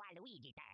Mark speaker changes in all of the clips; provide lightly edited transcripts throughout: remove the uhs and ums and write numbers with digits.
Speaker 1: Waluigi time.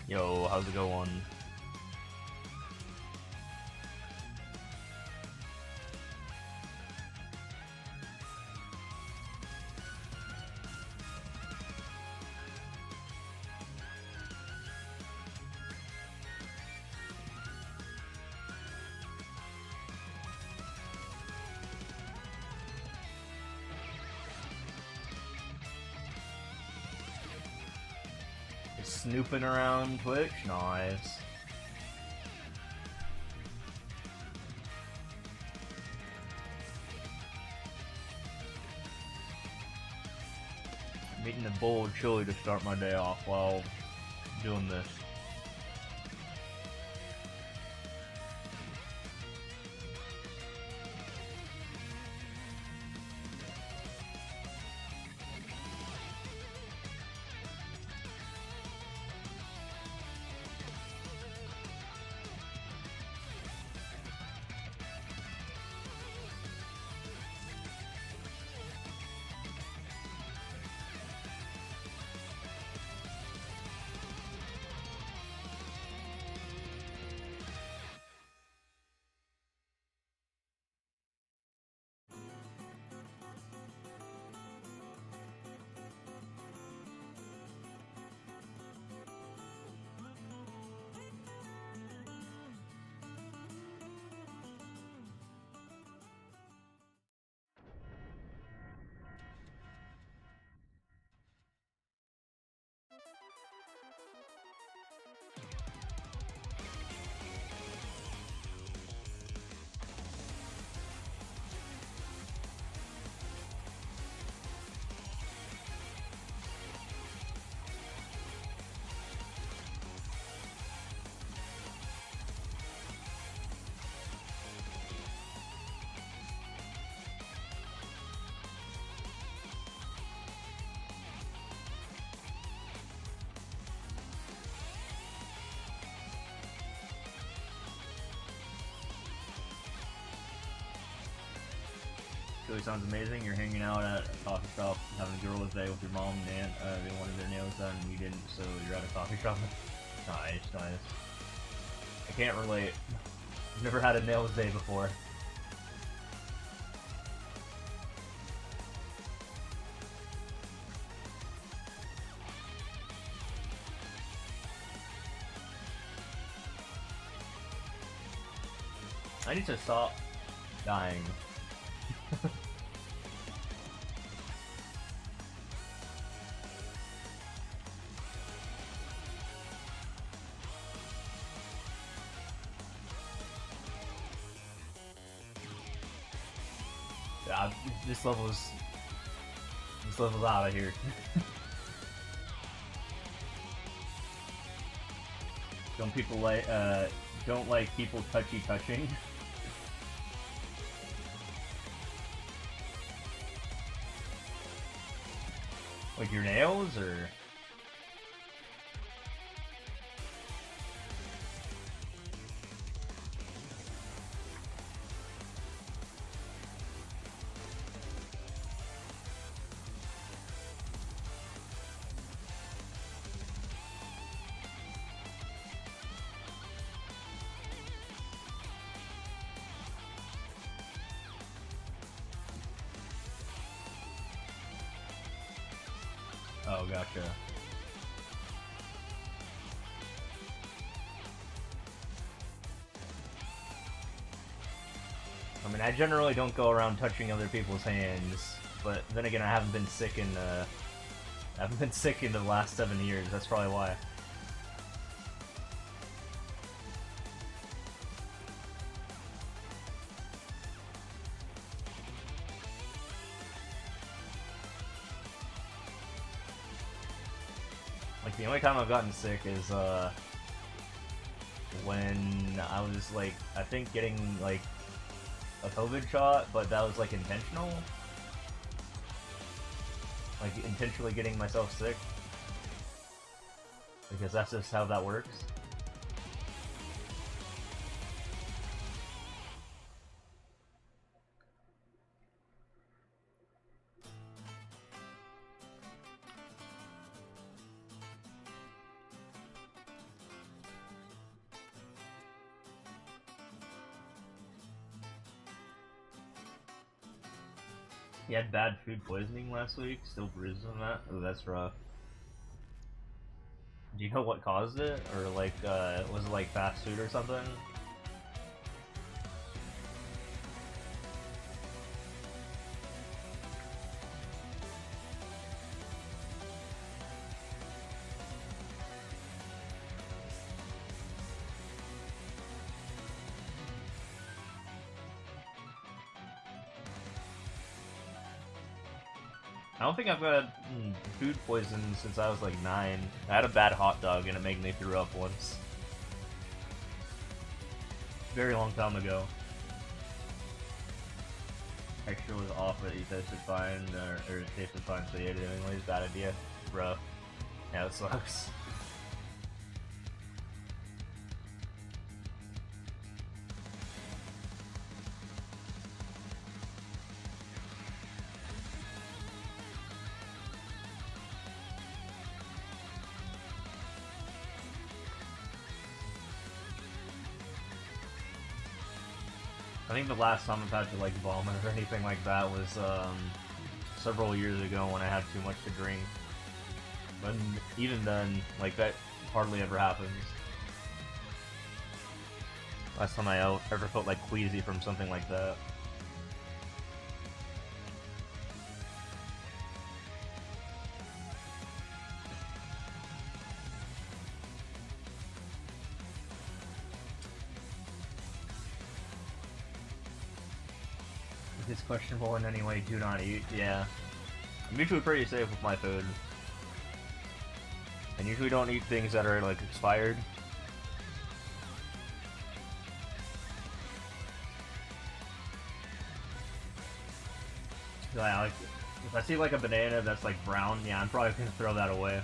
Speaker 1: Yo, how's it going? Snooping around Twitch? Nice. I'm eating a bowl of chili to start my day off while doing this. Really sounds amazing. You're hanging out at a coffee shop, having a girls' day with your mom and aunt. They wanted their nails done and you didn't, so you're at a coffee shop. Nice, nice. I can't relate. I've never had a nails day before. I need to stop dying. Yeah, this level's out of here. Don't people like don't like people touching? Like your nails, or? Oh, gotcha. I mean, I generally don't go around touching other people's hands, but then again, I haven't been sick in the last 7 years. That's probably why. Like, the only time I've gotten sick is, when I was, like, I think getting, like, a COVID shot, but that was, like, intentional. Like, intentionally getting myself sick. Because that's just how that works. He had bad food poisoning last week, still bruised on that. Oh, that's rough. Do you know what caused it? Or like, was it like fast food or something? I don't think I've had food poisoning since I was like 9. I had a bad hot dog and it made me throw up once. Very long time ago. Texture was off, but he tasted fine, or it tasted fine, so you ate it anyways. Bad idea. Rough. Yeah, it sucks. I think the last time I've had to like vomit or anything like that was several years ago when I had too much to drink. But even then, like that hardly ever happens. Last time I ever felt like queasy from something like that. If it's questionable in any way, do not eat. Yeah. I'm usually pretty safe with my food. And usually don't eat things that are like expired. Yeah, like, if I see like a banana that's like brown, yeah, I'm probably gonna throw that away.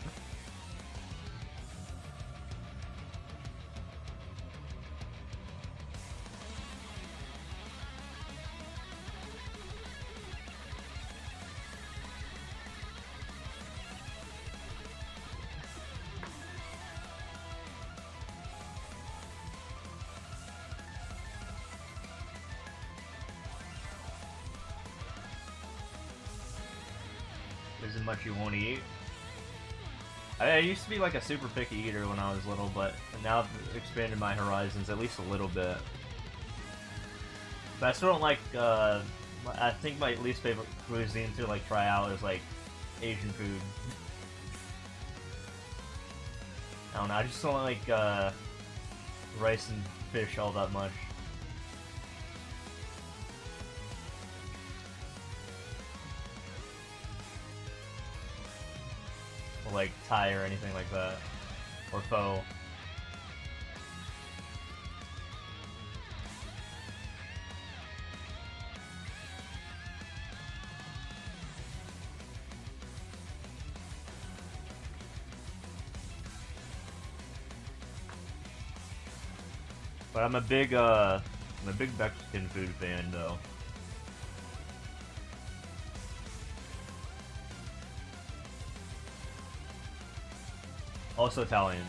Speaker 1: Isn't much you won't eat. I used to be like a super picky eater when I was little, but now I've expanded my horizons at least a little bit. But I still don't like, I think my least favorite cuisine to like try out is like Asian food. I don't know, I just don't like rice and fish all that much. Or like Thai or anything like that. Or pho. But I'm a big Mexican food fan though. Also Italian.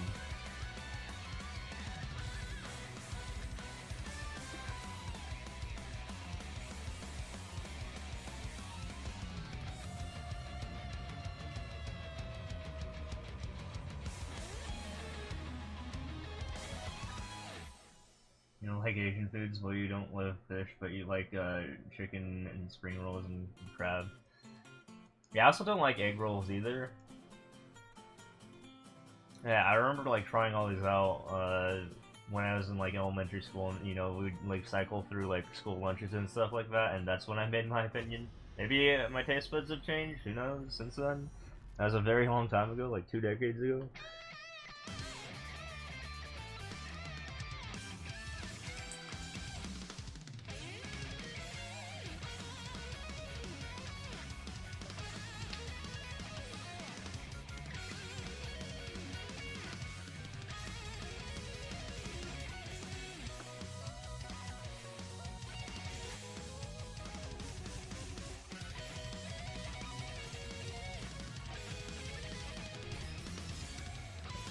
Speaker 1: You don't like Asian foods? Well, you don't love fish, but you like chicken and spring rolls and crab. Yeah, I also don't like egg rolls either. Yeah, I remember like trying all these out when I was in like elementary school, and you know we'd like cycle through like school lunches and stuff like that, and that's when I made my opinion. Maybe my taste buds have changed. Who knows? Since then, that was a very long time ago, like 2 decades ago.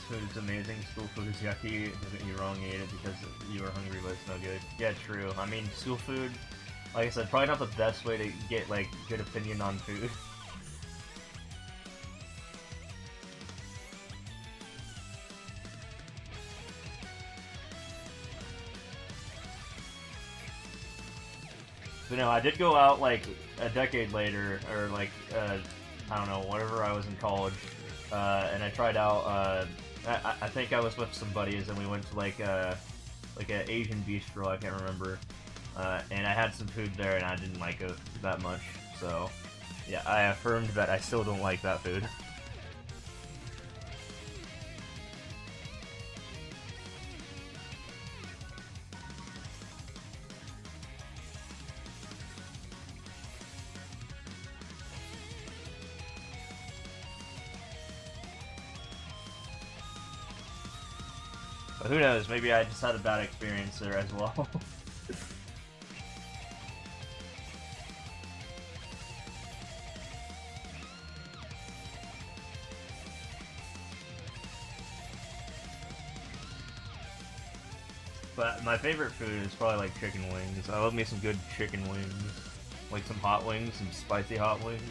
Speaker 1: Food's amazing. School food is yucky. Don't get me wrong, you ate it because you were hungry, but it's no good. Yeah, true. I mean, school food, Like I said, probably not the best way to get, like, good opinion on food. But no, I did go out, like, a decade later, or, like, I don't know, whatever I was in college, and I tried out, I think I was with some buddies, and we went to, like an Asian bistro, I can't remember, and I had some food there, and I didn't like it that much, so, yeah, I affirmed that I still don't like that food. But who knows, maybe I just had a bad experience there as well. But my favorite food is probably like chicken wings. I love me some good chicken wings. Like some hot wings, some spicy hot wings.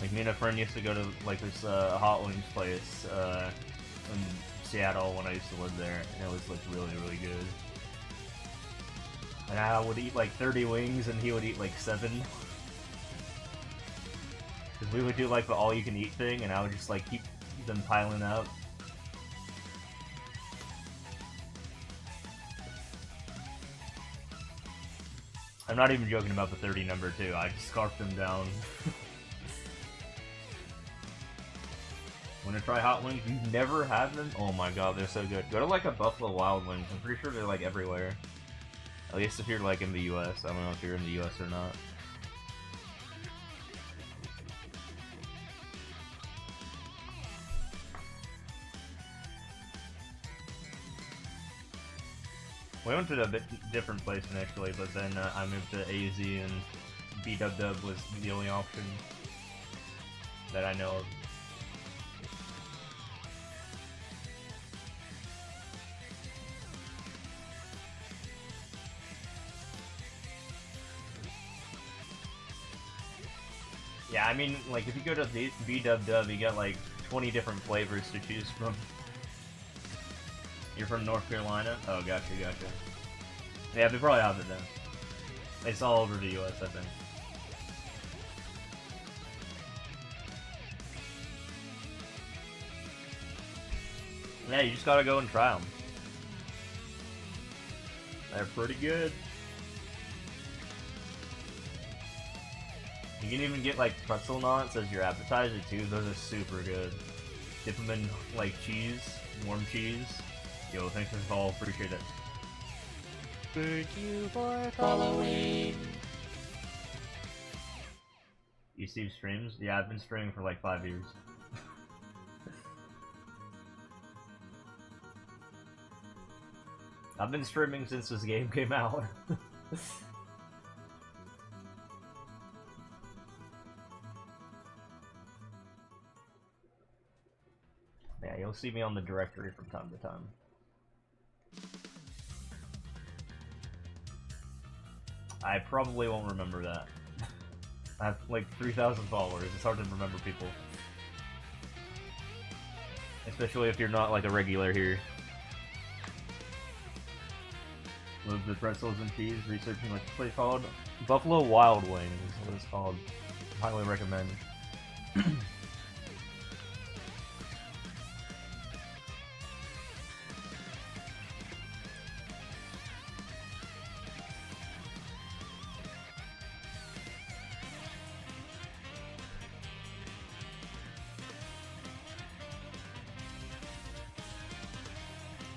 Speaker 1: Like me and a friend used to go to like this hot wings place in Seattle when I used to live there, and it was like really, really good. And I would eat like 30 wings and he would eat like 7. Because we would do like the all-you-can-eat thing, and I would just like keep them piling up. I'm not even joking about the 30 number too, I just scarfed them down. Want to try hot wings? You've never had them? Oh my god, they're so good. Go to like a Buffalo Wild Wings. I'm pretty sure they're like everywhere. At least if you're like in the US. I don't know if you're in the US or not. We went to a bit different place initially, but then I moved to AZ and BDub was the only option that I know of. Yeah, I mean, like, if you go to BDub, you get, like, 20 different flavors to choose from. You're from North Carolina? Oh, gotcha. Yeah, they probably have it then. It's all over the US, I think. Yeah, you just gotta go and try them. They're pretty good. You can even get like pretzel knots as your appetizer too. Those are super good. Dip them in like cheese, warm cheese. Yo, thanks for the follow. Appreciate it.
Speaker 2: Thank you for following.
Speaker 1: You Steve streams? Yeah, I've been streaming for like 5 years. I've been streaming since this game came out. Yeah, you'll see me on the directory from time to time. I probably won't remember that. I have like 3,000 followers, it's hard to remember people. Especially if you're not like a regular here. Love the pretzels and cheese, researching like a place called Buffalo Wild Wings is what it's called. Highly recommend.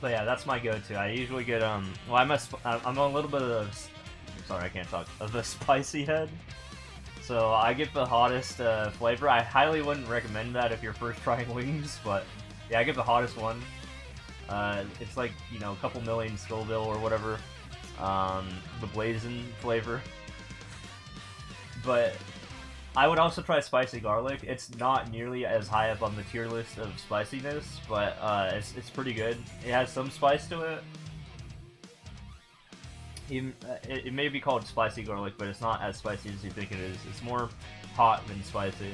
Speaker 1: But yeah, that's my go-to. I usually get well, I'm a little bit of sorry, I can't talk of the spicy head. So I get the hottest flavor. I highly wouldn't recommend that if you're first trying wings, but yeah, I get the hottest one. It's like, you know, a couple million Scoville or whatever. The blazing flavor. But I would also try spicy garlic. It's not nearly as high up on the tier list of spiciness, but it's pretty good. It has some spice to it. Even, it may be called spicy garlic, but it's not as spicy as you think it is. It's more hot than spicy.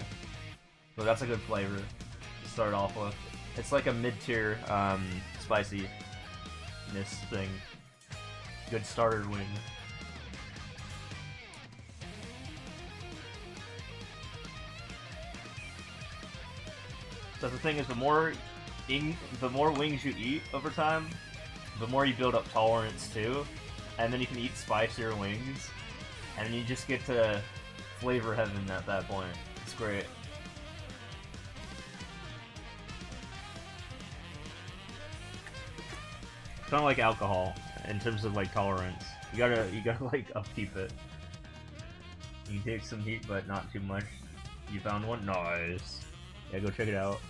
Speaker 1: So that's a good flavor to start off with. It's like a mid-tier spiciness thing. Good starter wing. So the thing is, the more wings you eat over time, the more you build up tolerance too, and then you can eat spicier wings, and you just get to flavor heaven at that point. It's great. It's kind of like alcohol in terms of like tolerance. You gotta like upkeep it. You can take some heat, but not too much. You found one? Nice. Yeah, go check it out.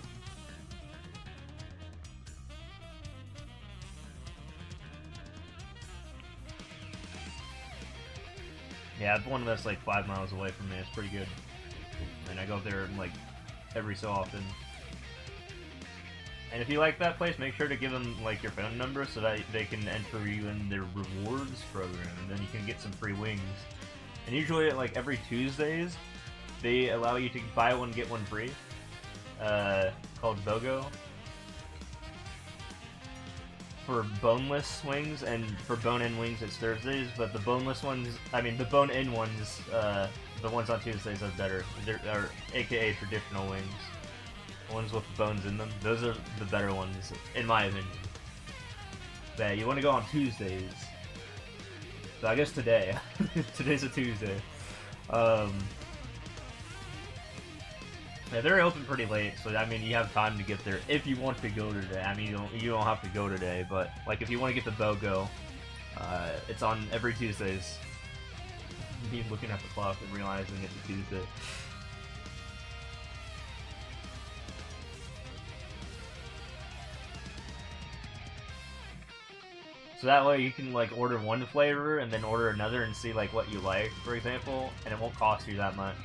Speaker 1: Yeah, it's one that's like 5 miles away from me. It's pretty good. And I go there like every so often. And if you like that place, make sure to give them like your phone number so that they can enter you in their rewards program, and then you can get some free wings. And usually, like every Tuesdays, they allow you to buy one get one free. Called BOGO. For boneless wings, and for bone-in wings it's Thursdays, but the boneless ones, I mean the bone-in ones, the ones on Tuesdays are better. They're aka traditional wings. Ones with bones in them. Those are the better ones, in my opinion. But you want to go on Tuesdays. So I guess today. Today's a Tuesday. Yeah, they're open pretty late, so I mean you have time to get there if you want to go today. I mean you don't have to go today, but like if you want to get the BOGO, it's on every Tuesdays. Me looking at the clock and realizing it's a Tuesday. So that way you can like order one flavor and then order another and see like what you like, for example, and it won't cost you that much.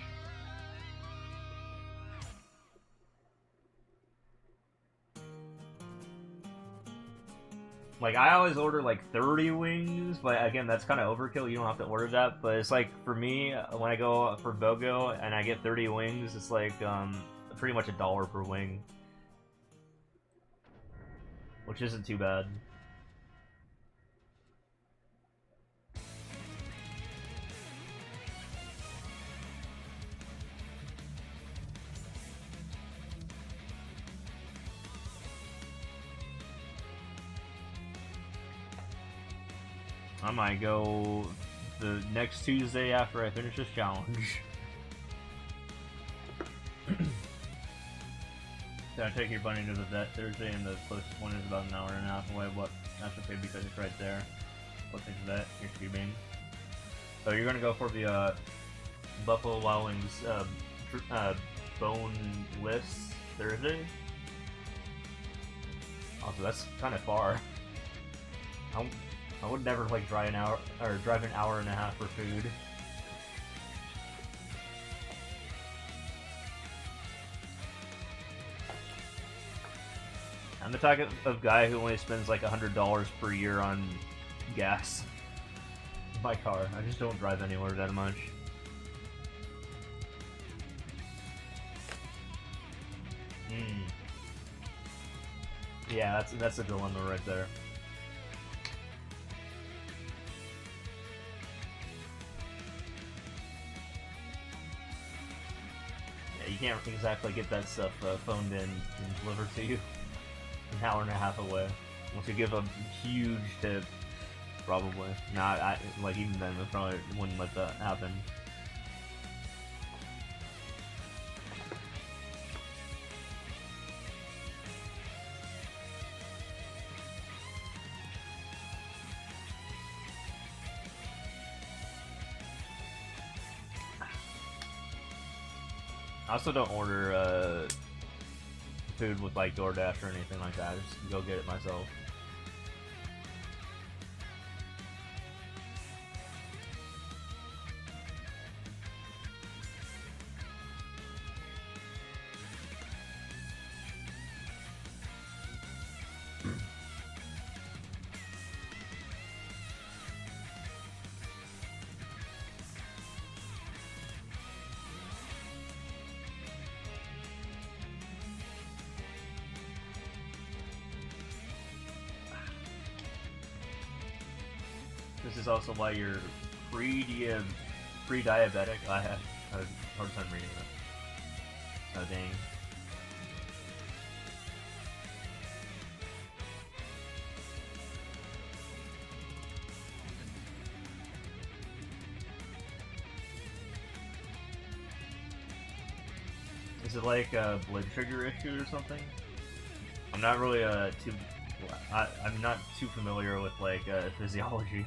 Speaker 1: Like, I always order like 30 wings, but again, that's kind of overkill. You don't have to order that, but it's like, for me, when I go for BOGO and I get 30 wings, it's like, pretty much $1 per wing. Which isn't too bad. I might go the next Tuesday after I finish this challenge. So I take your bunny to the vet Thursday, and the closest one is about an hour and a half away. What? That's okay because it's right there. What's into that? You're tubing. So you're gonna go for the Buffalo Wild Wings boneless Thursday. Also, that's kind of far. I would never like drive an hour and a half for food. I'm the type of guy who only spends like $100 per year on gas. My car. I just don't drive anywhere that much. Yeah, that's a dilemma right there. You can't exactly get that stuff phoned in and delivered to you an hour and a half away. Unless you give a huge tip, probably. Nah, like even then, I probably wouldn't let that happen. I also don't order food with like DoorDash or anything like that. I just go get it myself. This is also why you're pre-diabetic. I had a hard time reading that. Oh dang. Is it like a blood sugar issue or something? I'm not really I'm not too familiar with like physiology.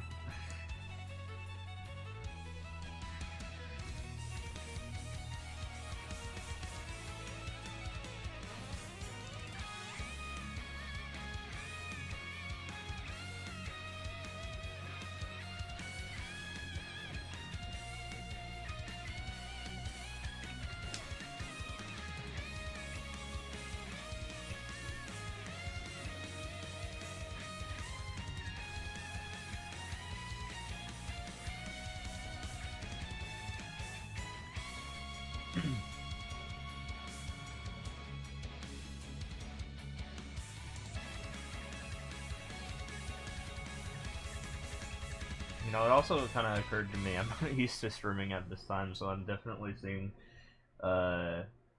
Speaker 1: You know, it also kind of occurred to me, I'm not used to streaming at this time, so I'm definitely seeing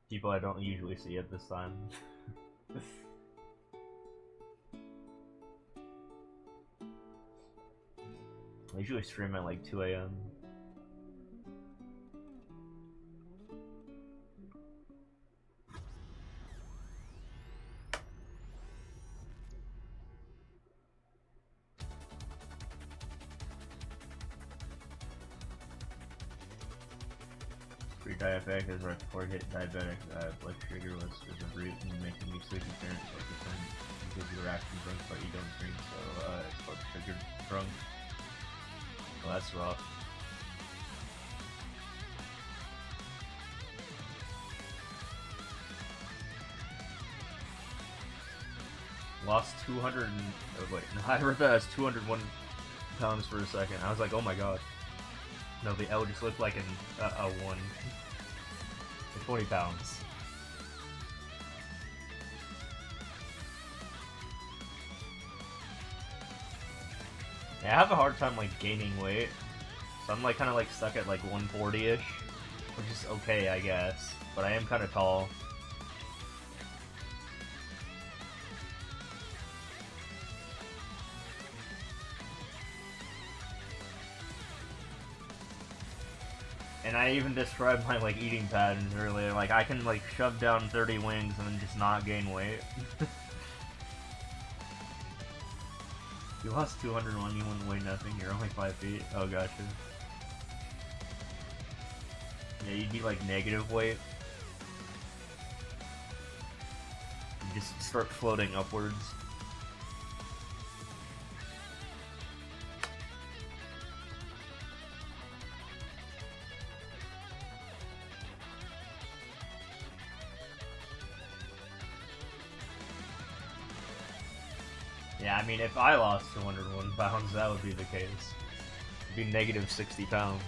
Speaker 1: people I don't usually see at this time. I usually stream at like 2 AM. Pre-diabetic is right before hit diabetic. Blood sugar was a root and making me sleepy parents like the term because you're actually drunk but you don't drink, so it's blood sugar drunk. Well, that's rough. Lost 200 and... oh wait, no, I read that as 201 pounds for a second. I was like, oh my god. No, the L just looked like a 1. 20 pounds. Yeah, I have a hard time like gaining weight, so I'm like kind of like stuck at like 140-ish, which is okay, I guess. But I am kind of tall. And I even described my like eating patterns earlier. Like I can like shove down 30 wings and then just not gain weight. You lost 201, you wouldn't weigh nothing, you're only 5 feet. Oh gotcha. Yeah, you'd be like negative weight. You just start floating upwards. Yeah, I mean, if I lost 201 pounds, that would be the case. It'd be negative 60 pounds.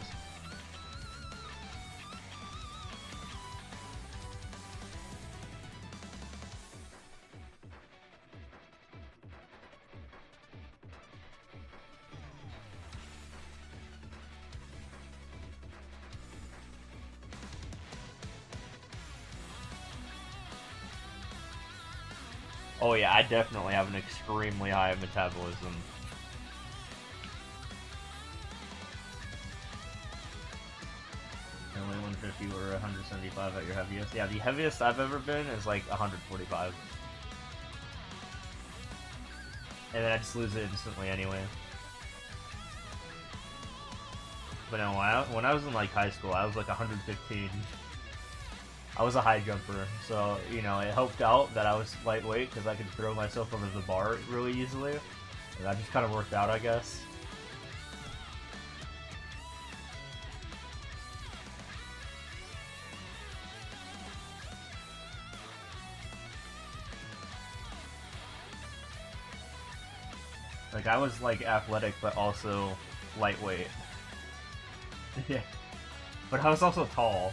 Speaker 1: Oh yeah, I definitely have an extremely high metabolism. Only 150 or 175 at your heaviest. Yeah, the heaviest I've ever been is like 145. And then I just lose it instantly anyway. But no, when I was in like high school, I was like 115. I was a high jumper, so, you know, it helped out that I was lightweight because I could throw myself over the bar really easily. And that just kind of worked out, I guess. Like, I was, like, athletic, but also lightweight. Yeah. But I was also tall.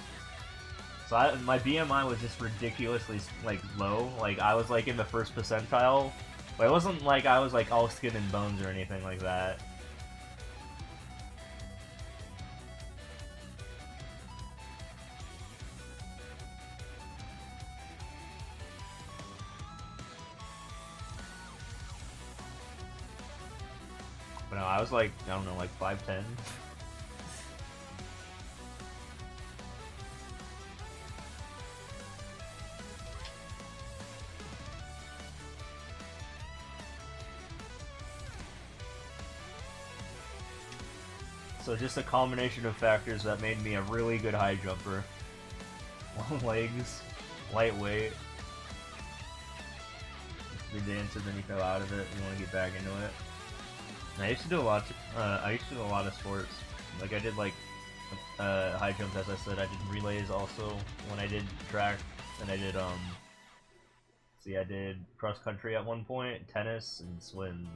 Speaker 1: So my BMI was just ridiculously, like, low. Like, I was, like, in the first percentile. But it wasn't like I was, like, all skin and bones or anything like that. But no, I was like, I don't know, like 5'10". So just a combination of factors that made me a really good high jumper. Long legs, lightweight. If you dance and then you fell out of it, you want to get back into it. And I used to do a lot. I used to do a lot of sports. Like I did like high jumps, as I said. I did relays also when I did track, and I did see, I did cross country at one point, tennis, and swim.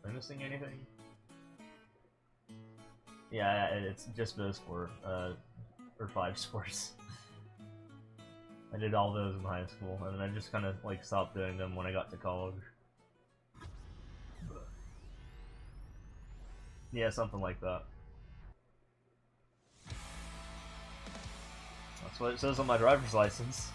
Speaker 1: Am I missing anything? Yeah, it's just those four, or 5 sports. I did all those in high school, and then I just kind of like stopped doing them when I got to college. Yeah, something like that. That's what it says on my driver's license.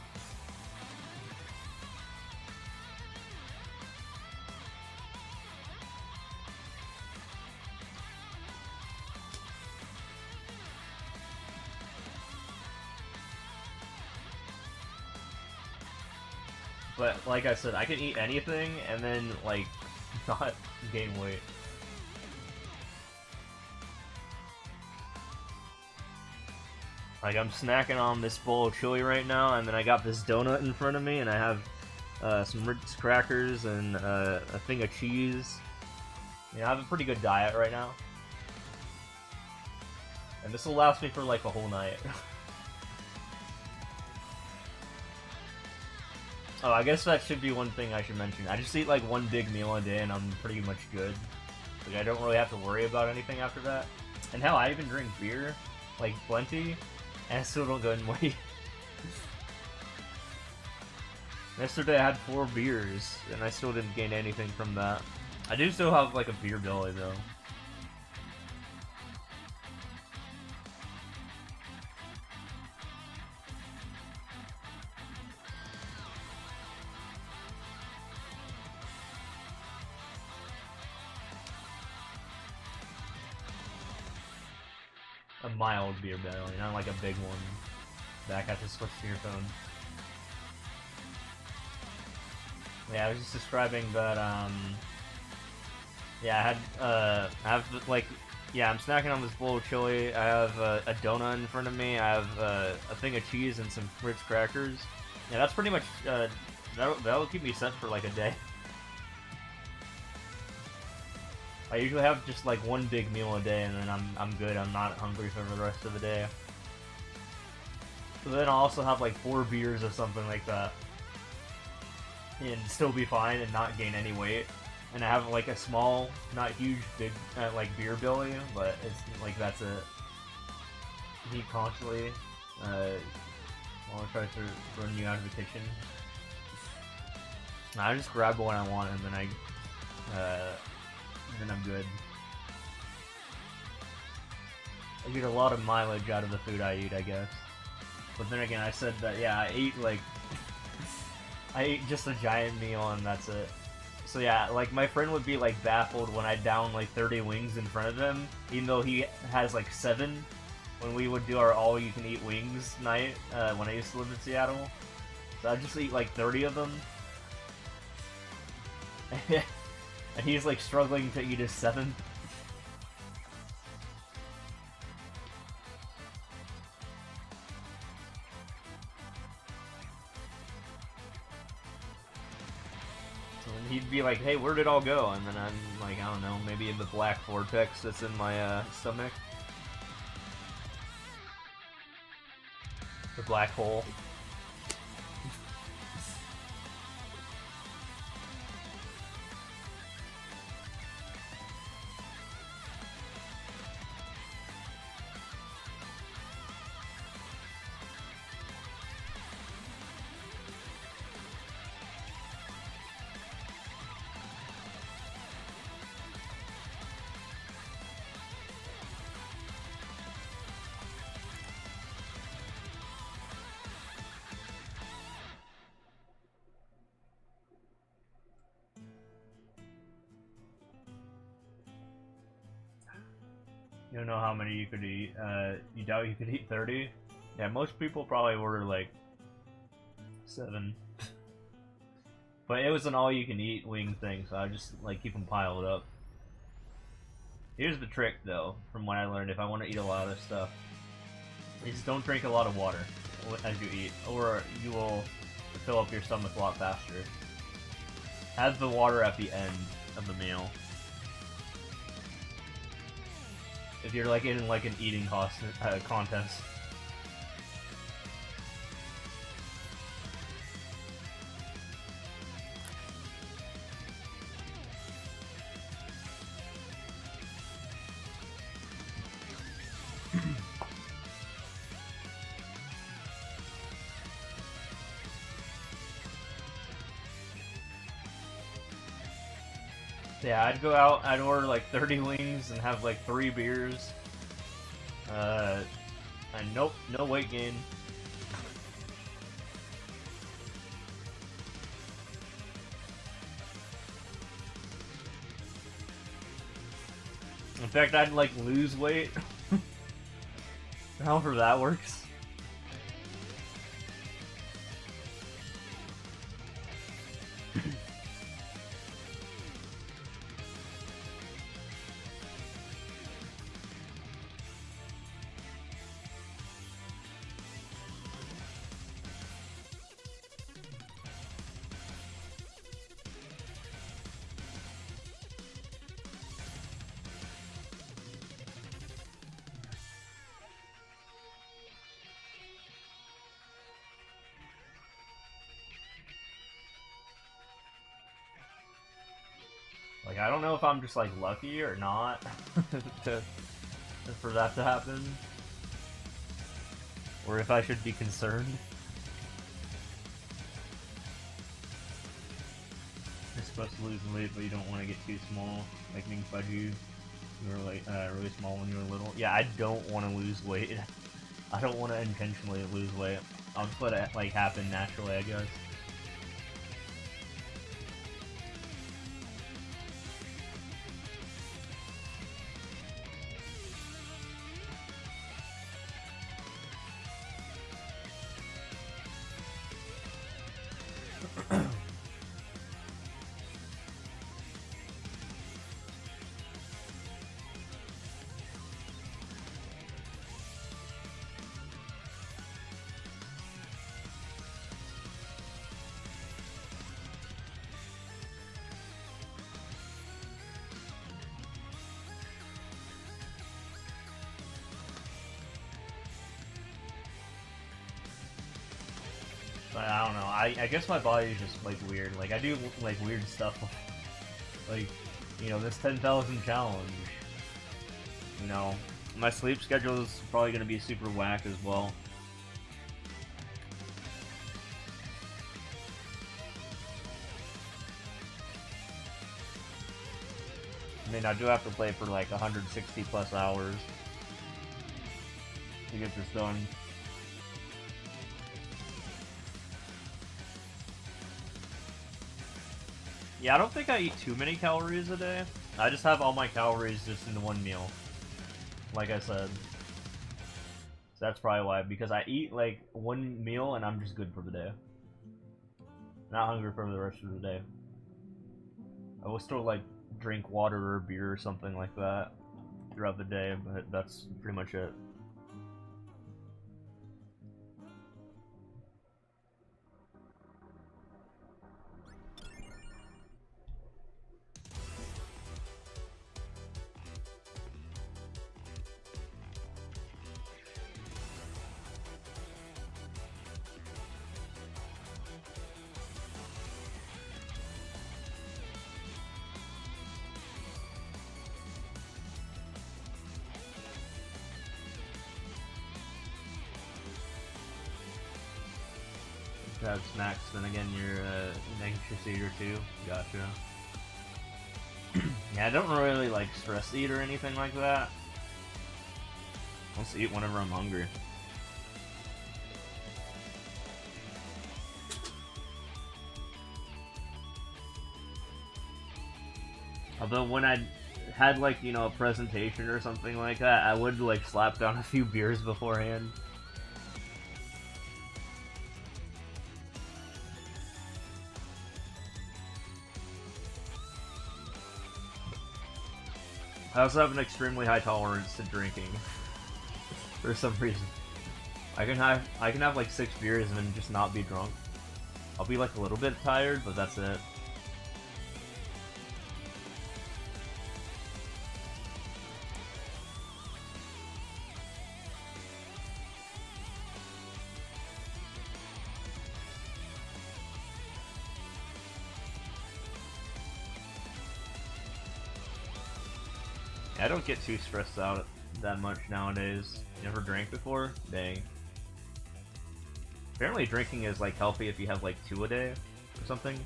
Speaker 1: But like I said, I can eat anything and then like not gain weight. Like I'm snacking on this bowl of chili right now, and then I got this donut in front of me, and I have some Ritz crackers and a thing of cheese. You know, I have a pretty good diet right now, and this will last me for like a whole night. Oh, I guess that should be one thing I should mention. I just eat like one big meal a day and I'm pretty much good. Like I don't really have to worry about anything after that. And hell, I even drink beer, like plenty, and I still don't gain weight. Yesterday I had 4 beers and I still didn't gain anything from that. I do still have like a beer belly though. A mild beer belly, not like a big one. Back at the switch to your phone. Yeah, I was just describing that, yeah, I have, like, yeah, I'm snacking on this bowl of chili, I have a donut in front of me, I have a thing of cheese and some Ritz crackers. Yeah, that's pretty much, that'll keep me set for like a day. I usually have just like one big meal a day, and then I'm good. I'm not hungry for the rest of the day. So then I'll also have like 4 beers or something like that, and still be fine and not gain any weight. And I have like a small, not huge, big like beer belly, but it's like that's it. Eat constantly. I'll try to run you out of the kitchen. I just grab what I want, and then I'm good. I get a lot of mileage out of the food I eat, I guess. But then again, I said that, yeah, I ate like I ate just a giant meal and that's it. So yeah, like my friend would be like baffled when I down like 30 wings in front of him, even though he has like 7 when we would do our all-you-can-eat wings night when I used to live in Seattle. So I'd just eat like 30 of them. And he's like struggling to eat his 7th. And he'd be like, hey, where'd it all go? And then I'm like, I don't know, maybe in the black vortex that's in my stomach. The black hole. You don't know how many you could eat. You doubt you could eat 30? Yeah, most people probably order like 7. But it was an all-you-can-eat wing thing, so I just like keep them piled up. Here's the trick, though, from what I learned. If I want to eat a lot of this stuff, is don't drink a lot of water as you eat, or you will fill up your stomach a lot faster. Have the water at the end of the meal. If you're like in like an eating contest. Yeah, I'd go out, I'd order like 30 wings and have like 3 beers. And nope, no weight gain. In fact, I'd like lose weight. However that works. Like, I don't know if I'm just, like, lucky or not for that to happen. Or if I should be concerned. You're supposed to lose weight, but you don't want to get too small. Like being fudgy. You were, like, really small when you were little. Yeah, I don't want to lose weight. I don't want to intentionally lose weight. I'll just let it, like, happen naturally, I guess. But I don't know. I guess my body is just like weird. Like I do like weird stuff. Like, you know, this 10,000 challenge. You know, my sleep schedule is probably gonna be super whack as well. I mean, I do have to play for like 160 plus hours to get this done. Yeah, I don't think I eat too many calories a day. I just have all my calories just into one meal. Like I said. So that's probably why, because I eat like one meal and I'm just good for the day. Not hungry for the rest of the day. I will still like drink water or beer or something like that throughout the day, but that's pretty much it. Have snacks, then again you're an anxious eater too. Gotcha. Yeah, I don't really like stress eat or anything like that. I'll just eat whenever I'm hungry. Although when I had like, you know, a presentation or something like that, I would like slap down a few beers beforehand. I also have an extremely high tolerance to drinking for some reason. I can have like 6 beers and then just not be drunk. I'll be like a little bit tired, but that's it. I don't get too stressed out that much nowadays. You never drank before? Dang. Apparently drinking is like healthy if you have like 2 a day or something.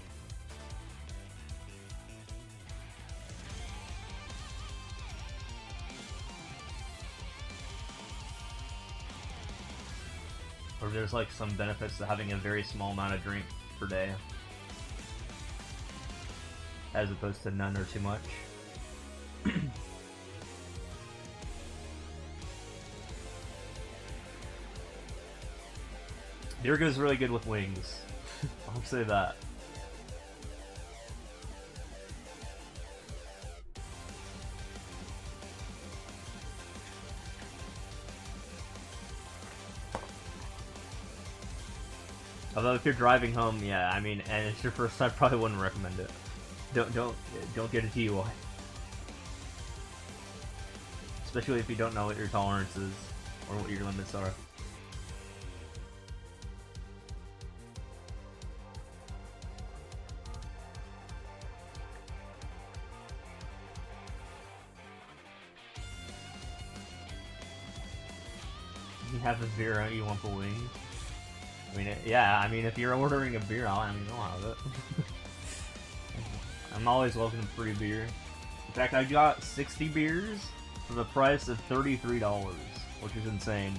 Speaker 1: Or there's like some benefits to having a very small amount of drink per day, as opposed to none or too much. Beer goes really good with wings. I'll say that. Although if you're driving home, yeah, I mean, and it's your first time, I probably wouldn't recommend it. Don't get a DUI. Especially if you don't know what your tolerance is or what your limits are. You have a beer, you want the wing. I mean, yeah, I mean, if you're ordering a beer, I'll have it. I'm always welcome to free beer. In fact, I got 60 beers for the price of $33, which is insane.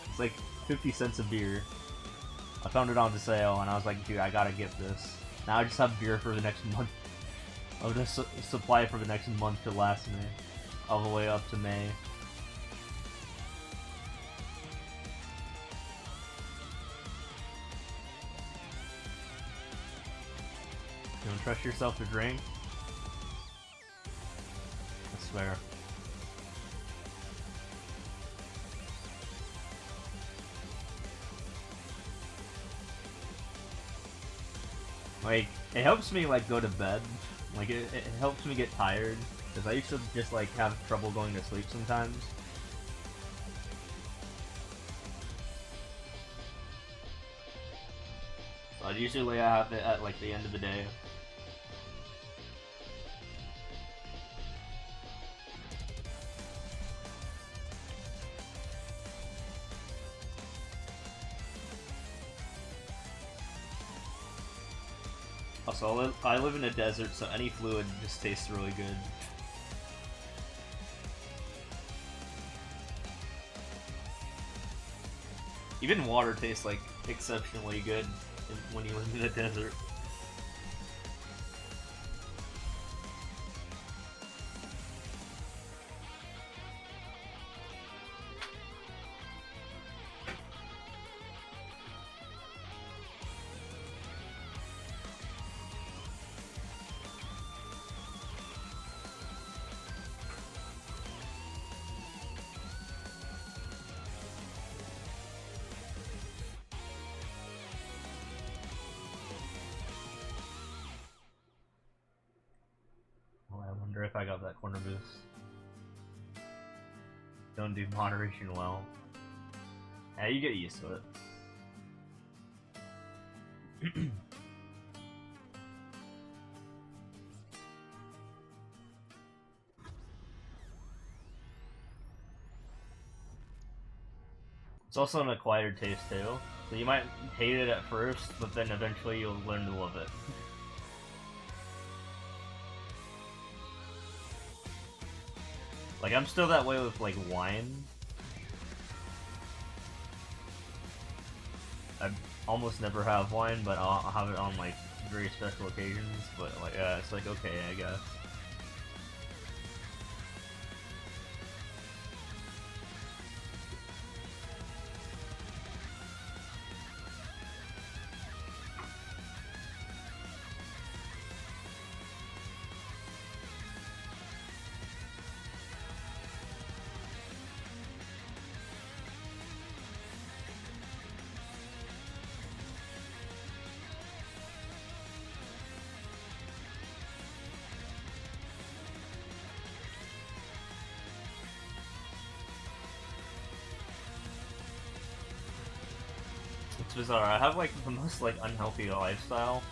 Speaker 1: It's like 50 cents a beer. I found it on sale, and I was like, dude, I gotta get this. Now I just have beer for the next month. I'll just supply for the next month to last me, all the way up to May. You don't trust yourself to drink? I swear. Like, it helps me, like, go to bed. Like, it helps me get tired. Because I used to just, like, have trouble going to sleep sometimes. But usually I have it at, like, the end of the day. Also, I live in a desert, so any fluid just tastes really good. Even water tastes, like, exceptionally good when you live in a desert. I wonder if I got that corner boost. Don't do moderation well. Yeah, you get used to it. It's also an acquired taste too, so you might hate it at first, but then eventually you'll learn to love it. Like, I'm still that way with, like, wine. I almost never have wine, but I'll have it on, like, very special occasions, but, like, it's like, okay, I guess. It's bizarre. I have like the most like unhealthy lifestyle,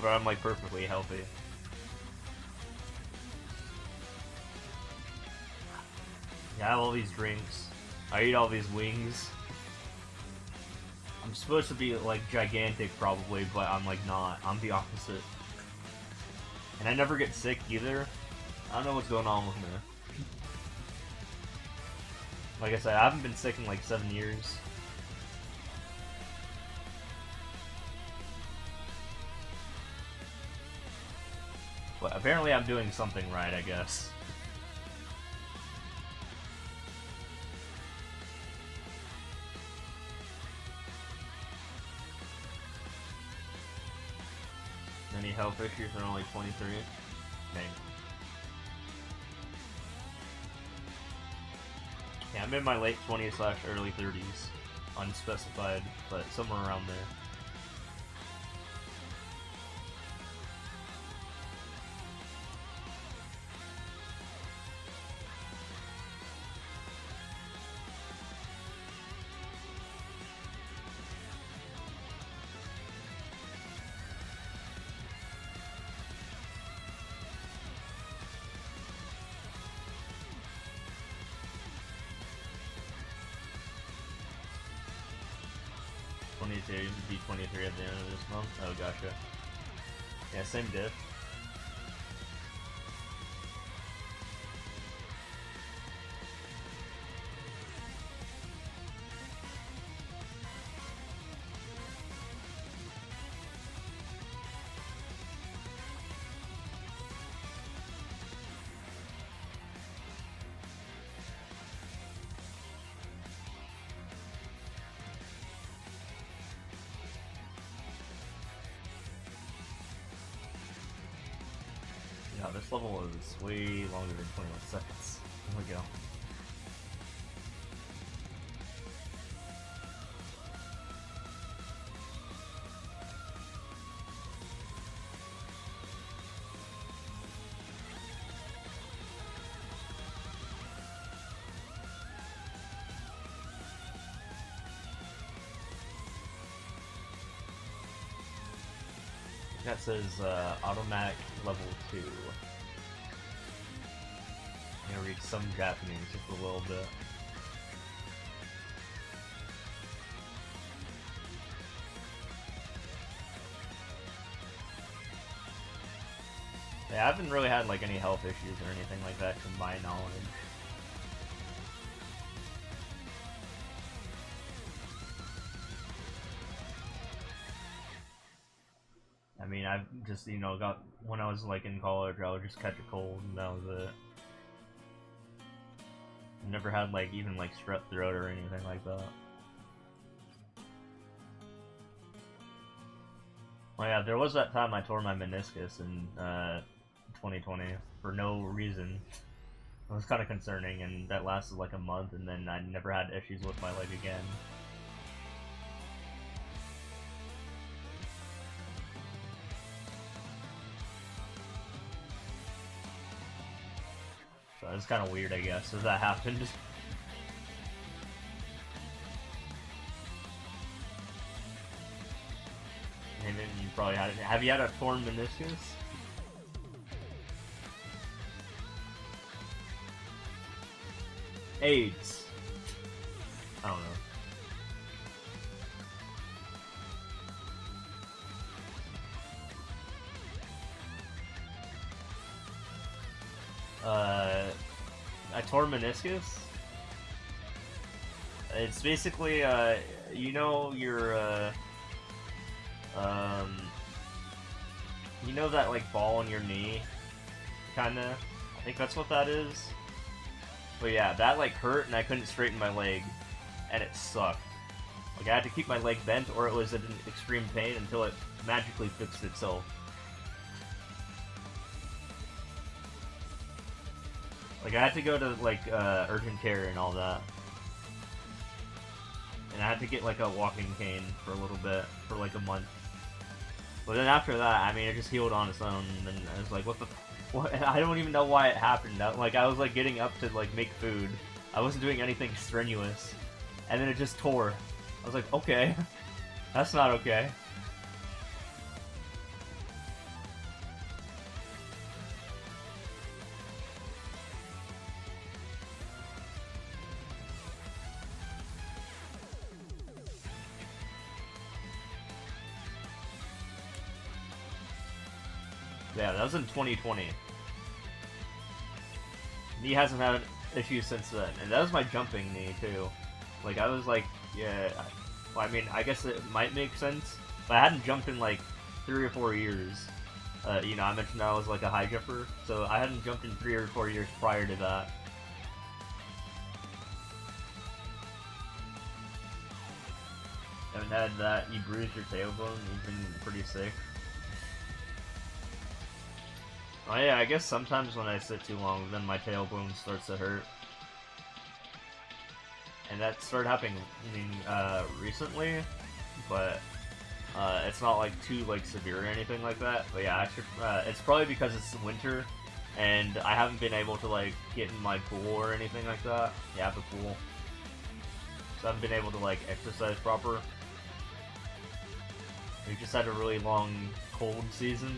Speaker 1: but I'm like perfectly healthy. Yeah, I have all these drinks. I eat all these wings. I'm supposed to be like gigantic probably, but I'm like not. I'm the opposite. And I never get sick either. I don't know what's going on with me. Like I said, I haven't been sick in like 7 years. But apparently I'm doing something right, I guess. Any health issues are only 23? Dang. Yeah, I'm in my late 20s / early 30s. Unspecified, but somewhere around there. Be 23 at the end of this month. Oh, gotcha. Yeah, same diff. Yeah, this level is way longer than 21 seconds. Here we go. That says automatic level 2. I'm gonna read some Japanese just a little bit. Yeah, I haven't really had like any health issues or anything like that to my knowledge. I mean, I've just, you know, got, when I was like in college, I would just catch a cold and that was it. Never had like even like strep throat or anything like that. Oh yeah, there was that time I tore my meniscus in 2020 for no reason. It was kind of concerning, and that lasted like a month, and then I never had issues with my leg again. So it's kind of weird, I guess, as that happened. And then you probably had it. Have you had a torn meniscus? AIDS. I don't know. I tore meniscus. It's basically, you know, you know that like ball in your knee, kinda. I think that's what that is. But yeah, that like hurt, and I couldn't straighten my leg, and it sucked. Like I had to keep my leg bent, or it was in extreme pain until it magically fixed itself. Like I had to go to like urgent care and all that, and I had to get like a walking cane for a little bit, for like a month. But then after that, I mean, it just healed on its own, and I was like, what the. What? I don't even know why it happened. Like, I was like getting up to like make food. I wasn't doing anything strenuous, and then it just tore. I was like, okay. That's not okay. Yeah, that was in 2020. He hasn't had issues since then, and that was my jumping knee too. Like I was like, yeah. Well, I mean, I guess it might make sense, but I hadn't jumped in like 3 or 4 years. You know, I mentioned I was like a high jumper, so I hadn't jumped in 3 or 4 years prior to that. Haven't had that. You bruised your tailbone. You've been pretty sick. Oh yeah, I guess sometimes when I sit too long, then my tailbone starts to hurt. And that started happening recently, but it's not like too like severe or anything like that. But yeah, it's probably because it's winter, and I haven't been able to like get in my pool or anything like that. Yeah, I have a pool, so I haven't been able to like exercise proper. We just had a really long cold season.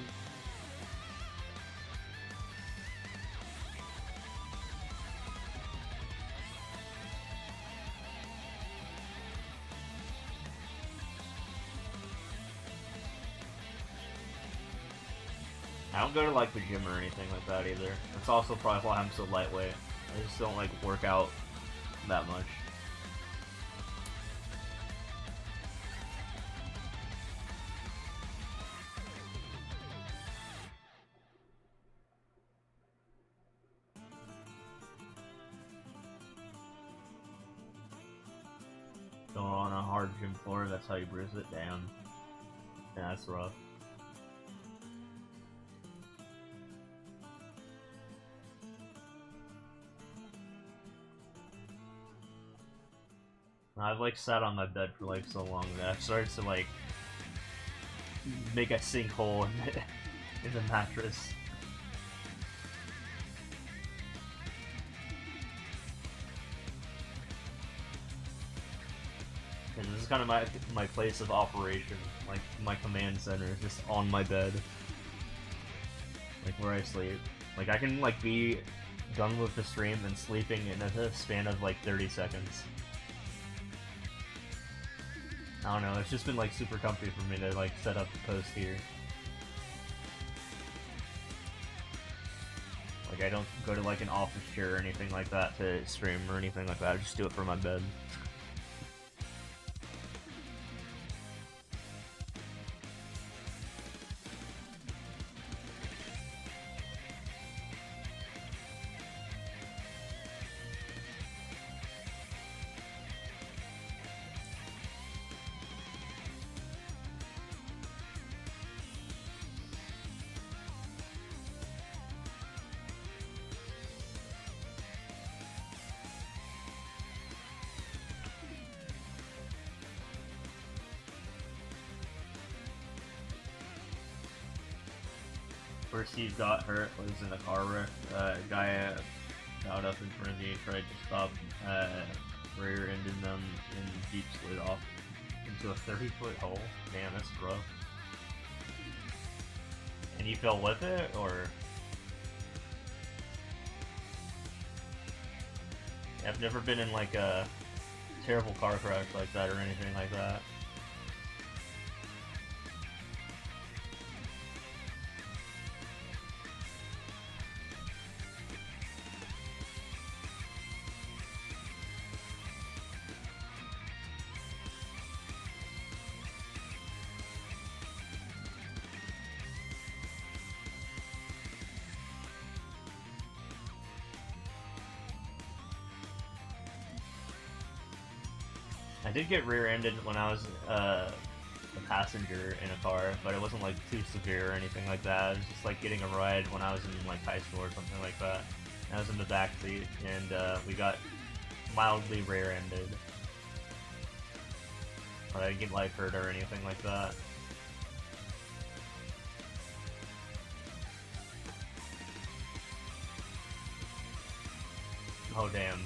Speaker 1: I don't go to like the gym or anything like that either. That's also probably why I'm so lightweight. I just don't like work out that much. Going on a hard gym floor, that's how you bruise it? Damn. Yeah, that's rough. I've like sat on my bed for like so long that I've started to like make a sinkhole in the mattress. And this is kind of my place of operation, like my command center, just on my bed, like where I sleep. Like I can like be done with the stream and sleeping in a span of like 30 seconds. I don't know, it's just been like super comfy for me to like set up the post here. Like I don't go to like an office chair or anything like that to stream or anything like that, I just do it from my bed. First he got hurt was in a car wreck. A guy got up in front of me, tried to stop, rear-ended them, and Jeep slid off into a 30-foot hole. Damn, that's rough. And you fell with it, or? I've never been in like a terrible car crash like that or anything like that. I did get rear-ended when I was a passenger in a car, but it wasn't like too severe or anything like that. It was just like getting a ride when I was in like high school or something like that. And I was in the back seat, and we got mildly rear-ended. But I didn't get life hurt or anything like that. Oh damn.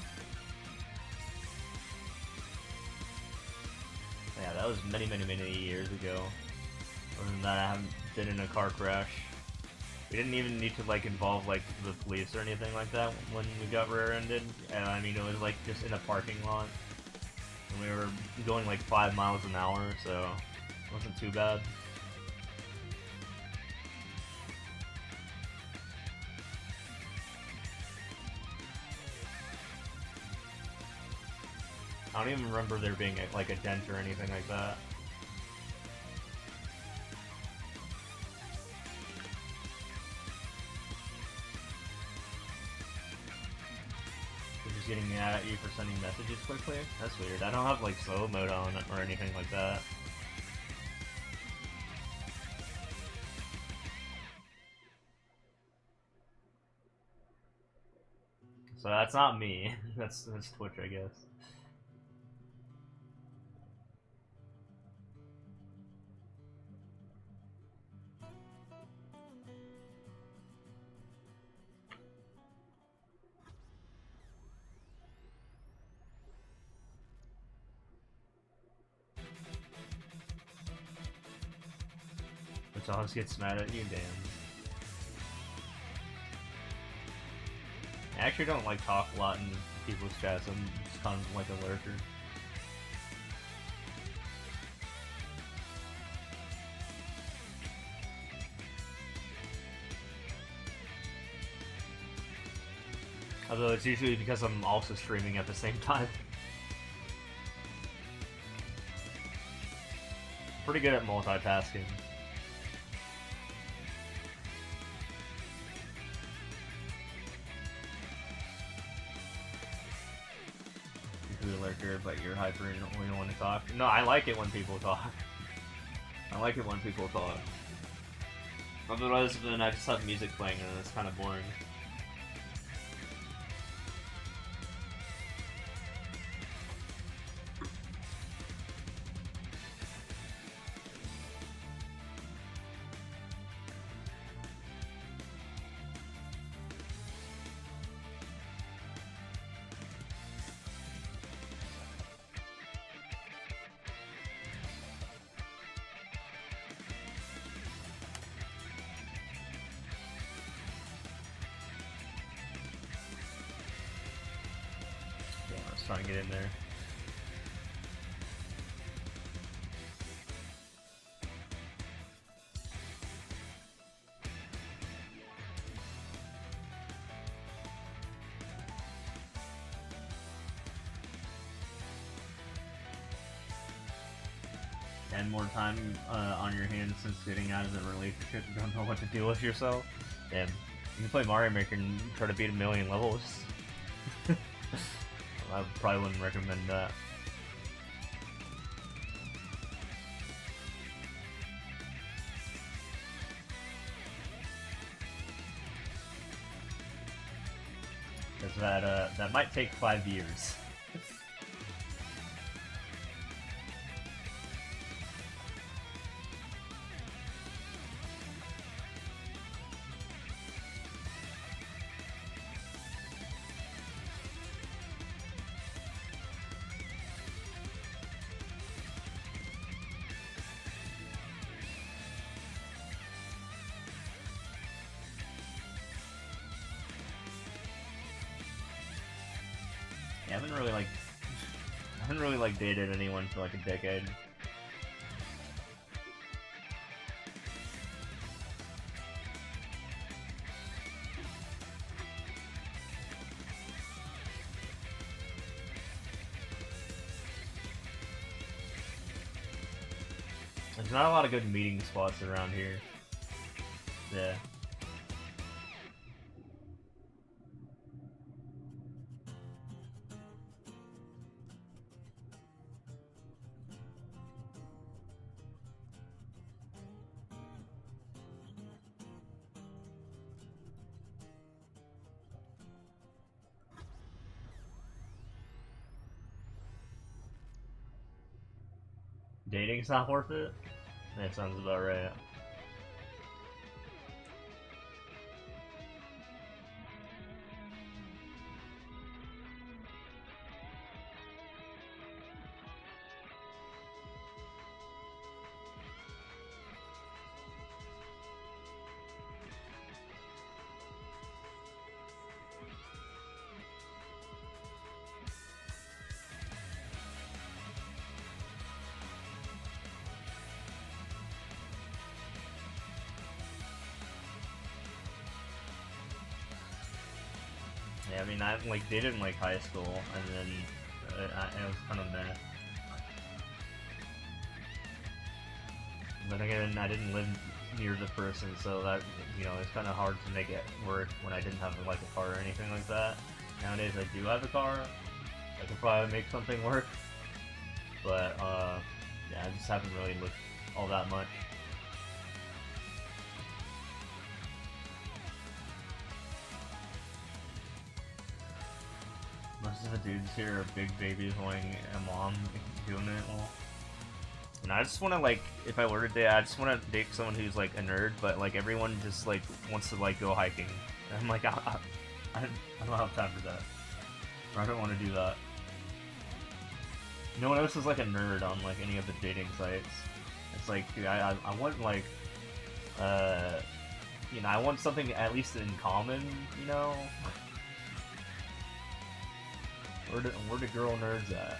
Speaker 1: Yeah, Yeah, that was many, many, many years ago. Other than that, I haven't been in a car crash. We didn't even need to like involve like the police or anything like that when we got rear-ended. And I mean, it was like just in a parking lot. And we were going like 5 miles an hour, so it wasn't too bad. I don't even remember there being like a dent or anything like that. They're just getting mad at you for sending messages quickly? That's weird. I don't have like slow mode on or anything like that. So that's not me. That's Twitch, I guess. Which always gets mad at you, damn. I actually don't like talk a lot in people's chats. I'm just kind of like a lurker. Although it's usually because I'm also streaming at the same time. Pretty good at multitasking. Usually a lurker, but you're hyper and only don't want to talk. No, I like it when people talk. I like it when people talk. Otherwise, then I just have music playing and it's kind of boring. Trying to get in there. And more time on your hands since getting out of the relationship. You don't know what to do with yourself. Damn. You can play Mario Maker and try to beat 1,000,000 levels. I probably wouldn't recommend that. Because that might take 5 years. I haven't really like dated anyone for like a decade. There's not a lot of good meeting spots around here. Yeah. Dating's not worth it? That sounds about right. I mean, I like dated in like high school, and then it was kind of meh. But again, I didn't live near the person, so that, you know, it's kind of hard to make it work when I didn't have like a car or anything like that. Nowadays, I do have a car. I could probably make something work, but yeah, I just haven't really looked all that much. Most of the dudes here are big babies wanting a mom doing it all. And I just want to, like, if I were to date, I just want to date someone who's like a nerd, but like everyone just like wants to like go hiking. And I'm like, I don't have time for that. Or I don't want to do that. No one else is like a nerd on like any of the dating sites. It's like, dude, I want like, you know, I want something at least in common, you know? Where the girl nerds at?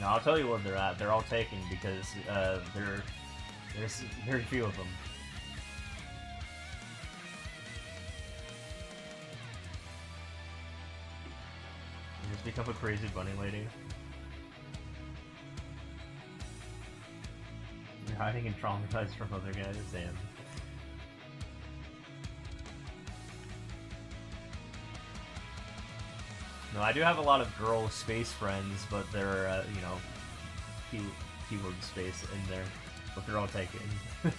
Speaker 1: No, I'll tell you where they're at. They're all taken because there's very few of them. You just become a crazy bunny lady. You're hiding and traumatized from other guys, damn. No, I do have a lot of girl space friends, but they're, you know, keyword space in there, but they're all taken. In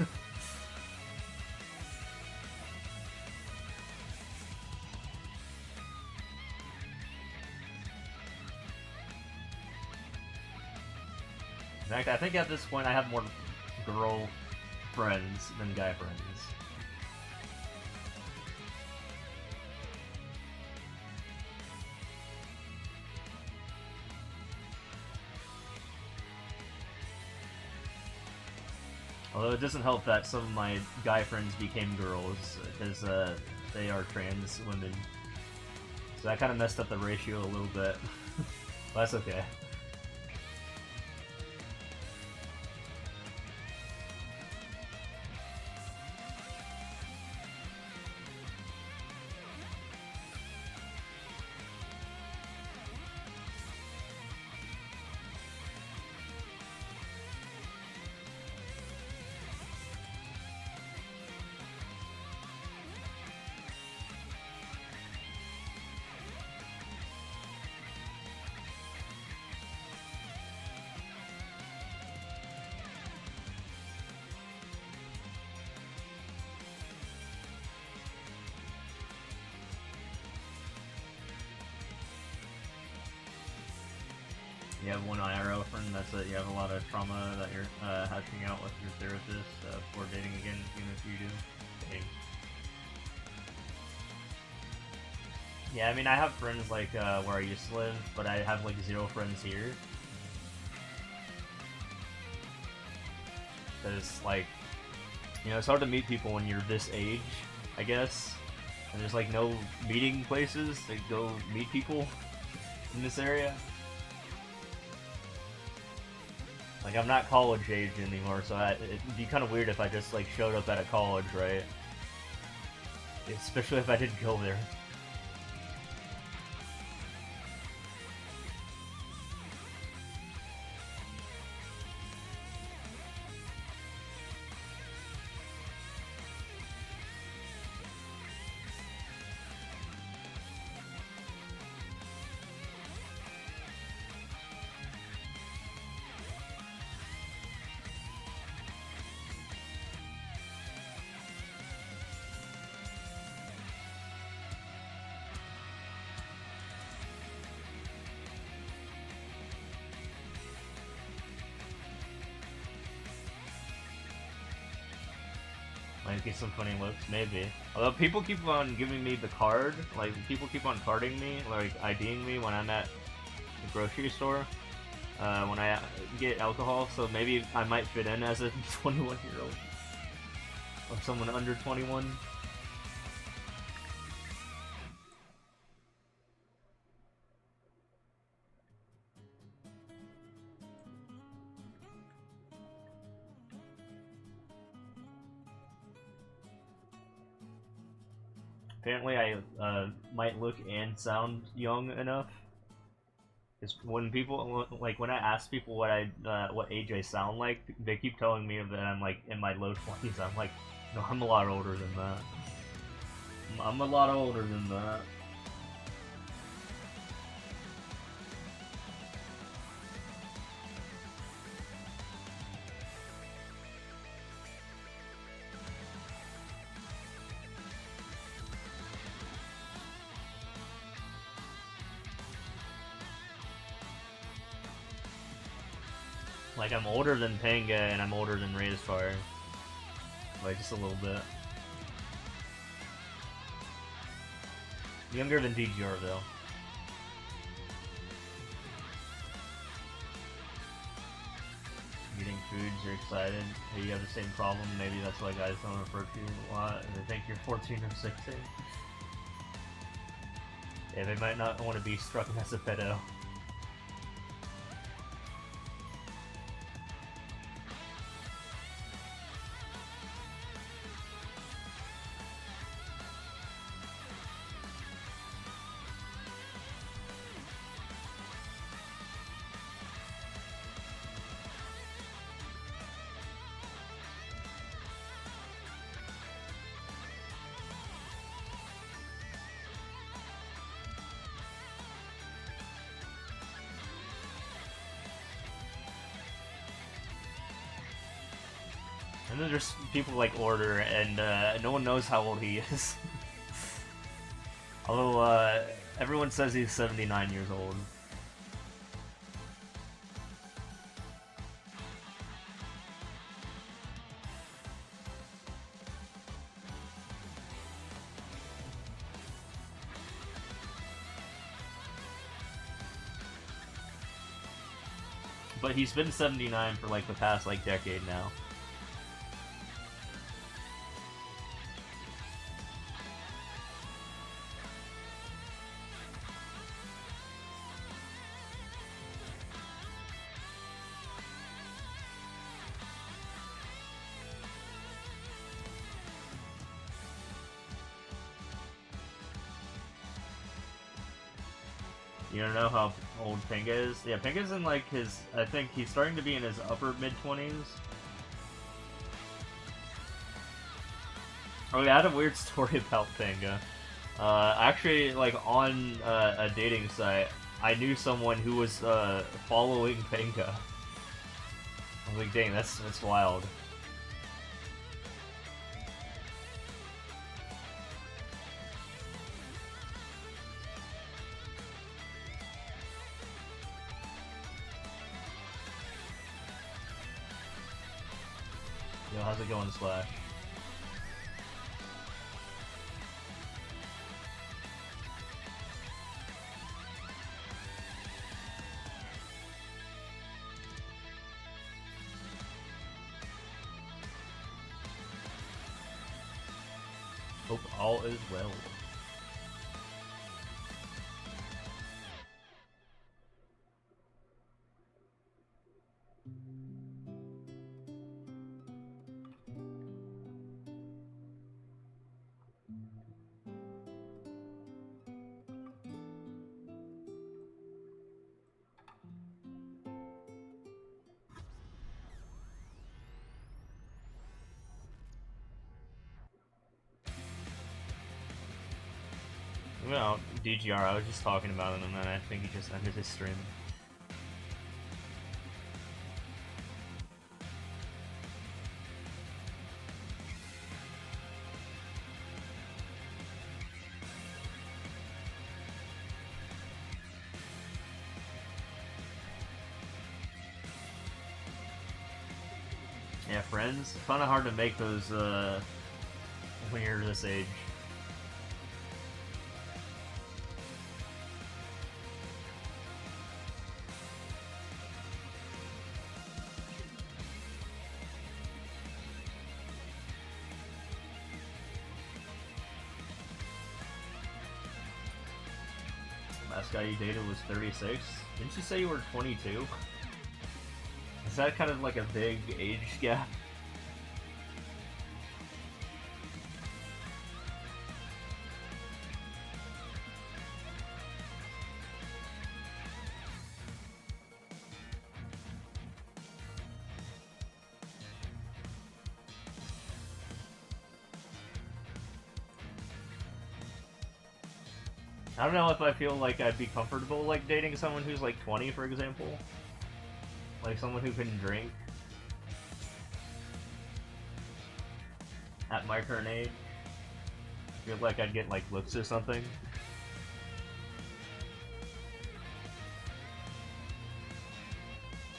Speaker 1: fact, I think at this point I have more girl friends than guy friends. Although it doesn't help that some of my guy friends became girls, because they are trans women. So that kind of messed up the ratio a little bit. But that's okay. You have one IRL friend, that's it. You have a lot of trauma that you're hatching out with your therapist before dating again, even if you do. Dang. Yeah, I mean, I have friends like where I used to live, but I have like 0 friends here. Because, like, you know, it's hard to meet people when you're this age, I guess. And there's like no meeting places to go meet people in this area. Like, I'm not college age anymore, so it'd be kind of weird if I just, like, showed up at a college, right? Especially if I didn't go there. Might get some funny looks, maybe. Although people keep on giving me the card, like people keep on carding me, like IDing me when I'm at the grocery store, when I get alcohol, so maybe I might fit in as a 21-year-old. Or someone under 21? Apparently I might look and sound young enough. Because when people, like, when I ask people what age I sound like, they keep telling me that I'm, like, in my low 20s. I'm like, no, I'm a lot older than that. I'm a lot older than that. Like, I'm older than Panga and I'm older than Raisefire. Like, just a little bit. Younger than DGR, though. Eating foods, you're excited. Hey, you have the same problem. Maybe that's why guys don't refer to you a lot. They think you're 14 or 16. Yeah, they might not want to be struck as a pedo. And then there's people like Order, and no one knows how old he is. Although, everyone says he's 79 years old. But he's been 79 for like the past like decade now. You don't know how old Panga is? Yeah, Panga's in like his, I think he's starting to be in his upper mid-20s. Oh yeah, I had a weird story about Panga. Actually, like on a dating site, I knew someone who was following Panga. I was like, dang, that's wild. Yo, how's it going, Slash? Hope all is well. Well, DGR, I was just talking about him, and then I think he just ended his stream. Yeah, friends. It's kind of hard to make those when you're this age. Last guy you dated was 36? Didn't you say you were 22? Is that kind of like a big age gap? I don't know if I feel like I'd be comfortable like dating someone who's like 20, for example. Like someone who can drink at my current age. I feel like I'd get like looks or something.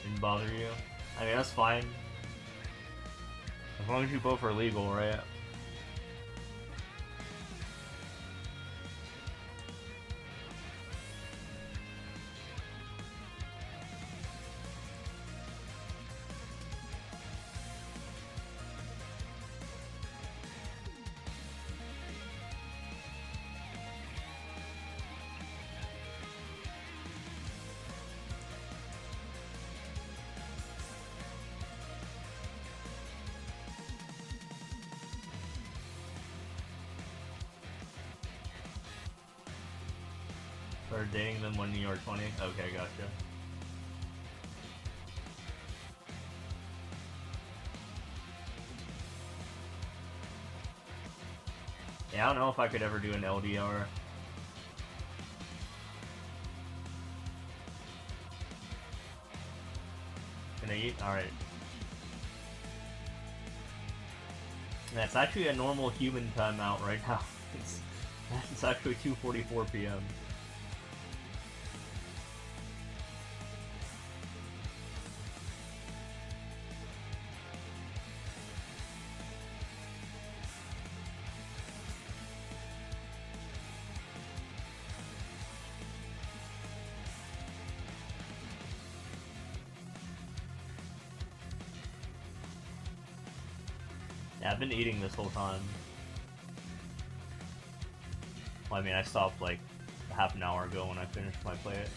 Speaker 1: Didn't bother you? I mean, that's fine. As long as you both are legal, right? Started dating them when you were 20? Okay, gotcha. Yeah, I don't know if I could ever do an LDR. Can I eat? Alright. That's actually a normal human timeout right now. It's actually 2:44 p.m. Yeah, I've been eating this whole time. Well, I mean, I stopped like half an hour ago when I finished my plate.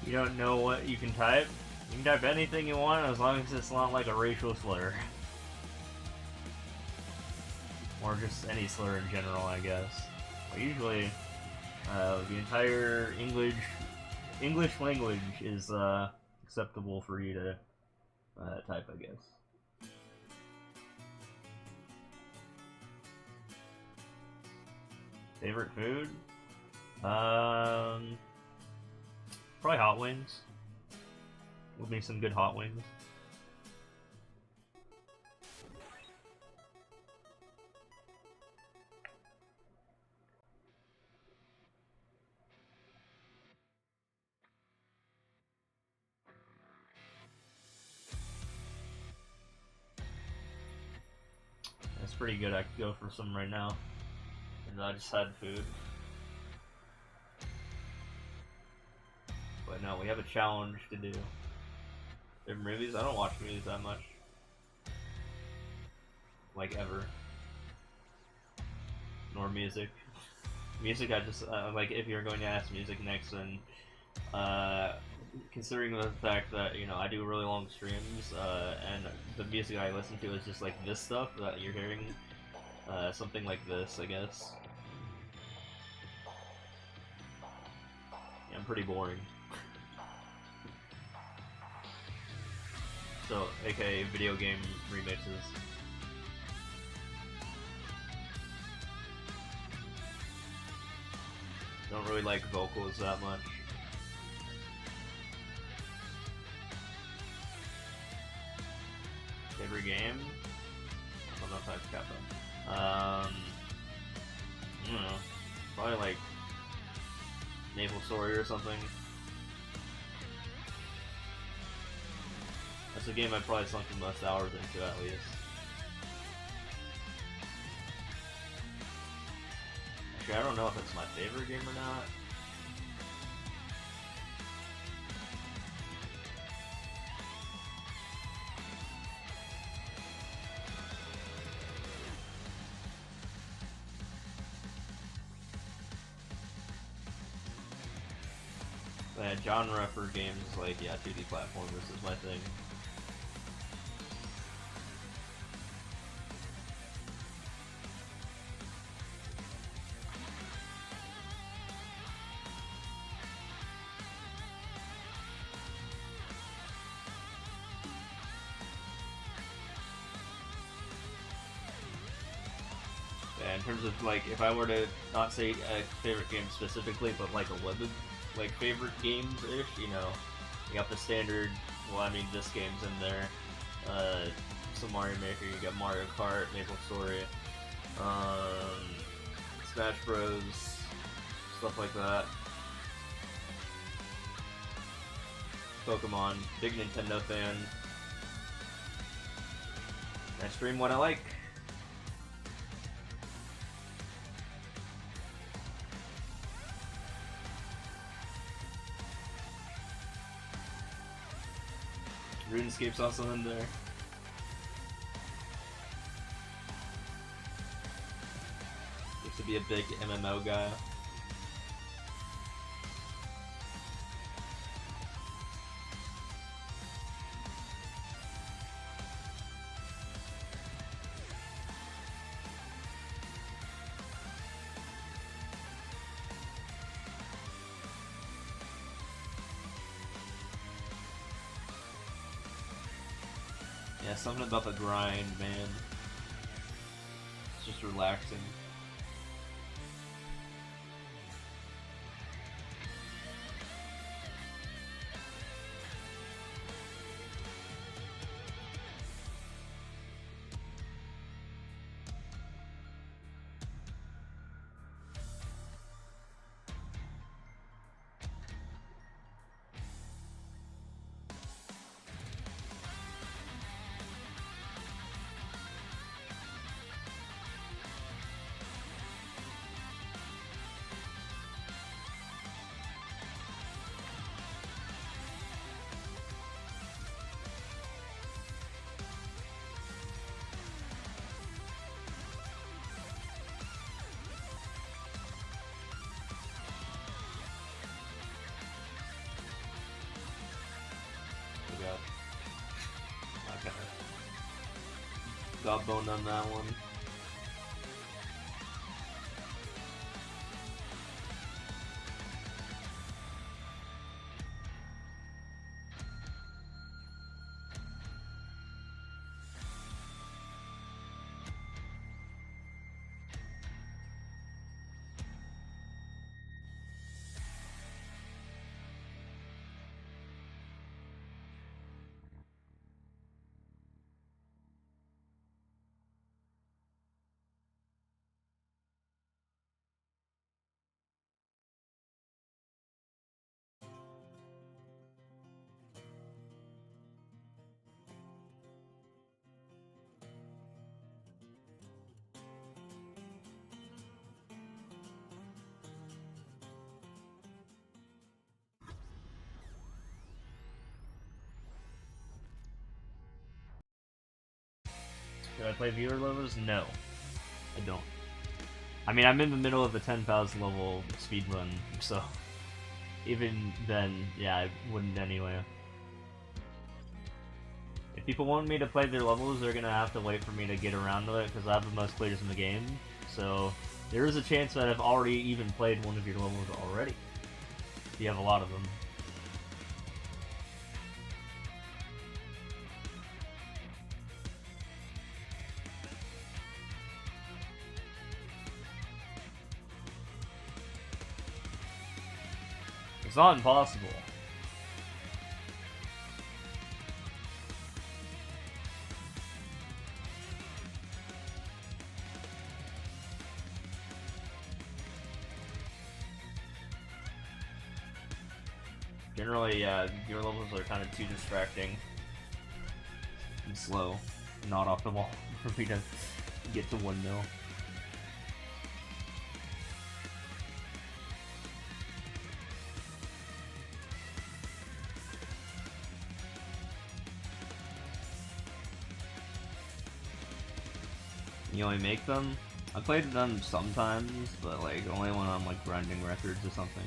Speaker 1: You don't know what you can type? You can type anything you want as long as it's not like a racial slur. Or just any slur in general, I guess. But usually, the entire English language is acceptable for you to type, I guess. Favorite food? Probably hot wings. Would be some good hot wings. That's pretty good. I could go for some right now. And I just had food. But no, we have a challenge to do. Favorite movies? I don't watch movies that much. Like, ever. Nor music. Music, I just, like, if you're going to ask music next, then, considering the fact that, you know, I do really long streams, and the music I listen to is just, like, this stuff that you're hearing, something like this, I guess. Yeah, I'm pretty boring. So, aka video game remixes. Don't really like vocals that much. Favorite game? I don't know if I've got them. I don't know. Probably like Naval Story or something. That's a game I probably sunk the most hours into, at least. Actually, I don't know if it's my favorite game or not. But genre for games like, yeah, 2D platformers is my thing. In terms of, like, if I were to not say a favorite game specifically, but like a limited, like, favorite games-ish, you know, you got the standard, well, I mean, this game's in there, some Mario Maker, you got Mario Kart, Maple Story, Smash Bros, stuff like that. Pokemon, big Nintendo fan. I stream what I like. RuneScape's also in there. Used to be a big MMO guy. Yeah, something about the grind, man. It's just relaxing. got boned on that one. Do I play viewer levels? No, I don't. I mean, I'm in the middle of the 10,000 level speedrun, so even then, yeah, I wouldn't anyway. If people want me to play their levels, they're gonna have to wait for me to get around to it, because I have the most clears in the game, so there is a chance that I've already even played one of your levels already. If you have a lot of them. It's not impossible. Generally, your levels are kind of too distracting and slow, not optimal for me to get to 1 mil. You only make them? I played them sometimes, but like only when I'm like grinding records or something.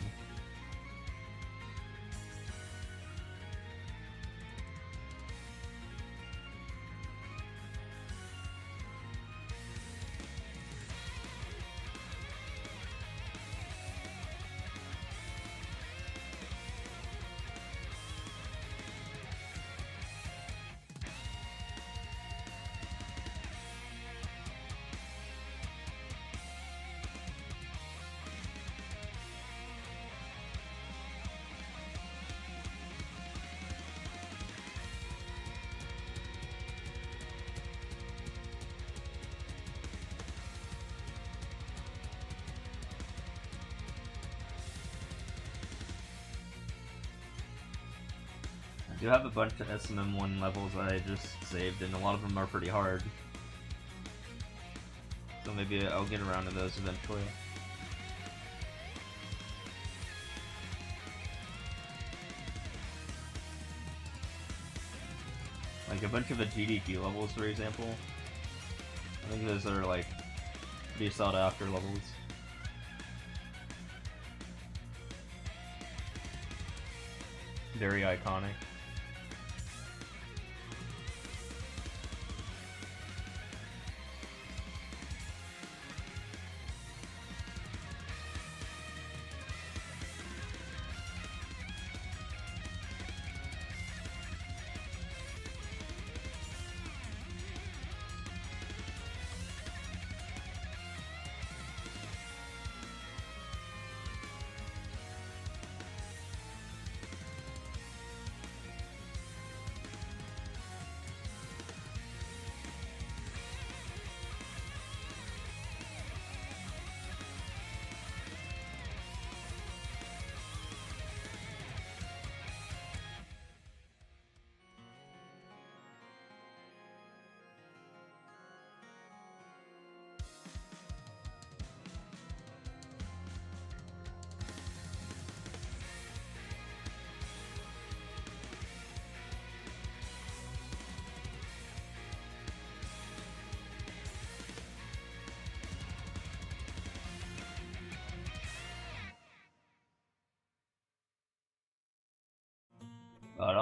Speaker 1: I do have a bunch of SMM1 levels that I just saved, and a lot of them are pretty hard. So maybe I'll get around to those eventually. Like a bunch of the GDQ levels, for example. I think those are like pretty sought after levels. Very iconic.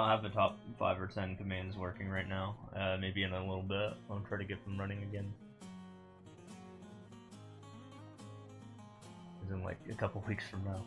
Speaker 1: have the top 5 or 10 commands working right now. Maybe in a little bit, I'll try to get them running again. As in like a couple weeks from now.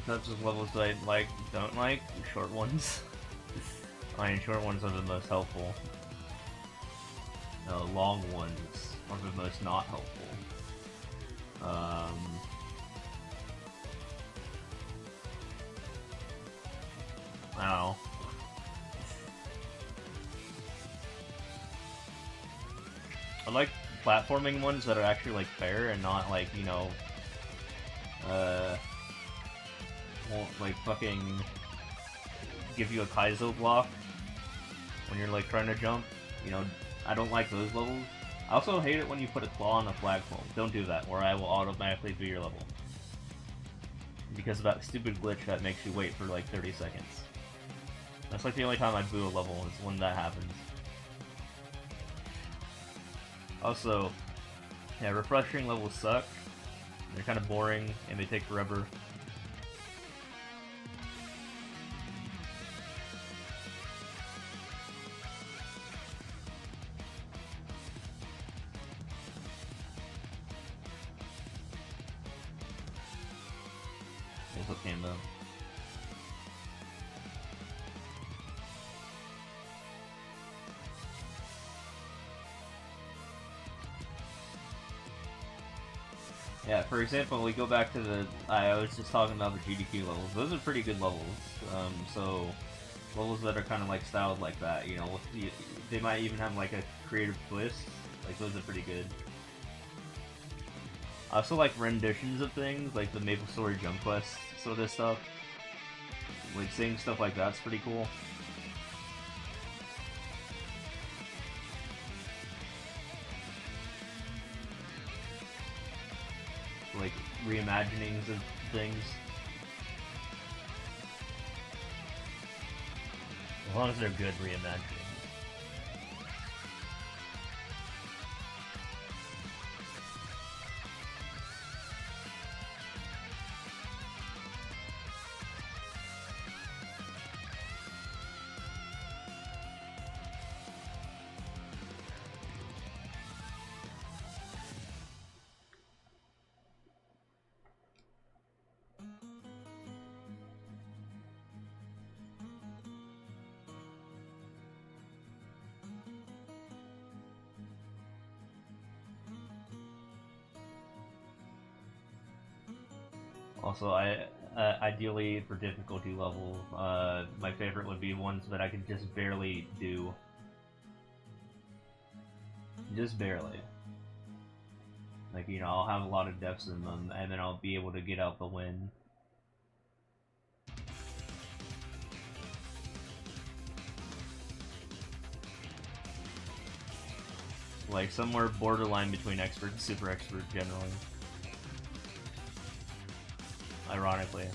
Speaker 1: Types of levels that I don't like, short ones. I mean, short ones are the most helpful. Long ones are the most not helpful. I don't know. I like platforming ones that are actually like fair and not like, you know, won't like fucking give you a Kaizo block when you're like trying to jump. You know, I don't like those levels. I also hate it when you put a claw on the flagpole. Don't do that, or I will automatically do your level. Because of that stupid glitch that makes you wait for like 30 seconds. That's like the only time I boo a level, is when that happens. Also, yeah, refreshing levels suck. They're kind of boring, and they take forever. It's okay though. Yeah, for example, we go back to the, I was just talking about the GDQ levels. Those are pretty good levels. So levels that are kind of like styled like that, you know, they might even have like a creative twist. Like those are pretty good. I also like renditions of things, like the Maple Story Jump Quest sort of stuff. Like seeing stuff like that's pretty cool. Like reimaginings of things. As long as they're good reimaginings. Also, ideally for difficulty level, my favorite would be ones that I could just barely do. Just barely. Like, you know, I'll have a lot of depths in them, and then I'll be able to get out the win. Like, somewhere borderline between expert and super expert, generally. Ironically.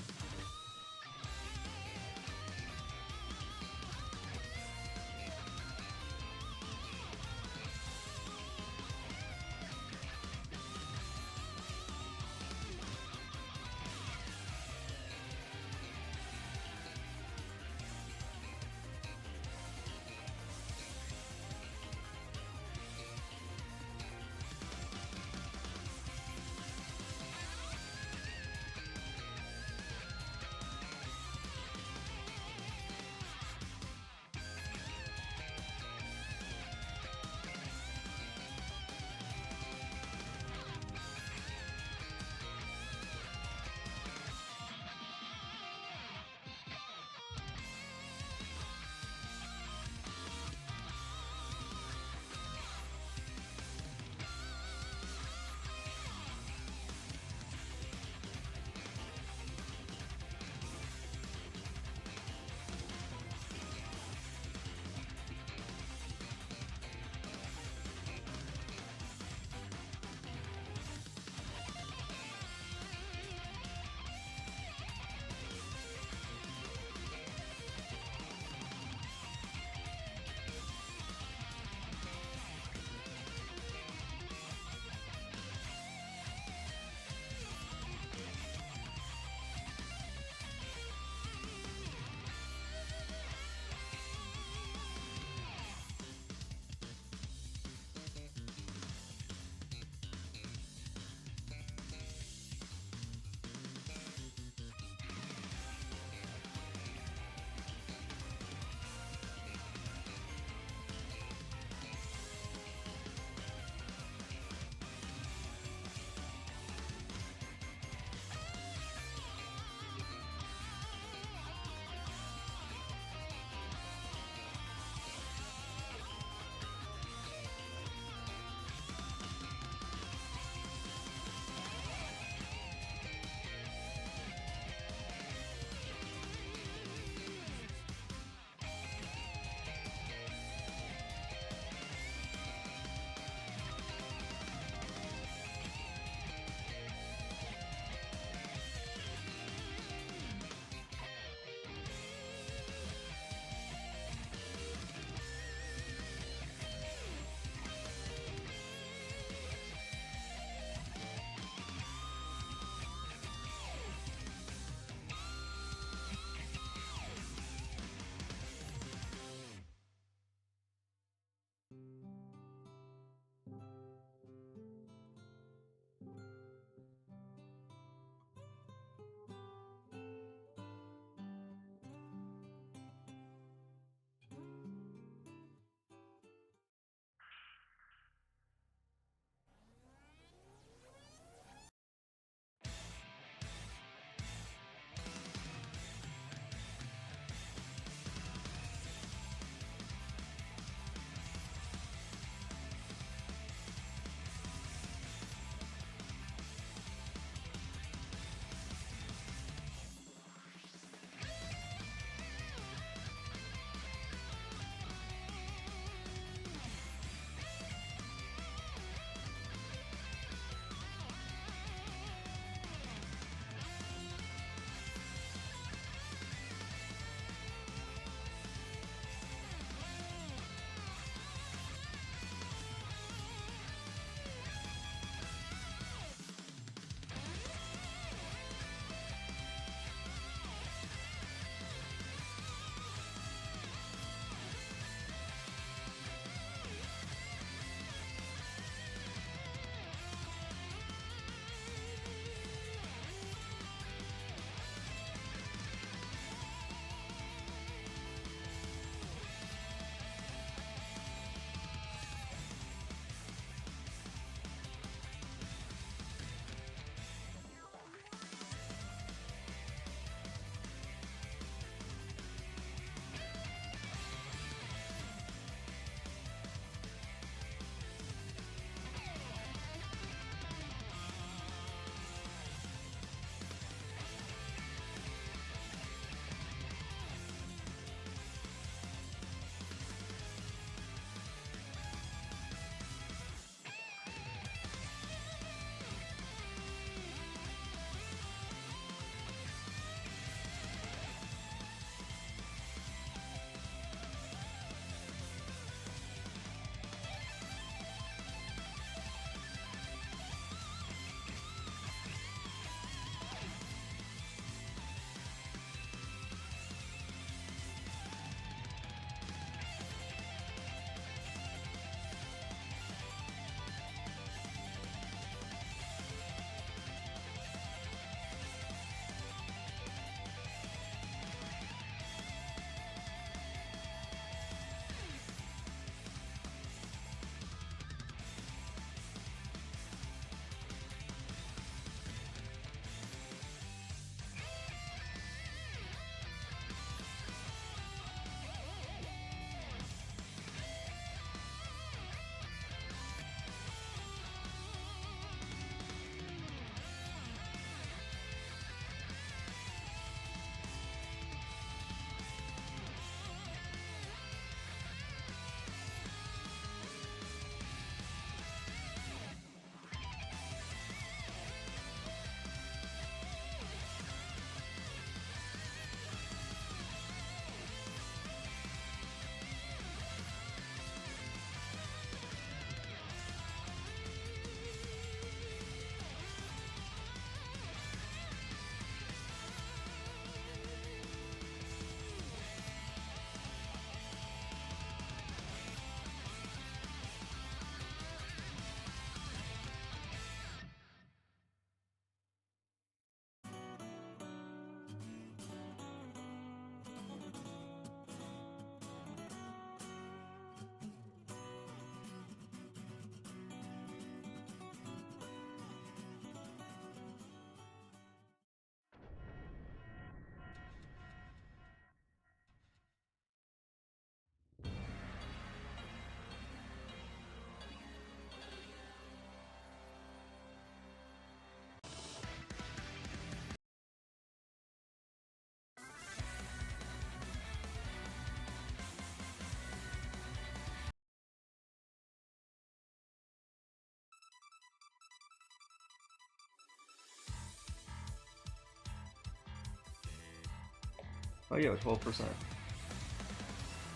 Speaker 3: Oh yeah, 12%.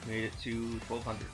Speaker 3: Made it to 1200.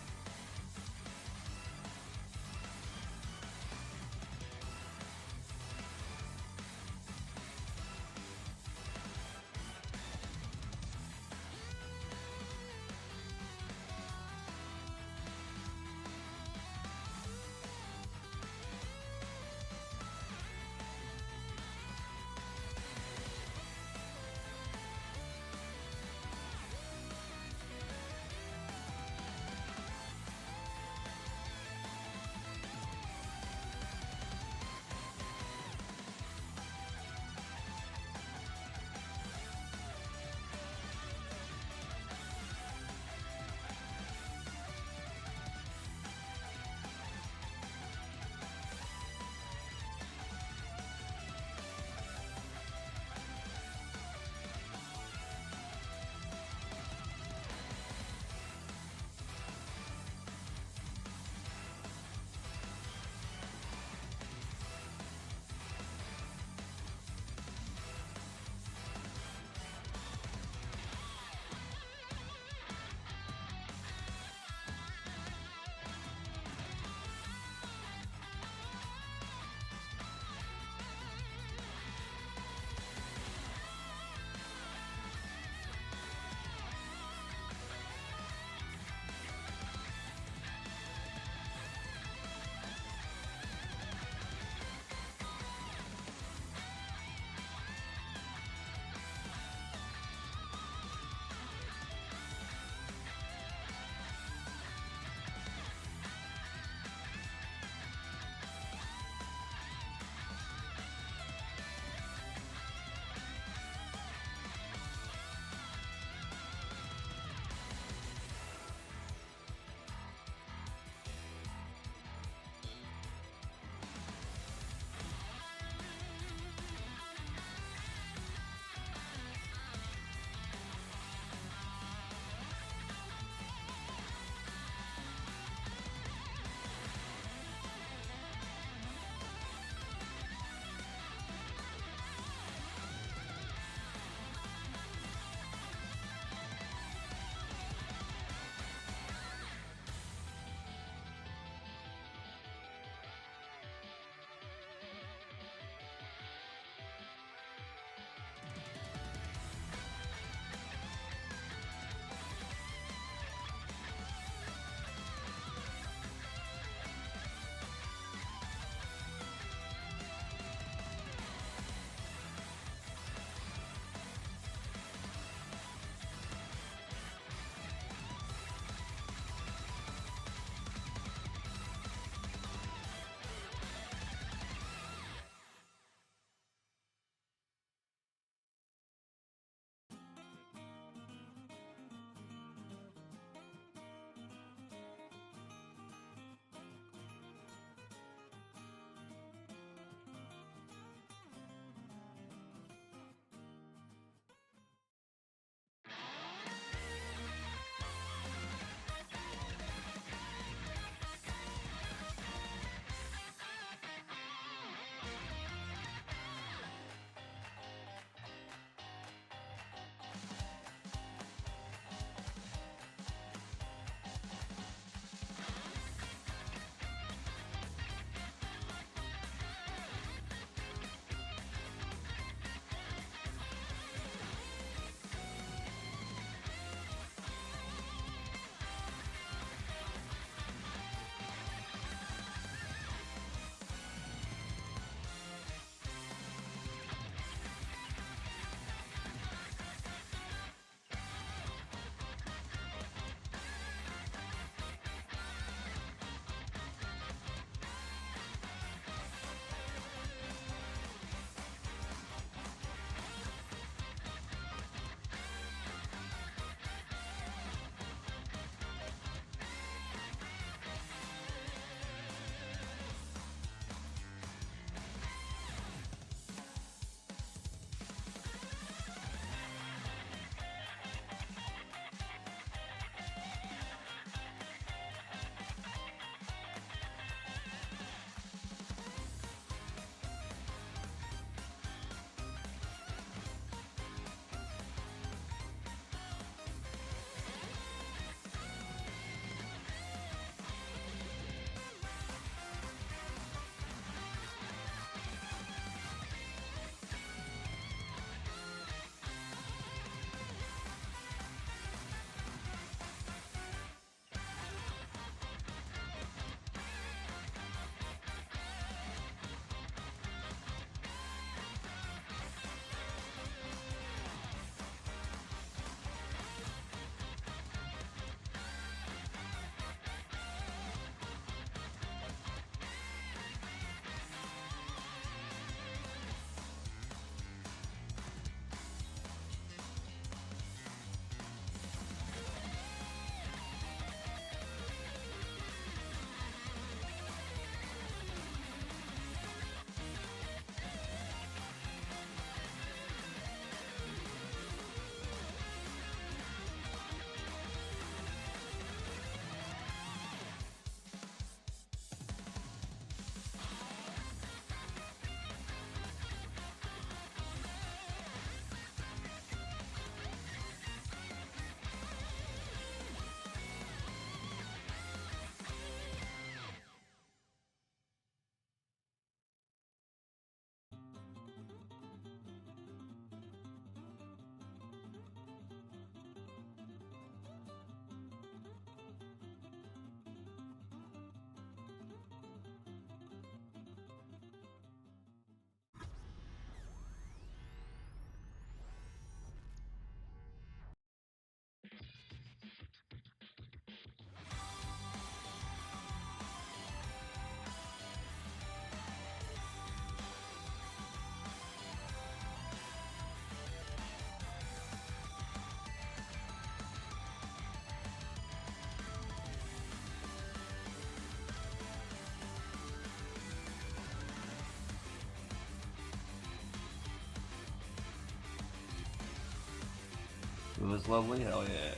Speaker 3: It was lovely, hell yeah.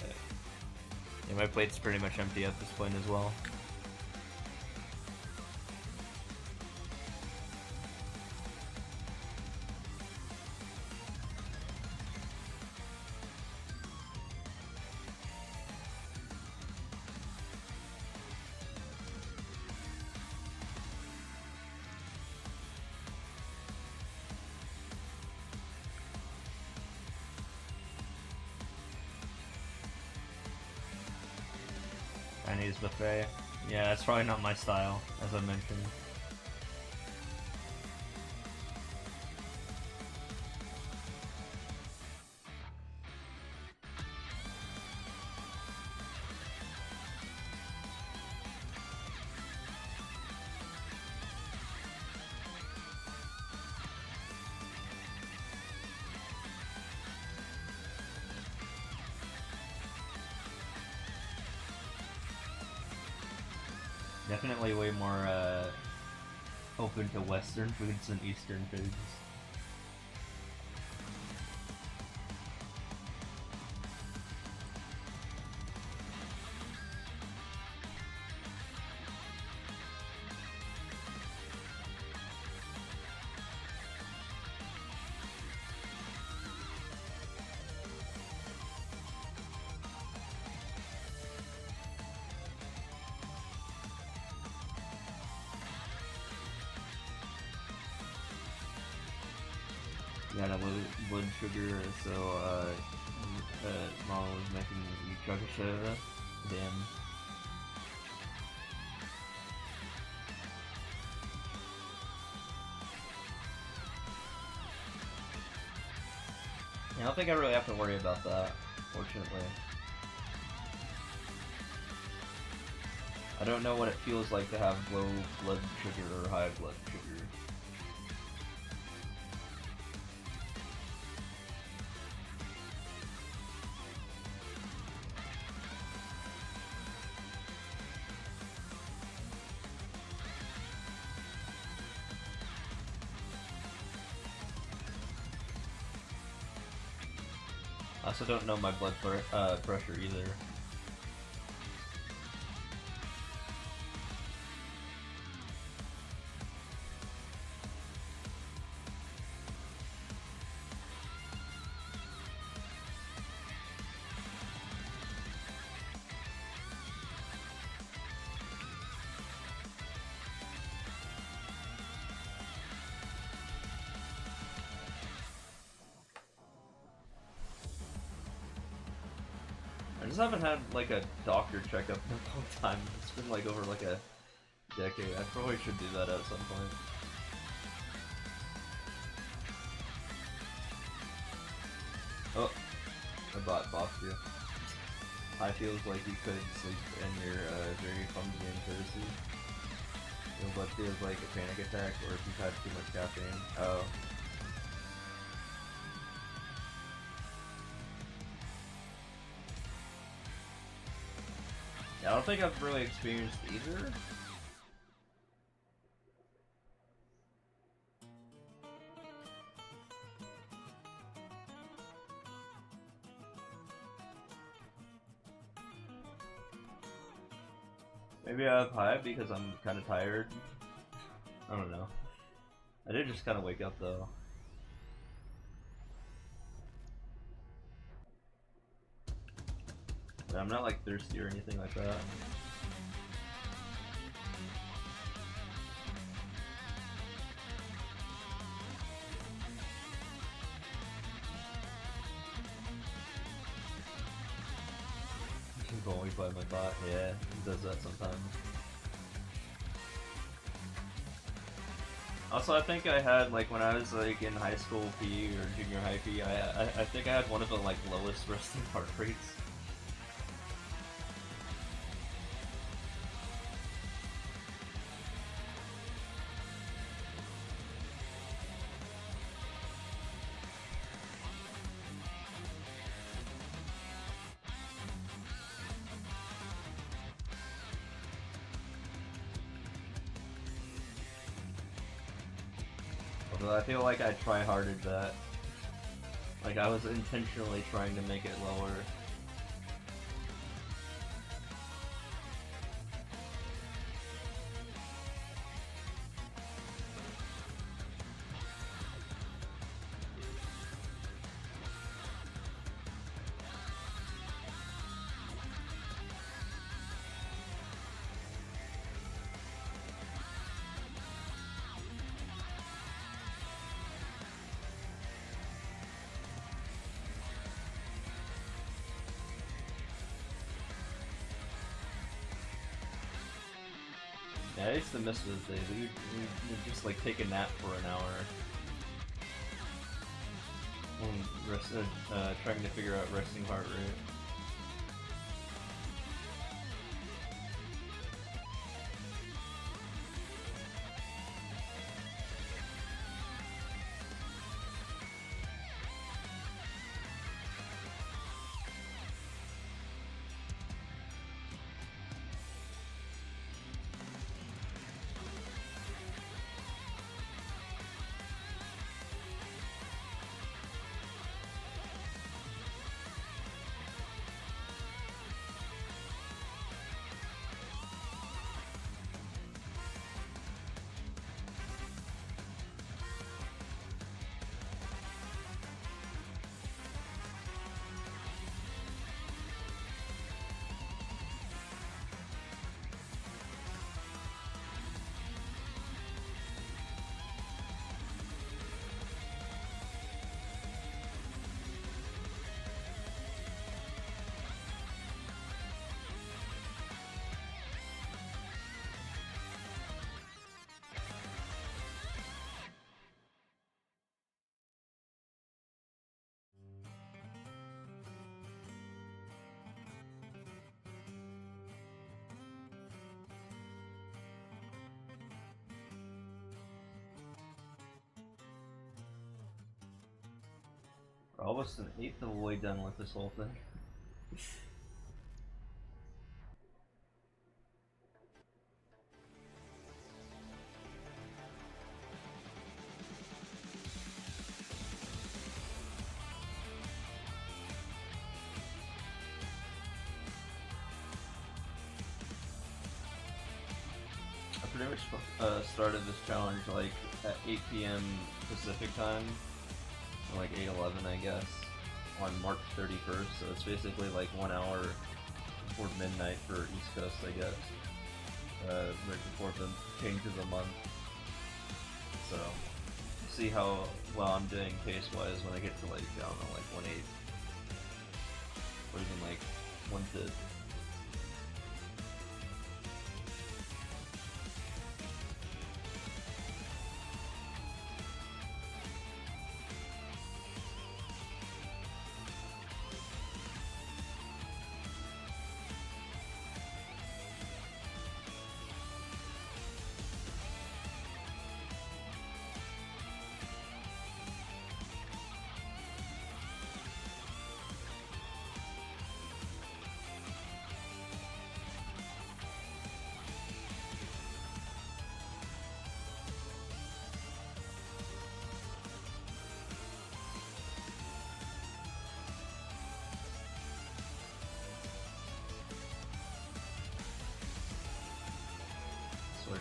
Speaker 1: Yeah, my plate's pretty much empty at this point as well. Chinese buffet. Yeah, that's probably not my style, as I mentioned. Definitely way more open to Western foods than Eastern foods. Got a low blood sugar, so mom was making me chug a soda. Damn. I don't think I really have to worry about that, fortunately. I don't know what it feels like to have low blood sugar or high blood sugar. I also don't know my blood pressure either. I just haven't had like a doctor checkup in a long time. It's been like over like a decade. I probably should do that at some point. Oh, I bought Bostia. I feels like you could sleep and you're very clumsy and courtesy. Your blood feels like a panic attack or if you've had too much caffeine. Oh. I don't think I've really experienced either. Maybe I have high because I'm kind of tired. I don't know. I did just kind of wake up though. But I'm not like thirsty or anything like that. Going by my bot, yeah, he does that sometimes. Also, I think I had, like, when I was, like, in high school PE or junior high PE, I think I had one of the, like, lowest resting heart rates. Although I feel like I try-harded that. Like,
Speaker 3: Like, I was intentionally trying to make it lower. Yeah, I used to miss those days. We'd just like take a nap for an hour. Trying to figure out resting heart rate. We're almost an eighth of the way done with this whole thing. I pretty much started this challenge like at 8 p.m. Pacific time, or like 8:11 I guess, on March 31st, so it's basically like 1 hour before midnight for East Coast, I guess, right before the change of the month. So, see how well I'm doing pace-wise when I get to like, I don't know, like 1/8, or even like 1/5.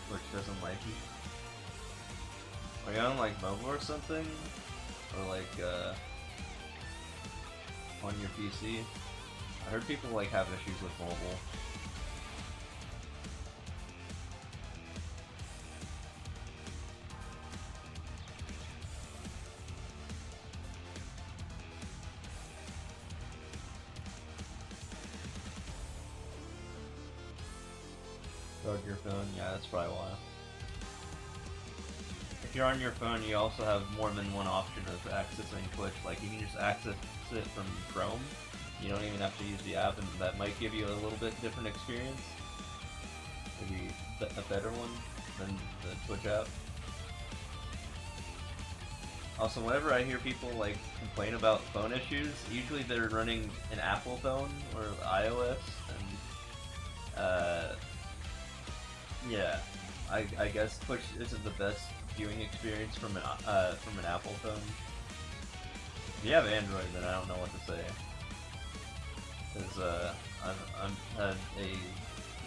Speaker 3: Twitch doesn't like you. Are you on like mobile or something? Or like on your PC? I heard people like have issues with mobile. Charge your phone? Yeah, that's probably why. If you're on your phone, you also have more than one option of accessing Twitch. Like, you can just access it from Chrome. You don't even have to use the app, and that might give you a little bit different experience. Maybe a better one than the Twitch app. Also, whenever I hear people like complain about phone issues, usually they're running an Apple phone or iOS, and yeah, I guess Twitch isn't the best viewing experience from an Apple phone. If you have Android, then I don't know what to say. Because I've had a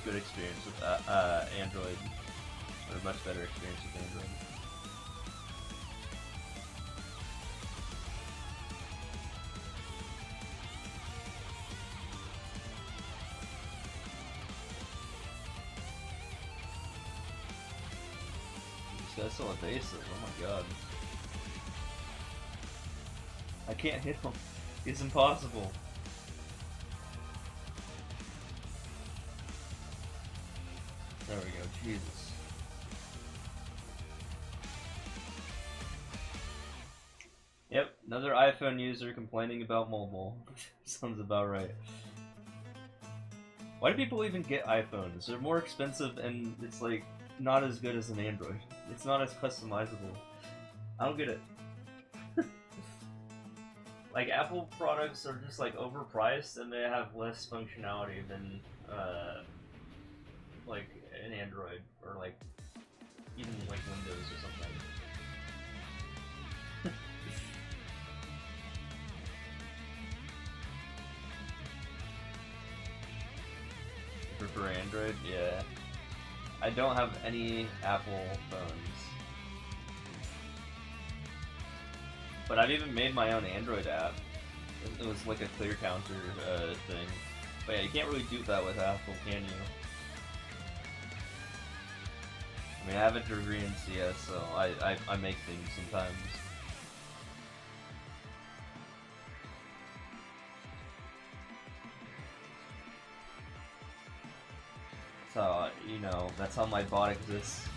Speaker 3: good experience with Android, or a much better experience with Android. This guy's so evasive, oh my god. I can't hit him. It's impossible. There we go, Jesus. Yep, another iPhone user complaining about mobile. Sounds about right. Why do people even get iPhones? They're more expensive and it's like not as good as an Android. It's not as customizable. I don't get it. Like Apple products are just like overpriced and they have less functionality than like an Android or like even like Windows or something. You prefer Android? Yeah. I don't have any Apple phones. But I've even made my own Android app. It was like a clear counter thing. But yeah, you can't really do that with Apple, can you? I mean, I have a degree in CS, so I make things sometimes. So, you know, that's how my bot exists.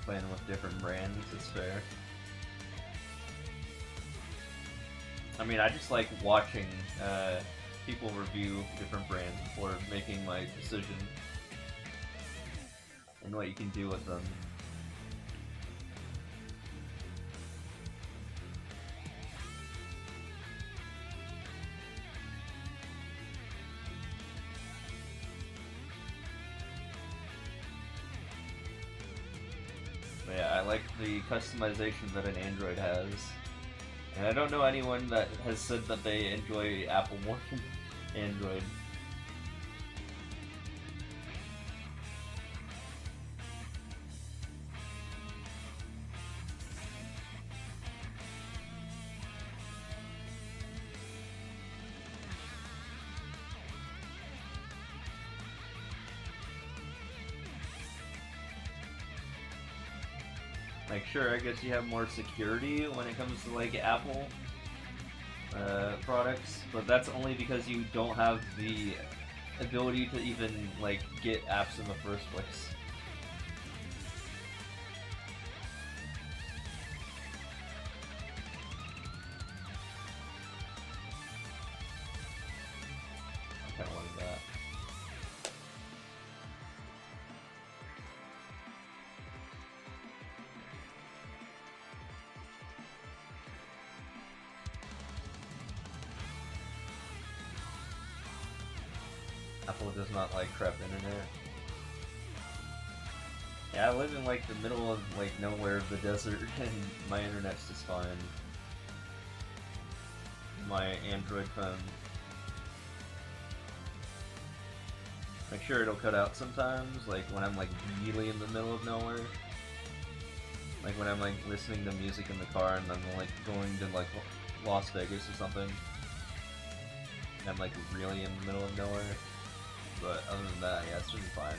Speaker 3: Playing with different brands, it's fair. I mean, I just like watching people review different brands before making my decision and what you can do with them. But yeah, I like the customization that an Android has. And I don't know anyone that has said that they enjoy Apple more than Android. Like, sure, I guess you have more security when it comes to, like, Apple products, but that's only because you don't have the ability to even, like, get apps in the first place. I kinda wanted that. Apple does not like crap internet. Yeah, I live in like the middle of like nowhere of the desert and my internet's just fine. My Android phone. Like sure it'll cut out sometimes, like when I'm like really in the middle of nowhere. Like when I'm like listening to music in the car and I'm like going to like Las Vegas or something. And I'm like really in the middle of nowhere. But other than that, yeah, it's really fine.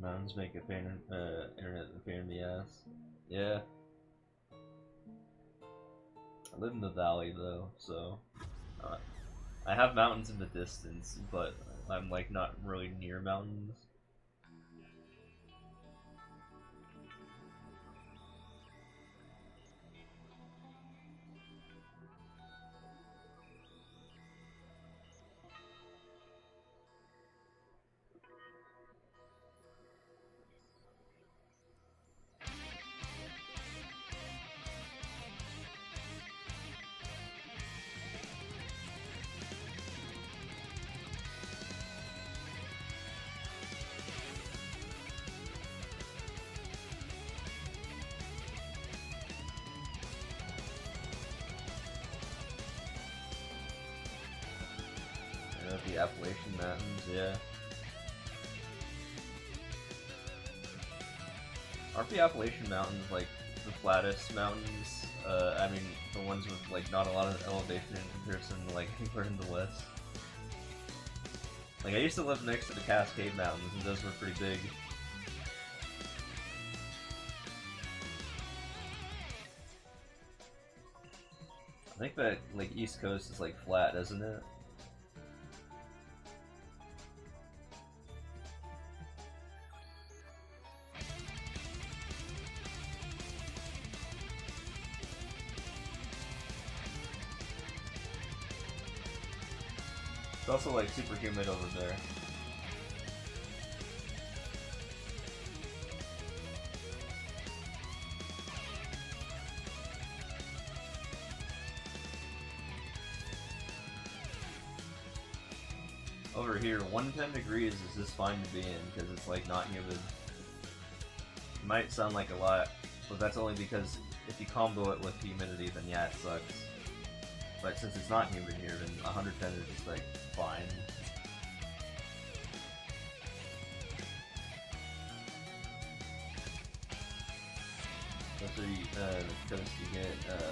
Speaker 3: Mountains make a pain, internet a pain in the ass. Yeah. I live in the valley though, so I have mountains in the distance, but I'm like not really near mountains. the Appalachian Mountains, yeah. Aren't the Appalachian Mountains like the flattest mountains? I mean, the ones with like not a lot of elevation in comparison to like anywhere in the West. Like I used to live next to the Cascade Mountains, and those were pretty big. I think that like East Coast is like flat, isn't it? It's also like super humid over there. Over here, 110 degrees is just fine to be in because it's like not humid. It might sound like a lot, but that's only because if you combo it with humidity, then yeah, it sucks. But since it's not humid here, then 110 is just like fine. That's where you, the coast you get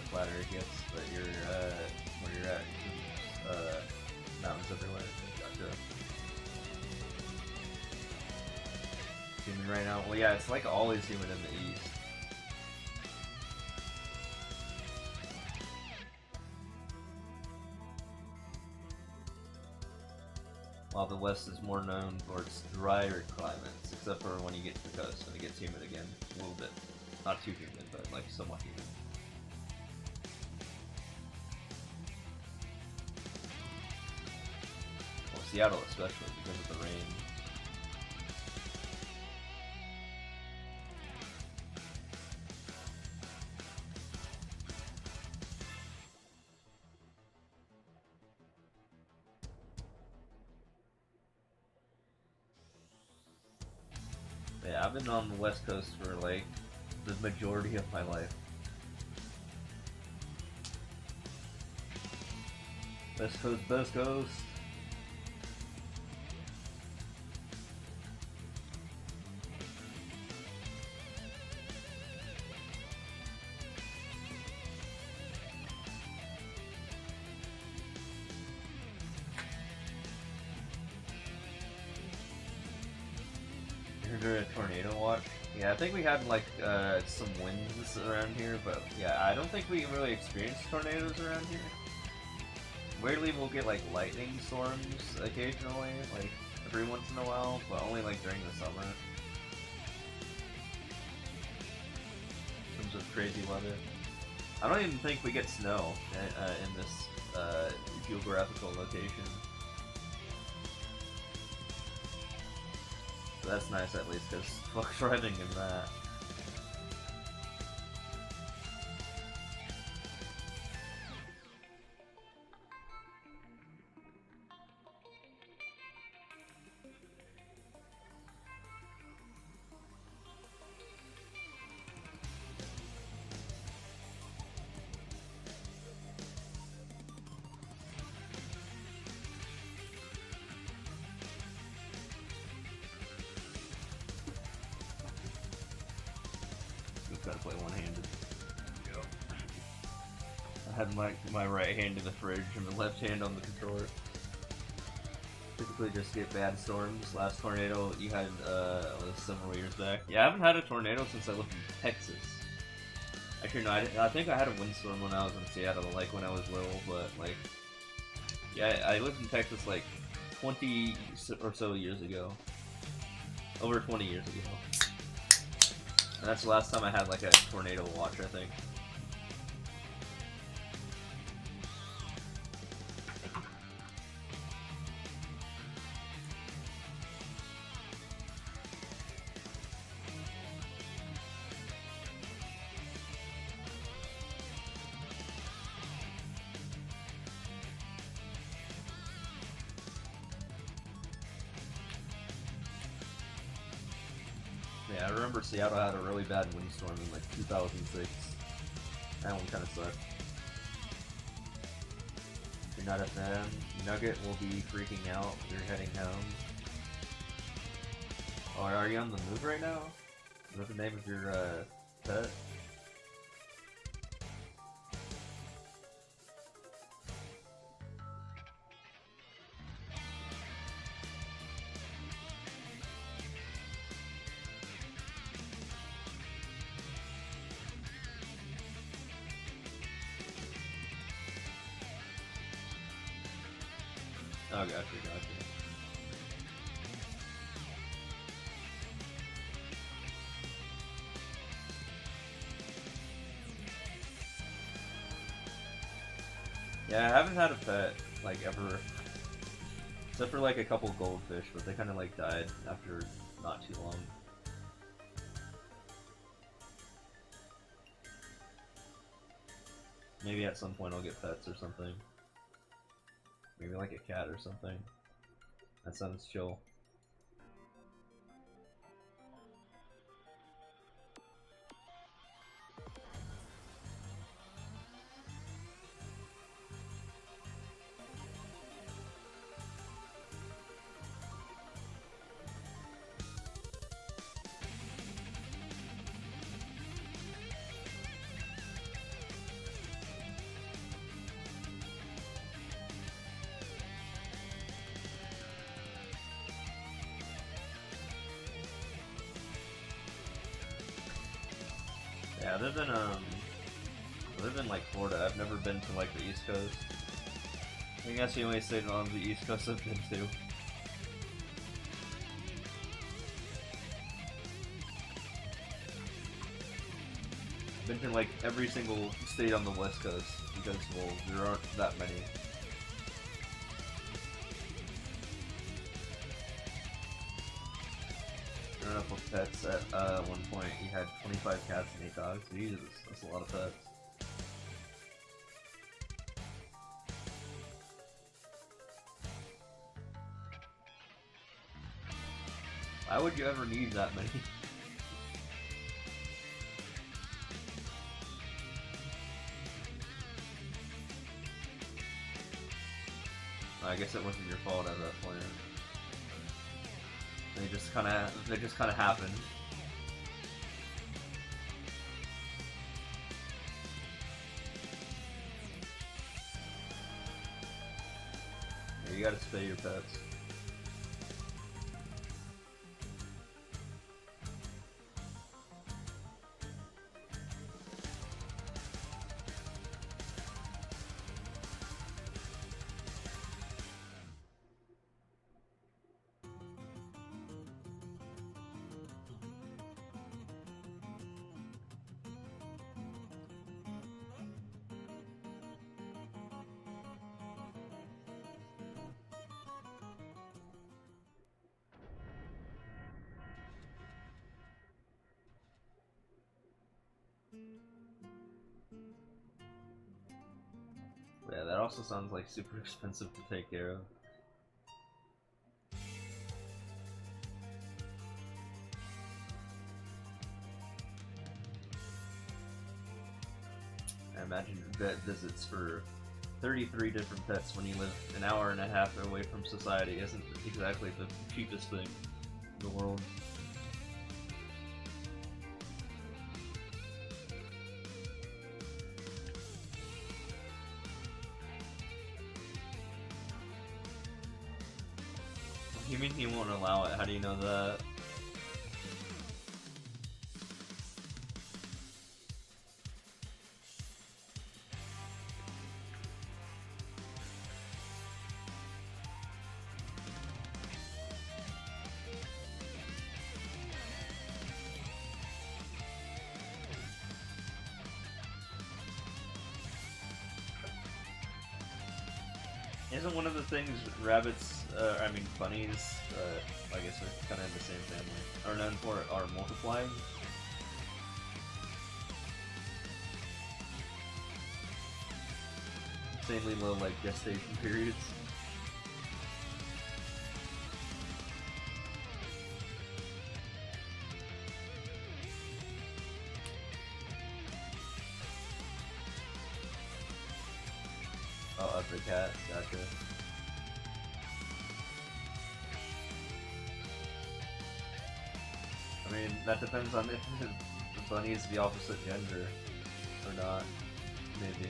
Speaker 3: flatter it gets, but you're where you're at, mountains everywhere. Gotcha. Humid right now? Well, yeah, it's like always humid in the east. While the west is more known for its drier climates, except for when you get to the coast and it gets humid again, a little bit. Not too humid, but like somewhat humid. Well, Seattle especially, because of the rain. Yeah, I've been on the West Coast for like the majority of my life. West Coast, West Coast. A tornado watch? Yeah, I think we had like some winds around here, but yeah, I don't think we really experienced tornadoes around here. Weirdly, we'll get like lightning storms occasionally, like every once in a while, but only like during the summer. In terms of crazy weather. I don't even think we get snow in this geographical location. So that's nice at least, because fuck driving in that. Gotta play one-handed. Yep. I had my right hand in the fridge and the left hand on the controller. Typically just get bad storms. Last tornado you had was several years back. Yeah, I haven't had a tornado since I lived in Texas. Actually, no, I think I had a windstorm when I was in Seattle, like when I was little, but like, yeah, I lived in Texas like 20 or so years ago. Over 20 years ago. And that's the last time I had like a tornado watch, I think. Yeah, I remember Seattle had a really bad windstorm in like 2006. That one kind of sucked. You're not a fan. Nugget will be freaking out. You're heading home. Oh, are you on the move right now? Is that the name of your pet? Oh, gotcha, gotcha. Yeah, I haven't had a pet, like, ever. Except for, like, a couple goldfish, but they kind of, like, died after not too long. Maybe at some point I'll get pets or something. Maybe like a cat or something. That sounds chill. Yeah, other than like Florida, I've never been to like the East Coast. I think that's the only state on the East Coast I've been to. I've been to like every single state on the West Coast because, well, there aren't that many. Growing up with pets at one point, he had 25 cats and 8 dogs. Jesus, that's a lot of pets. Why would you ever need that many? I guess it wasn't your fault at that point. They just kind of happened. Yeah, you gotta spay your pets. Yeah, that also sounds like super expensive to take care of. I imagine vet visits for 33 different pets when you live an hour and a half away from society isn't exactly the cheapest thing in the world. You mean he won't allow it? How do you know that? Isn't one of the things rabbits, bunnies, I guess are kind of in the same family, are known for are multiplying? Insanely low, like, gestation periods. for cats, gotcha. I mean, that depends on if the bunny is the opposite gender or not, maybe.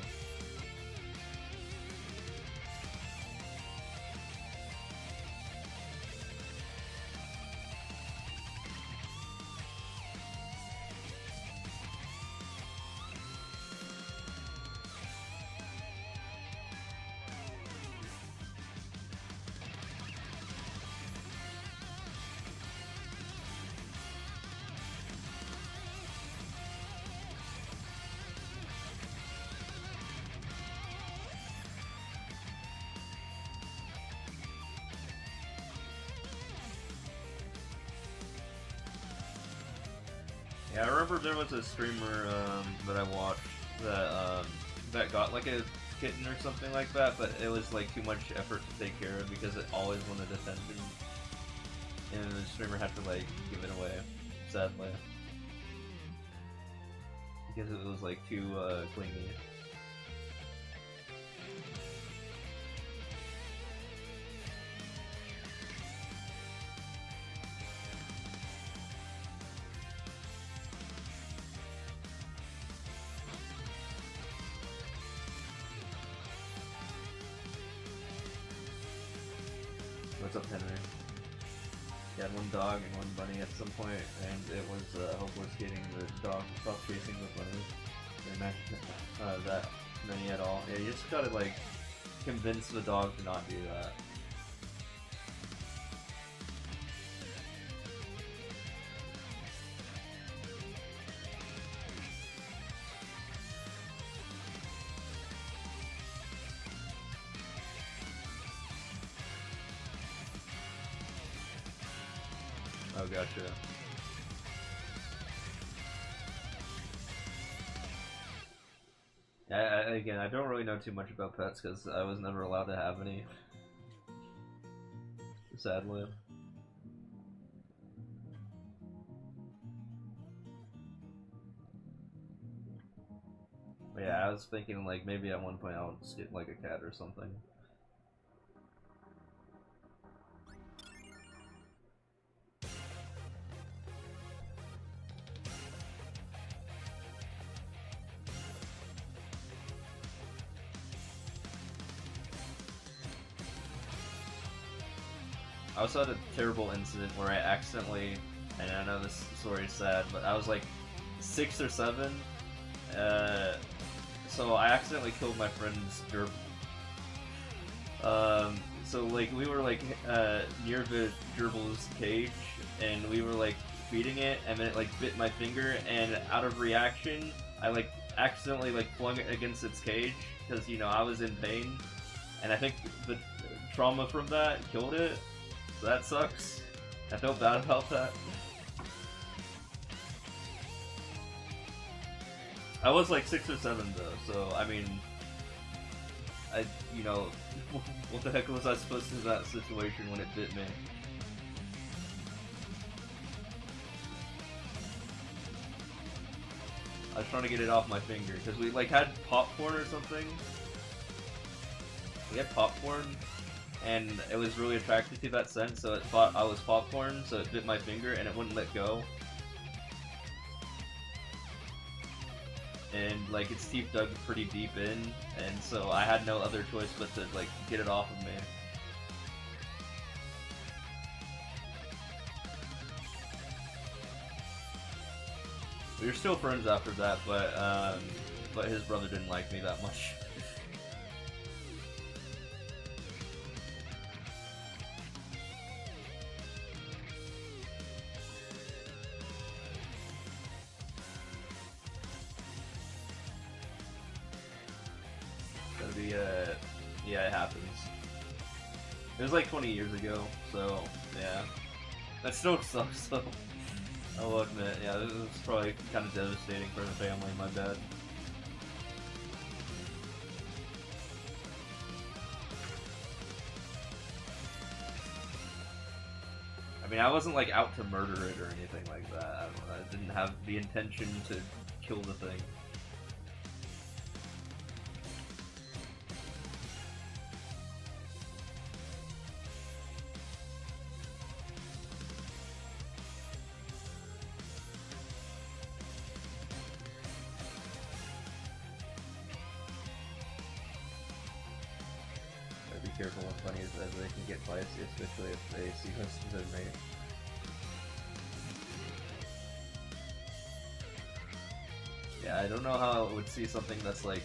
Speaker 3: Yeah, I remember there was a streamer that I watched that got like a kitten or something like that, but it was like too much effort to take care of because it always wanted attention, and the streamer had to like give it away, sadly, because it was like too clingy. What's up, Henry? He had one dog and one bunny at some point, and it was hopeless getting the dog to stop chasing the bunny. Imagine that many at all. Yeah, you just gotta like convince the dog to not do that. Oh, gotcha. Again, I don't really know too much about pets because I was never allowed to have any. Sadly. But yeah, I was thinking like maybe at one point I'll just get like a cat or something. I also had a terrible incident where I accidentally, and I know this story is sad, but I was like 6 or 7, so I accidentally killed my friend's gerbil. So like we were like near the gerbil's cage, and we were like feeding it, and then it like bit my finger, and out of reaction, I like accidentally like flung it against its cage, because you know I was in pain, and I think the trauma from that killed it. So that sucks. I felt bad about that. I was like 6 or 7 though, so I mean, you know, what the heck was I supposed to do in that situation when it bit me? I was trying to get it off my finger because we like had popcorn or something. We had popcorn, and it was really attracted to that scent, so it thought I was popcorn, so it bit my finger and it wouldn't let go. And like its teeth dug pretty deep in, and so I had no other choice but to like get it off of me. We were still friends after that, but his brother didn't like me that much. Yeah, it happens. It was like 20 years ago, so yeah. That still sucks though. I will admit, yeah, this was probably kind of devastating for the family, my bad. I mean, I wasn't like out to murder it or anything like that. I didn't have the intention to kill the thing. careful with bunnies as they can get feisty, especially if they see us as their mate. Yeah, I don't know how it would see something that's like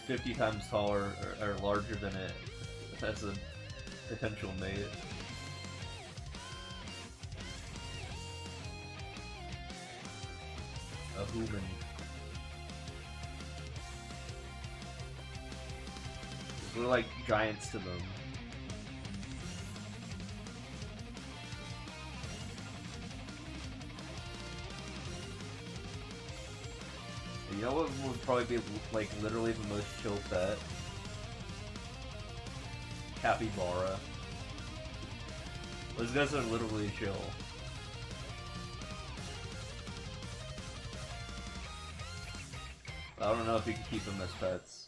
Speaker 3: 50 times taller or larger than it as a potential mate. A human. We're like giants to them. You know what would probably be like literally the most chill pet? Capybara. Those guys are literally chill. I don't know if you can keep them as pets.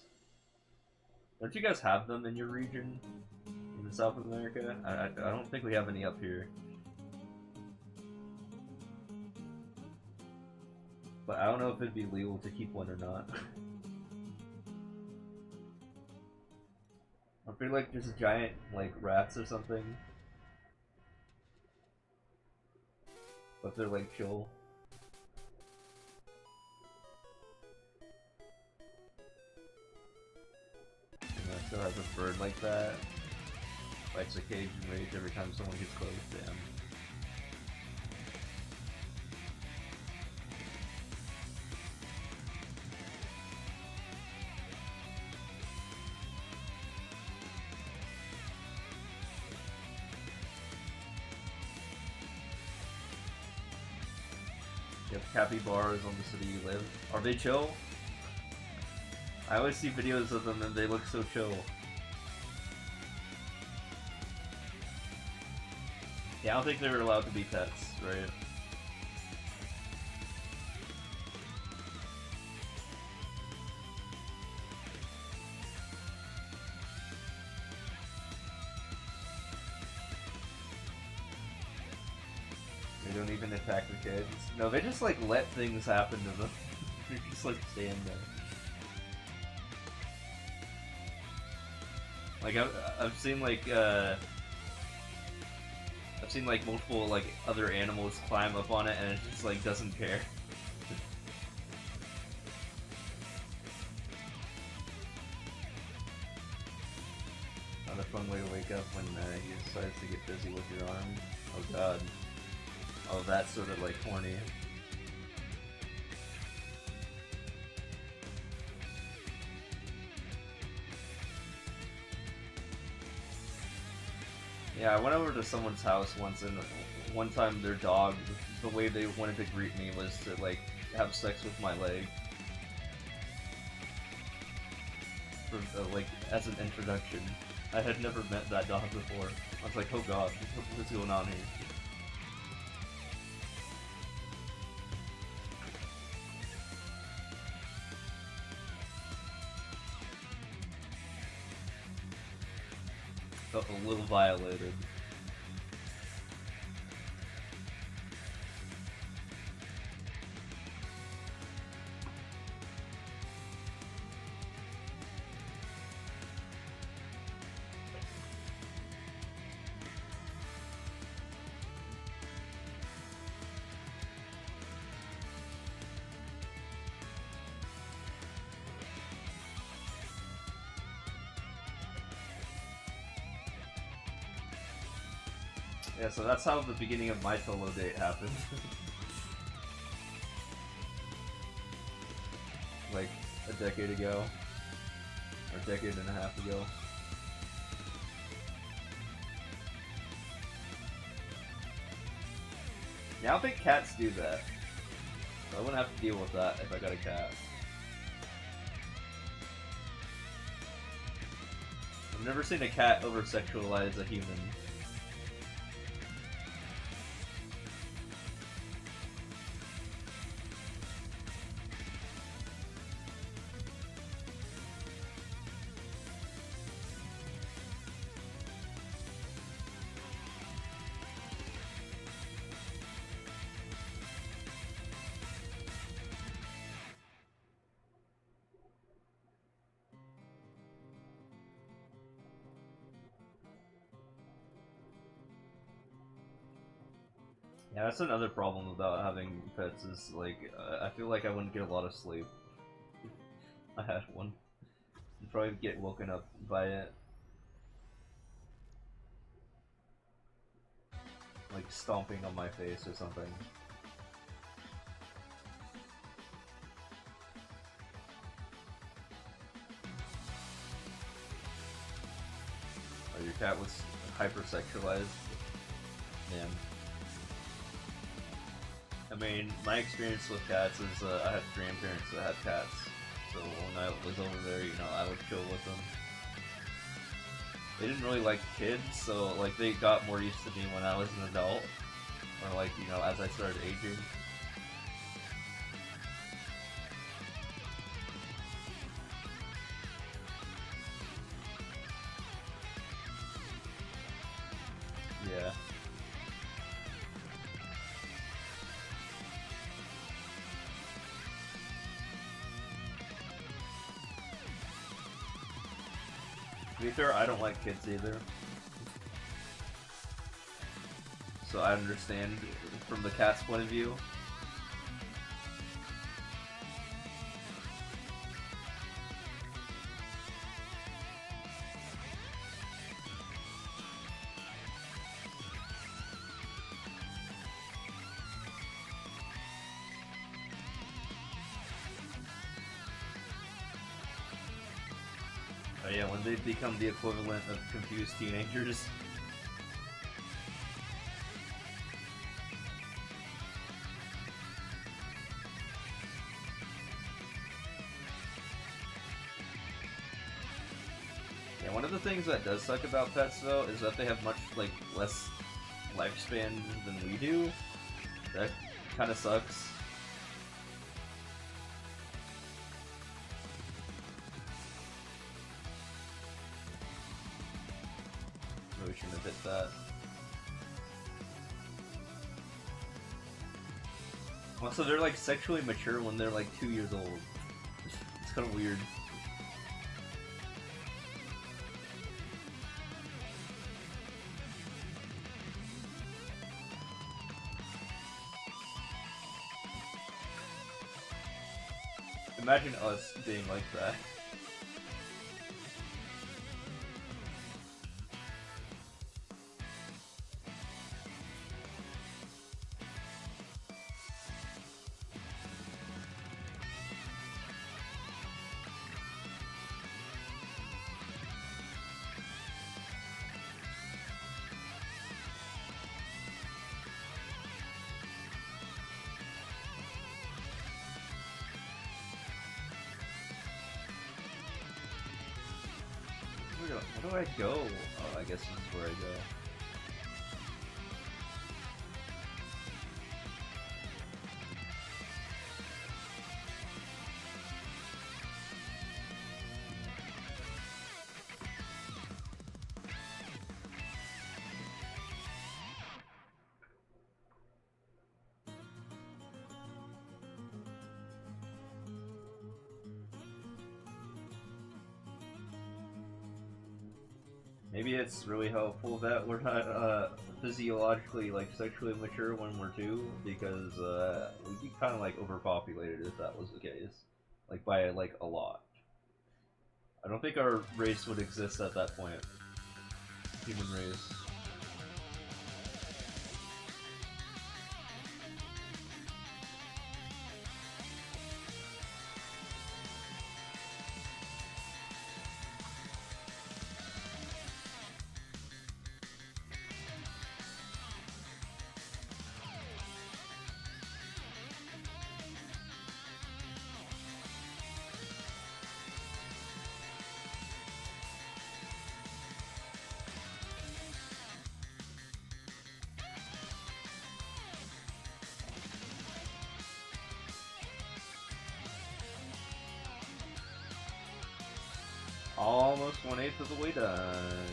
Speaker 3: Don't you guys have them in your region? In South America? I don't think we have any up here. But I don't know if it'd be legal to keep one or not. I feel like just giant, like, rats or something. But they're, like, chill. And still has a bird like that. Likes a cage and rage every time someone gets close to him. You have capybaras on the city you live. Are they chill? I always see videos of them and they look so chill. Yeah, I don't think they were allowed to be pets, right? They don't even attack the kids. No, they just like let things happen to them. They just like stand there. Like I've seen like multiple like other animals climb up on it and it just like doesn't care. Not a fun way to wake up when he decides to get busy with your arm. Oh god. Oh, that's sort of like horny. Yeah, I went over to someone's house once, and one time their dog, the way they wanted to greet me was to, like, have sex with my leg. For, like, as an introduction. I had never met that dog before. I was like, oh god, what's going on here? Felt a little violated. Yeah, so that's how the beginning of my solo date happened. Like, a decade ago. Or a decade and a half ago. Yeah, I don't think cats do that. So I wouldn't have to deal with that if I got a cat. I've never seen a cat over-sexualize a human. Yeah, that's another problem about having pets is, like, I feel like I wouldn't get a lot of sleep. I had one. I'd probably get woken up by it. Like, stomping on my face or something. Oh, your cat was hypersexualized? Man. I mean, my experience with cats is I had grandparents that had cats, so when I was over there, you know, I would chill with them. They didn't really like kids, so like they got more used to me when I was an adult, or like, you know, as I started aging. Yeah. To be fair, I don't like kids either. So I understand from the cat's point of view. Oh yeah, when they become the equivalent of confused teenagers. Yeah, one of the things that does suck about pets though is that they have much like less lifespan than we do. That kind of sucks. Really shouldn't have hit that. Also, they're like sexually mature when they're like 2 years old. It's kind of weird. Imagine us being like that. Where do I go? Oh, I guess this is where I go. Maybe it's really helpful that we're not physiologically like sexually mature when we're two, because we'd be kind of like overpopulated if that was the case, like by like a lot. I don't think our race would exist at that point. Human race. Almost 1/8 of the way done.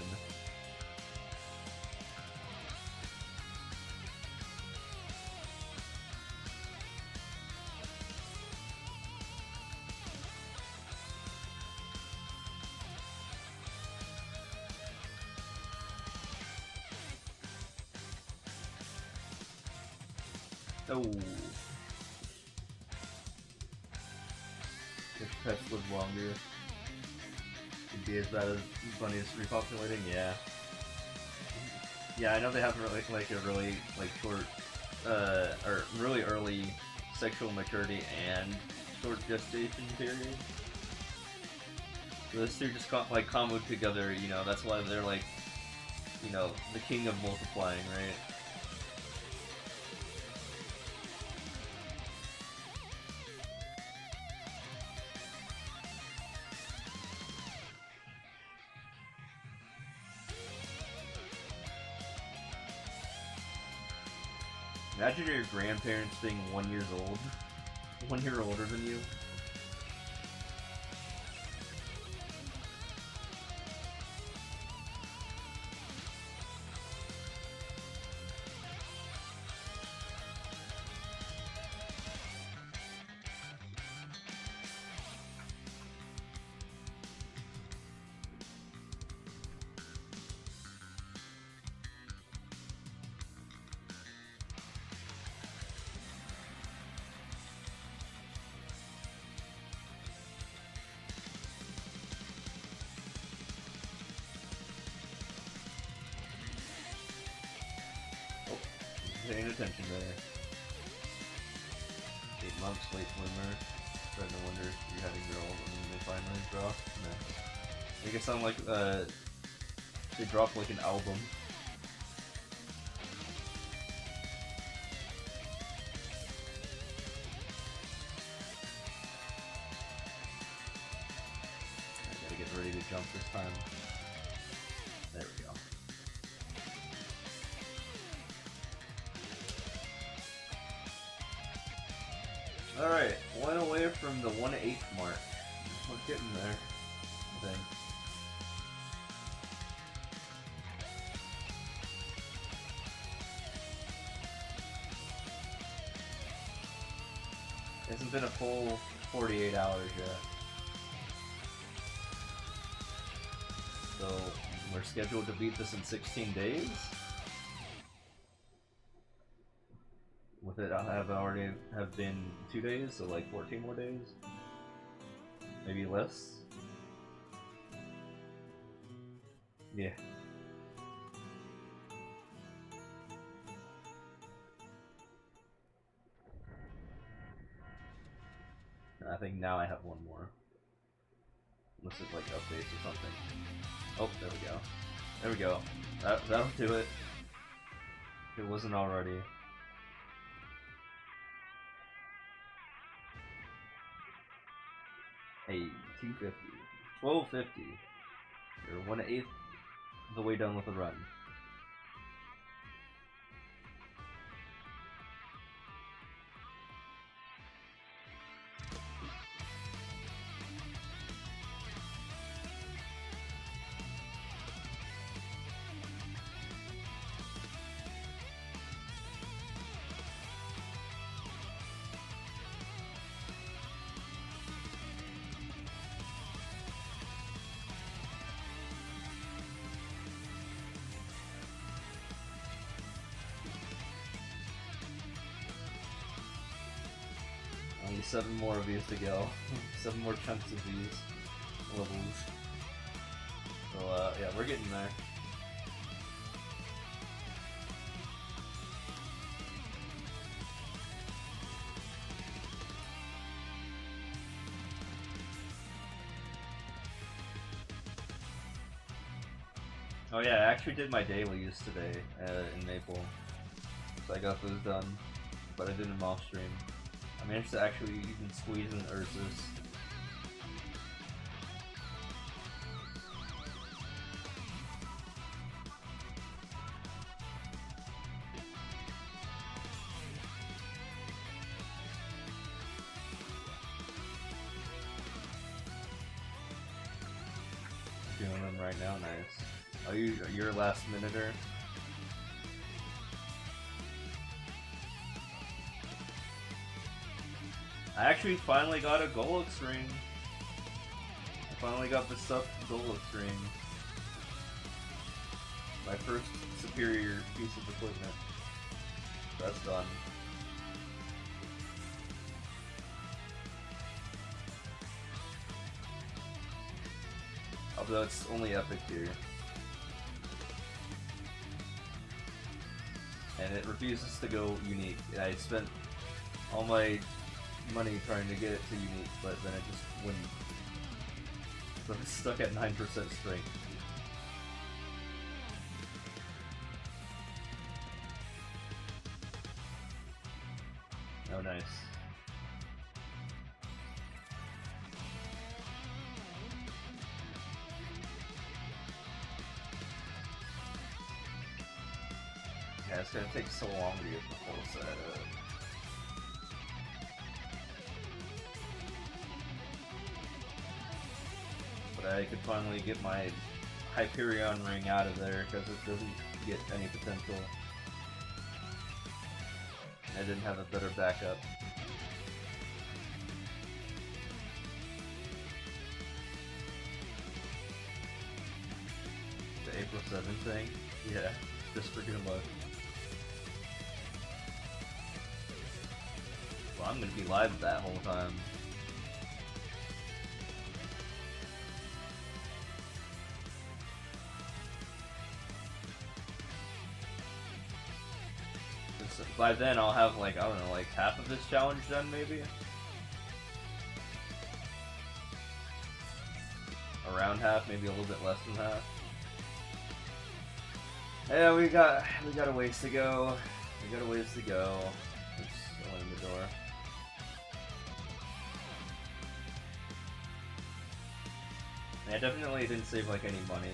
Speaker 3: Oh. If pets live longer, it'd be as bad as bunnies repopulating. Yeah. Yeah, I know they have really like a really like short, or really early sexual maturity and short gestation period. So those two just like comboed together. You know, that's why they're like, you know, the king of multiplying, right? Imagine your grandparents being 1 year old, 1 year older than you. Paying attention there. 8 months late bloomer. Starting to wonder if you're having girls and they finally drop. No. Make it sound like they drop like an album. I gotta get ready to jump this time. There we go. Alright, one away from the 1/8 mark. We're getting there, I think. It hasn't been a full 48 hours yet. So, we're scheduled to beat this in 16 days. With it, I have already have been 2 days, so like 14 more days, maybe less. Yeah. I think now I have one more. Unless it's like updates or something. Oh, there we go. There we go. That'll do it. If it wasn't already. Hey, 250. 1250. You're 1/8 the way done with the run. Only 7 more of these to go. 7 more chunks of these levels. So yeah, we're getting there. Oh yeah, I actually did my dailies today in Maple. So I got those done, but I did them off stream. I managed to actually even squeeze in Ursus. Doing them right now, nice. Oh, you're last minuter? I actually finally got a Golux ring. I finally got the stuffed Golux ring. My first superior piece of equipment. That's done. although it's only epic tier. And it refuses to go unique. I spent all my money trying to get it to unique, but then it just wouldn't. So it's stuck at 9% strength. Oh, nice. Yeah, it's gonna take so long to get the full set up. But I could finally get my Hyperion ring out of there because it doesn't get any potential. I didn't have a better backup. The April 7th thing? Yeah, just for good luck. Well, I'm gonna be live that whole time. By then I'll have like, I don't know, like half of this challenge done maybe? Around half, maybe a little bit less than half. Yeah, we got a ways to go. We got a ways to go. Oops, someone in the door. I definitely didn't save like any money,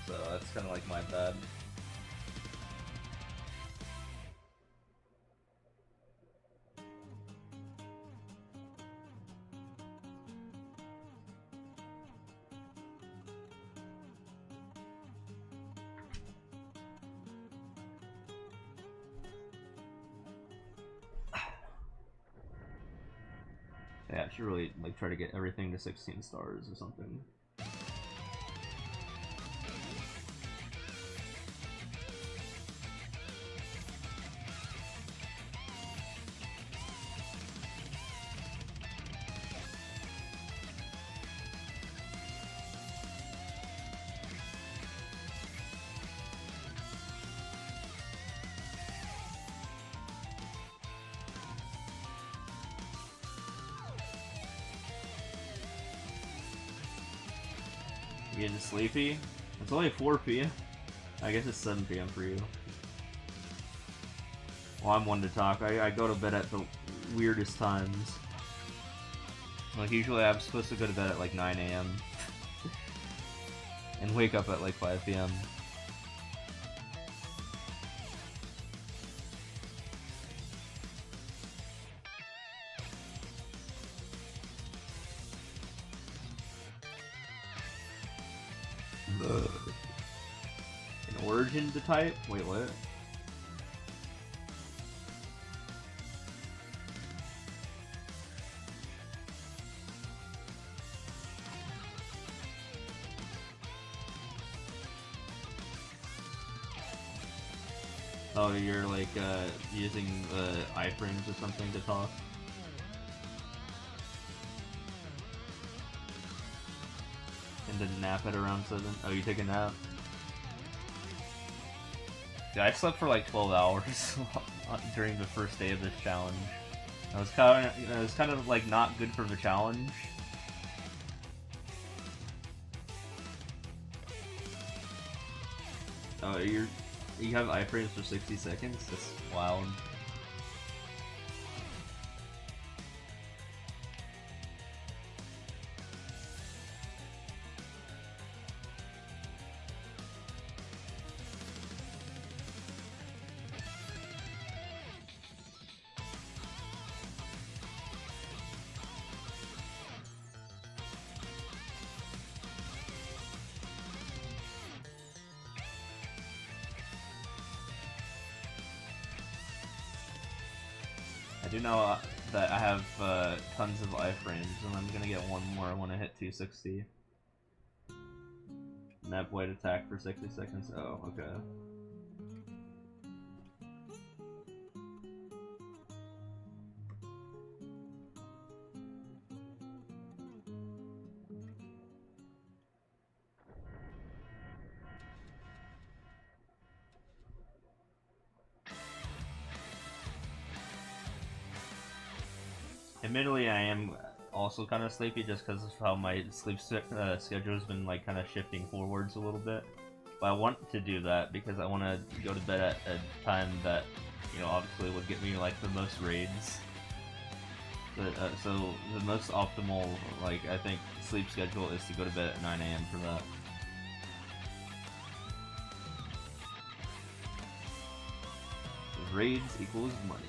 Speaker 3: so that's kind of like my bad. Yeah, I should really like try to get everything to 16 stars or something. You getting sleepy? It's only 4 p.m. I guess it's 7 p.m. for you. Well, I'm one to talk. I go to bed at the weirdest times. Like, usually I'm supposed to go to bed at like 9 a.m. and wake up at like 5 p.m. An origin to type? Wait, what? Oh, you're like using the iframes or something to talk? And then nap at around 7? Oh, you take a nap? Yeah, I slept for like 12 hours during the first day of this challenge. I was kind of like not good for the challenge. Oh, you have iframes for 60 seconds? That's wild. I do know that I have tons of iframes, and I'm gonna get one more when I hit 260. Nap weight attack for 60 seconds. Oh, okay. Admittedly, I am also kind of sleepy just because of how my sleep schedule has been like kind of shifting forwards a little bit. But I want to do that because I want to go to bed at a time that, you know, obviously would get me like the most raids. But, so the most optimal, like, I think sleep schedule is to go to bed at 9 AM for that. Raids equals money.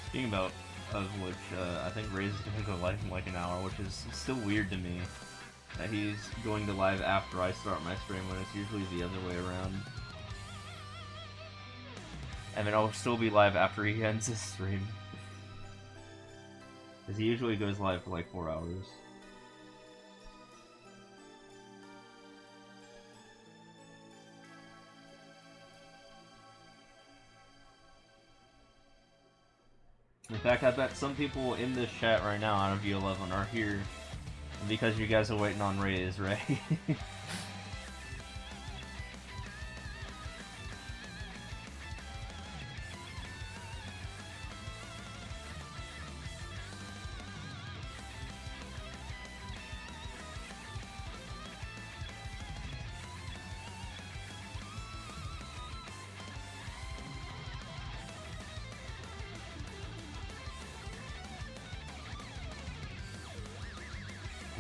Speaker 3: Speaking about of which, I think Ray's going to go live in like an hour, which is still weird to me. That he's going to live after I start my stream when it's usually the other way around. And then I'll still be live after he ends his stream. Because he usually goes live for like 4 hours. In fact, I bet some people in this chat right now out of you 11 are here because you guys are waiting on Rays, right?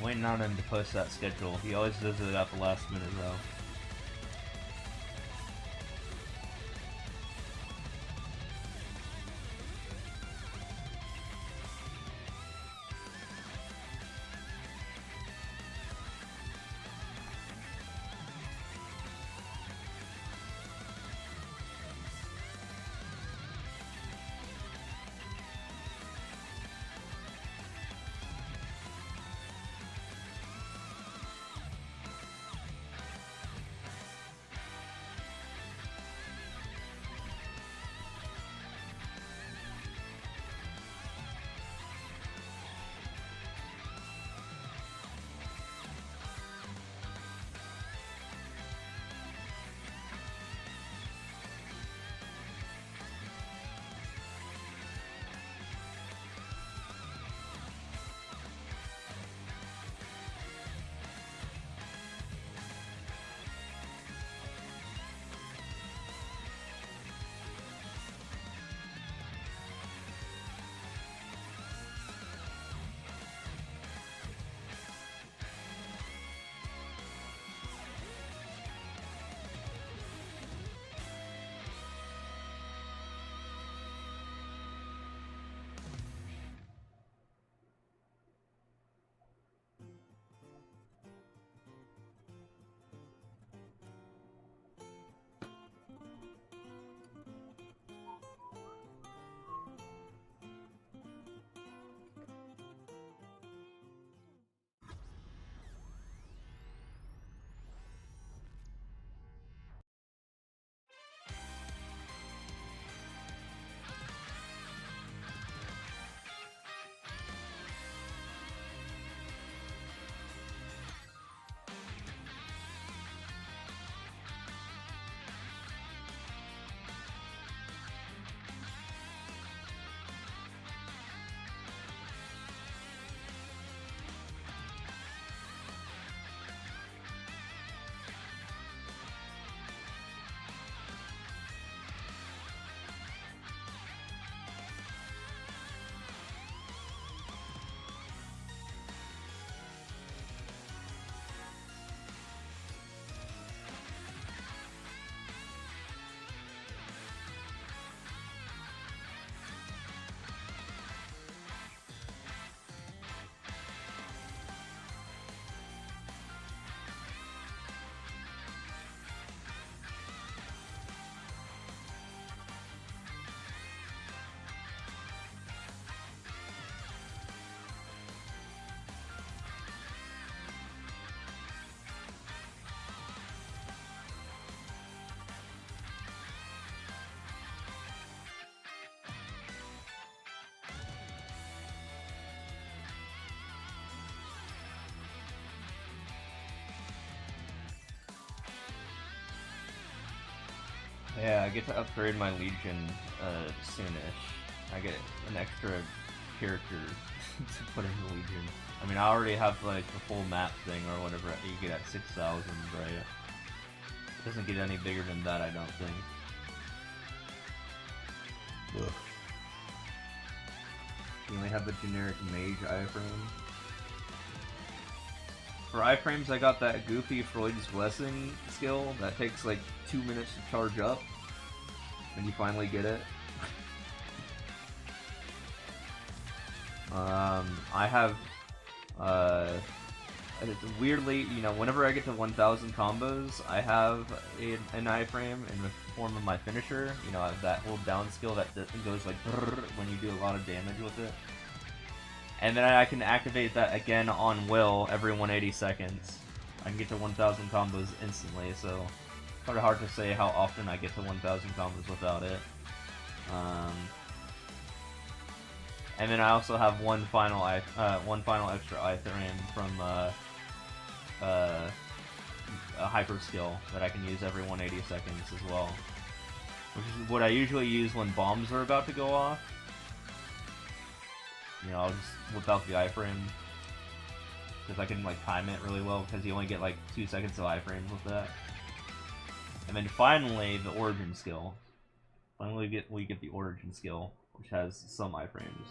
Speaker 3: Waiting on him to post that schedule. He always does it at the last minute though. Yeah, I get to upgrade my Legion soonish. I get an extra character to put in the Legion. I mean, I already have like the full map thing or whatever you get at 6,000, right? It doesn't get any bigger than that, I don't think. Ugh. You only have a generic mage iframe. For iframes, I got that goofy Freud's Blessing skill that takes like 2 minutes to charge up, and you finally get it. I have, weirdly, you know, whenever I get to 1,000 combos, I have an iframe in the form of my finisher. You know, I have that hold down skill that goes like when you do a lot of damage with it. And then I can activate that again on will every 180 seconds. I can get to 1,000 combos instantly, so sort of hard to say how often I get to 1,000 combos without it. And then I also have one final extra iframe from a hyper skill that I can use every 180 seconds as well, which is what I usually use when bombs are about to go off. You know, I'll just whip out the iframe because I can like time it really well because you only get like 2 seconds of iframes with that. And then finally the origin skill. Finally we get the origin skill, which has some iframes.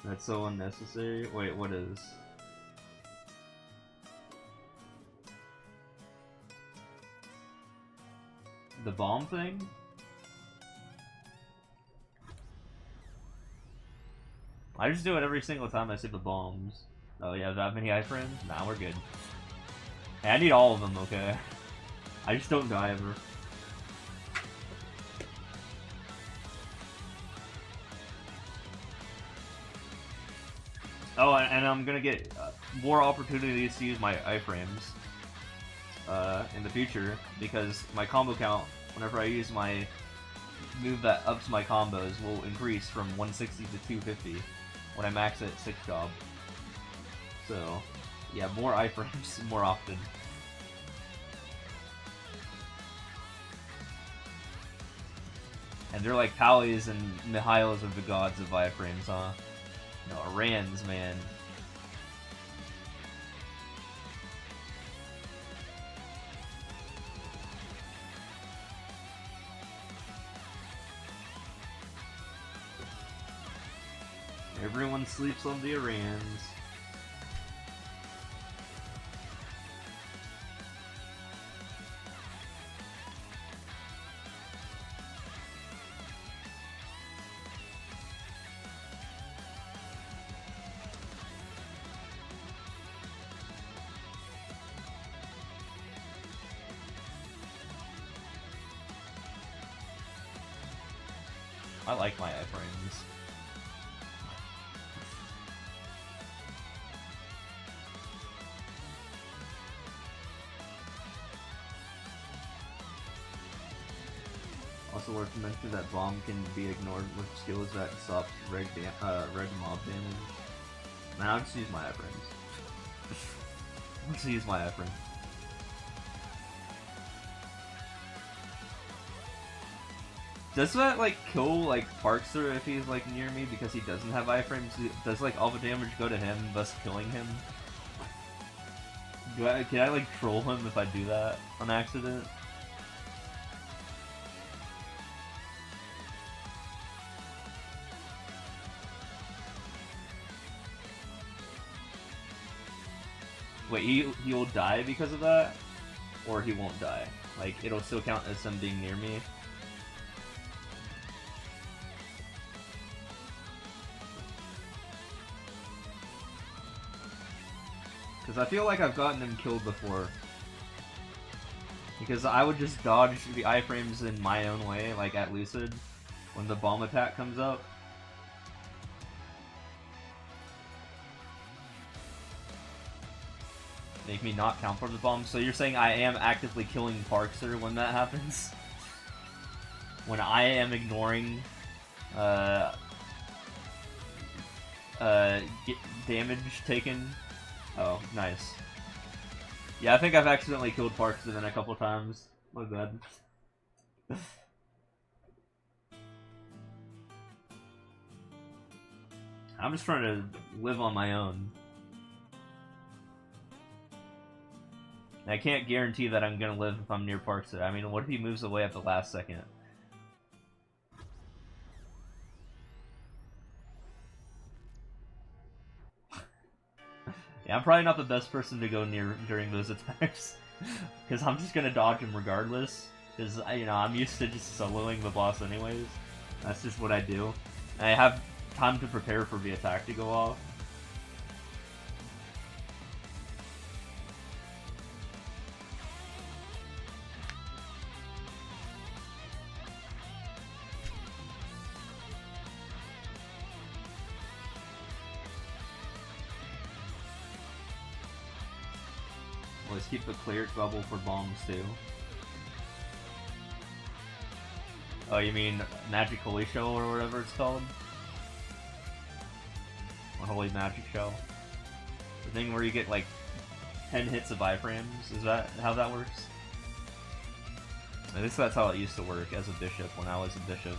Speaker 3: That's so unnecessary. Wait, what is? The bomb thing? I just do it every single time I see the bombs. Oh yeah, that many iframes? Nah, we're good. Hey, I need all of them, okay? I just don't die ever. Oh, and I'm gonna get more opportunities to use my iframes in the future, because my combo count, whenever I use my move that ups my combos, will increase from 160 to 250 when I max it at 6 job. So, yeah, more iframes more often. And they're like Pallies and Mihailos are the gods of iframes, huh? No, Arans, man. Everyone sleeps on the Arans. I like my iframes. Also worth to mention that bomb can be ignored with skills that stops reg mob damage. Man, I'll just use my iframes. I'll just use my iframes. Does that like kill like Parkster if he's like near me because he doesn't have iframes? Does like all the damage go to him, thus killing him? Can I like troll him if I do that on accident? Wait, he'll die because of that? Or he won't die? Like, it'll still count as him being near me? Because I feel like I've gotten him killed before. Because I would just dodge the iframes in my own way, like at Lucid, when the bomb attack comes up. Make me not count for the bomb. So you're saying I am actively killing Parkster when that happens? When I am ignoring damage taken? Oh, nice. Yeah, I think I've accidentally killed Parkster then a couple times. My bad. I'm just trying to live on my own. I can't guarantee that I'm gonna live if I'm near Parks. I mean, what if he moves away at the last second? Yeah, I'm probably not the best person to go near during those attacks, because I'm just gonna dodge him regardless. Because you know, I'm used to just soloing the boss anyways. That's just what I do. And I have time to prepare for the attack to go off. Let's keep the cleric bubble for bombs too. Oh, you mean Magic Holy Shell or whatever it's called? Or Holy Magic Shell. The thing where you get like 10 hits of iframes, is that how that works? At least that's how it used to work as a bishop when I was a bishop.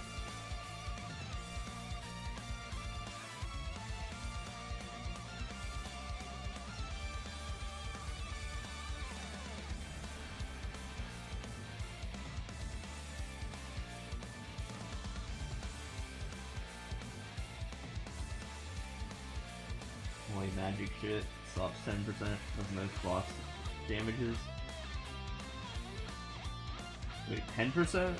Speaker 3: Holy magic shit stops 10% of most boss damages. Wait, 10%?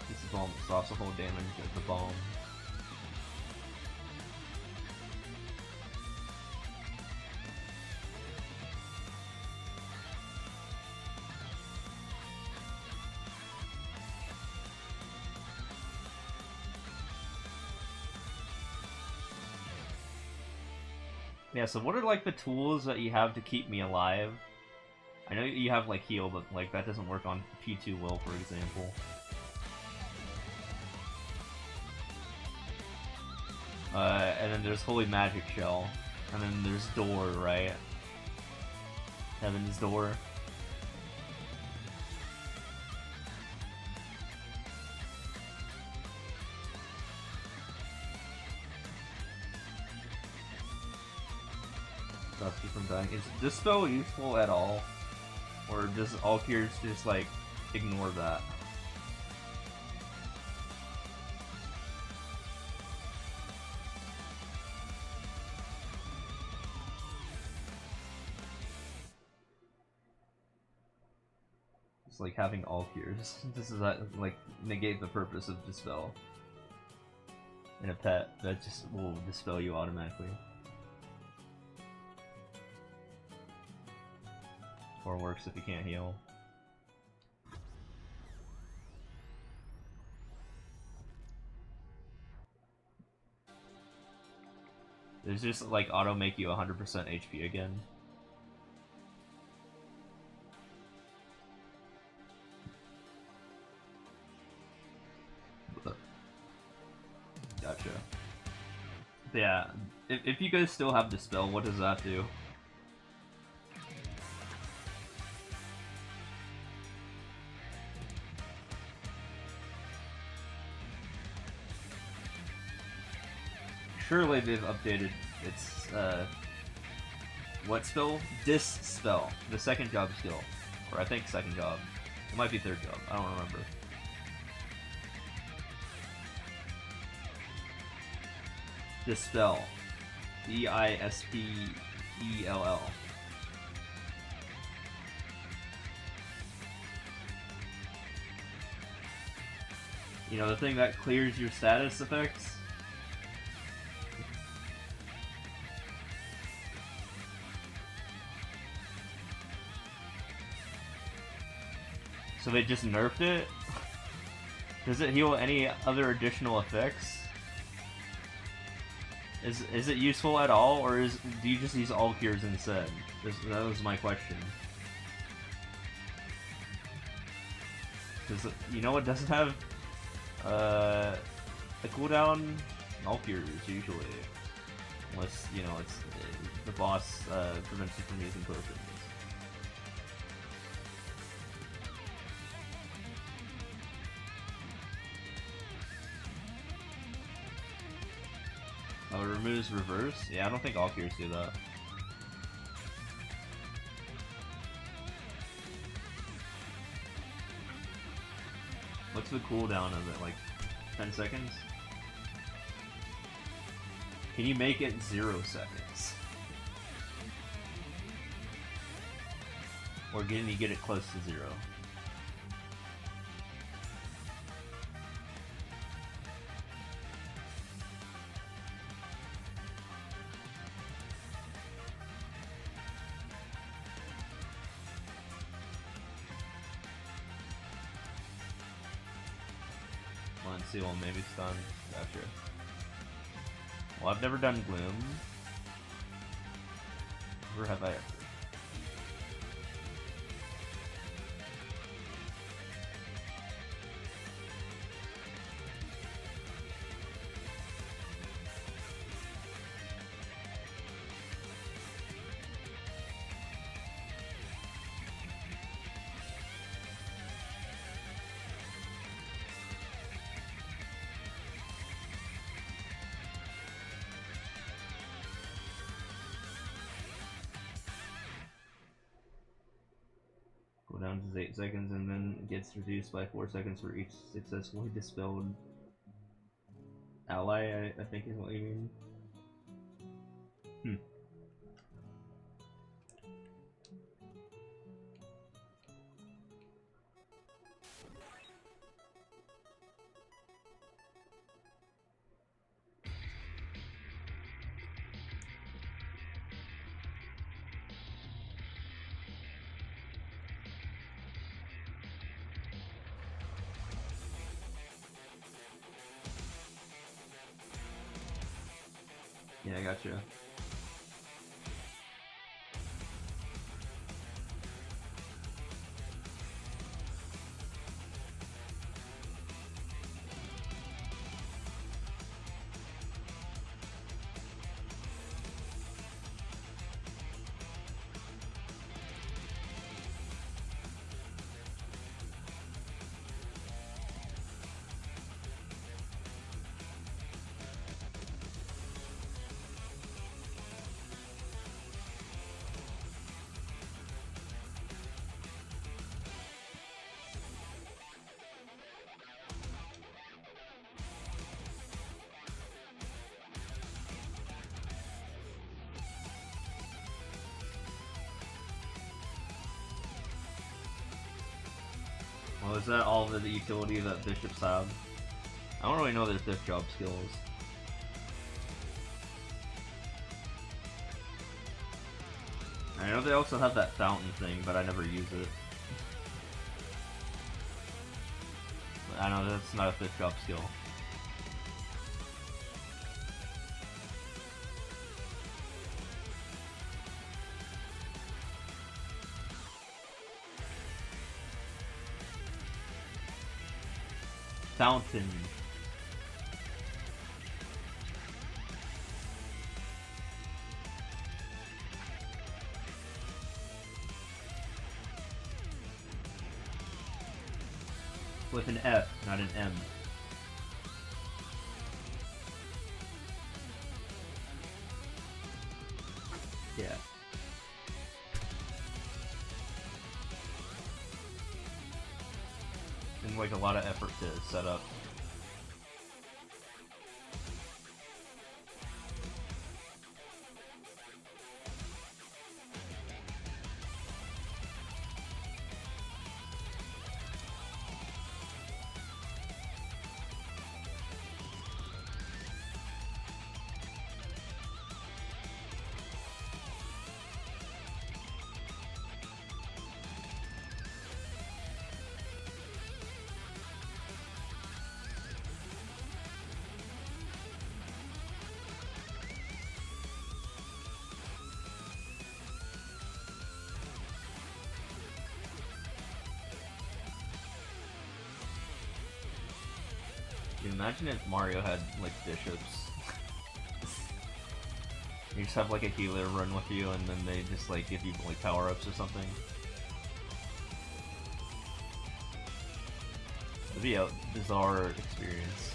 Speaker 3: This bomb stops the whole damage of the bomb. Yeah, so what are like the tools that you have to keep me alive? I know you have like heal, but like that doesn't work on P2 Will, for example. And then there's Holy Magic Shell, and then there's Door, right? Heaven's Door. Stops you from dying. Is this spell useful at all? Or does all cures just like ignore that? It's like having all cures. This is like negate the purpose of dispel. In a pet, that just will dispel you automatically. Or works if you can't heal. There's just like auto make you 100% HP again. Gotcha. But yeah, if you guys still have Dispel, what does that do? Surely they've updated its, what spell? Dispel. The second job skill. Or I think second job. It might be third job. I don't remember. Dispel. D-I-S-P-E-L-L. You know, the thing that clears your status effects? So they just nerfed it? Does it heal any other additional effects?
Speaker 1: Is it useful at all, or do you just use all cures instead? That was my question. Because you know it doesn't have a cooldown. All cures usually, unless you know it's the boss prevents you from using potions. Oh, it removes reverse? Yeah, I don't think all cures do that. What's the cooldown of it? Like 10 seconds? Can you make it 0 seconds? Or can you get it close to 0? Seal, maybe stun. Gotcha. Well, I've never done Gloom. Never have I ever. Cooldowns is 8 seconds and then gets reduced by 4 seconds for each successfully dispelled ally, I think is what you mean. Yeah, I gotcha. Well, is that all the utility that bishops have? I don't really know their 5th job skills. I know they also have that fountain thing, but I never use it. I know that's not a 5th job skill. Fountain. With an F, not an M. Yeah. And like a lot of effort to set up.
Speaker 3: Dude, imagine if Mario had like bishops. You just have like a healer run with you, and then they just like give you like power-ups or something. It'd be a bizarre experience.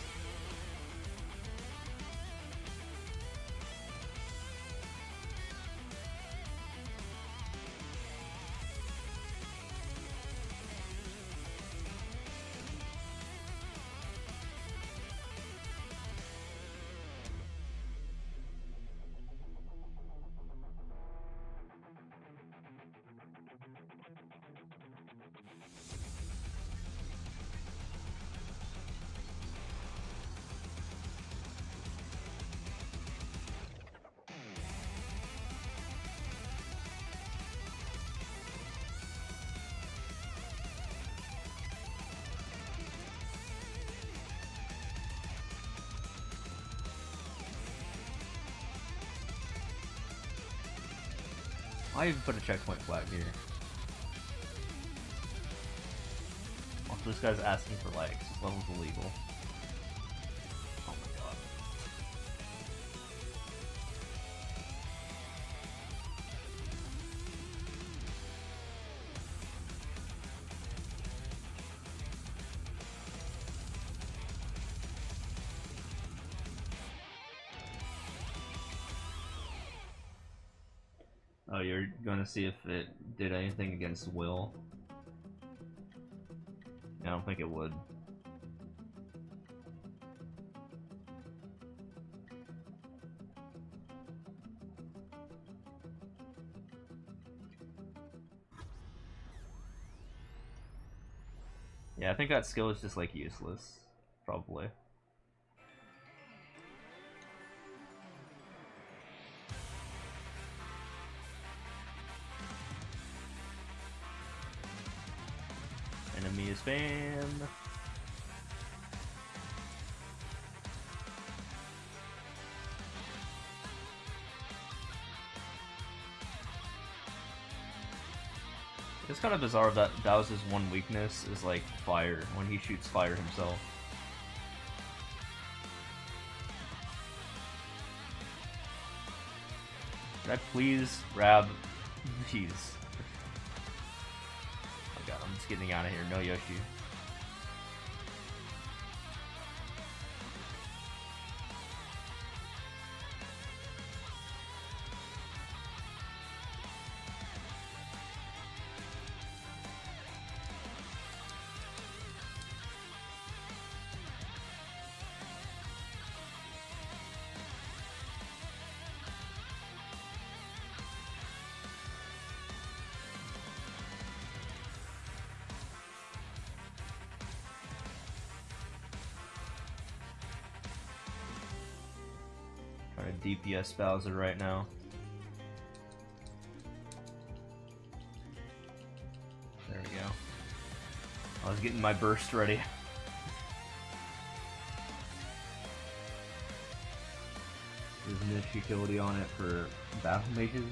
Speaker 3: I even put a checkpoint flag here. Also, this guy's asking for likes. This level's illegal. Oh my god. Oh, you're gonna see if it did anything against Will? I don't think it would. Yeah, I think that skill is just like useless. Probably. Enemy is banned. It's kind of bizarre that Bowser's one weakness is like fire, when he shoots fire himself. Can I please grab these? Oh god, I'm just getting out of here. No Yoshi. Trying to DPS Bowser right now. There we go. I was getting my burst ready. There's niche utility on it for battle mages.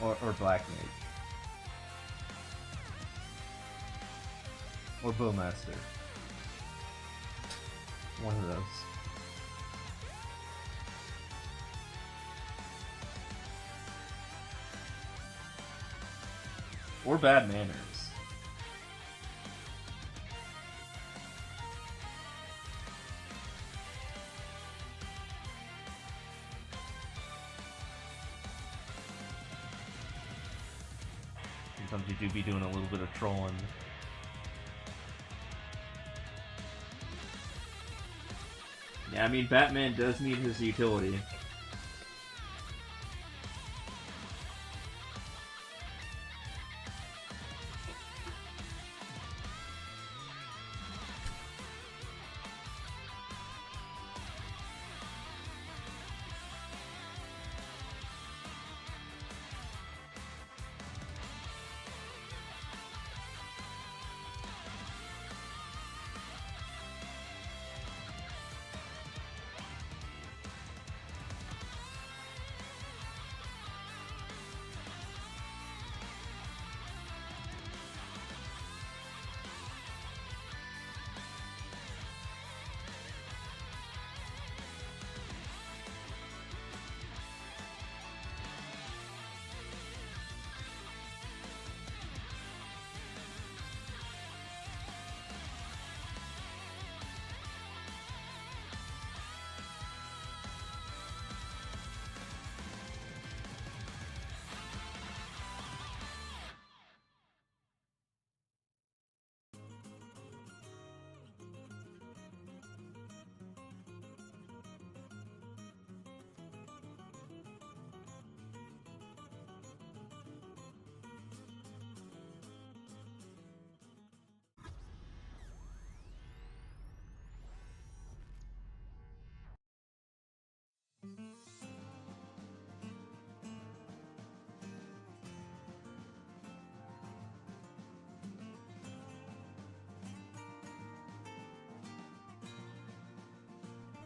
Speaker 3: Or black mage. Or bowmaster. One of those. Or bad manners. Sometimes you do be doing a little bit of trolling. Yeah, I mean, Batman does need his utility.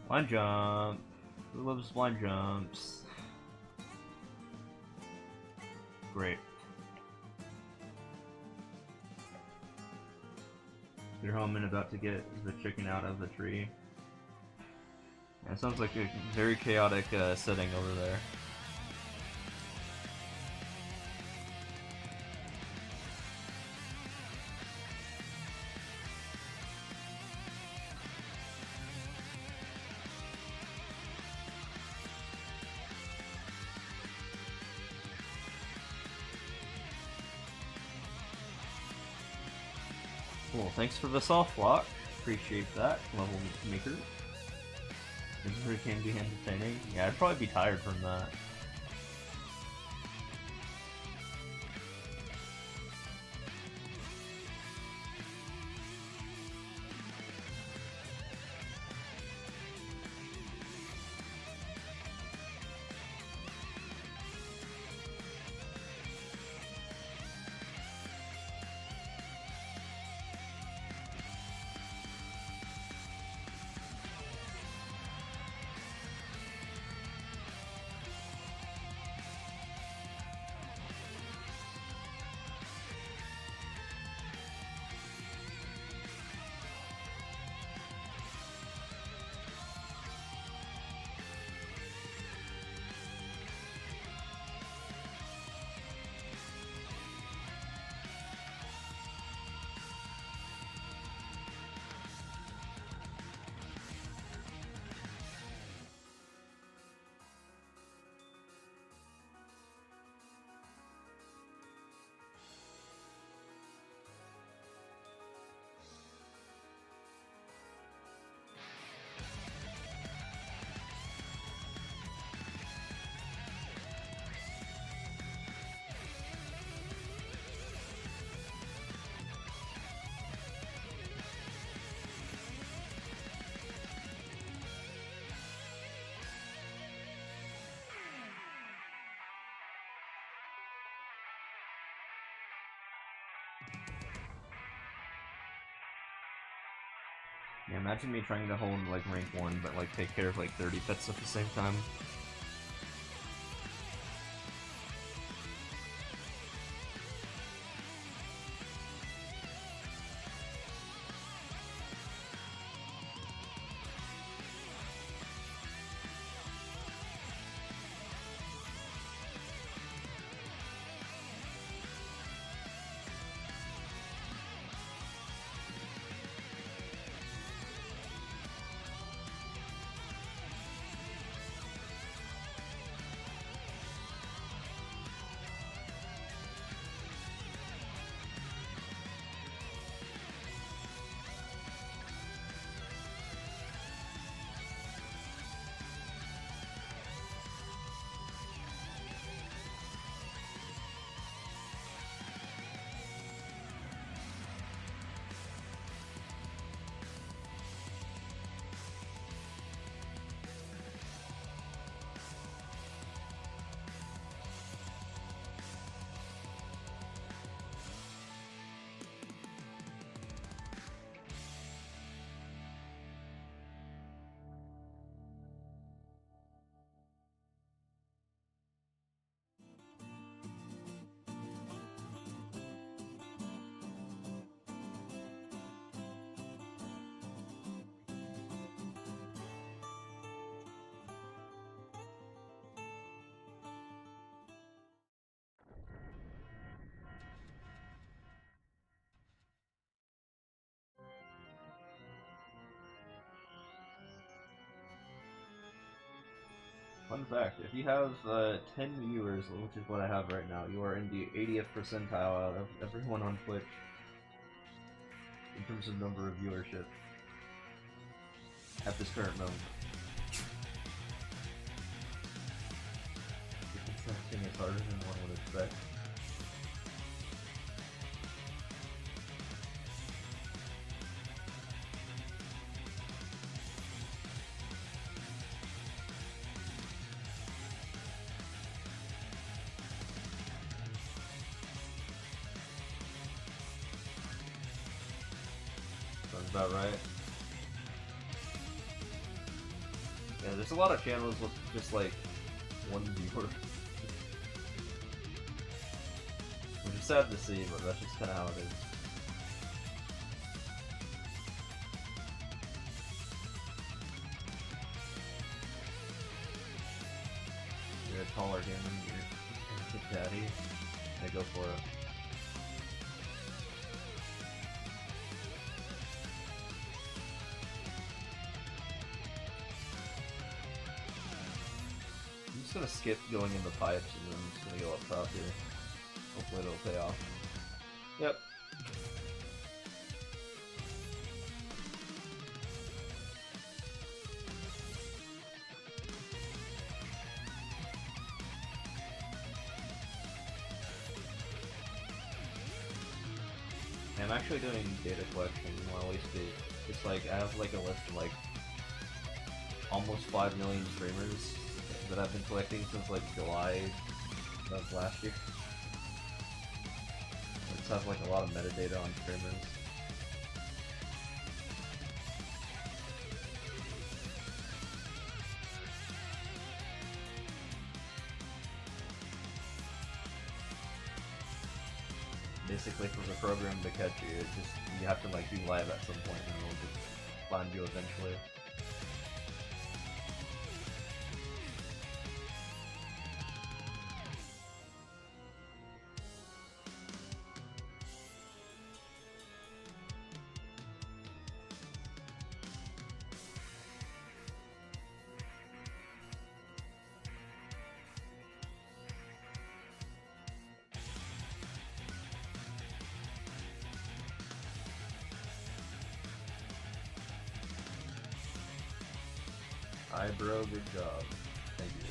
Speaker 1: Blind jump. Who loves blind jumps? Great. You're home and about to get the chicken out of the tree. Yeah, it sounds like a very chaotic setting over there. Cool, thanks for the soft lock. Appreciate that, level maker. This really can be entertaining. Yeah, I'd probably be tired from that. Yeah, imagine me trying to hold like rank 1 but like take care of like 30 pets at the same time. Fun fact, if you have 10 viewers, which is what I have right now, you are in the 80th percentile out of everyone on Twitch in terms of number of viewership at this current moment. This thing is harder than one would expect. Sounds about right.
Speaker 3: Yeah, there's a lot of channels with just like one viewer. Which is sad to see, but that's just kinda how it is. You're a taller human, you're a daddy. Yeah, go for it. I'm just gonna skip going in the pipes and then I'm just gonna go up top here. Hopefully it'll pay off. Yep. I'm actually doing data collection while we speak. It's like, I have like a list of like almost 5 million streamers that I've been collecting since like July of last year. I just have like a lot of metadata on streamers. Basically, for the program to catch you, you have to like be live at some point and it'll just find you eventually. Hi bro, good job. Thank you.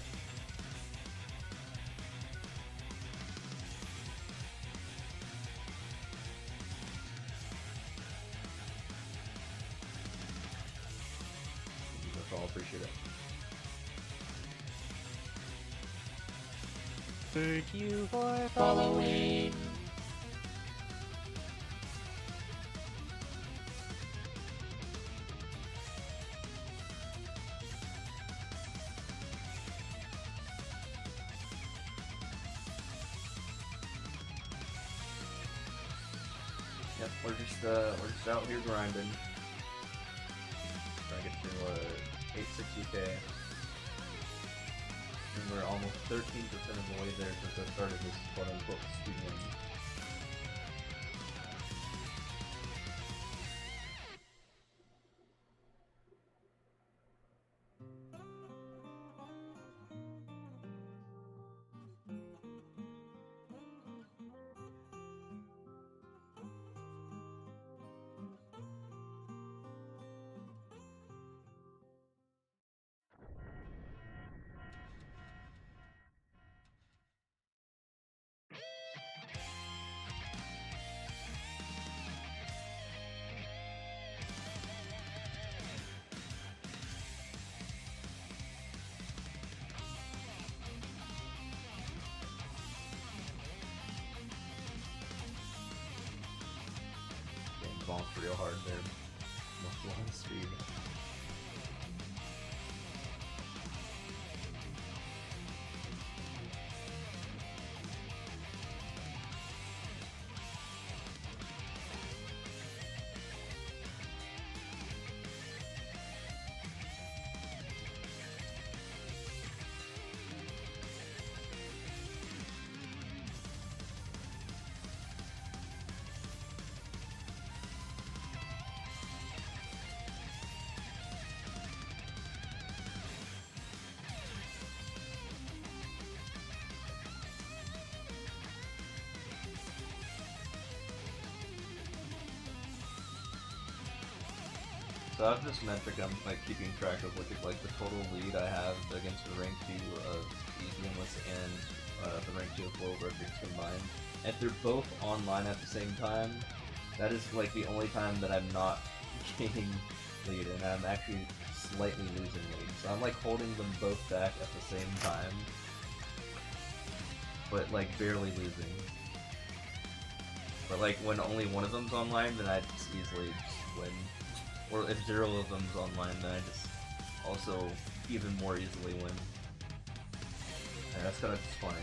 Speaker 3: That's all, appreciate it.
Speaker 2: Thank you for following.
Speaker 3: Yep, we're just out here grinding. Trying to get to 860k. And we're almost 13% of the way there since I started this quote-unquote speedrun. Bonked real hard there. Muscle and speed. So I have this metric I'm like keeping track of, which is like the total lead I have against the rank 2 of Easinless and the rank 2 of Flow Records combined. If they're both online at the same time, that is like the only time that I'm not gaining lead, and I'm actually slightly losing lead. So I'm like holding them both back at the same time, but like barely losing. But like when only one of them's online, then I just easily just win. Or if 0 of them's online, then I just also even more easily win. And that's kind of funny.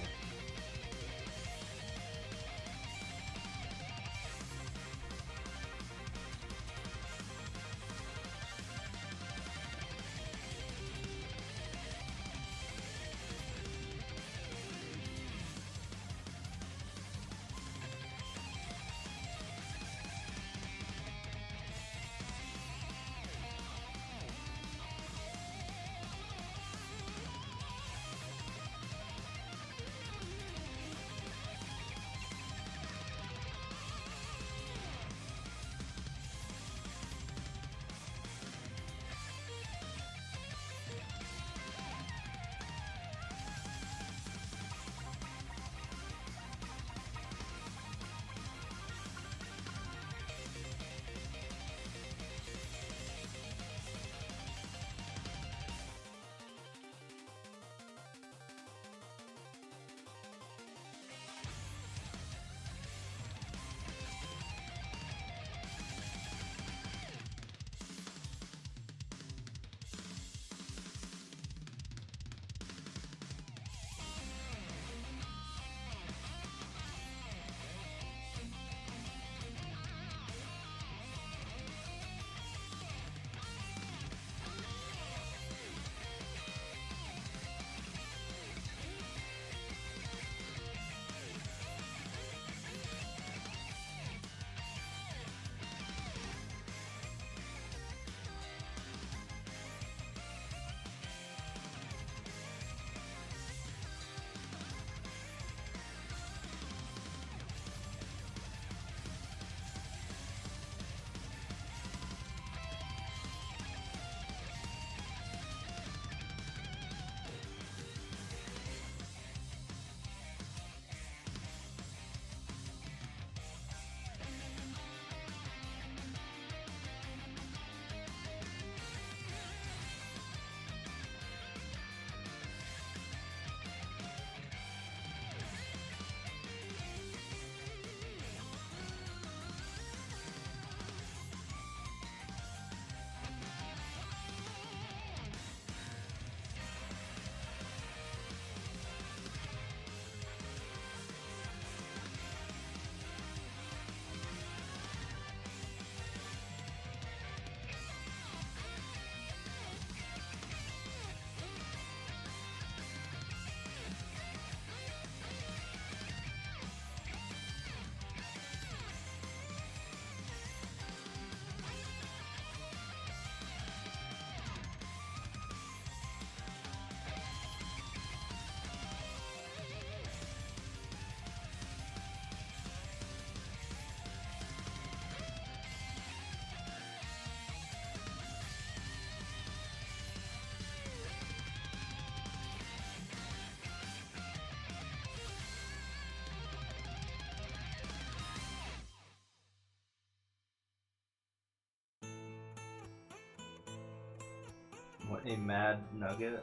Speaker 3: What, a mad nugget?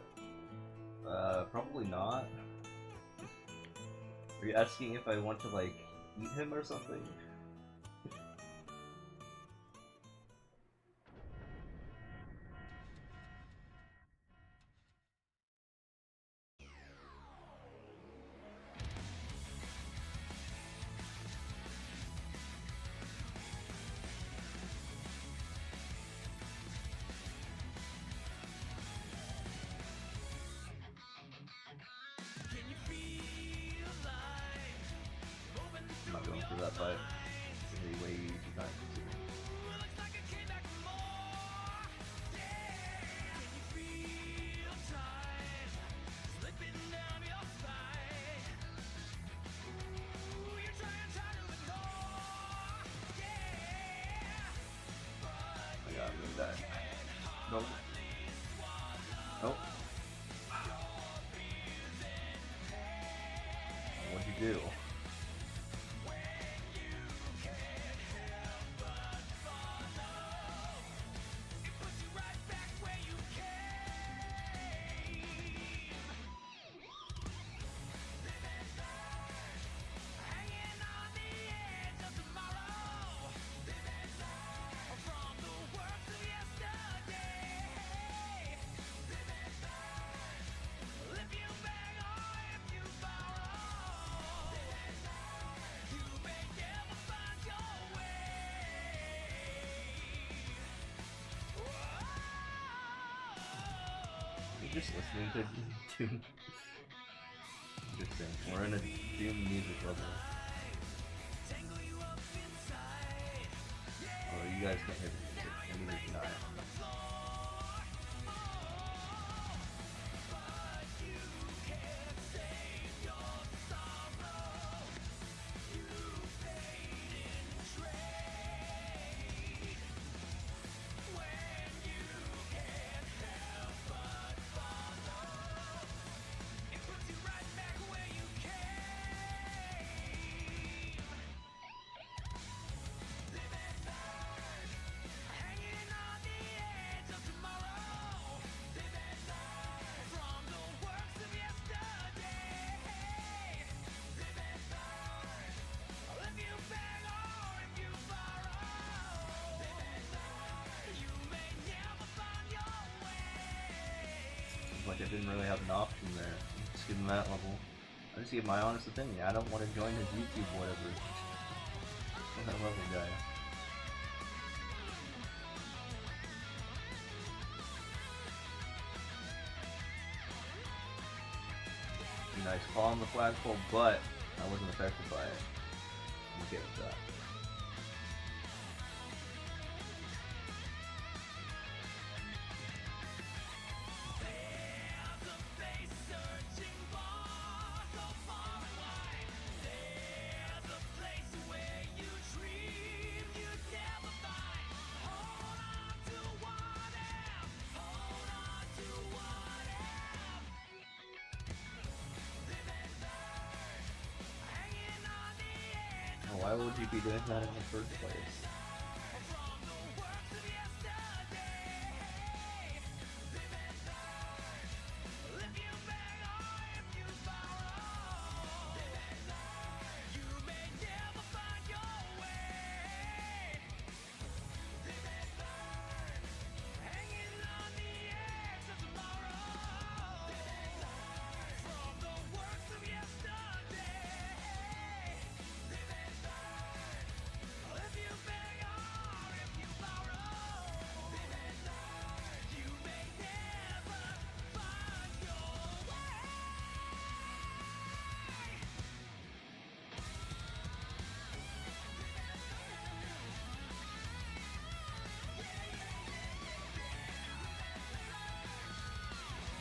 Speaker 3: Probably not. Are you asking if I want to, like, eat him or something? I'm not going for that fight. It's gonna be way too time consuming. I gotta move that. Nope. Nope. What'd you do? just listening to Doom. Interesting. We're in a Doom music level. Oh, you guys can't hear the music. The music's not. Like I didn't really have an option there. Just give him that level. I just give my honest opinion. I don't want to join his YouTube whatever. That level guy. Be nice call on the flagpole, but I wasn't affected by it. I'm okay with that. Why would you be doing that in the first place?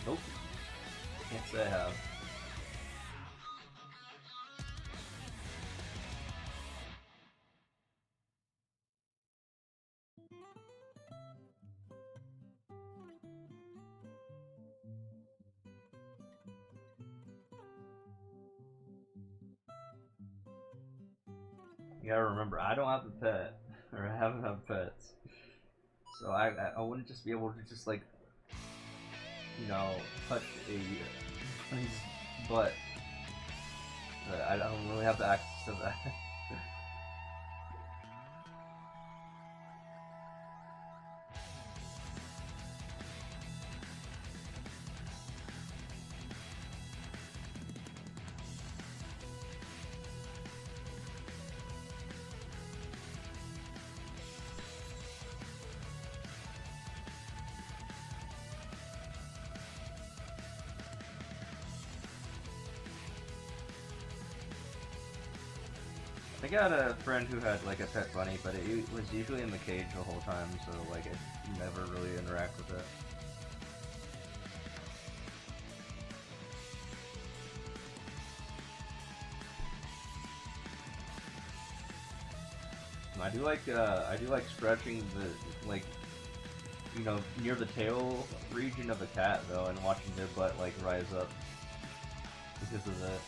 Speaker 3: Nope. Can't say I have. You gotta remember, I don't have a pet, or I haven't had pets, so I wouldn't just be able to just like, you know, touch his butt. I don't really have the access to that. I got a friend who had like a pet bunny, but it was usually in the cage the whole time, so like I never really interact with it. I do like stretching the like, you know, near the tail region of a cat though, and watching their butt like rise up because of that.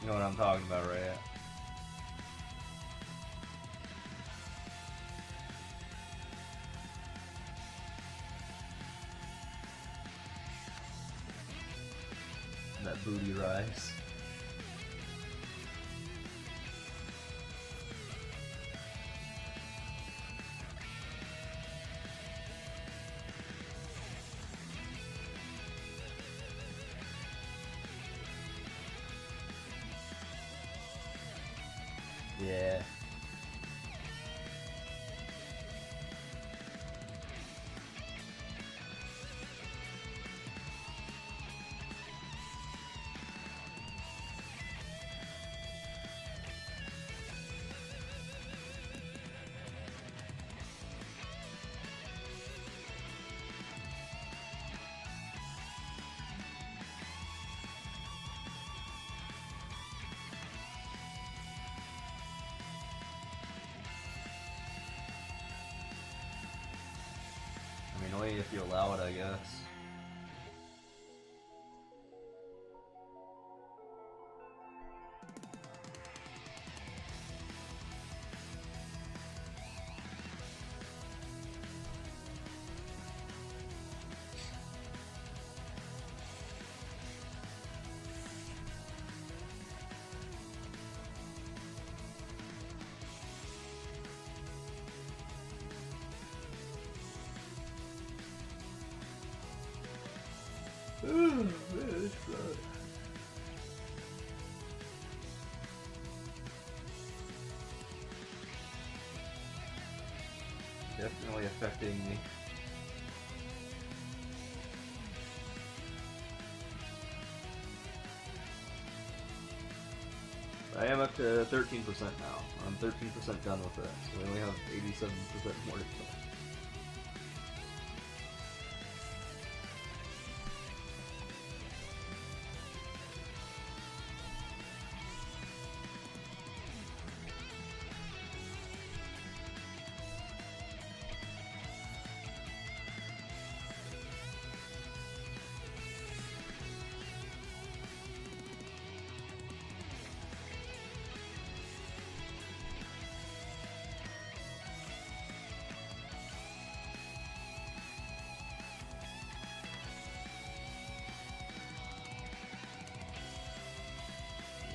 Speaker 3: You know what I'm talking about, right? That booty rise. Yeah. Only if you allow it, I guess. Definitely affecting me. I am up to 13% now. I'm 13% done with it, so we only have 87% more to go.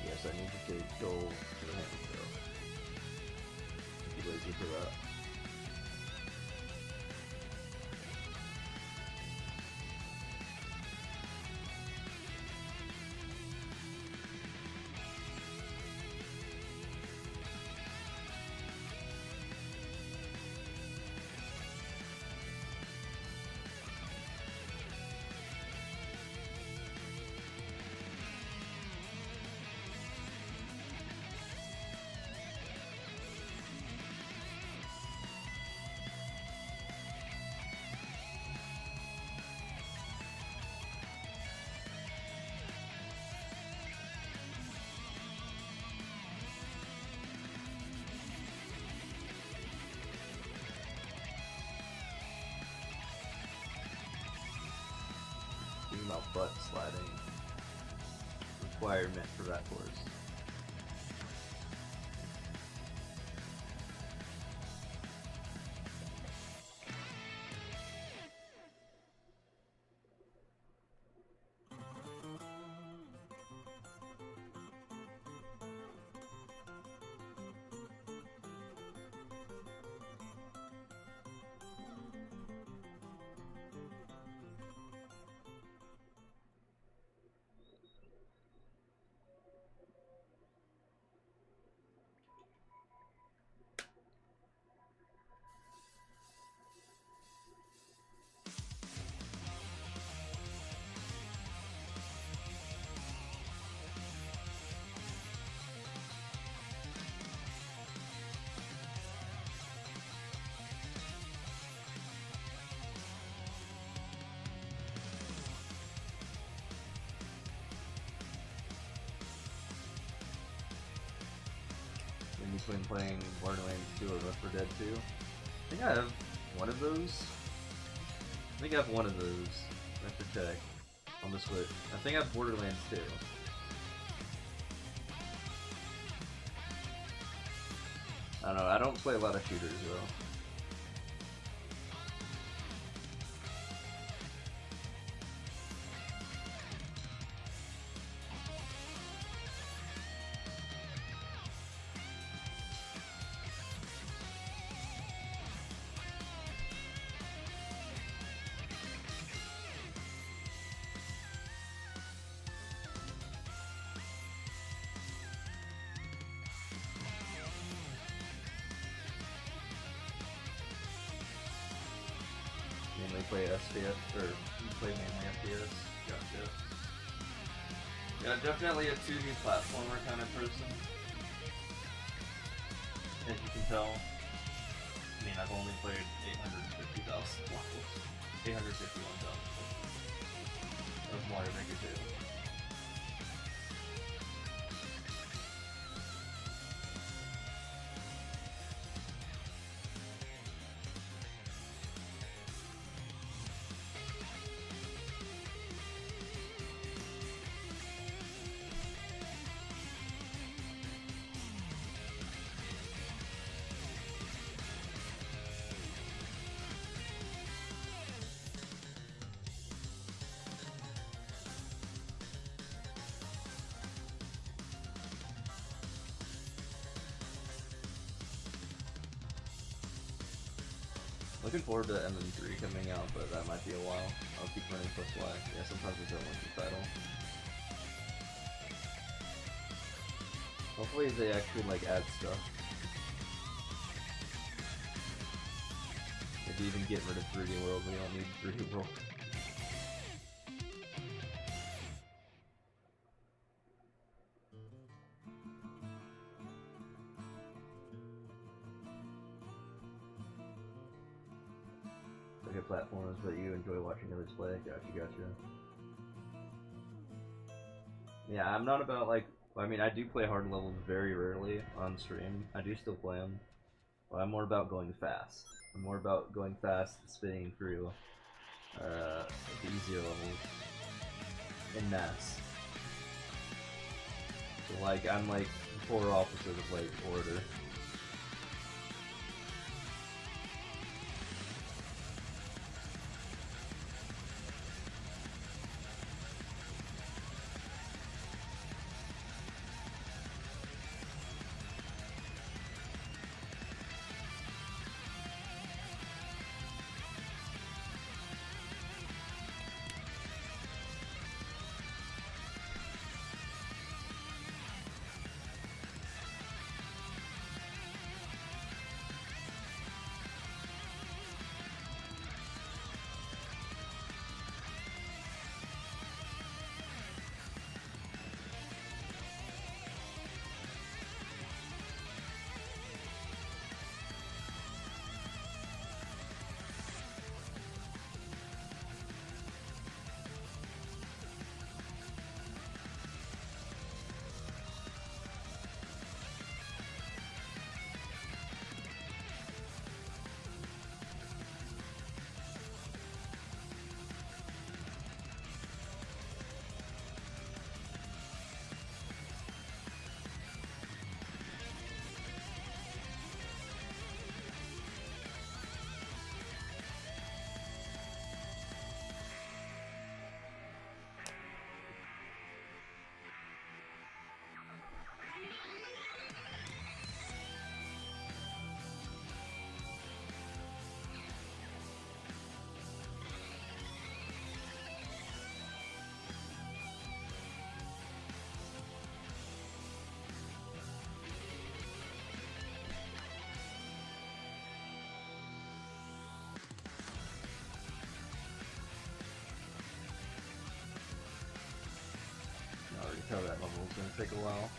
Speaker 3: Yes, I need to take gold for the hand throw. Be lazy for that. Talking about butt sliding requirement for that course. In between playing Borderlands 2 or Left 4 Dead 2. I think I have one of those. I think I have one of those. I have to check on the Switch. I think I have Borderlands 2. I don't know, I don't play a lot of shooters though. Mainly play SPS, or you play mainly FPS? Gotcha. Yeah, definitely a 2D platformer kind of person. As you can tell. I mean, I've only played 850,000 levels. 851,000. That's more to make it do. Looking forward to MM3 coming out, but that might be a while. I'll keep running plus Y. Yeah, sometimes I don't like the title. Hopefully they actually like add stuff. Maybe even get rid of 3D World. We don't need 3D World. Like a platformers, but you enjoy watching others play. Gotcha. Yeah, I'm not about like. I mean, I do play hard levels very rarely on stream. I do still play them, but I'm more about going fast. I'm more about going fast and spinning through the easier levels in mass. So like, I'm like the polar opposite of like Order. Tell that level is gonna take a while.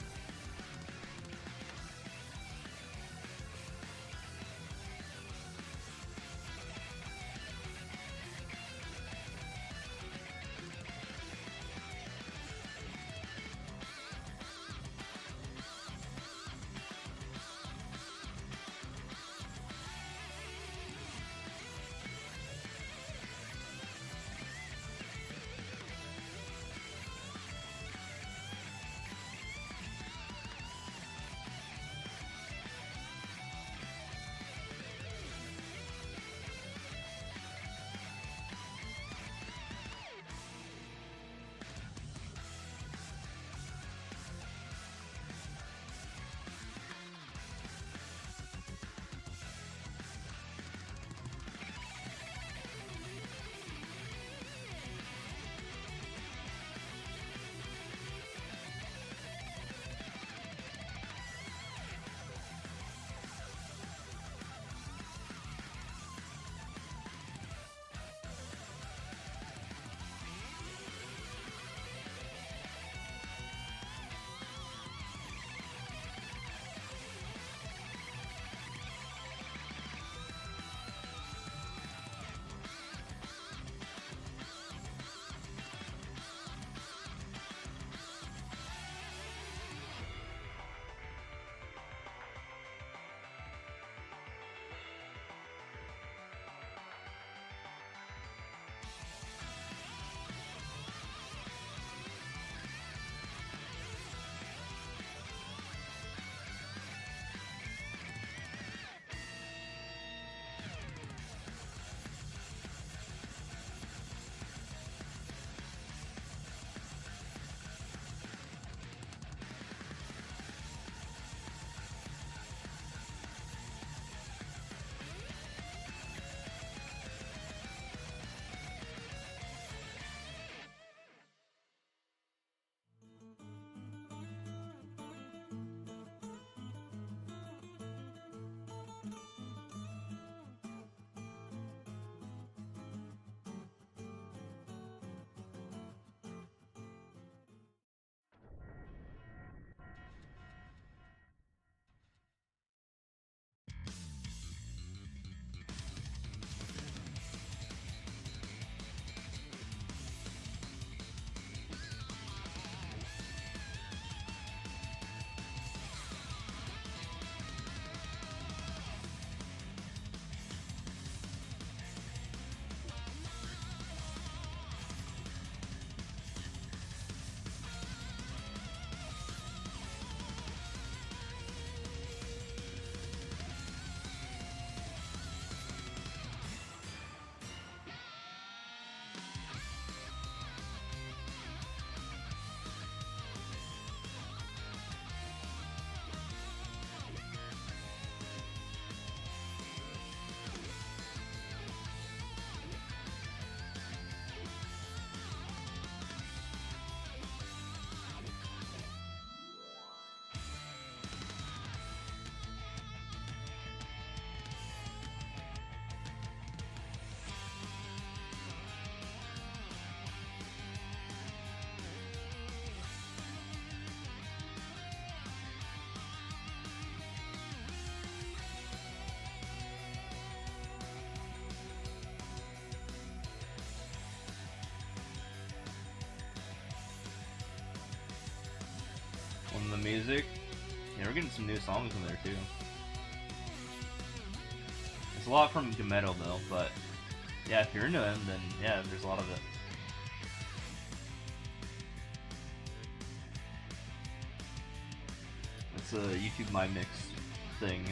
Speaker 1: music. Yeah, we're getting some new songs in there too. It's a lot from metal though, but yeah, if you're into them, then yeah, there's a lot of it. It's a YouTube My Mix thing.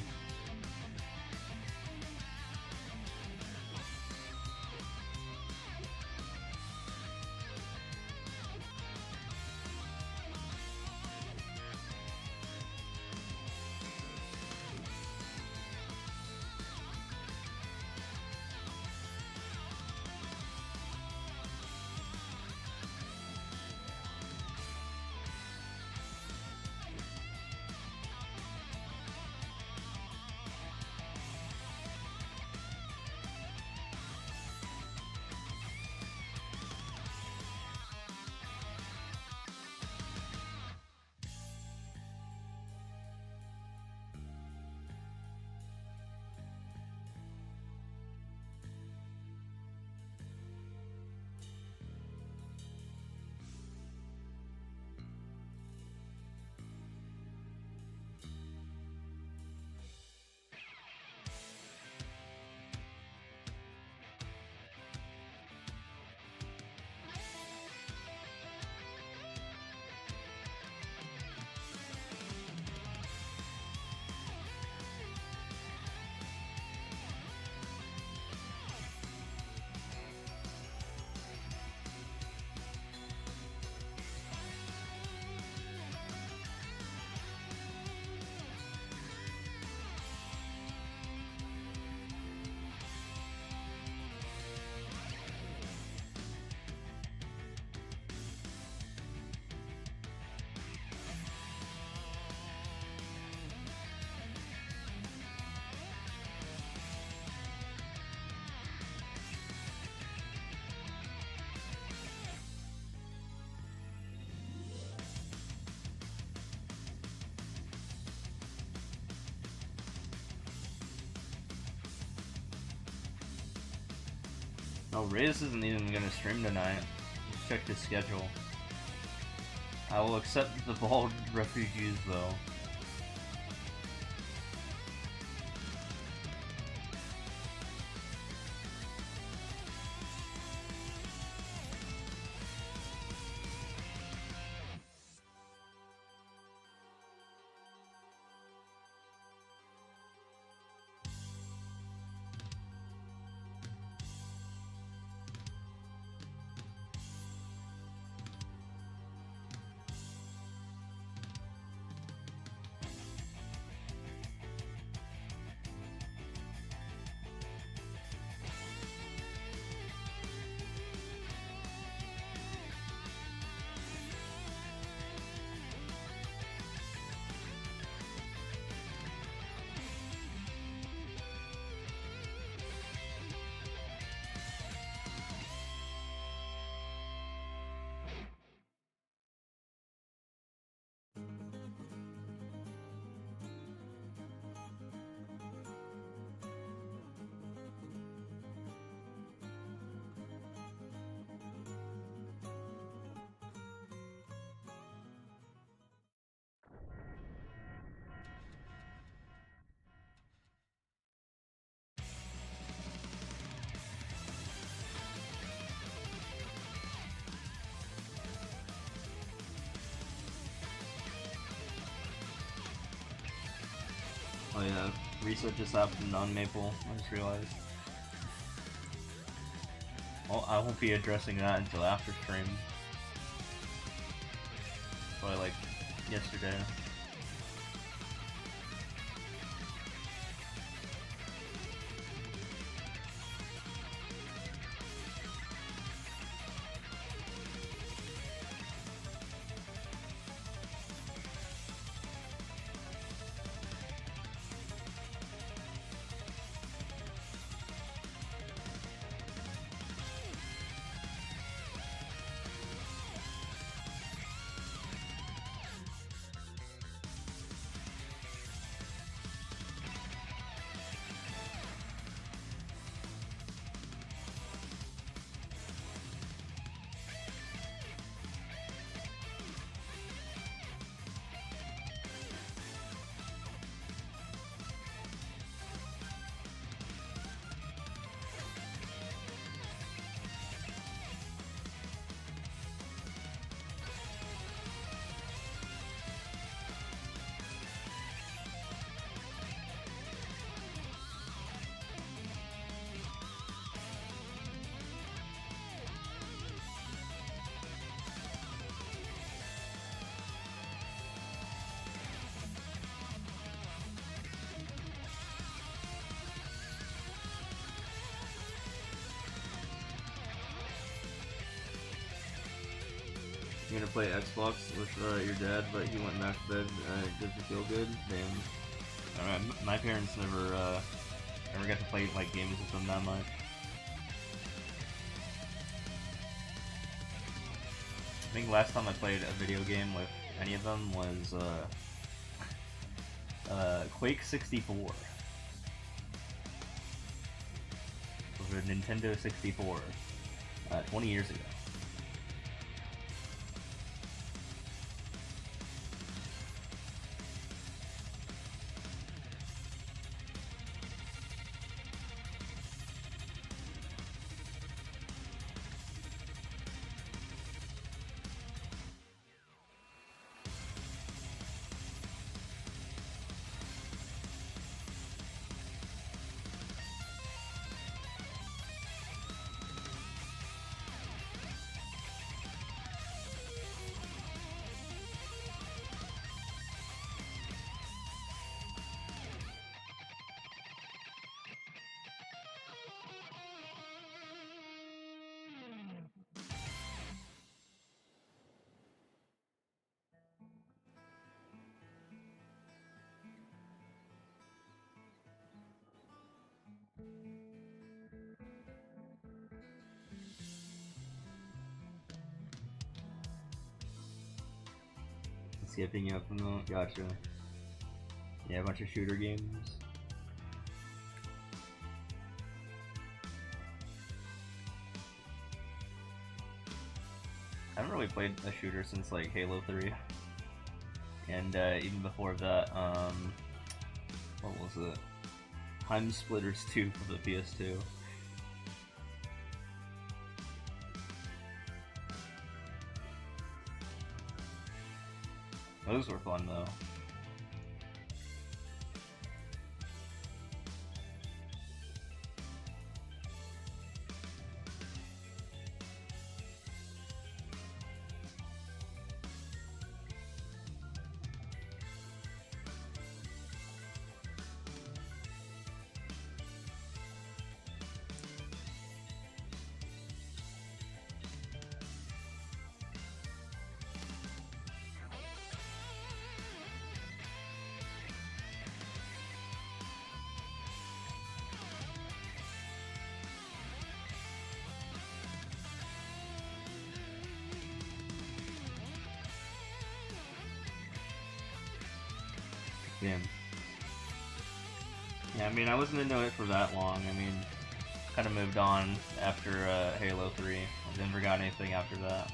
Speaker 1: Oh, Riz isn't even gonna stream tonight. Just checked his schedule. I will accept the bald refugees though. Oh yeah, reset just happened on Maple, I just realized. Well, I won't be addressing that until after stream. Probably like yesterday.
Speaker 3: You're gonna play Xbox with your dad, but he went back to bed. Does it feel good? Damn.
Speaker 1: My parents never got to play like games with them that much. I think last time I played a video game with any of them was Quake 64. For Nintendo 64, 20 years ago. Skipping up from the gotcha. Yeah, a bunch of shooter games. I haven't really played a shooter since like Halo 3. And even before that, what was it? Time Splitters 2 for the PS2. Those were fun though. Damn. Yeah, I mean, I wasn't into it for that long. I mean, kind of moved on after Halo 3. I never got anything after that.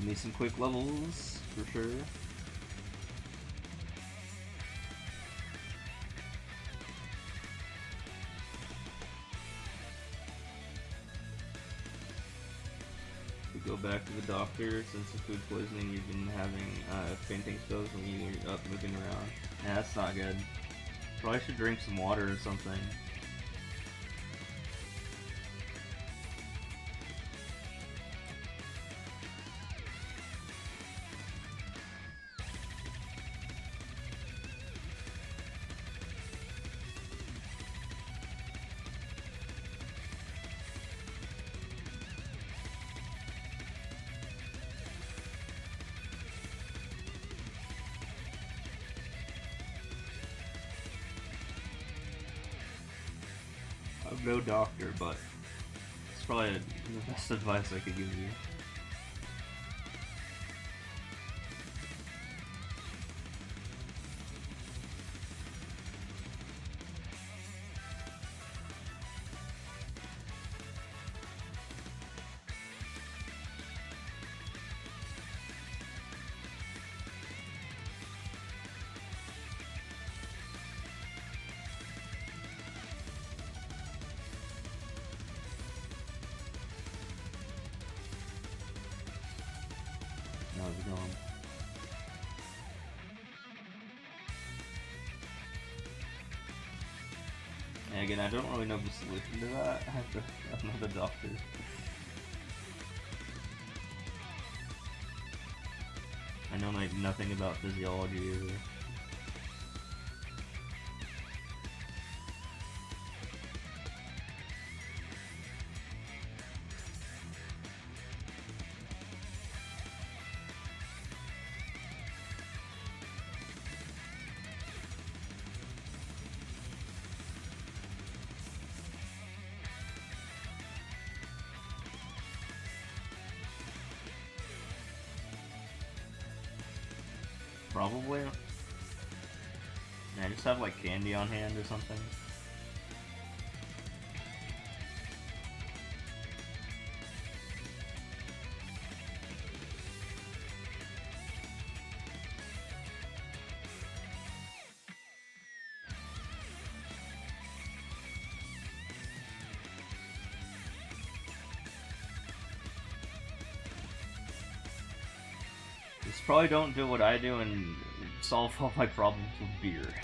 Speaker 1: Need some quick levels, for sure.
Speaker 3: go back to the doctor since the food poisoning you've been having fainting spells when you're up moving around. Yeah, that's not good. Probably should drink some water or something. I'm no doctor, but it's probably the best advice I could give you. How's it going? And again, I don't really know the solution to that. I'm not a doctor. I know like nothing about physiology either. Probably. Yeah, just have like candy on hand or something. Just probably don't do what I do and solve all my problems with beer.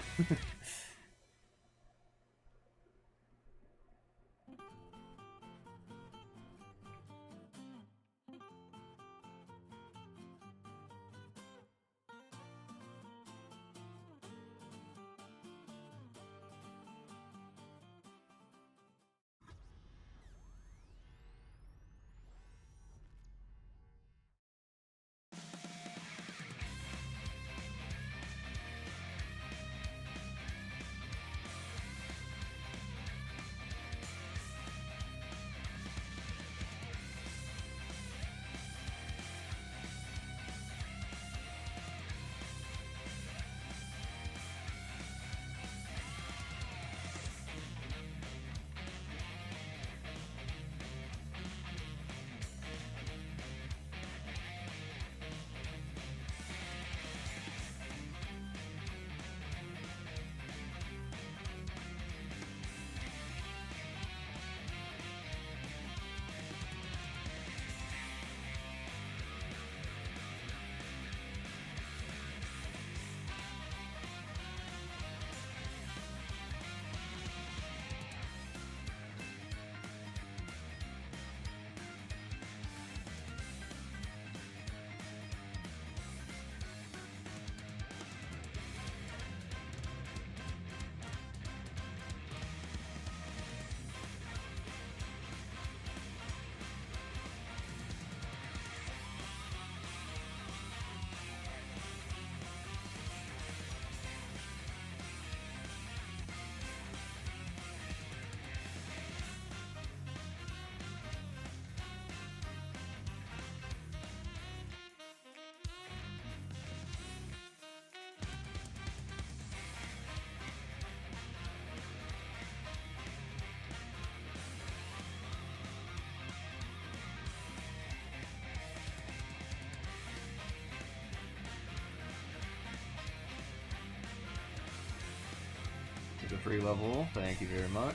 Speaker 3: Took a free level, thank you very much.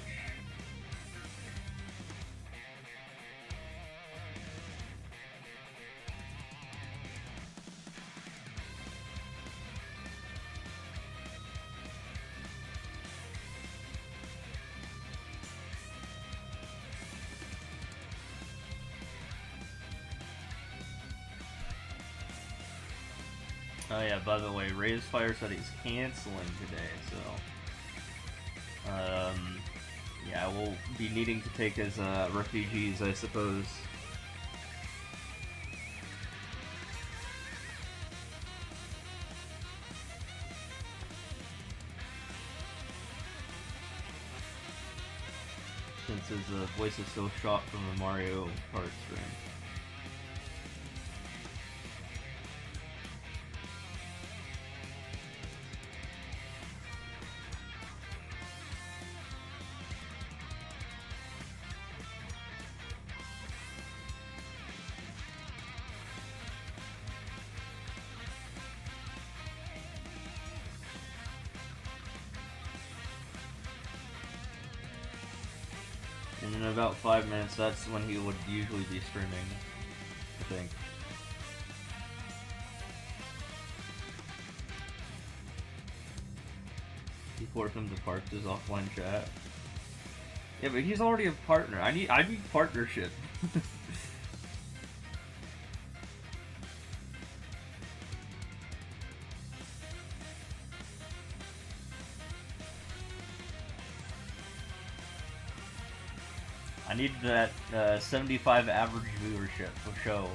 Speaker 1: Oh yeah, by the way, Ray's Fire said he's canceling today, so yeah, we'll be needing to take as refugees, I suppose. Since his voice is still shot from the Mario Kart stream. And in about 5 minutes, that's when he would usually be streaming, I think. He forced him to park his offline chat. Yeah, but he's already a partner. I need partnership. I need that 75 average viewership for show.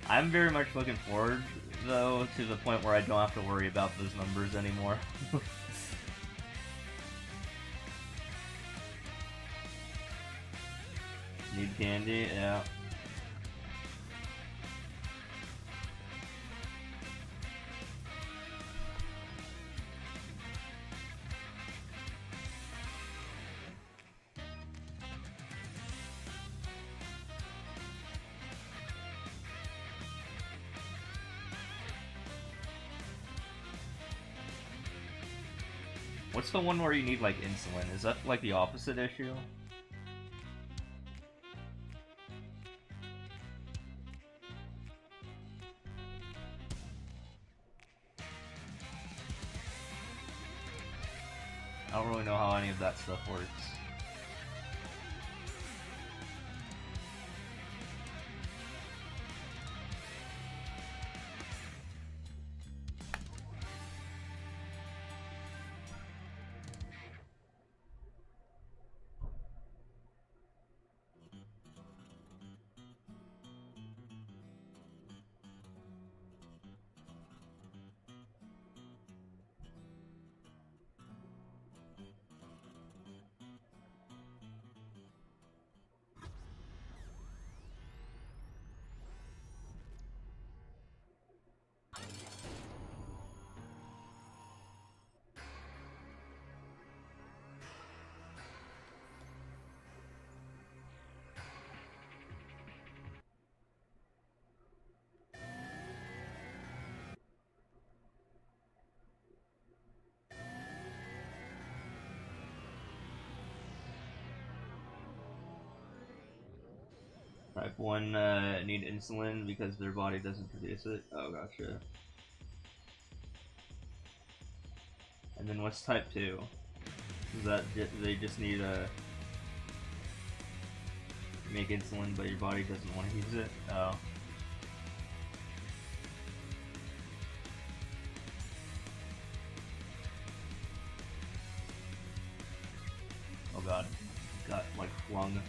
Speaker 1: I'm very much looking forward, though, to the point where I don't have to worry about those numbers anymore. Need candy? Yeah. What's the one where you need, like, insulin? Is that, like, the opposite issue? I don't really know how any of that stuff works. Type 1 need insulin because their body doesn't produce it. Oh, gotcha. And then what's type 2? Is that they just need to make insulin, but your body doesn't want to use it? Oh. Oh god. Got, like, flung.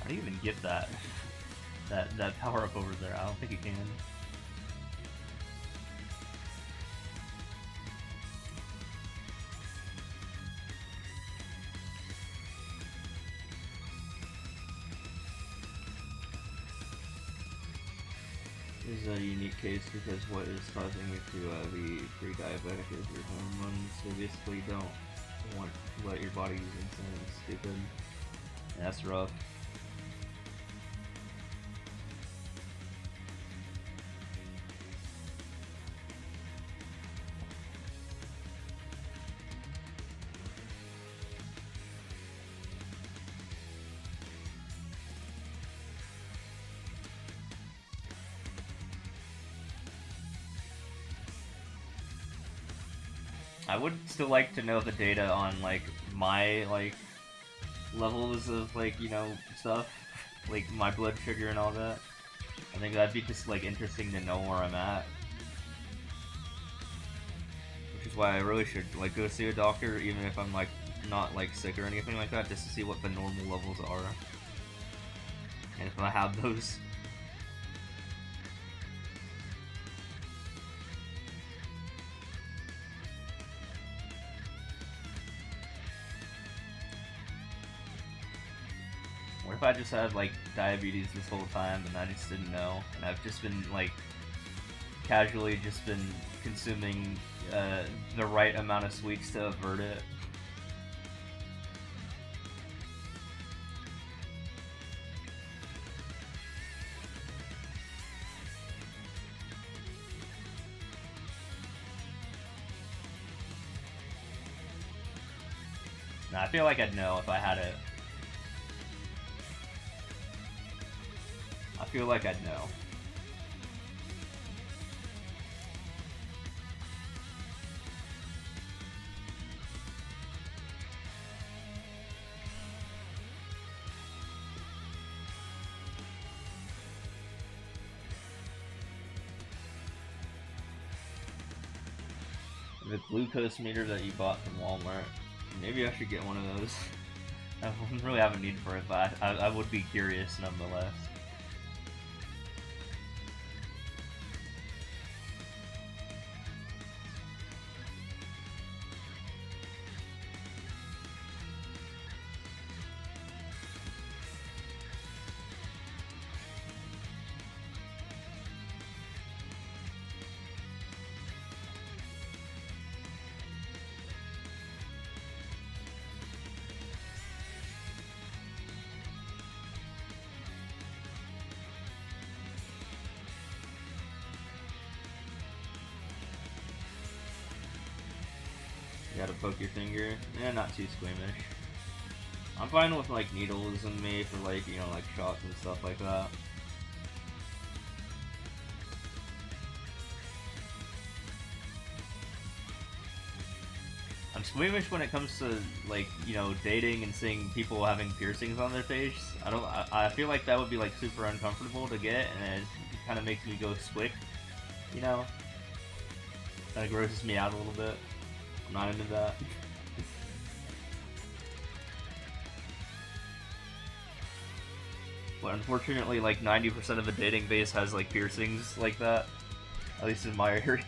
Speaker 1: How do you even get that? That power up over there? I don't think you can.
Speaker 3: This is a unique case because what is causing you to be pre-diabetic is your hormones. So basically, don't want to let your body use insulin. It's stupid.
Speaker 1: Yeah, that's rough. I would still like to know the data on like my like levels of like, you know, stuff, like my blood sugar and all that. I think that'd be just like interesting to know where I'm at. Which is why I really should like go see a doctor, even if I'm like not like sick or anything like that, just to see what the normal levels are. And if I have those. What if I just had like diabetes this whole time and I just didn't know, and I've just been like casually just been consuming the right amount of sweets to avert it. Nah, I feel like I'd know if I had it. I feel like I'd know. The glucose meter that you bought from Walmart, maybe I should get one of those. I wouldn't really have a need for it, but I would be curious nonetheless. You gotta poke your finger. Eh, not too squeamish. I'm fine with like needles in me for like, you know, like shots and stuff like that. I'm squeamish when it comes to like, you know, dating and seeing people having piercings on their face. I feel like that would be like super uncomfortable to get, and it kind of makes me go squick, you know? Kind of grosses me out a little bit. I'm not into that. But unfortunately, like 90% of the dating base has like piercings like that. At least in my area.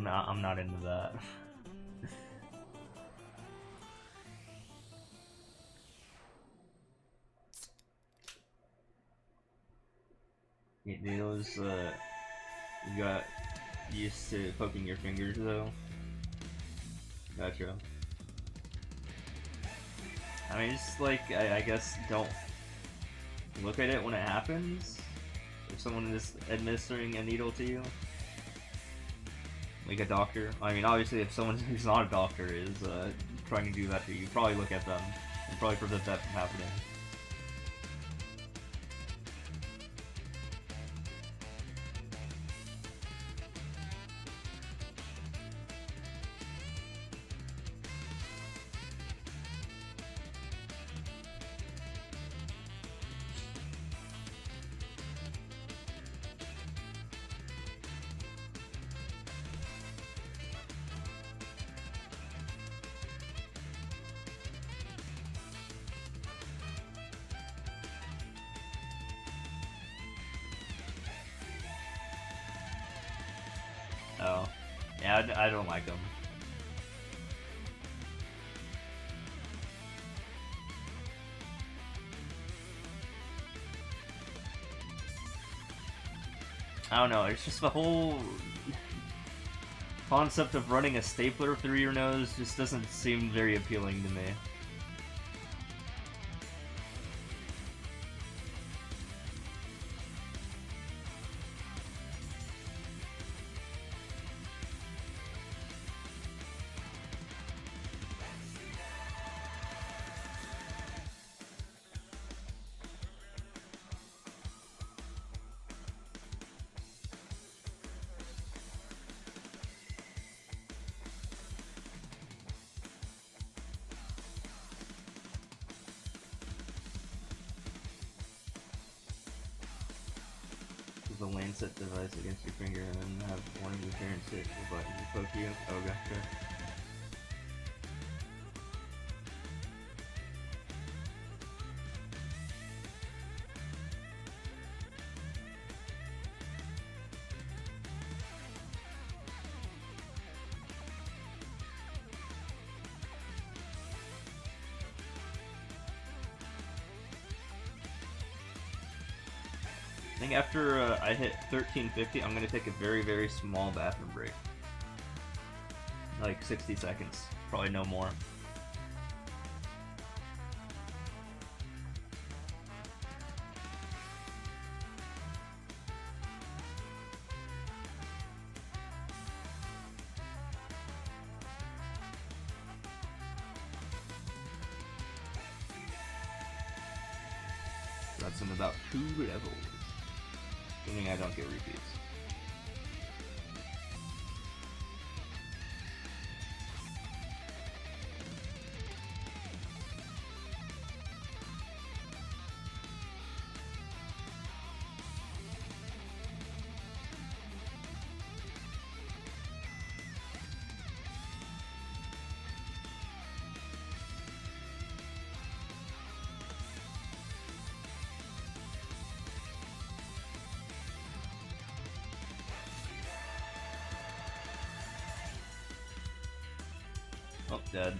Speaker 1: I'm not into that. Those, you got used to poking your fingers though? Gotcha. I mean, just like, I guess don't look at it when it happens. If someone is administering a needle to you. Like a doctor. I mean, obviously, if someone who's not a doctor is trying to do that to you, probably look at them and probably prevent that from happening. Yeah, I don't like them. I don't know, it's just the whole concept of running a stapler through your nose just doesn't seem very appealing to me. The lancet device against your finger and then have one of your parents hit the button to poke you. Oh, gotcha. I think after I hit 1350, I'm gonna take a very, very small bathroom break. Like 60 seconds, probably no more. That's in about 2 levels. Assuming I don't get repeats. Oh, dead.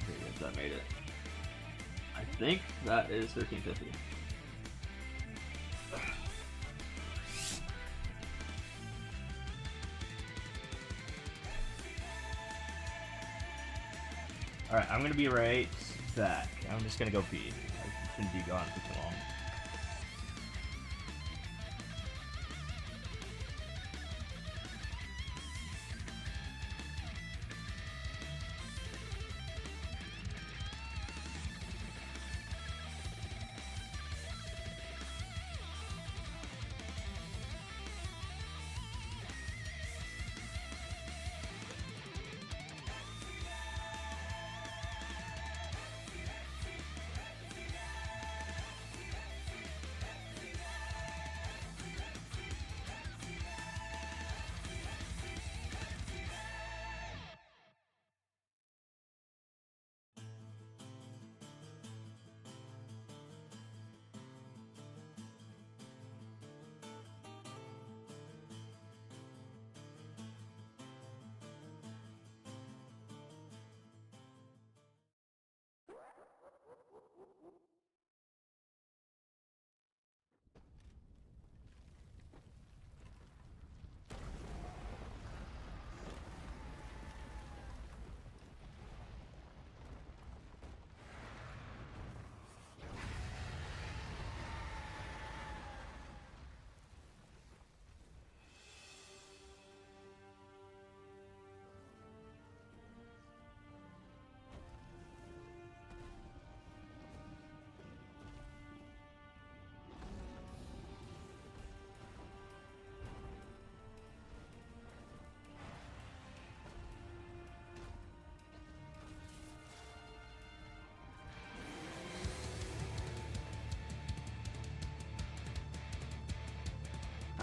Speaker 1: Okay, yes, that made it. I think that is 1350. Alright, I'm gonna be right back. I'm just gonna go pee. I shouldn't be gone for too long.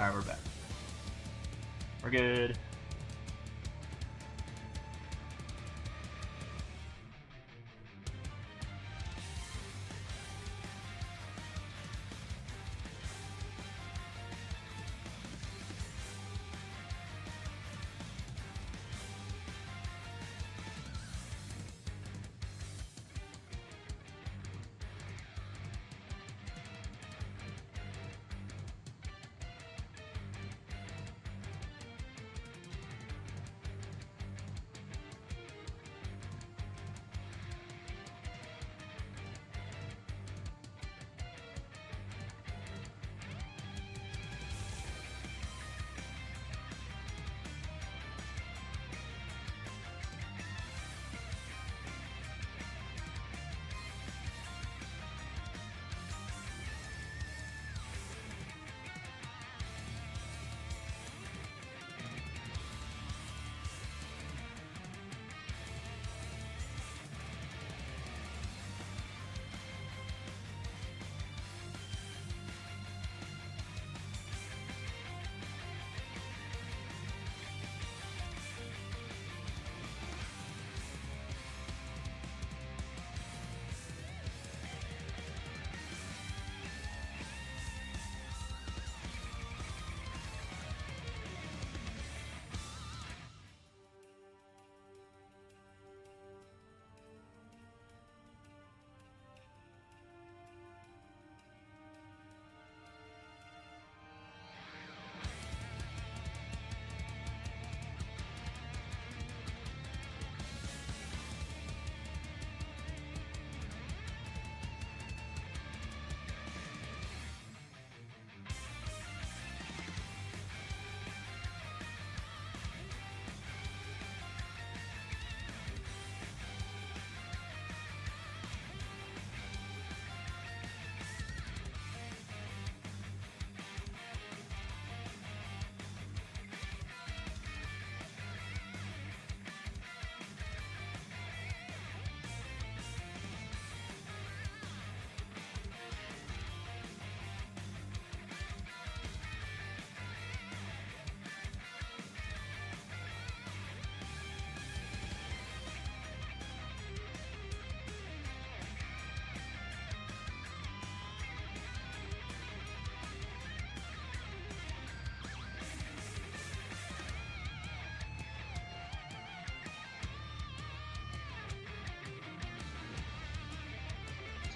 Speaker 1: Alright, we're back. We're good.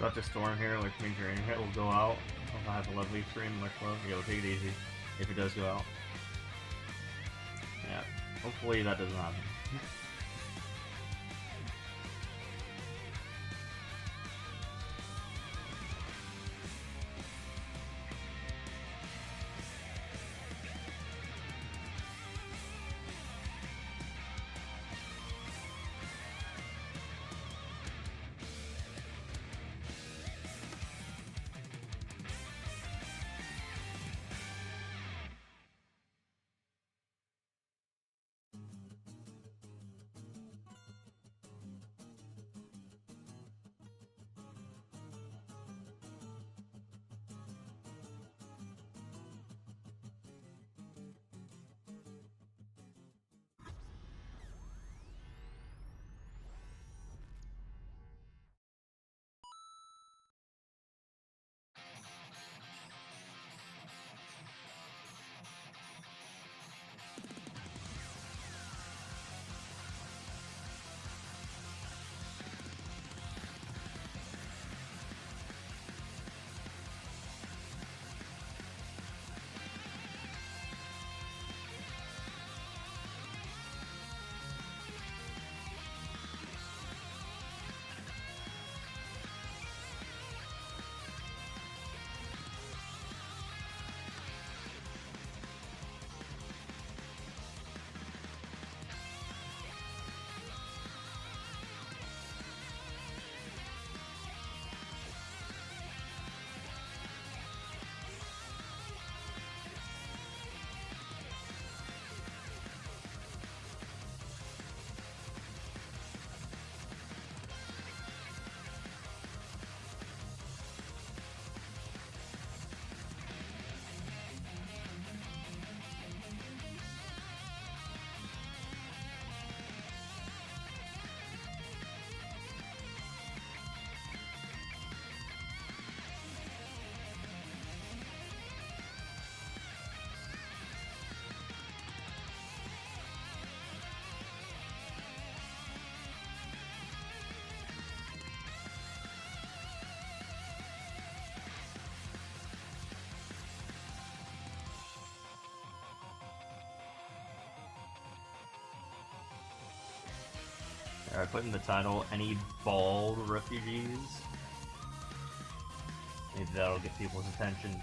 Speaker 1: So that's a storm here, which means your internet will go out. If I have a lovely stream much low, yeah, we'll take it easy if it does go out. Yeah, hopefully that doesn't happen. Alright, put in the title, any bald refugees. Maybe that'll get people's attention.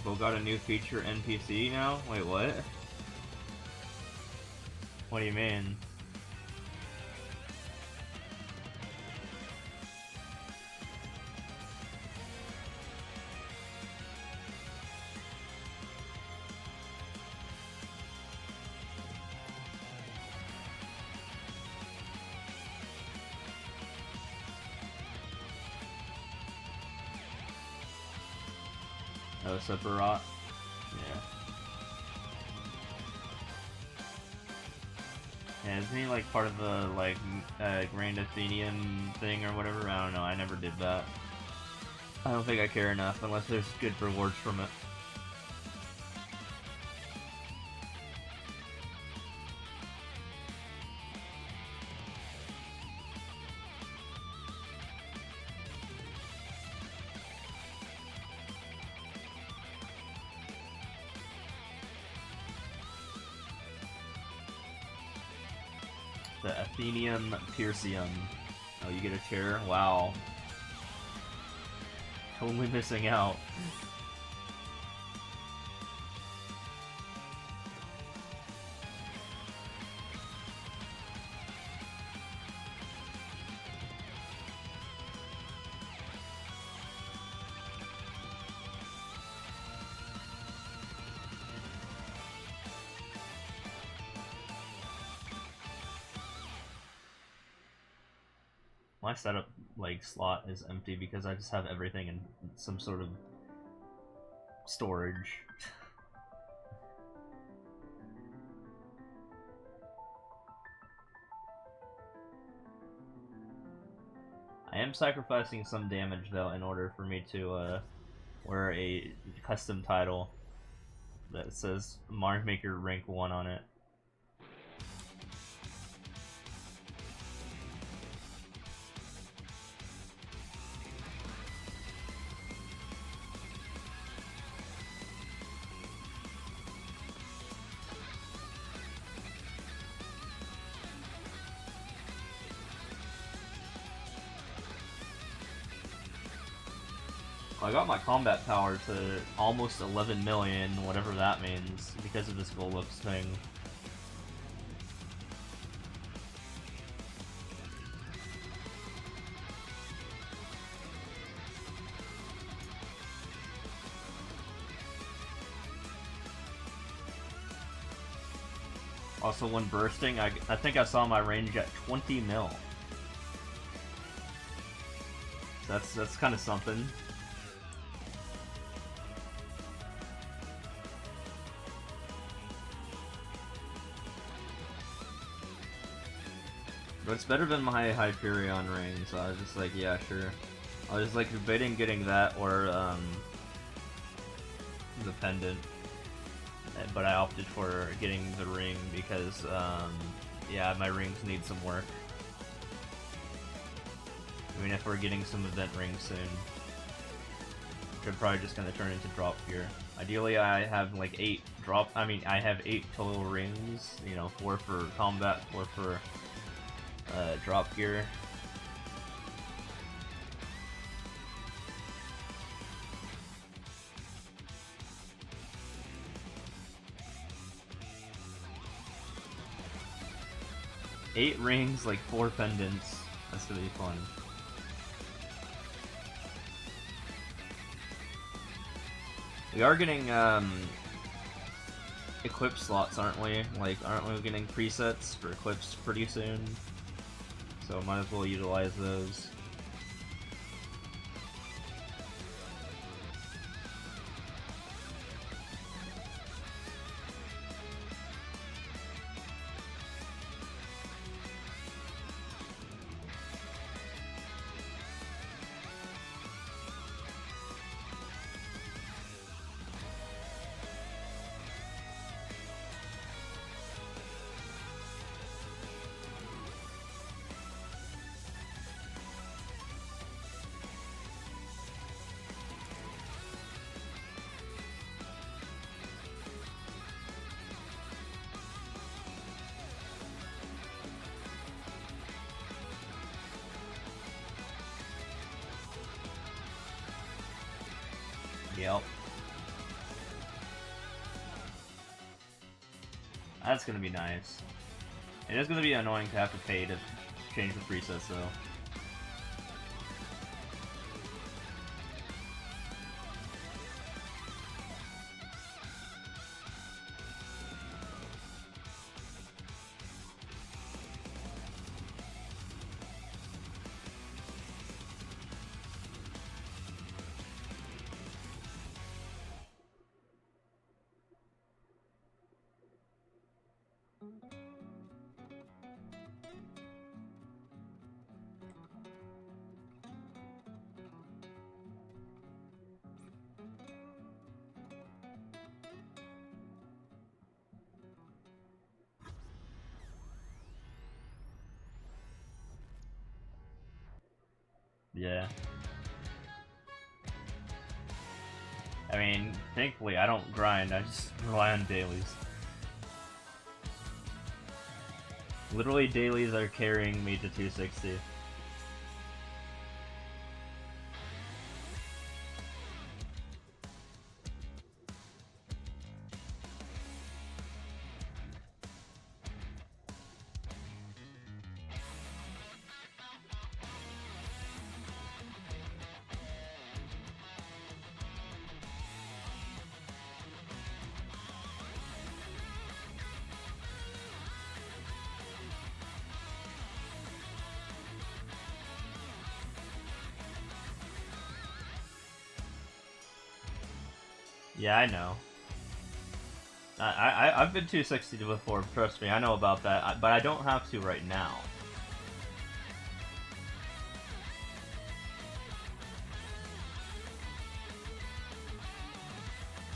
Speaker 3: People got a new feature NPC now? Wait, what? What do you mean? Oh, Sephiroth? Yeah. Yeah, isn't he like part of the like Grand Athenian thing or whatever? I don't know, I never did that. I don't think I care enough unless there's good rewards from it. The Athenium Piercium. Oh, you get a chair? Wow. Totally missing out. My setup like slot is empty because I just have everything in some sort of storage. I am sacrificing some damage though in order for me to wear a custom title that says Mario Maker rank 1 on it. I got my combat power to almost 11 million, whatever that means, because of this Golux thing. Also, when bursting, I think I saw my range at 20 mil. That's kind of something. But it's better than my Hyperion ring, so I was just like, yeah, sure. I was like debating getting that or the pendant, but I opted for getting the ring because yeah, my rings need some work. I mean, if we're getting some event rings soon, which I'm probably just gonna turn into drop gear. Ideally, I have like 8 drop. I mean, I have 8 total rings. You know, 4 for combat, 4 for drop gear. Eight rings, like 4 pendants. That's gonna be fun. We are getting equip slots, aren't we? Like, aren't we getting presets for equips pretty soon? So might as well utilize those. Yep.
Speaker 1: That's gonna be nice. It is gonna be annoying to have to pay to change the presets though. Yeah. I mean, thankfully I don't grind, I just rely on dailies. Literally dailies are carrying me to 260. Yeah, I know. I've been 260 before, trust me, I know about that, but I don't have to right now.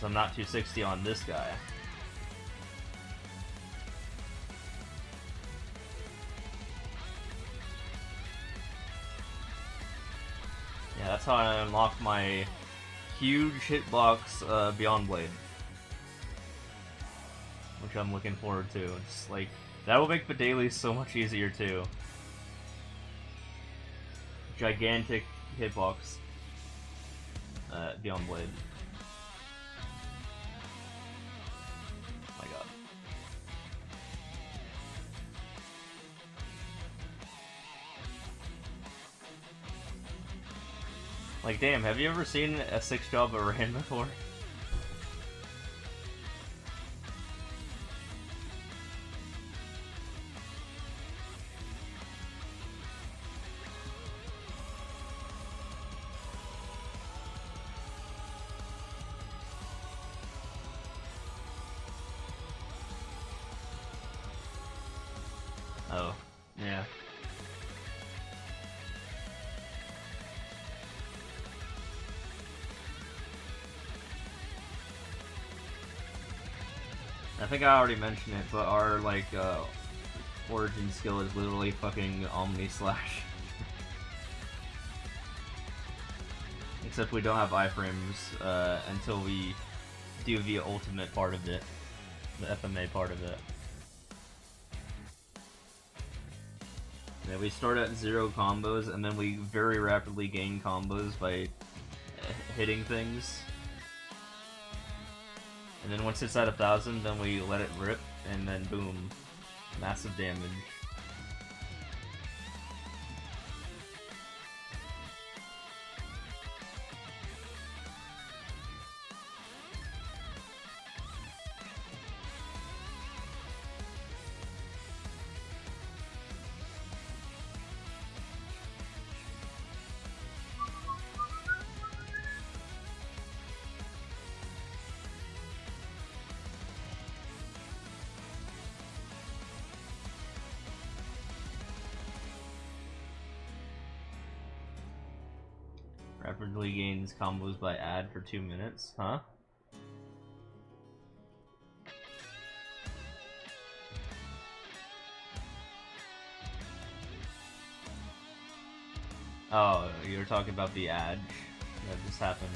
Speaker 1: So I'm not 260 on this guy. Yeah, that's how I unlock my huge hitbox Beyond Blade, which I'm looking forward to. It's like that will make the dailies so much easier too. Gigantic hitbox Beyond Blade. My God. Like, damn, have you ever seen a 6-job of Rain before? Oh, yeah. I think I already mentioned it, but our, like, origin skill is literally fucking Omni Slash. Except we don't have iframes until we do the ultimate part of it. The FMA part of it. Yeah, we start at 0 combos, and then we very rapidly gain combos by hitting things. And then once it's at 1,000, then we let it rip, and then boom, massive damage. Rapidly gains combos by ad for 2 minutes, huh? Oh, you were talking about the ad that just happened.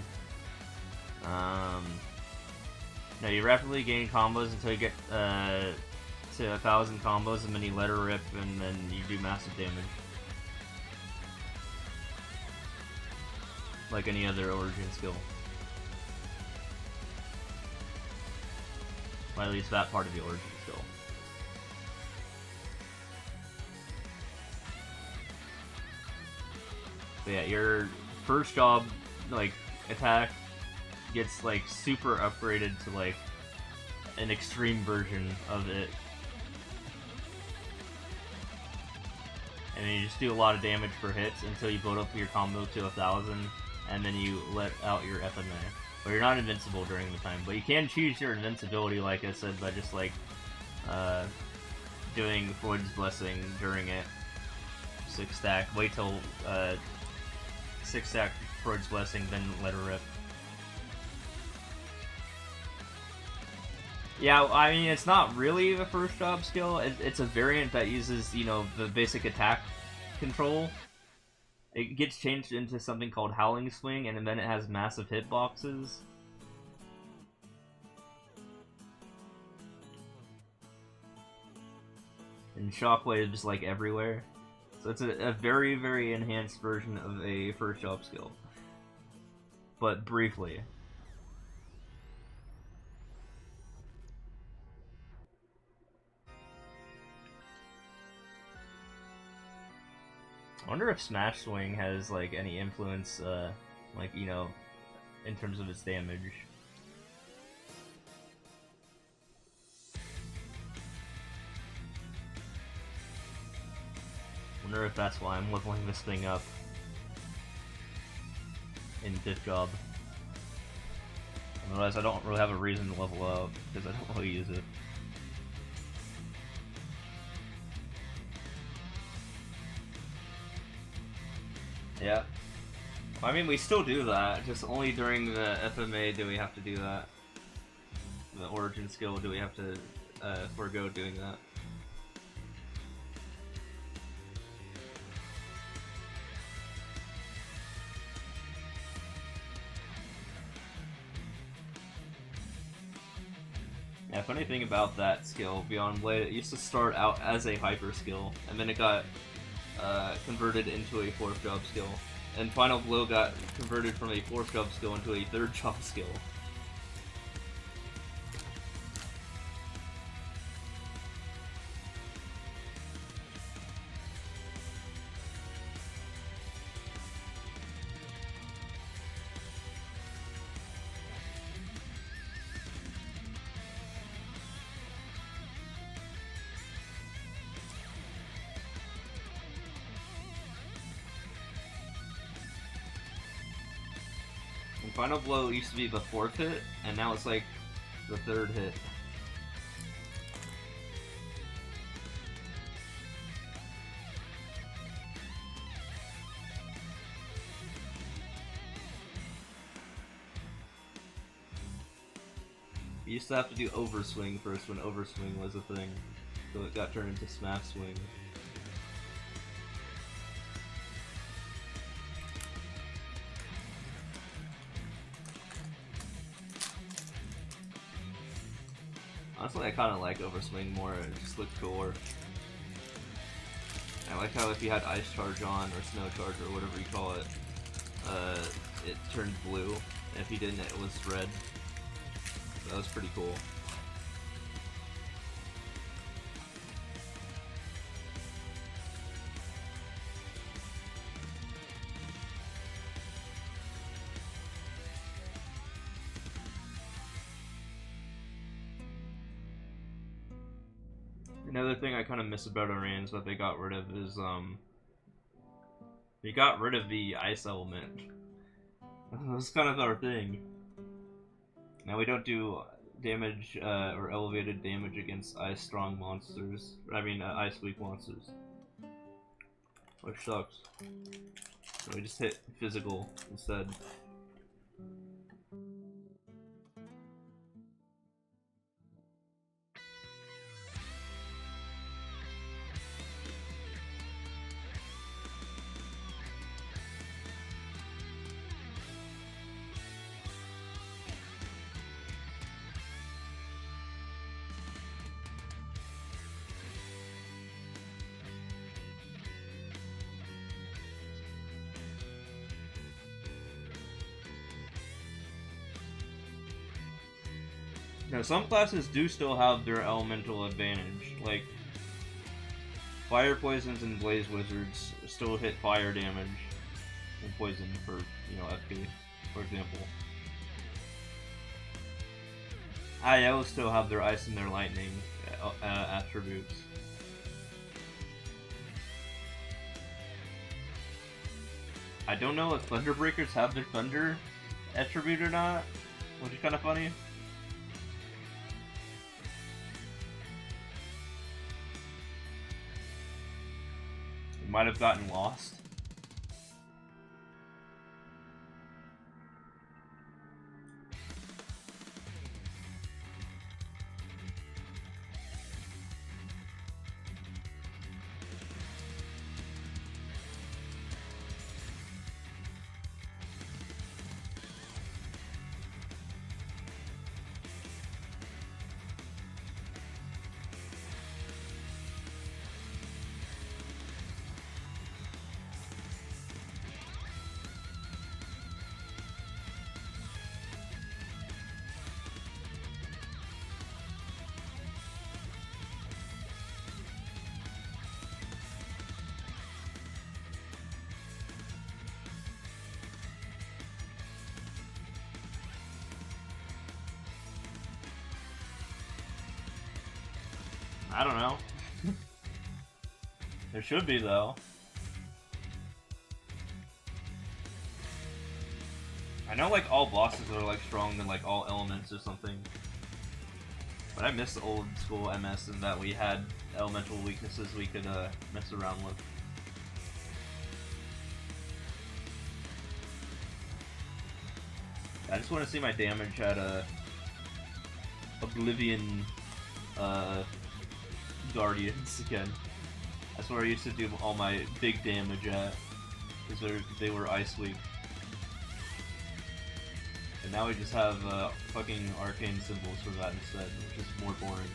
Speaker 1: No, you rapidly gain combos until you get to 1,000 combos, and then you let her rip, and then you do massive damage. Like any other origin skill. Or at least that part of the origin skill. But yeah, your first job, like, attack gets, like, super upgraded to, like, an extreme version of it. And then you just do a lot of damage for hits until you build up your combo to 1,000, and then you let out your FMA. But you're not invincible during the time. But you can choose your invincibility, like I said, by just, like, doing Freud's Blessing during it. 6 stack. Wait till 6 stack Freud's Blessing, then let her rip. Yeah, I mean, it's not really the first job skill. It's a variant that uses, you know, the basic attack control. It gets changed into something called Howling Swing, and then it has massive hitboxes. And shockwaves, like, everywhere. So it's a very, very enhanced version of a first job skill. But briefly. I wonder if Smash Swing has, like, any influence, like, you know, in terms of its damage. Wonder if that's why I'm leveling this thing up in 5th job. Otherwise, I don't really have a reason to level up, because I don't really use it. Yeah. I mean, we still do that, just only during the FMA do we have to do that. The origin skill do we have to forego doing that. Yeah, funny thing about that skill, Beyond Blade, it used to start out as a hyper skill, and then it got converted into a 4th job skill. And Final Blow got converted from a 4th job skill into a 3rd job skill. Final Blow used to be the 4th hit, and now it's like the 3rd hit. You used to have to do Overswing first when Overswing was a thing, so it got turned into Smash Swing. Honestly, I kind of like Overswing more, it just looks cooler. I like how if you had Ice Charge on, or Snow Charge, or whatever you call it, it turned blue, and if you didn't, it was red. That was pretty cool. Another thing I kind of miss about Orions that they got rid of is, they got rid of the ice element. That's kind of our thing. Now we don't do damage, or elevated damage against ice strong monsters. I mean, ice weak monsters. Which sucks. So we just hit physical instead. Now, some classes do still have their elemental advantage, like Fire Poisons and Blaze Wizards still hit fire damage,
Speaker 3: and poison for, you know, FP, for example. I will still have their ice and their lightning attributes. I don't know if Thunder Breakers have their thunder attribute or not, which is kind of funny. It might have gotten lost. I don't know. There should be, though. I know, like, all bosses are, like, strong than, like, all elements or something. But I miss the old school MS in that we had elemental weaknesses we could, mess around with. I just want to see my damage at, Oblivion, Guardians again. That's where I used to do all my big damage at, because they were ice weak. And now we just have fucking arcane symbols for that instead, which is more boring.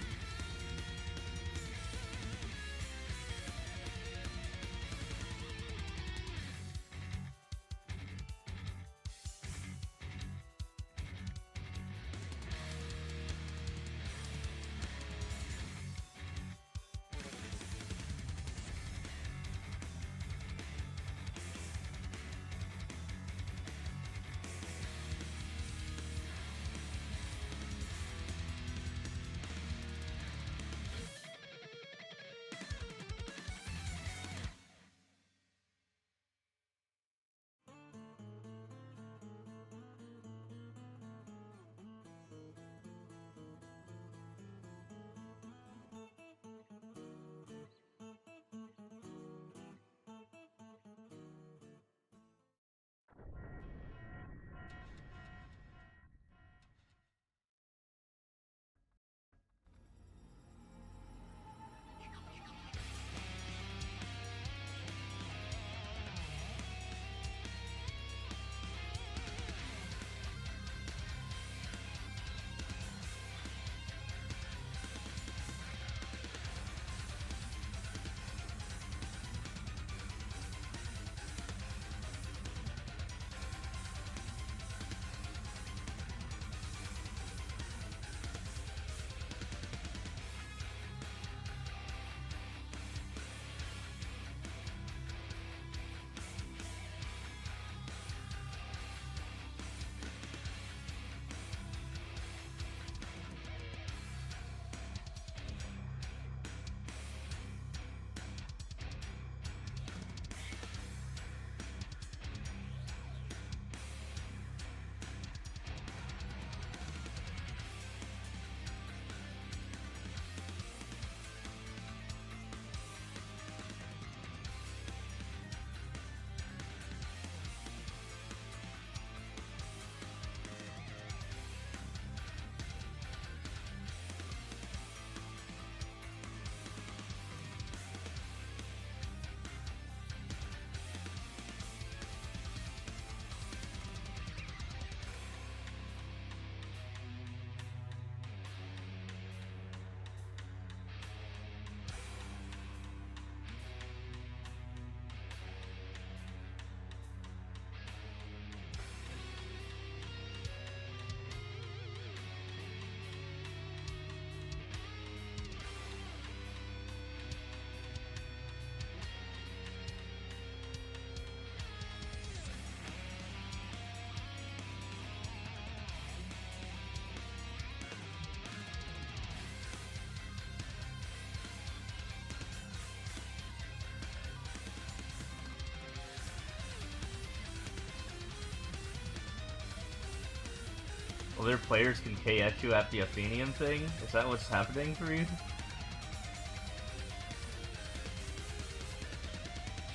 Speaker 1: other players can KS you at the Athenium thing? Is that what's happening for you?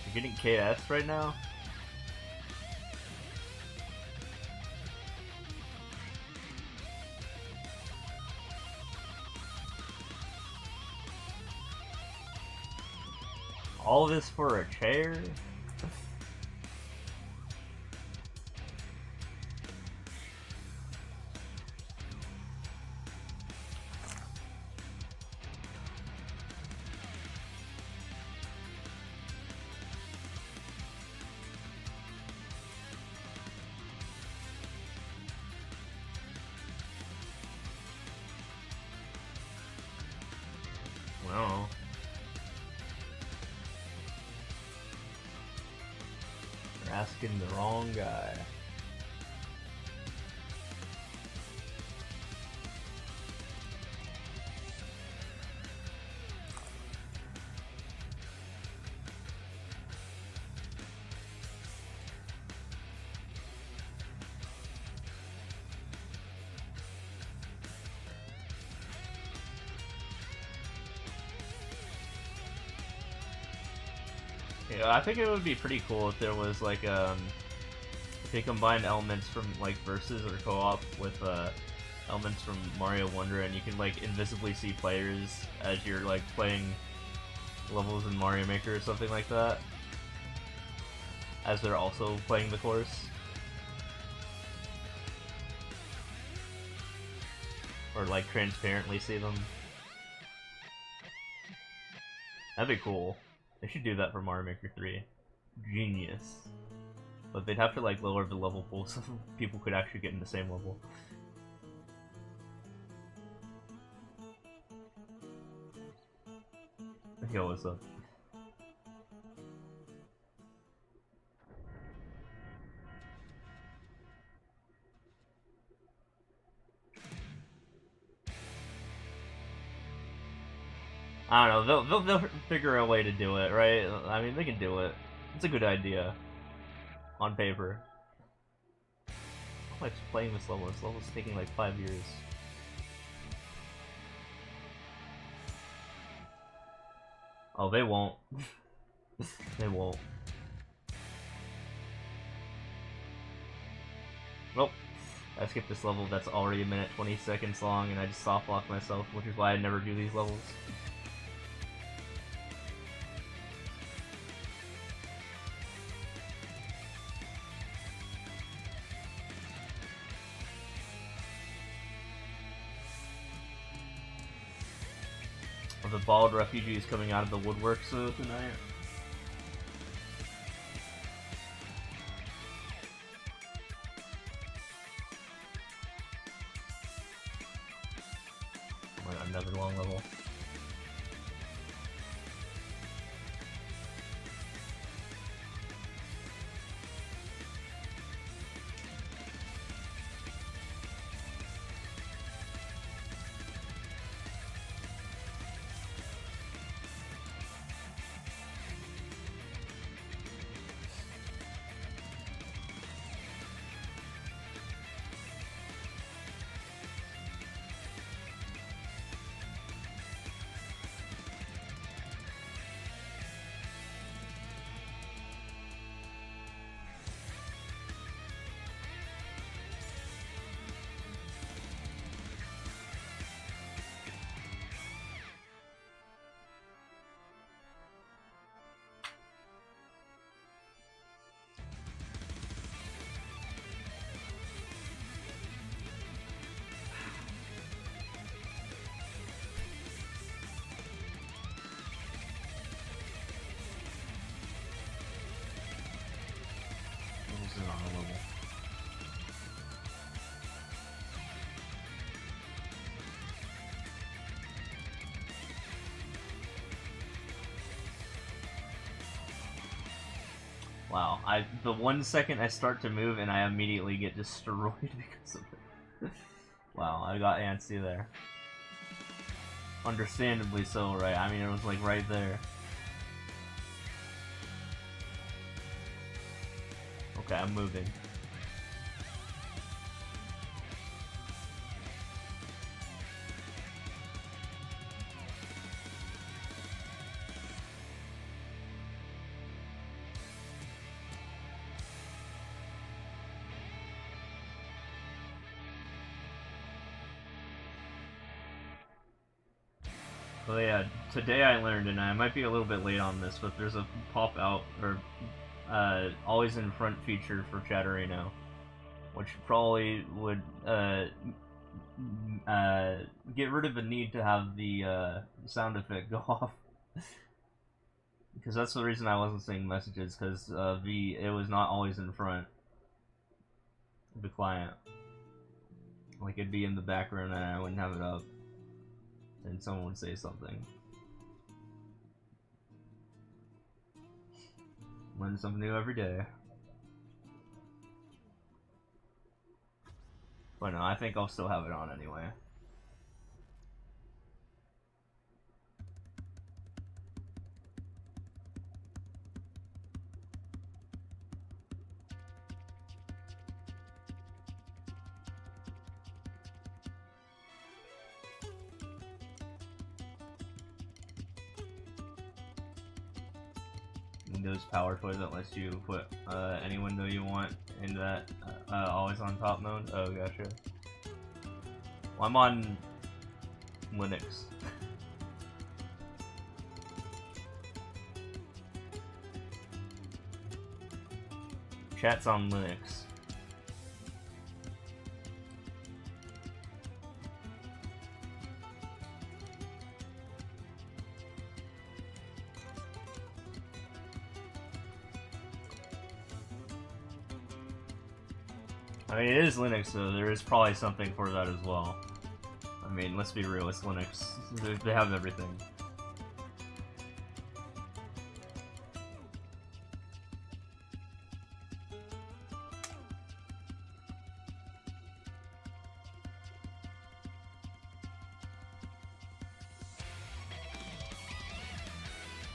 Speaker 1: You're getting KS right now? All this for a chair? Well, you're asking the wrong guy. Yeah, I think it would be pretty cool if there was like if they combined elements from like versus or co-op with elements from Mario Wonder, and you can like invisibly see players as you're like playing levels in Mario Maker or something like that, as they're also playing the course. Or like transparently see them. That'd be cool. They should do that for Mario Maker 3. Genius. But they'd have to like lower the level pool so people could actually get in the same level. Yo, what's up? I don't know, they'll figure a way to do it, right? I mean, they can do it. It's a good idea. On paper. I'm like playing this level. This level's taking like 5 years. Oh, they won't. They won't. Nope. I skipped this level that's already a minute 20 seconds long, and I just soft locked myself, which is why I never do these levels. The bald refugees coming out of the woodwork so tonight. Oh my god, another long level. On a level. Wow, the 1 second I start to move and I immediately get destroyed because of it. Wow, I got antsy there. Understandably so, right? I mean, it was like right there. Okay, I'm moving. Oh yeah, today I learned, and I might be a little bit late on this, but there's a pop out or always in front feature for Chattery now, which probably would get rid of the need to have the sound effect go off. Because that's the reason I wasn't seeing messages, because it was not always in front of the client. Like, it'd be in the background and I wouldn't have it up, and someone would say something. Learn something new every day. But no, I think I'll still have it on anyway. Windows Power Toy that lets you put any window you want into that always on top mode. Oh, gotcha. Well, I'm on Linux. Chat's on Linux. I mean, it is Linux, so there is probably something for that as well. I mean, let's be real, it's Linux. They have everything.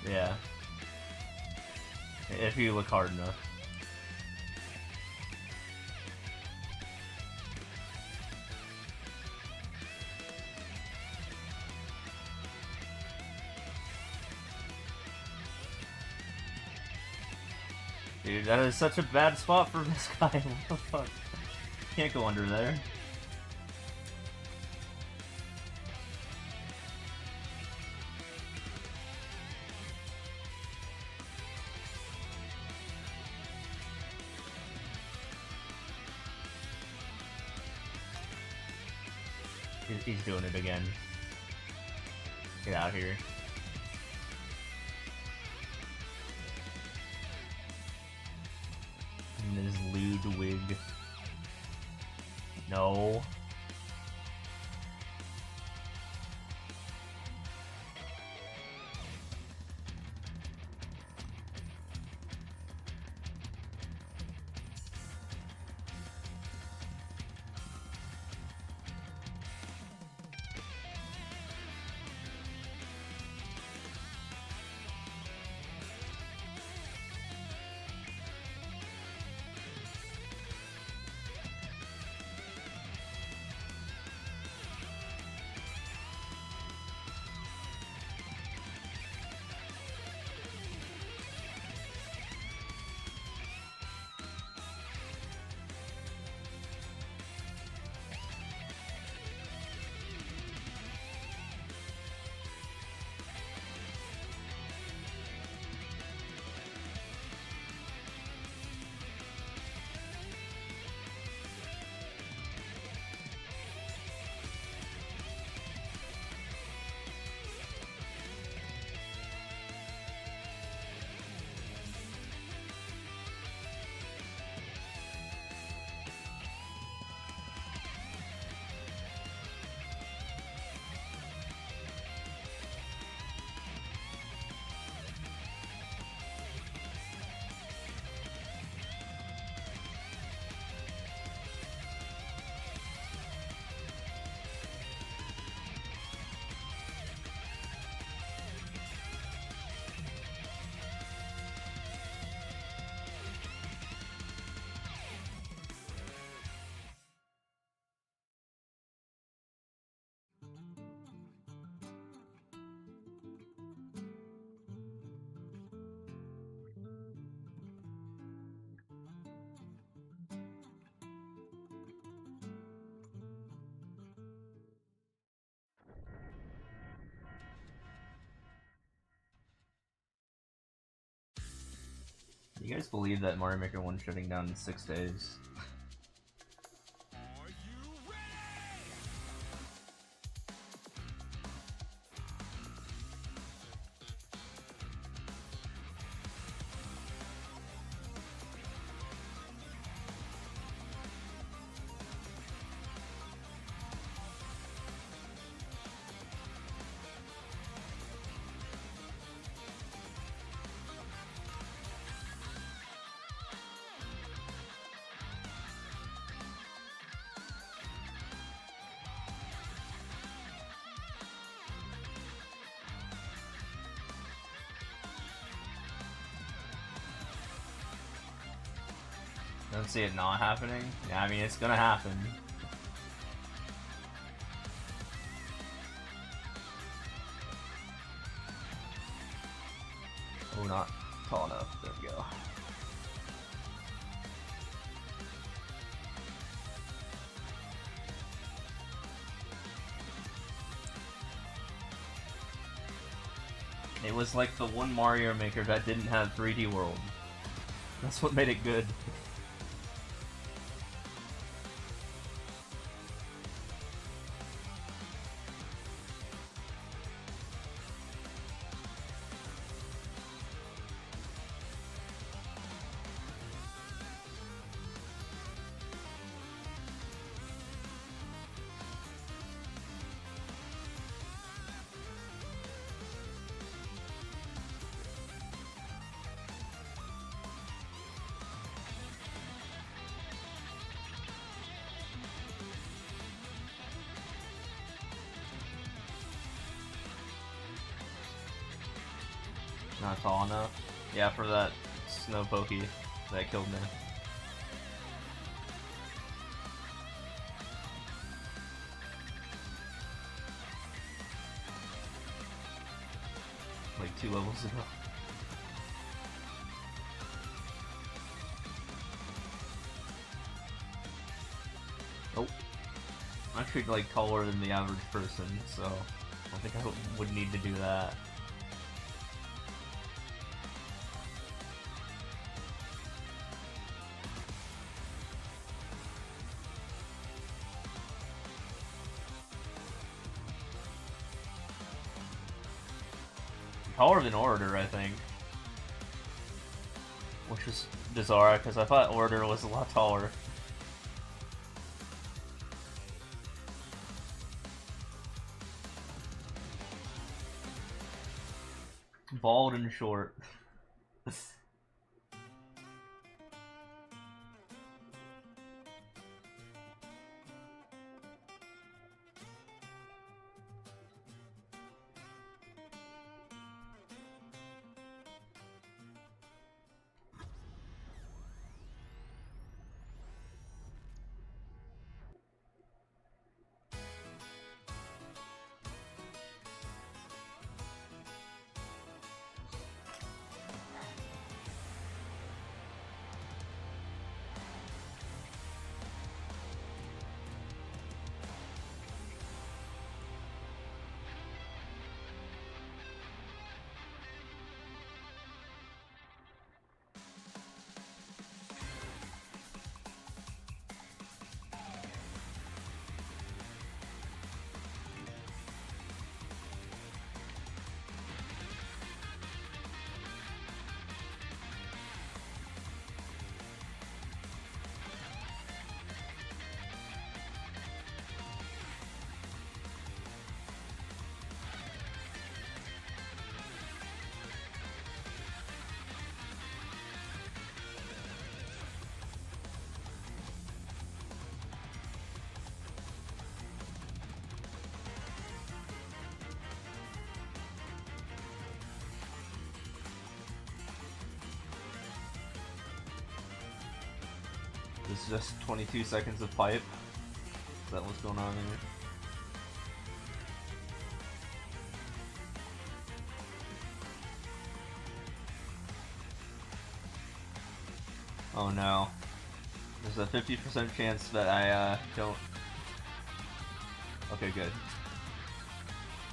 Speaker 1: Yeah. If you look hard enough. Dude, that is such a bad spot for this guy. What the fuck? Can't go under there. He's doing it again. Get out of here. And this Ludwig. No.
Speaker 3: You guys believe that Mario Maker 1 shutting down in 6 days? Don't see it not happening? Yeah, I mean, it's gonna happen. Oh, not tall enough. There we go. It was like the one Mario Maker that didn't have 3D World. That's what made it good. Not tall enough. Yeah, for that snow pokey that killed me. Like 2 levels ago. Oh. I'm actually like taller than the average person, so I don't think I would need to do that. Taller than Orator, I think. Which is bizarre, because I thought Orator was a lot taller. Bald and short. This is just 22 seconds of pipe. Is that what's going on here? Oh no. There's a 50% chance that I don't... Okay, good.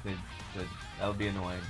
Speaker 3: Good, good. That would be annoying.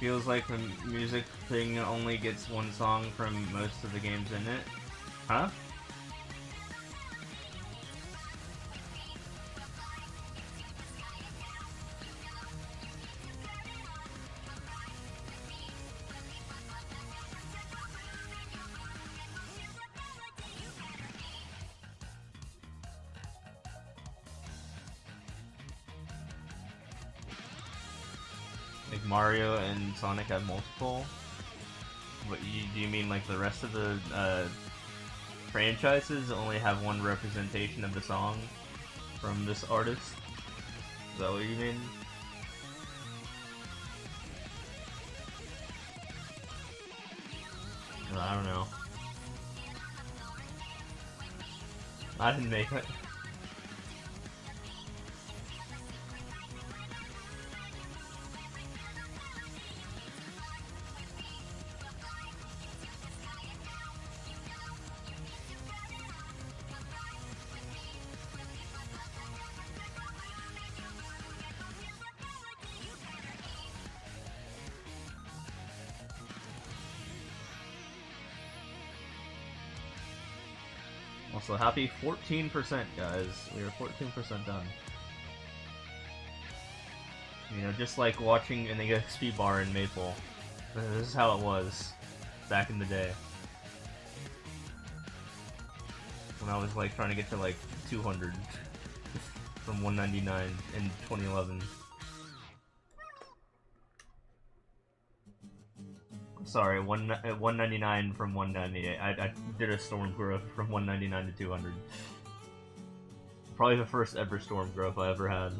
Speaker 1: Feels like the music thing only gets one song from most of the games in it. Huh? Like Mario and Sonic have multiple? What do you mean like the rest of the franchises only have one representation of the song from this artist? Is that what you mean? I don't know. I didn't make it. Also, happy 14%, guys. We are 14% done. You know, just like watching an XP bar in Maple. This is how it was back in the day. When I was like trying to get to like 200 from 199 in 2011. Sorry, 199 from 198. I did a storm growth from 199 to 200. Probably the first ever storm growth I ever had.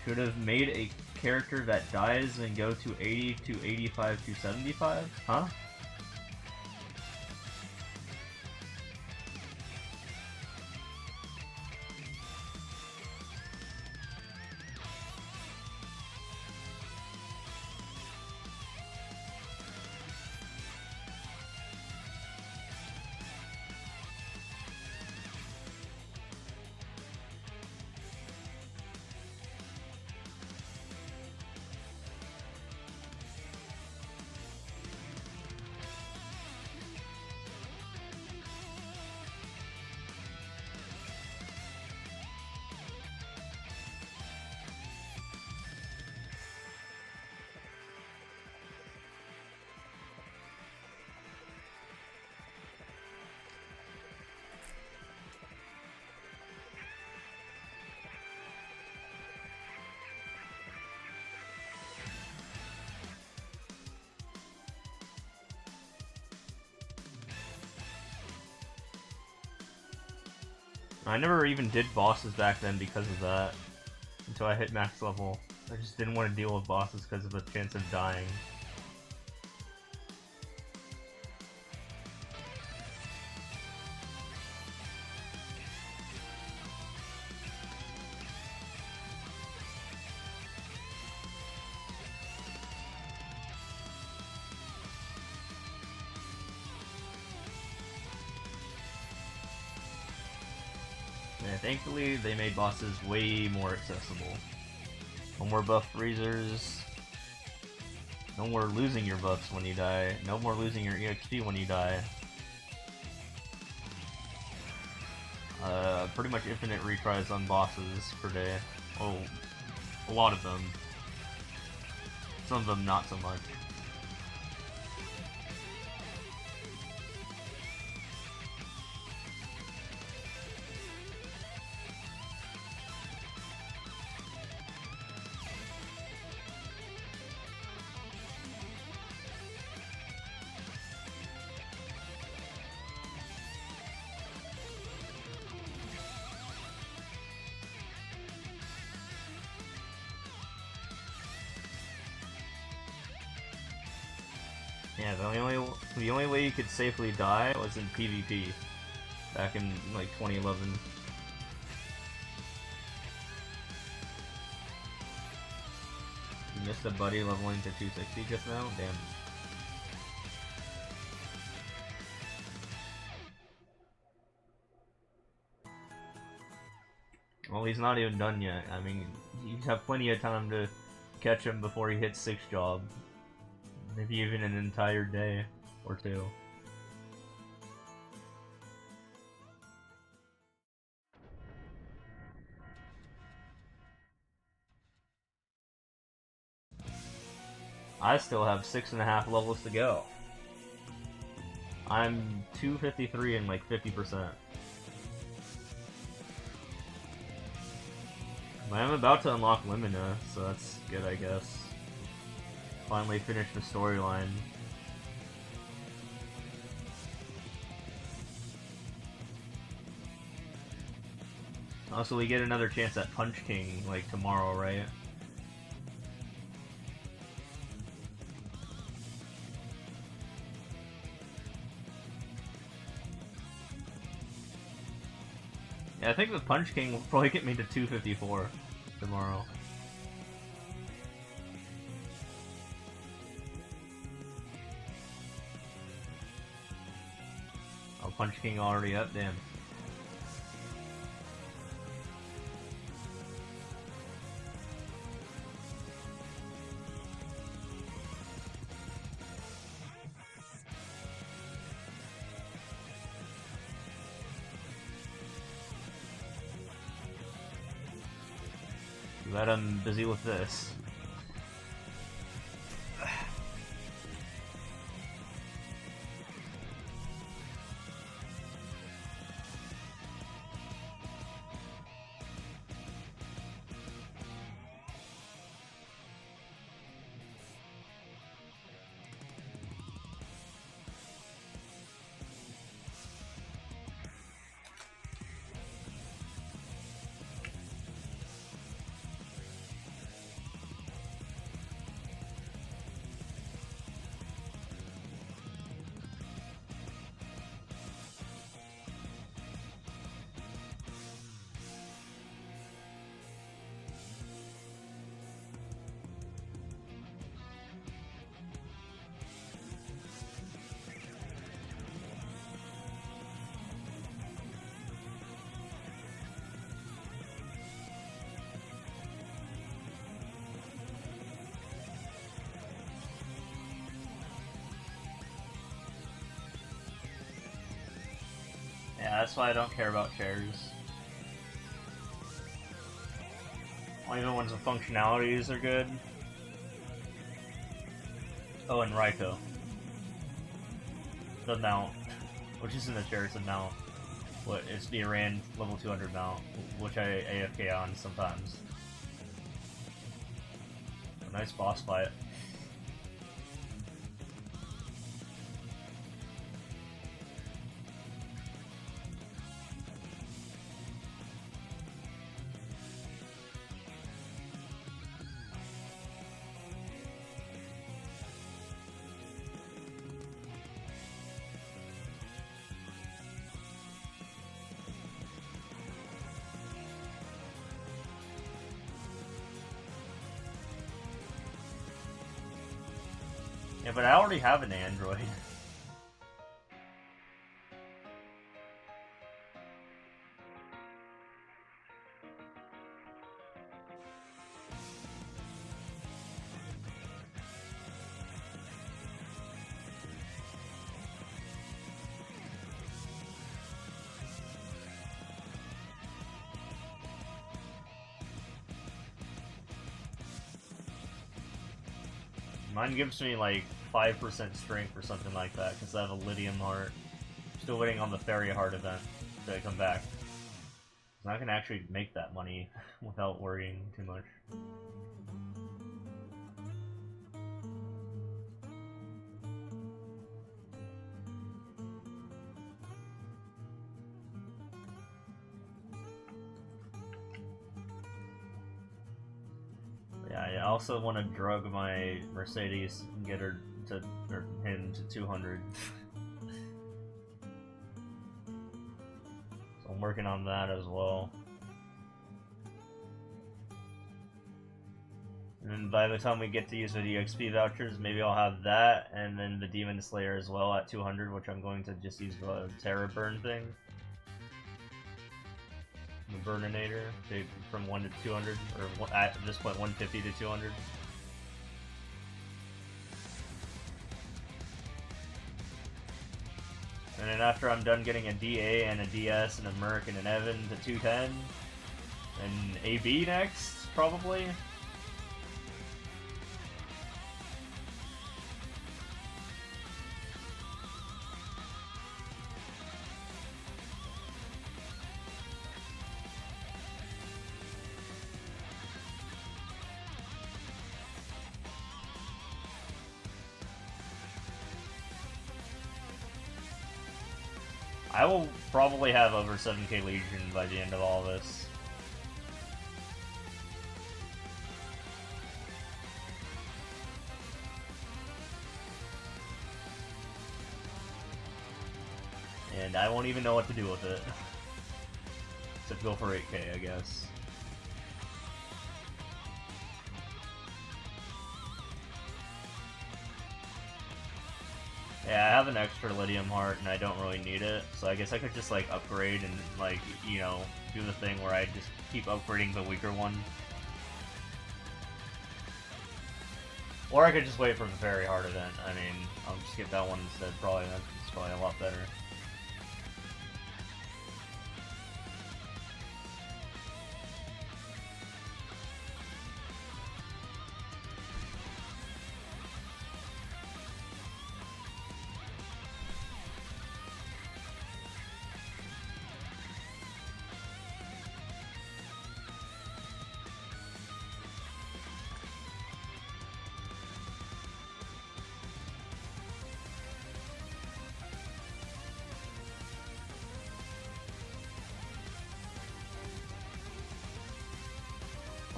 Speaker 1: Should have made a character that dies and go to 80 to 85 to 75? Huh? I never even did bosses back then because of that. Until I hit max level. I just didn't want to deal with bosses because of the chance of dying. And thankfully, they made bosses way more accessible. No more buff freezers. No more losing your buffs when you die. No more losing your EXP when you die. Pretty much infinite retries on bosses per day. Oh, a lot of them. Some of them not so much. Yeah, the only way you could safely die was in PvP back in like 2011. You missed a buddy leveling to 260 just now? Damn. Well, he's not even done yet. I mean, you have plenty of time to catch him before he hits 6 job. Maybe even an entire day or two. I still have 6.5 levels to go. I'm 253 and like 50%. I'm about to unlock Limina, so that's good, I guess. Finally finished the storyline. Also, we get another chance at Punch King, like, tomorrow, right? Yeah, I think the Punch King will probably get me to 254 tomorrow. Oh, Punch King already up? Damn. But I'm busy with this. Yeah, that's why I don't care about chairs. Only the ones with functionalities are good. Oh, and Raiko. The mount, which isn't the chair, it's a mount. What? It's the Iran level 200 mount, which I AFK on sometimes. A nice boss fight. Yeah, but I already have an Android. Mine gives me like 5% strength or something like that because I have a Lydium heart. Still waiting on the Fairy Heart event to come back. So I can actually make that money without worrying too much. Yeah, I also want to drug my Mercedes and get her to or him to 200. So I'm working on that as well. And then by the time we get to use the EXP vouchers, maybe I'll have that, and then the Demon Slayer as well at 200, which I'm going to just use the Terror Burn thing. The Burninator, from 1 to 200, or at this point 150 to 200. And then after I'm done getting a DA and a DS and a Merc and an Evan to 210, and AB next, probably. I will probably have over 7k Legion by the end of all this. And I won't even know what to do with it. Except go for 8k, I guess. Yeah, I have an extra Lydium Heart and I don't really need it, so I guess I could just like upgrade and like, you know, do the thing where I just keep upgrading the weaker one. Or I could just wait for the Very Hard event. I mean, I'll just get that one instead, probably. That's probably a lot better.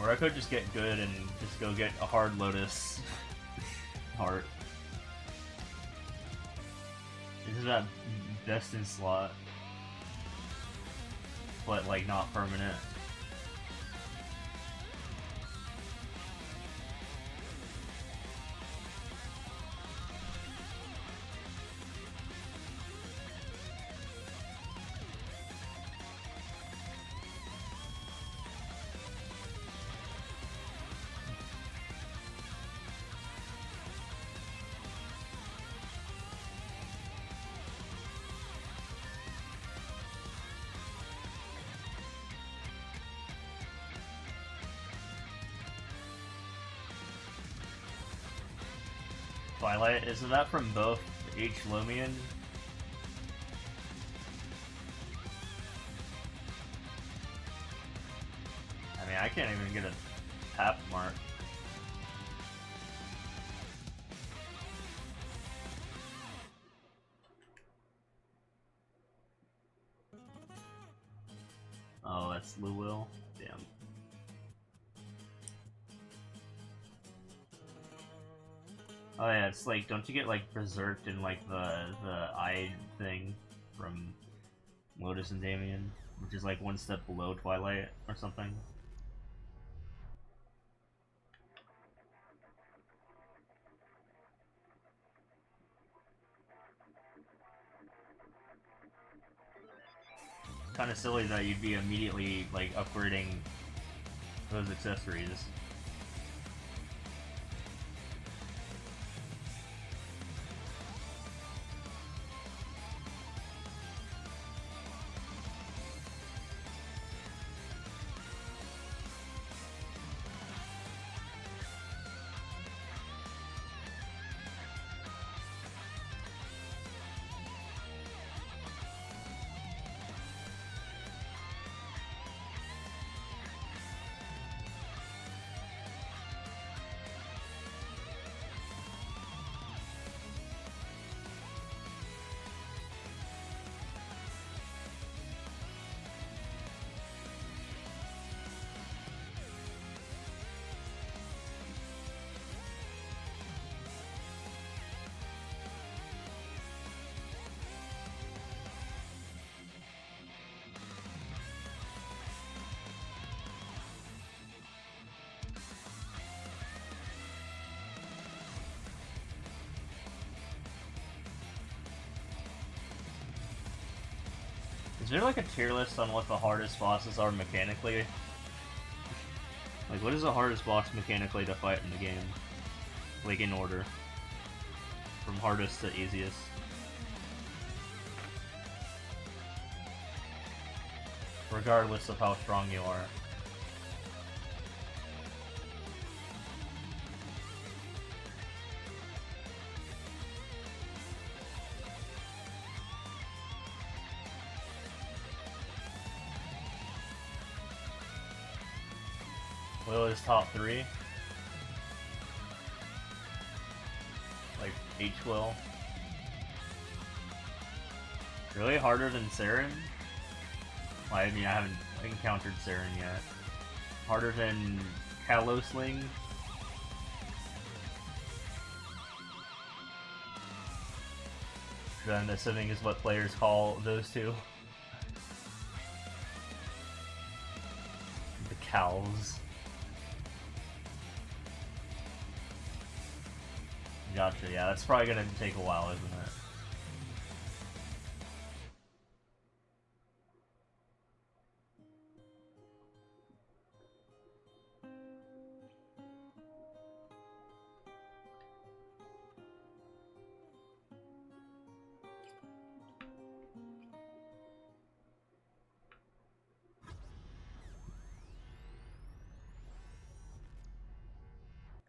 Speaker 1: Or I could just get good and just go get a hard Lotus heart. This is that destined slot, but like not permanent. Twilight, isn't that from both H. Lumion? I mean, I can't even get a tap mark. Oh, that's Luwil? Damn. Oh yeah, it's like, don't you get like berserked in like the eye thing from Lotus and Damien, which is like one step below Twilight or something? Kind of silly that you'd be immediately like upgrading those accessories. there like a tier list on what the hardest bosses are mechanically? Like, what is the hardest boss mechanically to fight in the game? Like, in order. From hardest to easiest. Regardless of how strong you are. Will is top 3. Like H Will. Really harder than Saren? Well, I mean, I haven't encountered Saren yet. Harder than Kalosling? Which I'm assuming is what players call those two. The cows. Gotcha, yeah, that's probably gonna take a while, isn't it?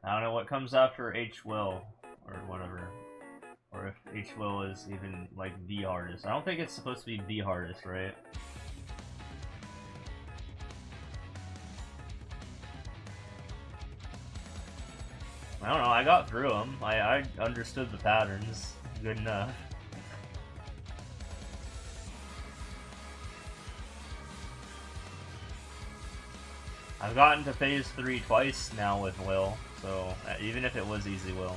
Speaker 1: I don't know what comes after H Will, or whatever. Or if H Will is even, like, the hardest. I don't think it's supposed to be the hardest, right? I don't know, I got through them. I understood the patterns good enough. I've gotten to phase 3 twice now with Will, so even if it was easy Will.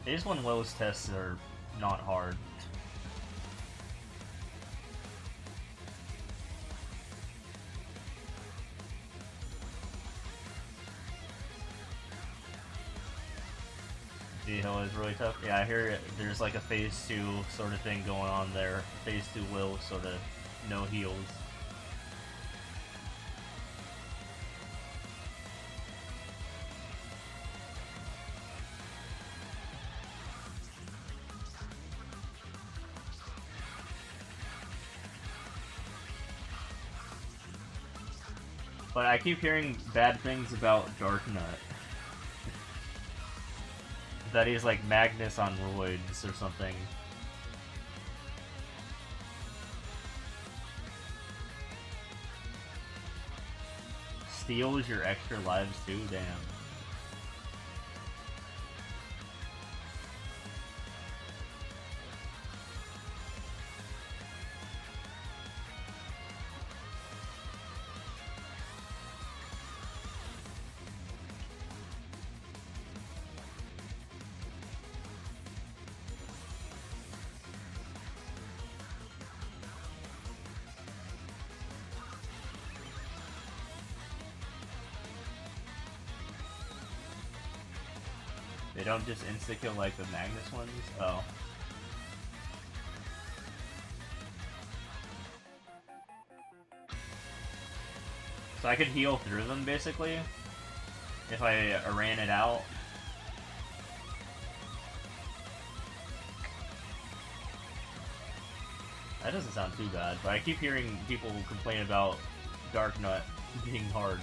Speaker 1: Phase 1 Will's tests are not hard. Hill is really tough. Yeah, I hear there's like a phase 2 sort of thing going on there. Phase 2 Will sort of no heals. But I keep hearing bad things about Darknut. That he's like Magnus on roids or something. Steals your extra lives too? Damn. They don't just insta-kill like the Magnus ones? Oh. So I could heal through them, basically? If I ran it out? That doesn't sound too bad, but I keep hearing people complain about Darknut being hard.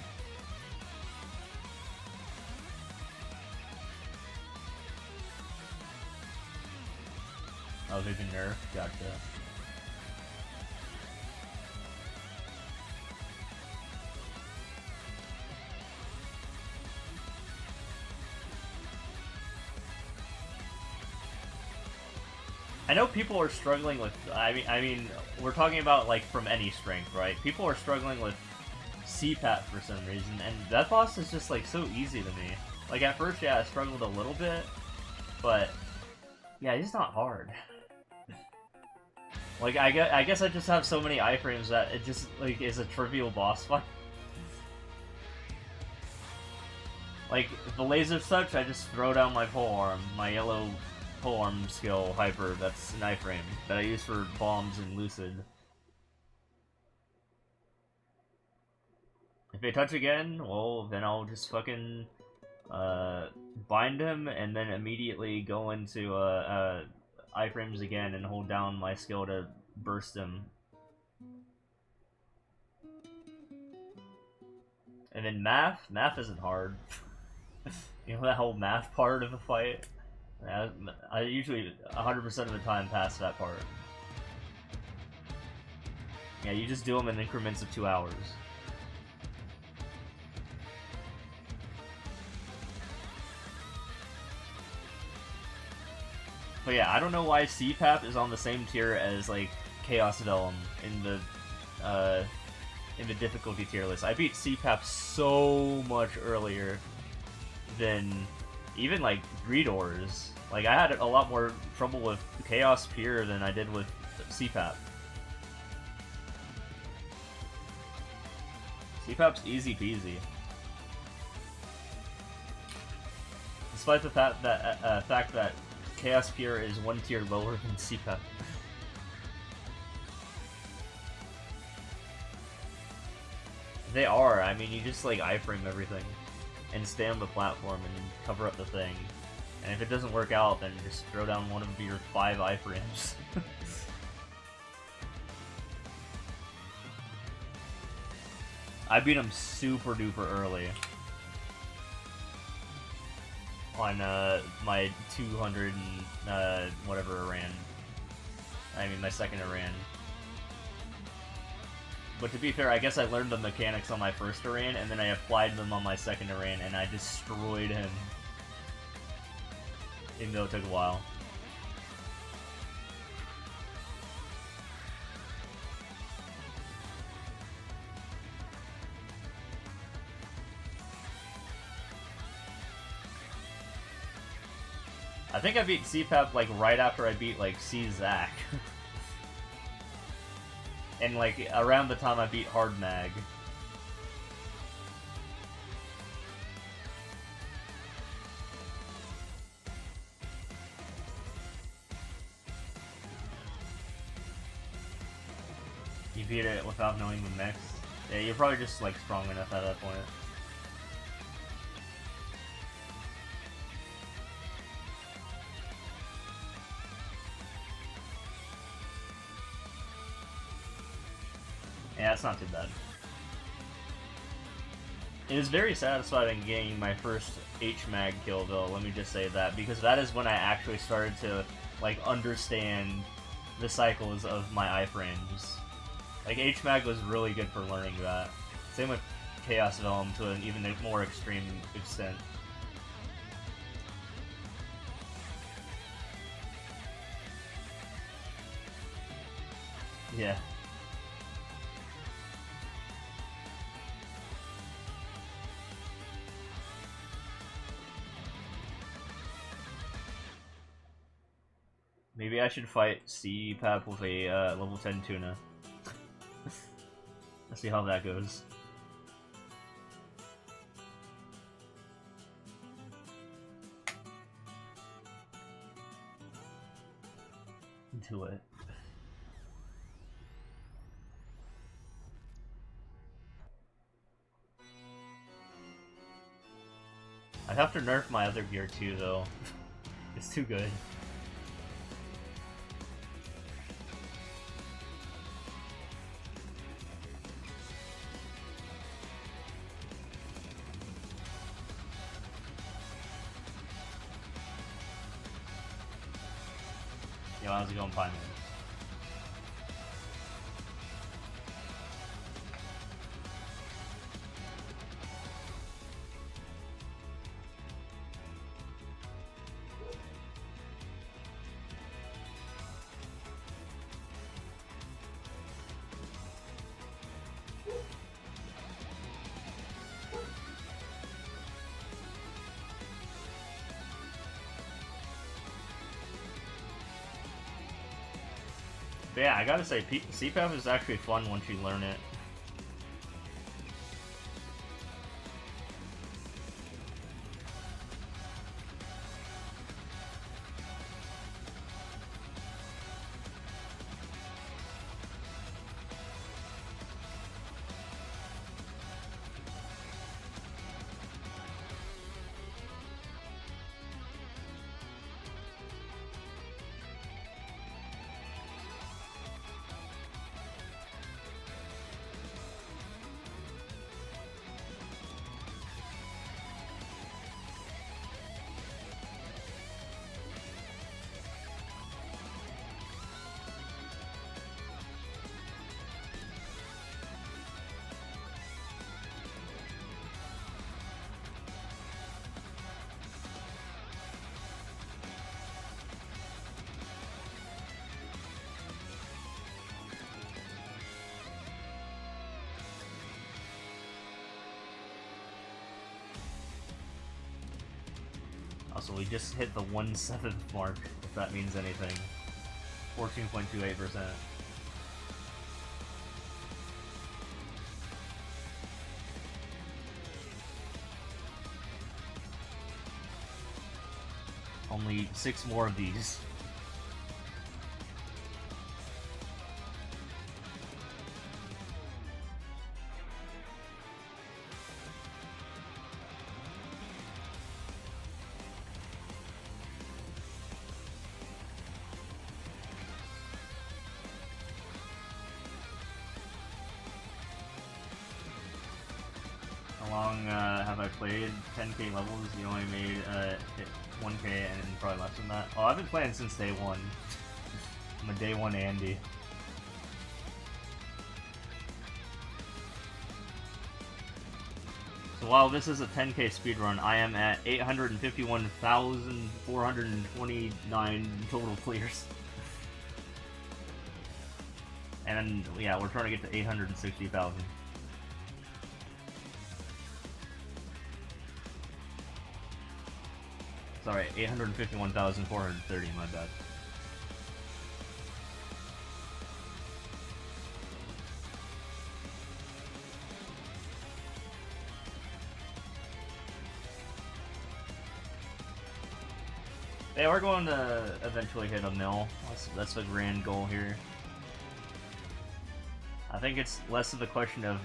Speaker 1: Oh, they've been nerfed? Gotcha. I know people are struggling with, I mean, we're talking about, like, from any strength, right? People are struggling with CPAT for some reason, and that boss is just, like, so easy to me. Like, at first, yeah, I struggled a little bit, but, yeah, he's not hard. Like, I guess I just have so many iframes that it just, like, is a trivial boss fight. Like, the laser touch, I just throw down my polearm, my yellow polearm skill, Hyper, that's an iframe, that I use for bombs and Lucid. If they touch again, well, then I'll just fucking, bind him, and then immediately go into, iframes again and hold down my skill to burst him. And then math isn't hard. You know, that whole math part of the fight? I usually 100% of the time pass that part. Yeah, you just do them in increments of 2 hours. But yeah, I don't know why CPAP is on the same tier as, like, Chaos Vellum in the difficulty tier list. I beat CPAP so much earlier than even, like, Greedors. Like, I had a lot more trouble with Chaos Pure than I did with CPAP. CPAP's easy peasy. Despite the fact that Chaos Pure is one tier lower than CPAP. They are. I mean, you just, like, iframe everything and stay on the platform and cover up the thing. And if it doesn't work out, then just throw down one of your 5 iframes. I beat him super duper early. On, my 200 and, whatever Iran. I mean, my second Iran. But to be fair, I guess I learned the mechanics on my first Iran, and then I applied them on my second Iran, and I destroyed him. Even though it took a while. I think I beat CPAP, like, right after I beat, like, C-Zack. And, like, around the time I beat Hard Mag. You beat it without knowing the mix? Yeah, you're probably just, like, strong enough at that point. Yeah, it's not too bad. It was very satisfying getting my first H-Mag kill, though, let me just say that, because that is when I actually started to, like, understand the cycles of my iframes. Like, H-Mag was really good for learning that. Same with Chaos Vellum to an even more extreme extent. Yeah. Maybe I should fight CPAP with a level 10 tuna. Let's see how that goes. Do it. I'd have to nerf my other gear too, though. It's too good. Yo, how's it going, Pine Man? But yeah, I gotta say, CPAP is actually fun once you learn it. Also, we just hit the 1/7 mark, if that means anything. 14.28%. Only 6 more of these. How long have I played 10k levels? You only made hit 1k and probably less than that. Oh, I've been playing since day one. I'm a day one Andy. So while this is a 10k speedrun, I am at 851,429 total clears. And yeah, we're trying to get to 860,000. Sorry, 851,430, my bad. Yeah, we're going to eventually hit a mill. That's the grand goal here. I think it's less of the question of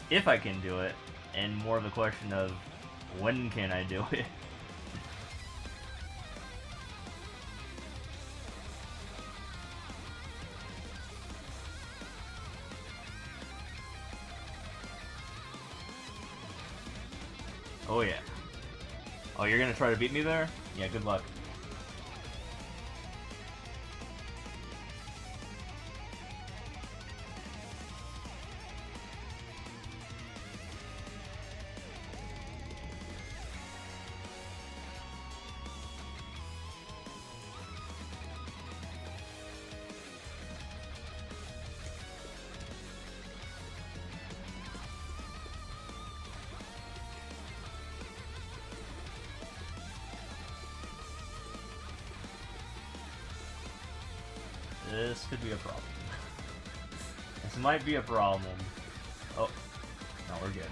Speaker 1: if I can do it, and more of the question of when can I do it. Oh yeah. Oh, you're gonna try to beat me there? Yeah, good luck. This could be a problem. This might be a problem. Oh, no, we're good.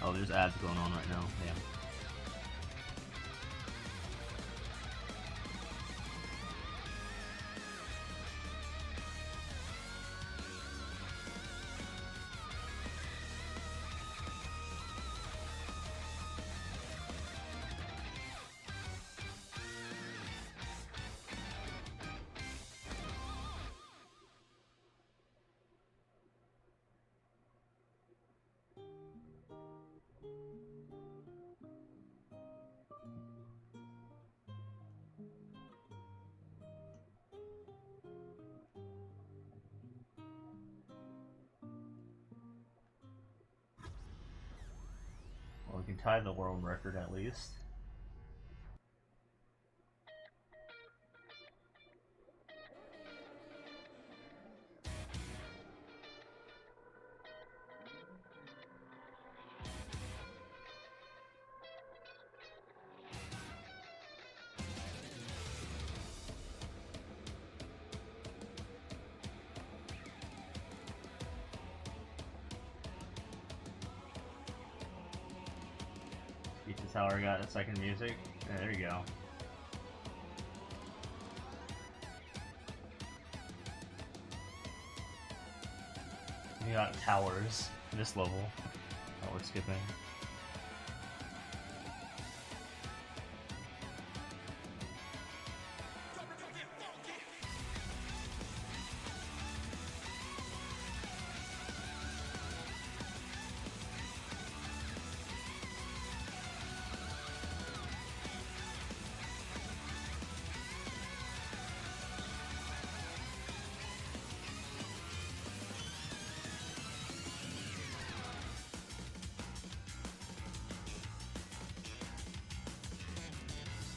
Speaker 1: Oh, there's ads going on right now. Yeah. Well, we can tie the world record at least. Tower got a second music. Yeah, there you go. You got towers in this level that we're skipping.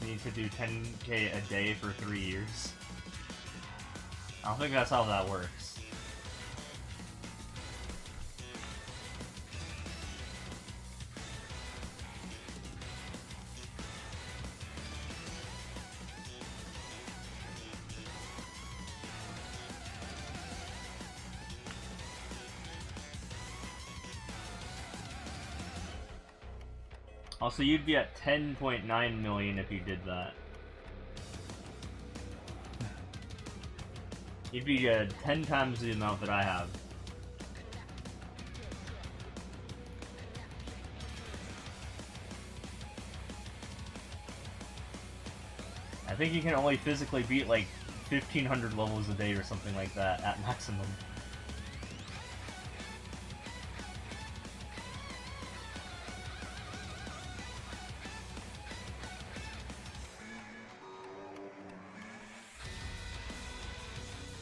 Speaker 1: Need to do 10k a day for 3 years. I don't think that's how that works. Also, you'd be at 10.9 million if you did that. You'd be 10 times the amount that I have. I think you can only physically beat like 1,500 levels a day or something like that at maximum.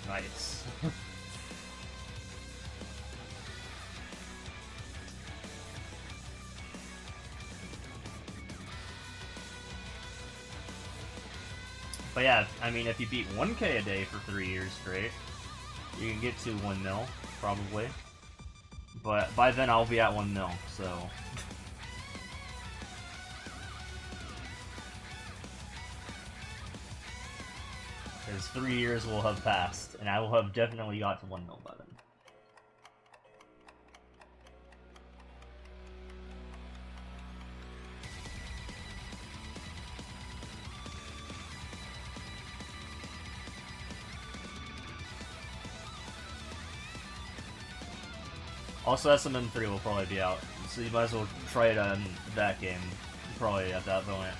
Speaker 1: Nice. But yeah, I mean, if you beat 1k a day for 3 years straight, you can get to 1 mil, probably. But by then I'll be at 1 mil, so... Because 3 years will have passed, and I will have definitely got to 1 mil by then. Also, SMM3 will probably be out, so you might as well try it on that game, probably at that point.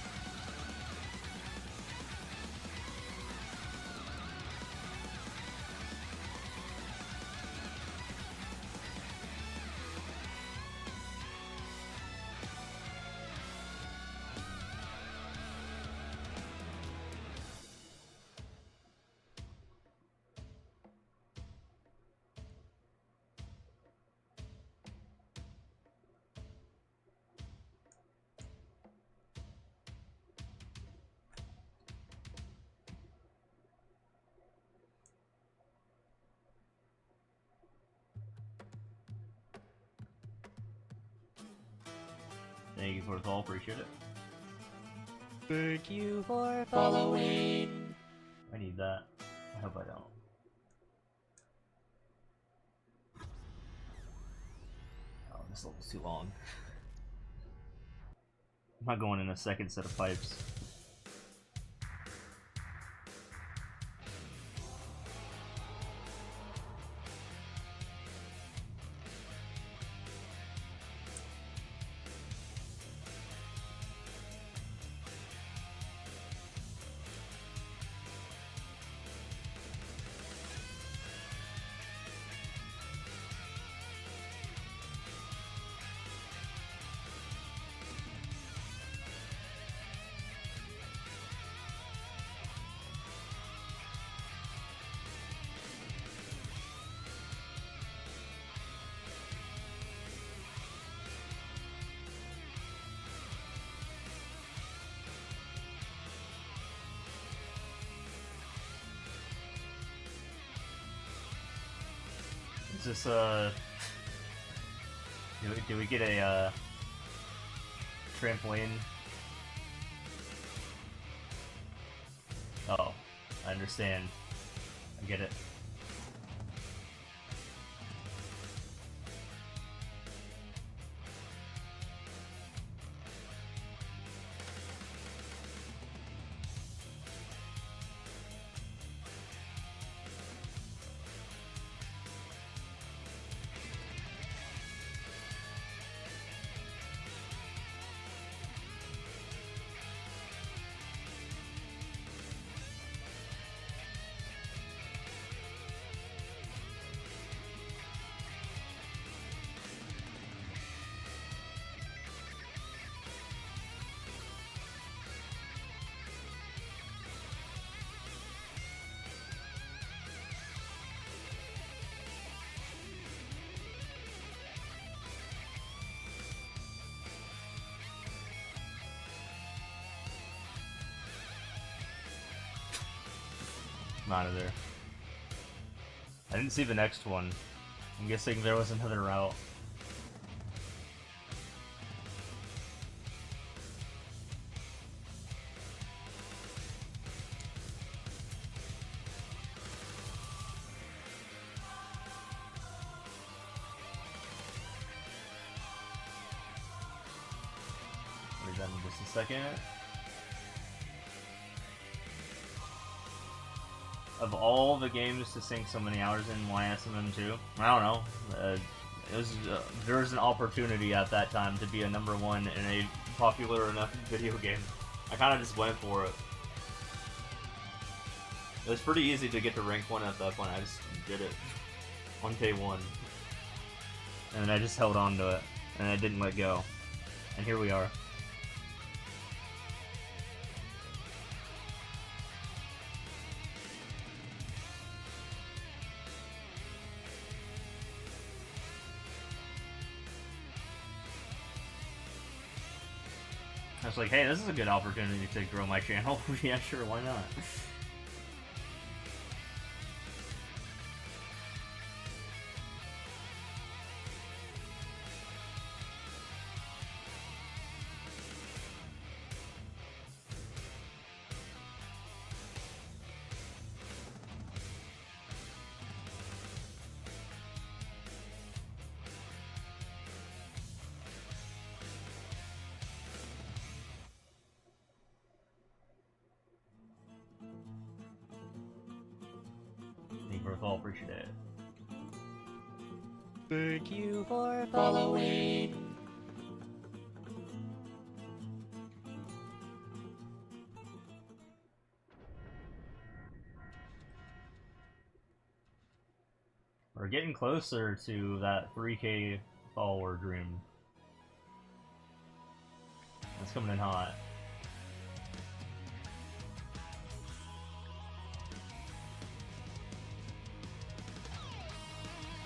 Speaker 1: Thank you for the call, appreciate it.
Speaker 2: Thank you for following.
Speaker 1: I need that. I hope I don't. Oh, this level's too long. I'm not going in a second set of pipes. Is this do we get a trampoline? Oh, I understand. I get it. I'm out of there. I didn't see the next one. I'm guessing there was another route. We'll be done in just a second. Of all the games to sink so many hours in, why SMM2? I don't know. There was an opportunity at that time to be a #1 in a popular enough video game. I kind of just went for it. It was pretty easy to get to rank 1 at that point. I just did it on day 1. And then I just held on to it. And I didn't let go. And here we are. I was like, hey, this is a good opportunity to grow my channel. Yeah, sure, why not? All appreciate it.
Speaker 2: Thank you for following.
Speaker 1: We're getting closer to that 3K follower dream. It's coming in hot.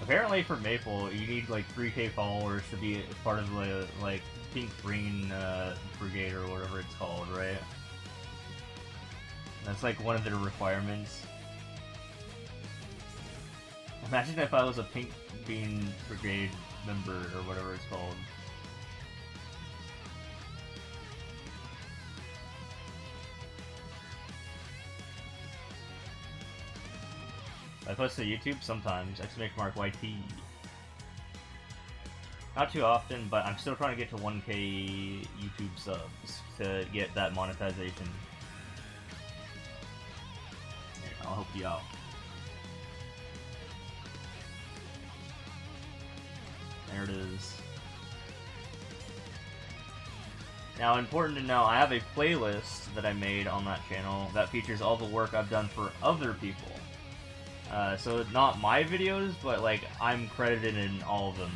Speaker 1: Apparently for Maple, you need like 3K followers to be part of the like Pink Green Brigade or whatever it's called, right? That's like one of their requirements. Imagine if I was a Pink Bean Brigade member or whatever it's called. I post to YouTube sometimes, !YT. Not too often, but I'm still trying to get to 1K YouTube subs to get that monetization. Here, I'll help you out. There it is. Now, important to know, I have a playlist that I made on that channel that features all the work I've done for other people. So not my videos, but like I'm credited in all of them.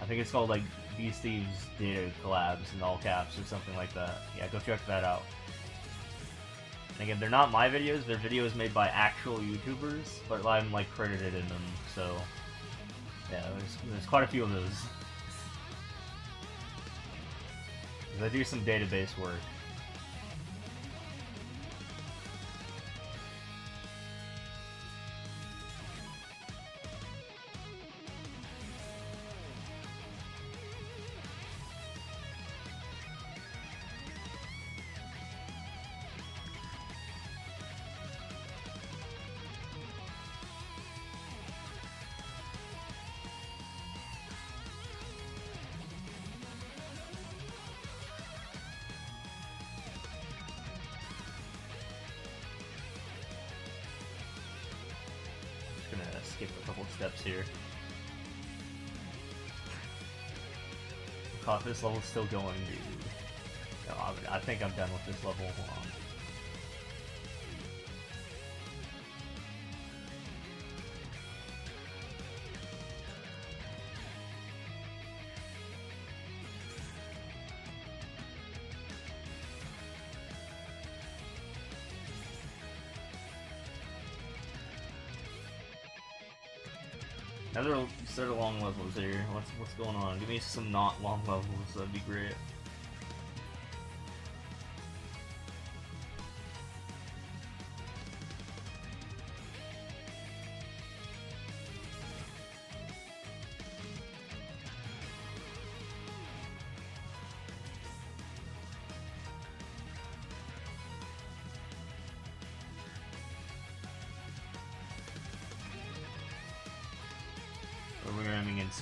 Speaker 1: I think it's called like These Thieves Data Collabs in all caps or something like that. Yeah, go check that out. And again, they're not my videos, they're videos made by actual YouTubers, but I'm like credited in them, so yeah, there's quite a few of those. 'Cause I do some database work. Skip a couple steps here. God, this level's still going, dude. No, I think I'm done with this level. Hold on. Another set of long levels here. What's going on? Give me some not long levels. That'd be great.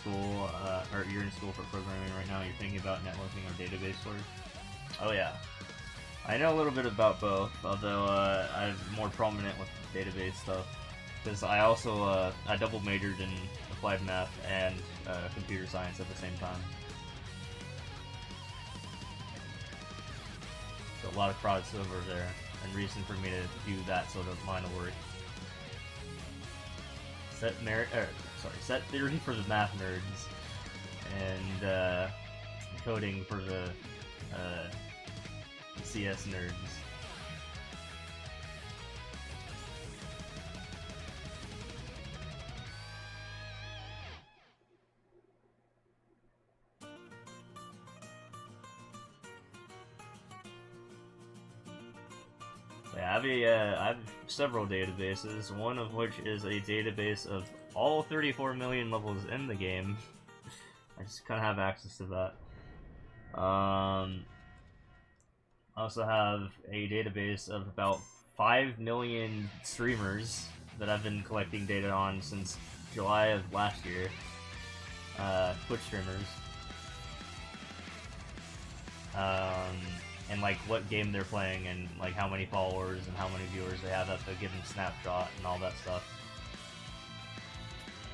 Speaker 1: school, or you're in school for programming right now, you're thinking about networking or database work? Oh yeah. I know a little bit about both, although I'm more prominent with database stuff. Because I also, I double majored in applied math and computer science at the same time. So a lot of crossover there, and reason for me to do that sort of line of work. Set theory for the math nerds, and coding for the CS nerds. Yeah, I have several databases, one of which is a database of all 34 million levels in the game. I just kind of have access to that. I also have a database of about 5 million streamers that I've been collecting data on since July of last year. Twitch streamers. And like what game they're playing, and like how many followers and how many viewers they have at the given snapshot and all that stuff.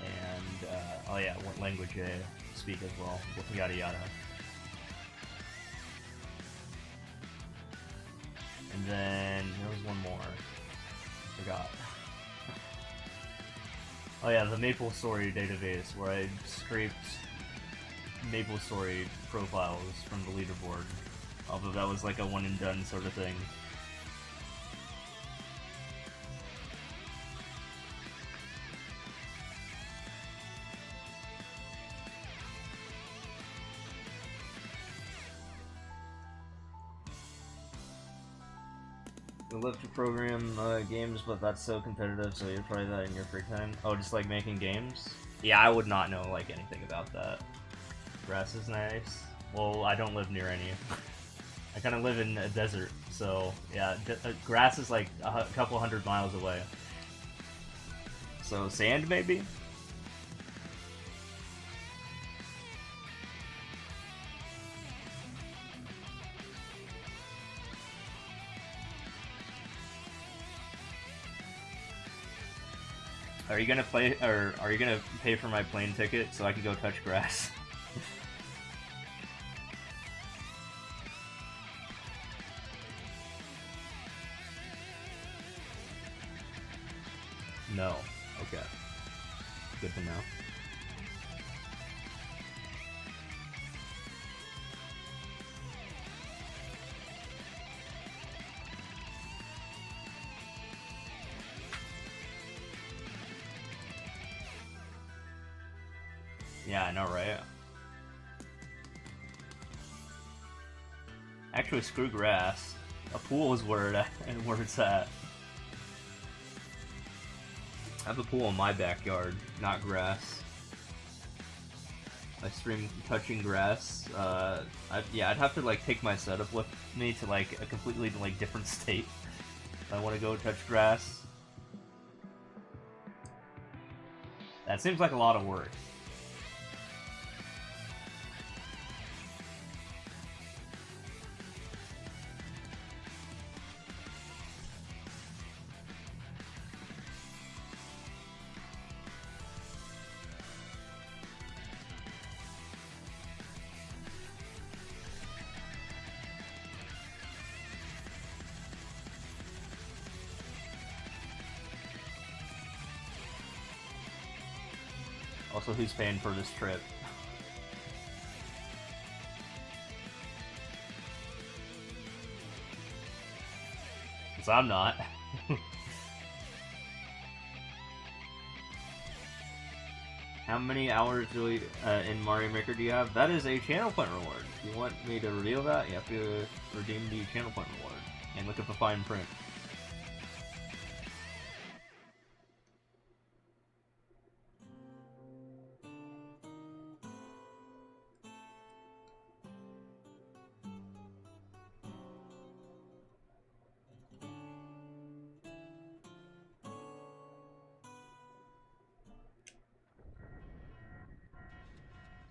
Speaker 1: And oh yeah, what language they speak as well, yada yada. And then there was one more, I forgot. Oh yeah, the Maple Story database, where I scraped Maple Story profiles from the leaderboard. Although that was like a one and done sort of thing. I love to program games, but that's so competitive, so you try that in your free time. Oh, just like making games? Yeah, I would not know like anything about that. Grass is nice. Well, I don't live near any. I kind of live in a desert, so yeah, grass is like a couple 100 miles away. So sand, maybe? Are you gonna play, or are you gonna pay for my plane ticket so I can go touch grass? No. Okay. Good to know. Yeah, I know, right? Actually, screw grass. A pool is where it's at. I have a pool in my backyard, not grass. I stream touching grass. Yeah, I'd have to like take my setup with me to like a completely like different state if I want to go touch grass. That seems like a lot of work. Also, who's paying for this trip? Because I'm not. How many hours in Mario Maker do you have? That is a channel point reward. If you want me to reveal that, you have to redeem the channel point reward. And look at the fine print.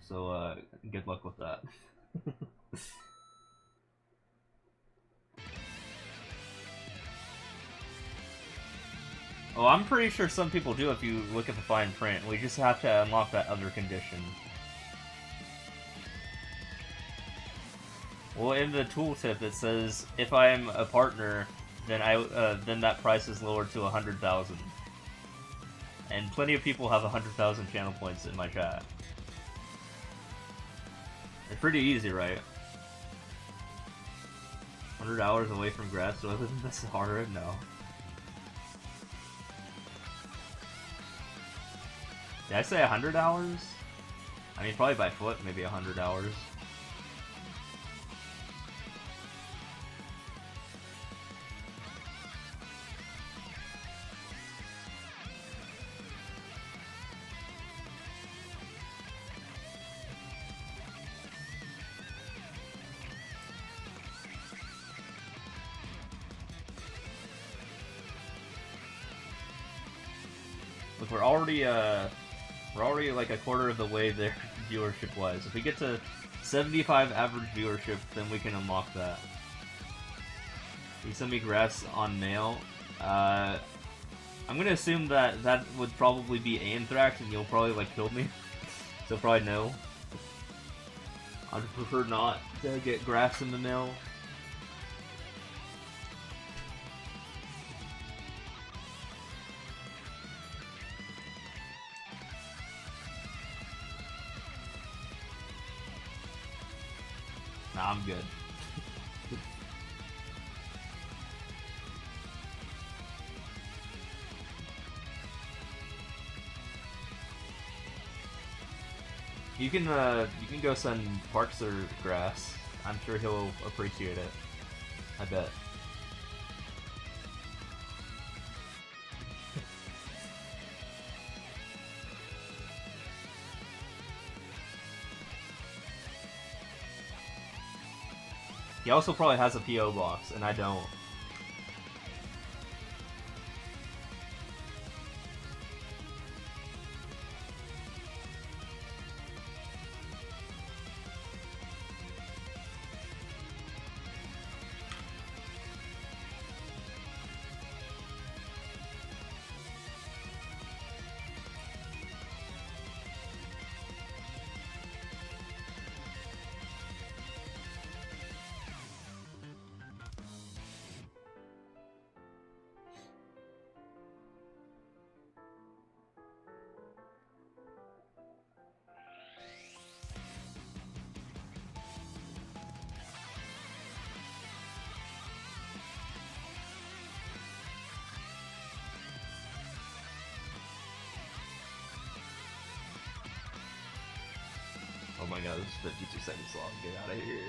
Speaker 1: so good luck with that. Oh, I'm pretty sure some people do if you look at the fine print. We just have to unlock that other condition. Well, in the tooltip it says if I am a partner, then then that price is lowered to 100,000. And plenty of people have 100,000 channel points in my chat. It's pretty easy, right? 100 hours away from grass, so isn't this harder? No. Did I say 100 hours? I mean, probably by foot, maybe 100 hours. Look, we're already like a quarter of the way there viewership-wise. If we get to 75 average viewership, then we can unlock that. You send me grass on mail. I'm gonna assume that that would probably be Anthrax, and you'll probably like kill me. So probably no. I'd prefer not to get grass in the mail. Nah, I'm good. You can go send Parks or grass. I'm sure he'll appreciate it. I bet. He also probably has a PO box, and I don't. Oh my god, this is 52 seconds long. Get out of here.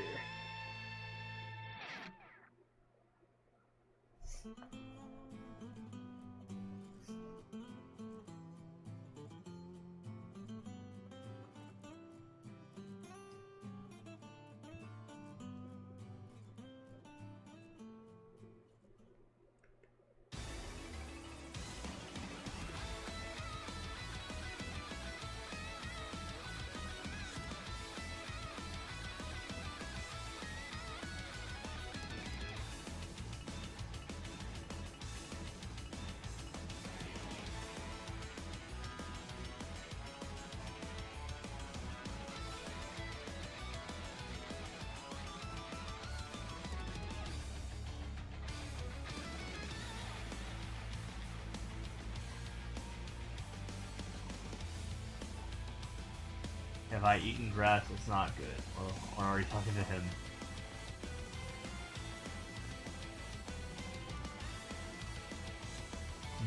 Speaker 1: Have I eaten grass? It's not good. Well, we're already talking to him.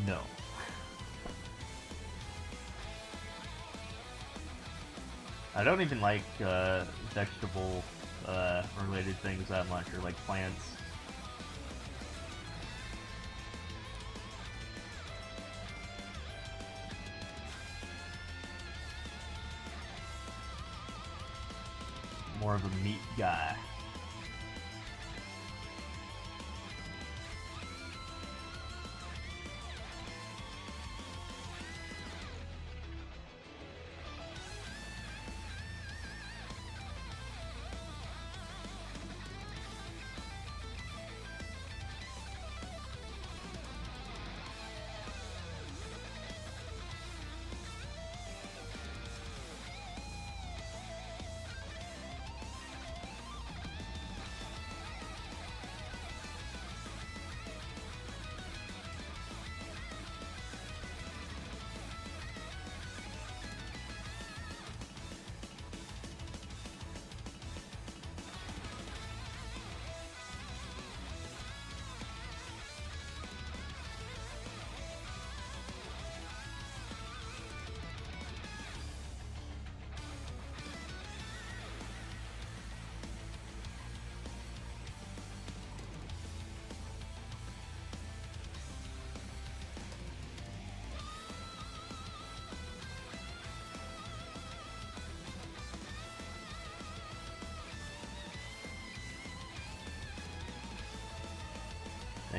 Speaker 1: No. I don't even like vegetable related things that much, or like plants. More of a meat guy.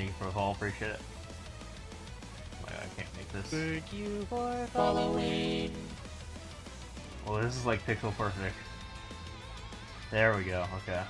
Speaker 1: thank you for the follow, appreciate it. Oh, I can't make this.
Speaker 2: Thank you for following.
Speaker 1: Well, this is like pixel perfect. There we go, okay.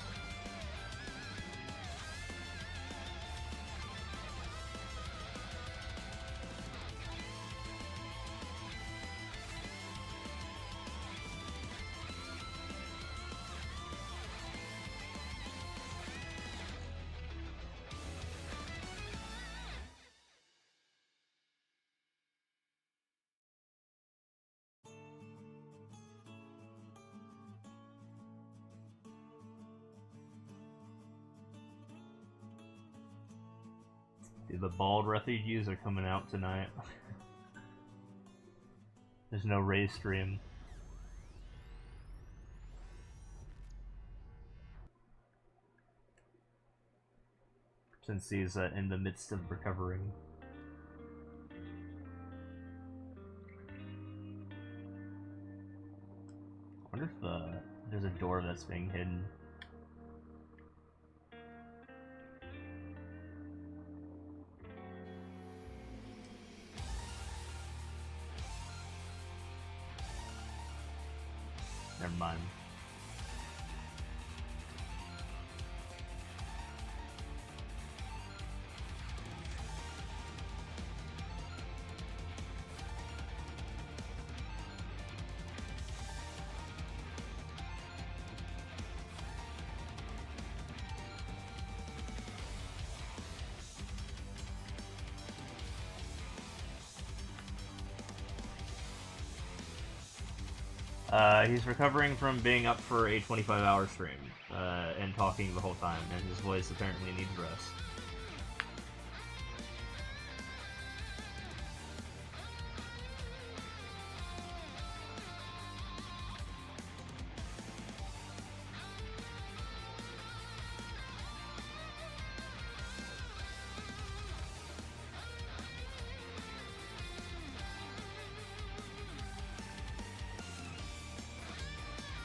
Speaker 1: Dude, the bald refugees are coming out tonight. There's no race stream. Since he's in the midst of recovering. I wonder if there's a door that's being hidden. Never mind. He's recovering from being up for a 25-hour stream, and talking the whole time, and his voice apparently needs rest.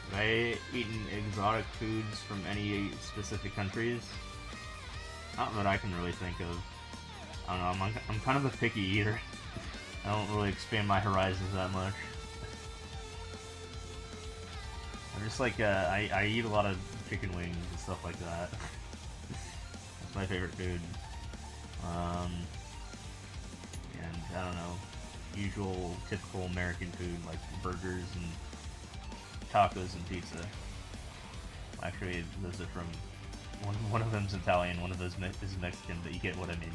Speaker 1: Have I eaten exotic foods from any specific countries? Not that I can really think of. I don't know, I'm kind of a picky eater. I don't really expand my horizons that much. I'm just like, I eat a lot of chicken wings and stuff like that. That's my favorite food. And I don't know, usual, typical American food like burgers and tacos and pizza. Actually, those are from one of them's Italian, one of those is Mexican, but you get what I mean.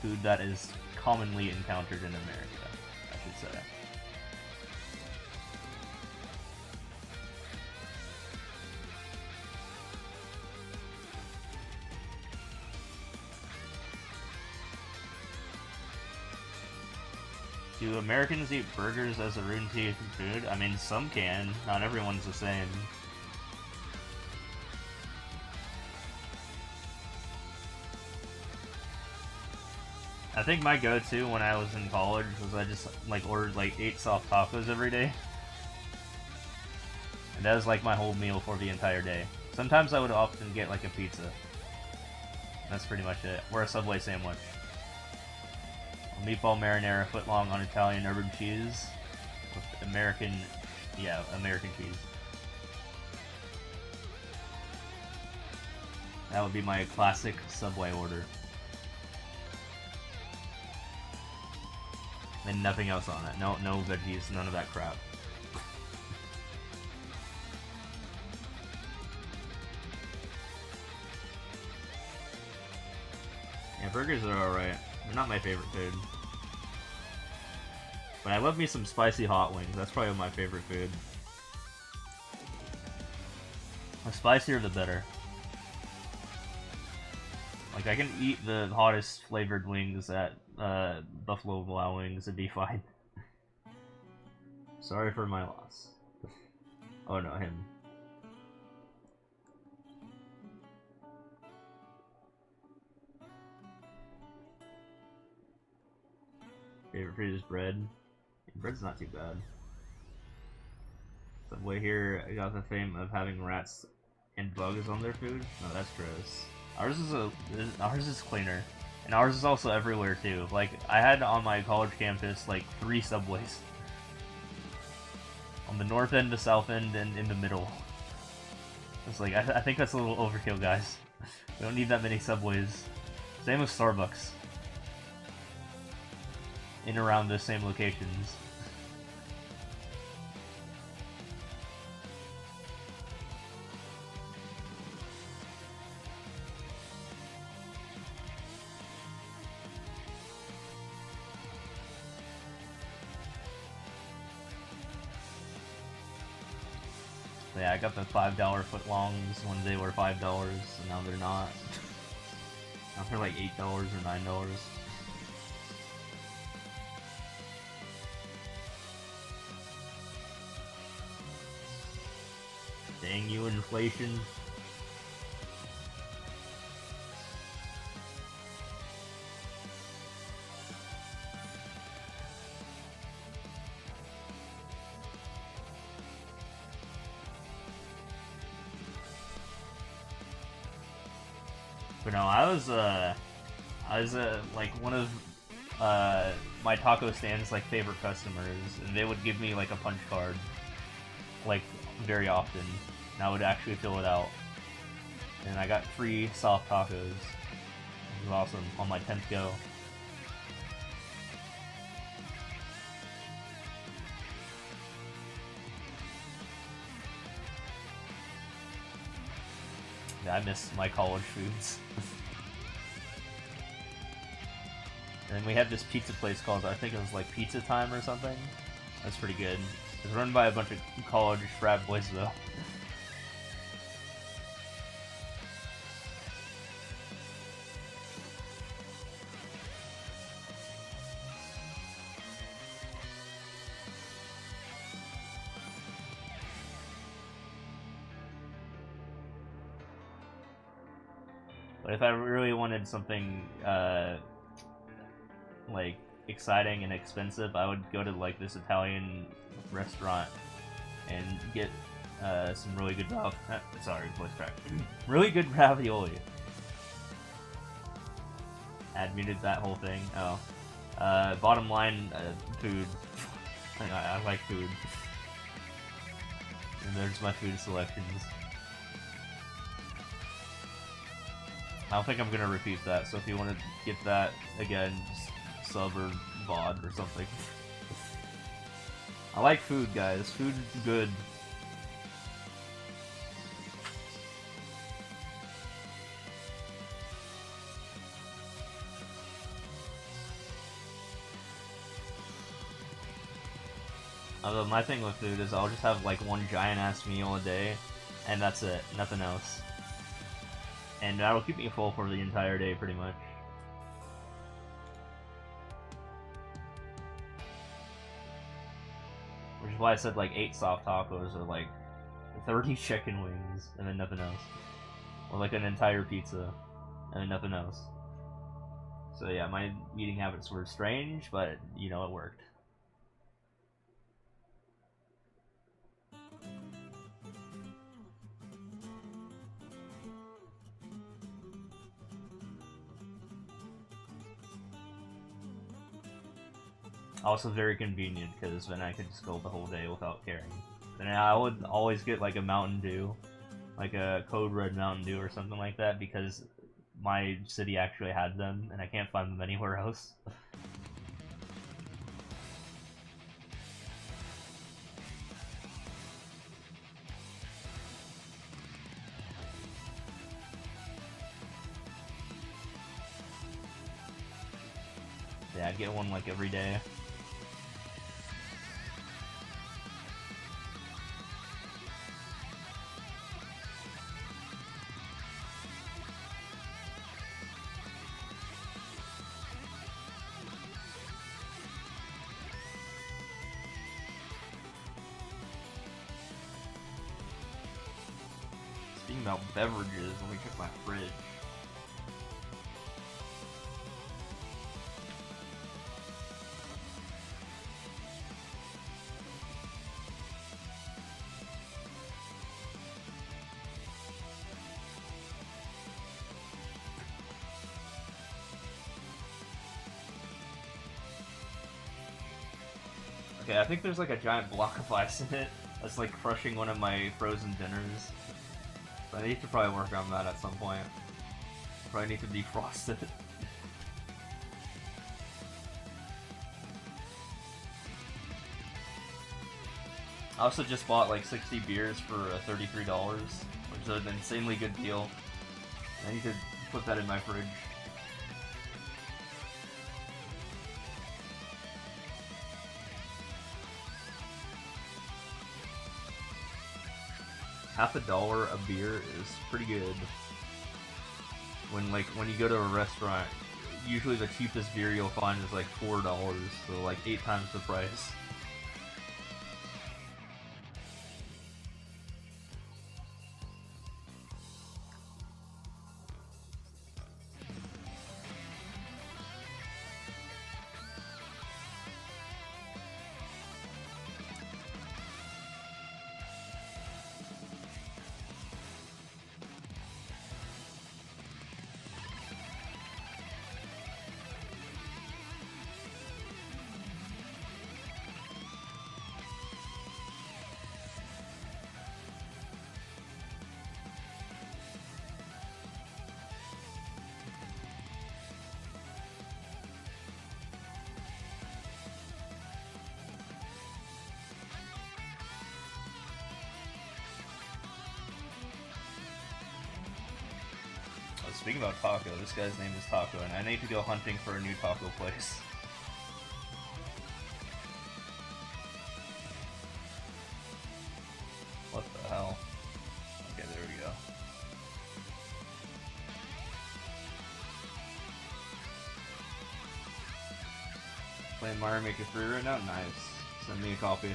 Speaker 1: Food that is commonly encountered in America, I should say. Do Americans eat burgers as a routine food? I mean, some can. Not everyone's the same. I think my go-to when I was in college was I just like ordered like 8 soft tacos every day. And that was like my whole meal for the entire day. Sometimes I would often get like a pizza. That's pretty much it. Or a Subway sandwich. A meatball marinara footlong on Italian urban cheese with American cheese. That would be my classic Subway order. And nothing else on it. No veggies, none of that crap. Yeah, burgers are alright. They're not my favorite food. But I love me some spicy hot wings. That's probably my favorite food. The spicier the better. Like, I can eat the hottest flavored wings at Buffalo Wild Wings and be fine. Sorry for my loss. Oh no, him. Favorite food is bread. Bread's not too bad. Subway here got the fame of having rats and bugs on their food. No, that's gross. Ours is cleaner, and ours is also everywhere too. Like I had on my college campus like 3 subways. On the north end, the south end, and in the middle. It's like, I think that's a little overkill, guys. We don't need that many subways. Same with Starbucks. In and around the same locations. Yeah, I got the $5 footlongs when they were $5, and now they're not. Now they're like $8 or $9. Dang you, inflation. But no, I was like one of my taco stand's like favorite customers, and they would give me like a punch card, like very often, and I would actually fill it out, and I got free soft tacos. It was awesome on my 10th go. Yeah, I miss my college foods. And we had this pizza place called, I think it was like Pizza Time or something. That's pretty good. It's run by a bunch of college frat boys though. But if I really wanted something like exciting and expensive, I would go to like this Italian restaurant and get some really good voice crack. Really good ravioli. Ad muted that whole thing. Oh. Bottom line, food. I like food. And there's my food selections. I don't think I'm gonna repeat that, so if you want to get that again, just sub or VOD or something. I like food, guys. Food is good. Although my thing with food is I'll just have like one giant ass meal a day, and that's it, nothing else. And that'll keep me full for the entire day, pretty much. Which is why I said like 8 soft tacos or like 30 chicken wings and then nothing else. Or like an entire pizza and then nothing else. So yeah, my eating habits were strange, but you know, it worked. Also very convenient, because then I could just go the whole day without caring. And I would always get like a Mountain Dew, like a Code Red Mountain Dew or something like that, because my city actually had them, and I can't find them anywhere else. Yeah, I'd get one like every day. Speaking about beverages, let me check my fridge.
Speaker 3: Okay, I think there's like a giant block of ice in it that's like crushing one of my frozen dinners. So I need to probably work on that at some point. Probably need to defrost it. I also just bought like 60 beers for $33, which is an insanely good deal. I need to put that in my fridge. $50 a beer is pretty good. When you go to a restaurant, usually the cheapest beer you'll find is like $4, so like 8 times the price. Speaking about taco, this guy's name is Taco, and I need to go hunting for a new taco place. What the hell? Okay, there we go. Playing Mario Maker 3 right now? Nice. Send me a copy.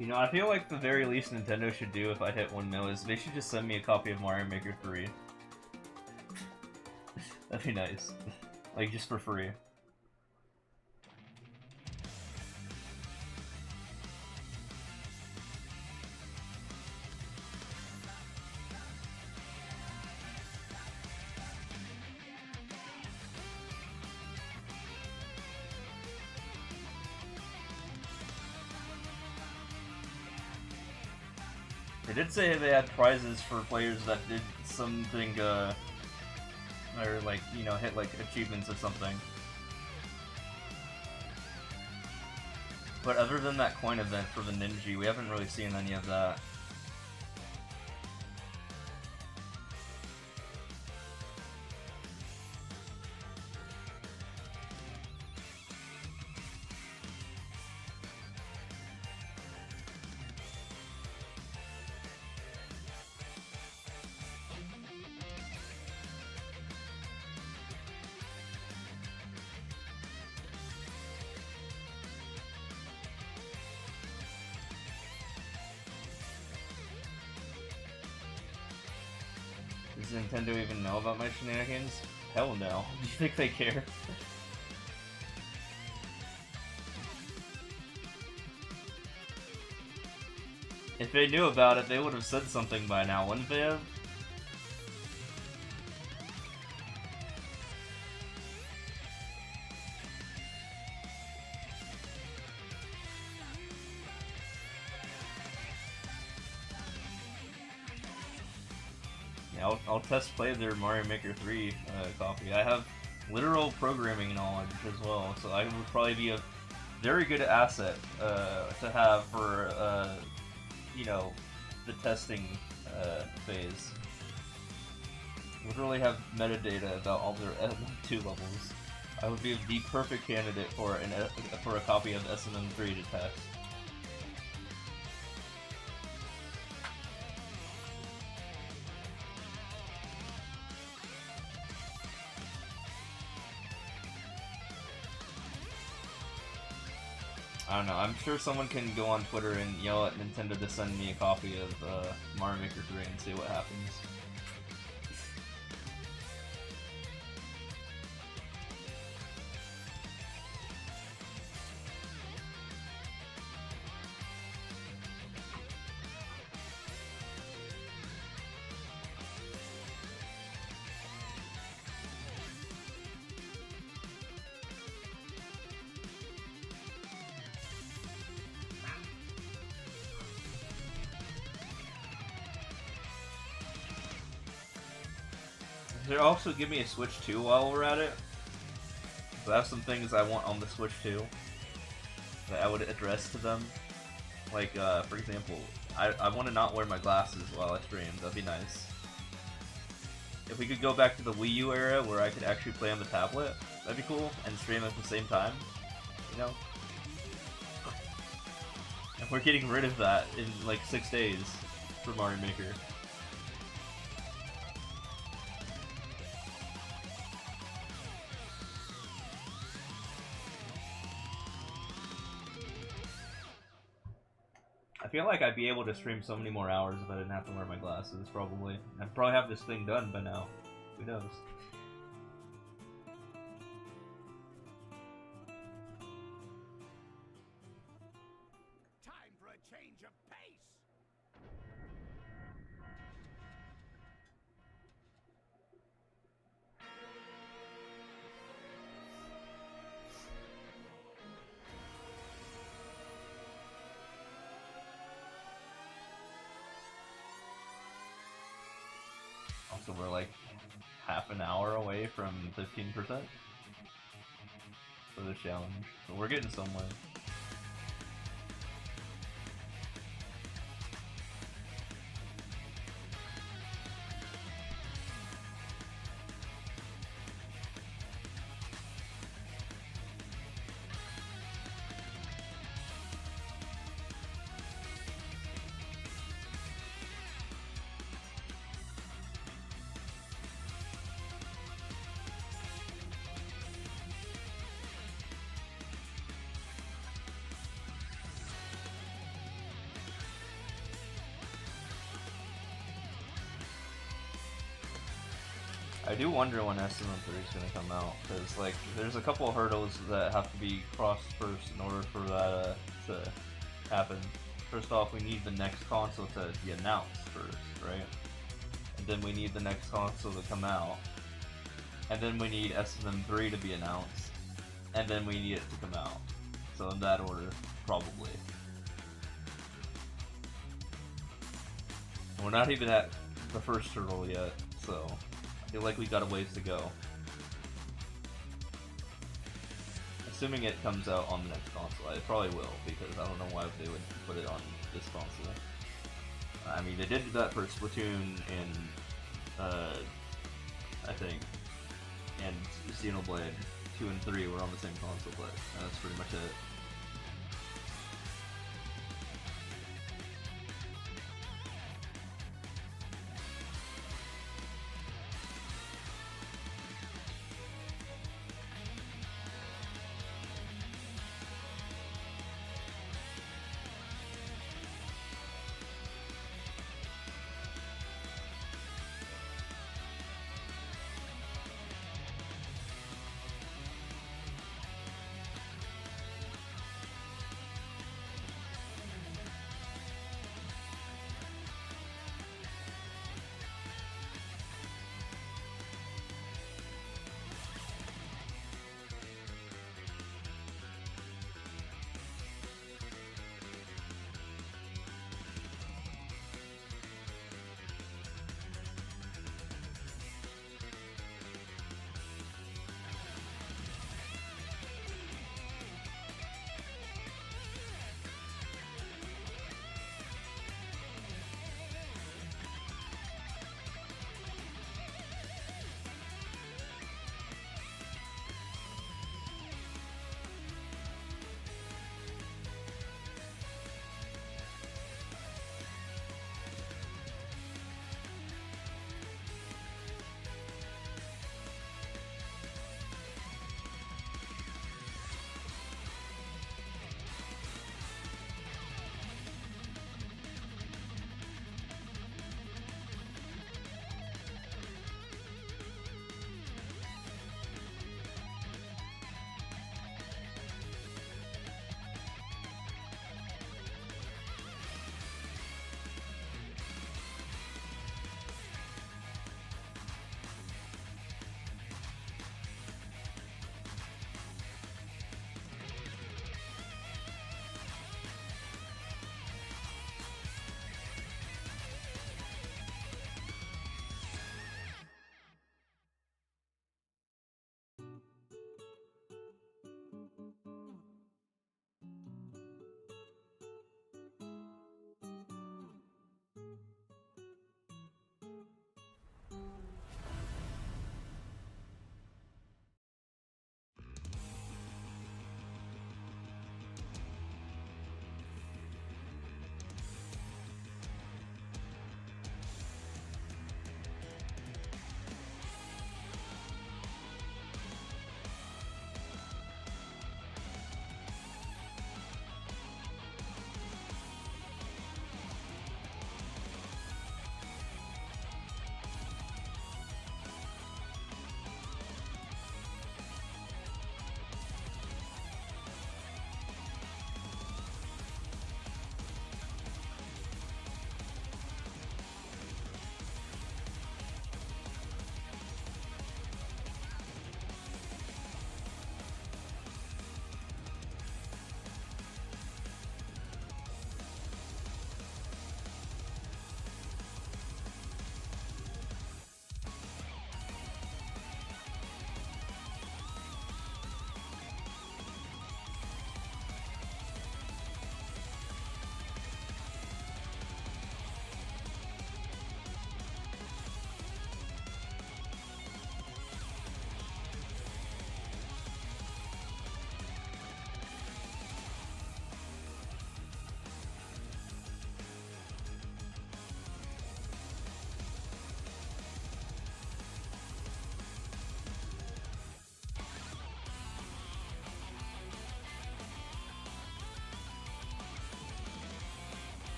Speaker 3: You know, I feel like the very least Nintendo should do if I hit 1 mil is they should just send me a copy of Mario Maker 3. That'd be nice. Like, just for free. They did say they had prizes for players that did something, or like, you know, hit like achievements or something. But other than that coin event for the Ninja, we haven't really seen any of that. Does Nintendo even know about my shenanigans? Hell no. Do you think they care? If they knew about it, they would have said something by now, wouldn't they have? Yeah, I'll test play their Mario Maker 3 copy. I have literal programming knowledge as well, so I would probably be a very good asset to have for, you know, the testing phase. Literally have metadata about all their SM2 levels. I would be the perfect candidate for a copy of SMM3 to test. I don't know, I'm sure someone can go on Twitter and yell at Nintendo to send me a copy of Mario Maker 3 and see what happens. They also give me a Switch 2 while we're at it. So I have some things I want on the Switch 2 that I would address to them. Like, for example, I want to not wear my glasses while I stream. That'd be nice. If we could go back to the Wii U era where I could actually play on the tablet, that'd be cool, and stream at the same time, you know? And we're getting rid of that in like 6 days for Mario Maker. I feel like I'd be able to stream so many more hours if I didn't have to wear my glasses, probably. I'd probably have this thing done by now. Who knows?
Speaker 4: Time for a change of pace!
Speaker 3: Also, we're like half an hour away from 15% for this challenge, so we're getting somewhere. I do wonder when SM3 is going to come out, because like there's a couple of hurdles that have to be crossed first in order for that to happen. First off, we need the next console to be announced first, right? And then we need the next console to come out. And then we need SM3 to be announced. And then we need it to come out. So in that order, probably. And we're not even at the first hurdle yet, so I feel like we got a ways to go. Assuming it comes out on the next console. It probably will, because I don't know why they would put it on this console. I mean, they did that for Splatoon and, I think, and Xenoblade 2 and 3 were on the same console, but that's pretty much it.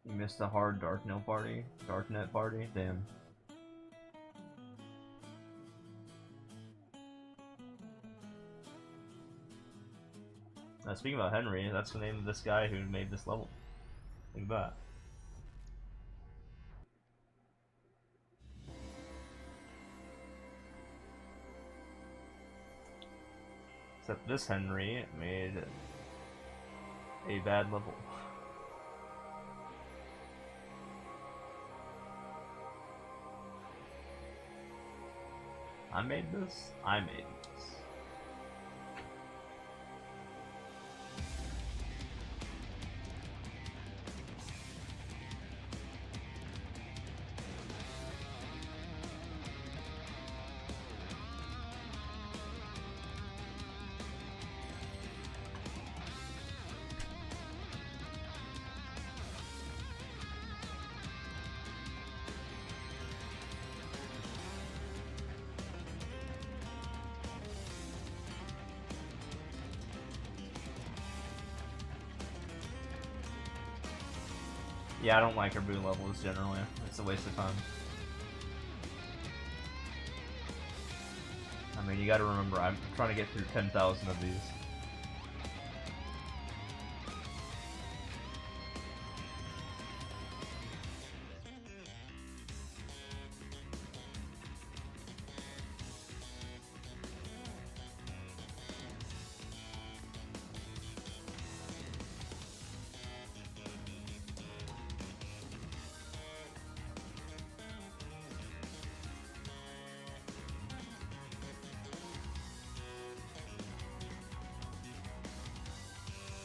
Speaker 3: You missed the hard Darknet party? Darknet party? Damn. Speaking about Henry, that's the name of this guy who made this level. Think about it. Except this Henry made a bad level. I made this? I made this. Yeah, I don't like our boot levels generally. It's a waste of time. I mean, you gotta remember, I'm trying to get through 10,000 of these.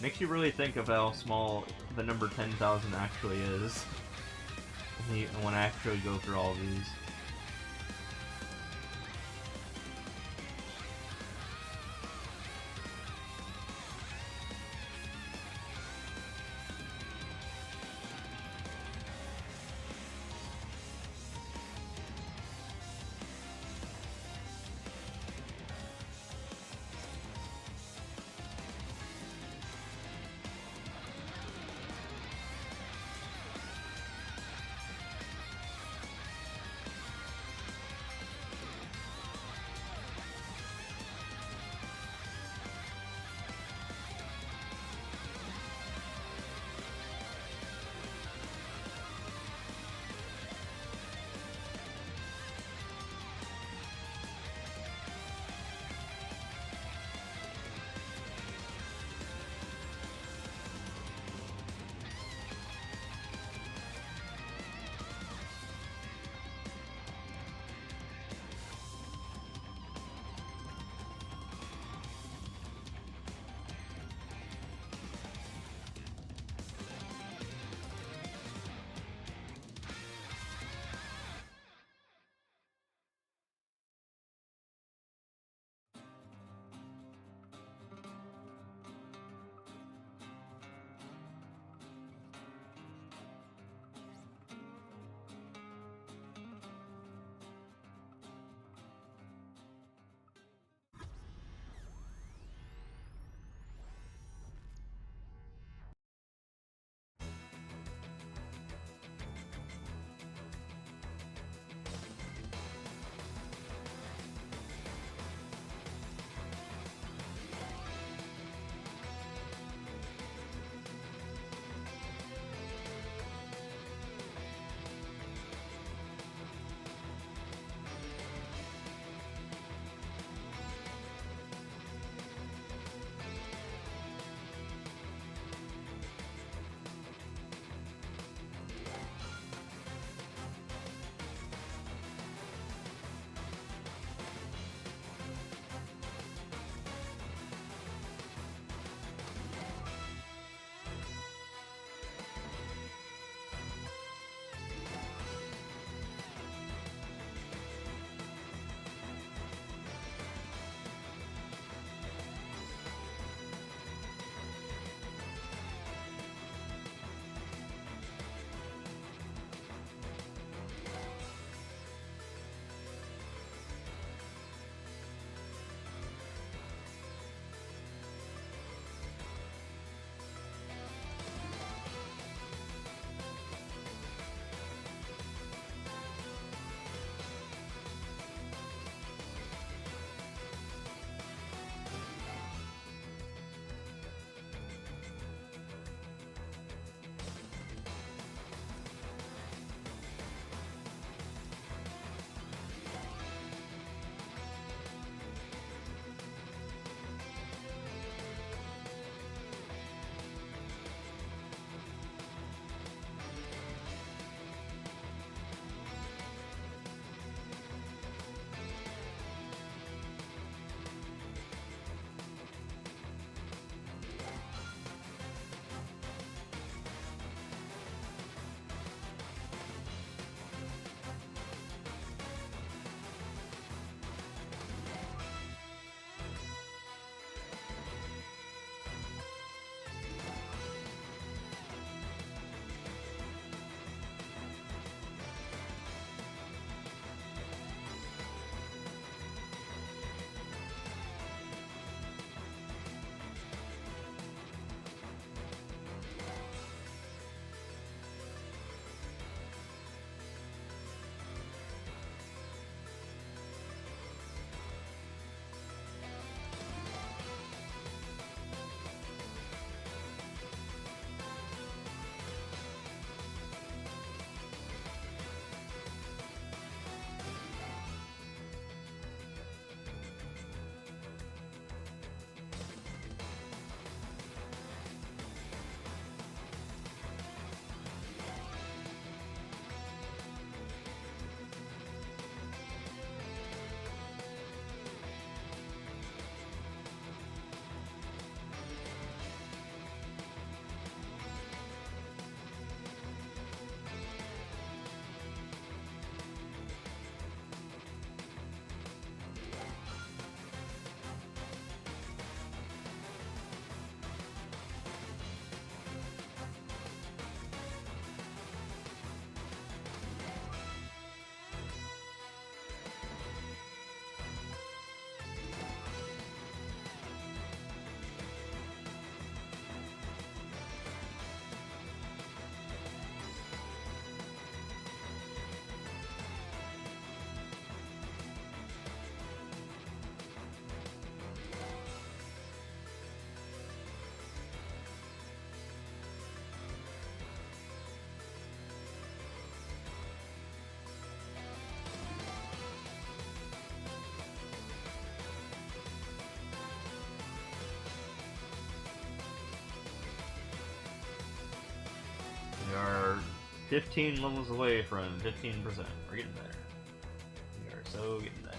Speaker 3: Makes you really think of how small the number 10,000 actually is. When I actually go through all of these.
Speaker 1: 15 levels away from 15%. We're getting there. We are so getting there.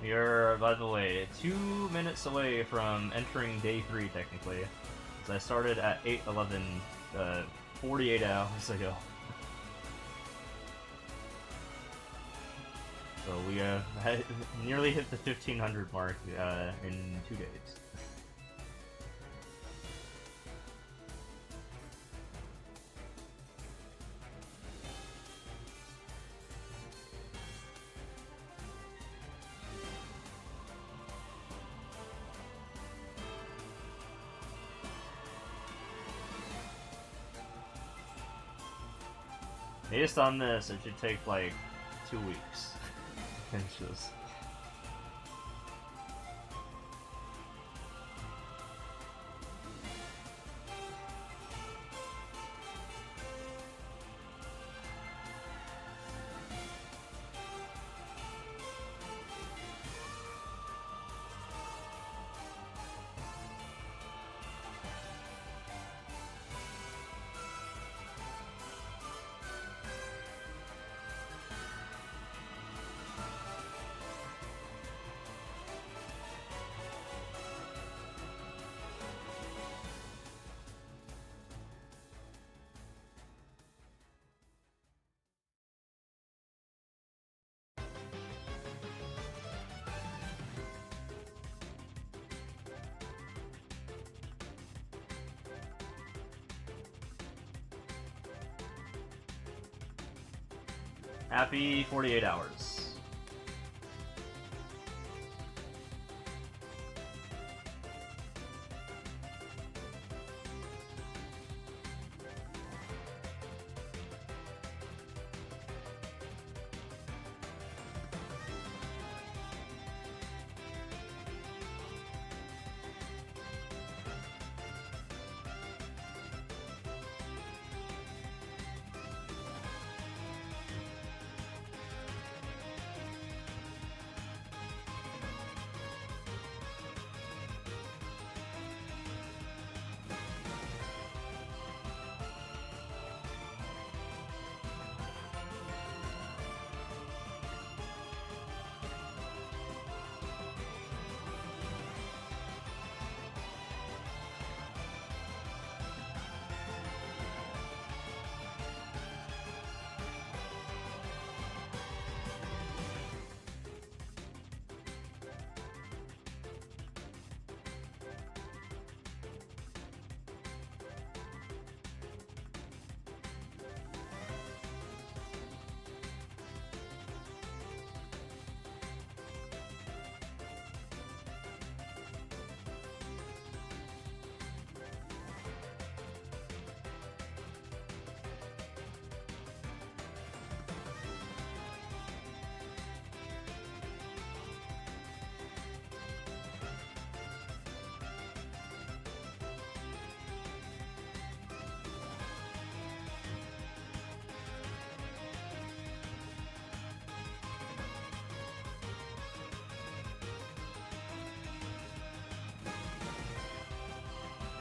Speaker 1: We are, by the way, 2 minutes away from entering day 3, technically. Because I started at 8:11, 48 hours ago. So we have nearly hit the 1500 mark in 2 days. Based on this, it should take like 2 weeks to finish this. Happy 48 hours.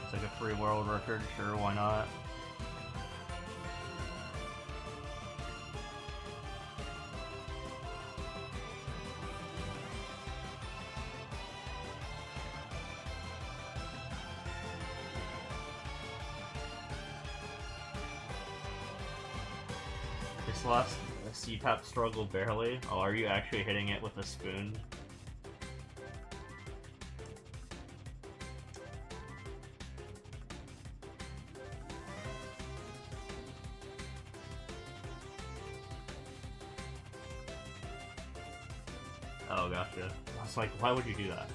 Speaker 1: It's like a free world record, sure, why not? This last CPAP struggle barely. Oh, are you actually hitting it with a spoon? Oh, gotcha. I was like, why would you do that?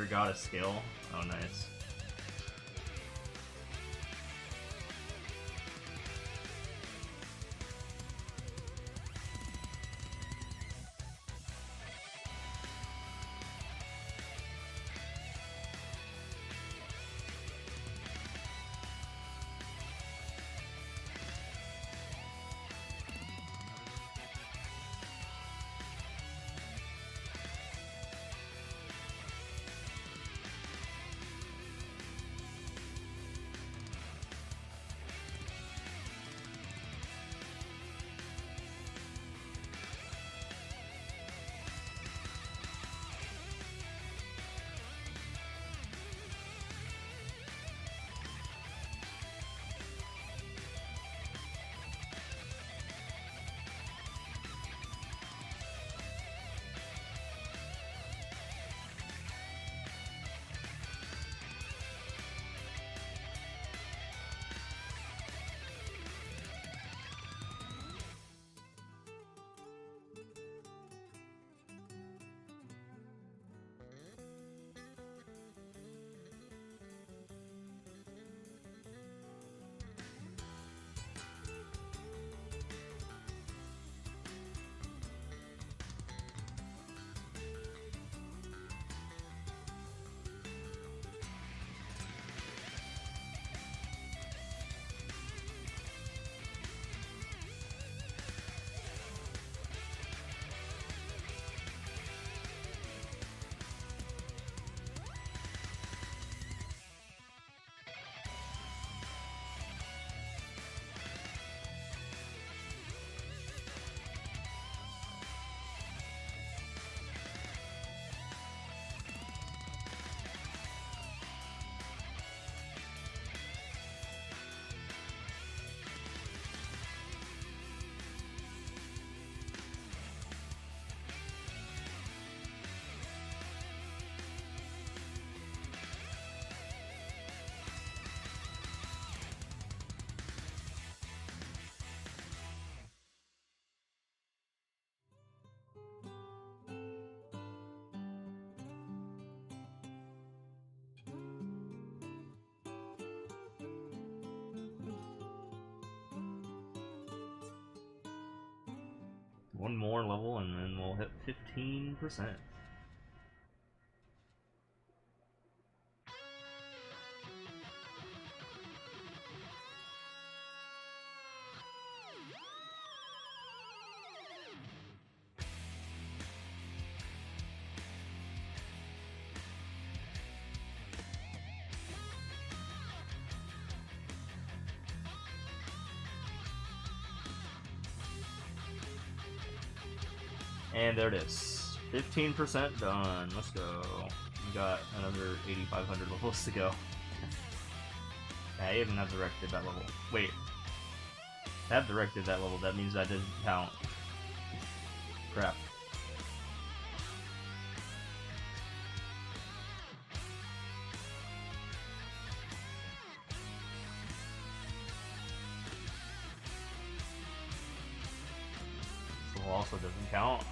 Speaker 1: never got a skill. Oh, nice. One more level and then we'll hit 15%. And there it is. 15% done. Let's go. We got another 8,500 levels to go. I even have directed that level. Wait. I have directed that level. That means that didn't count. Crap. This level also doesn't count.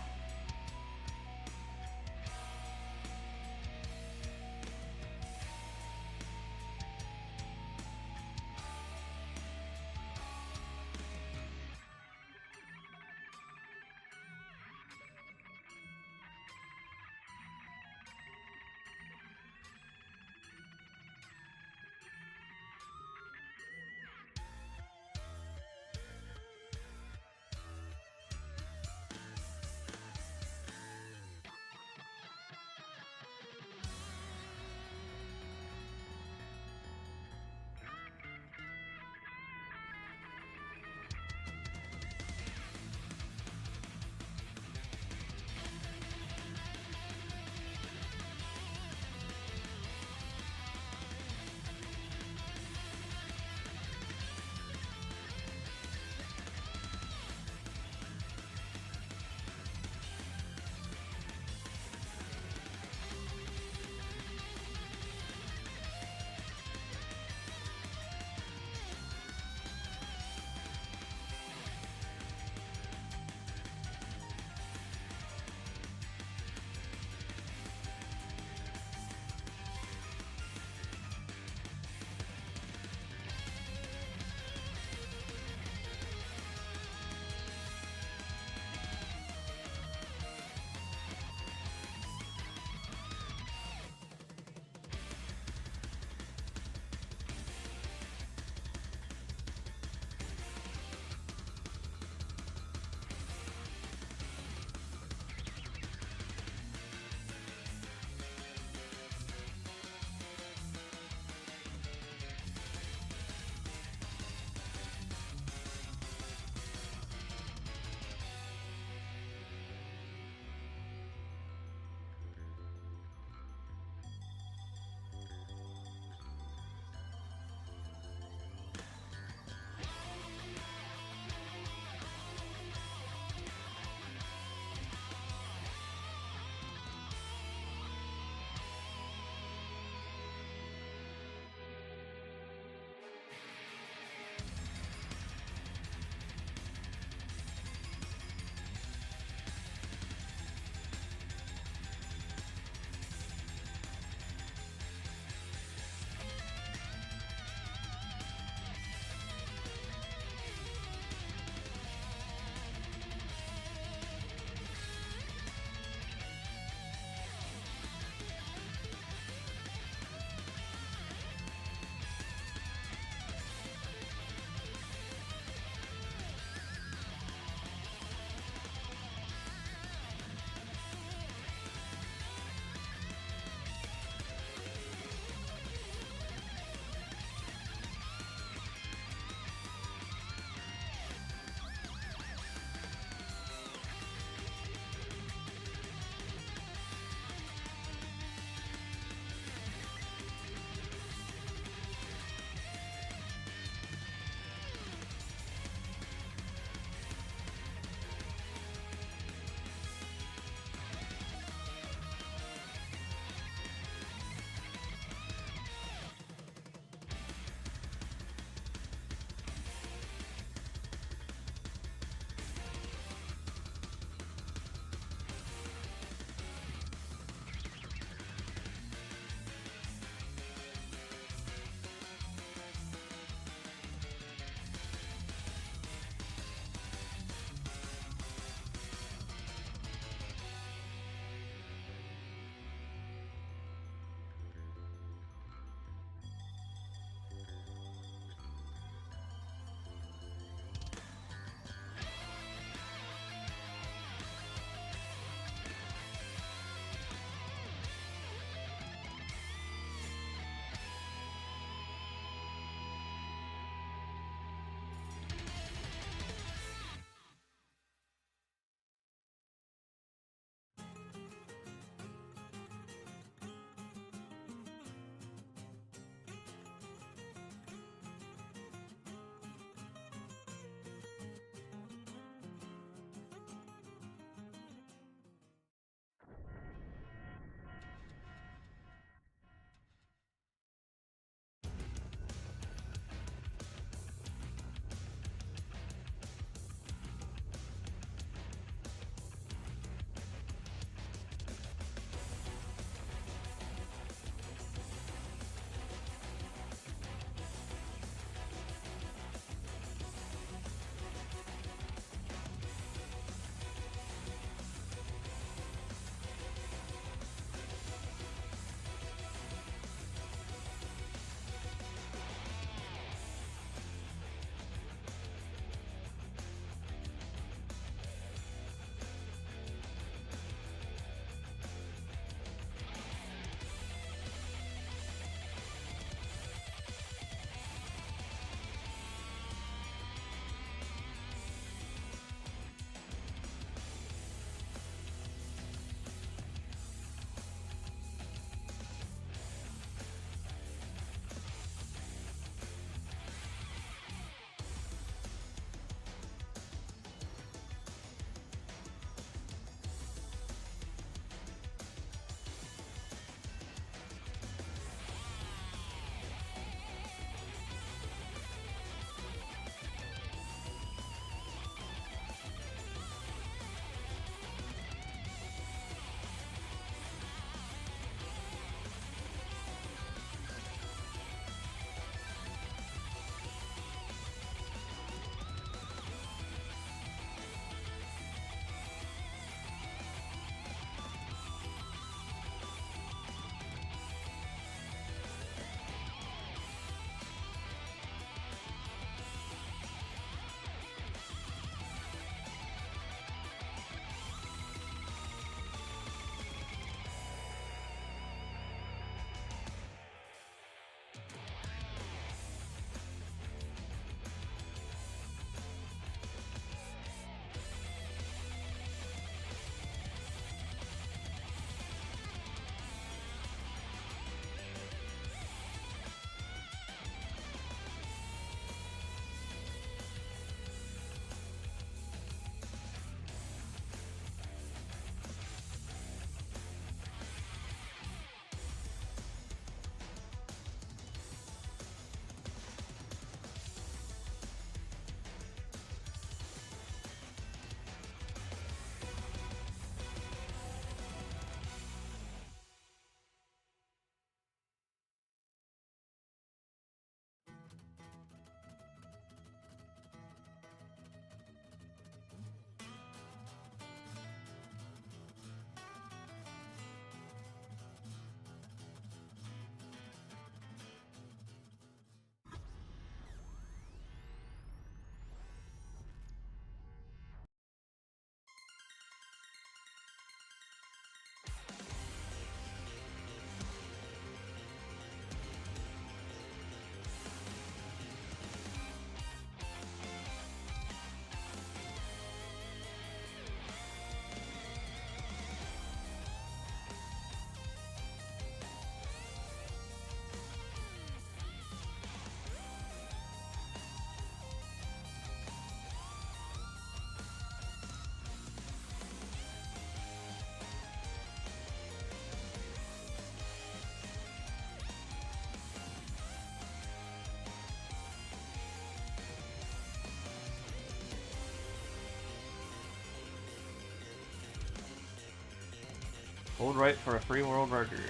Speaker 1: Hold right for a free world record.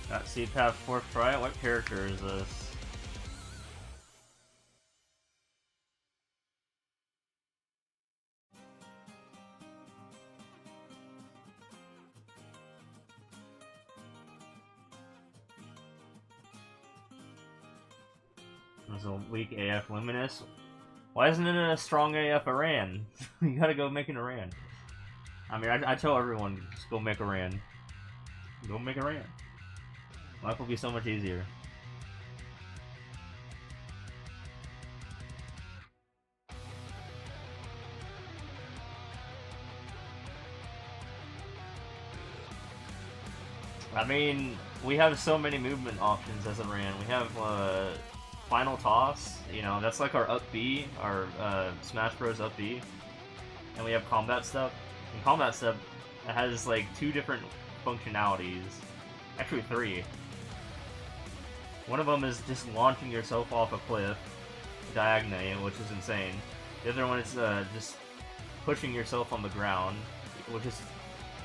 Speaker 1: Got Seed Path 4th try. What character is this? There's a weak AF Luminous. Why isn't it a strong AF Aran? You gotta go make an Aran. I mean, I tell everyone, just go make a Aran. Go make a Aran. Life will be so much easier. I mean, we have so many movement options as a Ran. We have Final Toss, you know, that's like our up B, our Smash Bros. Up B. And we have Combat Step. And Combat Step has like 2 different functionalities. Actually 3. One of them is just launching yourself off a cliff diagonally, which is insane. The other one is just pushing yourself on the ground, which is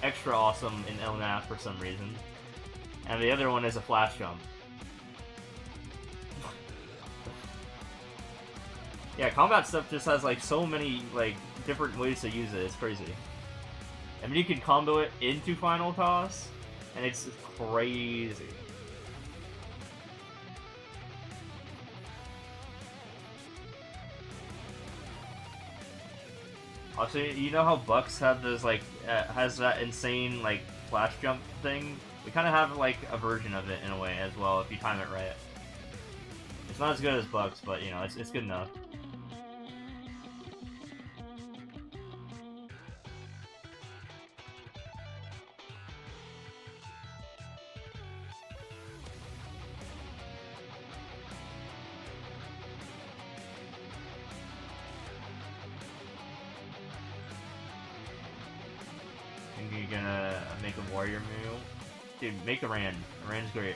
Speaker 1: extra awesome in LNAF for some reason. And the other one is a flash jump. Yeah, combat stuff just has like so many like different ways to use it. It's crazy. I mean, you can combo it into Final Toss, and it's crazy. Also, you know how Bucks have those like has that insane like flash jump thing? We kind of have like a version of it in a way as well if you time it right. It's not as good as Bucks, but you know it's good enough. You're gonna make a warrior move? Dude, make a Ran. Ran's great.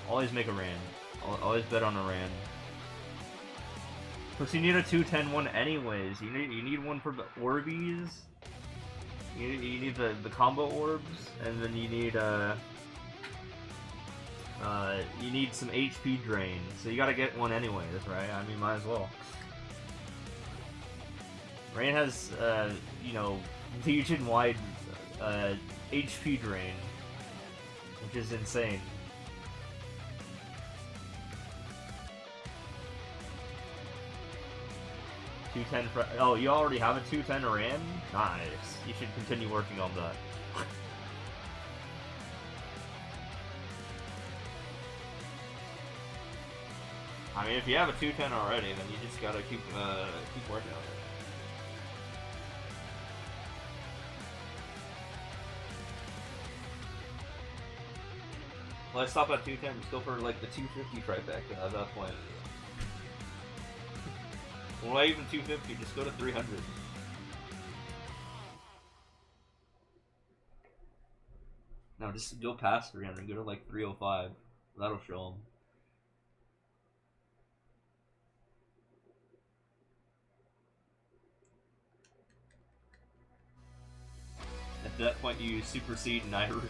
Speaker 1: Always make a Ran. Always bet on a Ran. Plus you need a 2-10-1 anyways. You need one for the Orbeez. You need the combo orbs, and then you need some HP drain. So you gotta get one anyways, right? I mean, might as well. Rain has, you know, Legion-wide HP drain, which is insane. Oh, you already have a 210 Ram? Nice. You should continue working on that. I mean, if you have a 210 already, then you just gotta keep working on it.
Speaker 3: Well, I stop at 210. Just go for like the 250 trifecta at that point. Well, not even 250. Just go to 300. No, just go past 300. Go to like 305. That'll show them. At that point, you supersede Nairu.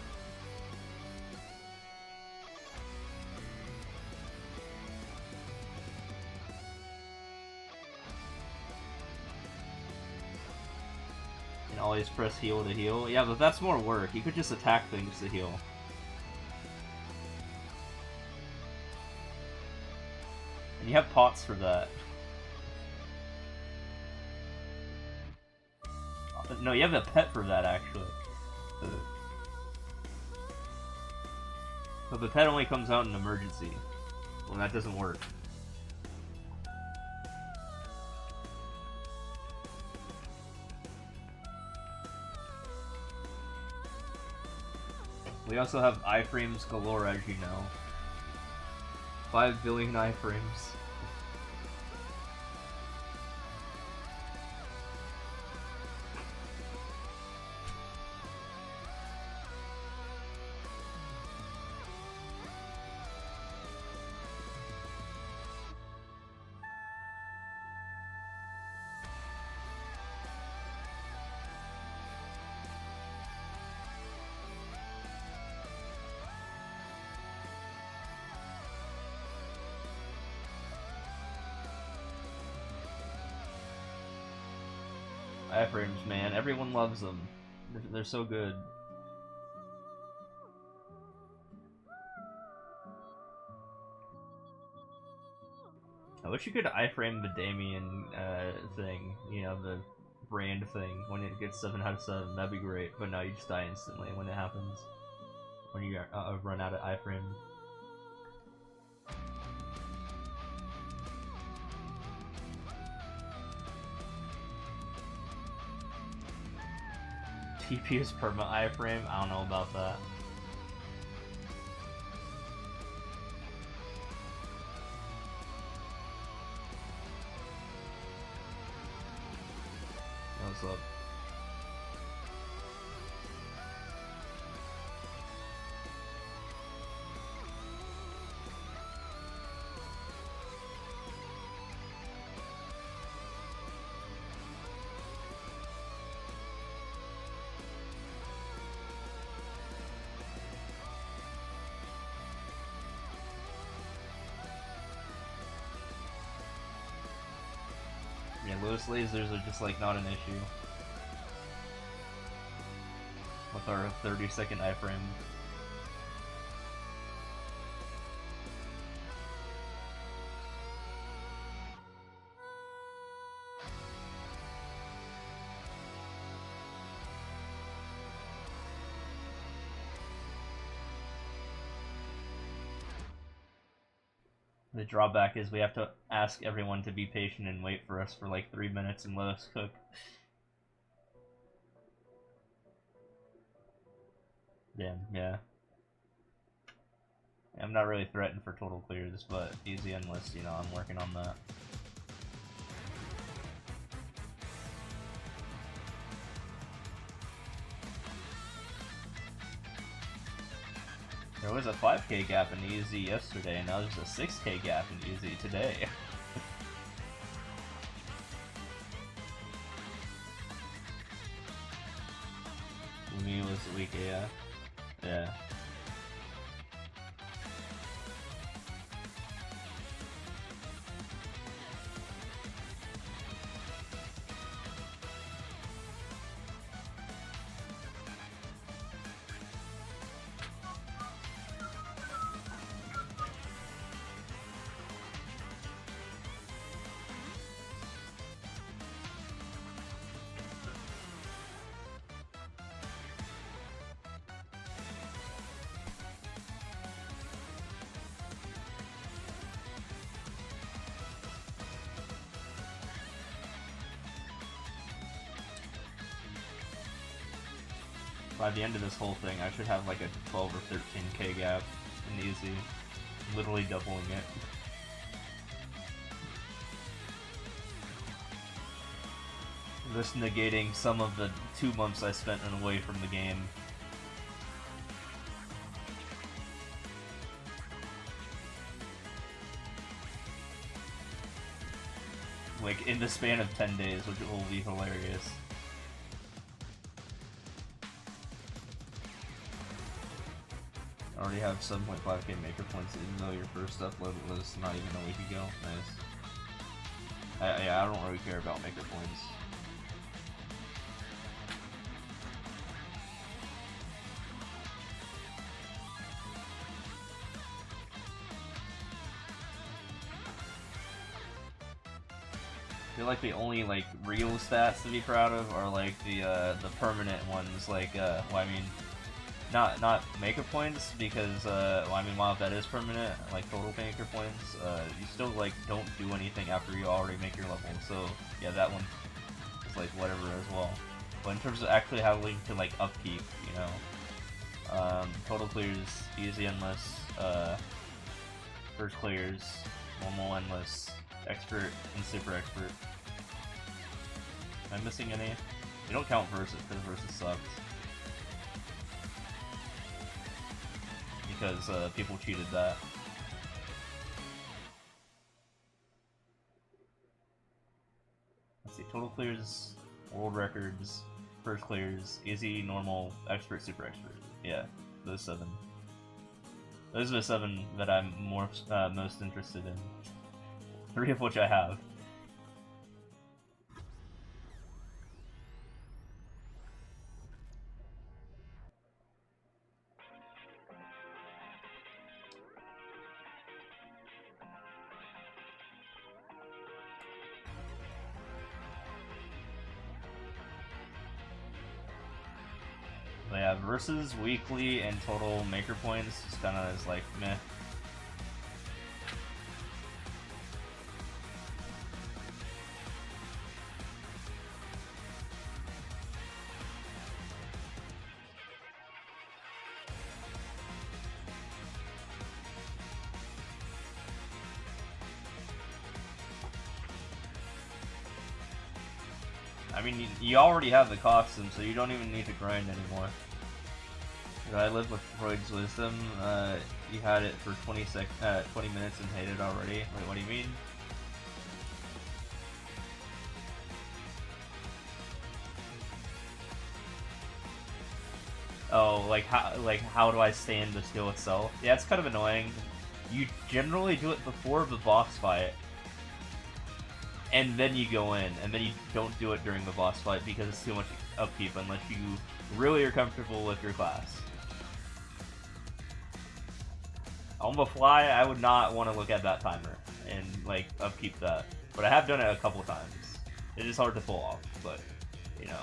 Speaker 3: And always press heal to heal. Yeah, but that's more work. You could just attack things to heal. And you have pots for that. No, you have a pet for that, actually. But the pet only comes out in emergency. Well, that doesn't work. We also have iframes galore, as you know. 5 billion iframes. Iframes, man. Everyone loves them. They're so good. I wish you could iframe the Damien thing. You know, the brand thing. When it gets 7 out of 7, that'd be great. But no, you just die instantly when it happens. When you run out of iframe. TP is perma iframe? I don't know about that. What's up? Yeah, Lotus lasers are just like not an issue with our 30-second iframe. The drawback is we have to ask everyone to be patient and wait for us for like 3 minutes and let us cook. Damn, yeah. I'm not really threatened for total clears, but easy endless, you know, I'm working on that. There was a 5k gap in easy yesterday, and now there's a 6k gap in easy today. Me was weak, yeah. Yeah. By the end of this whole thing, I should have like a 12 or 13k gap.
Speaker 1: in easy. Literally doubling it. Just negating some of the 2 months I spent away from the game. Like, in the span of 10 days, which will be hilarious. I already have 7.5k maker points, even though your first upload was not even a week ago. Nice. Yeah, I don't really care about maker points. I feel like the only like real stats to be proud of are like the permanent ones. Like, well, I mean, not maker points because well, I mean, while that is permanent, like total maker points, you still like don't do anything after you already make your level. So yeah, that one is like whatever as well. But in terms of actually having to like upkeep, you know, total clears, easy endless, first clears, normal endless, expert, and super expert. Am I missing any? You don't count versus because versus sucks. Because people cheated that. Let's see, total clears, world records, first clears, easy, normal, expert, super expert. Yeah, those 7. Those are the 7 that I'm most interested in. 3 of which I have. But yeah, versus weekly and total maker points just kind of is like meh. I mean, you already have the costume, so you don't even need to grind anymore. I live with Freud's wisdom. You had it for 20 minutes and hated already. Wait, what do you mean? Oh, like how do I stand the skill itself? Yeah, it's kind of annoying. You generally do it before the boss fight, and then you go in, and then you don't do it during the boss fight because it's too much upkeep unless you really are comfortable with your class. On the fly, I would not want to look at that timer and like upkeep that, but I have done it a couple times. It is hard to pull off, but you know.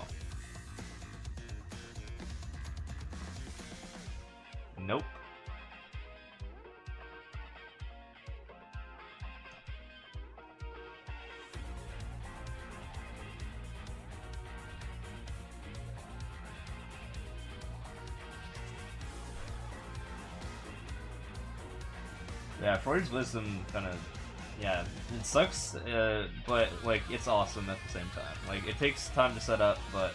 Speaker 1: Nope. Yeah, Freud's wisdom kind of, yeah, it sucks, but like it's awesome at the same time. Like it takes time to set up, but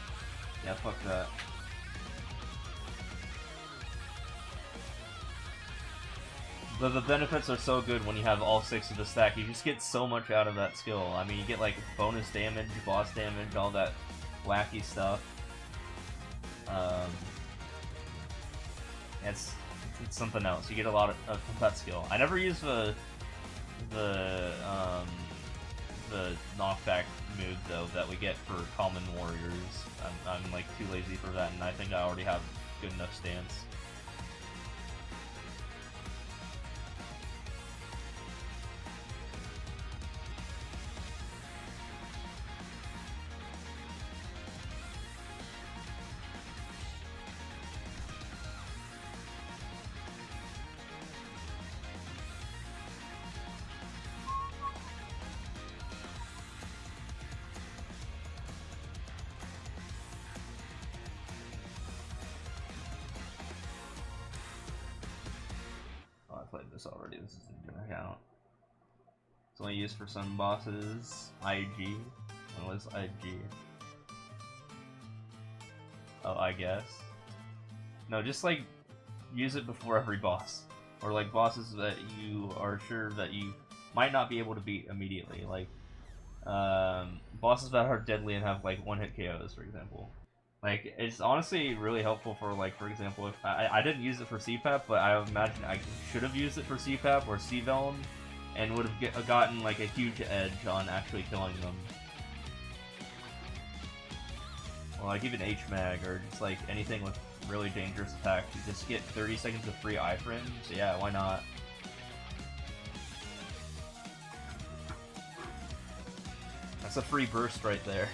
Speaker 1: yeah, fuck that. But the benefits are so good when you have all 6 of the stack. You just get so much out of that skill. I mean, you get like bonus damage, boss damage, all that wacky stuff. It's something else. You get a lot of that skill. I never use the knockback move though that we get for common warriors. I'm like too lazy for that, and I think I already have good enough stance.
Speaker 3: this already. This isn't gonna count. It's only used for some bosses. IG. What was IG? Oh, I guess. No, just like use it before every boss, or like bosses that you are sure that you might not be able to beat immediately, like bosses that are deadly and have like one-hit KOs, for example. Like, it's honestly really helpful for, like, for example, if I didn't use it for CPAP, but I imagine I should have used it for CPAP or C-Velm, and would have gotten like a huge edge on actually killing them. Well, like even HMAG or just like anything with really dangerous attacks, you just get 30 seconds of free iframes. Yeah, why not? That's a free burst right there.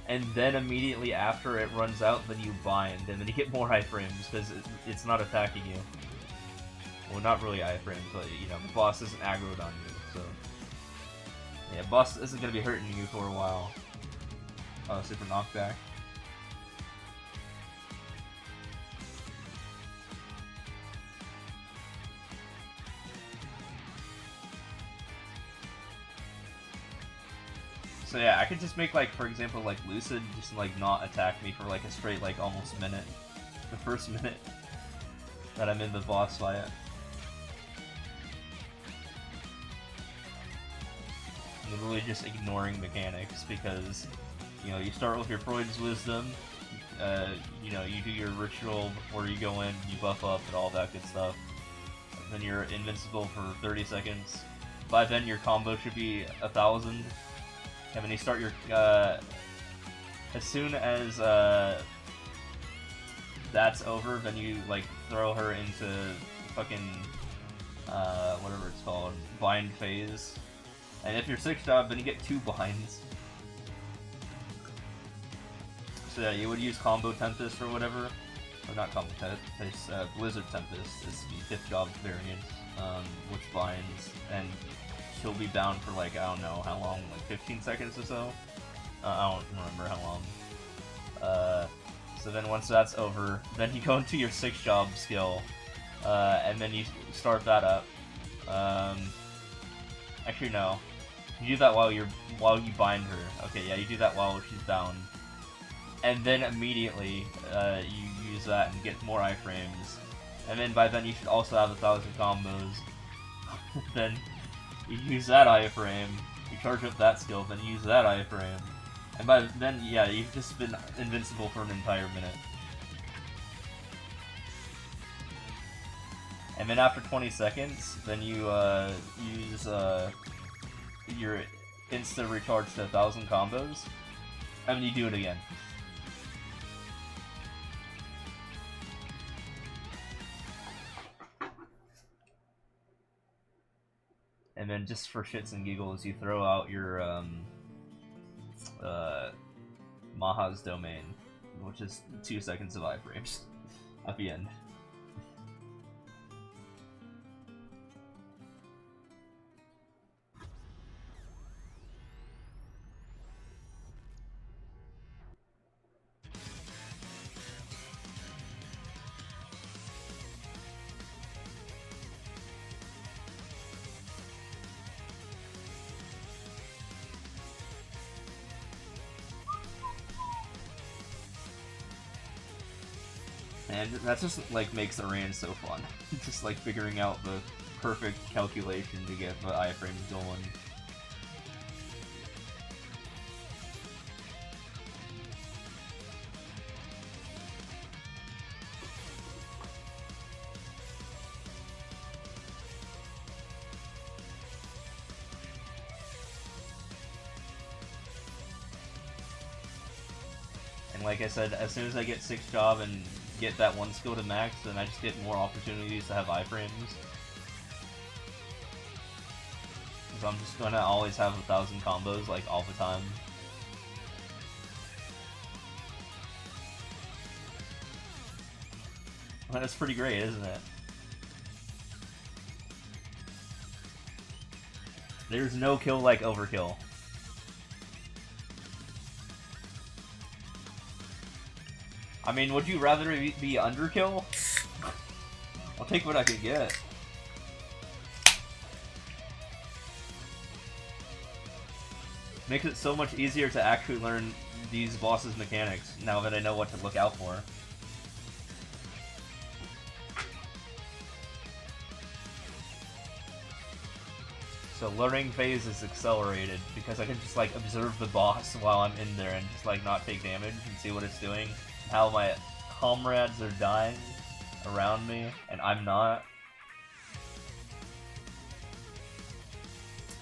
Speaker 3: And then immediately after it runs out, then you bind, and then you get more iframes because it's not attacking you. Well, not really iframes, but you know, the boss isn't aggroed on you, so yeah, boss isn't gonna be hurting you for a while. Oh, super knockback. So yeah, I could just make, like, for example, like Lucid just like not attack me for like a straight like almost minute, the first minute that I'm in the boss fight. Literally just ignoring mechanics because, you know, you start with your Freud's Wisdom, you know, you do your ritual before you go in, you buff up and all that good stuff. And then you're invincible for 30 seconds. By then your combo should be 1,000. And then you start your, as soon as that's over, then you like throw her into fucking, whatever it's called, bind phase. And if you're 6th job, then you get 2 binds. So yeah, you would use Combo Tempest or whatever. Or not Combo Tempest, Blizzard Tempest is the 5th job variant, which binds, and she'll be bound for like, I don't know how long, like 15 seconds or so? I don't remember how long. So then once that's over, then you go into your 6th job skill, and then you start that up. Actually no. You do that while you bind her. Okay, yeah, you do that while she's bound. And then immediately, you use that and get more iframes. And then by then you should also have 1,000 combos. Then you use that iframe, you charge up that skill, then you use that iframe. And by then, yeah, you've just been invincible for an entire minute. And then after 20 seconds, then you use your insta recharge to 1,000 combos, and then you do it again. And then just for shits and giggles, you throw out your Maha's domain, which is 2 seconds of iframes at the end. And that just like makes the range so fun. Just like figuring out the perfect calculation to get the iframes going. And like I said, as soon as I get 6th job and get that one skill to max, then I just get more opportunities to have iframes. So I'm just gonna always have 1,000 combos, like, all the time. Well, that's pretty great, isn't it? There's no kill like overkill. I mean, would you rather be underkill? I'll take what I could get. Makes it so much easier to actually learn these bosses' mechanics now that I know what to look out for. So learning phase is accelerated because I can just like observe the boss while I'm in there and just like not take damage and see what it's doing, how my comrades are dying around me and I'm not.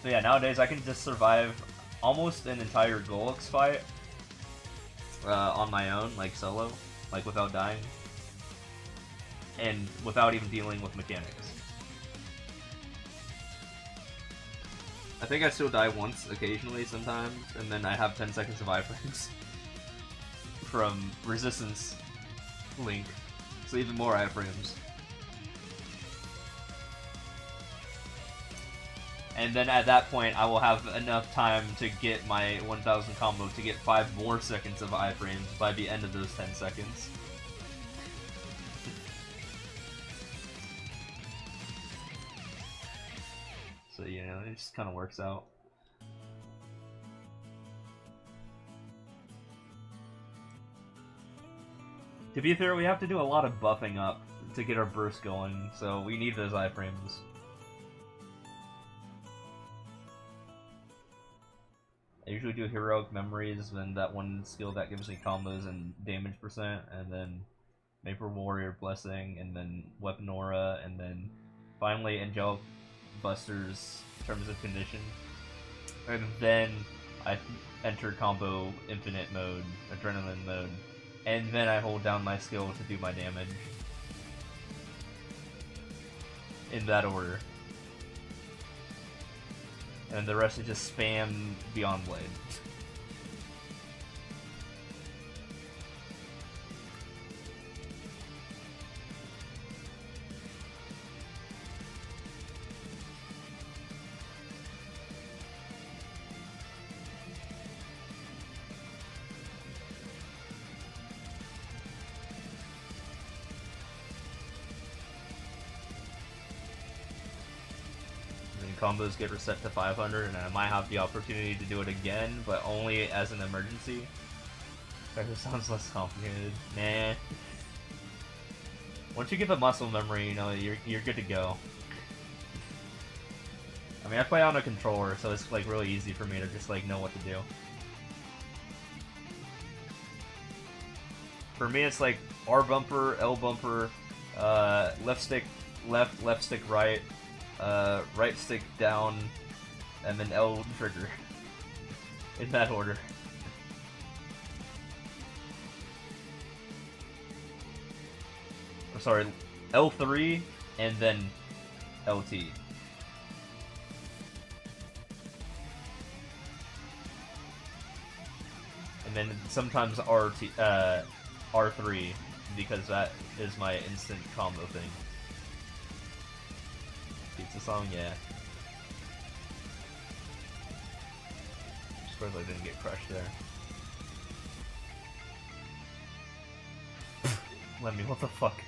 Speaker 3: So yeah, nowadays I can just survive almost an entire Golux fight on my own, like solo, like without dying, and without even dealing with mechanics. I think I still die once occasionally sometimes, and then I have 10 seconds of iframes from Resistance Link, so even more iframes. And then at that point, I will have enough time to get my 1000 combo to get 5 more seconds of iframes by the end of those 10 seconds. So, you know, it just kind of works out. To be fair, we have to do a lot of buffing up to get our burst going, so we need those iframes. I usually do Heroic Memories, and that one skill that gives me combos and damage percent, and then Vapor Warrior Blessing, and then Weapon Aura, and then finally Angelic Buster's Terms of Condition. And then I enter combo Infinite mode, Adrenaline mode, and then I hold down my skill to do my damage. In that order. And the rest is just spam Beyond Blade. Combos get reset to 500, and I might have the opportunity to do it again, but only as an emergency. That just sounds less complicated. Nah. Once you get the muscle memory, you know, you're good to go. I mean, I play on a controller, so it's like really easy for me to just like know what to do. For me, it's like R bumper, L bumper, left stick left, left stick right, right stick down, and then L trigger. In that order. Or sorry, L3 and then LT. And then sometimes R3, because that is my instant combo thing. Pizza song, yeah. Surprised I didn't get crushed there. Let me, what the fuck?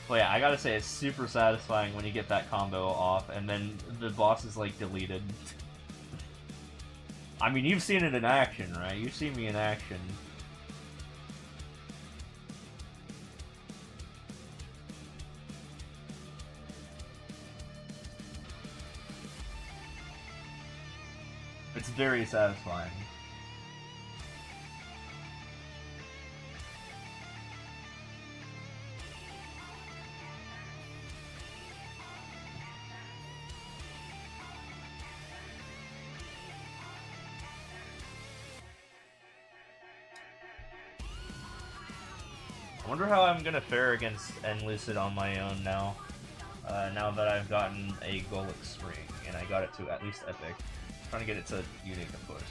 Speaker 3: Well, yeah, I gotta say, it's super satisfying when you get that combo off, and then the boss is, like, deleted. I mean, you've seen it in action, right? You've seen me in action. It's very satisfying. I wonder how I'm gonna fare against Lucid on my own now. Now that I've gotten a Golux ring, and I got it to at least Epic. I'm trying to get it to Unique, of course.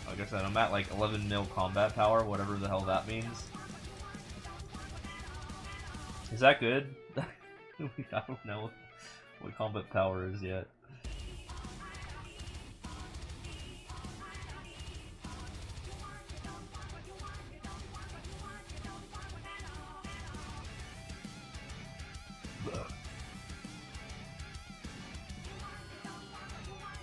Speaker 3: Like I said, I'm at like 11 mil combat power, whatever the hell that means. Is that good? I don't know what combat power is yet.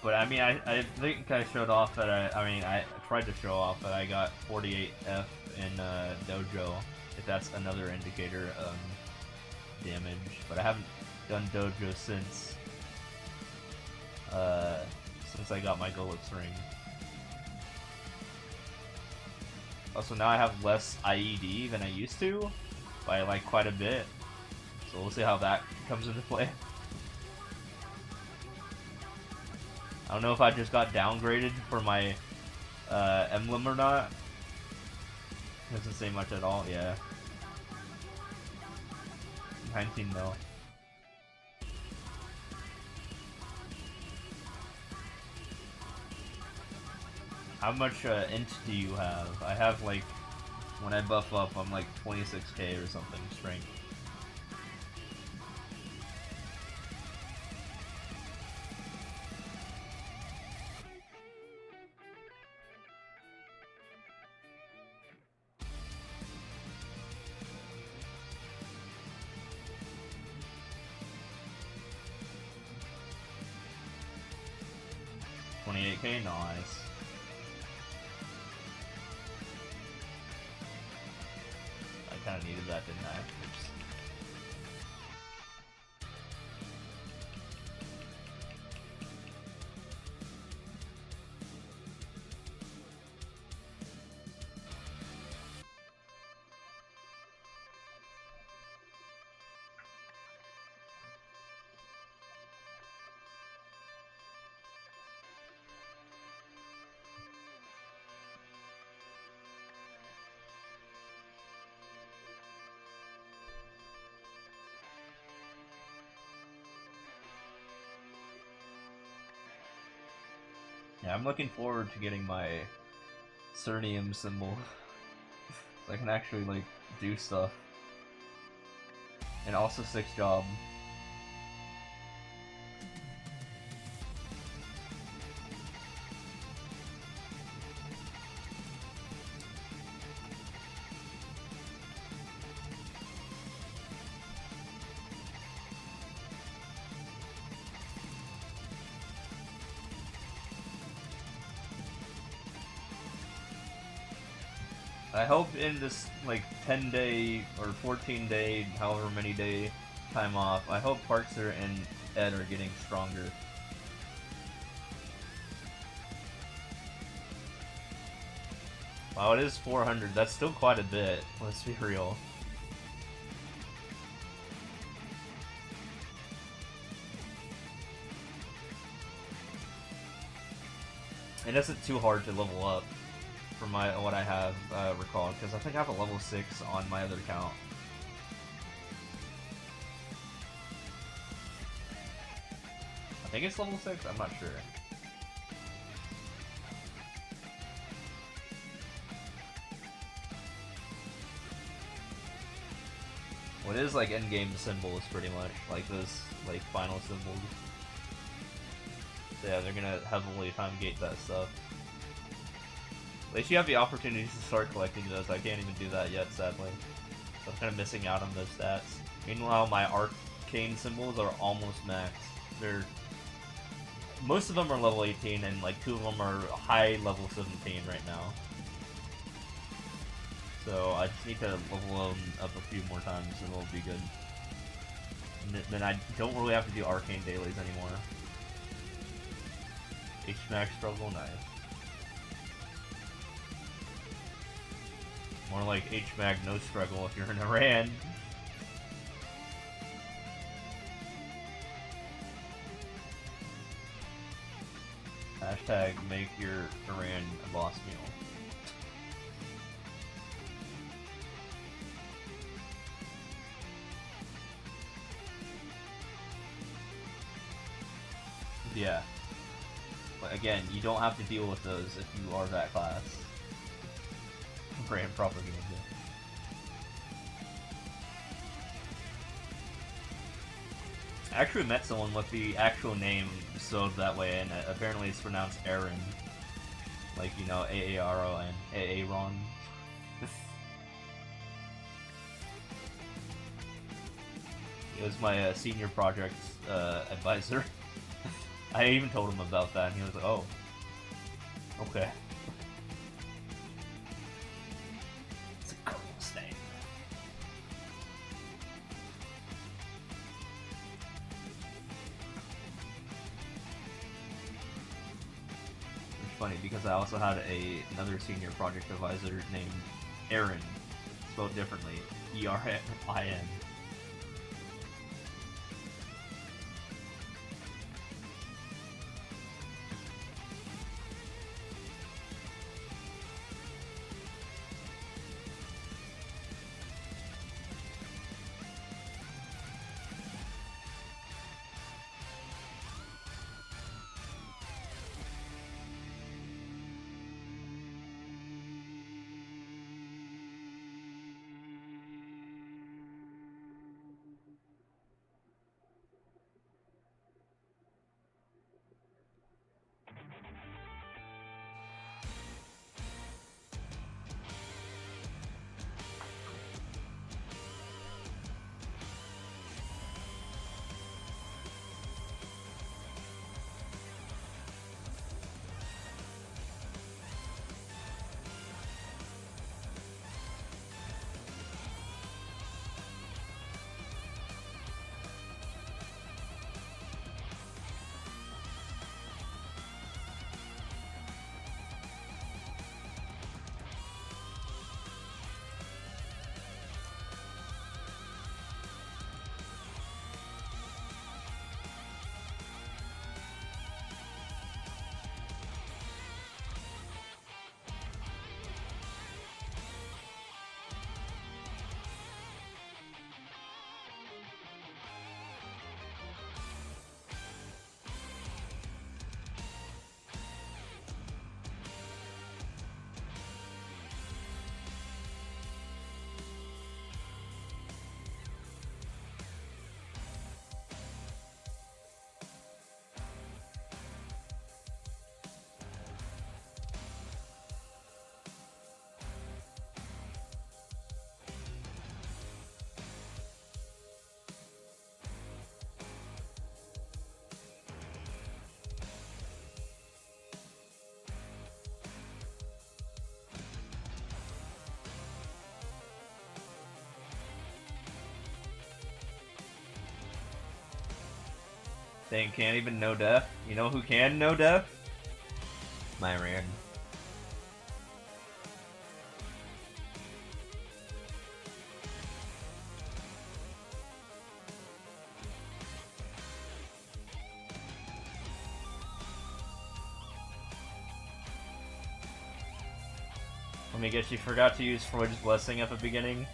Speaker 3: But I mean, I think I showed off that I tried to show off that I got 48F in Dojo, if that's another indicator of damage. But I haven't done Dojo since I got my Golix ring. Also, now I have less IED than I used to, by like quite a bit. So we'll see how that comes into play. I don't know if I just got downgraded for my emblem or not. Doesn't say much at all, yeah. 19 mil. How much int do you have? I have like, when I buff up, I'm like 26k or something strength. $28k, nice. I kind of needed that, didn't I? Oops. Yeah, I'm looking forward to getting my Cernium symbol. So I can actually, like, do stuff. And also 6 job. I hope in this, like, 10-day or 14-day, however many day time off, I hope Parkser and Ed are getting stronger. Wow, it is 400. That's still quite a bit. Let's be real. It isn't too hard to level up. From what I have recalled, because I think I have a level 6 on my other account. I think it's level 6, I'm not sure. What is like endgame symbols pretty much, like those like final symbols. So yeah, they're gonna heavily time gate that stuff. At least you have the opportunities to start collecting those. I can't even do that yet, sadly. So I'm kind of missing out on those stats. Meanwhile, my arcane symbols are almost maxed. Most of them are level 18, and like 2 of them are high level 17 right now. So I just need to level them up a few more times, and it'll be good. And then I don't really have to do arcane dailies anymore. H-Max struggle, nice. More like H-Mag no struggle if you're in Iran. Hashtag make your Iran a boss meal. Yeah. But again, you don't have to deal with those if you are that class. Brand propaganda.
Speaker 1: I actually met someone with the actual name spelled that way, and apparently it's pronounced Aaron. Like, you know, Aaron. Aaron. He was my senior project advisor. I even told him about that, and he was like, oh. Okay. It's a cool name. It's funny because I also had another senior project advisor named Aaron, spelled differently, E-R-I-N. Dang, can't even know death. You know who can know death? Myran. Let me guess, you forgot to use Freud's blessing at the beginning?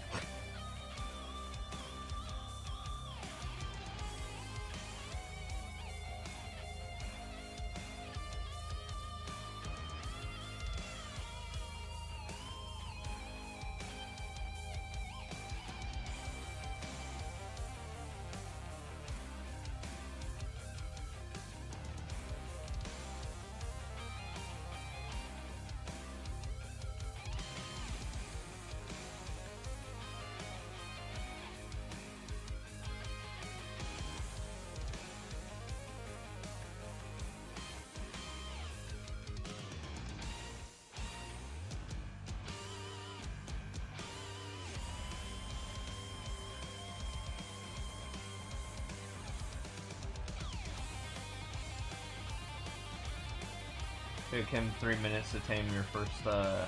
Speaker 1: Took him 3 minutes to tame your first, to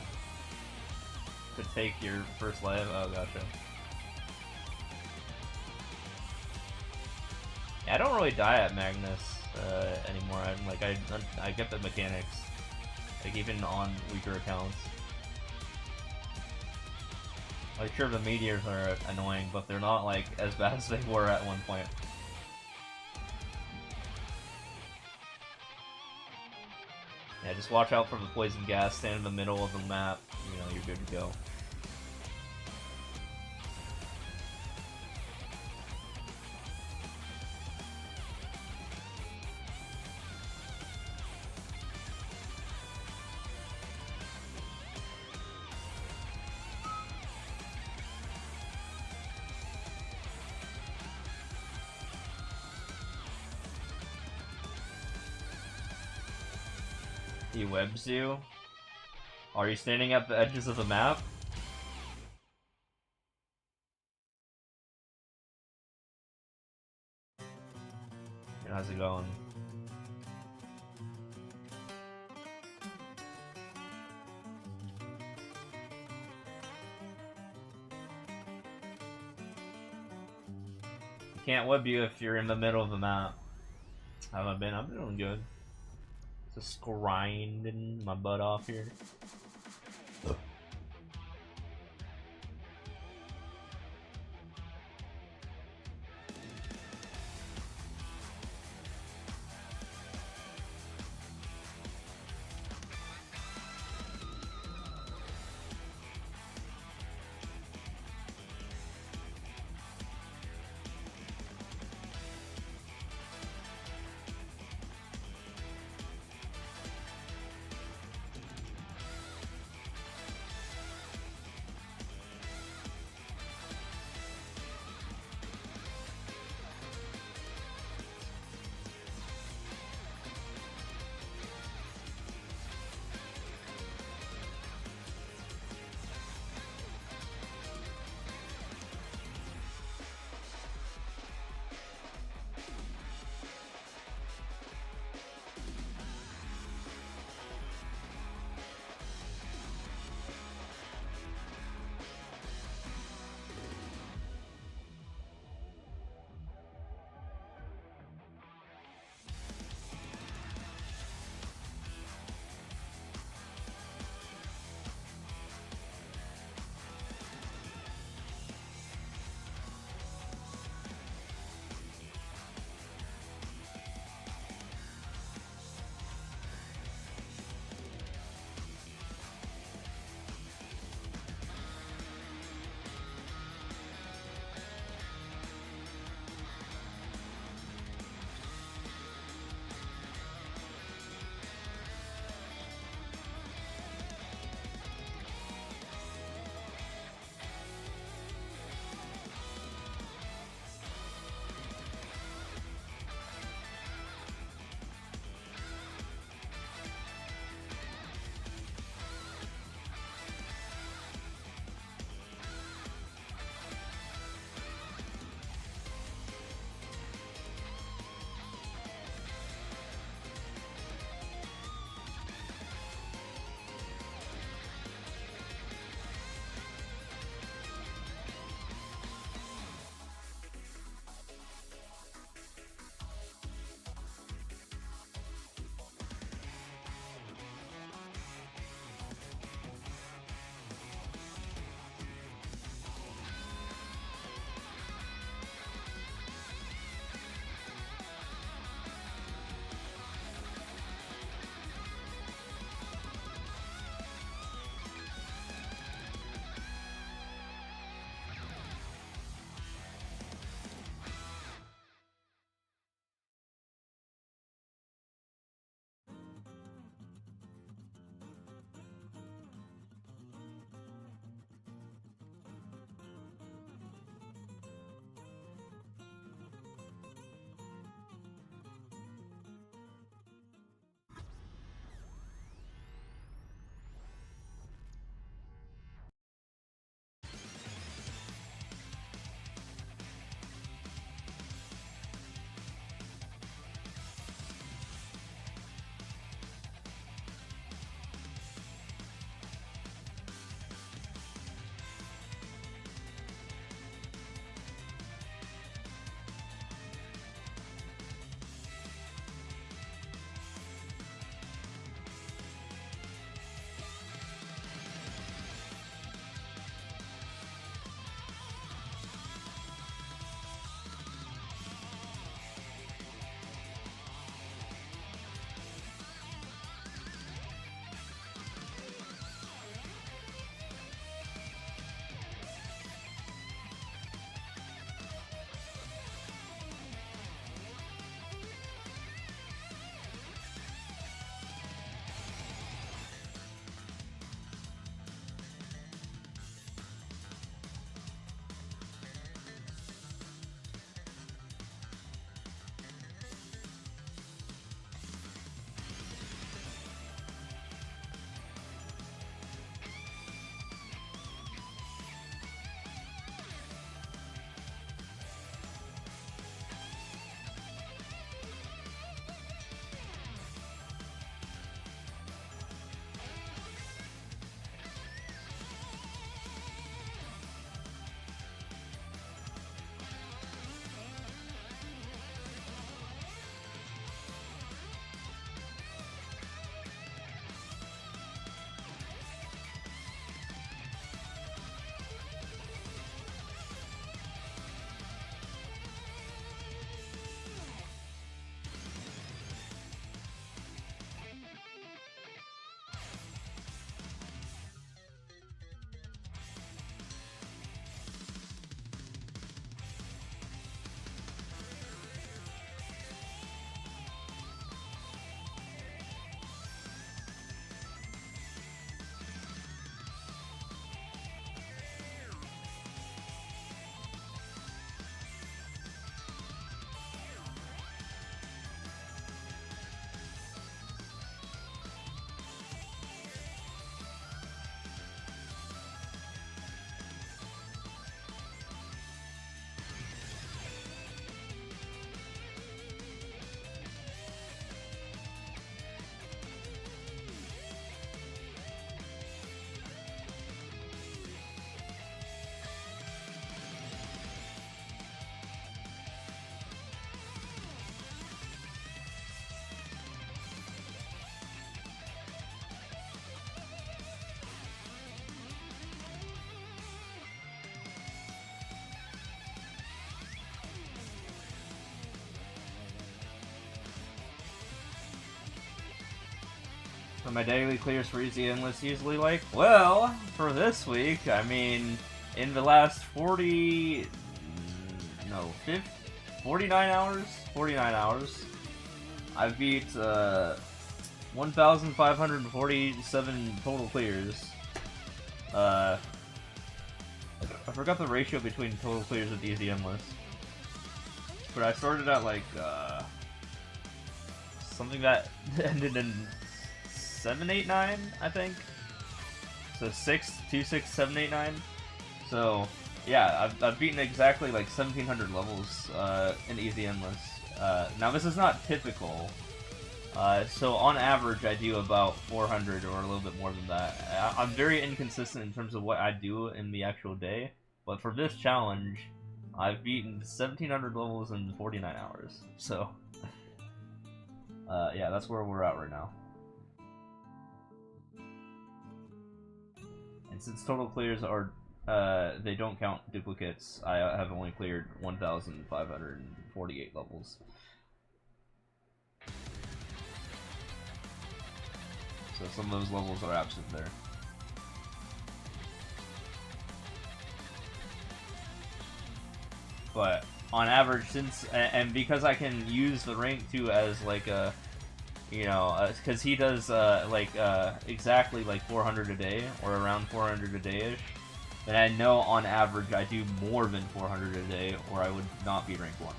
Speaker 1: take your first live. Oh, gotcha. Yeah, I don't really die at Magnus anymore. I'm like, I get the mechanics, like even on weaker accounts. Like, sure, the meteors are annoying, but they're not like as bad as they were at one point. Yeah, just watch out for the poison gas, stand in the middle of the map, you know, you're good to go. He webs you? Are you standing at the edges of the map? How's it going? Can't web you if you're in the middle of the map. How have I been? I'm doing good. Just grinding my butt off here. So my daily clears for easy endless usually like? Well, for this week, I mean, in the last 49 hours? 49 hours, I've beat 1,547 total clears. I forgot the ratio between total clears with easy endless. But I started at like, something that ended in 789, I think. So 6, 2, 6, 7, 8, 9. So yeah, I've beaten exactly like 1,700 levels in easy endless. Now this is not typical. So on average, I do about 400 or a little bit more than that. I'm very inconsistent in terms of what I do in the actual day, but for this challenge, I've beaten 1,700 levels in 49 hours. So yeah, that's where we're at right now. And since total clears are, they don't count duplicates, I have only cleared 1,548 levels. So some of those levels are absent there. But on average, and because I can use the rank 2 as like a, you know, because he does exactly like 400 a day, or around 400 a day-ish, then I know on average I do more than 400 a day, or I would not be rank 1.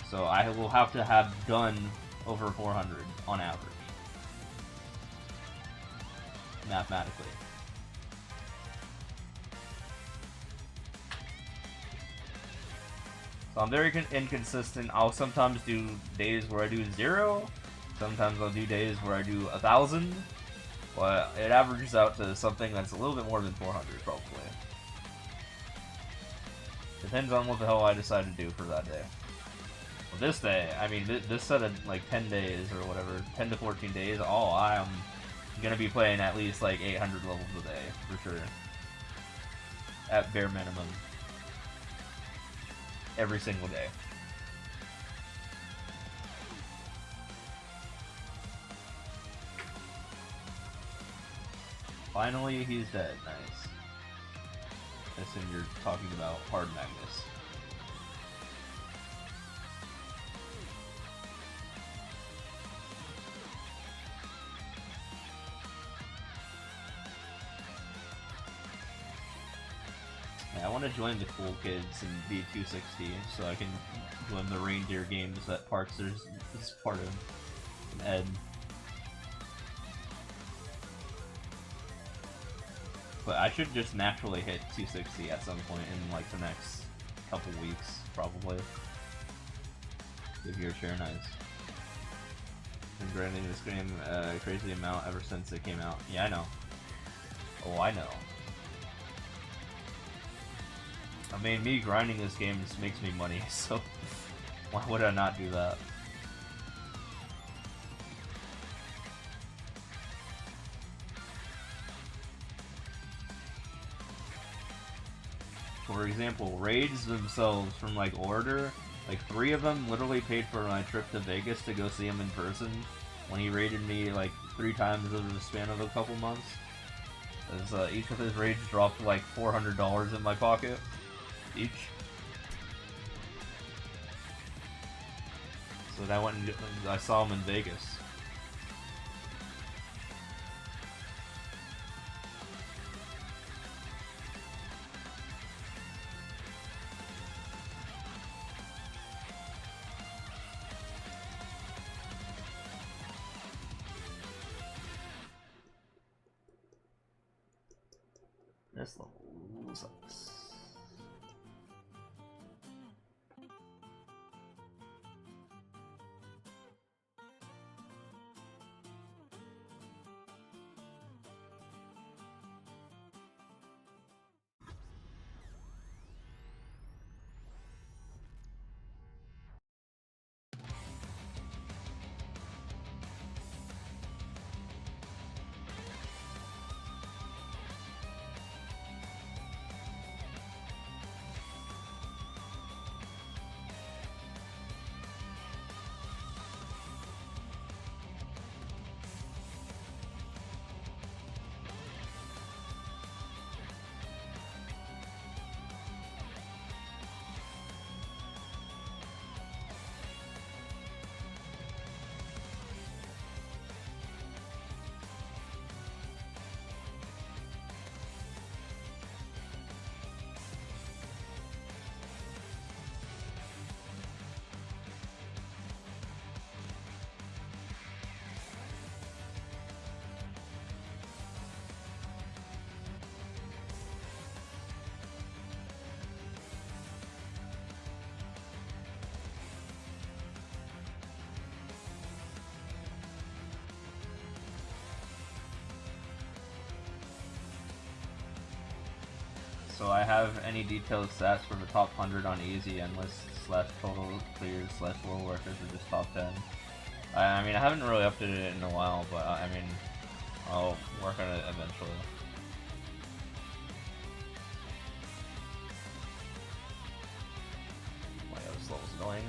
Speaker 1: So I will have to have done over 400 on average. Mathematically. So I'm very inconsistent. I'll sometimes do days where I do 0, sometimes I'll do days where I do 1,000, but it averages out to something that's a little bit more than 400 probably. Depends on what the hell I decide to do for that day. Well, this day, I mean, this set of like 10 days or whatever, 10 to 14 days, I'm gonna be playing at least like 800 levels a day, for sure. At bare minimum. Every single day. Finally, he's dead. Nice. I assume you're talking about Hard Magnus. I want to join the cool kids and be 260 so I can join the reindeer games that Parks is part of. Ed. But I should just naturally hit 260 at some point in like the next couple weeks, probably. Give your share nice. Been grinding this game a crazy amount ever since it came out. Yeah, I know. Oh, I know. I mean, me grinding this game just makes me money, so why would I not do that? For example, raids themselves from like Order, like 3 of them literally paid for my trip to Vegas to go see him in person when he raided me like 3 times over the span of a couple months. As each of his raids dropped like $400 in my pocket. Each. So then I went and I saw him in Vegas. This level sucks.
Speaker 3: So I have any detailed stats for the top 100 on easy, endless, slash total clears, slash world records, or just top 10. I mean, I haven't really updated it in a while, but I mean, I'll work on it eventually. Oh my god, this level's annoying.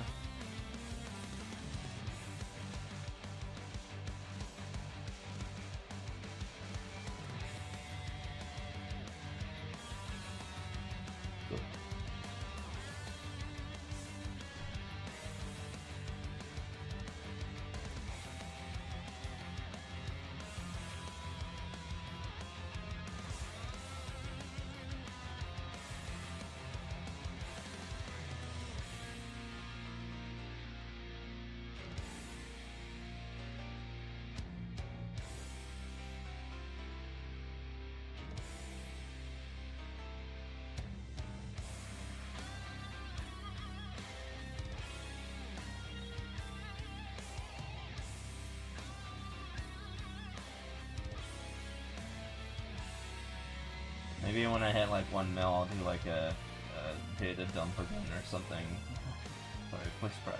Speaker 3: Maybe when I hit like 1 mil, I'll do like a data dump again or something. Sorry, push press.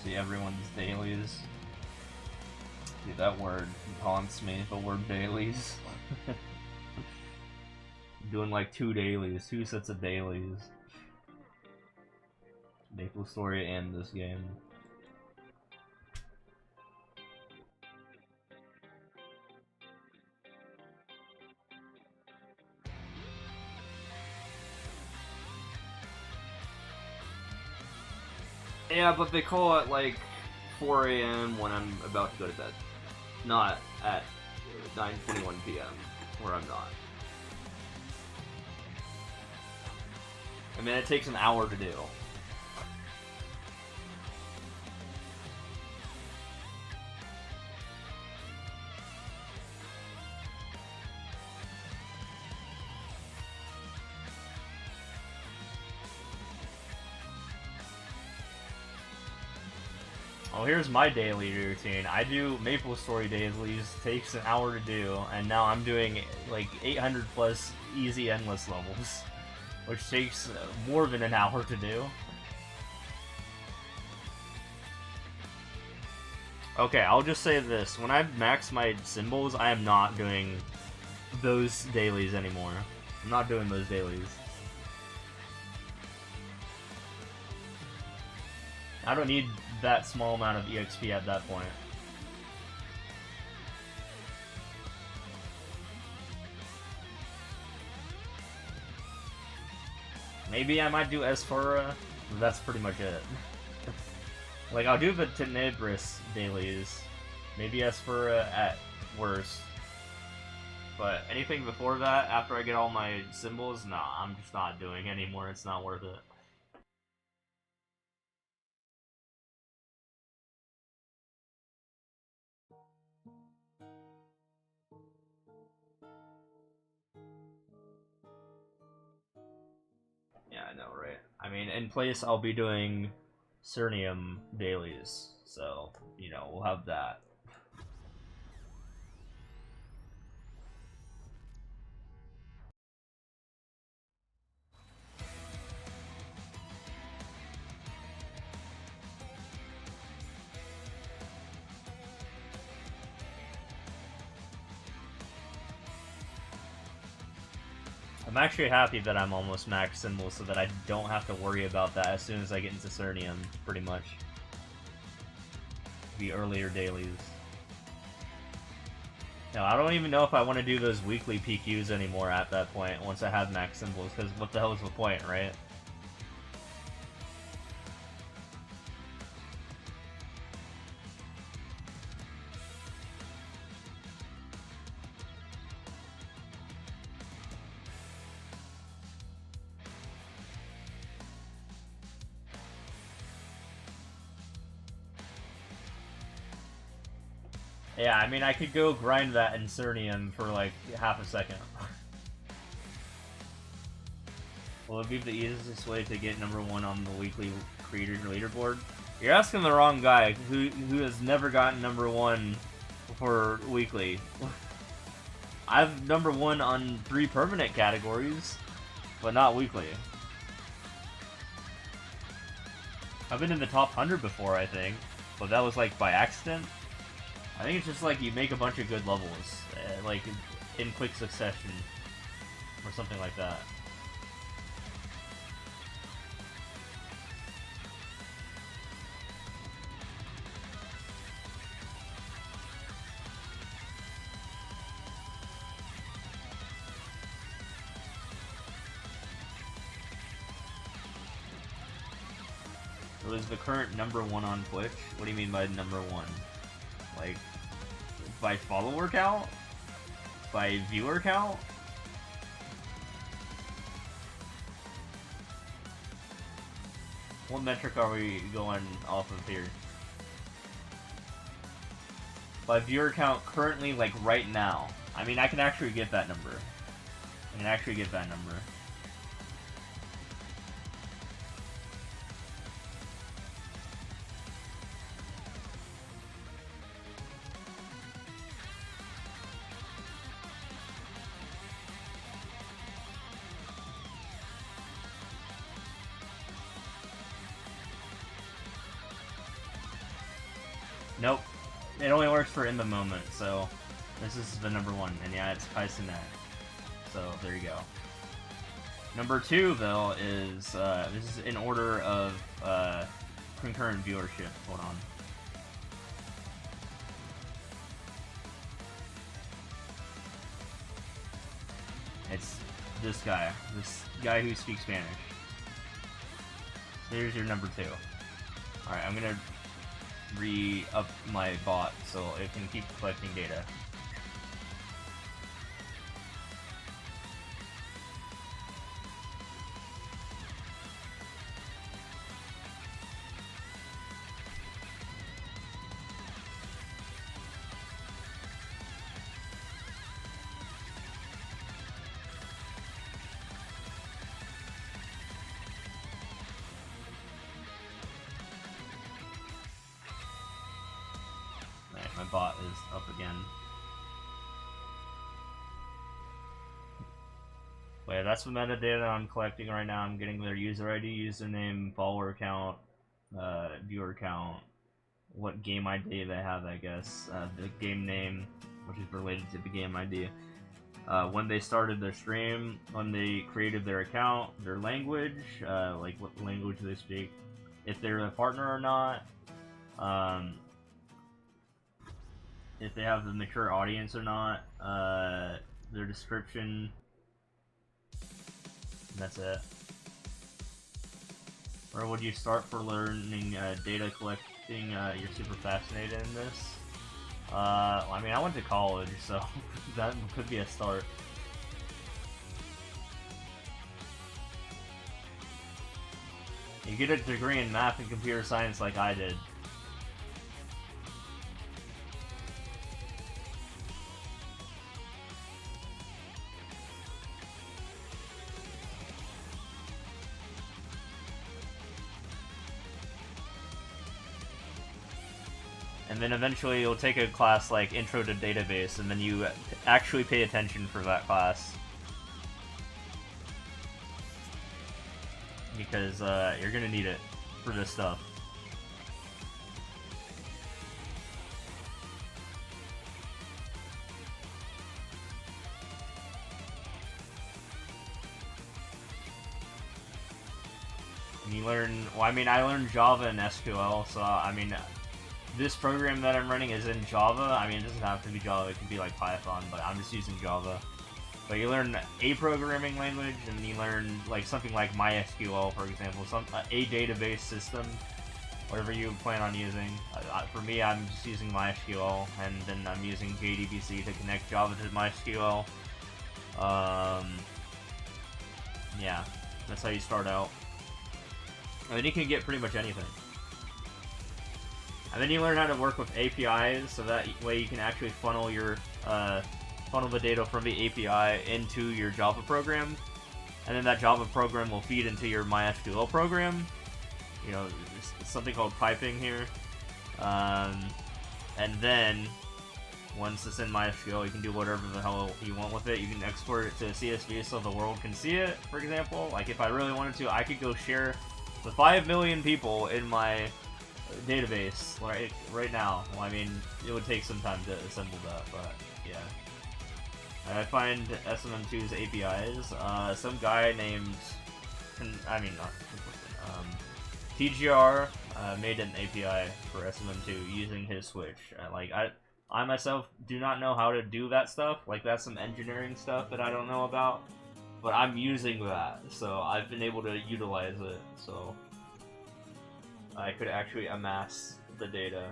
Speaker 3: See everyone's dailies. Dude, that word haunts me, the word dailies. Doing like 2 dailies, 2 sets of dailies. Maple Story and this game. Yeah, but they call it like 4 a.m. when I'm about to go to bed. Not at 9:21 p.m. where I'm not. I mean, it takes an hour to do.
Speaker 1: Oh, here's my daily routine. I do Maple Story dailies, takes an hour to do, and now I'm doing like 800 plus easy endless levels, which takes more than an hour to do. Okay, I'll just say this. When I max my symbols, I am not doing those dailies anymore. I'm not doing those dailies. I don't need that small amount of EXP at that point. Maybe I might do Esfura, but that's pretty much it. Like, I'll do the Tenebris dailies. Maybe Esfura at worst. But anything before that, after I get all my symbols, nah, I'm just not doing anymore. It's not worth it. Yeah, I know, right? I mean, in place, I'll be doing Cernium dailies, so, you know, we'll have that. I'm actually happy that I'm almost max symbols so that I don't have to worry about that as soon as I get into Cernium, pretty much. The earlier dailies. No, I don't even know if I want to do those weekly PQs anymore at that point, once I have max symbols, because what the hell is the point, right? Yeah, I mean, I could go grind that Incernium for like half a second. Will it be the easiest way to get #1 on the weekly creator leaderboard? You're asking the wrong guy who has never gotten #1 for weekly. I've #1 on 3 permanent categories, but not weekly. I've been in the top 100 before, I think, but that was like by accident. I think it's just like you make a bunch of good levels, like in quick succession, or something like that. So is the current #1 on Twitch? What do you mean by #1? Like, by follower count? By viewer count? What metric are we going off of here? By viewer count currently, like right now. I mean, I can actually get that number. I can actually get that number. Nope. It only works for in the moment, so this is the #1, and yeah, it's Kaisenet. So there you go. #2 though is this is in order of concurrent viewership. Hold on. It's this guy who speaks Spanish. There's your #2. All right, I'm gonna re-up my bot so it can keep collecting data. My bot is up again. Wait, that's the metadata I'm collecting right now. I'm getting their user ID, username, follower count, viewer count, what game ID they have, I guess, the game name, which is related to the game ID, when they started their stream, when they created their account, their language, like what language they speak, if they're a partner or not, if they have the mature audience or not, their description, and that's it. Where would you start for learning data collecting? You're super fascinated in this. I mean, I went to college, so that could be a start. You get a degree in math and computer science like I did. And then eventually you'll take a class like Intro to Database, and then you actually pay attention for that class. Because you're gonna need it for this stuff. And you learn, well, I mean, I learned Java and SQL, so I mean, this program that I'm running is in Java. I mean, it doesn't have to be Java, it can be like Python, but I'm just using Java. But you learn a programming language, and you learn like something like MySQL, for example, a database system, whatever you plan on using. For me, I'm just using MySQL, and then I'm using JDBC to connect Java to MySQL. Yeah, that's how you start out. And then you can get pretty much anything. And then you learn how to work with APIs, so that way you can actually funnel your funnel the data from the API into your Java program, and then that Java program will feed into your MySQL program. You know, it's something called piping here. And then once it's in MySQL, you can do whatever the hell you want with it. You can export it to CSV so the world can see it, for example. Like, if I really wanted to, I could go share the 5 million people in my database right now. Well, I mean, it would take some time to assemble that, but yeah. I find SMM2's APIs. Some guy named, TGR made an API for SMM2 using his switch. I myself do not know how to do that stuff. Like, that's some engineering stuff that I don't know about. But I'm using that, so I've been able to utilize it, so I could actually amass the data.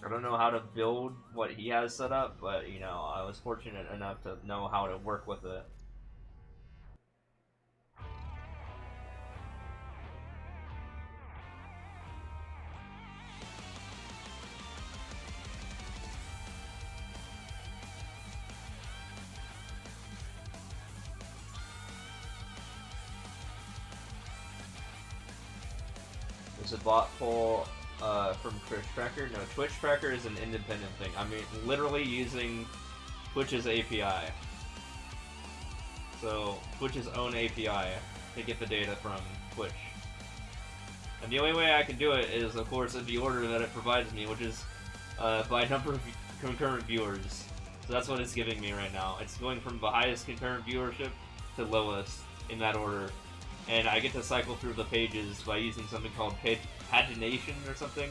Speaker 1: I don't know how to build what he has set up, but, you know, I was fortunate enough to know how to work with it. There's a bot poll from Twitch Tracker. No, Twitch Tracker is an independent thing. I mean, literally using Twitch's API. So, Twitch's own API to get the data from Twitch. And the only way I can do it is, of course, in the order that it provides me, which is by number of concurrent viewers. So that's what it's giving me right now. It's going from the highest concurrent viewership to lowest in that order. And I get to cycle through the pages by using something called pagination or something,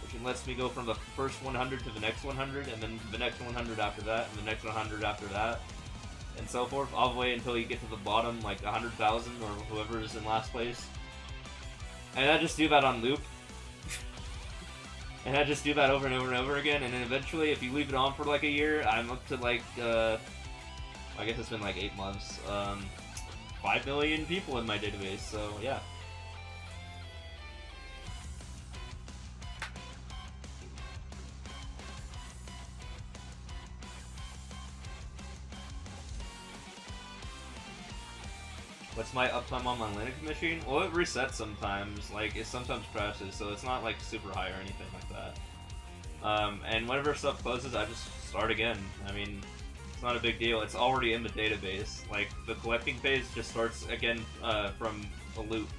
Speaker 1: which lets me go from the first 100 to the next 100, and then the next 100 after that, and the next 100 after that, and so forth, all the way until you get to the bottom, like 100,000 or whoever is in last place. And I just do that on loop. And I just do that over and over and over again, and then eventually, if you leave it on for like a year, I'm up to like, I guess it's been like 8 months, 5 million people in my database, so yeah. What's my uptime on my Linux machine? Well, it resets sometimes, like, it sometimes crashes, so it's not like super high or anything like that. And whenever stuff closes, I just start again. I mean, it's not a big deal. It's already in the database. Like, the collecting phase just starts again from a loop.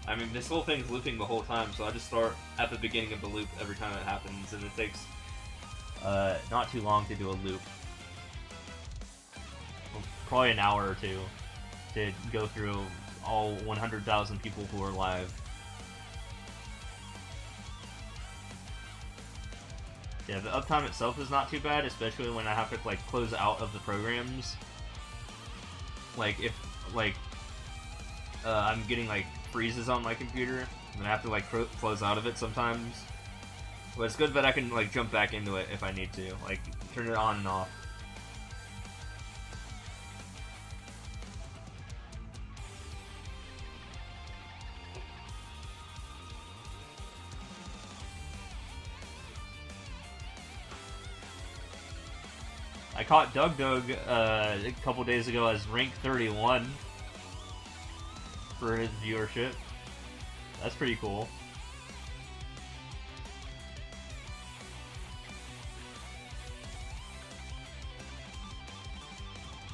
Speaker 1: I mean, this whole thing's looping the whole time, so I just start at the beginning of the loop every time it happens, and it takes not too long to do a loop. Probably an hour or two to go through all 100,000 people who are live. Yeah, the uptime itself is not too bad, especially when I have to, like, close out of the programs. Like, if, like, I'm getting, like, freezes on my computer, and I have to, like, close out of it sometimes. But it's good that I can, like, jump back into it if I need to. Like, turn it on and off. I caught Doug a couple days ago as rank 31 for his viewership. That's pretty cool.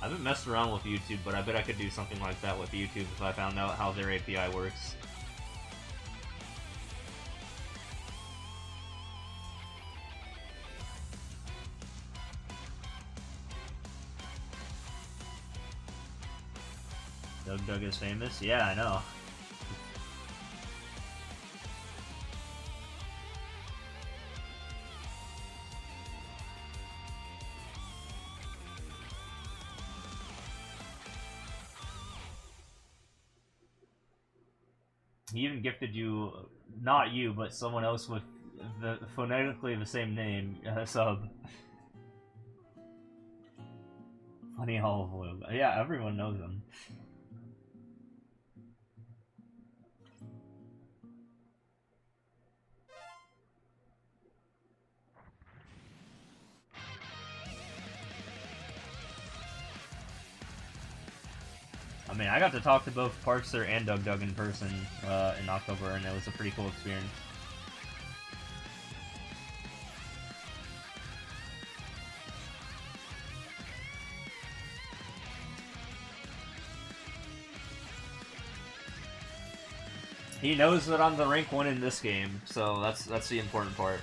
Speaker 1: I haven't messed around with YouTube, but I bet I could do something like that with YouTube if I found out how their API works. Doug is famous? Yeah, I know. He even gifted you, not you, but someone else with phonetically the same name, sub. Funny Olive Oil. Yeah, everyone knows him. mean, I got to talk to both Parkster and Doug in person in October, and it was a pretty cool experience. He knows that I'm the rank 1 in this game, so that's the important part.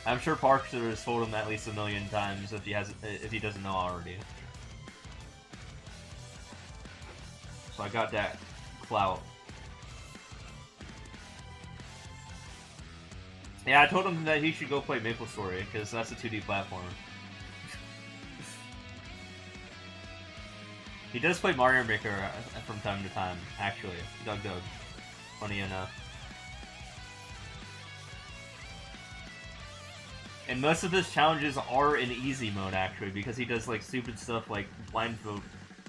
Speaker 1: I'm sure Parkster has told him at least 1,000,000 times if he doesn't know already. So I got that clout. Yeah, I told him that he should go play MapleStory because that's a 2D platformer. He does play Mario Maker from time to time, actually. Doug. Funny enough. And most of his challenges are in easy mode, actually, because he does, like, stupid stuff like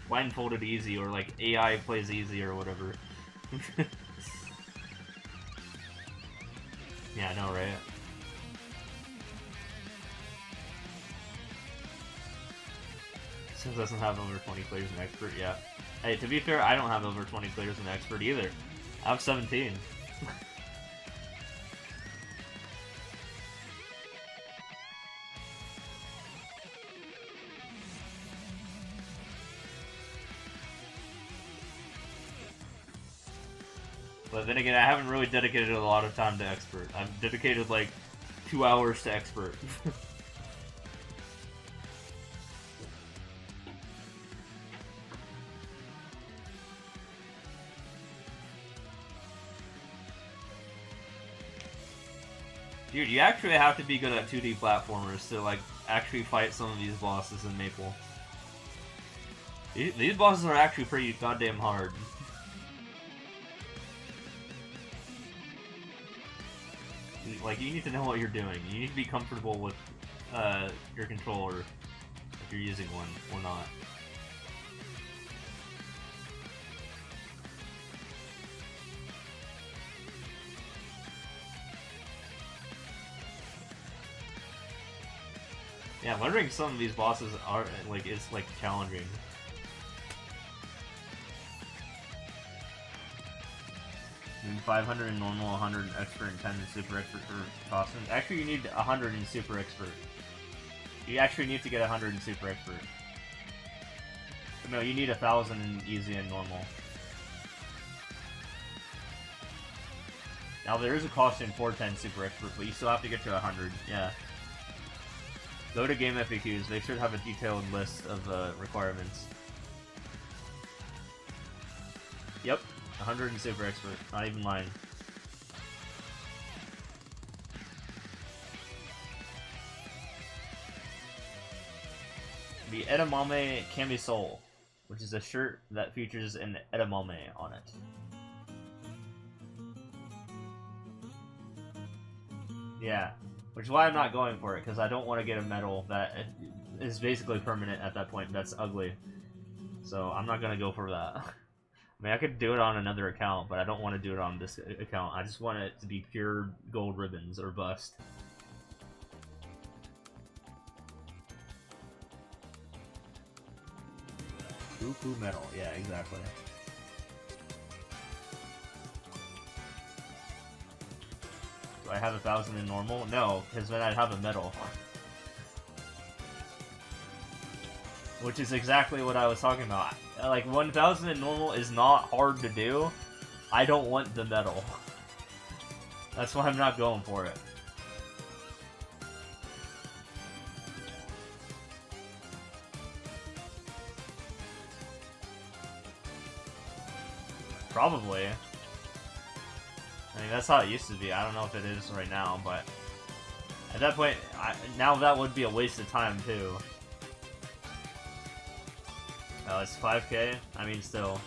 Speaker 1: blindfolded easy, or, like, AI plays easy, or whatever. Yeah, I know, right? Since doesn't have over 20 players in Expert yet. Hey, to be fair, I don't have over 20 players in Expert either. I have 17. But then again, I haven't really dedicated a lot of time to Expert. I've dedicated like 2 hours to Expert. Dude, you actually have to be good at 2D platformers to, like, actually fight some of these bosses in Maple. These bosses are actually pretty goddamn hard. Like, you need to know what you're doing. You need to be comfortable with your controller if you're using one or not. Yeah, learning some of these bosses are is challenging. And 500 in normal, 100 in expert, and 10 in super expert for costume. Actually, you need 100 in super expert. You actually need to get 100 in super expert. No, you need 1,000 in easy and normal. Now there is a costume for 10 super expert, but you still have to get to 100. Yeah. Go to Game FAQs, they should have a detailed list of requirements. Yep, 100 in Super Expert, not even lying. The Edamame Camisole, which is a shirt that features an edamame on it. Yeah. Which is why I'm not going for it, because I don't want to get a medal that is basically permanent at that point. That's ugly. So I'm not going to go for that. I mean, I could do it on another account, but I don't want to do it on this account. I just want it to be pure gold ribbons or bust. Poo medal. Yeah, exactly. Do I have 1,000 in normal? No, because then I'd have a medal. Which is exactly what I was talking about. Like, 1,000 in normal is not hard to do. I don't want the medal. That's why I'm not going for it. Probably. I mean, that's how it used to be. I don't know if it is right now, but at that point, now that would be a waste of time, too. Oh, it's 5K? I mean, still.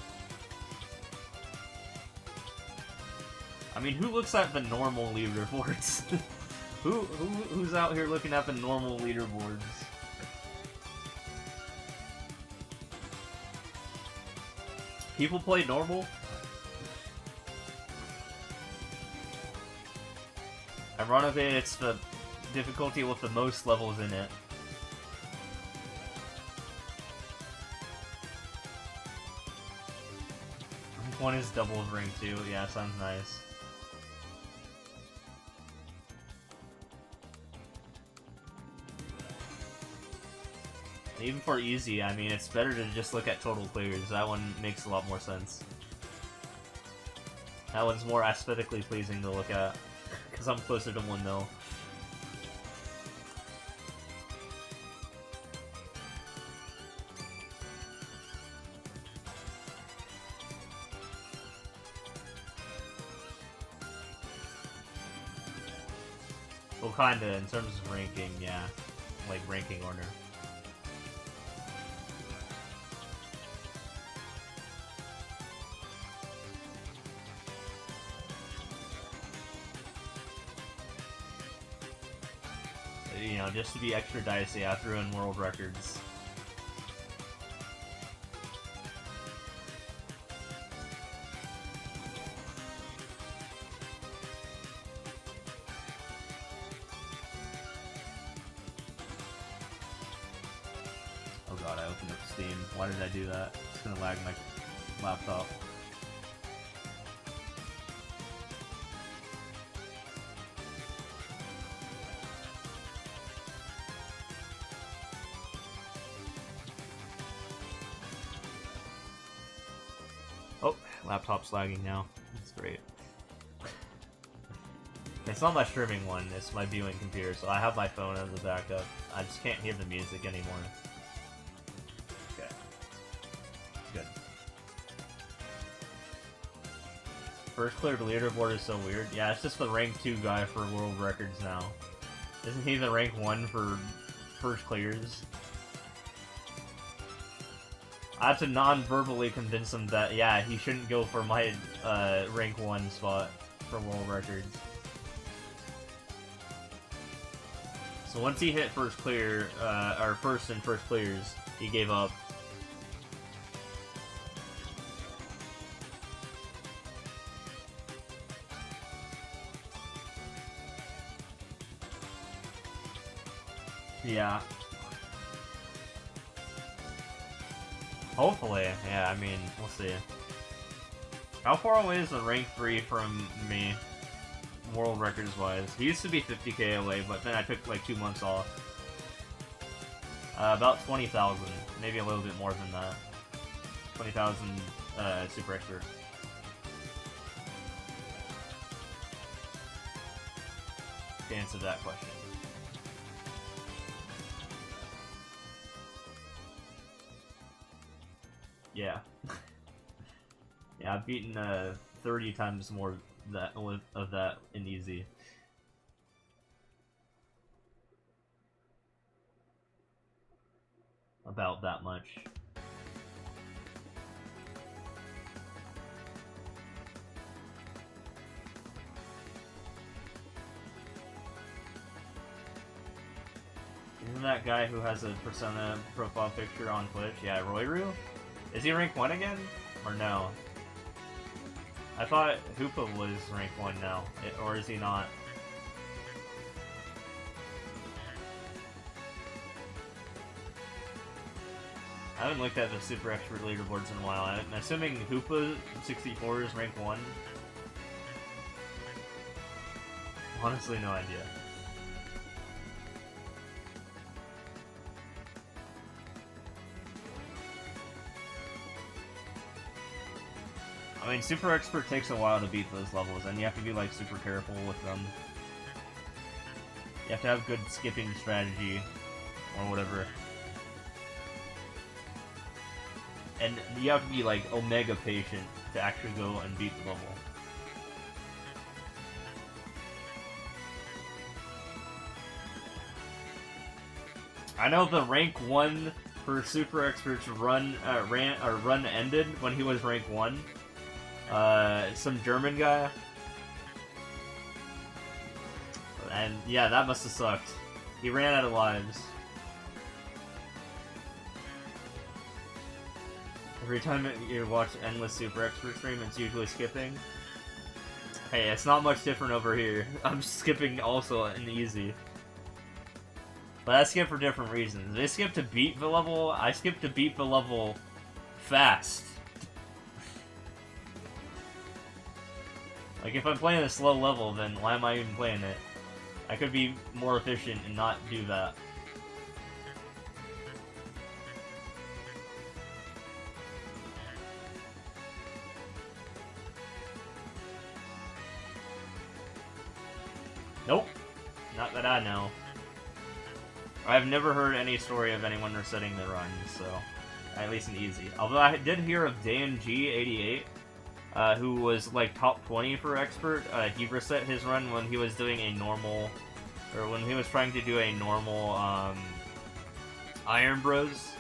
Speaker 1: I mean, who looks at the normal leaderboards? Who's out here looking at the normal leaderboards? People play normal? Ironically, it's the difficulty with the most levels in it. 1 is double of rank 2. Yeah, sounds nice. Even for easy, I mean, it's better to just look at total clears. That one makes a lot more sense. That one's more aesthetically pleasing to look at, because I'm closer to 1 mil. Well, kinda, in terms of ranking, yeah. Like, ranking order. You know, just to be extra dicey, I threw in world records. Oh god, I opened up Steam. Why did I do that? It's gonna lag my laptop. Oh, laptop's lagging now. That's great. It's not my streaming one, it's my viewing computer, so I have my phone as a backup. I just can't hear the music anymore. Okay. Good. First cleared leaderboard is so weird. Yeah, it's just the rank 2 guy for world records now. Isn't he the rank 1 for first clears? I had to non-verbally convince him that, yeah, he shouldn't go for my rank 1 spot for world records. So once he hit first clear, or first and first clears, he gave up. Yeah. Hopefully, yeah, I mean, we'll see. How far away is the rank 3 from me, world records wise? He used to be 50k away, but then I took like 2 months off. About 20,000, maybe a little bit more than that. 20,000 super expert. To answer that question. Yeah. Yeah, I've beaten 30 times more of that in easy. About that much. Isn't that guy who has a Persona profile picture on Twitch? Yeah, Royru? Is he rank 1 again? Or no? I thought Hoopa was rank 1 now. Or is he not? I haven't looked at the Super Expert leaderboards in a while. I'm assuming Hoopa 64 is rank 1. Honestly, no idea. I mean, Super Expert takes a while to beat those levels, and you have to be, like, super careful with them. You have to have good skipping strategy, or whatever. And you have to be, like, omega patient to actually go and beat the level. I know the rank 1 for Super Expert's run ended when he was rank 1. Some German guy. And yeah, that must have sucked. He ran out of lives. Every time you watch endless Super Expert stream, it's usually skipping. Hey, it's not much different over here. I'm skipping also in easy. But I skip for different reasons. They skip to beat the level, I skip to beat the level fast. Like, if I'm playing a slow level, then why am I even playing it? I could be more efficient and not do that. Nope. Not that I know. I've never heard any story of anyone resetting their run, so at least an easy. Although I did hear of DNG88, who was like top 20 for expert. He reset his run when he was doing a normal, or when he was trying to do a normal Iron Bros.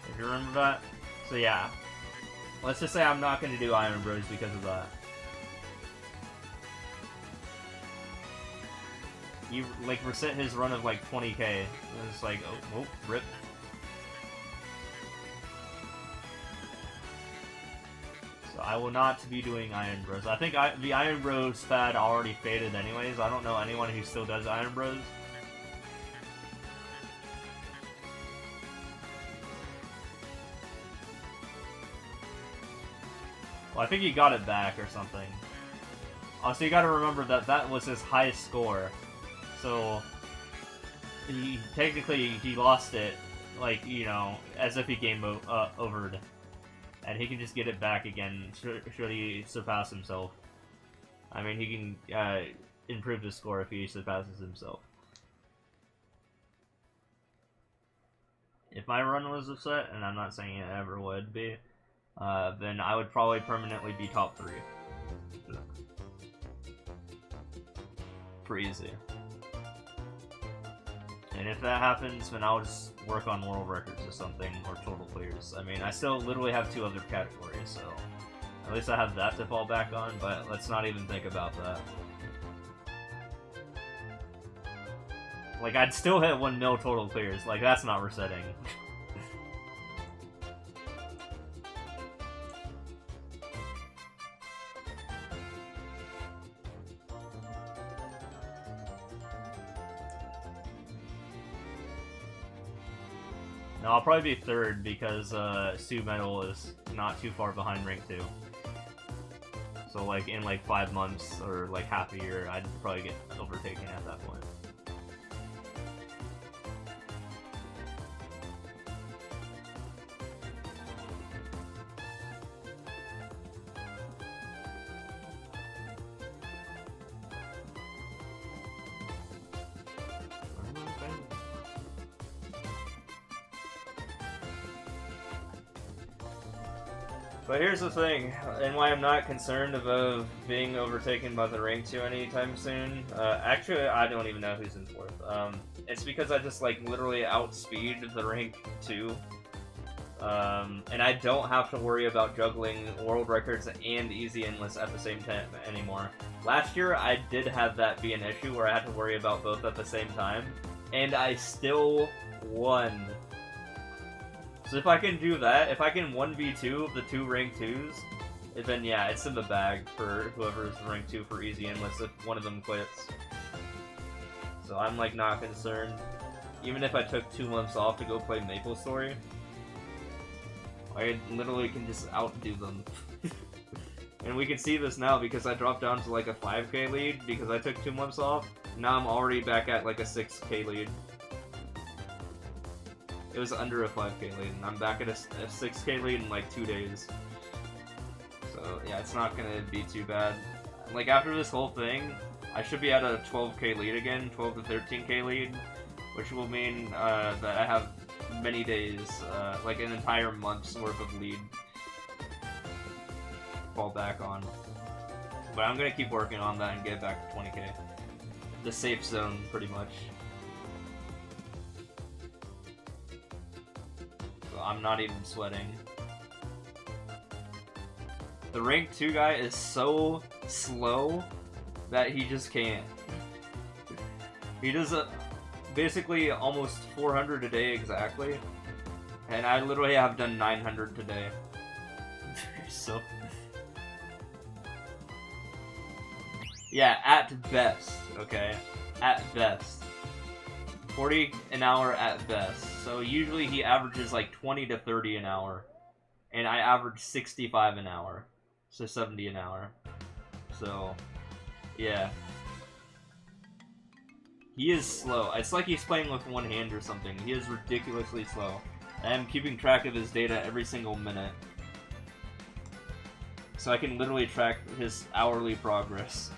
Speaker 1: If you remember that. So yeah, let's just say I'm not going to do Iron Bros because of that. He like reset his run of like 20k. It was like, oh, rip. So I will not be doing Iron Bros. I think the Iron Bros fad already faded anyways. I don't know anyone who still does Iron Bros. Well, I think he got it back or something. Also, you gotta remember that that was his highest score. So, he lost it, like, you know, as if he game overed. And he can just get it back again should he surpass himself. I mean, he can improve his score if he surpasses himself. If my run was upset, and I'm not saying it ever would be, then I would probably permanently be top 3. For easy. And if that happens, then I'll just work on world records or something, or total clears. I mean, I still literally have 2 other categories, so at least I have that to fall back on, but let's not even think about that. Like, I'd still hit 1 mil total clears, like, that's not resetting. No, I'll probably be 3rd because Sioux Metal is not too far behind rank 2. So like in like 5 months or like half a year, I'd probably get overtaken at that point. But here's the thing, and why I'm not concerned about being overtaken by the rank 2 anytime soon. Actually, I don't even know who's in 4th. It's because I just like literally outspeed the rank 2. And I don't have to worry about juggling world records and easy endless at the same time anymore. Last year, I did have that be an issue where I had to worry about both at the same time, and I still won. So if I can do that, if I can 1v2 the 2 rank 2s, then yeah, it's in the bag for whoever's rank 2 for easy endless if one of them quits. So I'm like not concerned. Even if I took 2 months off to go play Maple Story, I literally can just outdo them. And we can see this now because I dropped down to like a 5k lead because I took 2 months off. Now I'm already back at like a 6k lead. It was under a 5k lead, and I'm back at a 6k lead in like 2 days. So yeah, it's not gonna be too bad. Like after this whole thing, I should be at a 12k lead again, 12 to 13k lead, which will mean that I have many days, like an entire month's worth of lead fall back on. But I'm gonna keep working on that and get back to 20k. The safe zone, pretty much. I'm not even sweating. The rank 2 guy is so slow that he just can't. He does basically almost 400 a day exactly, and I literally have done 900 today. So yeah, at best, okay? At best. 40 an hour at best. So usually he averages like 20 to 30 an hour. And I average 65 an hour. So 70 an hour.
Speaker 3: So, yeah. He is slow. It's like he's playing with one hand or something. He is ridiculously slow. I'm keeping track of his data every single minute. So I can literally track his hourly progress.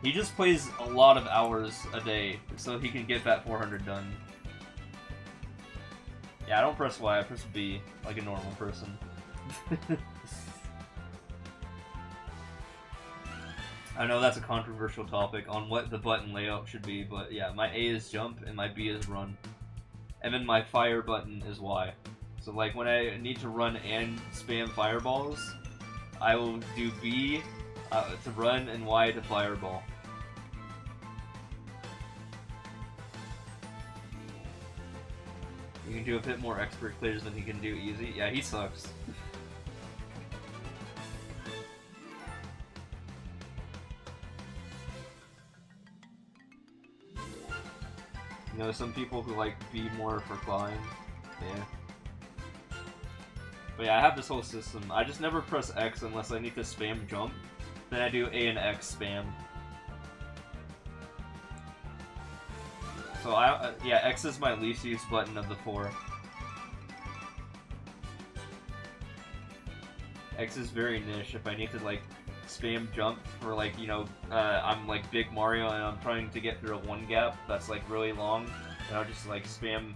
Speaker 3: He just plays a lot of hours a day so he can get that 400 done. Yeah, I don't press Y, I press B like a normal person. I know that's a controversial topic on what the button layout should be, but yeah, my A is jump and my B is run. And then my fire button is Y. So like when I need to run and spam fireballs, I will do B to run and Y to fireball. You can do a bit more expert clears than he can do easy. Yeah, he sucks. You know, some people who like B more for flying. Yeah. But yeah, I have this whole system. I just never press X unless I need to spam jump. Then I do A and X spam. So yeah, X is my least used button of the 4. X is very niche. If I need to like spam jump for like, you know, I'm like big Mario and I'm trying to get through a 1 gap that's like really long, and I'll just like spam.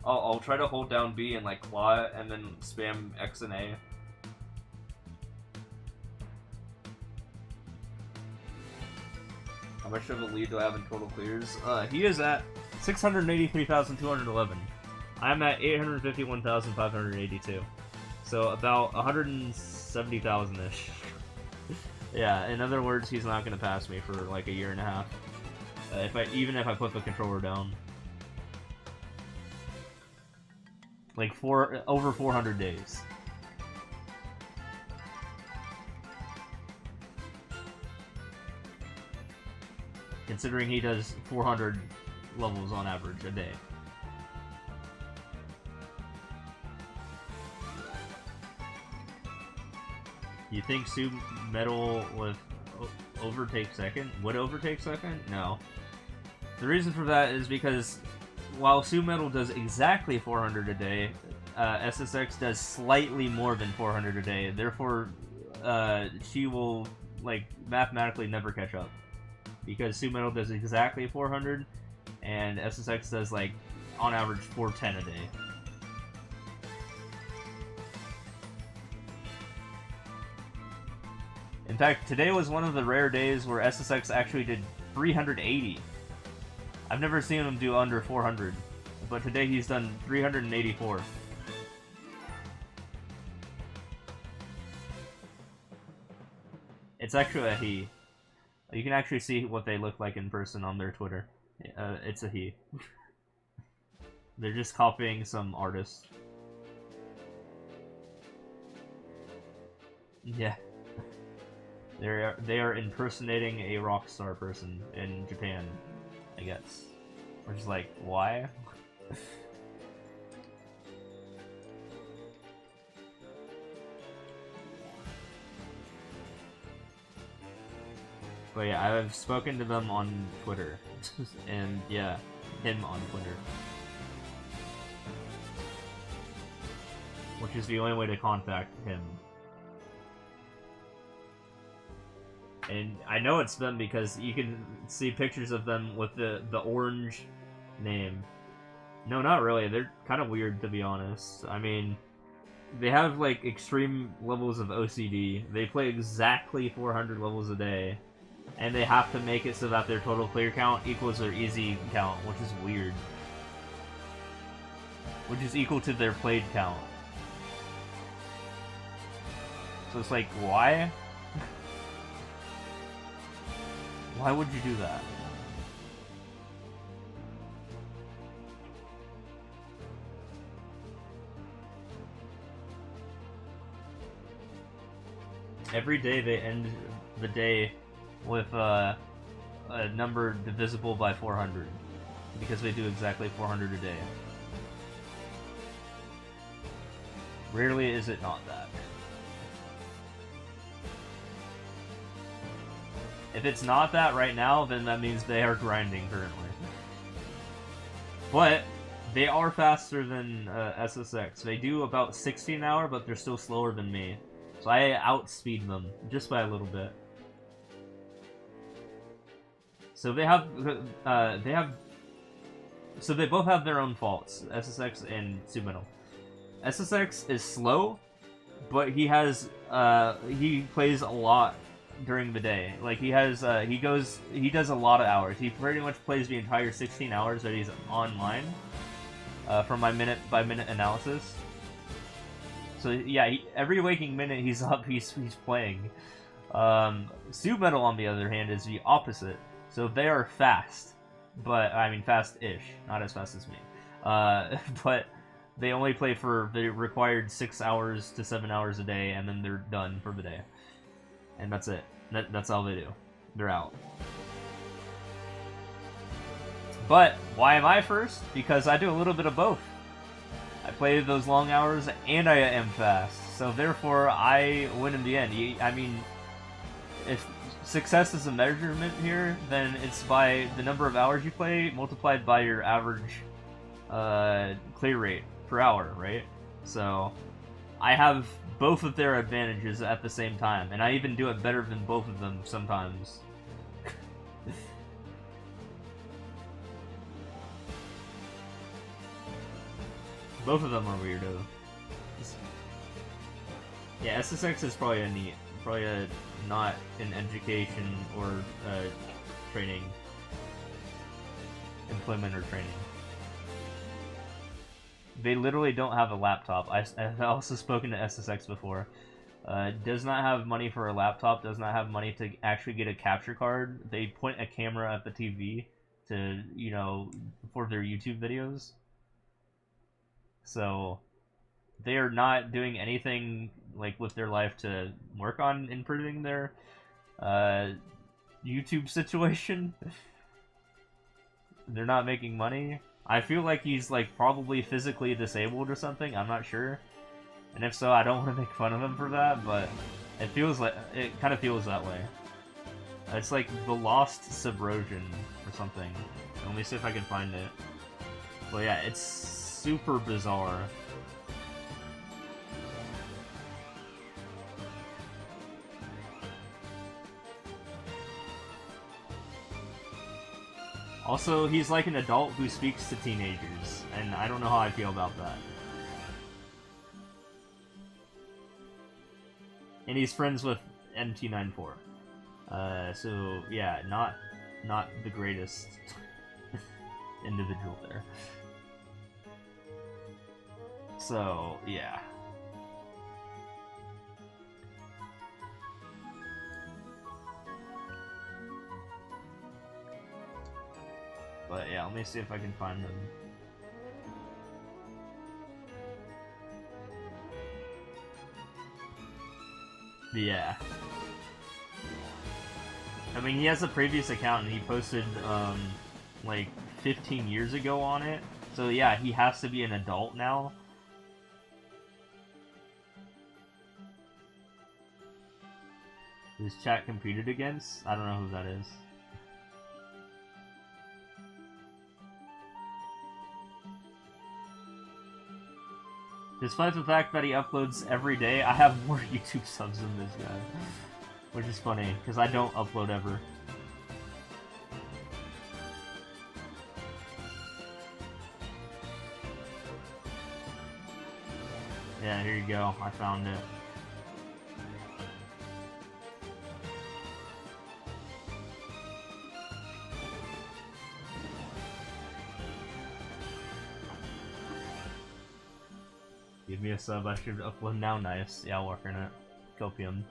Speaker 3: I'll try to hold down B and like claw it, and then spam X and A. How much of a lead do I have in total clears? He is at 683,211. I'm at 851,582. So about 170,000-ish. Yeah, in other words, he's not going to pass me for like a year and a half. Even if I put the controller down. Like over 400 days. Considering he does 400 levels on average a day. You think Sub Metal with overtake second? Would overtake second? No. The reason for that is because while Sub Metal does exactly 400 a day, SSX does slightly more than 400 a day. Therefore, she will like mathematically never catch up. Because Sub Metal does exactly 400, and SSX does like on average 410 a day. In fact, today was one of the rare days where SSX actually did 380. I've never seen him do under 400, but today he's done 384. It's actually a he. You can actually see what they look like in person on their Twitter. It's a he. They're just copying some artist. Yeah. They are impersonating a rock star person in Japan, I guess. Which is like, why? But yeah, I've spoken to them on Twitter. And yeah, him on Twitter. Which is the only way to contact him. And I know it's them because you can see pictures of them with the orange name. No, not really. They're kind of weird, to be honest. I mean, they have like extreme levels of OCD. They play exactly 400 levels a day. And they have to make it so that their total clear count equals their easy count, which is weird. Which is equal to their played count. So it's like, why? Why would you do that? Every day they end the day with a number divisible by 400. Because they do exactly 400 a day.
Speaker 1: Rarely is it not that. If it's not that right now, then that means they are grinding currently. But they are faster than SSX. They do about 60 an hour, but they're still slower than me. So I outspeed them just by a little bit. So so they both have their own faults, SSX and Submetal. SSX is slow, but he plays a lot during the day. Like he does a lot of hours. He pretty much plays the entire 16 hours that he's online from my minute by minute analysis. So yeah, every waking minute he's up, he's playing. Submetal on the other hand is the opposite. So they are fast, but I mean fast-ish, not as fast as me. But they only play for the required 6 hours to 7 hours a day, and then they're done for the day. And that's it. That's all they do. They're out. But why am I first? Because I do a little bit of both. I play those long hours, and I am fast. So therefore, I win in the end. I mean, if success is a measurement here, then it's by the number of hours you play multiplied by your average clear rate per hour, right? So I have both of their advantages at the same time, and I even do it better than both of them sometimes. Both of them are weirdo. Yeah, SSX is probably not an education or training, employment or training. They literally don't have a laptop. I've also spoken to SSX before. Does not have money for a laptop, does not have money to actually get a capture card. They point a camera at the TV to, you know, for their YouTube videos. So they are not doing anything like with their life to work on improving their YouTube situation. They're not making money. I feel like he's like probably physically disabled or something. I'm not sure, and if so, I don't want to make fun of him for that. But it kind of feels that way. It's like the Lost Subrosion or something. Let me see if I can find it. But yeah, it's super bizarre. Also, he's like an adult who speaks to teenagers, and I don't know how I feel about that. And he's friends with MT94. So yeah, not the greatest individual there. So yeah. But yeah, let me see if I can find them. But yeah. I mean, he has a previous account and he posted, like 15 years ago on it. So yeah, he has to be an adult now. Who's chat competed against? I don't know who that is. Despite the fact that he uploads every day, I have more YouTube subs than this guy. Which is funny, because I don't upload ever. Yeah, here you go. I found it. Give me a sub, I should upload now, nice. Yeah, I'll work on it. Copium.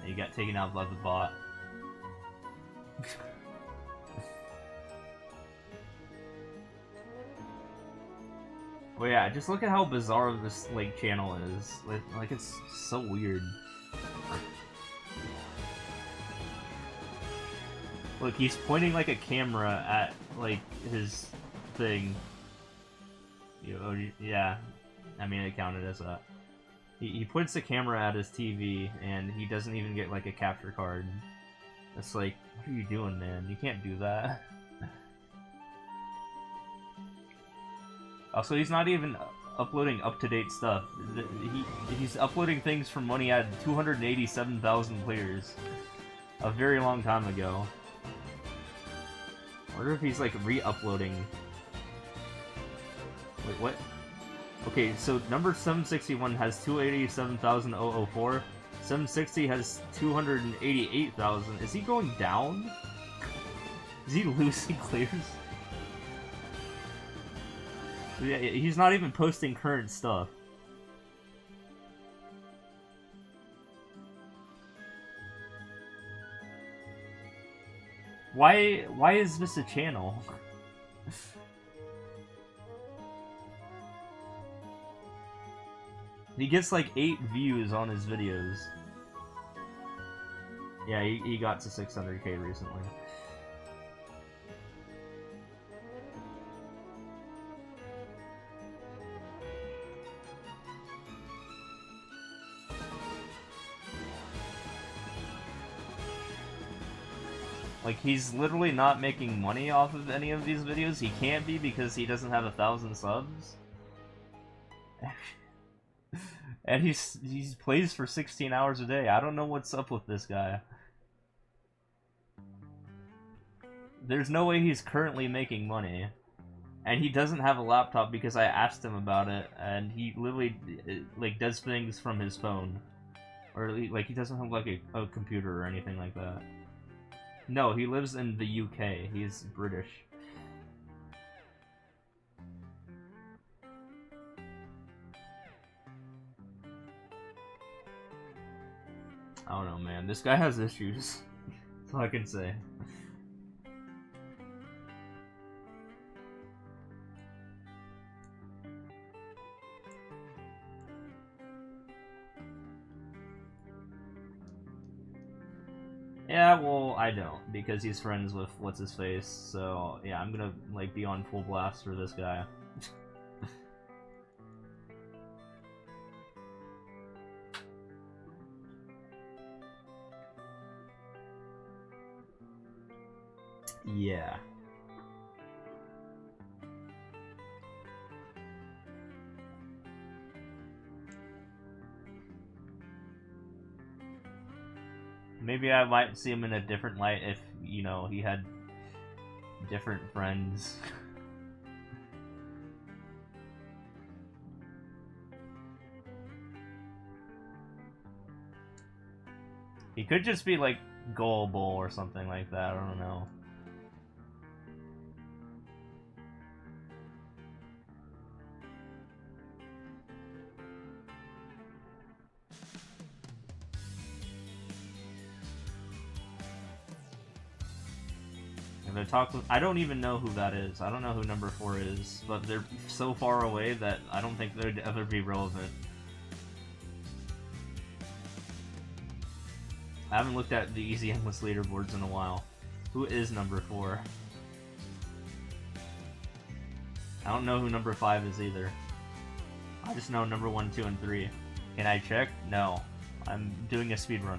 Speaker 1: You got taken out by the bot. Well, yeah, just look at how bizarre this like channel is. Like it's so weird. Look, he's pointing like a camera at like his thing. Yeah, I mean it counted as that. He points the camera at his TV, and he doesn't even get like a capture card. It's like, what are you doing, man? You can't do that. Also, he's not even uploading up-to-date stuff. He's uploading things from when he had 287,000 players a very long time ago. I wonder if he's like re-uploading. Wait, what? Okay, so number 761 has 287,004. 760 has 288,000. Is he going down? Is he losing clears? Yeah, he's not even posting current stuff. Why is this a channel? He gets like 8 views on his videos. Yeah, he got to 600k recently. Like, he's literally not making money off of any of these videos. He can't be because he doesn't have 1,000 subs. And he plays for 16 hours a day. I don't know what's up with this guy. There's no way he's currently making money. And he doesn't have a laptop because I asked him about it, and he literally, like, does things from his phone. Or, like, he doesn't have, like, a computer or anything like that. No, he lives in the UK. He's British. I don't know, man. This guy has issues. That's all I can say. Yeah, well, I don't, because he's friends with what's-his-face, so yeah, I'm gonna, like, be on full blast for this guy. Yeah. Maybe I might see him in a different light if, you know, he had different friends. He could just be, like, gullible or something like that, I don't know. I don't even know who that is. I don't know who number 4 is, but they're so far away that I don't think they'd ever be relevant. I haven't looked at the Easy Endless leaderboards in a while. Who is number 4? I don't know who number 5 is either. I just know number 1, 2, and 3. Can I check? No. I'm doing a speedrun.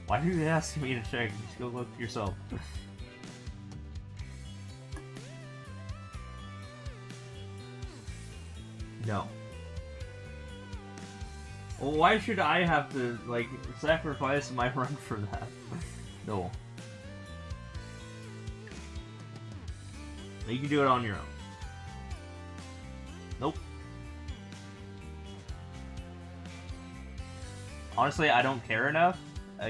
Speaker 1: Why are you asking me to check? Just go look yourself. No. Well, why should I have to, like, sacrifice my run for that? No. You can do it on your own. Nope. Honestly, I don't care enough.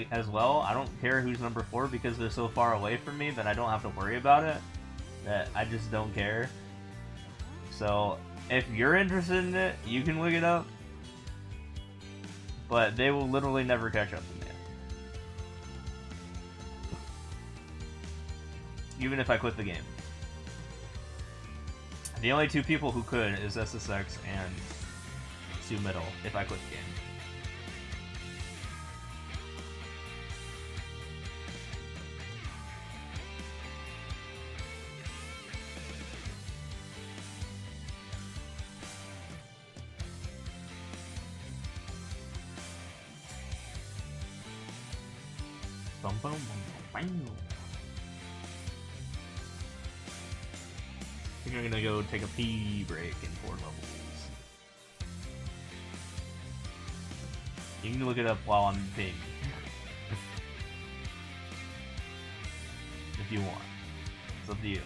Speaker 1: As well, I don't care who's number 4 because they're so far away from me that I don't have to worry about it. That I just don't care. So, if you're interested in it, you can look it up. but they will literally never catch up to me. Even if I quit the game. The only two people who could is SSX and Sue Middle if I quit the game. Bum, bum, bum, bum. I think I'm gonna go take a pee break in 4 levels. You can look it up while I'm peeing. If you want. It's up to you.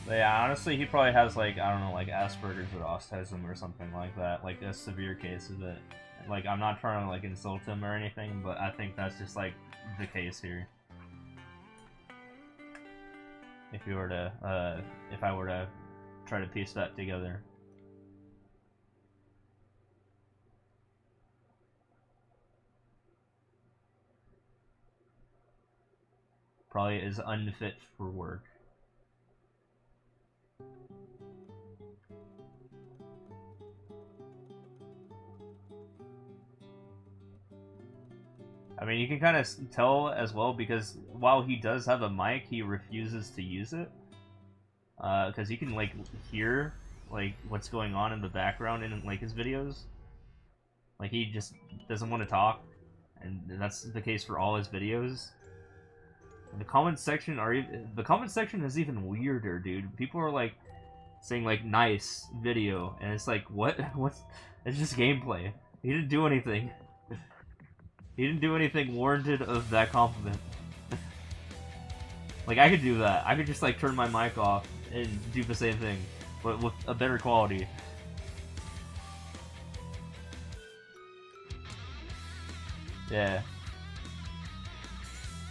Speaker 1: But yeah, honestly, he probably has, like, I don't know, like Asperger's or autism or something like that. Like, a severe case of it. Like, I'm not trying to, like, insult him or anything, but I think that's just, like, the case here. If you were to, if I were to try to piece that together. Probably is unfit for work. I mean, you can kind of tell as well because while he does have a mic, he refuses to use it. Because you can, like, hear, like, what's going on in the background in, like, his videos. Like, he just doesn't want to talk. And that's the case for all his videos. And the comment section the comment section is even weirder, dude. People are, like, saying, like, nice video. And it's like, what? What's... It's just gameplay. He didn't do anything. He didn't do anything warranted of that compliment. Like, I could do that. I could just, like, turn my mic off and do the same thing, but with a better quality. Yeah.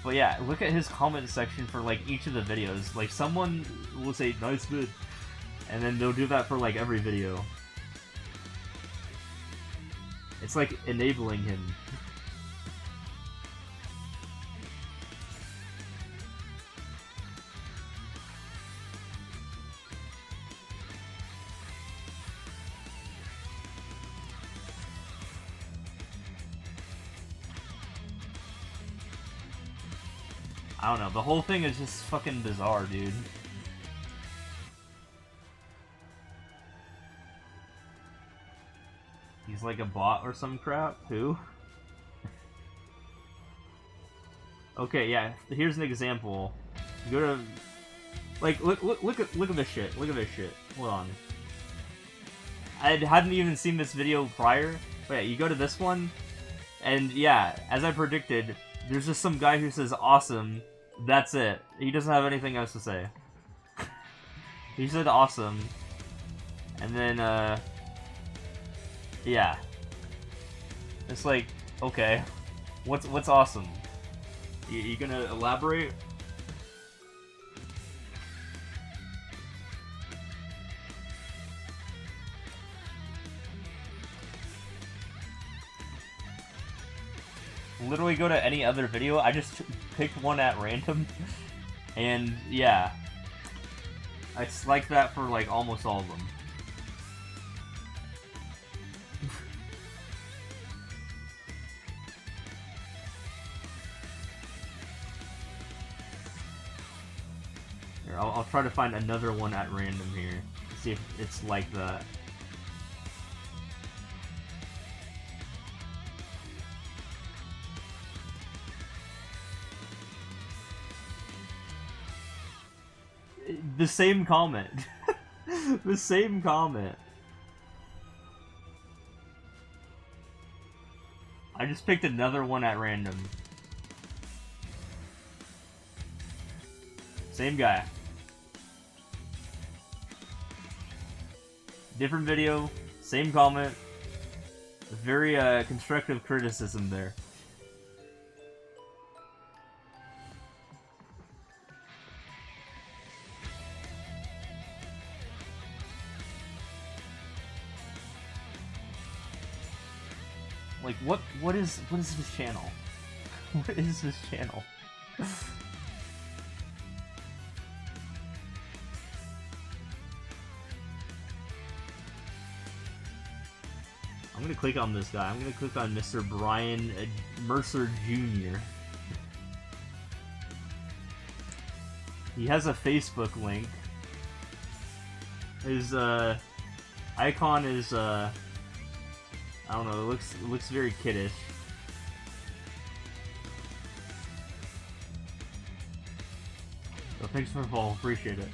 Speaker 1: But yeah, look at his comment section for, like, each of the videos. Like, someone will say, nice vid, and then they'll do that for, like, every video. It's, like, enabling him. I don't know, the whole thing is just fucking bizarre, dude. He's like a bot or some crap? Who? Okay, yeah, here's an example. You go to... Like, look at this shit. Look at this shit. Hold on. I hadn't even seen this video prior. But yeah, you go to this one, and yeah, as I predicted, there's just some guy who says awesome. That's it. He doesn't have anything else to say. He said awesome. And then, yeah. It's like, okay. What's awesome? You gonna elaborate? literally go to any other video. I just picked one at random, and yeah, it's like that for like almost all of them. Here, I'll try to find another one at random here. See if it's like that. The same comment. The same comment. I just picked another one at random. Same guy. Different video, same comment. Very constructive criticism there. Like what is this channel? What is this channel? I'm gonna click on this guy. I'm gonna click on Mr. Brian Mercer Jr. He has a Facebook link. His icon is I don't know, it looks very kiddish. So thanks for the follow, appreciate it.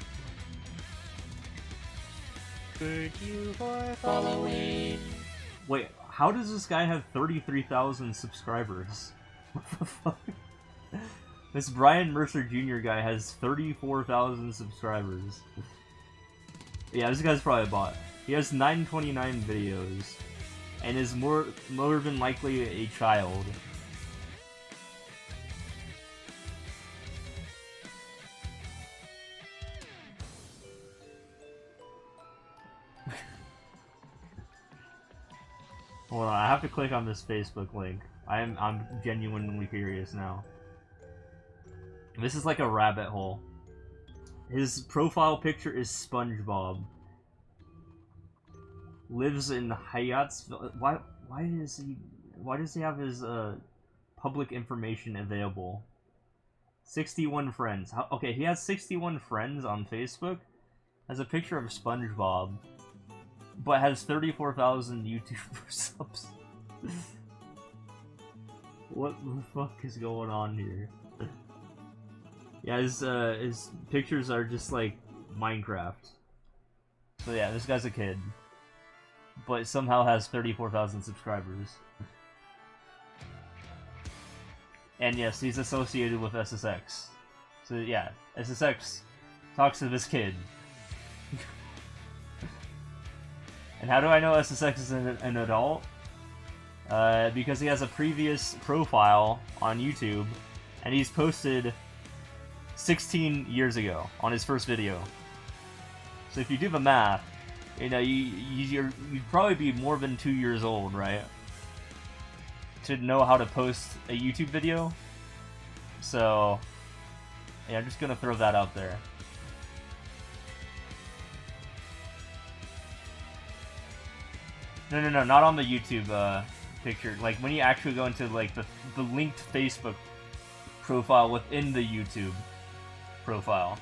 Speaker 2: Thank you for following.
Speaker 1: Wait, how does this guy have 33,000 subscribers? What the fuck? This Brian Mercer Jr. guy has 34,000 subscribers. Yeah, this guy's probably a bot. He has 929 videos, and is more than likely a child. Hold on, I have to click on this Facebook link. I'm genuinely curious now. This is like a rabbit hole. His profile picture is SpongeBob. Lives in Hyattsville. Why does he have his public information available? 61 friends. Okay, he has 61 friends on Facebook. Has a picture of SpongeBob, but has 34,000 YouTube subs. What the fuck is going on here? Yeah, his pictures are just like Minecraft. So yeah, this guy's a kid, but somehow has 34,000 subscribers. And yes, he's associated with SSX. So yeah, SSX talks to this kid. And how do I know SSX is an adult? Because he has a previous profile on YouTube, and he's posted 16 years ago on his first video. So if you do the math, you know, you'd probably be more than 2 years old, right? To know how to post a YouTube video. So, yeah, I'm just gonna throw that out there. No, not on the YouTube picture. Like, when you actually go into, like, the linked Facebook profile within the YouTube profile.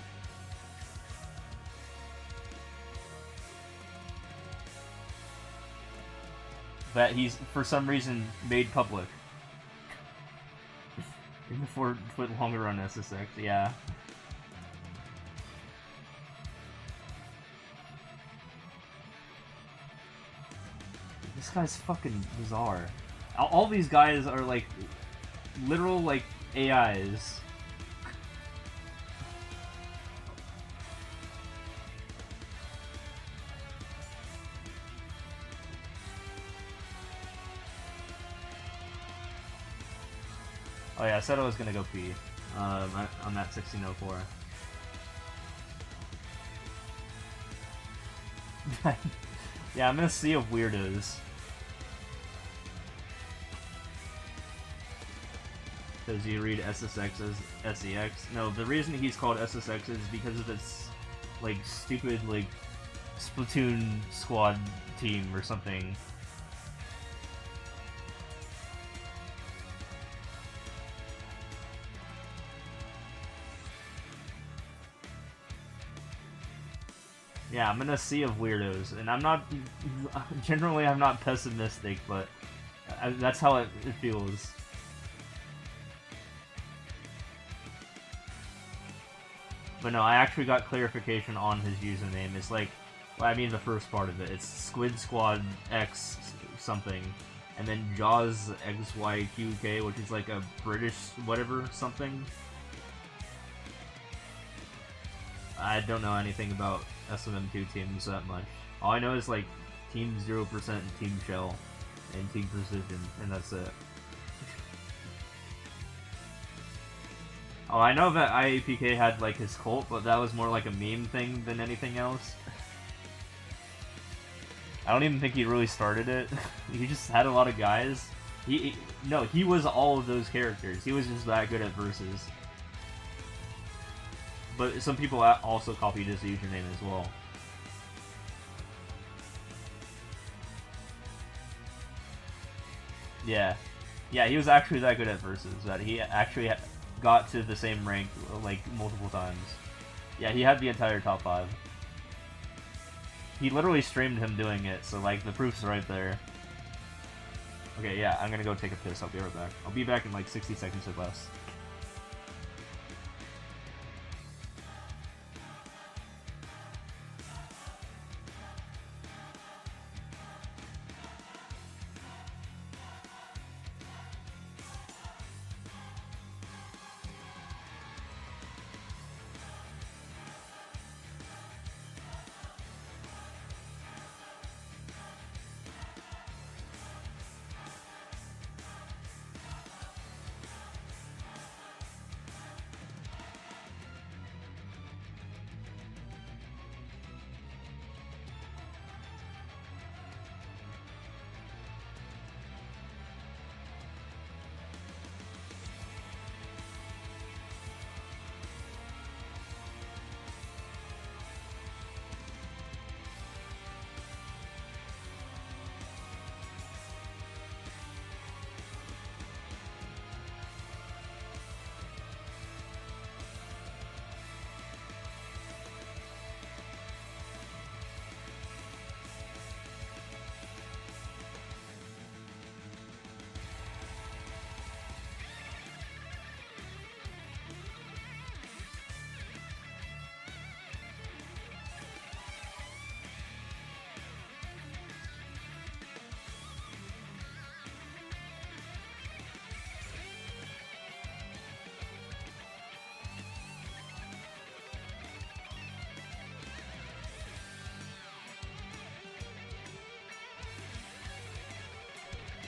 Speaker 1: That he's, for some reason, made public. Before longer run SSX, yeah. This guy's fucking bizarre. All these guys are like literal like AIs. Oh yeah, I said I was gonna go pee. I'm at 1604. Yeah, I'm gonna see of weirdos. because you read SSX as SEX. No, the reason he's called SSX is because of its, like, stupid, like, Splatoon squad team or something. Yeah, I'm in a sea of weirdos, and I'm not, generally I'm not pessimistic, but that's how it feels. But no, I actually got clarification on his username. It's like, well, I mean the first part of it. It's Squid Squad X something, and then Jaws XYQK, which is like a British whatever something. I don't know anything about SMM2 teams that much. All I know is like Team 0% and Team Shell and Team Precision, and that's it. Oh, I know that IAPK had like his cult, but that was more like a meme thing than anything else. I don't even think he really started it. He just had a lot of guys. No, he was all of those characters. He was just that good at versus. But some people also copied his username as well. Yeah. Yeah, he was actually that good at versus that he actually got to the same rank, like, multiple times. Yeah, he had the entire top 5. He literally streamed him doing it, so, like, the proof's right there. Okay, yeah, I'm gonna go take a piss. I'll be right back. I'll be back in, like, 60 seconds or less.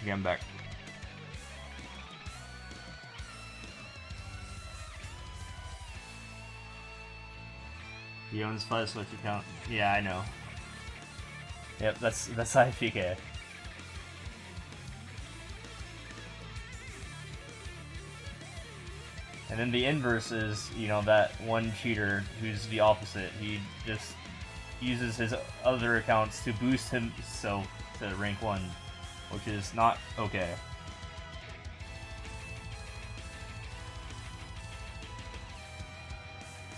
Speaker 1: Okay, I'm back. He owns 5 Switch account. Yeah, I know. Yep, that's IPK. And then the inverse is, you know, that one cheater who's the opposite. He just uses his other accounts to boost himself to rank 1, which is not okay.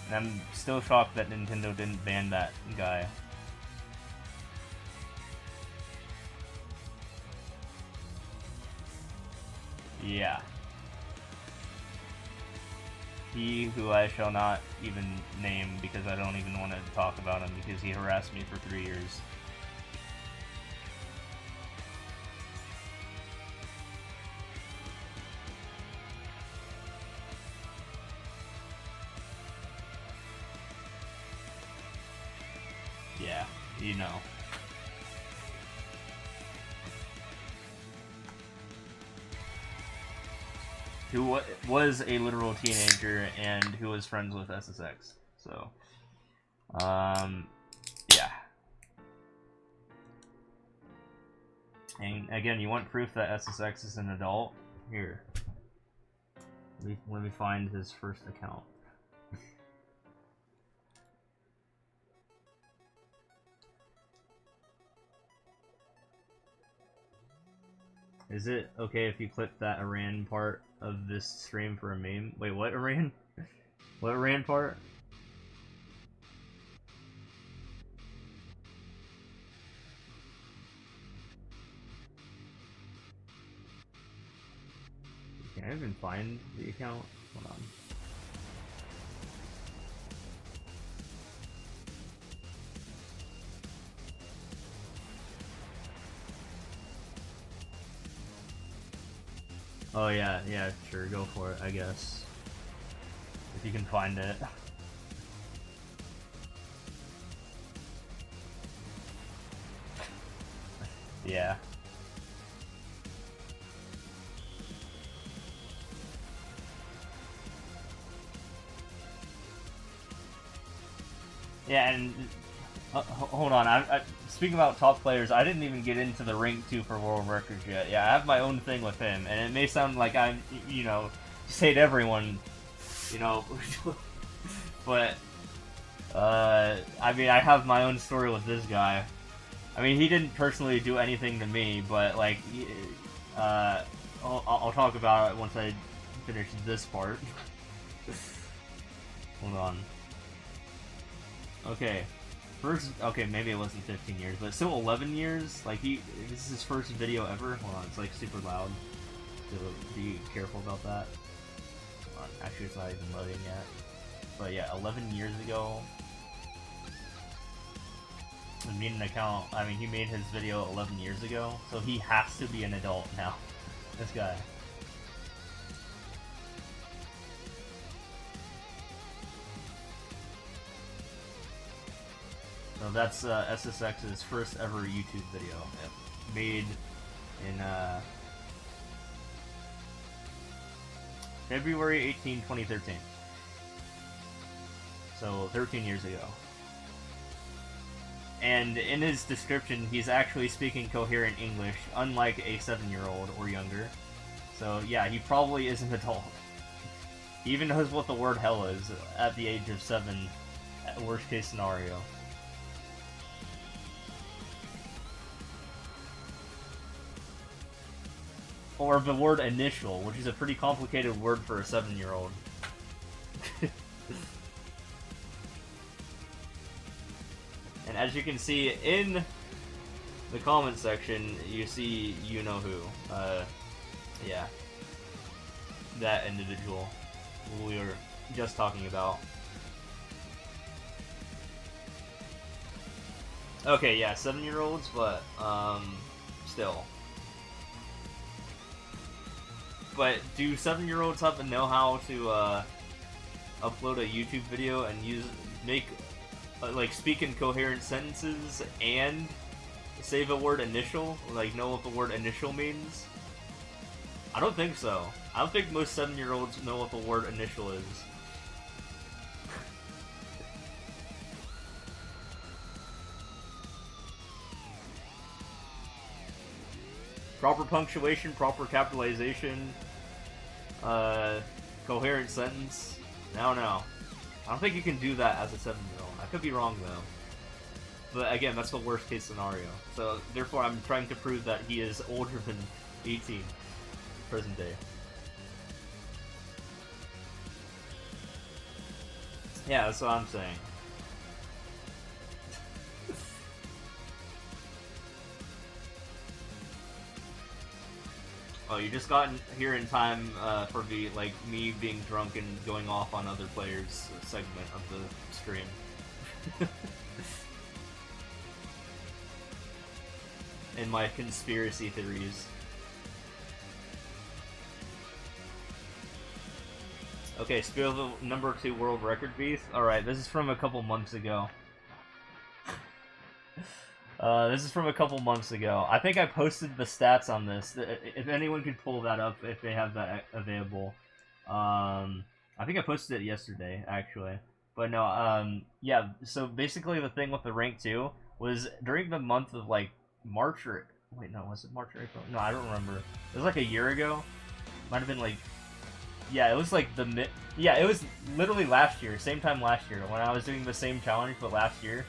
Speaker 1: And I'm still shocked that Nintendo didn't ban that guy. Yeah. He who I shall not even name because I don't even want to talk about him because he harassed me for 3 years. Yeah, you know. Who was a literal teenager and who was friends with SSX. So, yeah. And again, you want proof that SSX is an adult? Here. Let me find his first account. Is it okay if you clip that Iran part of this stream for a meme? Wait, what Iran? What Iran part? Can I even find the account? Hold on. Oh yeah, sure, go for it, I guess. If you can find it. Yeah. Yeah, and hold on. Speaking about top players, I didn't even get into the rank 2 for world records yet. Yeah, I have my own thing with him, and it may sound like I'm, you know, just hate everyone, you know, but I mean, I have my own story with this guy. I mean, he didn't personally do anything to me, but like, I'll talk about it once I finish this part. Hold on. Okay, okay, maybe it wasn't 15 years, but still 11 years. Like this is his first video ever. Hold on, it's like super loud, so be careful about that. Hold on. Actually, it's not even loading yet. But yeah, 11 years ago, I made an account. I mean, he made his video 11 years ago, so he has to be an adult now. This guy. So that's SSX's first ever YouTube video, made in February 18, 2013. So 13 years ago. And in his description, he's actually speaking coherent English, unlike a 7-year-old or younger. So yeah, he probably is an adult. He even knows what the word hell is at the age of 7, at worst case scenario. Or the word initial, which is a pretty complicated word for a 7-year-old. And as you can see in the comment section, you see you know who. Yeah. That individual who we were just talking about. Okay, yeah, 7-year-olds, but still. But do 7-year-olds have the know-how to upload a YouTube video and like speak in coherent sentences and say the word initial? Like know what the word initial means? I don't think so. I don't think most 7-year-olds know what the word initial is. Proper punctuation, proper capitalization, coherent sentence. I don't know. I don't think you can do that as a 7-year-old. I could be wrong though. But again, that's the worst case scenario. So therefore I'm trying to prove that he is older than 18, present day. Yeah, that's what I'm saying. Oh, you just got here in time for the, like, me being drunk and going off on other players' segment of the stream. And my conspiracy theories. Okay, spill the number 2 world record beef. Alright, this is from a couple months ago. This is from a couple months ago. I think I posted the stats on this. If anyone could pull that up, if they have that available. I think I posted it yesterday, actually. But no, yeah, so basically the thing with the rank 2 was during the month of, like, March or... Wait, no, was it March or April? No, I don't remember. It was like a year ago. Might have been, like... Yeah, it was like yeah, it was literally last year, same time last year, when I was doing the same challenge, but last year.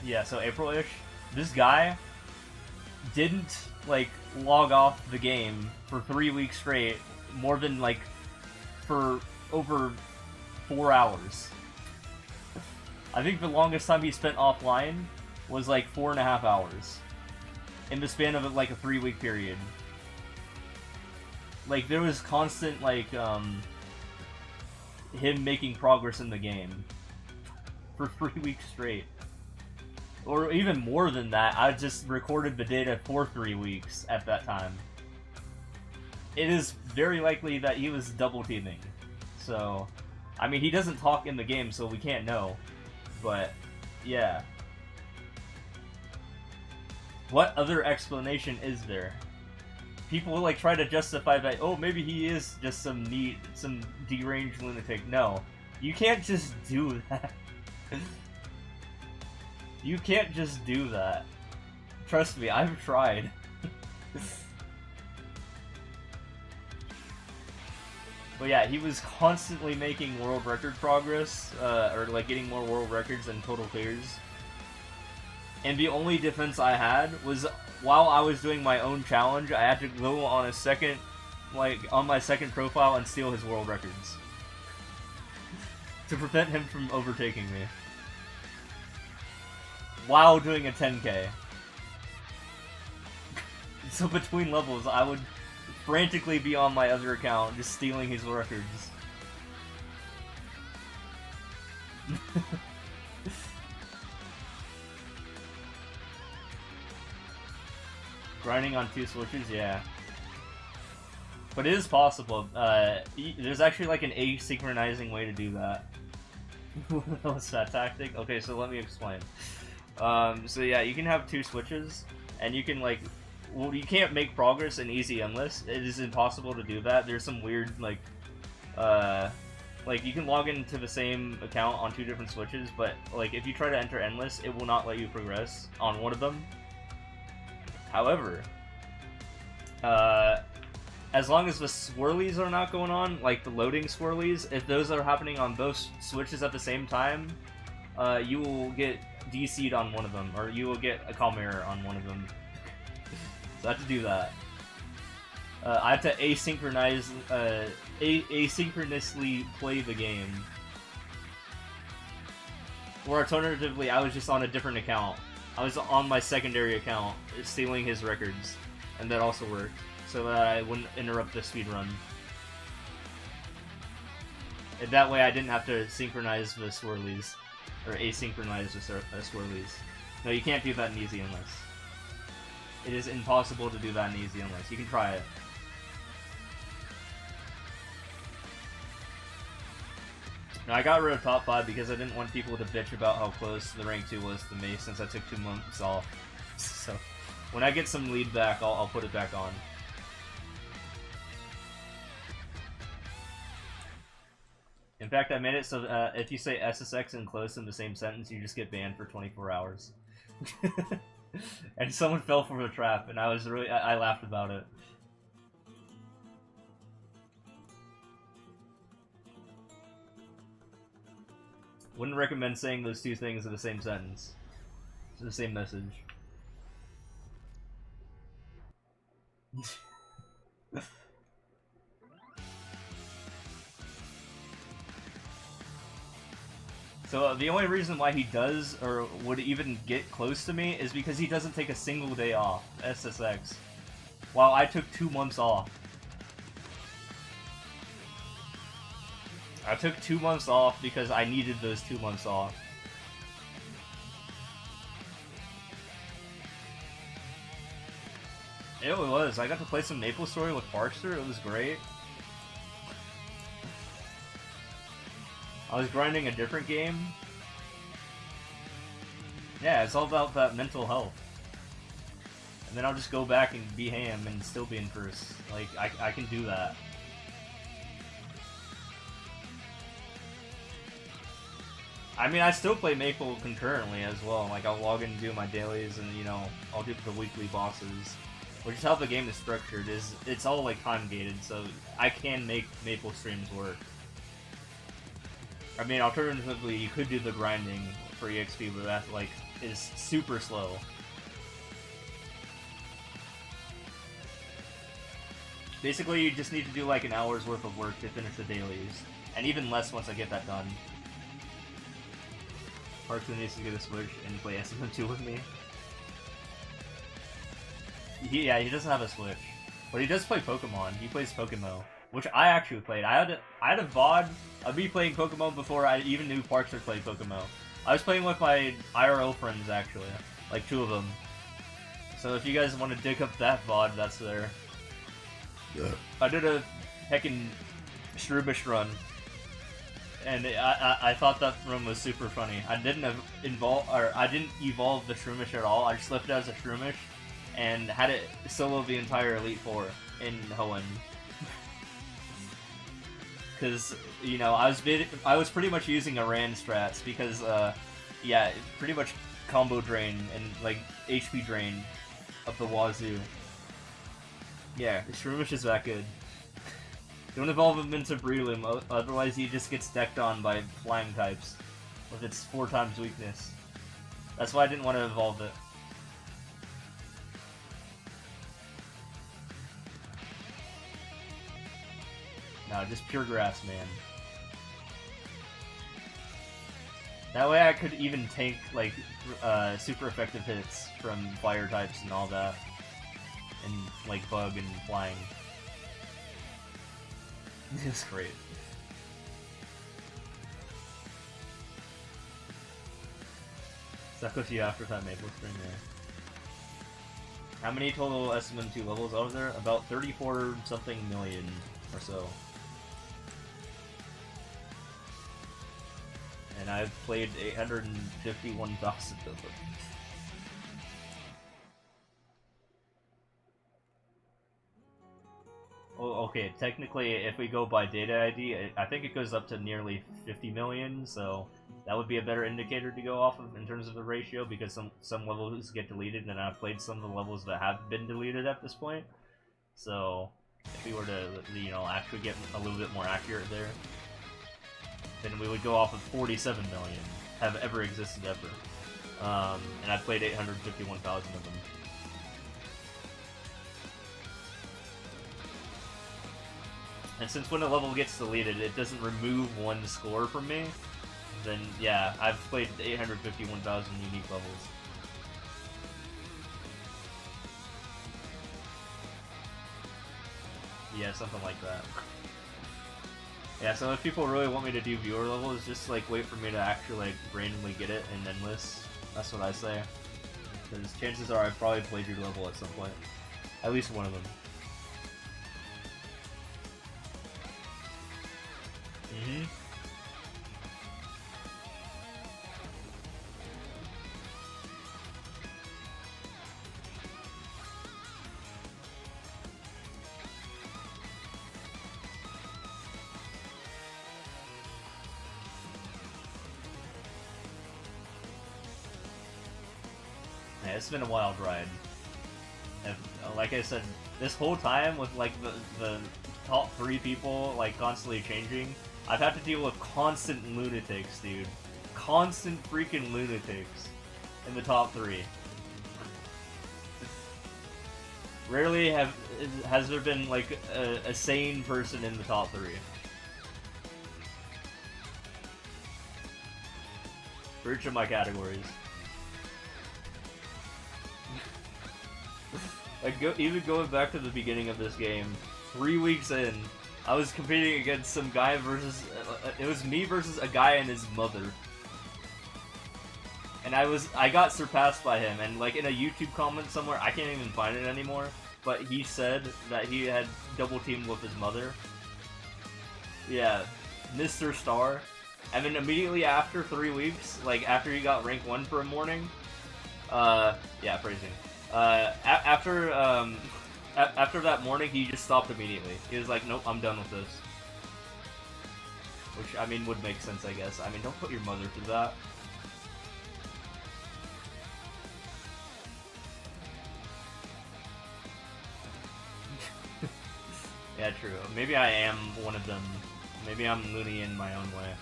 Speaker 1: Yeah, so April-ish. This guy didn't, like, log off the game for 3 weeks straight, more than, like, for over 4 hours. I think the longest time he spent offline was, like, 4.5 hours. In the span of, like, a 3-week period. Like, there was constant, like, him making progress in the game. For 3 weeks straight. Or even more than that, I just recorded the data for 3 weeks at that time. It is very likely that he was double teaming. So, I mean, he doesn't talk in the game, so we can't know. But, yeah. What other explanation is there? People like try to justify that, oh, maybe he is just some deranged lunatic. No. You can't just do that. You can't just do that. Trust me, I've tried. But yeah, he was constantly making world record progress, or like getting more world records and total clears. And the only defense I had was while I was doing my own challenge, I had to go on a second, like, on my second profile and steal his world records. To prevent him from overtaking me. While doing a 10K. So between levels, I would frantically be on my other account, just stealing his records. Grinding on 2 switches, yeah. But it is possible. There's actually like an asynchronizing way to do that. What's that tactic? Okay, so let me explain. So yeah, you can have 2 switches, and you can like, well, you can't make progress in easy endless. It is impossible to do that. There's some weird like you can log into the same account on 2 different switches, but like if you try to enter endless, it will not let you progress on one of them. However, as long as the swirlies are not going on, like the loading swirlies, if those are happening on both switches at the same time, you will get DC'd on one of them, or you will get a calm error on one of them. So I have to do that. I have to asynchronously play the game. Or alternatively, I was just on a different account. I was on my secondary account, stealing his records, and that also worked, so that I wouldn't interrupt the speedrun. And that way I didn't have to synchronize the swirlies, or asynchronize the swirlies. No, you can't do that in easy endless. It is impossible to do that in easy endless. You can try it. Now, I got rid of top 5 because I didn't want people to bitch about how close the rank 2 was to me since I took 2 months off. So, when I get some lead back, I'll put it back on. In fact, I made it so if you say SSX and close in the same sentence, you just get banned for 24 hours. And someone fell for the trap, and I laughed about it. Wouldn't recommend saying those 2 things in the same sentence. It's the same message. So the only reason why he does, or would even get close to me, is because he doesn't take a single day off, SSX. While I took 2 months off. I took 2 months off because I needed those 2 months off. It was. I got to play some Maple Story with Parkster. It was great. I was grinding a different game. Yeah, it's all about that mental health. And then I'll just go back and be ham and still be in first. Like, I can do that. I mean, I still play Maple concurrently as well. Like, I'll log in and do my dailies and, you know, I'll do the weekly bosses. which is how the game is structured. Is it's all like time gated, so I can make Maple streams work. I mean, alternatively, you could do the grinding for EXP, but that like is super slow. Basically, you just need to do like an hour's worth of work to finish the dailies, and even less once I get that done. Parkson needs to get a Switch and play SM2 with me. Yeah, he doesn't have a Switch, but he does play Pokemon. He plays Pokemon, which I actually played. I had a VOD of me playing Pokemon before I even knew Parkster played Pokemon. I was playing with my IRL friends actually, like 2 of them. So if you guys want to dig up that VOD, that's there. Yeah. I did a heckin' SPEEDRun, and I thought that run was super funny. I didn't evolve the Shroomish at all. I just left it as a Shroomish and had it solo the entire Elite Four in Hoenn. Because you know I was pretty much using a Ran strats because yeah, pretty much combo drain and like HP drain up the wazoo. Yeah, Shroomish is that good. Don't evolve him into Breloom, otherwise he just gets decked on by flying types with its 4 times weakness. That's why I didn't want to evolve it. No, just pure grass, man. That way I could even tank like super effective hits from fire types and all that. And like bug and flying. It's great. Stuck with you after that Maple stream there. How many total SM2 levels are there? About 34 something million or so. And I've played 851,000 of them. Oh, okay, technically, if we go by data ID, I think it goes up to nearly 50 million, so that would be a better indicator to go off of in terms of the ratio, because some levels get deleted, and I've played some of the levels that have been deleted at this point. So, if we were to, you know, actually get a little bit more accurate there, then we would go off of 47 million have ever existed ever. And I've played 851,000 of them. And since when a level gets deleted, it doesn't remove one score from me, then yeah, I've played 851,000 unique levels. Yeah, something like that. Yeah, so if people really want me to do viewer levels, just like wait for me to actually like randomly get it and then list. That's what I say. Because chances are I've probably played your level at some point. At least one of them. Mm-hmm. Yeah, it's been a wild ride. And, like I said, this whole time with like the top 3 people like constantly changing, I've had to deal with constant lunatics, dude. Constant freaking lunatics in the top 3. Rarely has there been like a sane person in the top 3. For each of my categories. Like even going back to the beginning of this game, 3 weeks in, I was competing against some guy versus... it was me versus a guy and his mother. And I got surpassed by him, and like in a YouTube comment somewhere, I can't even find it anymore, but he said that he had double teamed with his mother. Yeah, Mr. Star. And then immediately after 3 weeks, like after he got rank 1 for a morning, yeah, phrasing. After that morning, he just stopped immediately. He was like, nope, I'm done with this. Which, I mean, would make sense, I guess. I mean, don't put your mother through that. Yeah, true. Maybe I am one of them. Maybe I'm loony in my own way.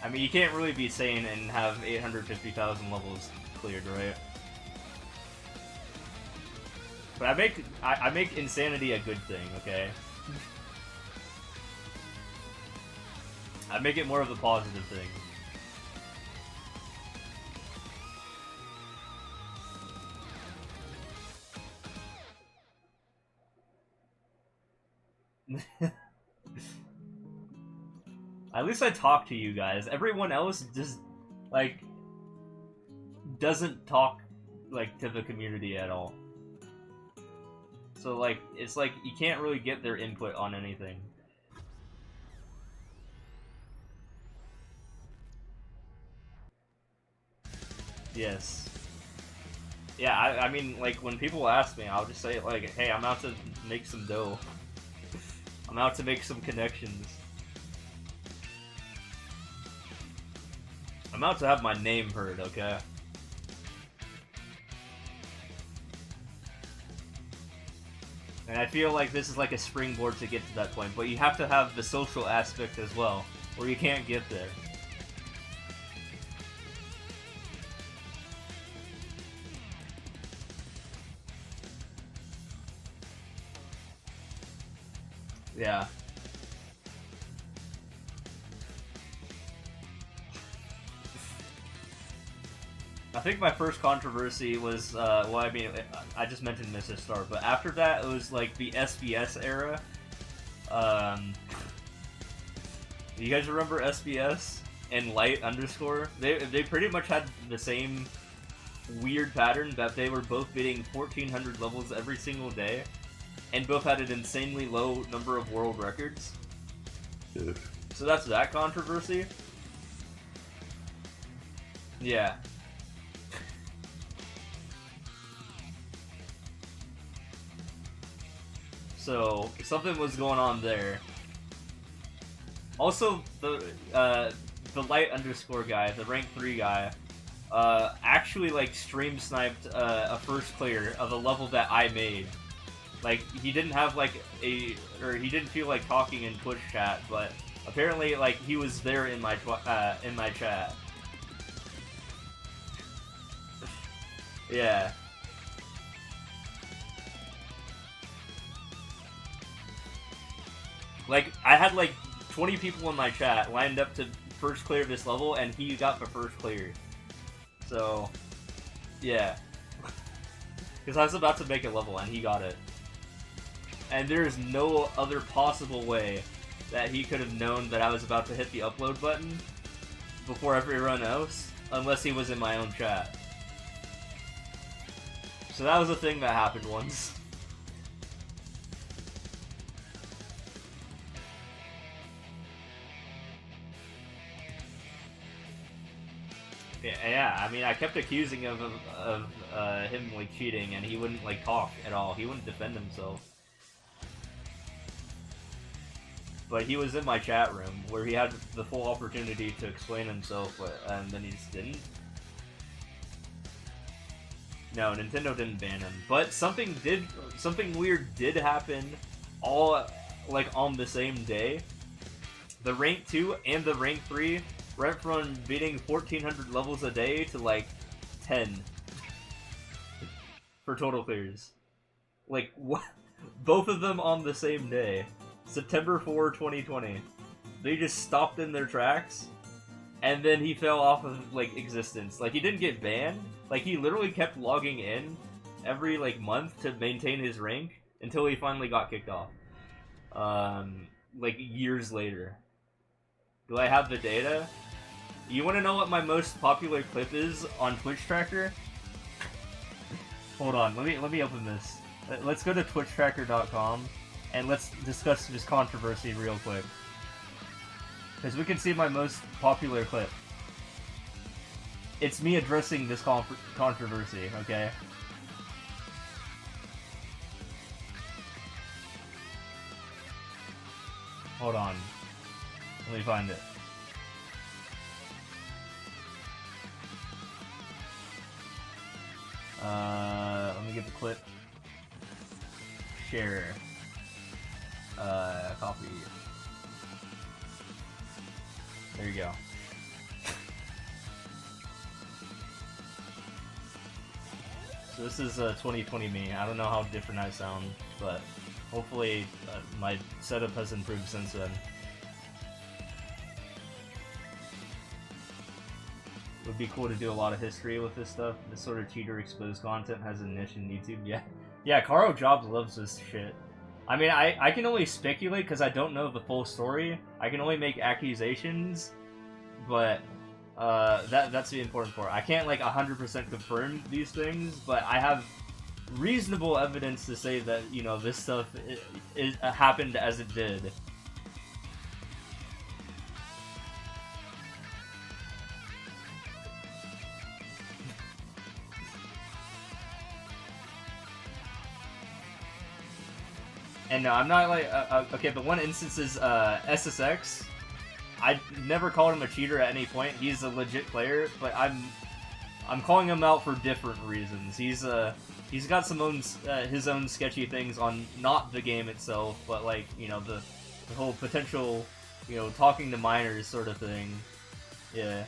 Speaker 1: I mean, you can't really be sane and have 850,000 levels cleared, right? But I make insanity a good thing, okay? I make it more of the positive thing. At least I talk to you guys. Everyone else just, like, doesn't talk, like, to the community at all. So, like, it's like, you can't really get their input on anything. Yes. Yeah, I mean, like, when people ask me, I'll just say, like, hey, I'm out to make some dough. I'm out to make some connections. I'm out to have my name heard, okay? And I feel like this is like a springboard to get to that point, but you have to have the social aspect as well, or you can't get there. Yeah. I think my first controversy was, well, I mean, I just mentioned Mrs. Star, but after that, it was like the SBS era. You guys remember SBS and Light underscore? They pretty much had the same weird pattern that they were both beating 1,400 levels every single day, and both had an insanely low number of world records.
Speaker 3: Ugh.
Speaker 1: So that's that controversy. Yeah. So something was going on there. Also, the Light underscore guy, the rank 3 guy, actually like stream sniped a first clear of a level that I made. Like, he didn't have like he didn't feel like talking in Twitch chat, but apparently like he was there in my chat. Yeah. Like, I had like 20 people in my chat lined up to first clear this level, and he got the first clear. So, yeah. Because I was about to make a level, and he got it. And there's no other possible way that he could have known that I was about to hit the upload button before everyone else, unless he was in my own chat. So that was a thing that happened once. Yeah, I mean, I kept accusing him of him, like, cheating, and he wouldn't, like, talk at all. He wouldn't defend himself. But he was in my chat room, where he had the full opportunity to explain himself, and then he just didn't. No, Nintendo didn't ban him. But something weird did happen, all, like, on the same day. The rank 2 and the rank 3 went from beating 1,400 levels a day to, like, 10 for total clears. Like, what? Both of them on the same day. September 4, 2020. They just stopped in their tracks, and then he fell off of, like, existence. Like, he didn't get banned. Like, he literally kept logging in every, like, month to maintain his rank until he finally got kicked off. Like, years later. Do I have the data? You want to know what my most popular clip is on Twitch Tracker? Hold on, let me open this. Let's go to twitchtracker.com and let's discuss this controversy real quick. Because we can see my most popular clip. It's me addressing this controversy, okay? Hold on. Let me find it. Let me get the clip. Share. Copy. There you go. So this is 2020 me. I don't know how different I sound, but hopefully my setup has improved since then. It would be cool to do a lot of history with this stuff. This sort of cheater exposed content has a niche in YouTube. Yeah, Caro Jobs loves this shit. I mean, I can only speculate because I don't know the full story. I can only make accusations, but that's the important part. I can't like 100% confirm these things, but I have reasonable evidence to say that, you know, this stuff it happened as it did. And no, I'm not like, okay, the one instance is SSX. I never called him a cheater at any point. He's a legit player, but I'm calling him out for different reasons. He's got some his own sketchy things on not the game itself, but like, you know, the whole potential, you know, talking to minors sort of thing. Yeah.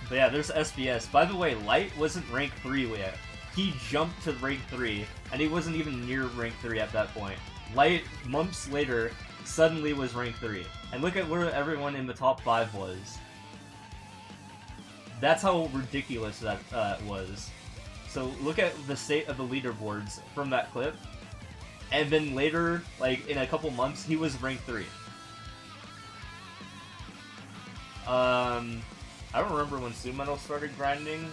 Speaker 1: But yeah, there's SBS. By the way, Light wasn't rank 3 yet. He jumped to rank 3, and he wasn't even near rank 3 at that point. Light, months later, suddenly was rank 3. And look at where everyone in the top 5 was. That's how ridiculous that was. So look at the state of the leaderboards from that clip. And then later, like in a couple months, he was rank 3. I don't remember when Sumetal started grinding,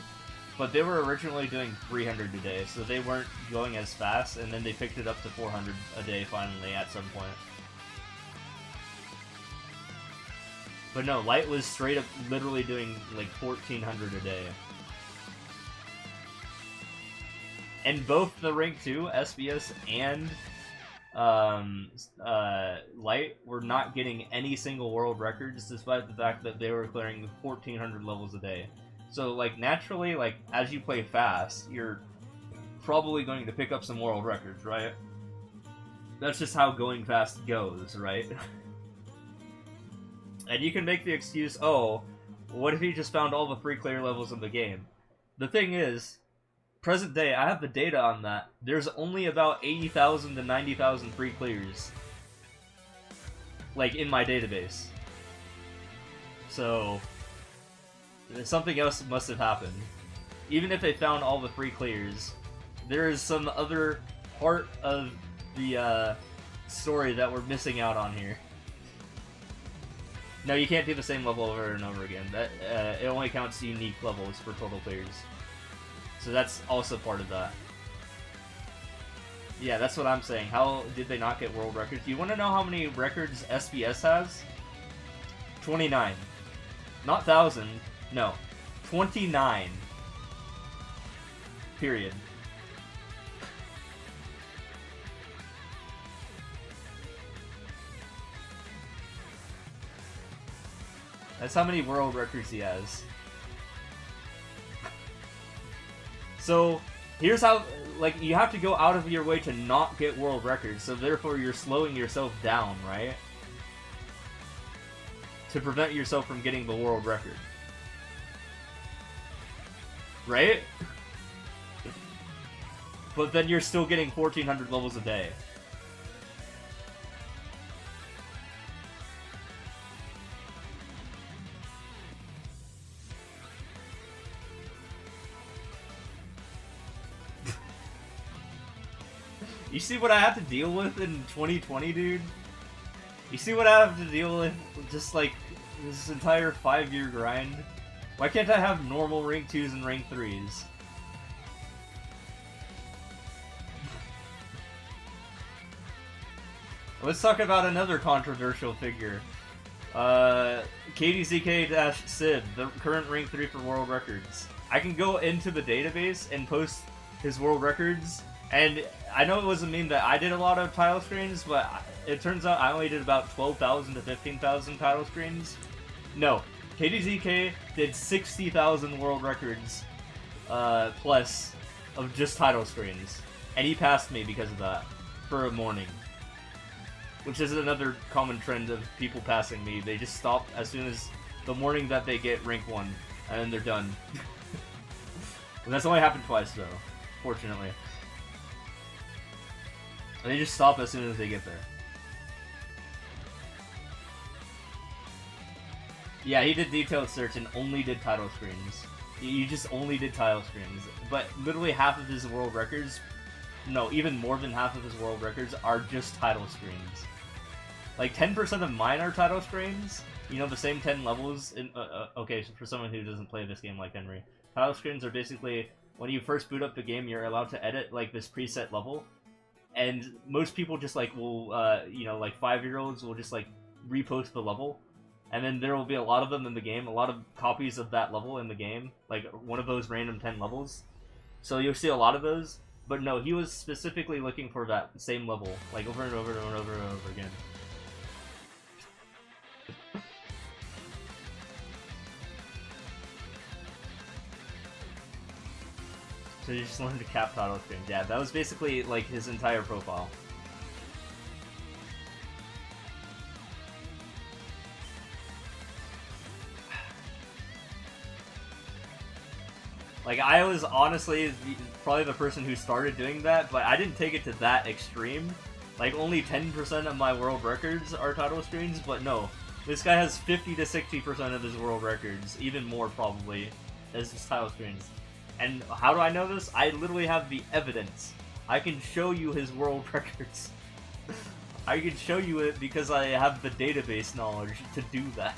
Speaker 1: but they were originally doing 300 a day, so they weren't going as fast, and then they picked it up to 400 a day finally at some point. But no, Light was straight up literally doing like 1400 a day. And both the rank 2, SBS, and Light were not getting any single world records, despite the fact that they were clearing 1400 levels a day. So, like, naturally, like, as you play fast, you're probably going to pick up some world records, right? That's just how going fast goes, right? And you can make the excuse, oh, what if he just found all the free clear levels in the game? The thing is, present day, I have the data on that. There's only about 80,000 to 90,000 free clears, like, in my database. So something else must have happened. Even if they found all the free clears, there is some other part of the story that we're missing out on here. No, you can't do the same level over and over again. That it only counts unique levels for total clears. So that's also part of that. Yeah, that's what I'm saying. How did they not get world records? You want to know how many records SBS has? 29. Not 1,000. No. 29. Period. That's how many world records he has. So, here's how, like, you have to go out of your way to not get world records, so therefore you're slowing yourself down, right? To prevent yourself from getting the world record. Right? But then you're still getting 1400 levels a day. You see what I have to deal with in 2020, dude? You see what I have to deal with just like this entire 5-year grind? Why can't I have normal rank 2s and rank 3s? Let's talk about another controversial figure. KDZK-Sib, the current rank 3 for world records. I can go into the database and post his world records, and I know it was a meme that I did a lot of title screens, but it turns out I only did about 12,000 to 15,000 title screens. No, KDZK did 60,000 world records plus of just title screens, and he passed me because of that for a morning. Which is another common trend of people passing me. They just stop as soon as the morning that they get rank 1, and then they're done. And that's only happened twice, though, fortunately. And they just stop as soon as they get there. Yeah, he did detailed search and only did title screens. You just only did title screens. But literally half of his world records, no, even more than half of his world records are just title screens. Like 10% of mine are title screens. You know, the same 10 levels. Okay, so for someone who doesn't play this game like Henry, title screens are basically when you first boot up the game, you're allowed to edit like this preset level, and most people just like will, you know, like 5-year-olds will just like repost the level, and then there will be a lot of them in the game, a lot of copies of that level in the game, like one of those random 10 levels. So you'll see a lot of those. But no, he was specifically looking for that same level, like over and over and over and over again. So you just learned to cap title screens. Yeah, that was basically like his entire profile. Like, I was honestly probably the person who started doing that, but I didn't take it to that extreme. Like, only 10% of my world records are title screens, but no. This guy has 50 to 60% of his world records, even more probably, as his title screens. And how do I know this? I literally have the evidence. I can show you his world records. I can show you it because I have the database knowledge to do that.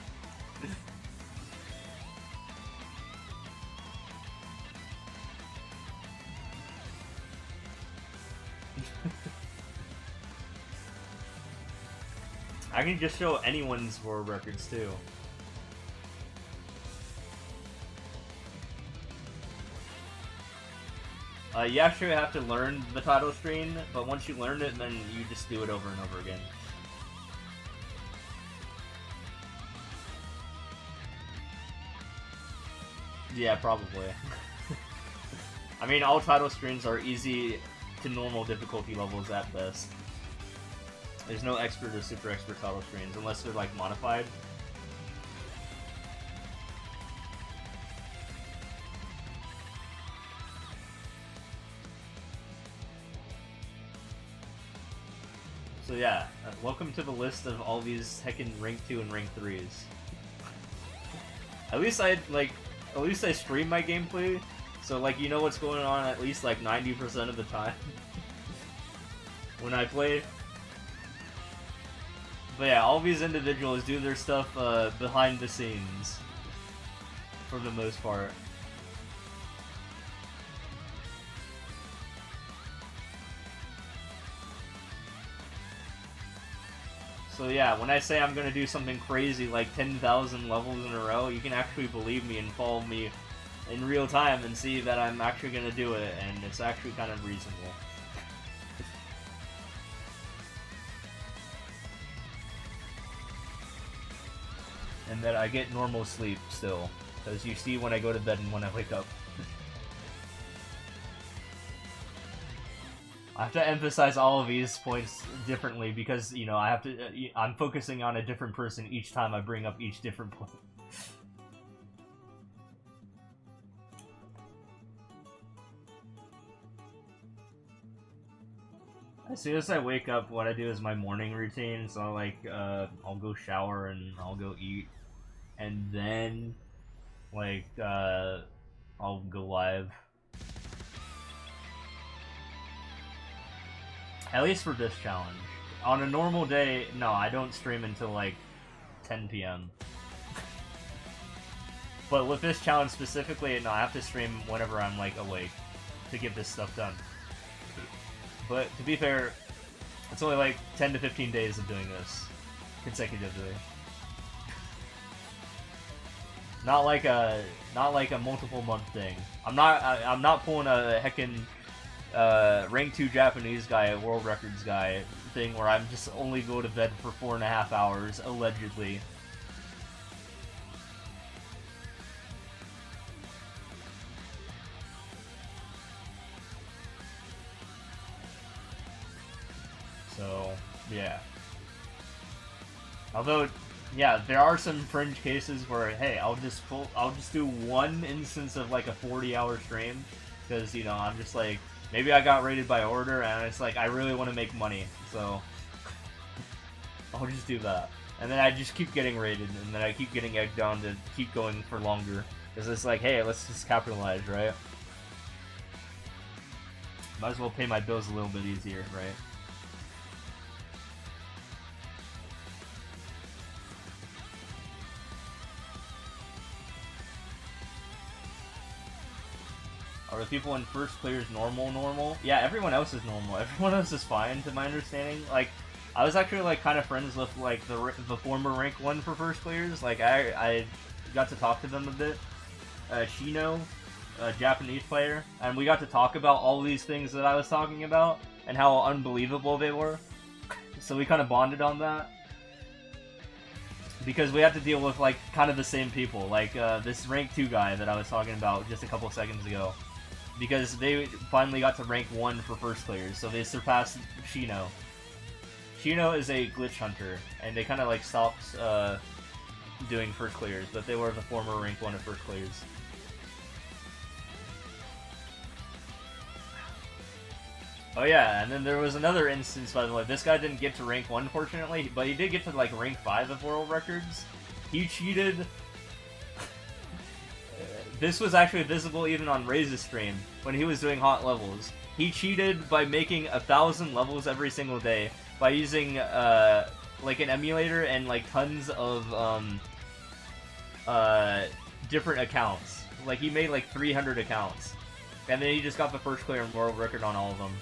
Speaker 1: I can just show anyone's world records too. You actually have to learn the title screen, but once you learn it, then you just do it over and over again. Yeah, probably. I mean, all title screens are easy to normal difficulty levels at best. There's no expert or super expert title screens, unless they're, like, modified. So yeah, welcome to the list of all these heckin' rank 2 and rank 3s. At least I stream my gameplay, so like you know what's going on at least like 90% of the time when I play. But yeah, all these individuals do their stuff behind the scenes, for the most part. So yeah, when I say I'm gonna do something crazy like 10,000 levels in a row, you can actually believe me and follow me in real time and see that I'm actually gonna do it, and it's actually kind of reasonable. And that I get normal sleep still, because you see when I go to bed and when I wake up. I have to emphasize all of these points differently because, you know, I have to. I'm focusing on a different person each time I bring up each different point. As soon as I wake up, what I do is my morning routine. So, like, I'll go shower and I'll go eat, and then, like, I'll go live. At least for this challenge. On a normal day, no, I don't stream until like 10 p.m. But with this challenge specifically, no, I have to stream whenever I'm like awake to get this stuff done. But to be fair, it's only like 10 to 15 days of doing this consecutively. Not like a multiple month thing. I'm not pulling a heckin' rank 2 Japanese guy, world records guy thing where I'm just only go to bed for 4.5 hours, allegedly. So, yeah. Although, yeah, there are some fringe cases where, hey, I'll just do one instance of like a 40-hour stream, because, you know, I'm just like, maybe I got rated by order, and it's like, I really want to make money, so I'll just do that. And then I just keep getting rated, and then I keep getting egged on to keep going for longer, because it's like, hey, let's just capitalize, right? Might as well pay my bills a little bit easier, right? Are the people in first clears normal? Yeah, everyone else is normal. Everyone else is fine, to my understanding. Like, I was actually, like, kind of friends with, like, the former rank 1 for first clears. Like, I got to talk to them a bit. Shino, a Japanese player. And we got to talk about all these things that I was talking about, and how unbelievable they were. So we kind of bonded on that. Because we had to deal with, like, kind of the same people. Like, this rank 2 guy that I was talking about just a couple seconds ago. Because they finally got to rank 1 for first clears, so they surpassed Shino. Shino is a glitch hunter, and they kind of like stopped doing first clears, but they were the former rank 1 of first clears. Oh yeah, and then there was another instance, by the way. This guy didn't get to rank 1, fortunately, but he did get to like rank 5 of world records. He cheated. This was actually visible even on Ray's stream, when he was doing hot levels. He cheated by making 1,000 levels every single day, by using, like, an emulator and, like, tons of, different accounts. Like, he made, like, 300 accounts. And then he just got the first clear and world record on all of them.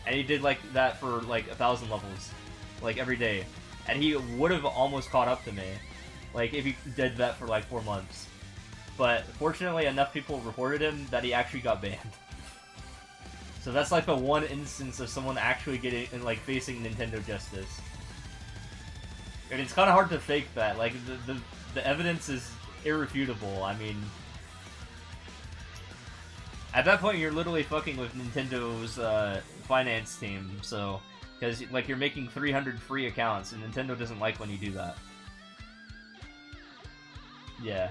Speaker 1: And he did, like, that for, like, 1,000 levels. Like, every day. And he would have almost caught up to me. Like, if he did that for, like, 4 months. But fortunately, enough people reported him that he actually got banned. So that's like the one instance of someone actually getting and like facing Nintendo justice. And it's kind of hard to fake that. Like the evidence is irrefutable. I mean, at that point, you're literally fucking with Nintendo's finance team. So because like you're making 300 free accounts, and Nintendo doesn't like when you do that. Yeah.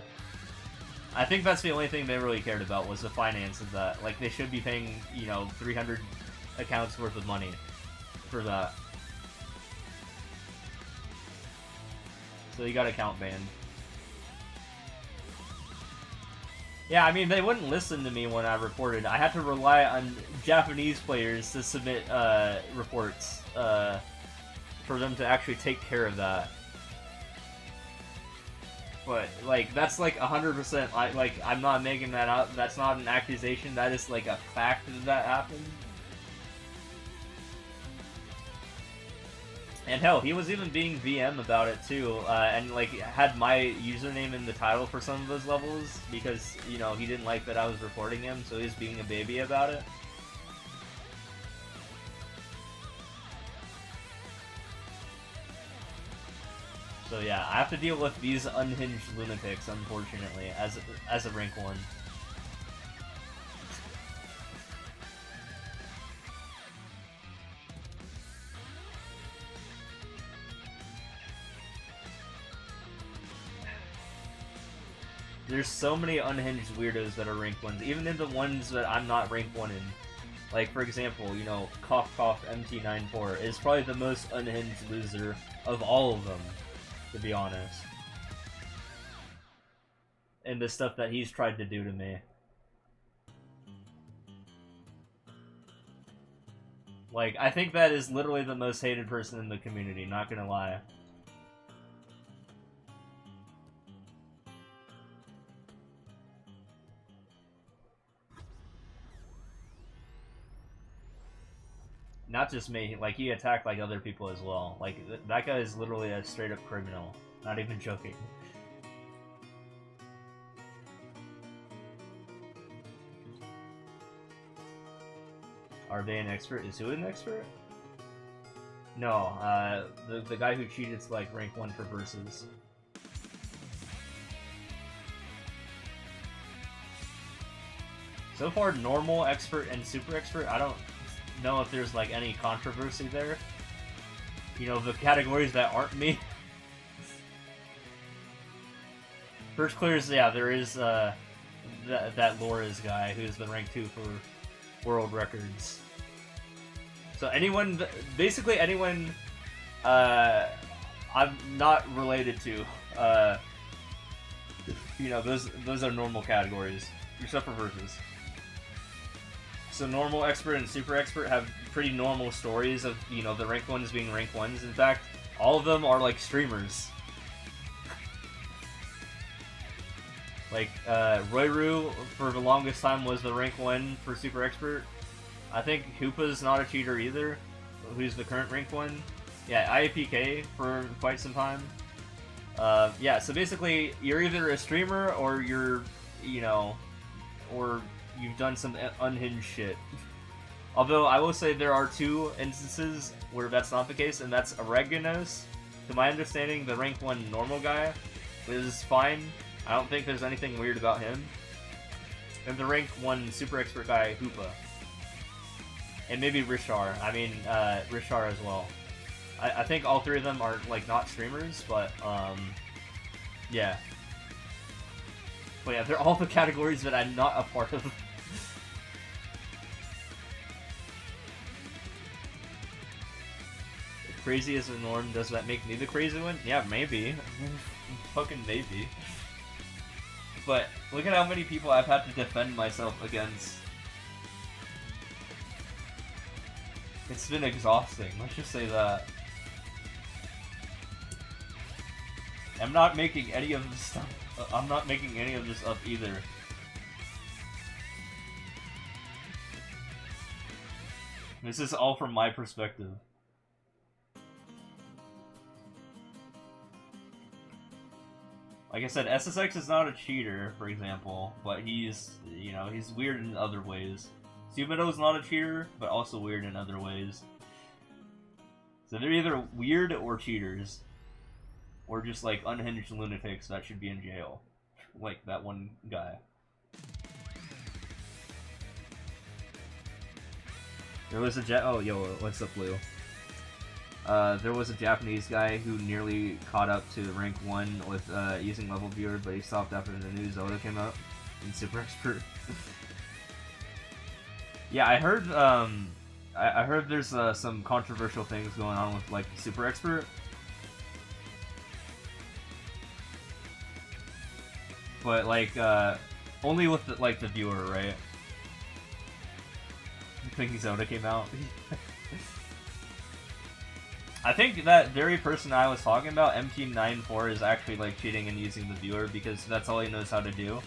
Speaker 1: I think that's the only thing they really cared about, was the finance of that. Like, they should be paying, you know, 300 accounts worth of money for that. So he got account banned. Yeah, I mean, they wouldn't listen to me when I reported. I had to rely on Japanese players to submit reports for them to actually take care of that. But, like, that's like 100%, I'm not making that up. That's not an accusation. That is, like, a fact that happened. And hell, he was even being VM about it, too, and, like, had my username in the title for some of those levels, because, you know, he didn't like that I was reporting him, so he was being a baby about it. So yeah, I have to deal with these unhinged lunatics, unfortunately, as a rank 1. There's so many unhinged weirdos that are rank 1s, even in the ones that I'm not rank 1 in. Like, for example, you know, Cough Cough MT94 is probably the most unhinged loser of all of them, to be honest. And the stuff that he's tried to do to me. Like, I think that is literally the most hated person in the community, not gonna lie. Not just me, like, he attacked, like, other people as well. Like, that guy is literally a straight-up criminal. Not even joking. Are they an expert? Is who an expert? No, the guy who cheated to like rank 1 for versus. So far, normal, expert, and super expert, I don't know if there's like any controversy there. You know, the categories that aren't me. First clears, yeah, there is that Laura's guy who's been ranked 2 for world records. So anyone, basically anyone I'm not related to, you know, those are normal categories, except for versus. So normal, expert, and super expert have pretty normal stories of, you know, the rank 1s being rank 1s. In fact, all of them are like streamers. Like, Royru, for the longest time, was the rank 1 for super expert. I think Hoopa's not a cheater either, who's the current rank 1. Yeah, IAPK for quite some time. Yeah, so basically, you're either a streamer or you're, you know, or you've done some unhinged shit. Although, I will say there are 2 instances where that's not the case, and that's Oreganos. To my understanding, the rank 1 normal guy is fine. I don't think there's anything weird about him. And the rank 1 super expert guy, Hoopa. And maybe Rishar. I mean, Rishar as well. I think all 3 of them are, like, not streamers, but, yeah. But yeah, they're all the categories that I'm not a part of. Crazy as a norm, does that make me the crazy one? Yeah, maybe. Fucking maybe. But look at how many people I've had to defend myself against. It's been exhausting, let's just say that. I'm not making any of this stuff. I'm not making any of this up either. This is all from my perspective. Like I said, SSX is not a cheater, for example, but he's, you know, he's weird in other ways. Sumido's not a cheater, but also weird in other ways. So they're either weird or cheaters. Or just, like, unhinged lunatics that should be in jail. Like that one guy. There was a oh, yo, what's up, Lou? There was a Japanese guy who nearly caught up to rank 1 with using level viewer, but he stopped after the new Zelda came out in Super Expert. Yeah, I heard I heard there's some controversial things going on with like Super Expert. But like only with the, like the viewer, right? I think Zelda came out. I think that very person I was talking about, MT94, is actually like cheating and using the viewer because that's all he knows how to do.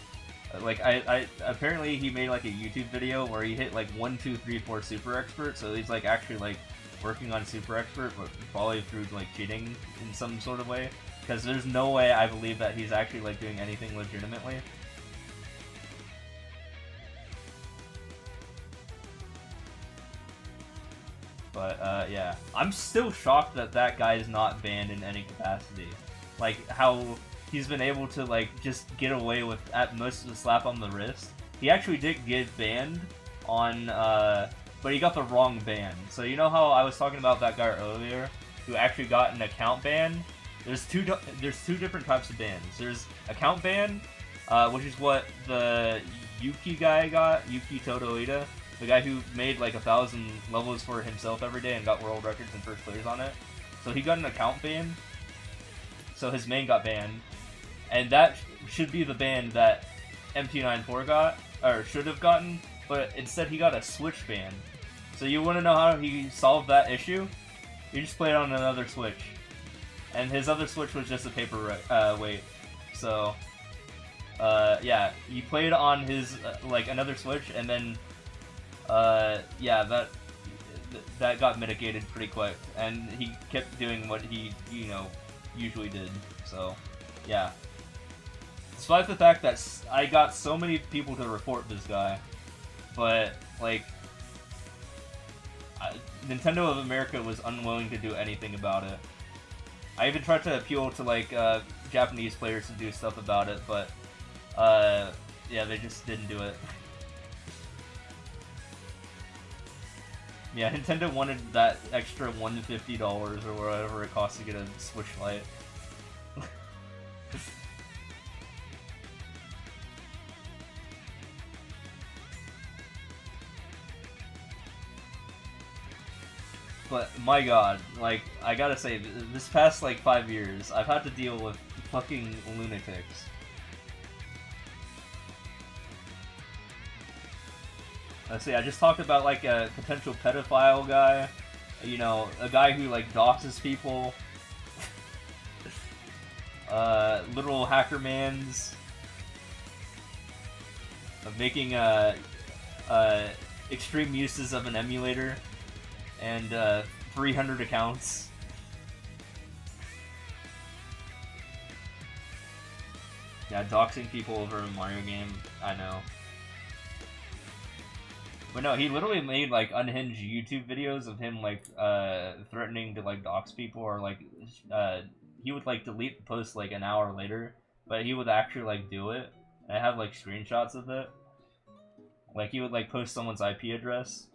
Speaker 1: Like I apparently he made like a YouTube video where he hit like 1, 2, 3, 4 super expert, so he's like actually like working on super expert, but probably through like cheating in some sort of way. Because there's no way I believe that he's actually like doing anything legitimately. But yeah, I'm still shocked that that guy is not banned in any capacity. Like how he's been able to like just get away with at most a slap on the wrist. He actually did get banned on, but he got the wrong ban. So you know how I was talking about that guy earlier who actually got an account ban? There's two different types of bans. There's account ban, which is what the Yuki guy got, Yuki Todoida, the guy who made like 1,000 levels for himself every day and got world records and first players on it. So he got an account ban. So his main got banned, and that should be the ban that MT94 got, or should have gotten, but instead he got a Switch ban. So you want to know how he solved that issue? He just played on another Switch. And his other Switch was just a paperweight. So, yeah, he played on his, like, another Switch, and then, yeah, that got mitigated pretty quick. And he kept doing what he, you know, usually did. So, yeah. Despite the fact that I got so many people to report this guy, but, like, Nintendo of America was unwilling to do anything about it. I even tried to appeal to like Japanese players to do stuff about it, but yeah, they just didn't do it. Yeah, Nintendo wanted that extra $150 or whatever it costs to get a Switch Lite. But my god, like, I gotta say, this past like 5 years, I've had to deal with fucking lunatics. Let's see, I just talked about like a potential pedophile guy, you know, a guy who like doxes people, literal hacker mans, making extreme uses of an emulator, and 300 accounts. Yeah, doxing people over a Mario game, I know. But no, he literally made like unhinged YouTube videos of him like threatening to like dox people, or like he would like delete the post like an hour later, but he would actually like do it. And I have like screenshots of it. Like he would like post someone's IP address.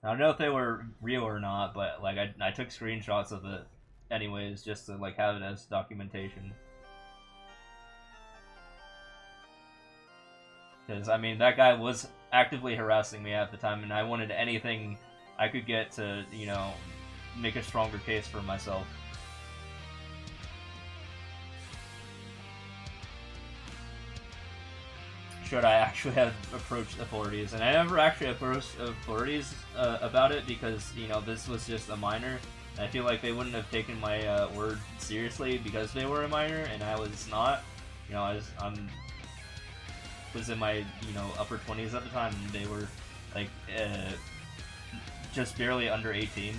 Speaker 1: I don't know if they were real or not, but like I took screenshots of it anyways, just to like have it as documentation. Because, I mean, that guy was actively harassing me at the time, and I wanted anything I could get to, you know, make a stronger case for myself. Should I actually have approached authorities? And I never actually approached authorities about it, because, you know, this was just a minor. And I feel like they wouldn't have taken my word seriously because they were a minor, and I was not. You know, I'm was in my, you know, upper 20s at the time, and they were like just barely under 18.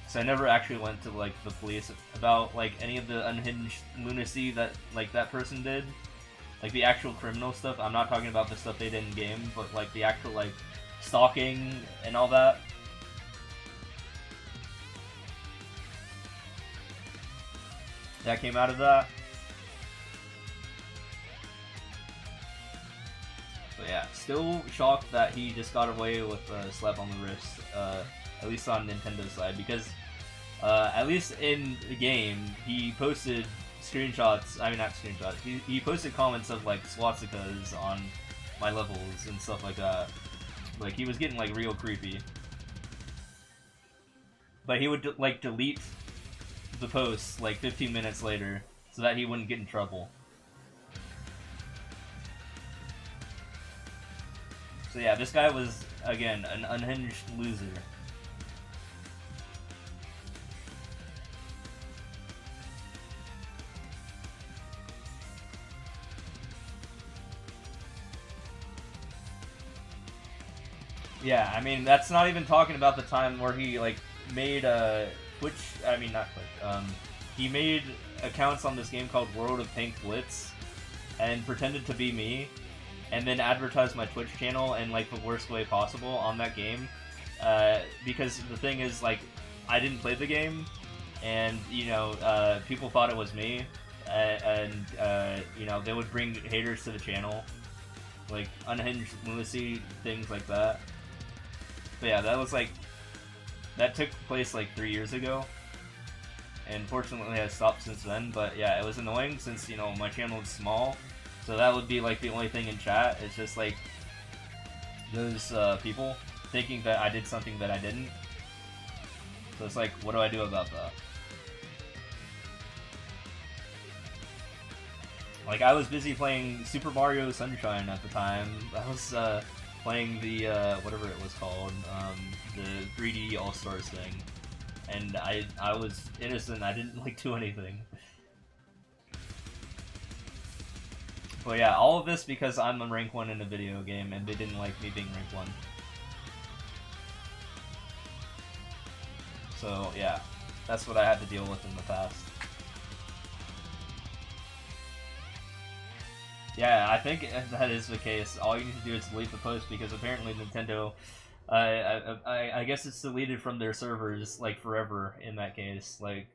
Speaker 1: So I never actually went to like the police about like any of the unhinged lunacy that like that person did, like the actual criminal stuff. I'm not talking about the stuff they did in game, but like the actual like stalking and all that. That came out of that. But yeah, still shocked that he just got away with a slap on the wrist, at least on Nintendo's side, because at least in the game, he posted screenshots, I mean not screenshots, he posted comments of like swastikas on my levels and stuff like that. Like, he was getting like real creepy. But he would like delete the posts like 15 minutes later so that he wouldn't get in trouble. So yeah, this guy was, again, an unhinged loser. Yeah, I mean, that's not even talking about the time where he, like, made Twitch, I mean, not Twitch, he made accounts on this game called World of Pink Blitz, and pretended to be me, and then advertised my Twitch channel in like the worst way possible on that game, because the thing is, like, I didn't play the game, and you know, people thought it was me, and you know, they would bring haters to the channel, like unhinged lunacy, things like that. But yeah, that was like, that took place like 3 years ago, and fortunately I stopped since then. But yeah, it was annoying since, you know, my channel is small. So that would be like the only thing in chat. It's just like those people thinking that I did something that I didn't. So it's like, what do I do about that? Like, I was busy playing Super Mario Sunshine at the time. I was playing the whatever it was called, the 3D All Stars thing, and I was innocent. I didn't like do anything. But yeah, all of this because I'm a rank 1 in a video game, and they didn't like me being rank 1. So yeah, that's what I had to deal with in the past. Yeah, I think that is the case. All you need to do is delete the post because apparently Nintendo, I guess it's deleted from their servers like forever in that case. Like,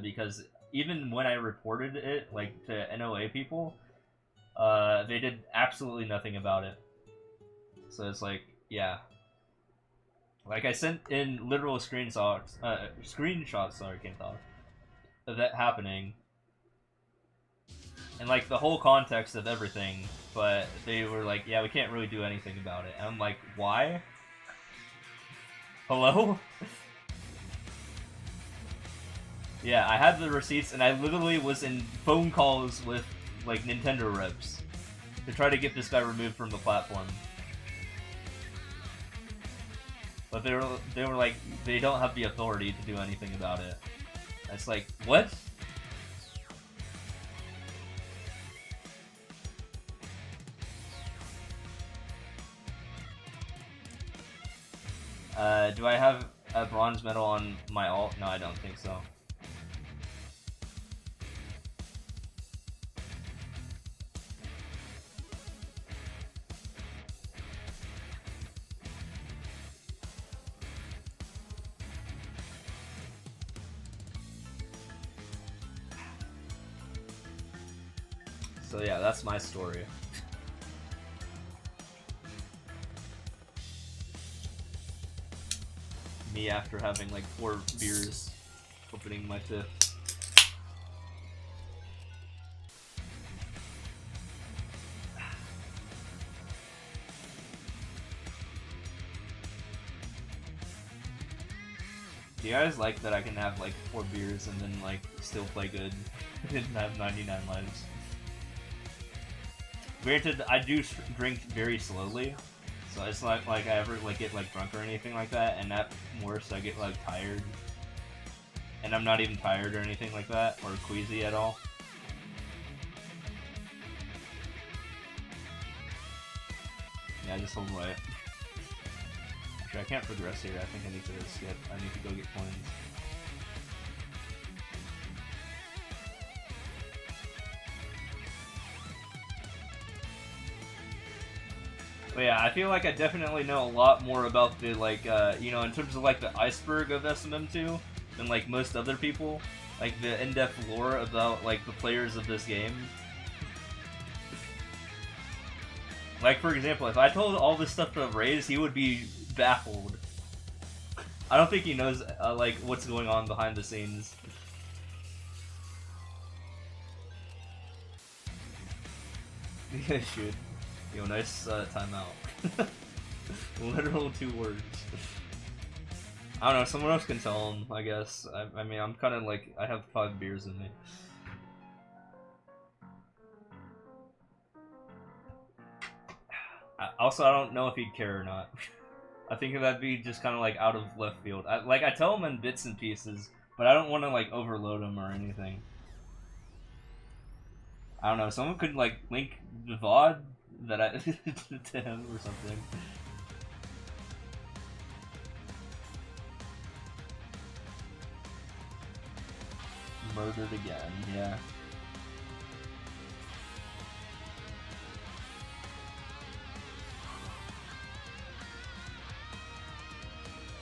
Speaker 1: because even when I reported it like to NOA people, they did absolutely nothing about it. So it's like, yeah. Like I sent in literal screenshots, sorry, can't talk, of that happening, and like the whole context of everything, but they were like, yeah, we can't really do anything about it. And I'm like, why? Hello? Yeah, I had the receipts, and I literally was in phone calls with like Nintendo reps to try to get this guy removed from the platform. But they were like, they don't have the authority to do anything about it. It's like, what? Do I have a bronze medal on my alt? No, I don't think so. So yeah, that's my story. Me after having like 4 beers, opening my 5th. Do you guys like that I can have like 4 beers and then like still play good and have 99 lives? Granted, I do drink very slowly, so it's not like I ever like get like drunk or anything like that, and at worst I get like tired. And I'm not even tired or anything like that, or queasy at all. Yeah, just hold right. Actually, I can't progress here. I think I need to skip. I need to go get coins. But yeah, I feel like I definitely know a lot more about the, like, you know, in terms of, like, the iceberg of SMM2 than, like, most other people. Like, the in-depth lore about, like, the players of this game. Like, for example, if I told all this stuff to Raze, he would be baffled. I don't think he knows, like, what's going on behind the scenes. Yeah, should. Yo, nice timeout. Literal 2 words. I don't know, someone else can tell him, I guess. I mean, I'm kind of like, I have 5 beers in me. Also, I don't know if he'd care or not. I think that'd be just kind of like out of left field. I tell him in bits and pieces, but I don't want to like overload him or anything. I don't know, someone could like link the VOD that I to him or something. Murdered again, yeah.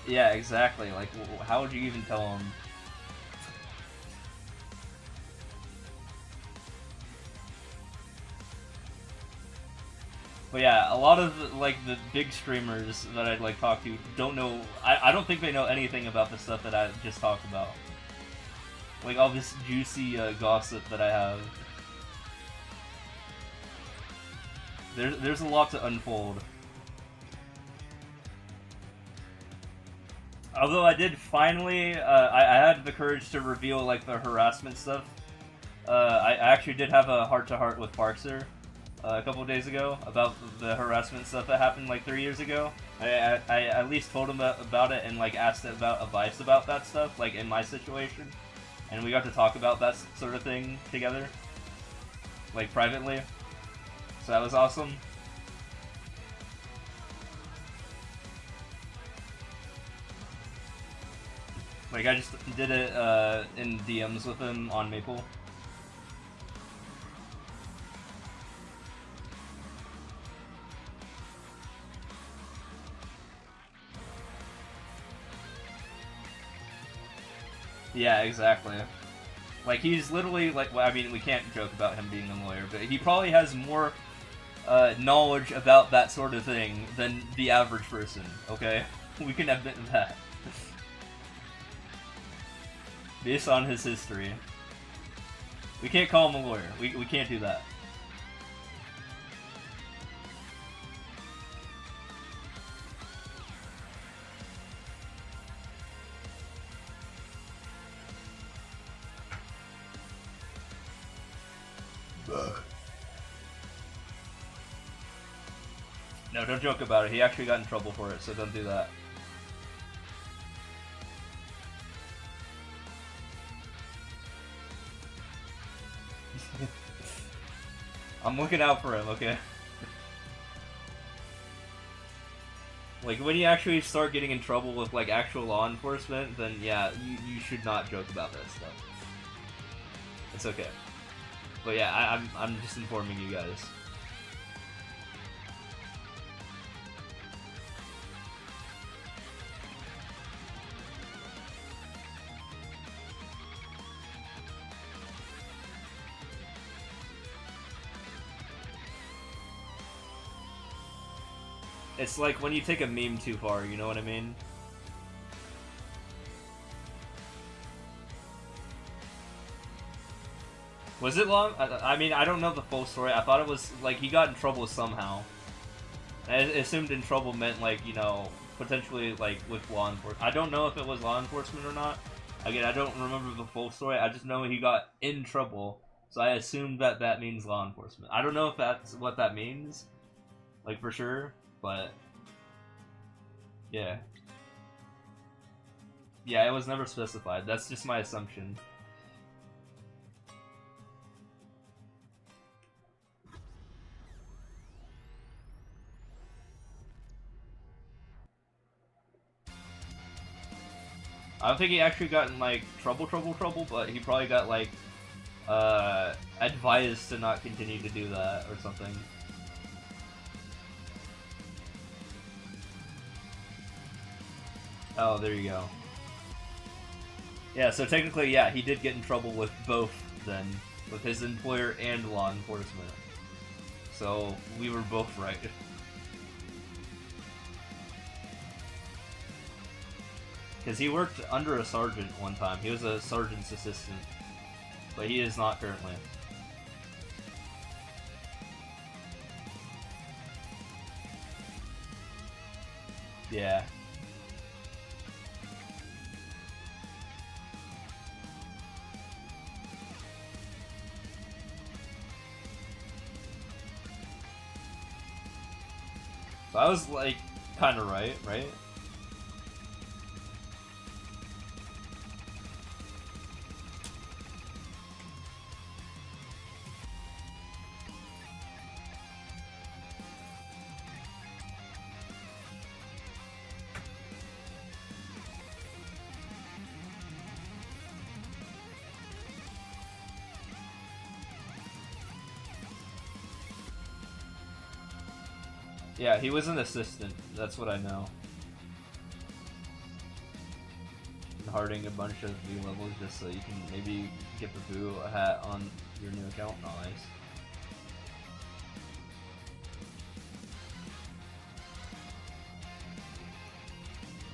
Speaker 1: Yeah, exactly. Like, how would you even tell him? But yeah, a lot of like the big streamers that I'd like talk to don't know. I don't think they know anything about the stuff that I just talked about. Like all this juicy gossip that I have. There's a lot to unfold. Although I did finally, I had the courage to reveal like the harassment stuff. I actually did have a heart-to-heart with Parkser a couple of days ago about the harassment stuff that happened like 3 years ago. I at least told him about it and like asked about advice about that stuff, like in my situation, and we got to talk about that sort of thing together, like privately. So that was awesome. Like, I just did it in DMs with him on Maple.
Speaker 3: Yeah, exactly. Like, he's literally, like, well, I mean, we can't joke about him being a lawyer, but he probably has more knowledge about that sort of thing than the average person, okay? We can admit that. Based on his history. We can't call him a lawyer. We can't do that. No, don't joke about it. He actually got in trouble for it, so don't do that. I'm looking out for him, okay? Like, when you actually start getting in trouble with, like, actual law enforcement, then, yeah, you should not joke about that stuff. It's okay. But yeah, I'm just informing you guys. It's like when you take a meme too far, you know what I mean? Was it long? I mean, I don't know the full story. I thought it was, like, he got in trouble somehow. I assumed in trouble meant, like, you know, potentially, like, with law enforcement. I don't know if it was law enforcement or not. Again, I don't remember the full story. I just know he got in trouble, so I assumed that that means law enforcement. I don't know if that's what that means, like, for sure, but yeah. Yeah, it was never specified. That's just my assumption. I don't think he actually got in, like, trouble, but he probably got, like, advised to not continue to do that or something. Oh, there you go. Yeah, so technically, yeah, he did get in trouble with both then, with his employer and law enforcement. So, we were both right. Because he worked under a sergeant one time. He was a sergeant's assistant. But he is not currently. Yeah. So I was, like, kind of right? Yeah, he was an assistant. That's what I know. Harding a bunch of V levels just so you can maybe get the Boo a hat on your new account. Nice.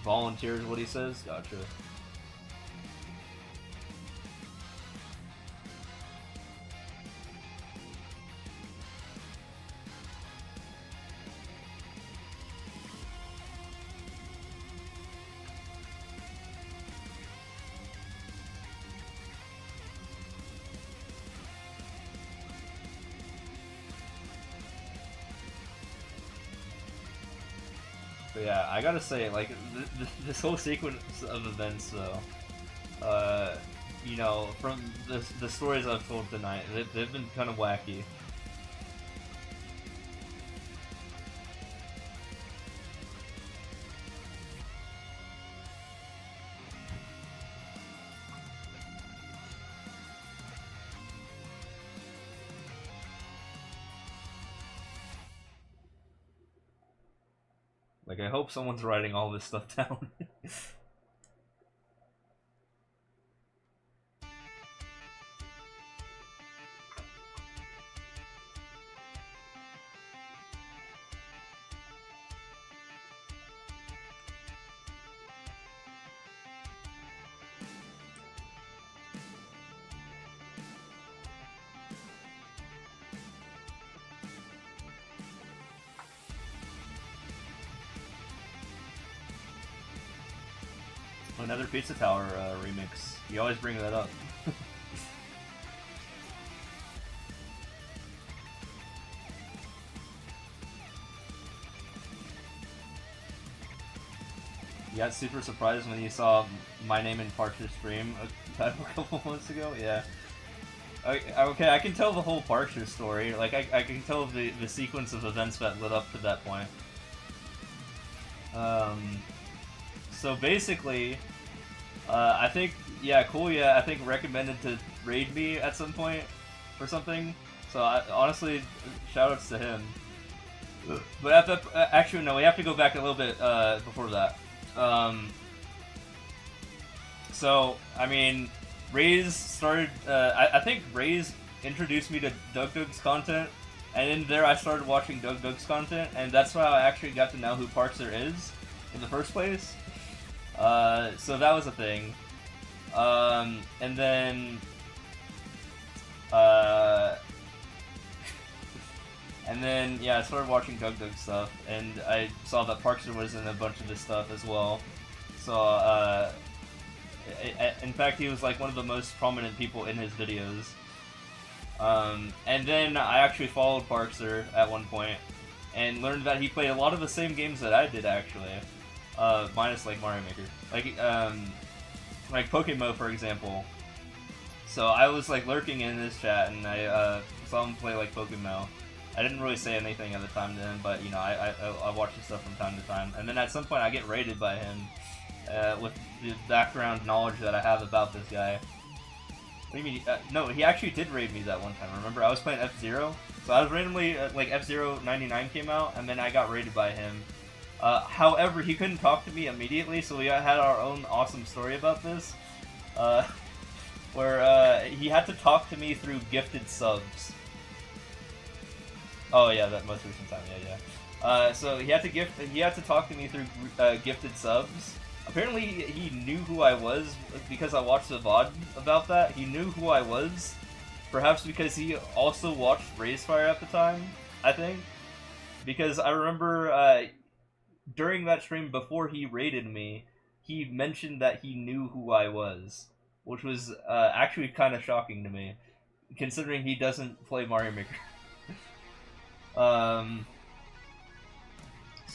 Speaker 3: Volunteers, what he says? Gotcha. But yeah, I gotta say, like, this whole sequence of events, though, you know, from the stories I've told tonight, they've been kind of wacky. Like, I hope someone's writing all this stuff down.
Speaker 1: Another Pizza Tower remix. You always bring that up. You got super surprised when you saw my name in Parks' stream a couple months ago? Yeah. Okay, I can tell the whole Parks story. Like, I can tell the sequence of events that led up to that point. So basically, I think, yeah, Coolya, I think recommended to raid me at some point or something. So honestly, shoutouts to him. But at the, actually, no, we have to go back a little bit before that. So, I mean, Raze started, I think Raze introduced me to Doug's content, and in there I started watching Doug's content, and that's how I actually got to know who Parkser is in the first place. So that was a thing. And then, yeah, I started watching Doug stuff, and I saw that Parkser was in a bunch of his stuff as well. So, in fact, he was like one of the most prominent people in his videos. And then I actually followed Parkser at one point, and learned that he played a lot of the same games that I did, actually. Minus, like, Mario Maker. Like Pokemon, for example. So I was, like, lurking in his chat, and I saw him play, like, Pokemon. I didn't really say anything at the time to him, but, you know, I watched his stuff from time to time. And then at some point I get raided by him, with the background knowledge that I have about this guy. What do you mean? No, he actually did raid me that one time, remember? I was playing F-Zero, so I was randomly, like, F-Zero 99 came out, and then I got raided by him. However, he couldn't talk to me immediately, so we had our own awesome story about this, where he had to talk to me through gifted subs. Oh yeah, that most recent time, yeah. So he had to talk to me through gifted subs. Apparently, he knew who I was because I watched the VOD about that. He knew who I was, perhaps because he also watched Razefire at the time, I think. Because I remember during that stream before he raided me, he mentioned that he knew who I was, which was actually kind of shocking to me, considering he doesn't play Mario Maker. So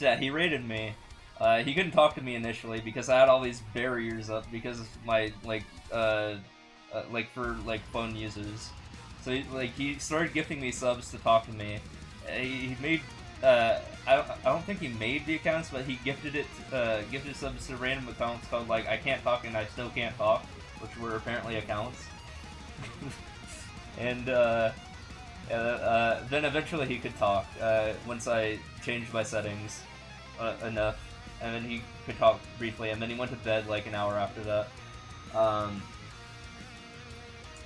Speaker 1: yeah, he raided me. He couldn't talk to me initially because I had all these barriers up because of my like for phone users. So he started gifting me subs to talk to me. He made I don't think he made the accounts, but he gifted subs to random accounts called like I Can't Talk and I Still Can't Talk, which were apparently accounts. And then eventually he could talk once I changed my settings enough, and then he could talk briefly, and then he went to bed like an hour after that.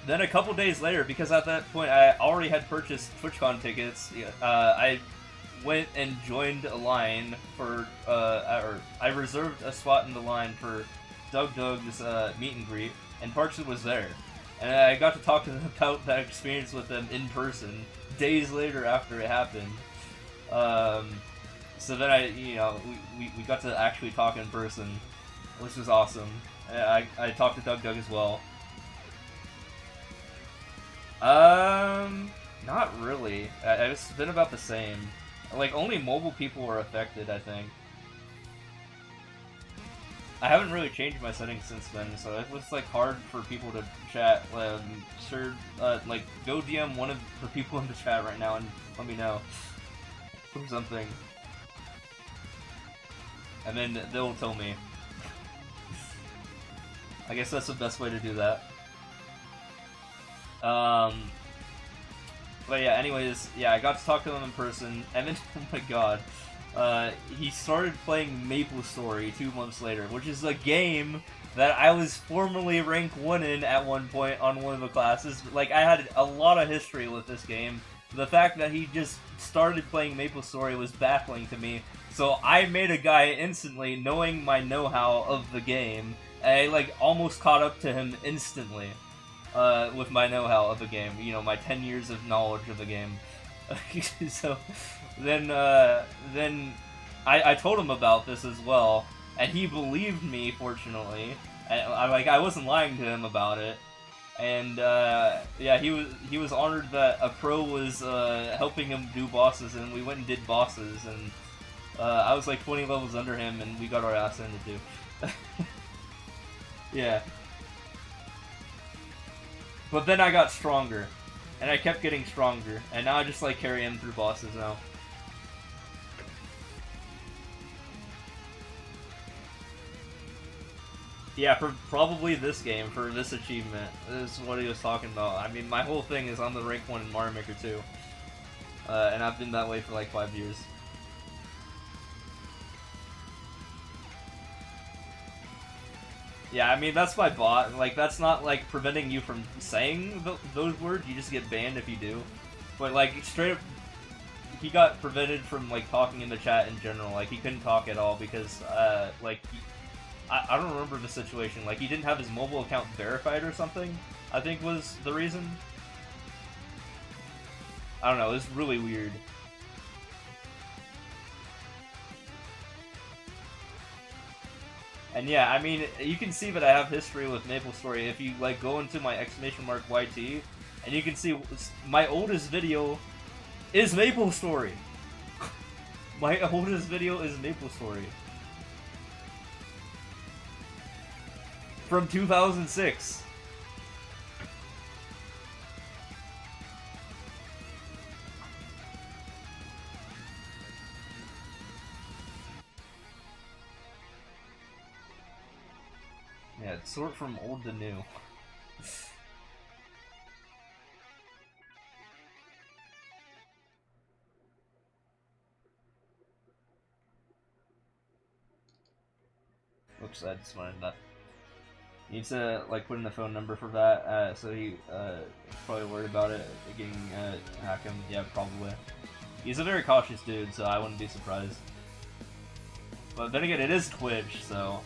Speaker 1: Then a couple days later, because at that point I already had purchased TwitchCon tickets, I went and joined a line for, or I reserved a spot in the line for Doug's meet and greet, and Parkson was there. And I got to talk to them about that experience with them in person, days later after it happened. So then we got to actually talk in person, which was awesome. I talked to Doug as well. Not really. It's been about the same. Like, only mobile people were affected, I think. I haven't really changed my settings since then, so it was like hard for people to chat. Sure, like go DM one of the people in the chat right now and let me know or something, and then they'll tell me. I guess that's the best way to do that. But yeah, anyways, yeah, I got to talk to them in person, and then oh my god. He started playing MapleStory 2 months later, which is a game that I was formerly rank 1 in at one point on one of the classes. Like, I had a lot of history with this game. The fact that he just started playing MapleStory was baffling to me, so I made a guy instantly, knowing my know-how of the game, and I, like, almost caught up to him instantly, with my know-how of the game. You know, my 10 years of knowledge of the game. So then I told him about this as well, and he believed me, fortunately,
Speaker 3: I wasn't lying to him about it. And yeah, he was honored that a pro was helping him do bosses, and we went and did bosses, and I was like 20 levels under him, and we got our ass handed too. Yeah. But then I got stronger, and I kept getting stronger, and now I just like carry him through bosses now. Yeah, for probably this game, for this achievement, is what he was talking about. I mean, my whole thing is on the rank 1 in Mario Maker 2. And I've been that way for like 5 years. Yeah, I mean, that's my bot. Like, that's not, like, preventing you from saying those words. You just get banned if you do. But, like, straight up, he got prevented from, like, talking in the chat in general. Like, he couldn't talk at all because, like, I don't remember the situation. Like, he didn't have his mobile account verified or something, I think was the reason. I don't know, it's really weird. And yeah, I mean, you can see that I have history with MapleStory if you, like, go into my !YT, and you can see my oldest video is MapleStory. My oldest video is MapleStory. From 2006. Yeah, it's sort from old to new. Oops, I just wanted that. He needs to, like, put in a phone number for that, so he, probably worried about it getting, hack him. Yeah, probably. He's a very cautious dude, so I wouldn't be surprised. But then again, it is Twitch, so...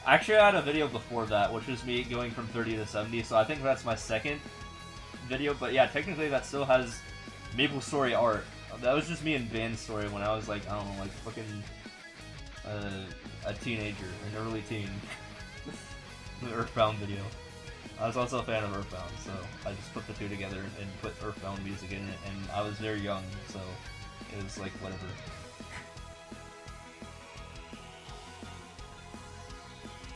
Speaker 3: Actually, I had a video before that, which was me going from 30 to 70, so I think that's my second video, but yeah, technically that still has MapleStory art. That was just me in Band Story when I was, like, I don't know, like, fucking... a teenager, an early teen. The Earthbound video. I was also a fan of Earthbound, so I just put the two together and put Earthbound music in it, and I was very young, so it was like, whatever.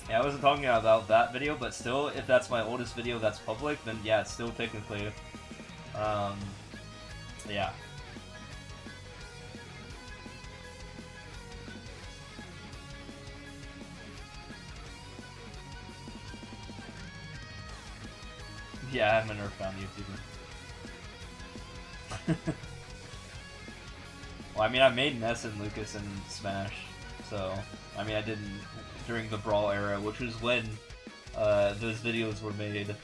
Speaker 3: Yeah, I wasn't talking about that video, but still, if that's my oldest video that's public, then yeah, it's still technically, yeah. Yeah, I'm an Earthbound YouTuber. Well, I mean, I made Ness and Lucas in Smash, so, I mean, I didn't during the Brawl era, which was when those videos were made.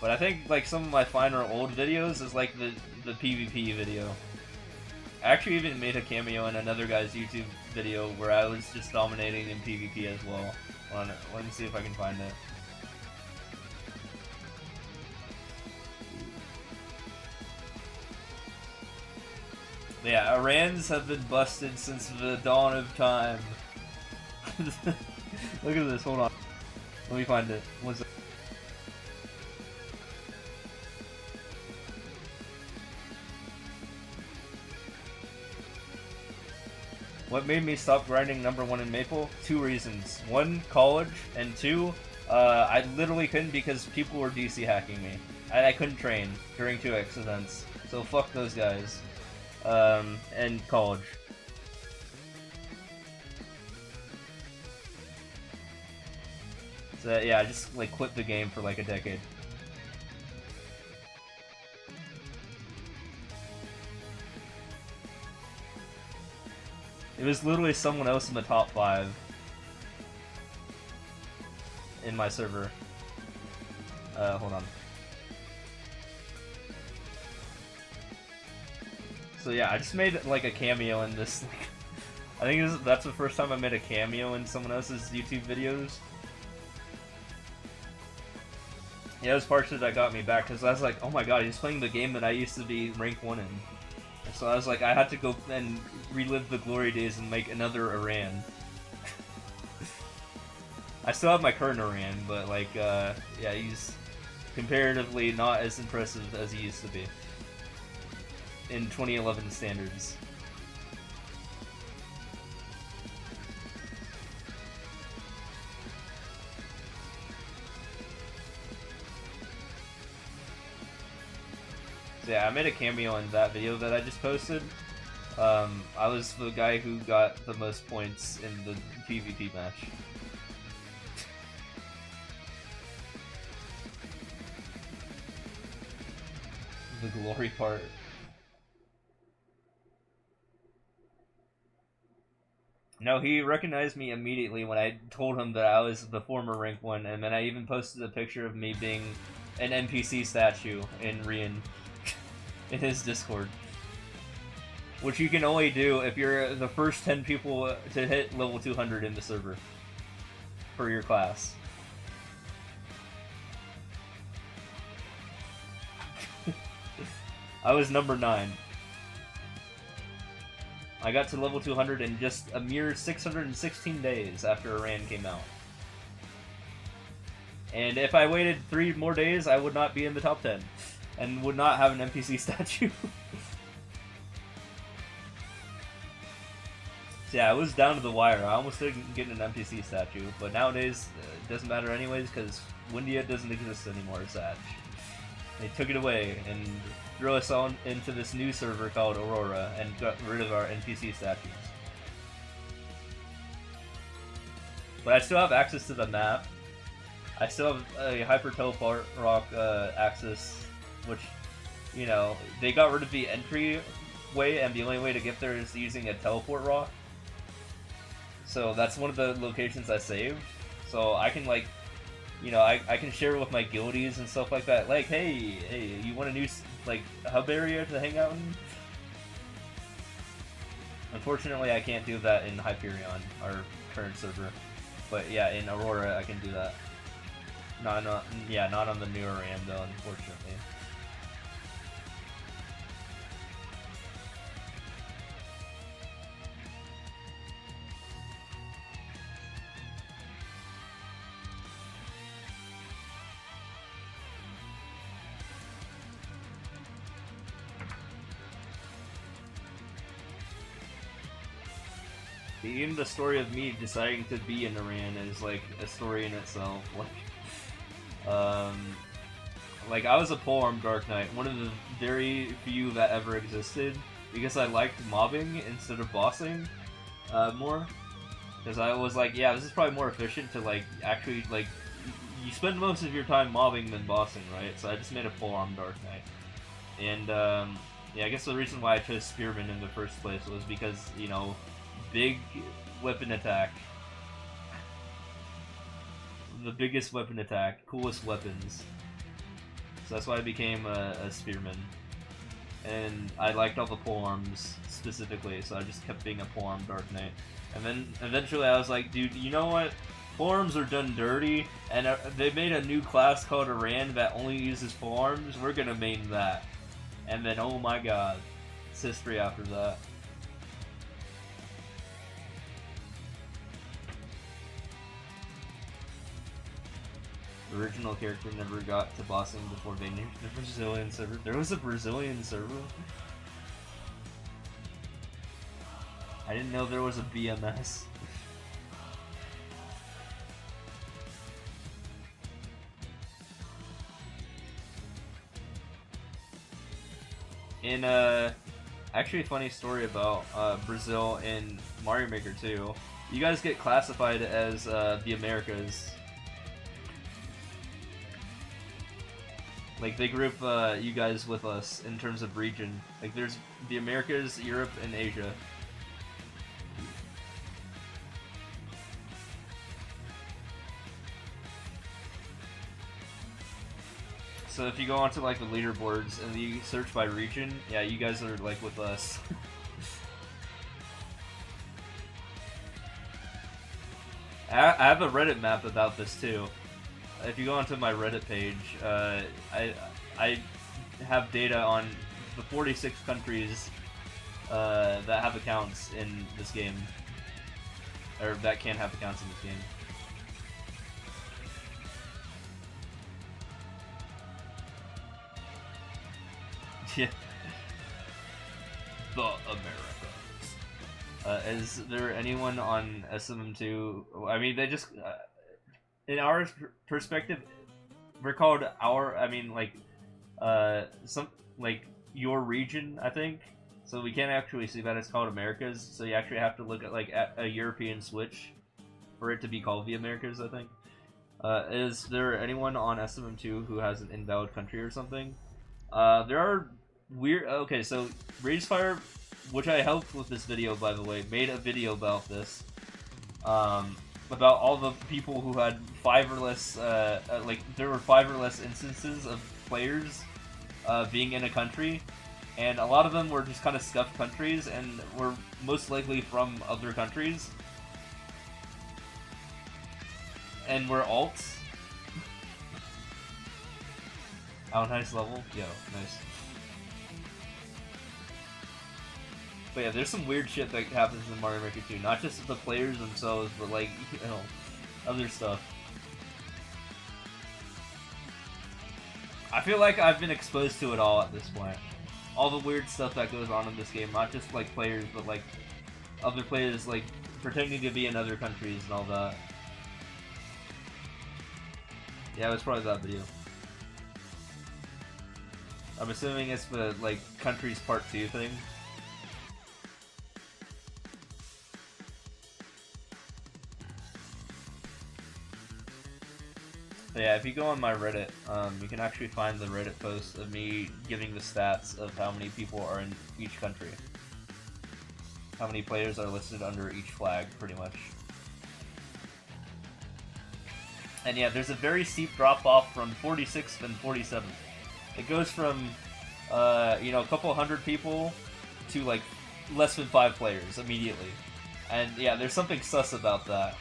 Speaker 3: But I think, like, some of my finer old videos is, like, the PvP video. I actually even made a cameo in another guy's YouTube video where I was just dominating in PvP as well. Let me see if I can find it. Yeah, Irans have been busted since the dawn of time. Look at this, hold on. Let me find it. What's it? What made me stop grinding #1 in Maple? 2 reasons. 1, college, and 2, I literally couldn't because people were DC hacking me. And I couldn't train during 2x events. So fuck those guys. And college. So yeah, I just like quit the game for like a decade. It was literally someone else in the top 5 in my server. Hold on. So yeah, I just made like a cameo in this
Speaker 1: I think that's the first time I made a cameo in someone else's YouTube videos. Yeah, it was partially that got me back, because I was like, oh my god, he's playing the game that I used to be rank 1 in. And so I was like, I had to go and relive the glory days and make another Iran. I still have my current Iran, but like, yeah, he's comparatively not as impressive as he used to be. In 2011 standards. So yeah, I made a cameo in that video that I just posted. I was the guy who got the most points in the PvP match. The glory part. No, he recognized me immediately when I told him that I was the former rank 1, and then I even posted a picture of me being an NPC statue in Rian in his Discord. Which you can only do if you're the first 10 people to hit level 200 in the server for your class. I was number 9. I got to level 200 in just a mere 616 days after Iran came out. And if I waited 3 more days, I would not be in the top 10. And would not have an NPC statue. So yeah, I was down to the wire. I almost didn't get an NPC statue. But nowadays, it doesn't matter anyways, because Windia doesn't exist anymore, Satch. They took it away and threw us on into this new server called Aurora and got rid of our NPC statues. But I still have access to the map. I still have a hyper teleport rock access, which, you know, they got rid of the entry way, and the only way to get there is using a teleport rock. So that's one of the locations I saved. So I can, like, you know, I can share with my guildies and stuff like that. Like, hey, you want a new, like, hub area to hang out in? Unfortunately, I can't do that in Hyperion, our current server. But yeah, in Aurora, I can do that. Not on the newer RAM, though, unfortunately. Even the story of me deciding to be in Iran is like a story in itself. Like I was a polearm Dark Knight, one of the very few that ever existed, because I liked mobbing instead of bossing more. Because I was like, yeah, this is probably more efficient to like actually like you spend most of your time mobbing than bossing, right? So I just made a polearm Dark Knight, and yeah, I guess the reason why I chose Spearman in the first place was because, you know, big weapon attack. The biggest weapon attack, coolest weapons. So that's why I became a Spearman. And I liked all the polearms specifically, so I just kept being a polearm Dark Knight. And then eventually I was like, dude, you know what? Polearms are done dirty, and they made a new class called Iran that only uses polearms. We're gonna main that. And then, oh my god, it's history after that. The original character never got to bossing before they knew the Brazilian server. There was a Brazilian server? I didn't know there was a BMS. In actually a funny story about Brazil in Mario Maker 2, you guys get classified as the Americas. Like, they group you guys with us in terms of region. Like, there's the Americas, Europe, and Asia. So if you go onto, like, the leaderboards and you search by region, yeah, you guys are, like, with us.
Speaker 3: I have a Reddit map about this too. If you go onto my Reddit page, I have data on the 46 countries that have accounts in this game, or that can have accounts in this game. Yeah. The Americas. Is there anyone on SMM2? I mean, they just, in our perspective, we're called our, I mean, like, like, your region, I think. So we can't actually see that it's called Americas, so you actually have to look at, like, a European switch for it to be called the Americas, I think. Is there anyone on SMM2 who has an invalid country or something? There are weird... Okay, so Ragefire, which I helped with this video, by the way, made a video about this. About all the people who had 5 or less... like, there were 5 or less instances of players being in a country, and a lot of them were just kind of scuffed countries, and were most likely from other countries. And we're alts. Oh, nice level. Yo, nice. But yeah, there's some weird shit that happens in Mario Maker 2. Not just the players themselves, but like, you know, other stuff. I feel like I've been exposed to it all at this point. All the weird stuff that goes on in this game, not just like players, but like other players like pretending to be in other countries and all that. Yeah, it was probably that video. I'm assuming it's the, like, countries part 2 thing. But yeah, if you go on my Reddit, you can actually find the Reddit post of me giving the stats of how many people are in each country. How many players are listed under each flag, pretty much. And yeah, there's a very steep drop-off from 46th and 47th. It goes from, you know, a couple hundred people to, like, less than 5 players immediately. And yeah, there's something sus about that.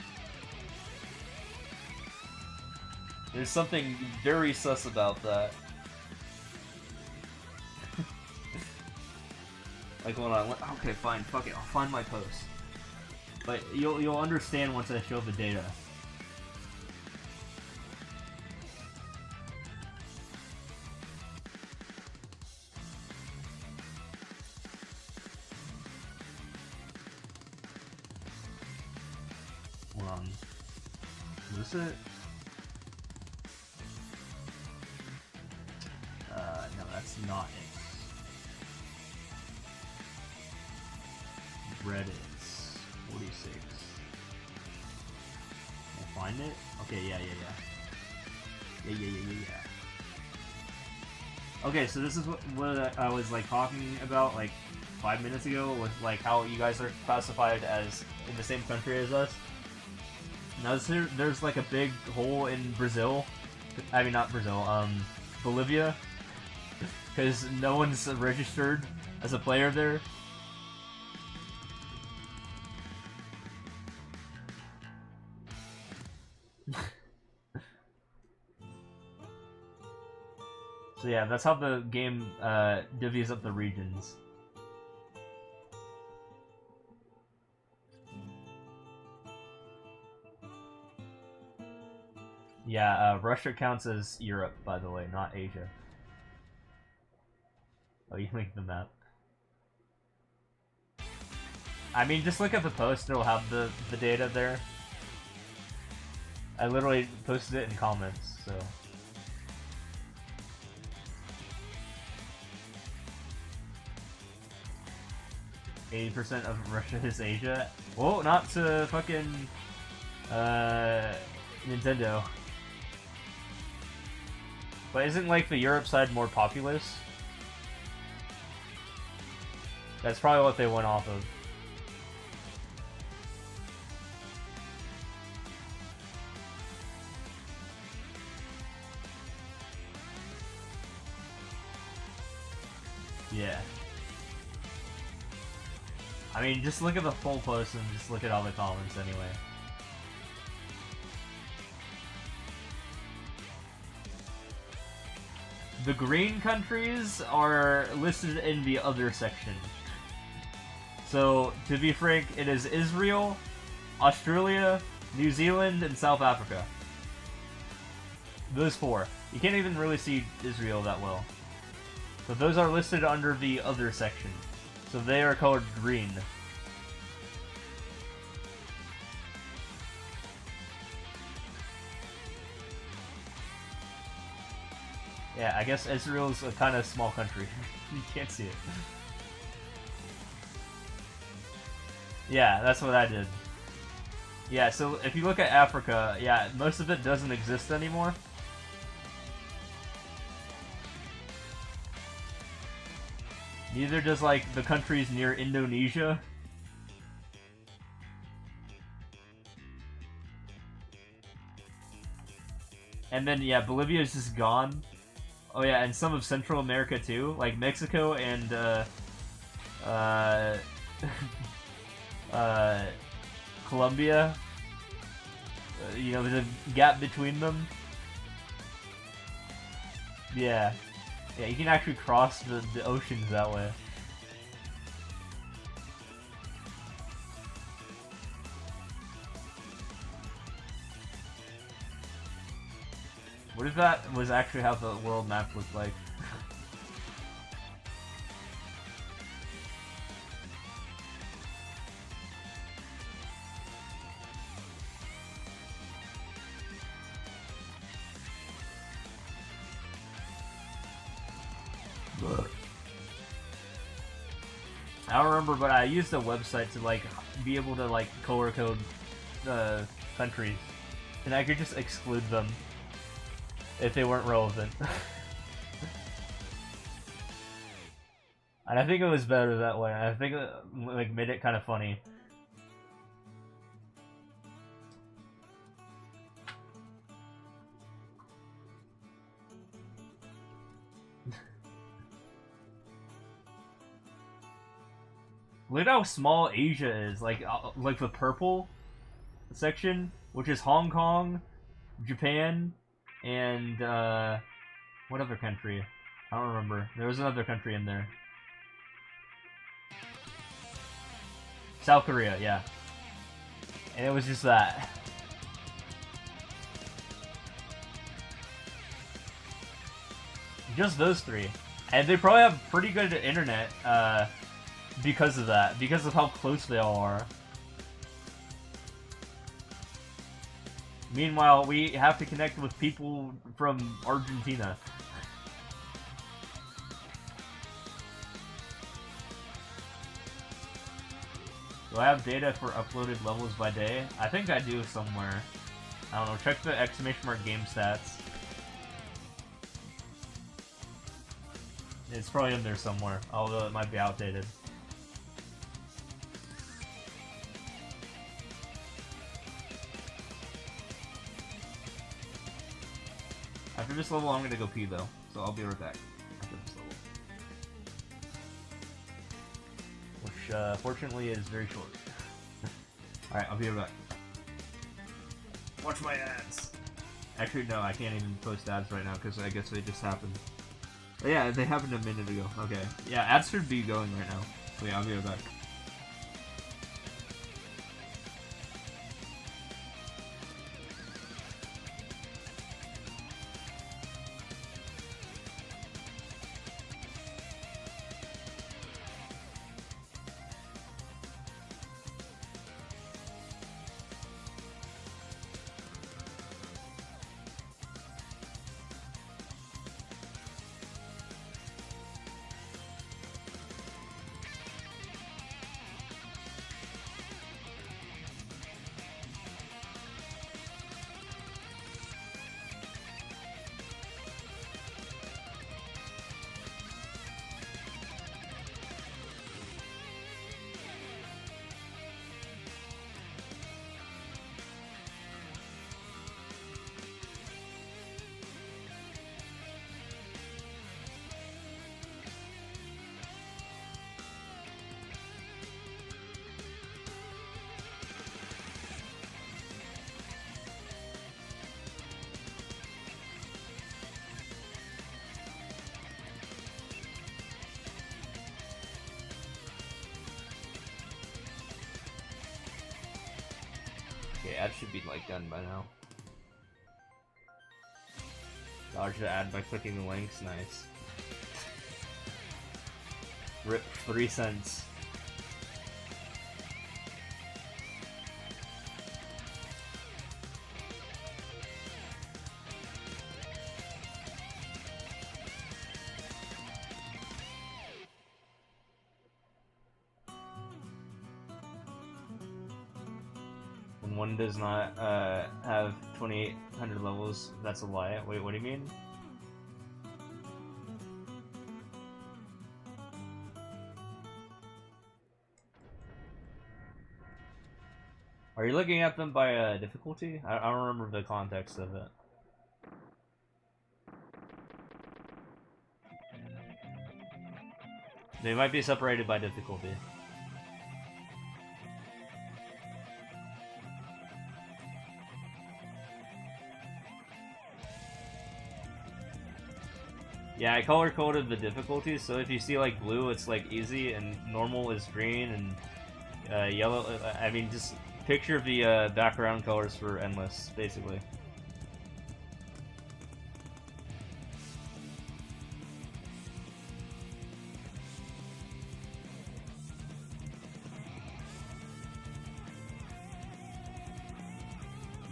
Speaker 3: There's something very sus about that. Like, hold on. Okay, fine. Fuck it. I'll find my post. But you'll understand once I show the data. Hold on. Is this it? No, that's not it. Reddit's 46. I'll find it? Okay, yeah. Okay, so this is what I was like talking about like 5 minutes ago with like how you guys are classified as in the same country as us. Now there's like a big hole in Brazil. I mean not Brazil, Bolivia. Because no one's registered as a player there. So yeah, that's how the game divvies up the regions. Yeah, Russia counts as Europe, by the way, not Asia. Oh, you make the map. I mean, just look at the post, it'll have the data there. I literally posted it in comments, so... 80% of Russia is Asia. Well, not to fucking Nintendo. But isn't like the Europe side more populous? That's probably what they went off of. Yeah. I mean, just look at the full post and just look at all the comments anyway.
Speaker 1: The green countries are listed in the other section. So, to be frank, it is Israel, Australia, New Zealand, and South Africa. Those four. You can't even really see Israel that well. So those are listed under the other section. So they are colored green. Yeah, I guess Israel's a kind of small country. You can't see it. Yeah, that's what I did. Yeah, so if you look at Africa, yeah, most of it doesn't exist anymore. Neither does, like, the countries near Indonesia. And then, yeah, Bolivia is just gone. Oh yeah, and some of Central America too, like Mexico and Colombia. You know, there's a gap between them. Yeah, yeah, you can actually cross the oceans that way. What if that was actually how the world map looked like? I don't remember, but I used a website to like be able to like color code countries, and I could just exclude them if they weren't relevant. And I think it was better that way. I think it like made it kind of funny. Look at how small Asia is. Like the purple section, which is Hong Kong, Japan, and what other country? I don't remember. There was another country in there. South Korea, yeah. And it was just that. Just those three. And they probably have pretty good internet, because of that. Because of how close they all are. Meanwhile, we have to connect with people from Argentina. Do I have data for uploaded levels by day? I think I do somewhere. I don't know, check the ! Game stats. It's probably in there somewhere, although it might be outdated. After this level, I'm gonna go pee though, so I'll be right back after this level. Which, fortunately, is very short. Alright, I'll be right back. Watch my ads! Actually, no, I can't even post ads right now, because I guess they just happened. But yeah, they happened a minute ago. Okay. Yeah, ads should be going right now. So yeah, I'll be right back.
Speaker 3: should be like done by now.
Speaker 1: Dodge the ad by clicking the links. Nice. Rip 3 cents. When one does not have 2,800 levels, that's a lie. Wait, what do you mean? Are you looking at them by difficulty? I don't remember the context of it. They might be separated by difficulty. Yeah, I color-coded the difficulties, so if you see like blue, it's like easy, and normal is green, and yellow, I mean, just picture the background colors for endless, basically.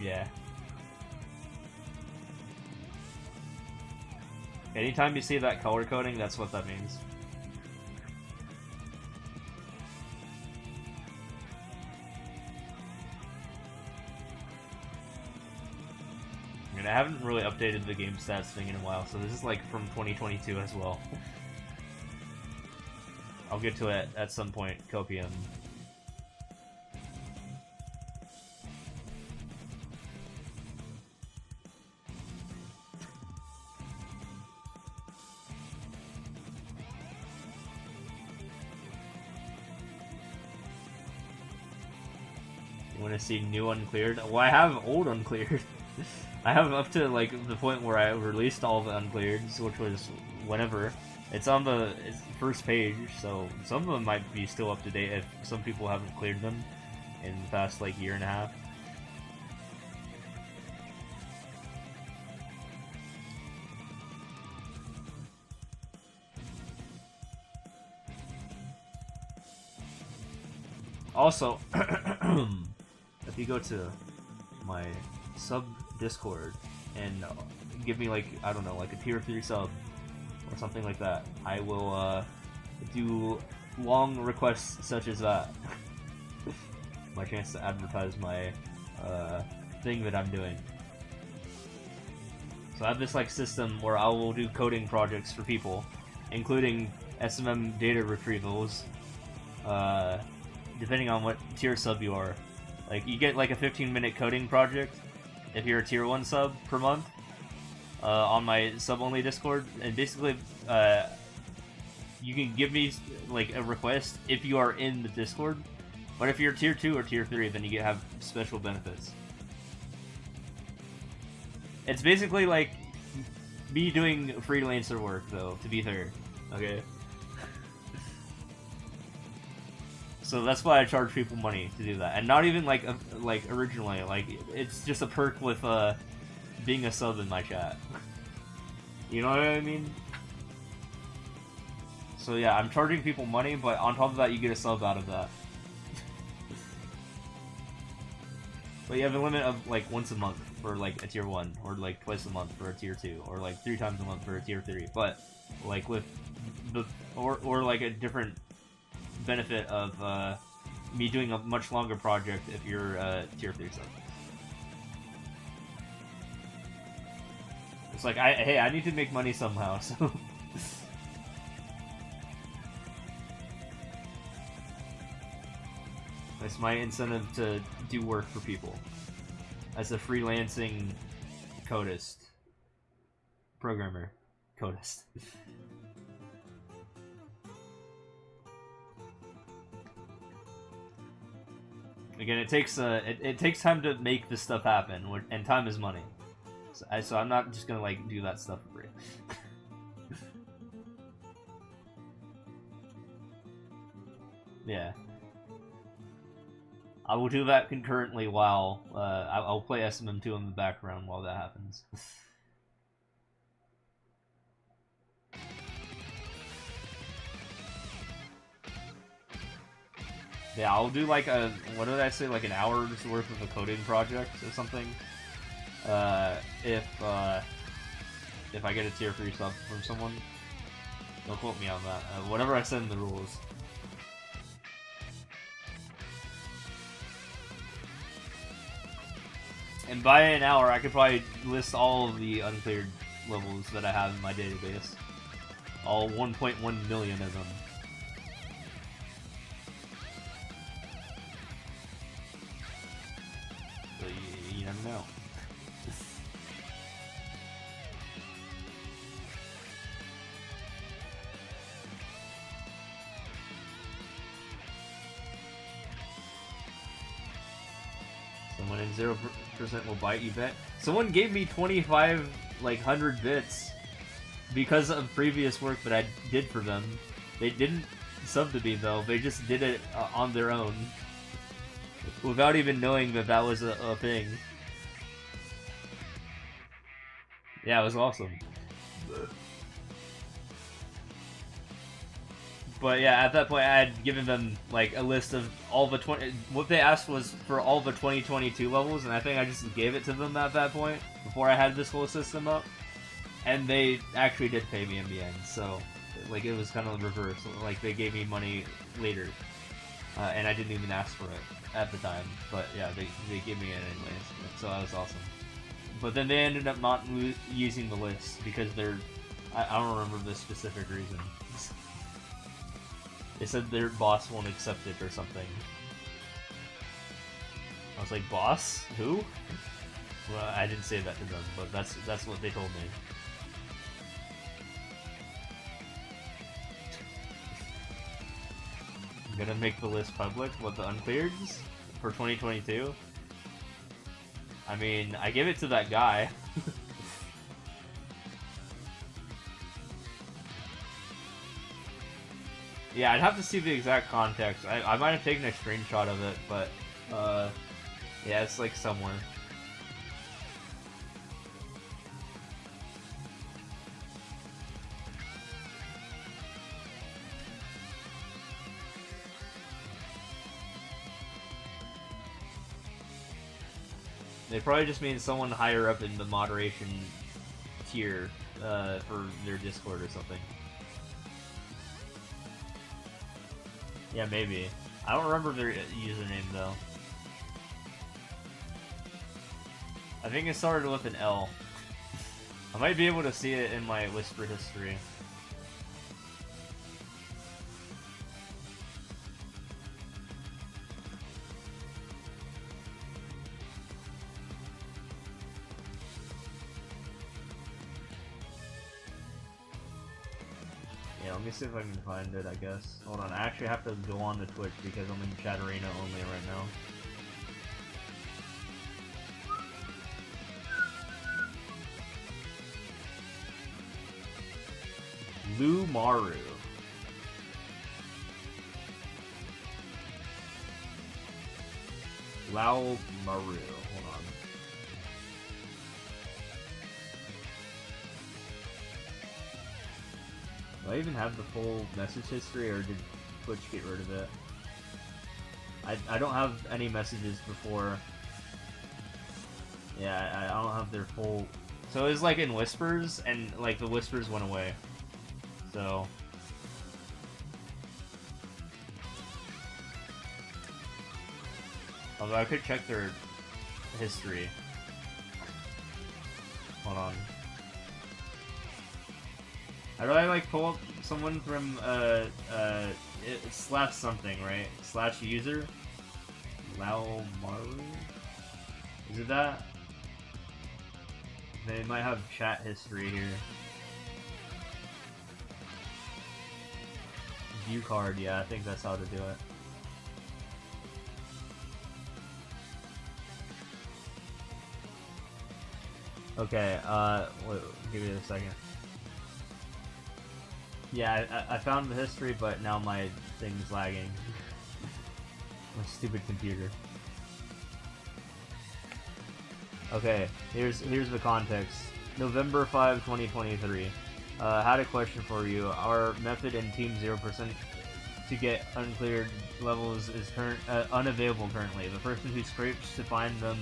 Speaker 1: Yeah. Anytime you see that color coding, that's what that means. I mean, I haven't really updated the game stats thing in a while, so this is like from 2022 as well. I'll get to it at some point, Copium. See new uncleared. Well, I have old uncleared. I have up to like the point where I released all the uncleareds, which was whenever. It's on the first page, so some of them might be still up to date if some people haven't cleared them in the past like year and a half. Also, if you go to my sub Discord and give me like, I don't know, like a tier 3 sub or something like that, I will do long requests such as that. My chance to advertise my thing that I'm doing. So I have this like system where I will do coding projects for people, including SMM data retrievals, depending on what tier sub you are. Like, you get like a 15-minute coding project if you're a tier 1 sub per month on my sub-only Discord, and basically you can give me like a request if you are in the Discord, but if you're tier 2 or tier 3, then you have special benefits. It's basically like me doing freelancer work, though, to be fair. Okay? So that's why I charge people money to do that, and not even like originally. Like, it's just a perk with being a sub in my chat. You know what I mean? So yeah, I'm charging people money, but on top of that, you get a sub out of that. But you have a limit of like once a month for like a tier 1, or like twice a month for a tier 2, or like 3 times a month for a tier 3. But like with the or like a different benefit of me doing a much longer project if you're tier 3 sub. It's like, hey, I need to make money somehow, so it's my incentive to do work for people as a freelancing codist, programmer, codist. Again, it takes it takes time to make this stuff happen, and time is money. So I'm not just gonna like do that stuff for free. Yeah. I will do that concurrently while I'll play SMM2 in the background while that happens. Yeah, I'll do like a, what did I say, like an hour's worth of a coding project or something. If I get a tier 3 sub from someone. Don't quote me on that. Whatever I said in the rules. And by an hour, I could probably list all of the uncleared levels that I have in my database. All 1.1 million of them. So you never know. Someone in 0% will bite, you bet. Someone gave me 25, like, 100 bits because of previous work that I did for them. They didn't sub to me, though. They just did it on their own. Without even knowing that that was a thing. Yeah, it was awesome. But yeah, at that point I had given them like a list of all the what they asked was for all the 2022 levels, and I think I just gave it to them at that point before I had this whole system up. And they actually did pay me in the end, so like it was kind of reverse. Like they gave me money later, and I didn't even ask for it at the time. But yeah, they gave me it anyways, so that was awesome. But then they ended up not using the list because I don't remember the specific reason. They said their boss won't accept it or something. I was like, boss? Who? Well, I didn't say that to them, but that's what they told me. I'm gonna make the list public, what the uncleareds for 2022. I mean, I gave it to that guy. Yeah, I'd have to see the exact context. I might have taken a screenshot of it, but yeah, it's like somewhere. They probably just mean someone higher up in the moderation tier for their Discord or something. Yeah, maybe. I don't remember their username, though. I think it started with an L. I might be able to see it in my Whisper history. Yeah, let me see if I can find it, I guess. Hold on, I actually have to go on to Twitch because I'm in Chat Arena only right now. Lou Maru. Lao Maru. Hold on. Do I even have the full message history, or did Twitch get rid of it? I don't have any messages before. Yeah, I don't have their full... So it was like in Whispers, and like the Whispers went away. So... Although I could check their history. Hold on. How do I like pull up someone from slash something, right? Slash user? Lao Maru? Is it that? They might have chat history here. View card, yeah, I think that's how to do it. Okay, wait, give me a second. Yeah, I found the history, but now my thing's lagging. My stupid computer. Okay, here's the context. November 5, 2023. Had a question for you. Our method in Team 0% to get uncleared levels is unavailable currently. The person who scrapes to find them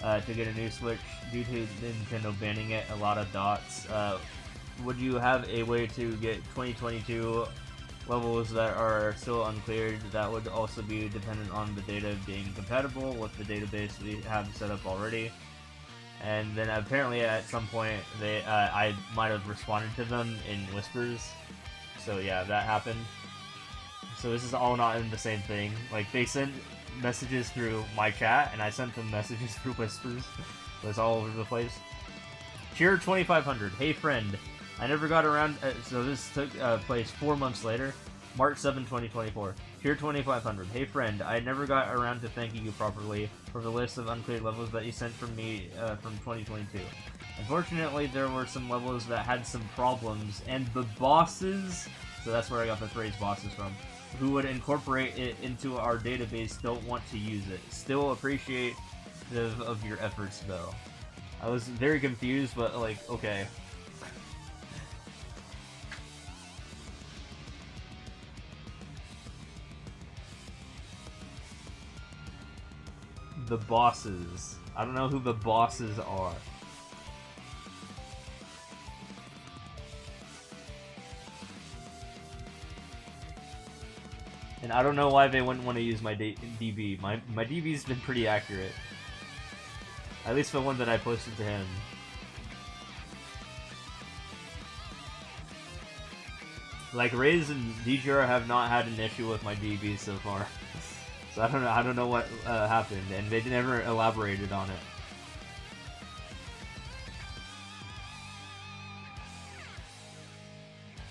Speaker 1: to get a new Switch due to Nintendo banning it, a lot of dots. Would you have a way to get 2022 levels that are still uncleared that would also be dependent on the data being compatible with the database we have set up already? And then apparently at some point I might have responded to them in whispers. So yeah, that happened. So this is all not in the same thing. Like, they sent messages through my chat, and I sent them messages through whispers. So it's all over the place. Cheer 2500. Hey friend, I never got around. So this took place 4 months later, March 7, 2024. Cheer 2500. Hey friend, I never got around to thanking you properly for the list of uncleared levels that you sent from me from 2022. Unfortunately, there were some levels that had some problems, and the bosses, so that's where I got the phrase bosses from, who would incorporate it into our database don't want to use it. Still appreciate of your efforts, though. I was very confused, but, like, okay. The bosses. I don't know who the bosses are. And I don't know why they wouldn't want to use my DB. My DB's been pretty accurate. At least the one that I posted to him. Like, Riz and DGR have not had an issue with my DB so far. So I don't know what happened, and they never elaborated on it.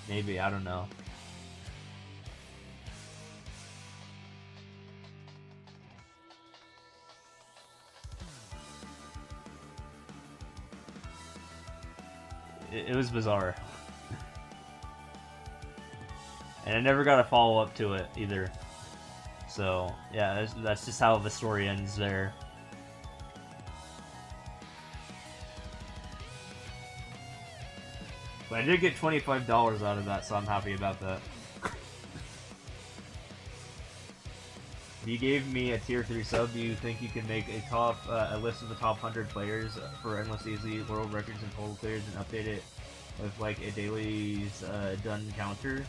Speaker 1: Maybe, I don't know. It was bizarre. And I never got a follow-up to it, either. So, yeah, that's just how the story ends there. But I did get $25 out of that, so I'm happy about that. If you gave me a tier 3 sub, do you think you can make a list of the top 100 players for Endless Easy, world records, and total clears, and update it with like a daily's done counter?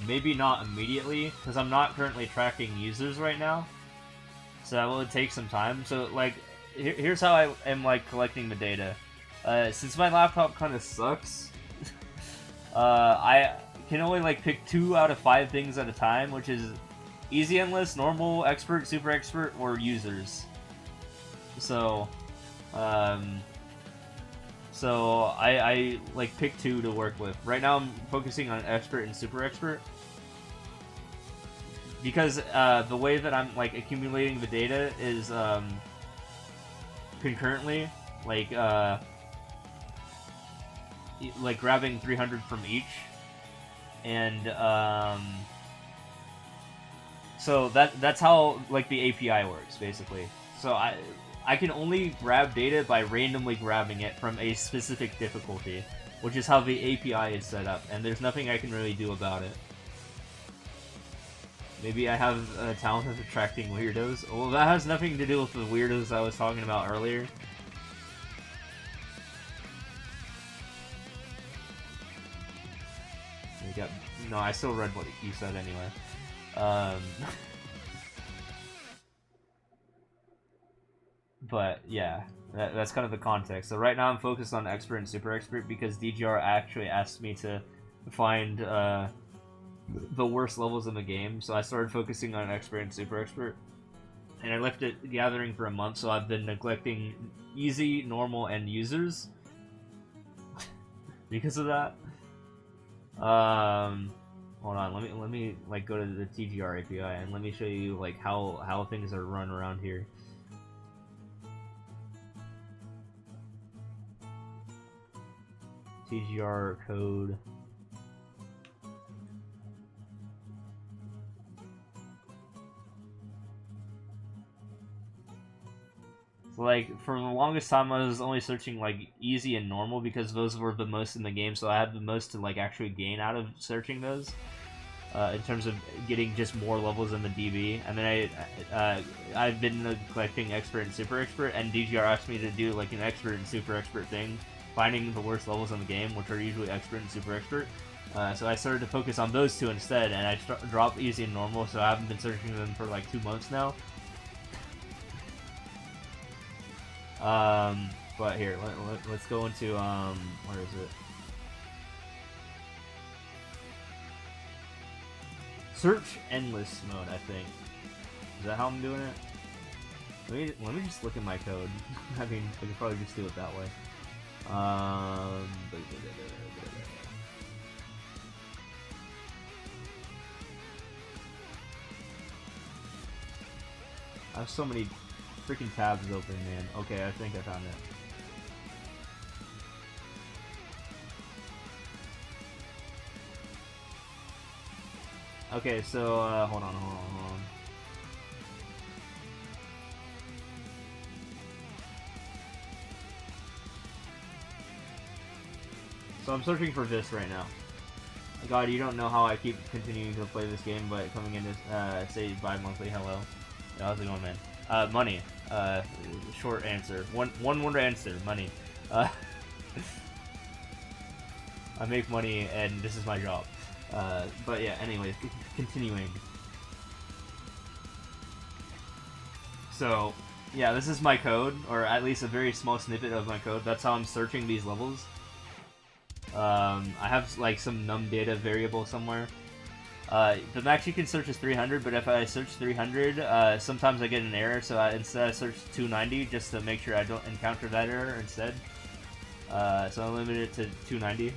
Speaker 1: Maybe not immediately, because I'm not currently tracking users right now. So that will take some time. So, like, here's how I am, like, collecting the data. Since my laptop kind of sucks, I can only, like, pick 2 out of 5 things at a time, which is easy endless, normal, expert, super expert, or users. So, I like pick 2 to work with. Right now I'm focusing on expert and super expert. Because the way that I'm like accumulating the data is concurrently, like grabbing 300 from each. And so that's how like the API works basically. So I can only grab data by randomly grabbing it from a specific difficulty, which is how the API is set up, and there's nothing I can really do about it. Maybe I have a talent of attracting weirdos. Well, that has nothing to do with the weirdos I was talking about earlier. No, I still read what you said anyway. But yeah, that's kind of the context. So right now I'm focused on expert and super expert because DGR actually asked me to find the worst levels in the game. So I started focusing on expert and super expert, and I left it gathering for a month. So I've been neglecting easy, normal, and users because of that. Hold on, let me like go to the TGR API and let me show you like how things are run around here. TGR code. Like, for the longest time, I was only searching, like, easy and normal because those were the most in the game, so I had the most to, like, actually gain out of searching those. In terms of getting just more levels in the DB. And then I've been collecting expert and super expert, and DGR asked me to do, like, an expert and super expert thing, finding the worst levels in the game, which are usually expert and super expert. So I started to focus on those two instead, and I dropped easy and normal, so I haven't been searching them for, like, 2 months now. But here, let's go into, where is it? Search endless mode, I think. Is that how I'm doing it? Let me just look at my code. I mean, I could probably just do it that way. I have so many freaking tabs open, man. Okay, I think I found it. Okay, so, hold on. So I'm searching for this right now. God, you don't know how I keep continuing to play this game, but coming in to say bi-monthly hello. Yeah, how's it going, man? Money. Short answer. One word answer. Money. I make money, and this is my job. But yeah, anyway, continuing. So, yeah, this is my code, or at least a very small snippet of my code. That's how I'm searching these levels. I have, like, some num data variable somewhere. The max you can search is 300, but if I search 300, sometimes I get an error, so instead I search 290 just to make sure I don't encounter that error instead. So I limit it to 290.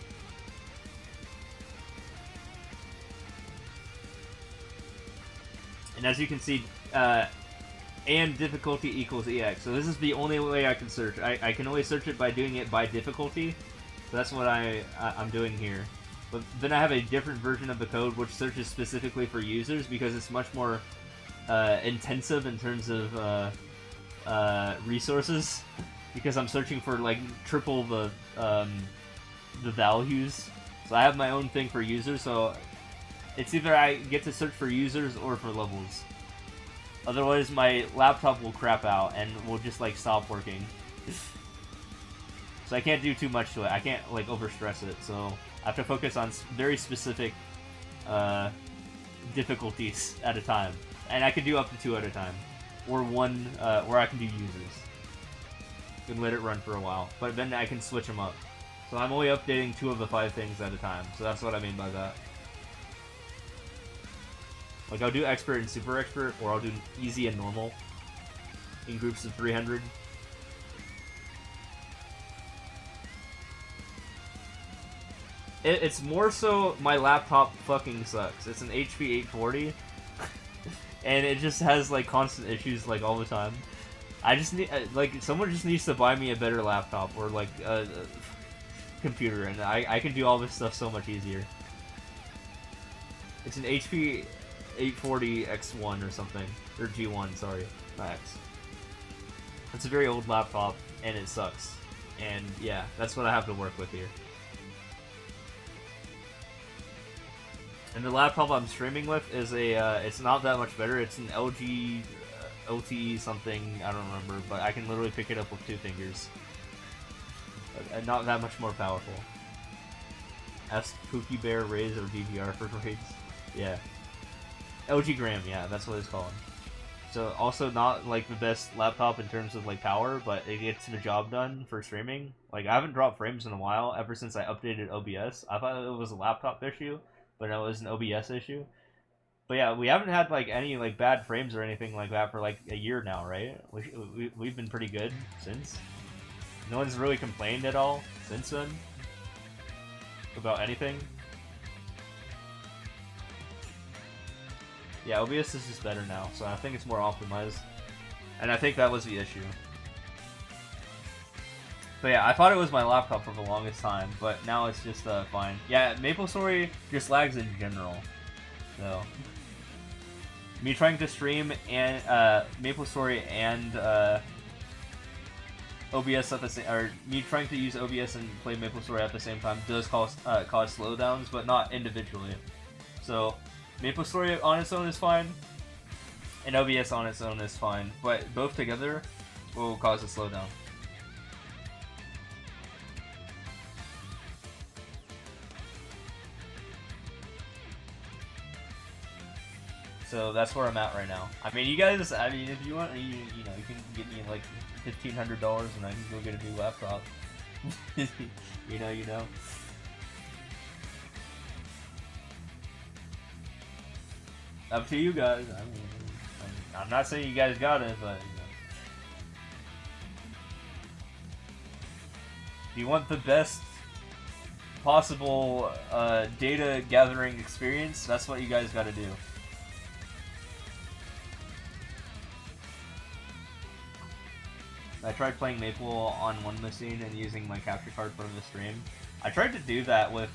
Speaker 1: And as you can see, and difficulty equals EX. So this is the only way I can search. I can only search it by doing it by difficulty. So that's what I'm doing here. But then I have a different version of the code which searches specifically for users because it's much more intensive in terms of resources. Because I'm searching for like triple the values. So I have my own thing for users. So it's either I get to search for users or for levels. Otherwise, my laptop will crap out and will just like stop working. So I can't do too much to it. I can't like overstress it. So I have to focus on very specific difficulties at a time, and I can do up to 2 at a time, or one where I can do users. And let it run for a while, but then I can switch them up. So I'm only updating 2 of the 5 things at a time. So that's what I mean by that. Like, I'll do expert and super expert, or I'll do easy and normal in groups of 300. It's more so my laptop fucking sucks. It's an HP 840, and it just has like constant issues like all the time. I just need like someone just needs to buy me a better laptop or like a computer, and I can do all this stuff so much easier. It's an HP 840 X1 or something, or G1, sorry, not X. It's a very old laptop, and it sucks. And yeah, that's what I have to work with here. And the laptop I'm streaming with is a, it's not that much better. It's an LG OT something, I don't remember, but I can literally pick it up with 2 fingers. Not that much more powerful. Ask Pookie Bear Raise or DVR for grades. Yeah. LG Gram, yeah, that's what it's called. So also not like the best laptop in terms of like power, but it gets the job done for streaming. Like I haven't dropped frames in a while, ever since I updated OBS. I thought it was a laptop issue, but it was an OBS issue. But yeah, we haven't had like any like bad frames or anything like that for like a year now, right? We've been pretty good since. No one's really complained at all since then about anything. Yeah, OBS is just better now, so I think it's more optimized. And I think that was the issue. But yeah, I thought it was my laptop for the longest time, but now it's just fine. Yeah, MapleStory just lags in general. So me trying to stream and MapleStory and OBS at the same, or me trying to use OBS and play MapleStory at the same time does cause slowdowns, but not individually. So MapleStory on its own is fine, and OBS on its own is fine, but both together will cause a slowdown. So that's where I'm at right now. I mean, you guys, I mean, if you want, you know, you can get me like $1,500 and I can go get a new laptop. you know. Up to you guys. I mean, I'm not saying you guys got it, but you know. If you want the best possible data gathering experience, that's what you guys got to do. I tried playing Maple on one machine and using my capture card for the stream. I tried to do that with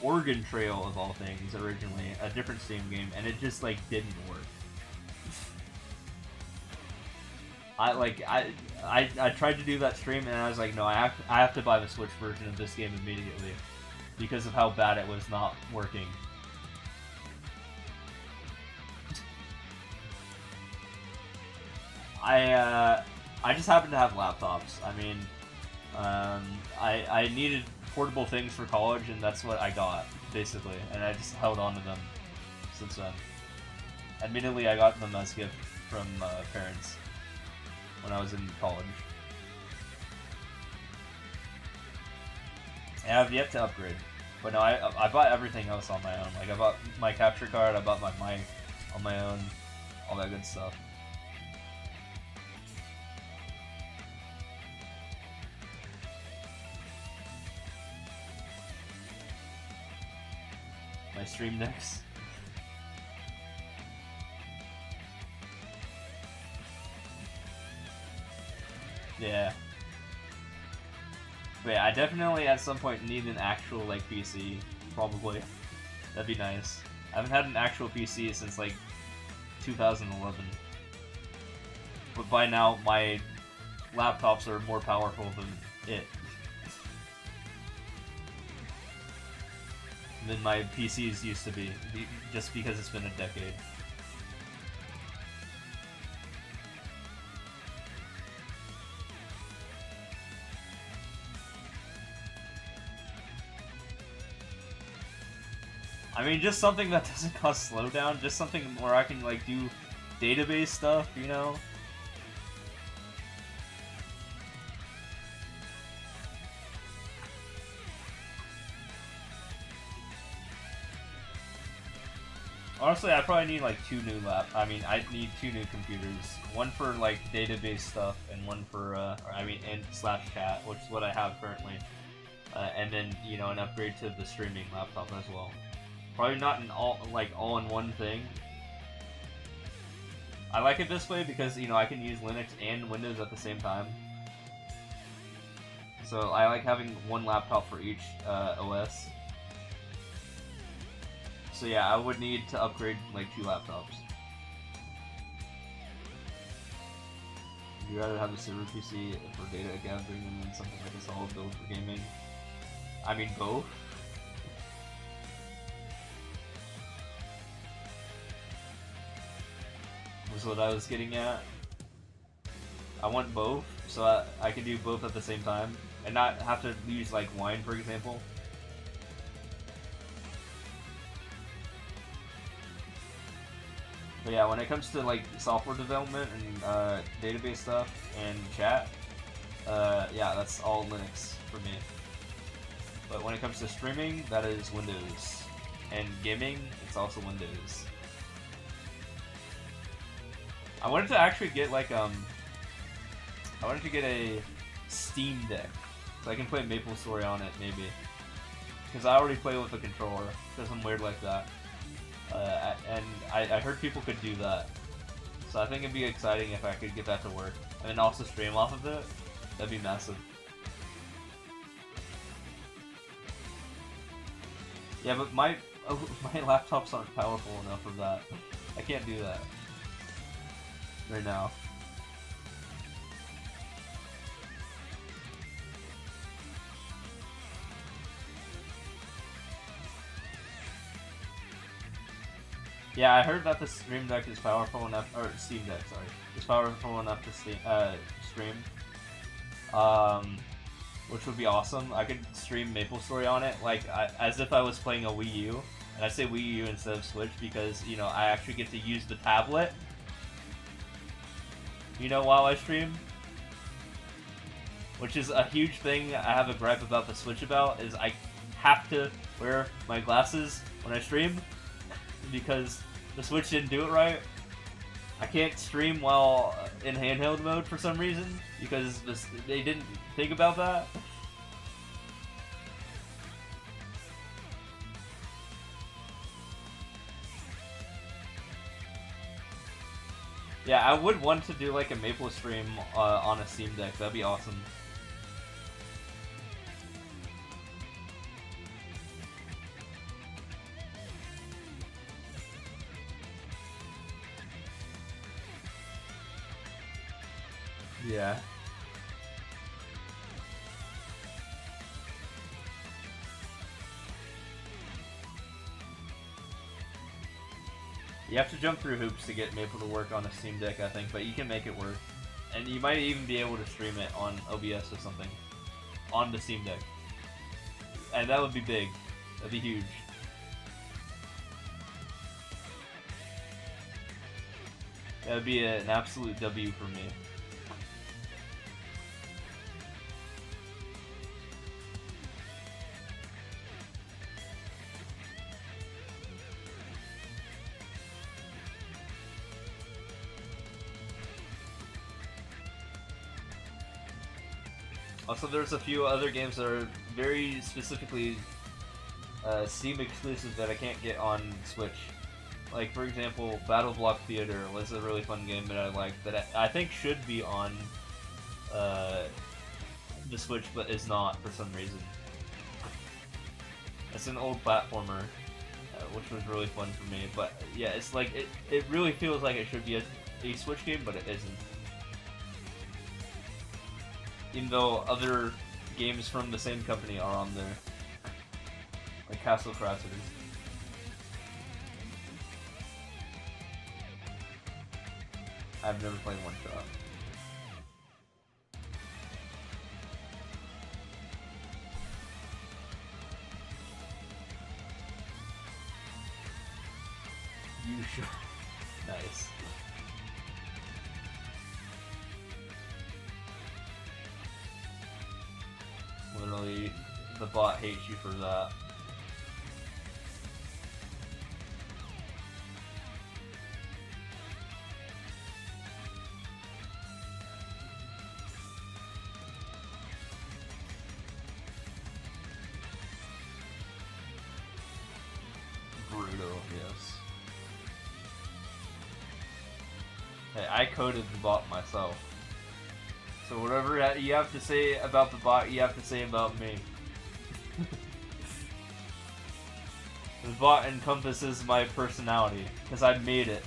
Speaker 1: Oregon Trail of all things originally, a different Steam game, and it just like didn't work. I tried to do that stream and I was like, no, I have to buy the Switch version of this game immediately because of how bad it was not working. I just happen to have laptops. I mean, I needed portable things for college, and that's what I got, basically. And I just held on to them since then. Admittedly, I got them as a gift from parents when I was in college. And I've yet to upgrade. But no, I bought everything else on my own. Like, I bought my capture card, I bought my mic on my own, all that good stuff. My stream decks. Yeah. But yeah, I definitely at some point need an actual like PC, probably. That'd be nice. I haven't had an actual PC since like 2011. But by now my laptops are more powerful than it. Than my PCs used to be, just because it's been a decade. I mean, just something that doesn't cause slowdown, just something where I can like do database stuff, you know? Honestly, I probably need like I need two new computers. One for like database stuff, and one for and slash chat, which is what I have currently. And then, you know, an upgrade to the streaming laptop as well. Probably not an all in one thing. I like it this way because, you know, I can use Linux and Windows at the same time. So I like having one laptop for each OS. So yeah, I would need to upgrade like 2 laptops. Would you rather have a server PC for data gathering and then something like a solid build for gaming? I mean, both. Was what I was getting at. I want both, so I can do both at the same time, and not have to use like Wine, for example. But yeah, when it comes to like software development and database stuff and chat, yeah, that's all Linux for me. But when it comes to streaming, that is Windows. And gaming, it's also Windows. I wanted to actually get like I wanted to get a Steam Deck so I can play MapleStory on it maybe. Because I already play with a controller, because I'm weird like that. And I heard people could do that. So I think it'd be exciting if I could get that to work. And then also stream off of it. That'd be massive. Yeah, but my laptops aren't powerful enough for that. I can't do that right now.
Speaker 3: Yeah, I heard that the Stream Deck is powerful enough, or Steam Deck, sorry, is powerful enough to stream. Which would be awesome. I could stream MapleStory on it, like as if I was playing a Wii U. And I say Wii U instead of Switch because, you know, I actually get to use the tablet, you know, while I stream. Which is a huge thing I have a gripe about the Switch about, is I have to wear my glasses when I stream because the Switch didn't do it right. I can't stream while in handheld mode for some reason because they didn't think about that. Yeah, I would want to do like a Maple stream on a Steam Deck. That'd be awesome. Yeah. You have to jump through hoops to get Maple to work on a Steam Deck, I think, but you can make it work. And you might even be able to stream it on OBS or something. On the Steam Deck. And that would be big. That'd be huge. That would be an absolute W for me. Also, there's a few other games that are very specifically Steam exclusive that I can't get on Switch. Like, for example, Battle Block Theater was a really fun game that I liked that I think should be on the Switch, but is not for some reason. It's an old platformer, which was really fun for me. But yeah, it's like it really feels like it should be a Switch game, but it isn't. Even though other games from the same company are on there, like Castle Crashers. I've never played One Shot. You should. Nice. Literally, the bot hates you for that. Brutal, yes. Hey, I coded the bot myself. So whatever you have to say about the bot, you have to say about me. The bot encompasses my personality, because I made it.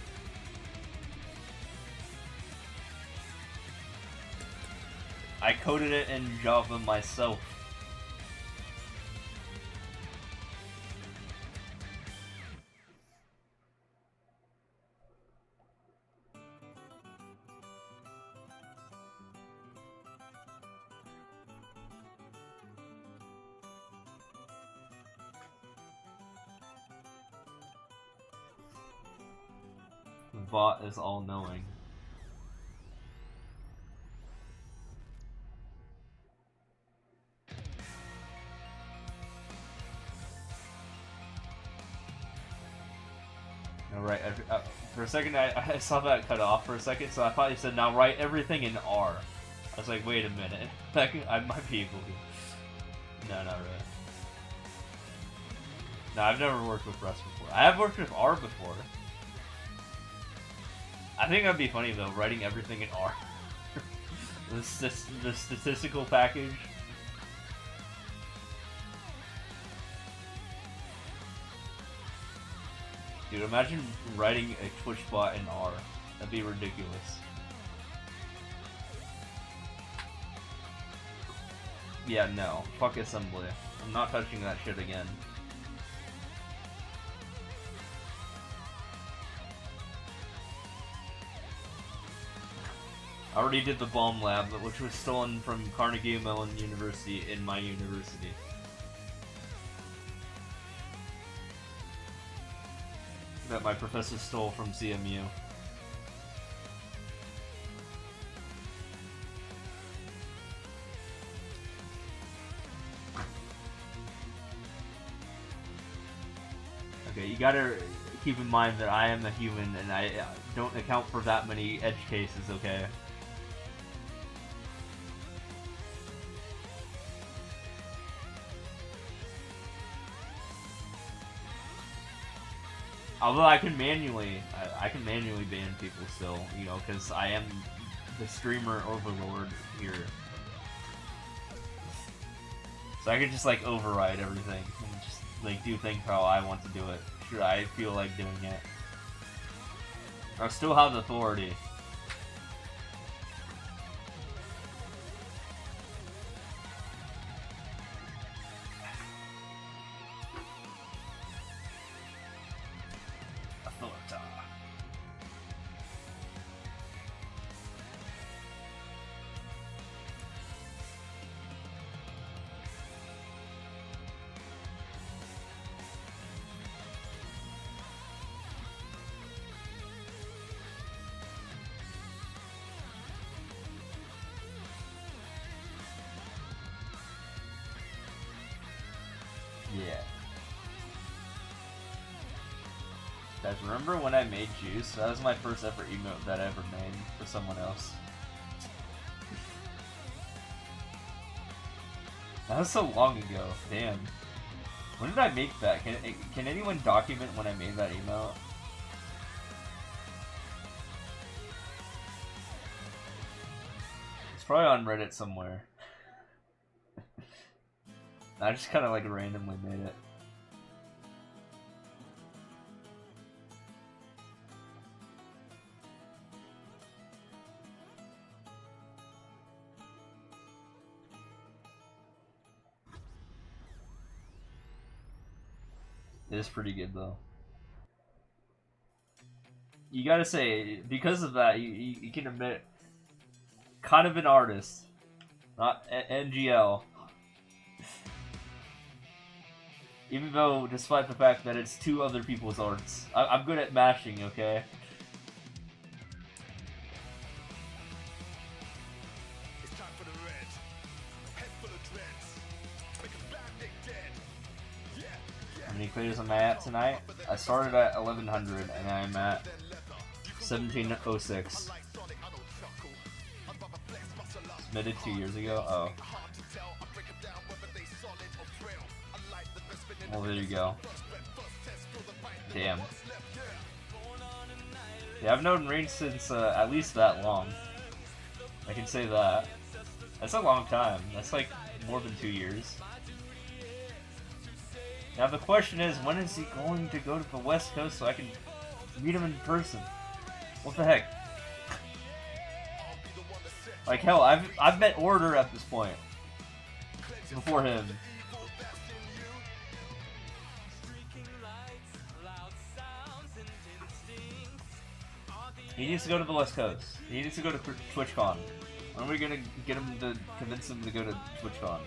Speaker 3: I coded it in Java myself. The bot is all-knowing. No, right. For a second, I saw that cut off for a second, so I thought you said, now write everything in R. I was like, wait a minute. I might be able to. No, not really. No, I've never worked with Rust before. I have worked with R before. I think that'd be funny though, writing everything in R. The statistical package. Dude, imagine writing a Twitch bot in R. That'd be ridiculous. Yeah, no. Fuck assembly. I'm not touching that shit again. I already did the bomb lab, which was stolen from Carnegie Mellon University in my university. That my professor stole from CMU. Okay, you gotta keep in mind that I am a human and I don't account for that many edge cases, okay? Although I can manually ban people still, you know, because I am the streamer overlord here. So I could just like override everything and just like do things how I want to do it. Sure, I feel like doing it. I still have the authority. Yeah. Guys, remember when I made Juice? That was my first ever emote that I ever made for someone else. That was so long ago. Damn. When did I make that? Can anyone document when I made that emote? It's probably on Reddit somewhere. I just kind of like randomly made it. It is pretty good though. You gotta say, because of that, you can admit, kind of an artist, not NGL. Even though, despite the fact that it's two other people's arts. I'm good at mashing, okay?
Speaker 4: It's time for the red. Head full of dreads. Make a bad dick dead. Yeah.
Speaker 3: How many clears am I at tonight? I started at 1100 and I'm at 1706. Submitted 2 years ago? Oh. Well, there you go. Damn. Yeah, I've known Rain since at least that long. I can say that. That's a long time. That's like more than 2 years. Now the question is, when is he going to go to the West Coast so I can meet him in person? What the heck? Like hell, I've met Order at this point. Before him. He needs to go to the West Coast. He needs to go to TwitchCon. When are we gonna get him to convince him to go to TwitchCon?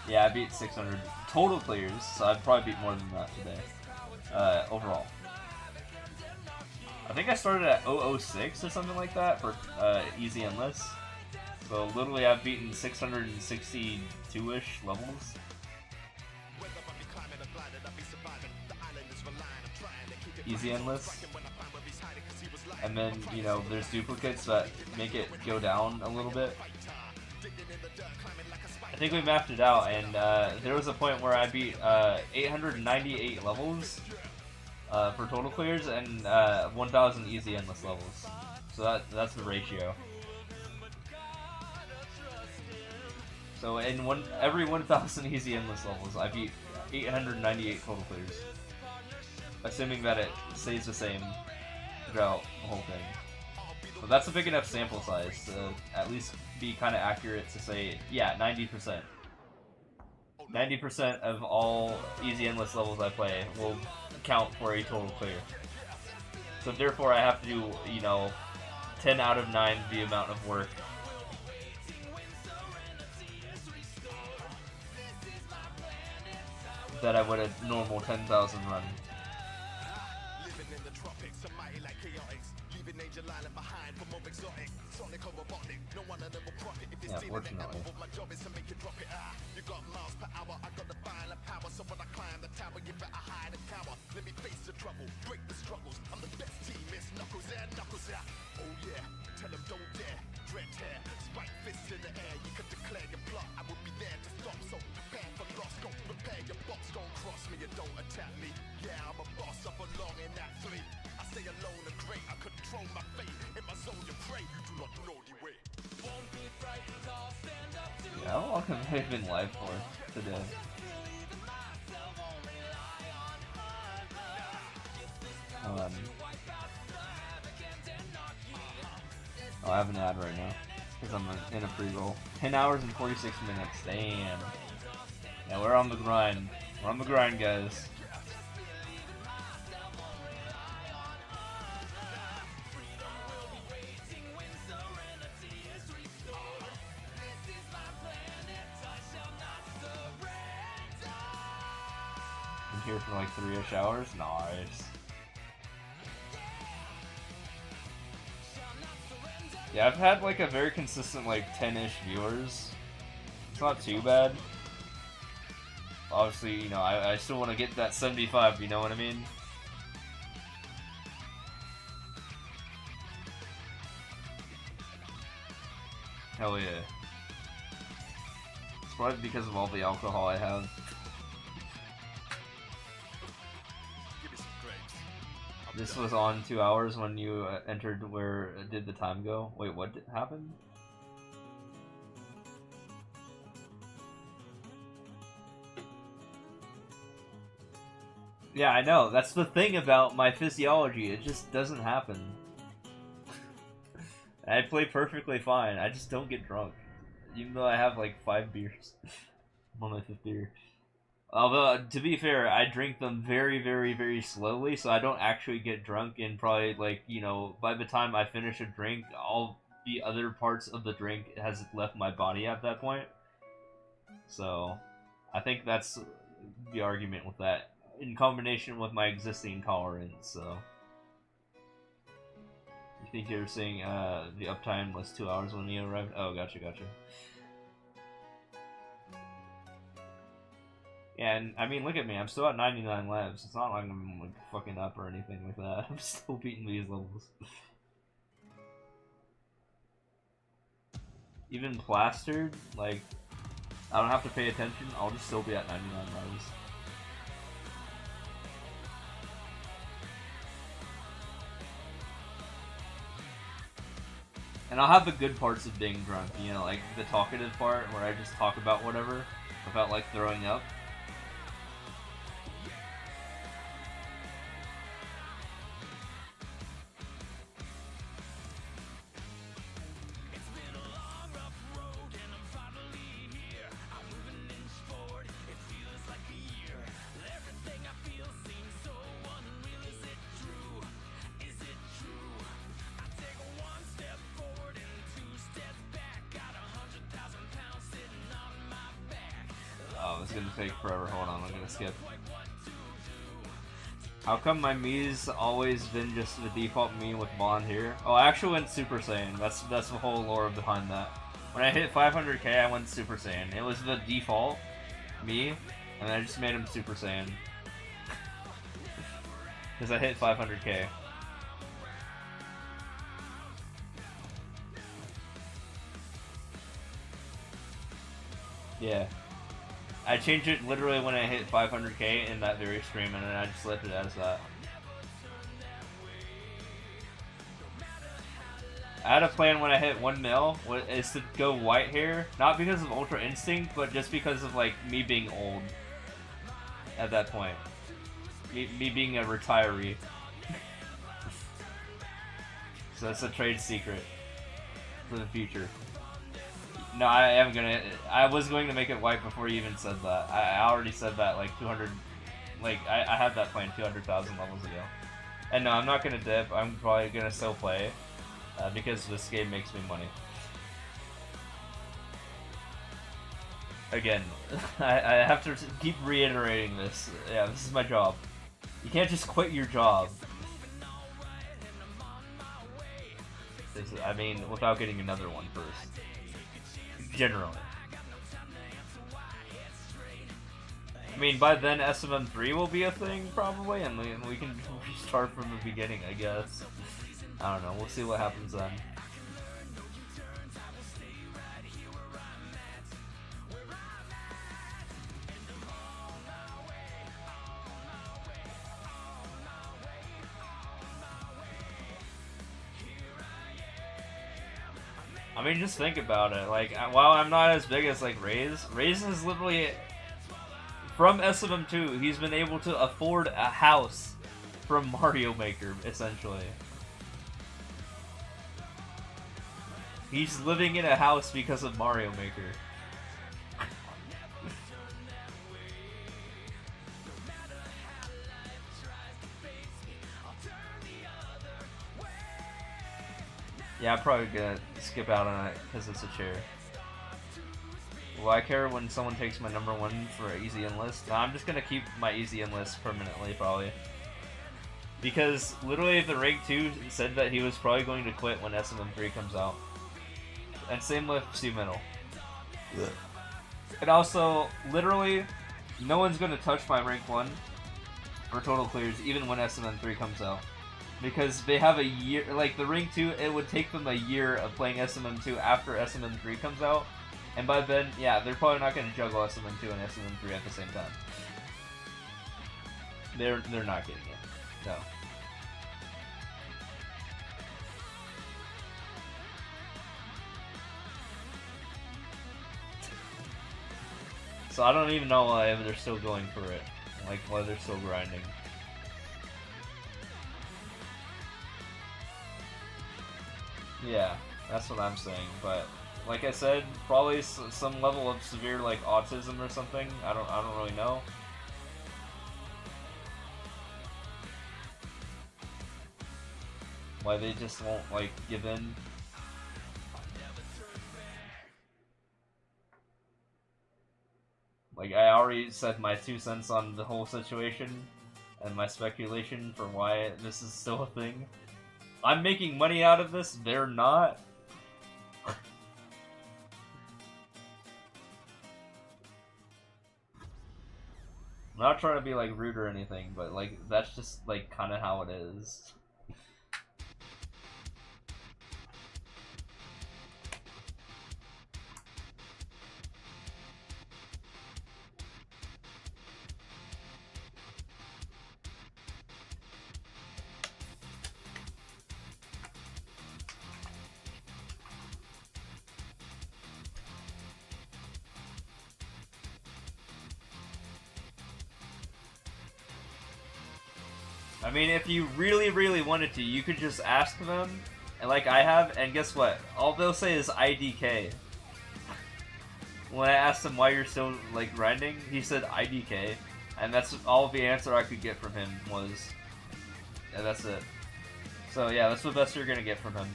Speaker 3: Yeah, I beat 600 total clears, so I'd probably beat more than that today. Overall. I think I started at 006 or something like that for easy endless. So literally I've beaten 662-ish levels. Easy endless. And then, you know, there's duplicates that make it go down a little bit. I think we mapped it out, and there was a point where I beat 898 levels for total clears and 1,000 easy endless levels. So that's the ratio. So in every 1,000 easy endless levels, I beat 898 total clears. assuming that it stays the same throughout the whole thing. So that's a big enough sample size to at least be kind of accurate to say, yeah, 90%. 90% of all easy endless levels I play will count for a total clear. So therefore I have to do, you know, 10 out of 9 the amount of work that I would a normal 10,000 run.
Speaker 4: Living in the tropics, a mighty like chaotics. Leaving nature lying behind for more exotic. Sonic or robotic, no one of them will profit. If it's stealing the ammo, my job is to make you drop it. You got miles per hour, I got the violent power. So when I climb the tower, you better hide and cower. Let me face the trouble, break the struggles. I'm the best team, it's knuckles there, knuckles there. Oh yeah, tell them don't dare. Dread hair, spike fists in the air. You could declare your plot, I will be there to stop. So prepare for loss, go prepare your box. Don't cross me, you don't attack me. Yeah, I'm a boss, I belong in that three. I stay alone and great, I control my fate. In my zone you pray, you do not know the way.
Speaker 3: Yeah, how long have I been live for today? Oh, I have an ad right now because I'm in a pre-roll. 10 hours and 46 minutes. Damn. Yeah, we're on the grind. We're on the grind, guys. I'm here for like 3-ish hours. Nice. Yeah, I've had like a very consistent like 10-ish viewers. It's not too bad. Obviously, you know, I still want to get that 75, you know what I mean? Hell yeah. It's probably because of all the alcohol I have. This was on 2 hours when you entered. Where did the time go? Wait, what happened? Yeah, I know. That's the thing about my physiology. It just doesn't happen. I play perfectly fine. I just don't get drunk. Even though I have like 5 beers. I'm on my 5th beer. Although, to be fair, I drink them very, very, very slowly, so I don't actually get drunk, and probably, like, you know, by the time I finish a drink, all the other parts of the drink has left my body at that point. So, I think that's the argument with that, in combination with my existing tolerance, so. You think you were saying, the uptime was 2 hours when you arrived? Oh, gotcha, gotcha. Yeah, and I mean, look at me. I'm still at 99 lives. It's not like I'm like fucking up or anything like that. I'm still beating these levels. Even plastered, like, I don't have to pay attention. I'll just still be at 99 lives. And I'll have the good parts of being drunk, you know, like the talkative part where I just talk about whatever without like throwing up. It's gonna take forever. Hold on, I'm gonna skip. How come my Mii's always been just the default Mii with blonde hair? Oh, I actually went Super Saiyan. That's the whole lore behind that. When I hit 500k, I went Super Saiyan. It was the default Mii, and I just made him Super Saiyan. Because I hit 500k. Yeah. I changed it literally when I hit 500k in that very stream, and then I just left it as that. I had a plan when I hit 1 mil, is to go white hair, not because of Ultra Instinct, but just because of like me being old at that point.
Speaker 1: me being a retiree. So that's a trade secret for the future. No, I was going to make it white before you even said that. I already said that like 200, like I had that plan 200,000 levels ago. And no, I'm not gonna dip. I'm probably gonna still play because this game makes me money. Again, I have to keep reiterating this. Yeah, this is my job. You can't just quit your job. I mean, without getting another one first. Generally. I mean, by then SMM3 will be a thing, probably, and we can restart from the beginning, I guess. I don't know, we'll see what happens then. I mean, just think about it. Like, while I'm not as big as like Raze is literally from SMM2. He's been able to afford a house from Mario Maker, essentially. He's living in a house because of Mario Maker. Yeah, I'm probably gonna skip out on it because it's a chair. Will I care when someone takes my number one for an easy enlist? No, I'm just gonna keep my easy enlist permanently, probably. Because literally the rank 2 said that he was probably going to quit when SMM3 comes out. And same with Sumental. And also, literally, no one's gonna touch my rank 1 for total clears even when SMM3 comes out. Because they have a year, like the rank 2, it would take them a year of playing SMM2 after SMM3 comes out. And by then, yeah, they're probably not going to juggle SMM2 and SMM3 at the same time. They're not getting it. No. So I don't even know why they're still going for it. Like, why they're still grinding. Yeah, that's what I'm saying, but like I said, probably some level of severe like autism or something. I don't really know. Why they just won't like give in. Like I already said my 2 cents on the whole situation and my speculation for why this is still a thing. I'm making money out of this, they're not. I'm not trying to be like rude or anything, but like that's just like kind of how it is. I mean, if you really wanted to, you could just ask them, and like I have, and guess what? All they'll say is IDK. When I asked him why you're still like grinding, he said IDK, and that's all the answer I could get from him was, yeah, that's it. So yeah, that's the best you're gonna get from him.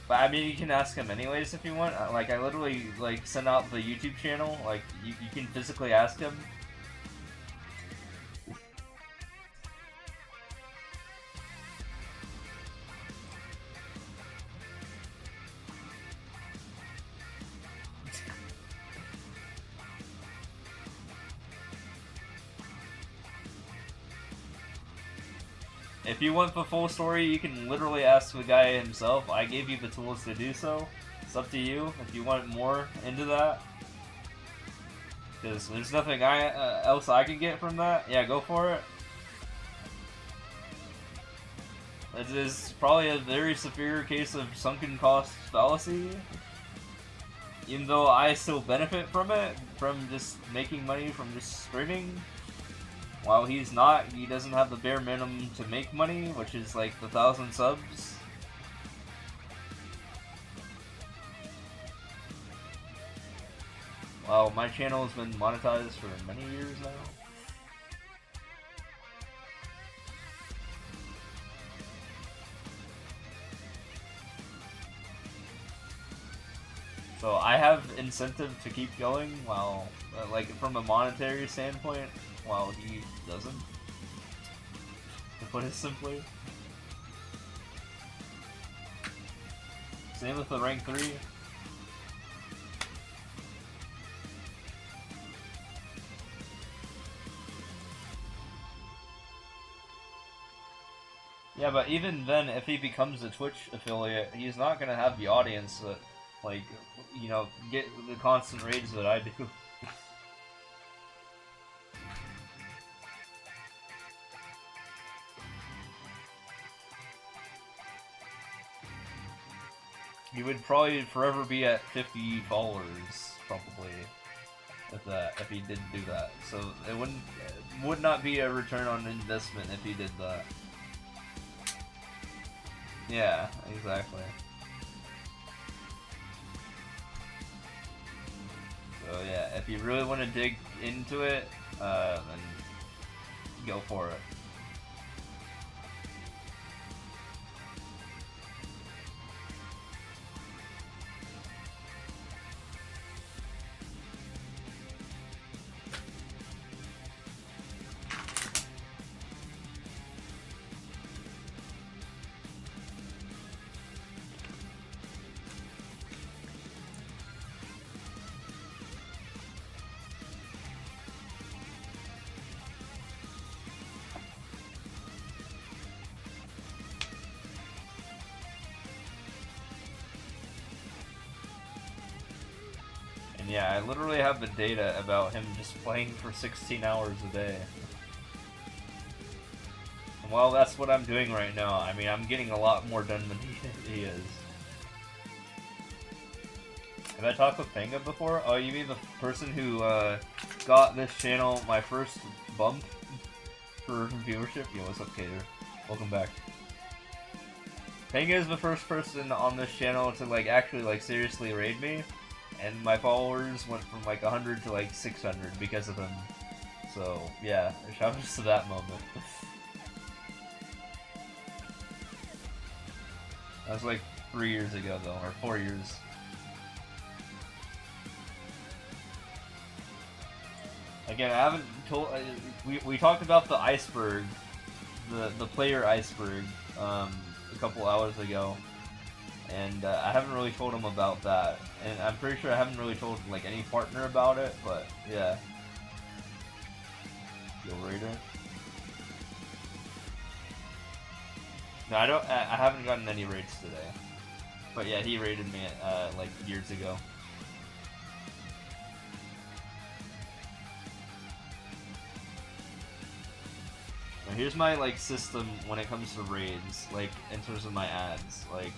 Speaker 1: But I mean, you can ask him anyways if you want. Like I literally like sent out the YouTube channel. Like you can physically ask him. If you want the full story, you can literally ask the guy himself. I gave you the tools to do so. It's up to you if you want more into that. Because there's nothing else I can get from that. Yeah, go for it. It is probably a very severe case of sunken cost fallacy. Even though I still benefit from it, from just making money from just streaming.
Speaker 3: while he doesn't have the bare minimum to make money, which is like the 1,000 subs. Well, my channel has been monetized for many years now. So I have incentive to keep going while, like, from a monetary standpoint, while he doesn't, to put it simply. Same with the rank 3. Yeah, but even then, if he becomes a Twitch affiliate, he's not gonna have the audience that, like, you know, get the constant raids that I do. He would probably forever be at 50 followers, probably, if he didn't do that. So it would not be a return on investment if he did that. Yeah, exactly. So yeah, if you really want to dig into it, then go for it. Yeah, I literally have the data about him just playing for 16 hours a day. And while that's what I'm doing right now, I mean, I'm getting a lot more done than he is. Have I talked with Panga before? Oh, you mean the person who got this channel my first bump for viewership? Yo, what's up, Cater? Welcome back. Panga is the first person on this channel to, like, actually, like, seriously raid me. And my followers went from like 100 to like 600 because of him. So yeah, shout out to that moment. That was like 3 years ago though, or 4 years. Again, I haven't told. We talked about the iceberg, the player iceberg, a couple hours ago. And I haven't really told him about that, and I'm pretty sure I haven't really told like any partner about it. But yeah, Yo Raider. No, I don't. I haven't gotten any raids today. But yeah, he raided me like years ago. Now here's my like system when it comes to raids, like in terms of my ads, like.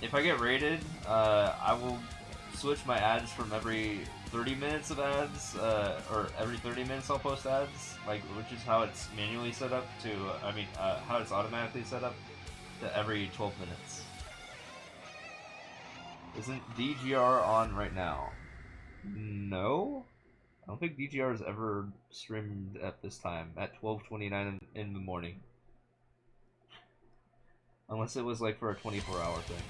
Speaker 3: If I get raided, I will switch my ads from every 30 minutes of ads, or every 30 minutes I'll post ads, like, which is how it's manually set up to, how it's automatically set up, to every 12 minutes. Isn't DGR on right now? No? I don't think DGR has ever streamed at this time, at 12:29 in the morning. Unless it was like for a 24-hour thing.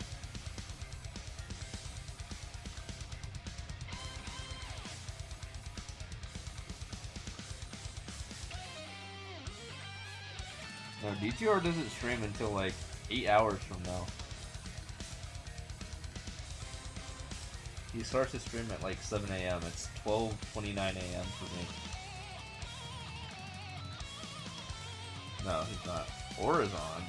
Speaker 3: No, DGR doesn't stream until like 8 hours from now. He starts to stream at like 7 AM. It's 12:29 AM for me. No, he's not. Or is on.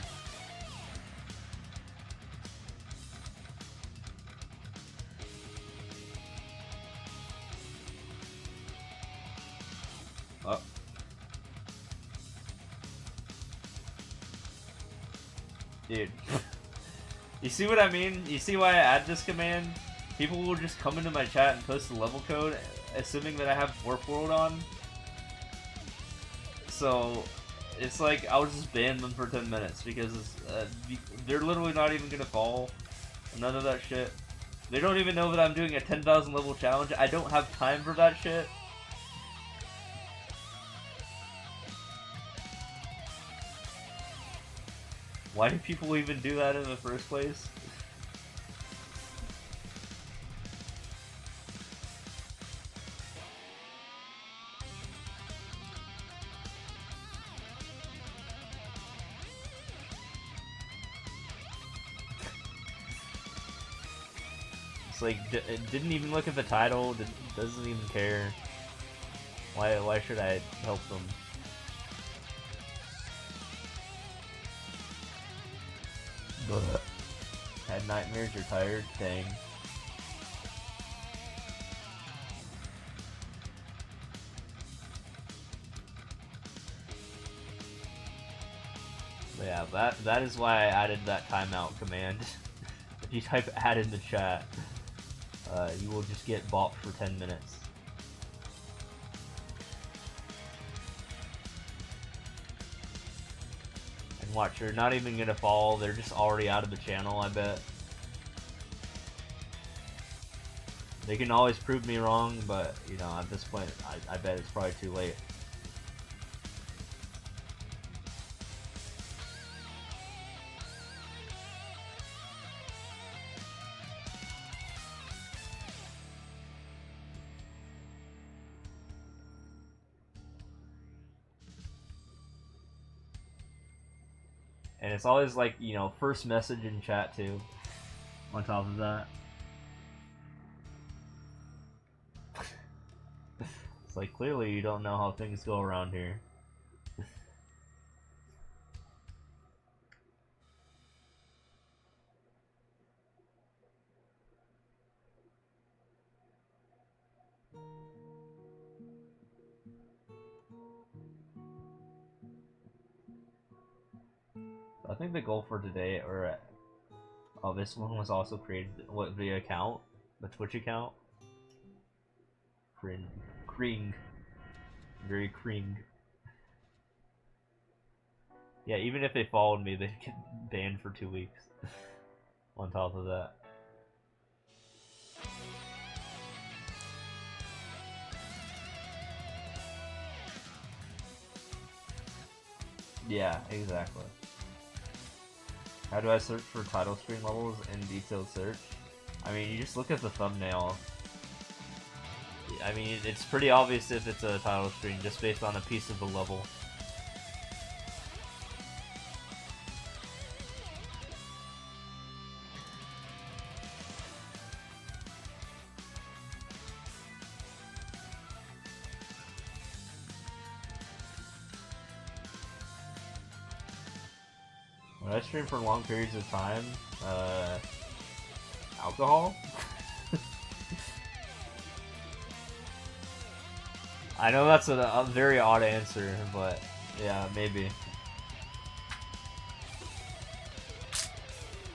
Speaker 3: Oh. Dude. You see what I mean? You see why I add this command? People will just come into my chat and post the level code, assuming that I have Warp World on. So it's like I'll just ban them for 10 minutes because they're literally not even gonna fall. None of that shit. They don't even know that I'm doing a 10,000 level challenge. I don't have time for that shit. Why do people even do that in the first place? It's like, it didn't even look at the title, doesn't even care. Why should I help them? Had nightmares, you're tired? Dang. But yeah, that is why I added that timeout command. If you type add in the chat, you will just get bopped for 10 minutes. And watch, they're not even gonna fall, they're just already out of the channel, I bet. They can always prove me wrong, but, you know, at this point, I bet it's probably too late. And it's always like, you know, first message in chat too. On top of that. It's like, clearly you don't know how things go around here. I think the goal for today, or oh, this one was also created via account, the Twitch account. Kring, very Kring. Yeah, even if they followed me, they'd get banned for 2 weeks. On top of that. Yeah, exactly. How do I search for title screen levels in detailed search? I mean, you just look at the thumbnail. I mean, it's pretty obvious if it's a title screen just based on a piece of the level. When I stream for long periods of time, alcohol? I know that's a very odd answer, but yeah, maybe.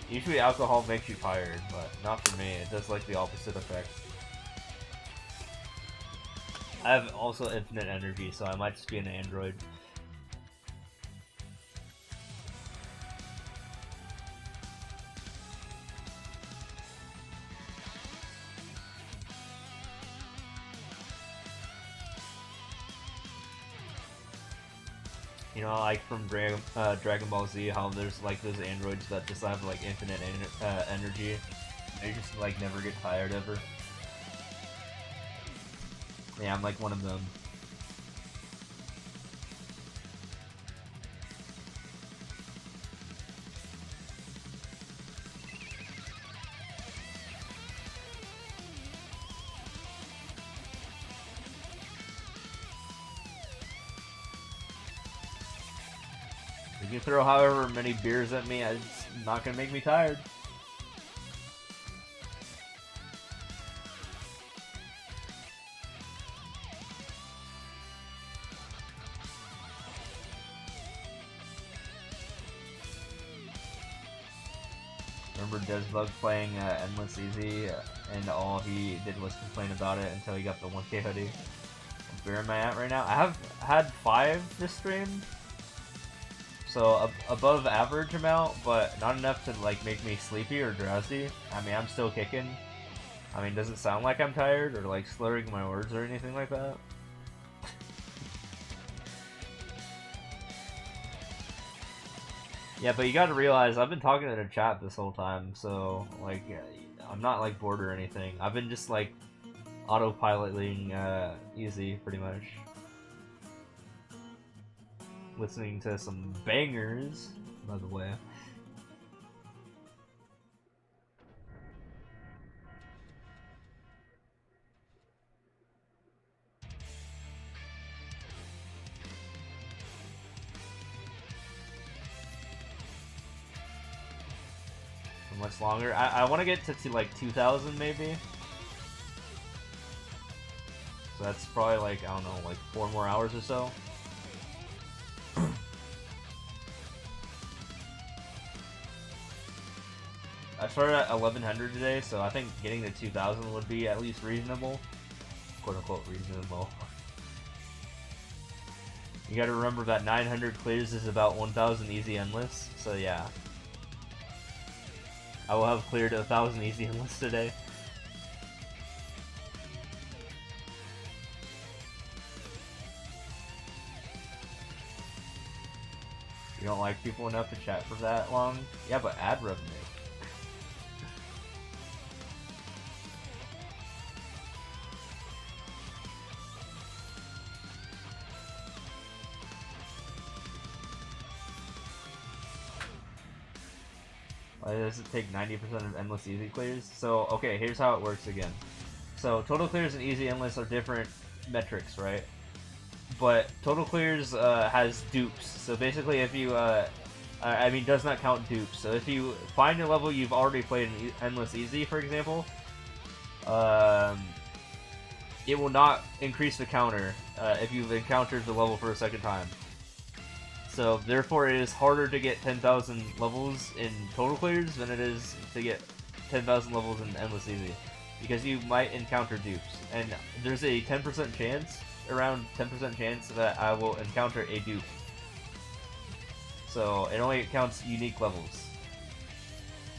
Speaker 3: Usually alcohol makes you tired, but not for me. It does like the opposite effect. I have also infinite energy, so I might just be an android. You know, like from Dragon Ball Z, how there's like those androids that just have like infinite energy. They just like never get tired ever. Yeah, I'm like one of them. You can throw however many beers at me, it's not gonna make me tired. Remember Desbug playing Endless Easy, and all he did was complain about it until he got the 1K hoodie?
Speaker 1: where am I at right now? I have had 5 this stream, so above average amount, but not enough to like make me sleepy or drowsy. I mean, I'm still kicking. I mean, does it sound like I'm tired or like slurring my words or anything like that? Yeah, but you gotta realize I've been talking in a chat this whole time, so like I'm not like bored or anything. I've been just like autopiloting easy pretty much. Listening to some bangers, by the way. Much longer. I want to get to like 2,000 maybe. So that's probably like, I don't know, like 4 more hours or so. I started at 1,100 today, so I think getting to 2,000 would be at least reasonable. Quote unquote reasonable. You gotta remember that 900 clears is about 1,000 easy endless, so yeah. I will have cleared 1,000 easy endless today. You don't like people enough to chat for that long? Yeah, but ad revenue. Why does it take 90% of endless easy clears? So, okay, here's how it works again. So, total clears and easy endless are different metrics, right? But total clears has dupes. So basically, if you, I mean, does not count dupes. So if you find a level you've already played in endless easy, for example, it will not increase the counter if you've encountered the level for a second time. So therefore, it is harder to get 10,000 levels in total clears than it is to get 10,000 levels in endless easy, because you might encounter dupes, and there's a 10% chance. Around 10% chance that I will encounter a dupe. So it only counts unique levels.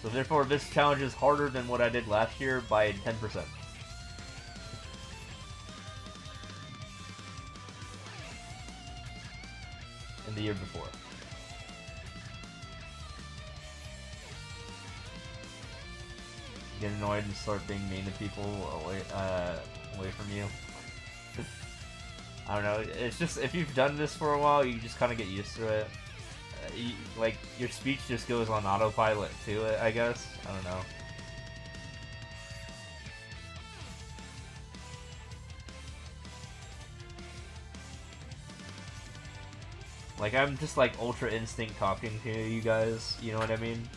Speaker 1: So therefore this challenge is harder than what I did last year by 10%. In the year before. Get annoyed and start being mean to people away from you. I don't know, it's just, if you've done this for a while, you just kind of get used to it. Like, your speech just goes on autopilot to it, I guess? I don't know. Like, I'm just like ultra instinct talking to you guys, you know what I mean?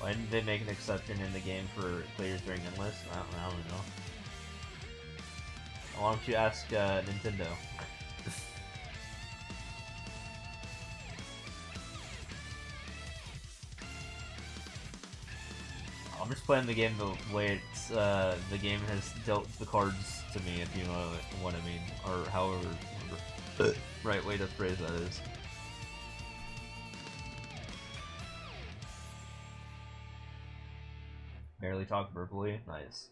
Speaker 1: Why didn't they make an exception in the game for players during endless? I don't know. Why don't you ask Nintendo? I'm just playing the game the way it's the game has dealt the cards to me, if you know what I mean, or however right way to phrase that is. Barely talk verbally. Nice.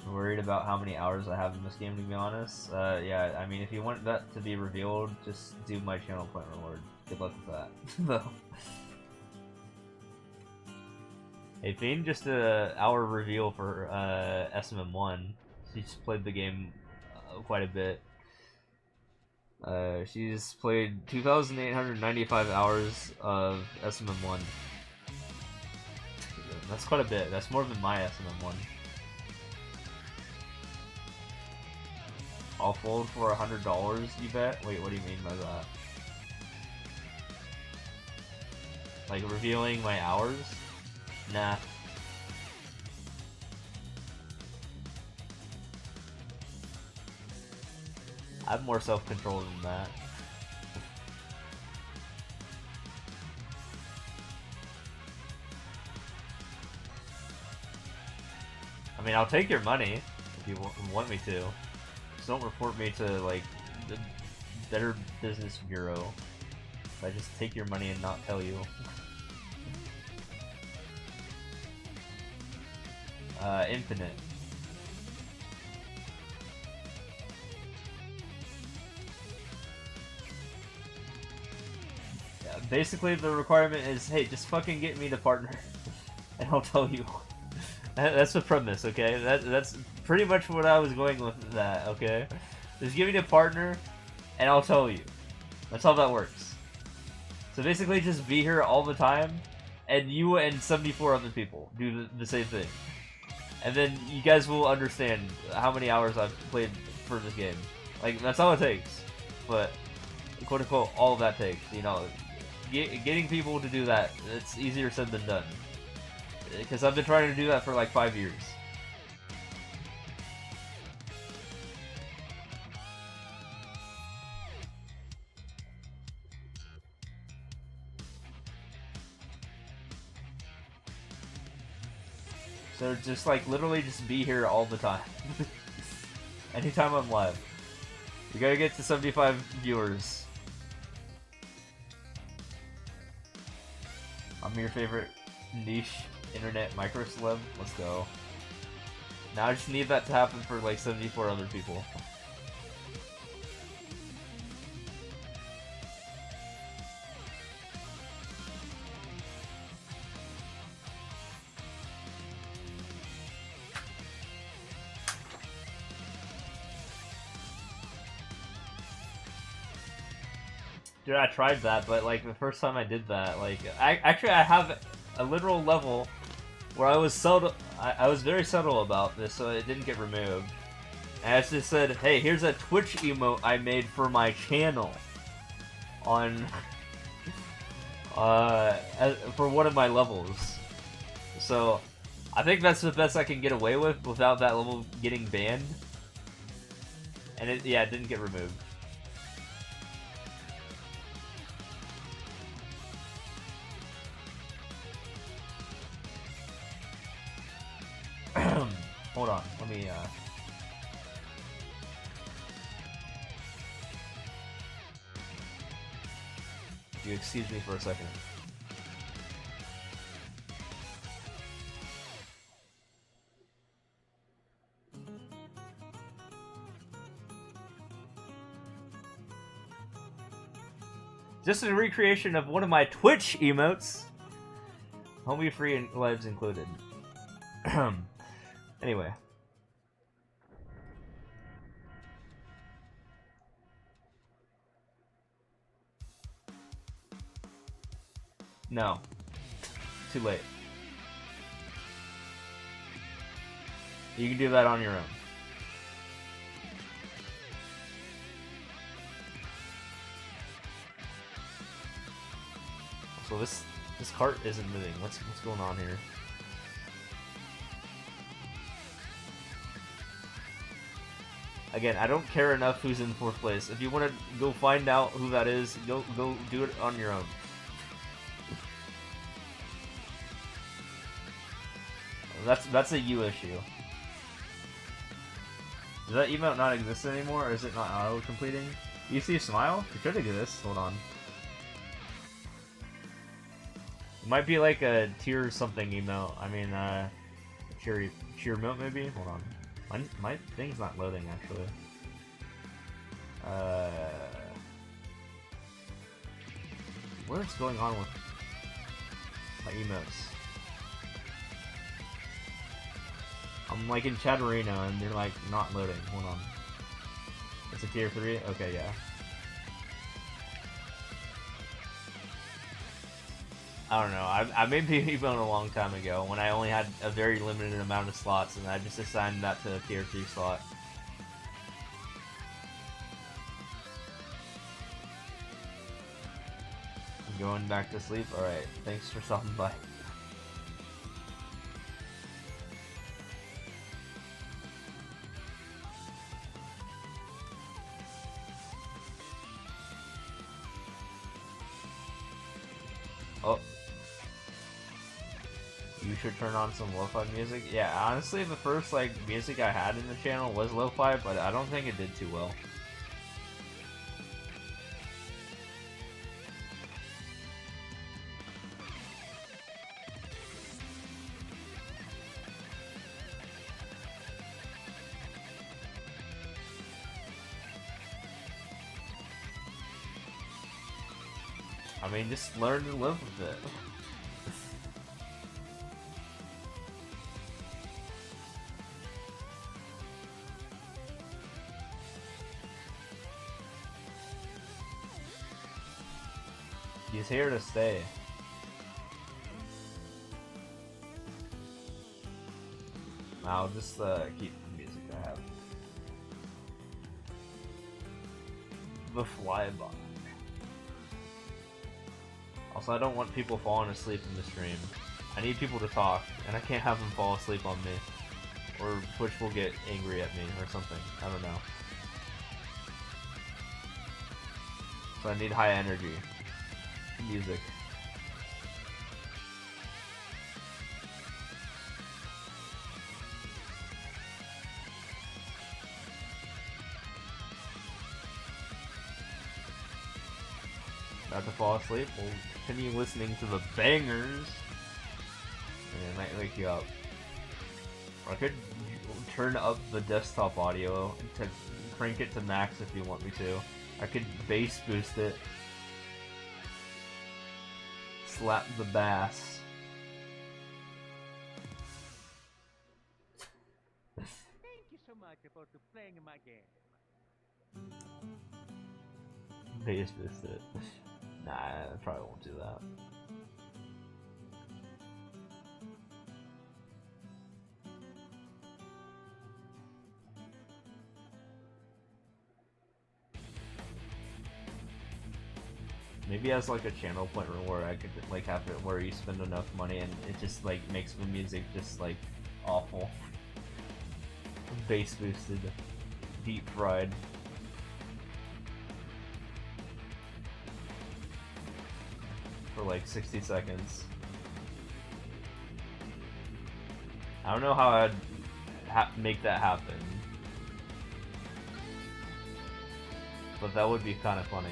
Speaker 1: I'm worried about how many hours I have in this game, to be honest. Yeah, I mean, if you want that to be revealed, just do my channel point reward. Good luck with that. Though. Hey, Fiend, just our reveal for SMM1. She's played the game quite a bit. She's played 2,895 hours of SMM1. That's quite a bit. That's more than my SMM1. I'll fold for $100, you bet? Wait, what do you mean by that? Like revealing my hours? Nah. I have more self-control than that. I mean, I'll take your money if you want me to. Just don't report me to, like, the Better Business Bureau. I just take your money and not tell you. Infinite. Yeah, basically, the requirement is, hey, just fucking get me the partner, and I'll tell you. That's the premise, okay? That's pretty much what I was going with that, okay? Just give me the partner, and I'll tell you. That's how that works. So basically, just be here all the time, and you and 74 other people do the same thing. And then you guys will understand how many hours I've played for this game. Like, that's all it takes. But, quote unquote, all of that takes. You know, getting people to do that, it's easier said than done. Because I've been trying to do that for like 5 years. So just like literally just be here all the time. Anytime I'm live. We gotta get to 75 viewers. I'm your favorite niche internet micro celeb. Let's go. Now I just need that to happen for like 74 other people. Dude, I tried that, but like the first time I did that, like I have a literal level where I was subtle. I was very subtle about this, so it didn't get removed. And I just said, "Hey, here's a Twitch emote I made for my channel on for one of my levels." So I think that's the best I can get away with without that level getting banned. And it didn't get removed. Hold on, let me if you excuse me for a second. Just a recreation of one of my Twitch emotes. Homie free and lives included. Anyway. No. Too late. You can do that on your own. So this cart isn't moving. What's going on here? Again, I don't care enough who's in 4th place. If you want to go find out who that is, go do it on your own. That's a you issue. Does that emote not exist anymore, or is it not auto-completing? You see smile? It could exist. Hold on. It might be like a tier something emote. I mean, cheer emote maybe? Hold on. My thing's not loading, actually. What's going on with my emotes? I'm like in Chatterino and they're like not loading. Hold on. It's a tier 3? Okay, yeah. I don't know. I made the emote a long time ago when I only had a very limited amount of slots, and I just assigned that to a tier 3 slot. I'm going back to sleep? Alright, thanks for stopping by.
Speaker 3: Oh. You should turn on some lo-fi music. Yeah, honestly, the first like music I had in the channel was lo-fi, but I don't think it did too well. I mean, just learn to live with it. He's here to stay. I'll just keep the music I have. The flyby. Also, I don't want people falling asleep in the stream. I need people to talk, and I can't have them fall asleep on me. Or Twitch will get angry at me or something. I don't know. So I need high energy music. About to fall asleep? We'll continue listening to the bangers. And it might wake you up. Or I could turn up the desktop audio to crank it to max if you want me to. I could bass boost it. Slap the bass.
Speaker 2: Thank you so much for playing my game.
Speaker 3: Bass boost it. Nah, I probably won't do that. Maybe as like a channel point reward, I could like have it where you spend enough money and it just like makes the music just like awful. Bass boosted, deep fried. For like 60 seconds. I don't know how I'd make that happen. But that would be kind of funny.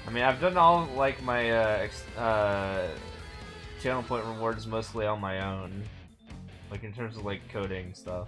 Speaker 3: I mean, I've done all like my channel point rewards mostly on my own, like in terms of like coding stuff.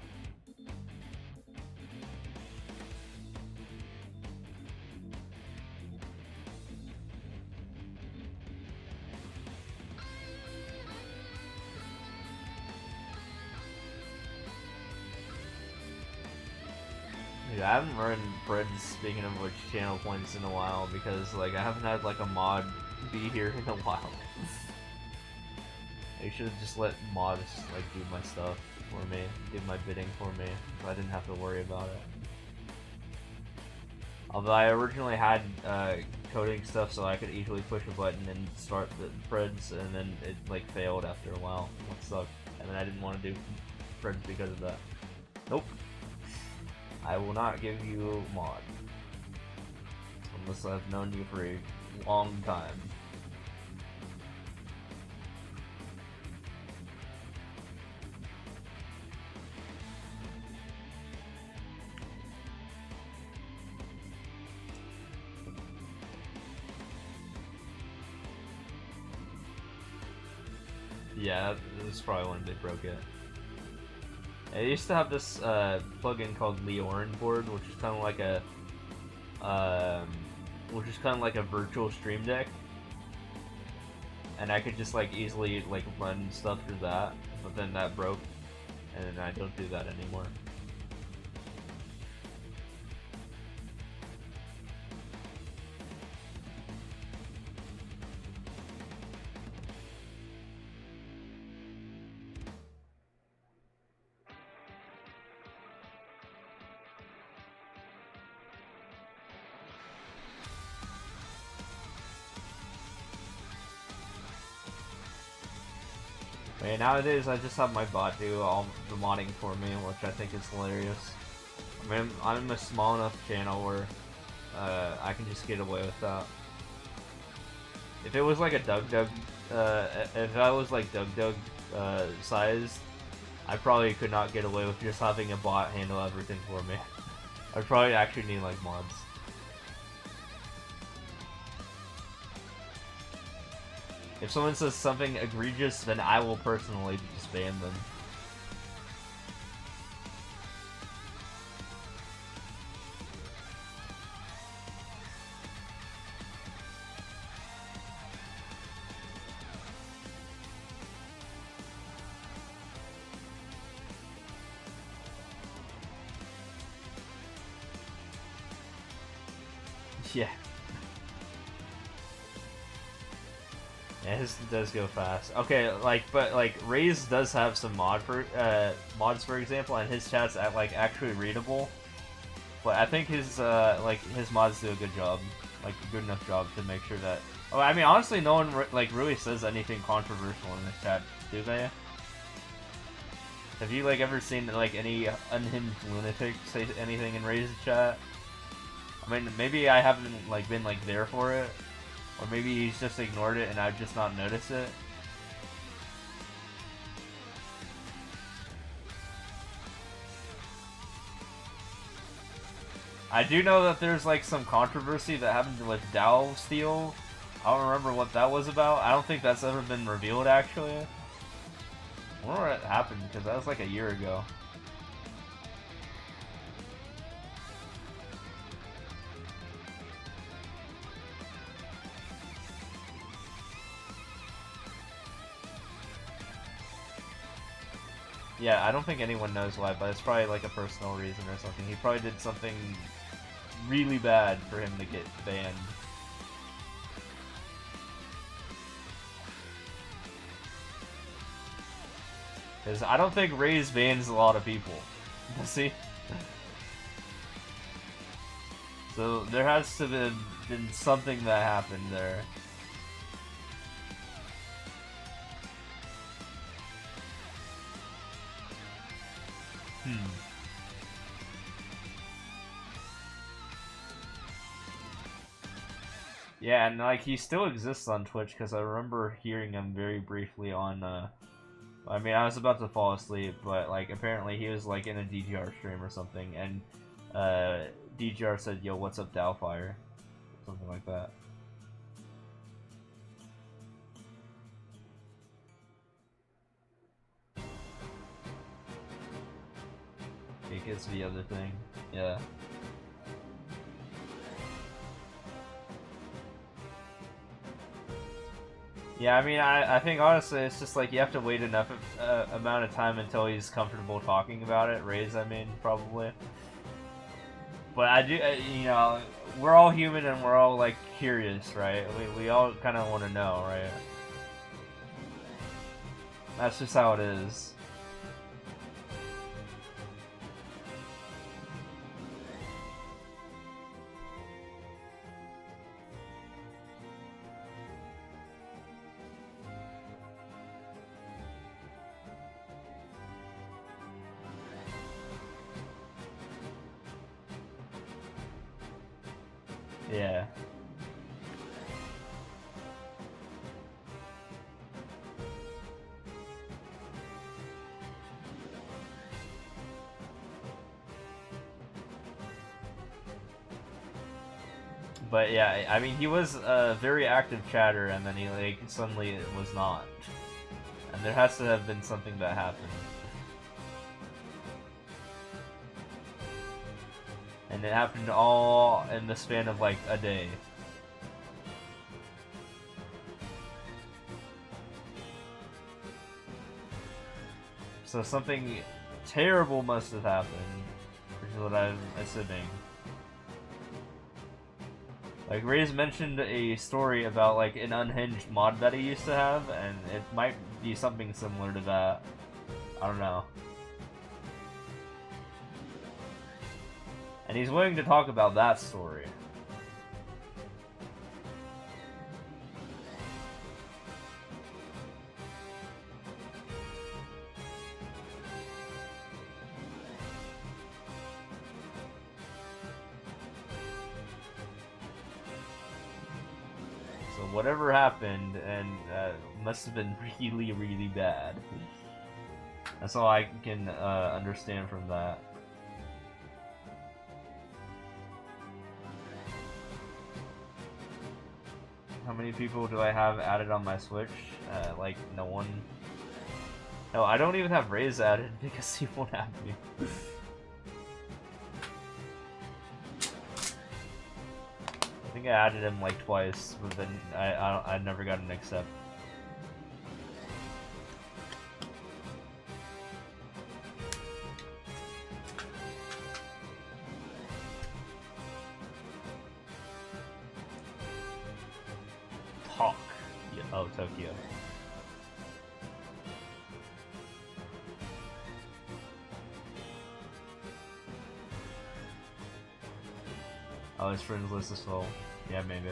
Speaker 3: Yeah, I haven't run Fred's, speaking of which, channel points in a while because like I haven't had like a mod be here in a while. I should have just let mods like do my stuff for me, do my bidding for me, so I didn't have to worry about it. Although I originally had coding stuff so I could easily push a button and start the Freds, and then it like failed after a while. That sucked. And then I didn't want to do Freds because of that. Nope. I will not give you mod. Unless I've known you for a long time. Yeah, this is probably when they broke it. I used to have this plugin called Leorin board, which is kind of like a virtual stream deck, and I could just like easily like run stuff through that. But then that broke, and I don't do that anymore. Man, nowadays I just have my bot do all the modding for me, which I think is hilarious. I mean, I'm a small enough channel where I can just get away with that. If it was like a if I was like Doug sized, I probably could not get away with just having a bot handle everything for me. I'd probably actually need like mods. If someone says something egregious, then I will personally just ban them. Yeah. Yeah, his does go fast. Okay, like, but like Ray's does have some mods, for example, and his chat's actually readable. But I think his his mods do a good job, like a good enough job to make sure that. Oh, I mean, honestly, no one really says anything controversial in this chat, do they? Have you ever seen any unhinged lunatic say anything in Ray's chat? I mean, maybe I haven't been there for it, or maybe he's just ignored it and I've just not noticed it. I do know that there's some controversy that happened with Dow Steel. I don't remember what that was about. I don't think that's ever been revealed actually. I wonder what happened because that was a year ago. Yeah, I don't think anyone knows why, but it's probably a personal reason or something. He probably did something really bad for him to get banned. Because I don't think Raze bans a lot of people. See? So there has to have been something that happened there. Yeah, and he still exists on Twitch because I remember hearing him very briefly on. I mean, I was about to fall asleep, but apparently he was in a DGR stream or something, and DGR said, "Yo, what's up, Dowfire?" Something like that. It gets the other thing, yeah. Yeah, I mean, I think honestly it's just you have to wait enough amount of time until he's comfortable talking about it. Raze, I mean, probably. But I do, you know, we're all human and we're all curious, right? We all kind of want to know, right? That's just how it is. Yeah. But yeah, I mean, he was a very active chatter, and then he suddenly was not. And there has to have been something that happened. And it happened all in the span of a day. So something terrible must have happened, which is what I'm assuming. Ray's mentioned a story about an unhinged mod that he used to have, and it might be something similar to that. I don't know. And he's willing to talk about that story. whatever happened, and must have been really, really bad. That's all I can understand from that. How many people do I have added on my Switch? Like, no one. No, I don't even have Raze added because he won't have me. I think I added him like twice, but then I never got an accept. Talk. Yeah, oh, Tokyo. Oh, his friends list is full. Yeah, maybe.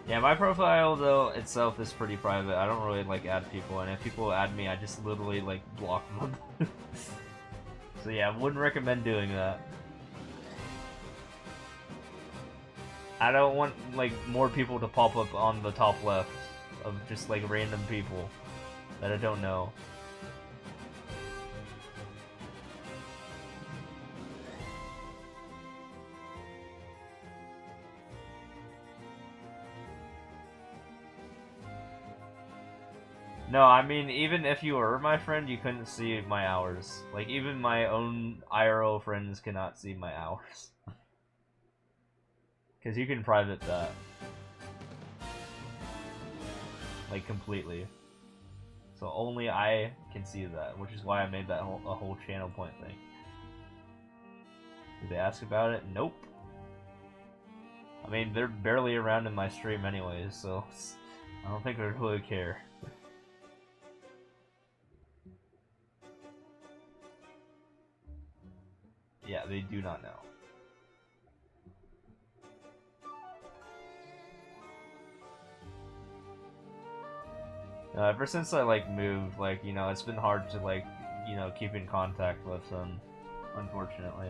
Speaker 3: Yeah, my profile though itself is pretty private. I don't really like add people, and if people add me, I just literally like block them. So yeah, I wouldn't recommend doing that. I don't want like more people to pop up on the top left of just like random people that I don't know. No, I mean, even if you were my friend, you couldn't see my hours. Like, even my own IRL friends cannot see my hours. Because you can private that. Like, completely. So only I can see that, which is why I made that a whole channel point thing. Did they ask about it? Nope. I mean, they're barely around in my stream anyways, so I don't think they really care. Yeah, they do not know. Ever since I like moved, like, you know, it's been hard to like, you know, keep in contact with them, unfortunately.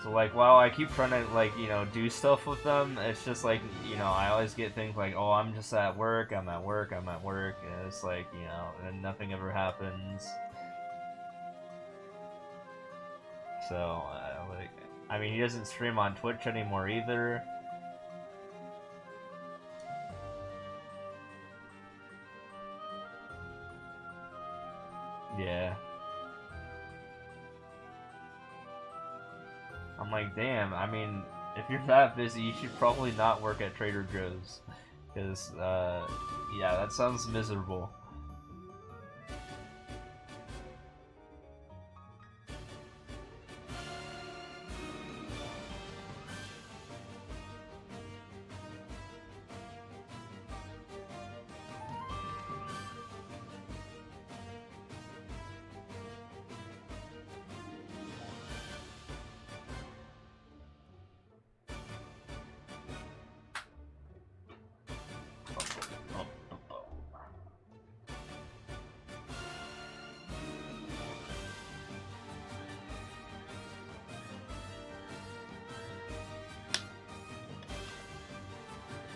Speaker 3: So like, while I keep trying to like, you know, do stuff with them, it's just like, you know, I always get things like, oh, I'm just at work, I'm at work, I'm at work, and it's like, you know, and nothing ever happens. So, like, I mean, he doesn't stream on Twitch anymore either. Yeah. I'm like, damn, I mean, if you're that busy, you should probably not work at Trader Joe's. Because, yeah, that sounds miserable.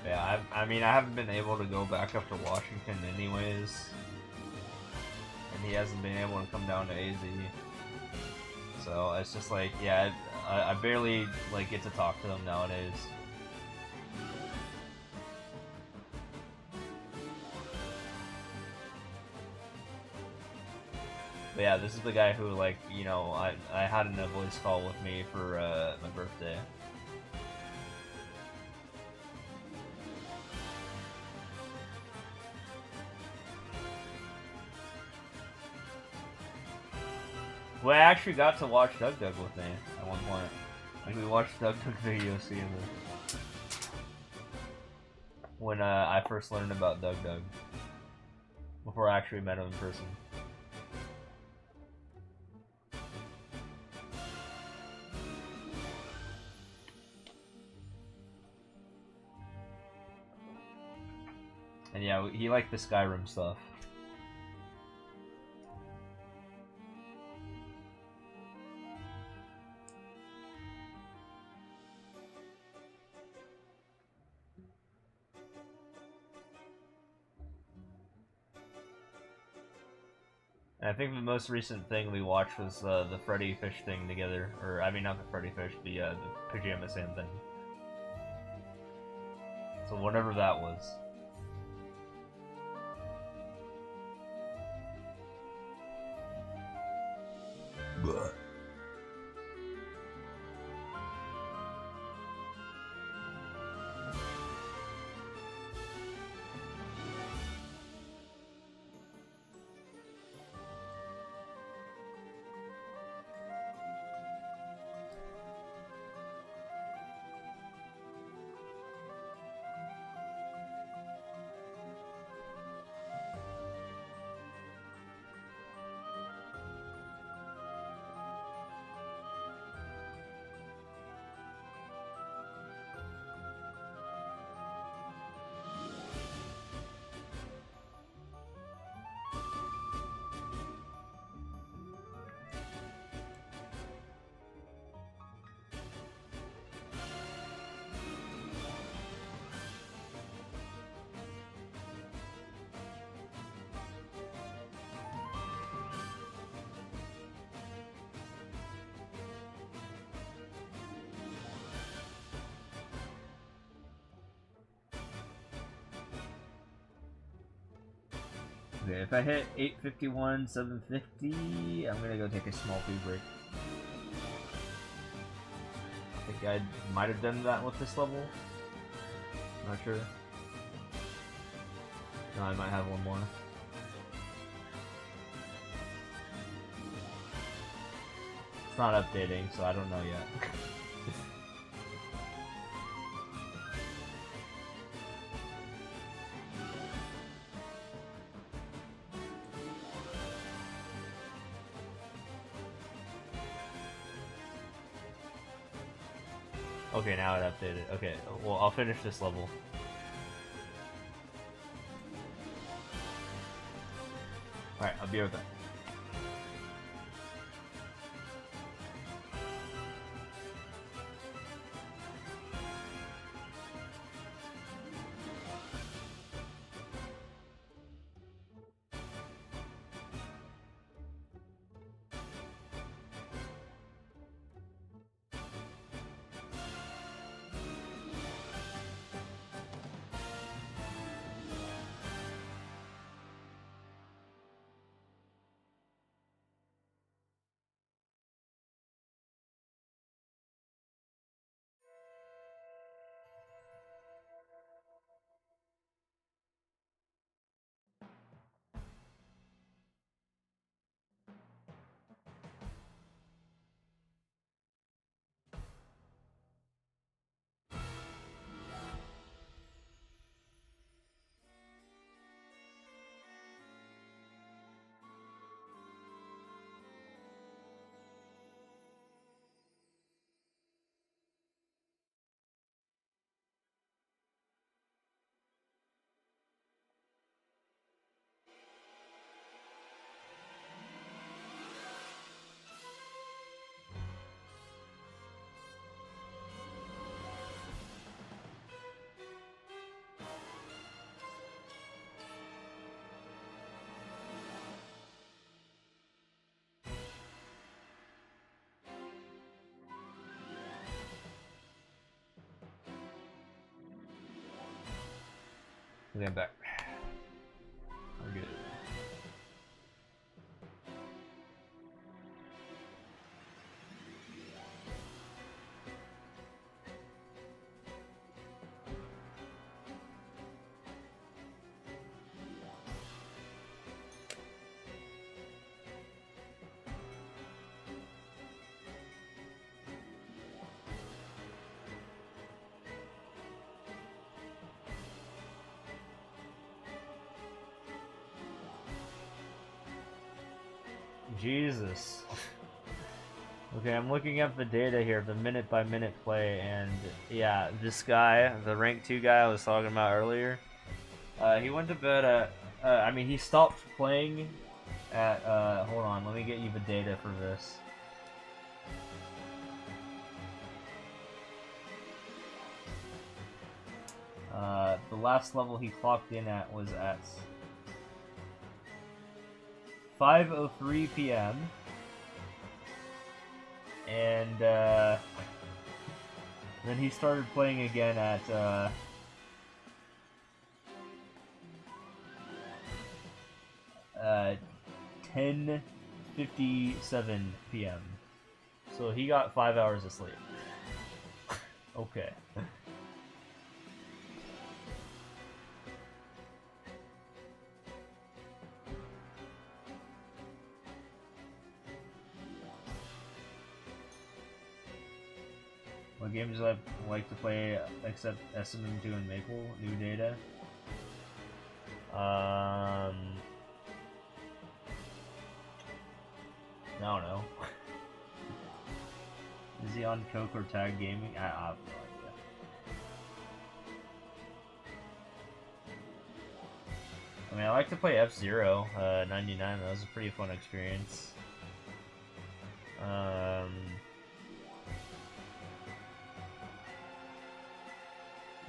Speaker 3: Yeah, I mean, I haven't been able to go back up to Washington anyways. And he hasn't been able to come down to AZ. So, it's just like, yeah, I barely, like, get to talk to him nowadays. But yeah, this is the guy who, like, you know, I had in a voice call with me for, my birthday. Well, I actually got to watch Doug Doug with me at one point. Like, we watched Doug Doug videos together. When I first learned about Doug Doug. Before I actually met him in person. And yeah, he liked the Skyrim stuff. And I think the most recent thing we watched was the Freddy Fish thing together. Or, I mean, not the Freddy Fish, the Pajama Sam thing. So whatever that was. Okay, if I hit 851, 750, I'm gonna go take a small food break. I think I might have done that with this level. Not sure. No, I might have one more. It's not updating, so I don't know yet. Okay, now it updated. Okay, well, I'll finish this level. Alright, I'll be right back. Okay, I'm back. We're good. Jesus. Okay, I'm looking up the data here, the minute by minute play, and yeah, this guy, the rank 2 guy I was talking about earlier,
Speaker 1: He went to bed at. I mean, he stopped playing at. Hold on, let me get you the data for this. The last level he clocked in at was at 5:03 p.m. And then he started playing again at 10:57 p.m. So he got 5 hours of sleep. Okay. What games do I like to play except SM2 and Maple? New data? I don't know. Is he on Coke or Tag Gaming? I have no idea. I mean, I like to play F-Zero 99. That was a pretty fun experience.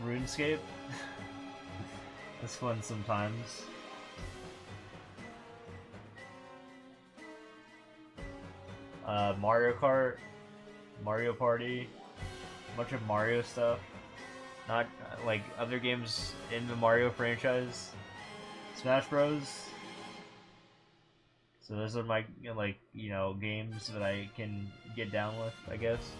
Speaker 1: RuneScape? That's fun sometimes. Mario Kart, Mario Party, a bunch of Mario stuff. Not like other games in the Mario franchise. Smash Bros. So those are my, like, you know, games that I can get down with, I guess.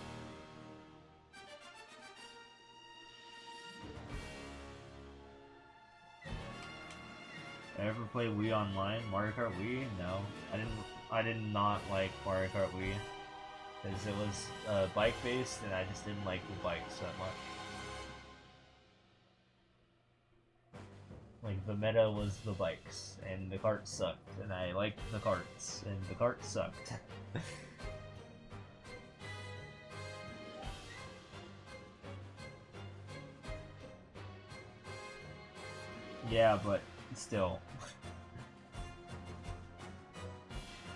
Speaker 1: I ever play Wii Online? Mario Kart Wii? No. I did not like Mario Kart Wii. Because it was bike based and I just didn't like the bikes that much. Like, the meta was the bikes, and the carts sucked, and I liked the carts, and the carts sucked. Yeah, but still.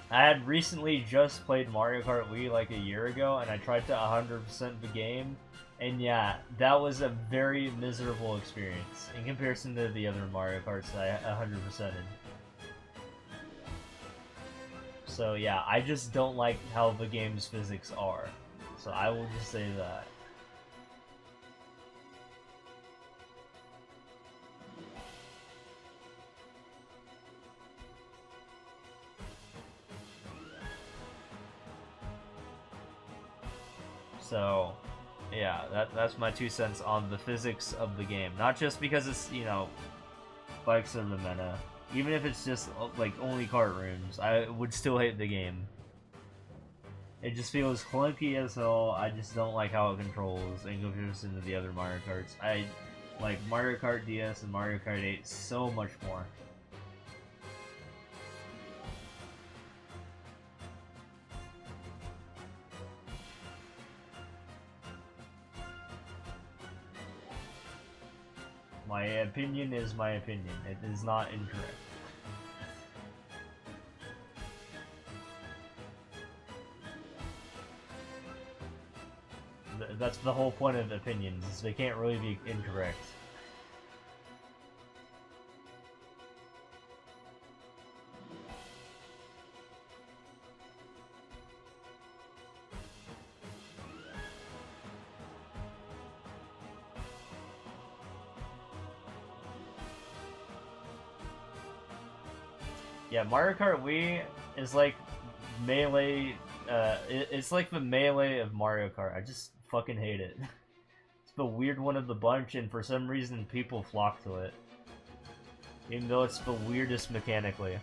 Speaker 1: I had recently just played Mario Kart Wii like a year ago, and I tried to 100% the game, and yeah, that was a very miserable experience in comparison to the other Mario Karts that I 100%ed. So yeah, I just don't like how the game's physics are. So I will just say that. So, yeah, that's my 2 cents on the physics of the game. Not just because it's, you know, bikes are the meta. Even if it's just, like, only kart rooms, I would still hate the game. It just feels clunky as hell. I just don't like how it controls in comparison to the other Mario Karts. I like Mario Kart DS and Mario Kart 8 so much more. My opinion is my opinion. It is not incorrect. That's the whole point of opinions, is they can't really be incorrect. Yeah, Mario Kart Wii is like Melee, it's like the Melee of Mario Kart. I just fucking hate it. It's the weird one of the bunch, and for some reason people flock to it. Even though it's the weirdest mechanically.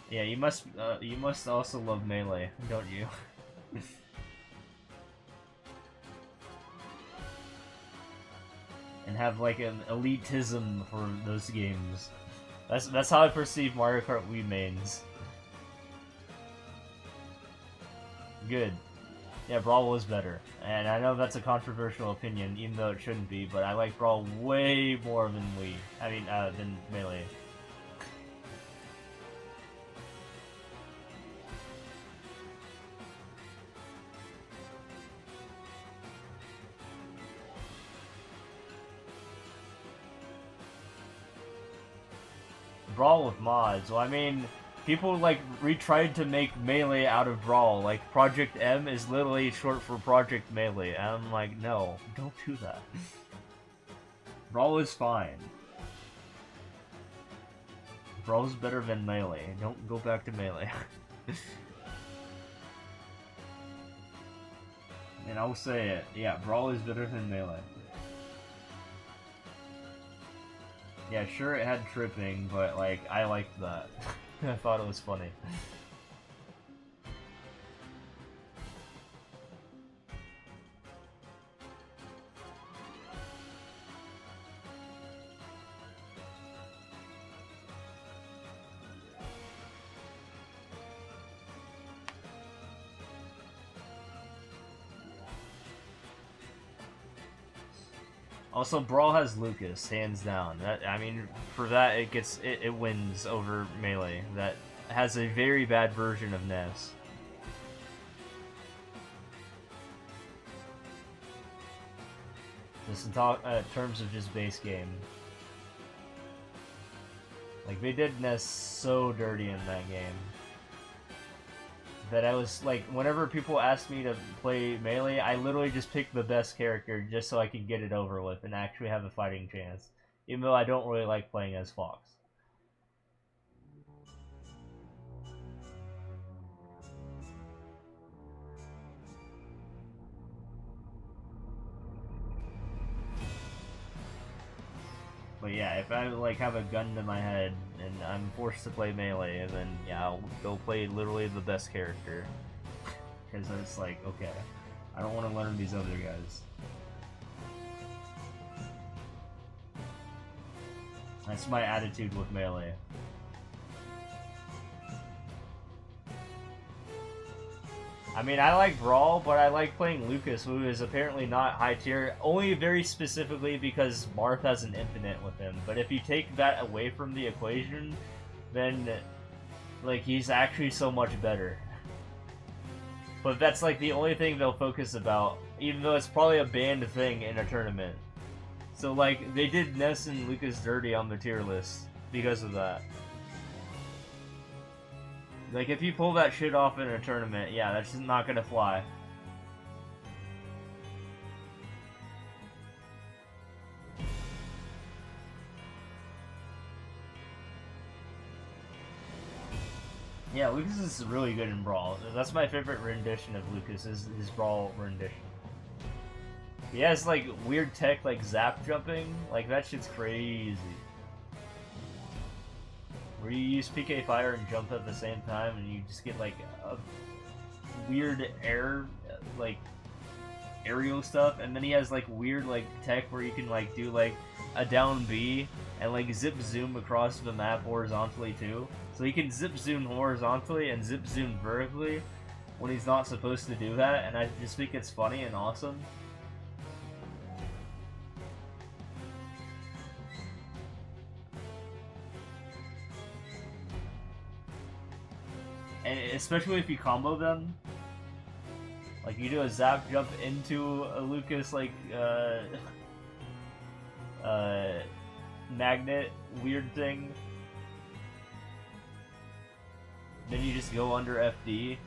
Speaker 1: Yeah, you must also love Melee, don't you? And have like an elitism for those games. That's how I perceive Mario Kart Wii mains. Good. Yeah, Brawl was better. And I know that's a controversial opinion, even though it shouldn't be, but I like Brawl way more than Wii. I mean, than Melee. Brawl with mods. Well, I mean, people like tried to make Melee out of Brawl. Like Project M is literally short for Project Melee. And I'm like, no, don't do that. Brawl is fine. Brawl is better than Melee. Don't go back to Melee. And I will say it. Yeah, Brawl is better than Melee. Yeah, sure it had tripping, but like, I liked that. I thought it was funny. Also, Brawl has Lucas, hands down. That, I mean, for that, it wins over Melee. That has a very bad version of Ness. Just in terms of just base game. Like, they did Ness so dirty in that game. That I was like, whenever people asked me to play Melee, I literally just picked the best character just so I could get it over with and actually have a fighting chance. Even though I don't really like playing as Fox. But yeah, if I like have a gun to my head and I'm forced to play Melee, and then yeah, I'll go play literally the best character. Because it's like, okay, I don't want to learn these other guys. That's my attitude with Melee. I mean, I like Brawl, but I like playing Lucas, who is apparently not high tier, only very specifically because Marth has an infinite with him. But if you take that away from the equation, then, like, he's actually so much better. But that's, like, the only thing they'll focus about, even though it's probably a banned thing in a tournament. So, like, they did Ness and Lucas dirty on the tier list because of that. Like, if you pull that shit off in a tournament, yeah, that's just not gonna fly. Yeah, Lucas is really good in Brawl. That's my favorite rendition of Lucas, is his Brawl rendition. He has, like, weird tech, like zap jumping. Like, that shit's crazy. Where you use PK Fire and jump at the same time, and you just get, like, a weird air, like, aerial stuff. And then he has, like, weird, like, tech where you can, like, do, like, a down B and, like, zip zoom across the map horizontally, too. So he can zip zoom horizontally and zip zoom vertically when he's not supposed to do that, and I just think it's funny and awesome. And especially if you combo them, like you do a zap jump into a Lucas like magnet weird thing, then you just go under FD.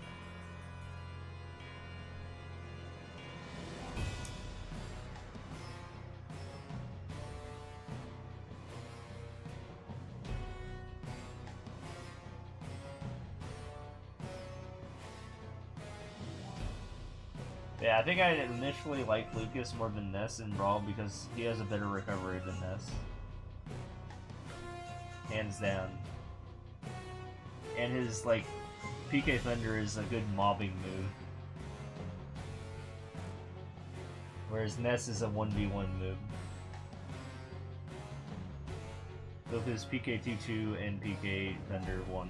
Speaker 1: Yeah, I think I initially liked Lucas more than Ness in Brawl because he has a better recovery than Ness. Hands down. And his, like, PK Thunder is a good mobbing move. Whereas Ness is a 1v1 move. Both his PK22 and PK Thunder 1.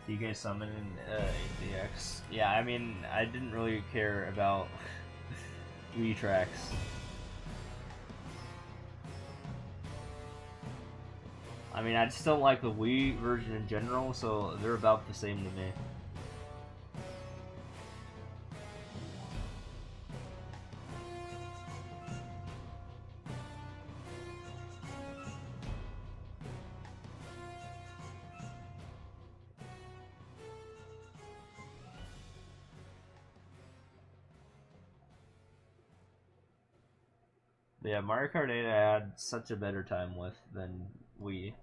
Speaker 1: DK Summon and ADX. Yeah, I mean, I didn't really care about Wii tracks. I mean, I just don't like the Wii version in general, so they're about the same to me. But yeah, Mario Kart 8 I had such a better time with than Wii.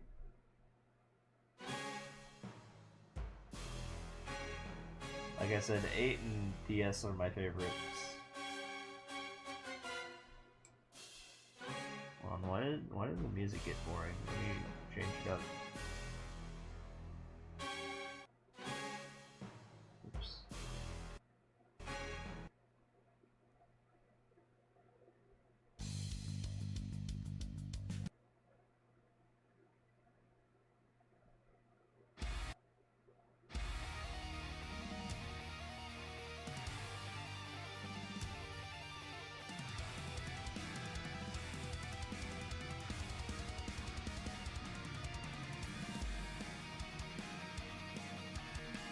Speaker 1: Like I said, 8 and DS are my favorites. Hold on, why did the music get boring? Let me change it up. Oops.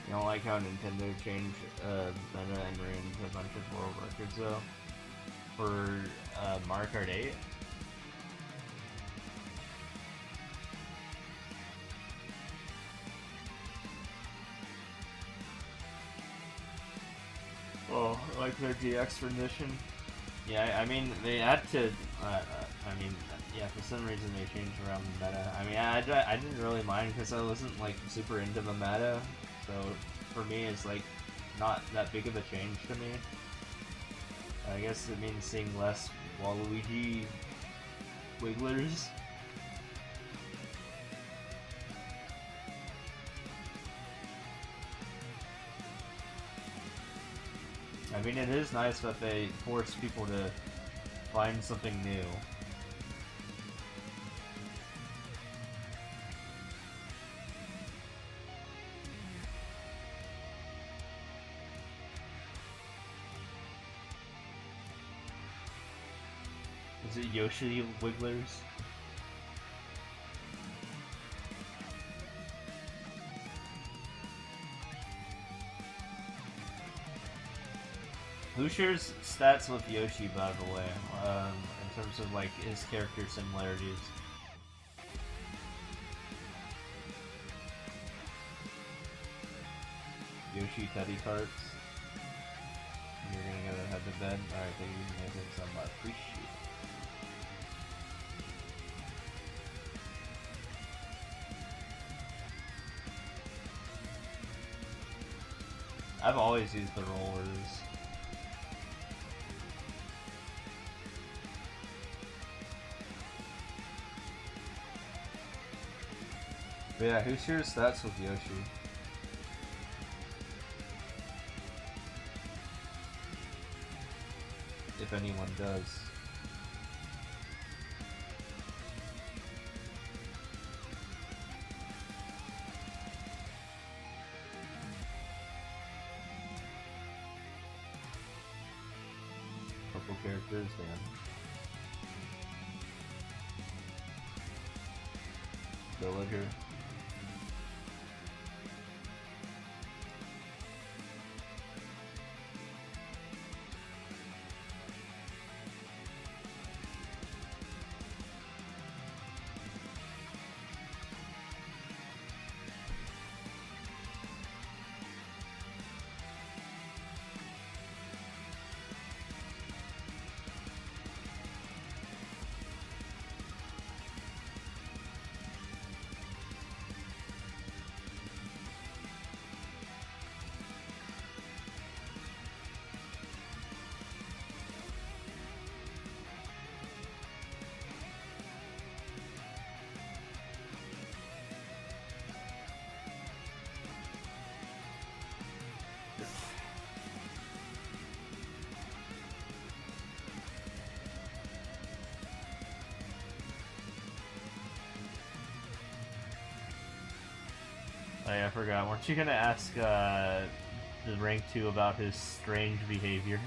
Speaker 1: You don't like how Nintendo changed meta and ran a bunch of world records though for Mario Kart 8? Oh, like their DX rendition? Yeah, I mean they had to. I mean, yeah, for some reason they changed around the meta. I mean, I didn't really mind because I wasn't like super into the meta. So for me, it's like not that big of a change to me. I guess it means seeing less Waluigi wigglers. I mean, it is nice that they force people to find something new. Is it Yoshi Wigglers? Who shares stats with Yoshi, by the way, in terms of like his character similarities? Yoshi Teddy Carts. You're gonna go head to bed? Alright, thank you for making some appreciate it. I've always used the rollers. But yeah, who shares stats with Yoshi? If anyone does. Couple characters, then. Villager. I forgot. Weren't you gonna ask the rank 2 about his strange behavior?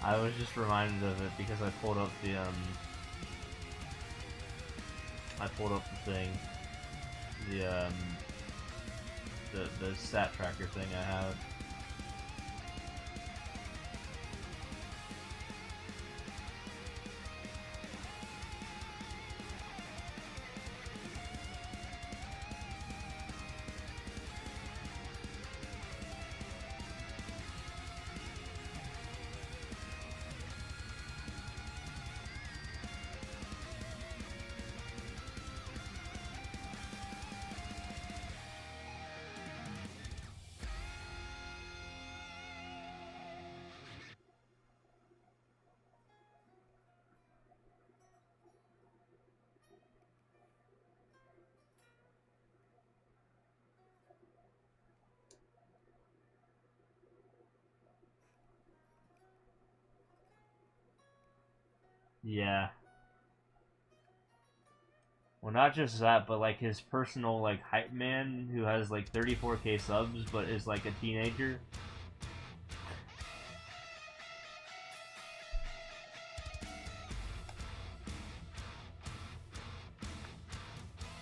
Speaker 1: I was just reminded of it because I pulled up the thing, the stat tracker thing I have. Yeah. Well, not just that, but like his personal like hype man who has like 34K subs, but is like a teenager.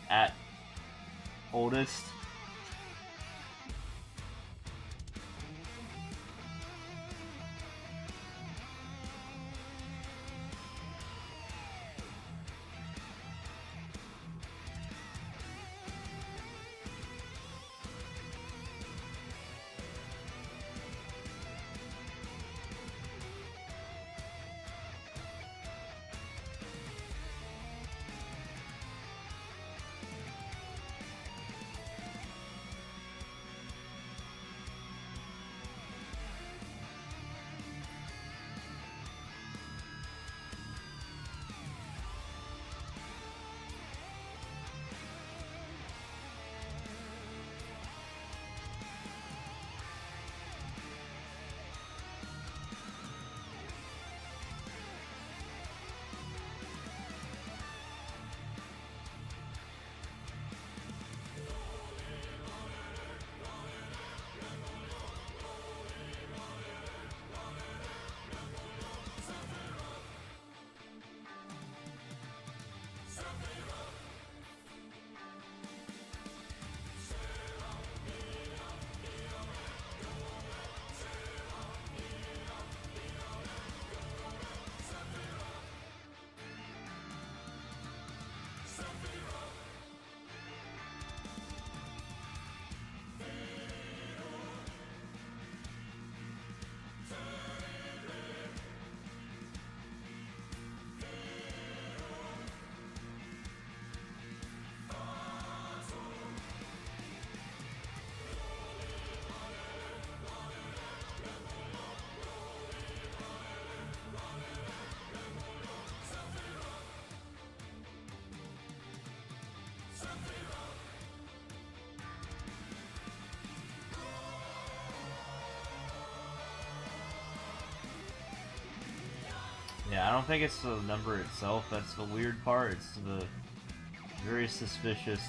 Speaker 1: At oldest. Yeah, I don't think it's the number itself that's the weird part. It's the very suspicious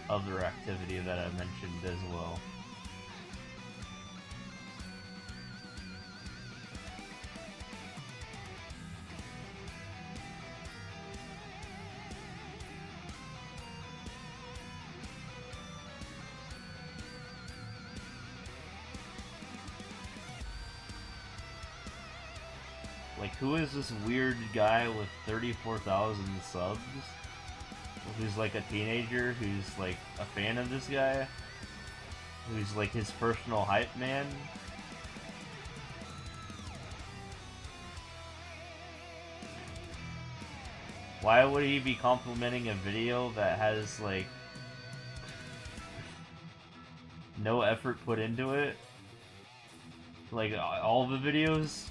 Speaker 1: other activity that I mentioned as well. Like, who is this weird guy with 34,000 subs? Who's like a teenager, who's like a fan of this guy? Who's like his personal hype man? Why would he be complimenting a video that has like no effort put into it? Like all the videos?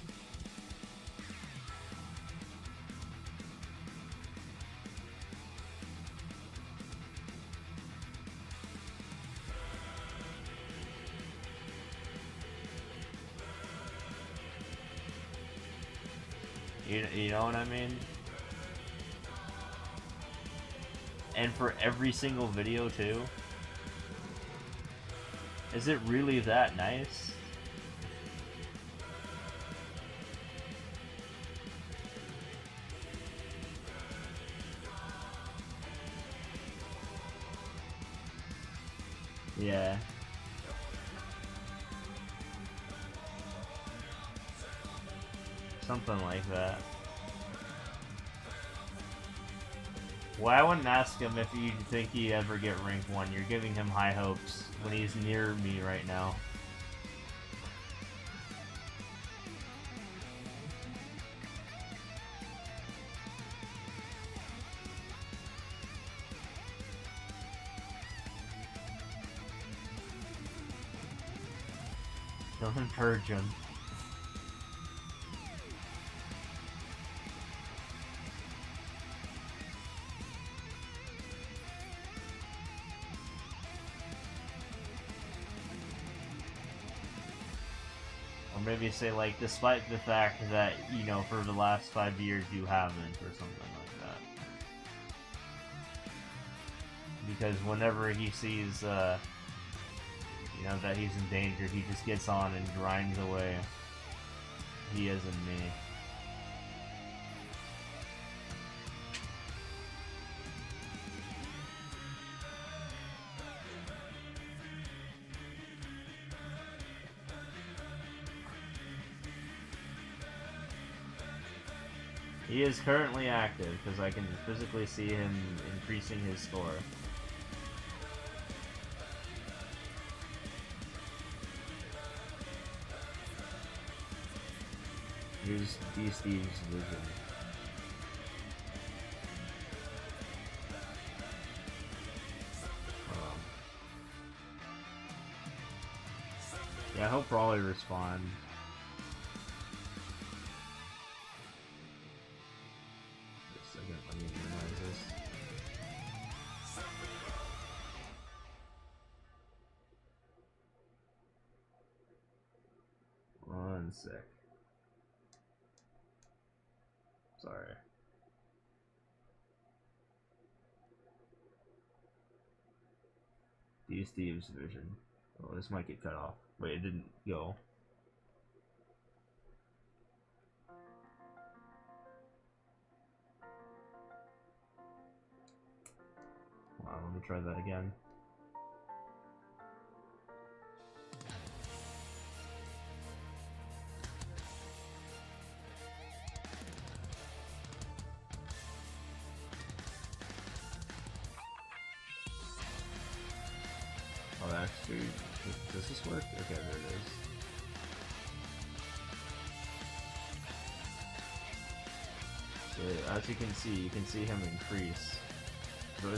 Speaker 1: You know what I mean? And for every single video too? Is it really that nice? Yeah. Something like that. Well, I wouldn't ask him if you think he'd ever get rank 1. You're giving him high hopes when he's near me right now. Don't encourage him. Or maybe say, like, despite the fact that, you know, for the last 5 years you haven't, or something like that. Because whenever he sees, you know, that he's in danger, he just gets on and grinds away. He isn't me. He is currently active, because I can physically see him increasing his score. Here's D-Steve's vision. Yeah, he'll probably respond. Just a second, let me minimize this. One sec. Sorry. D-Steve's vision. Oh, this might get cut off. Wait, it didn't go. Hold on, let me try that again. Oh, actually, does this work? Okay, there it is. So, as you can see him increase.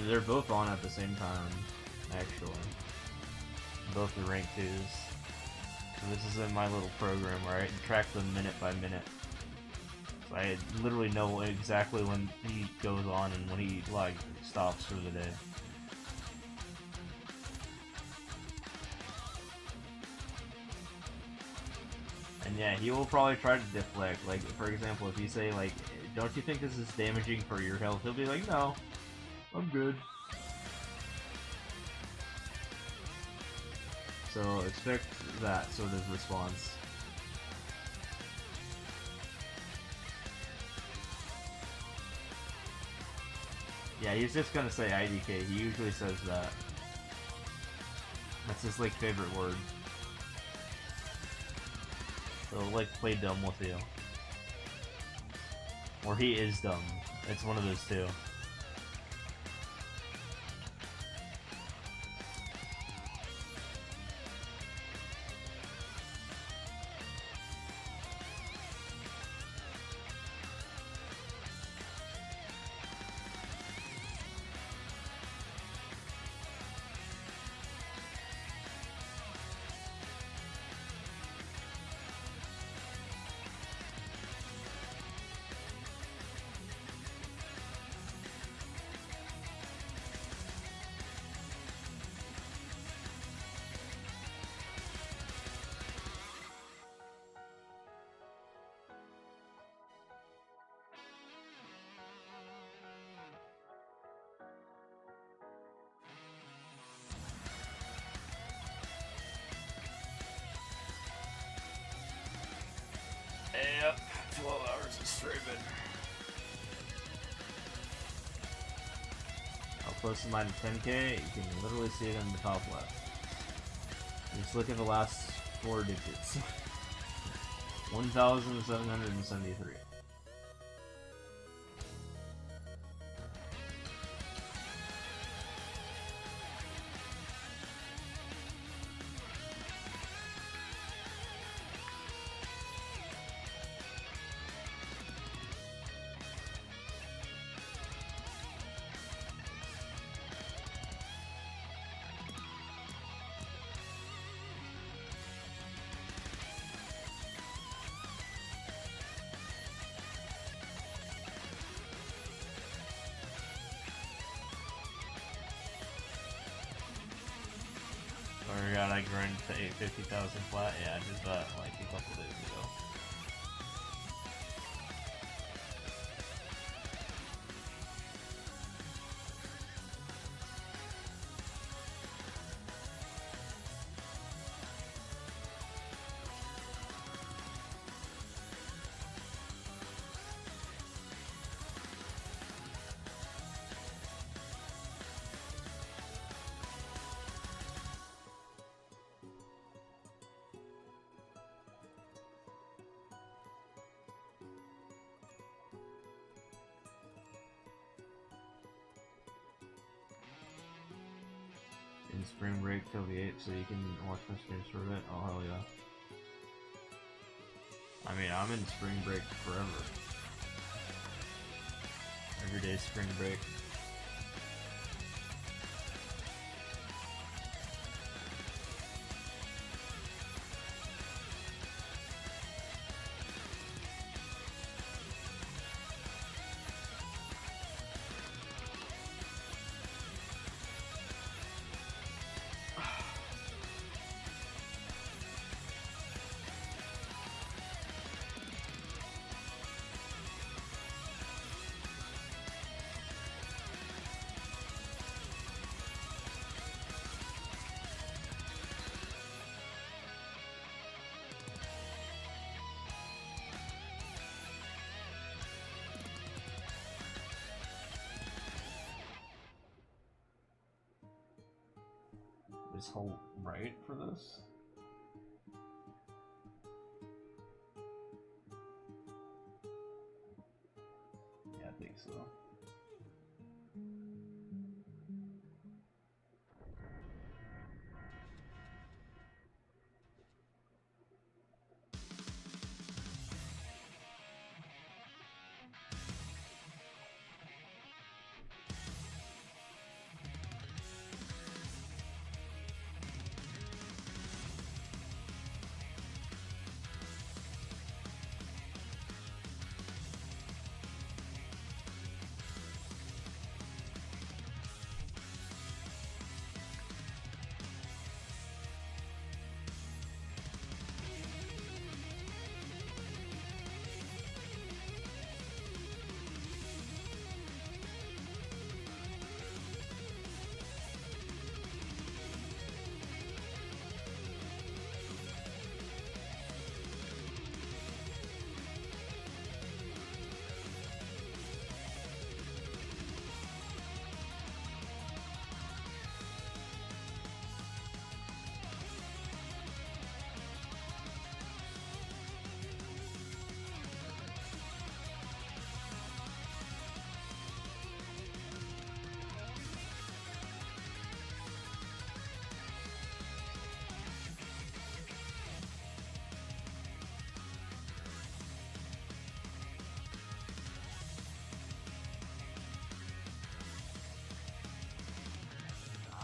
Speaker 1: They're both on at the same time, actually. Both the rank 2s. So this is in my little program where I track them minute by minute. So I literally know exactly when he goes on and when he, like, stops for the day. And yeah, he will probably try to deflect. Like, for example, if you say, like, don't you think this is damaging for your health? He'll be like, no, I'm good. So expect that sort of response. Yeah, he's just gonna say IDK. He usually says that. That's his, like, favorite word. So, like, play dumb with you. Or he is dumb. It's one of those two.
Speaker 3: Yep, 12 hours of streaming.
Speaker 1: How close am I to 10K? You can literally see it in the top left. Just look at the last 4 digits. 1,773. Oh my god, I grinded to 850,000 flat. Yeah, I did that like a couple days ago. In spring break till the 8th, so you can watch my streams for a bit. Oh hell yeah. I mean, I'm in spring break forever. Every day spring break. Is whole right for this? Yeah, I think so.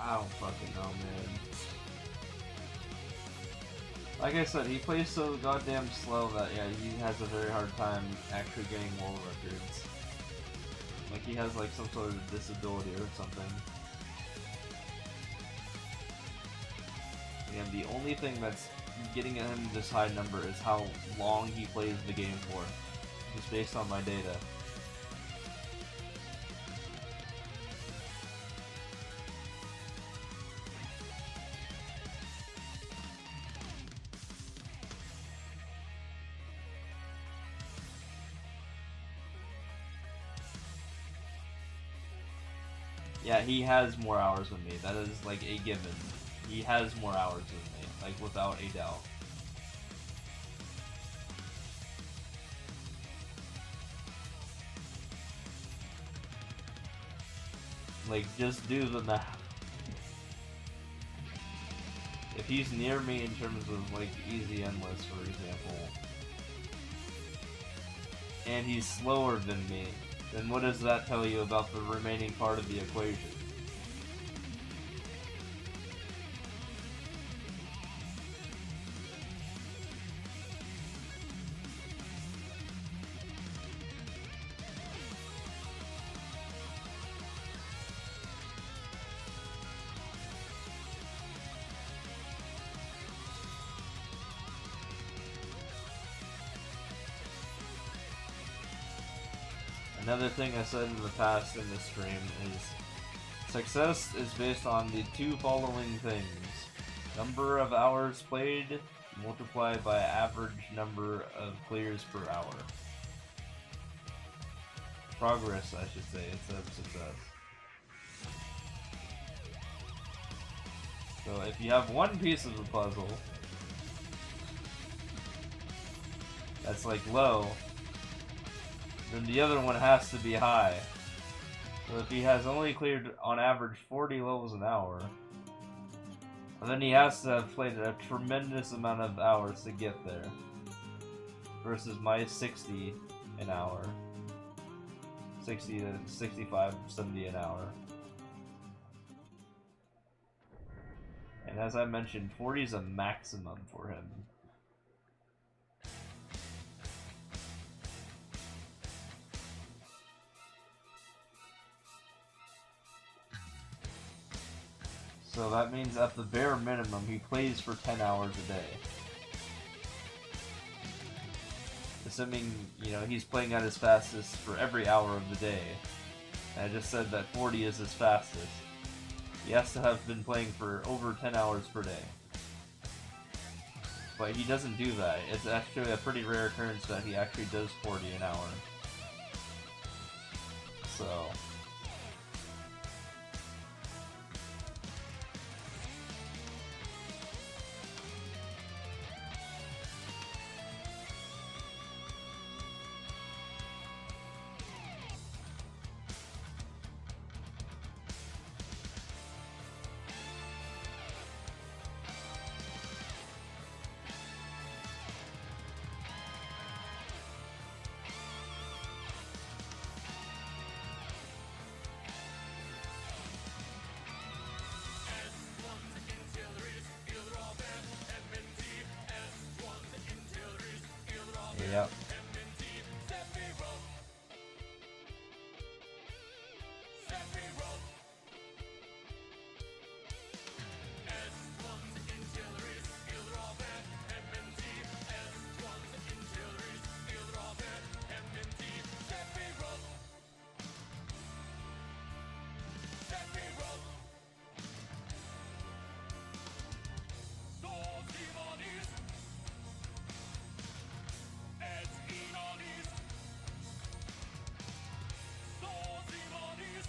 Speaker 1: I don't fucking know, man. Like I said, he plays so goddamn slow that, yeah, he has a very hard time actually getting world records. Like, he has, like, some sort of disability or something. And the only thing that's getting him this high number is how long he plays the game for. Just based on my data.
Speaker 3: Yeah, he has more hours than me. That is like a given. He has more hours than me, like without a doubt. Like, just do the math. If he's near me in terms of like easy endless, for example, and he's slower than me, then what does that tell you about the remaining part of the equation? Another thing I said in the past in this stream is success is based on the two following things: number of hours played multiplied by average number of clears per hour. Progress, I should say, instead of success. So if you have one piece of the puzzle that's like low, then the other one has to be high. So if he has only cleared on average 40 levels an hour, then he has to have played a tremendous amount of hours to get there. Versus my 60 an hour. 60 to 65, 70 an hour. And as I mentioned, 40 is a maximum for him. So that means at the bare minimum, he plays for 10 hours a day. Assuming, you know, he's playing at his fastest for every hour of the day. And I just said that 40 is his fastest. He has to have been playing for over 10 hours per day. But he doesn't do that. It's actually a pretty rare occurrence that he actually does 40 an hour. So... Yep.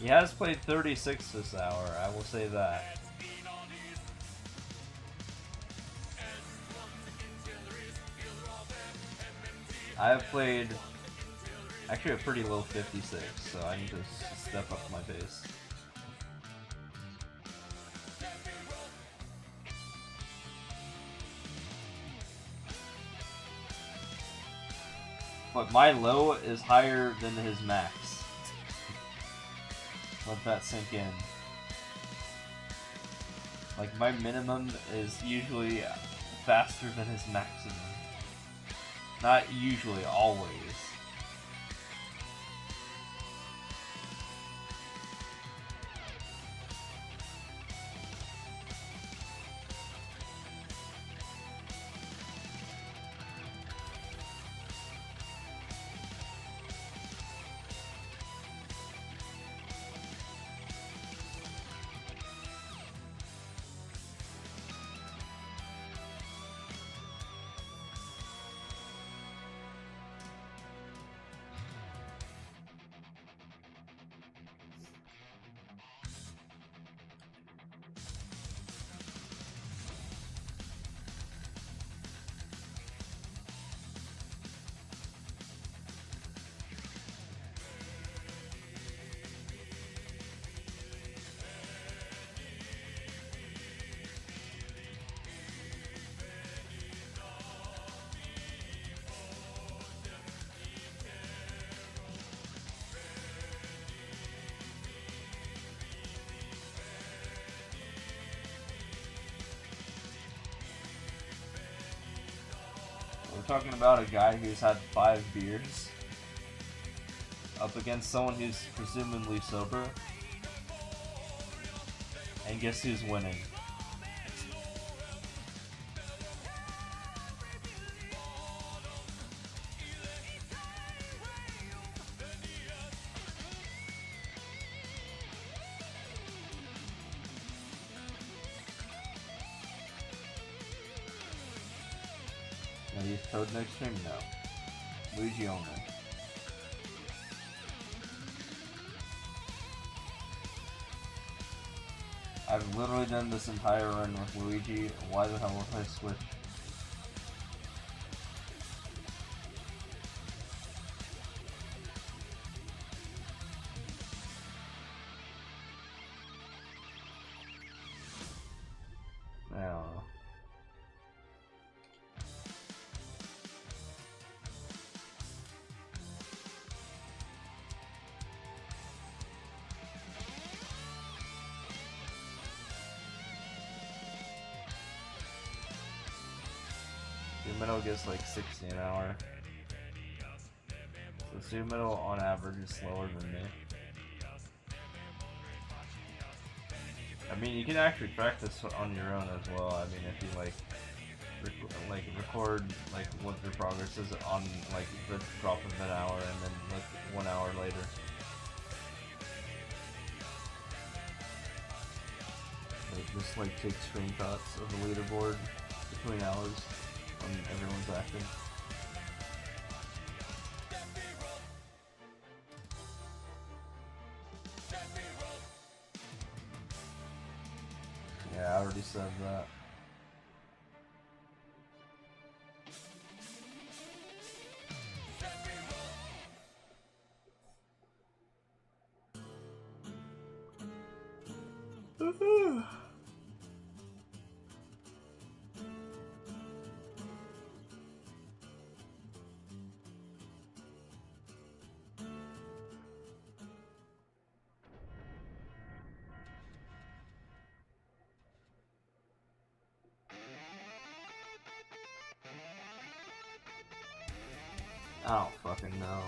Speaker 3: He has played 36 this hour, I will say that. I have played actually a pretty low 56, so I need to step up my pace. But my low is higher than his max. Let that sink in. Like, my minimum is usually faster than his maximum. Not usually, always. talking about a guy who's had 5 beers up against someone who's presumably sober. And guess who's winning? Now use code next stream? No. Luigi only. I've literally done this entire run with Luigi. Why the hell would I switch? I don't know. Metal gets like 60 an hour. So Metal on average is slower than me. I mean, you can actually practice on your own as well. I mean, if you record like what your progress is on like the drop of an hour and then like 1 hour later. Like, just like take screenshots of the leaderboard between hours. When everyone's acting. Yeah, I already said that. I don't fucking know.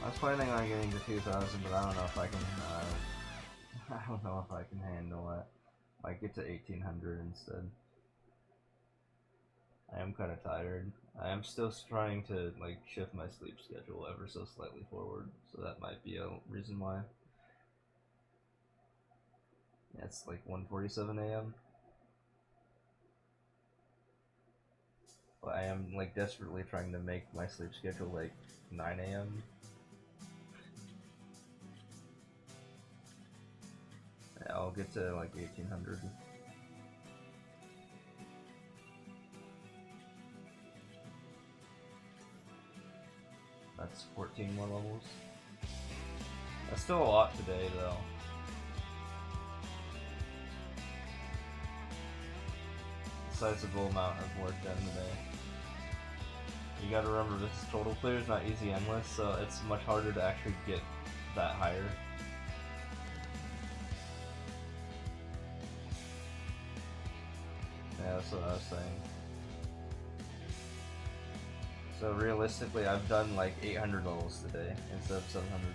Speaker 3: I was planning on getting to 2,000, but I don't know if I can. I don't know if I can handle it. Might get to 1,800 instead. I am kind of tired. I am still trying to like shift my sleep schedule ever so slightly forward, so that might be a reason why. Yeah, it's like 1:47 a.m. But I am like desperately trying to make my sleep schedule like 9 a.m. Yeah, I'll get to like 1,800. That's 14 more levels. That's still a lot today, though. A sizable amount of work done today. You gotta remember, this total clear is not easy endless, so it's much harder to actually get that higher. Yeah, that's what I was saying. So realistically, I've done like 800 levels today instead of 700.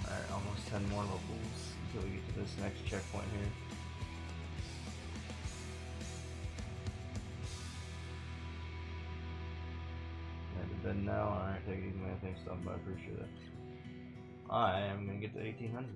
Speaker 3: Alright, almost 10 more levels until we get to this next checkpoint here. At the bed now, alright, take it easy man, thanks Tom, I appreciate it. I am gonna get to 1,800.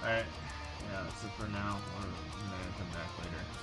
Speaker 1: Alright. Yeah, so for now, we're gonna come back later.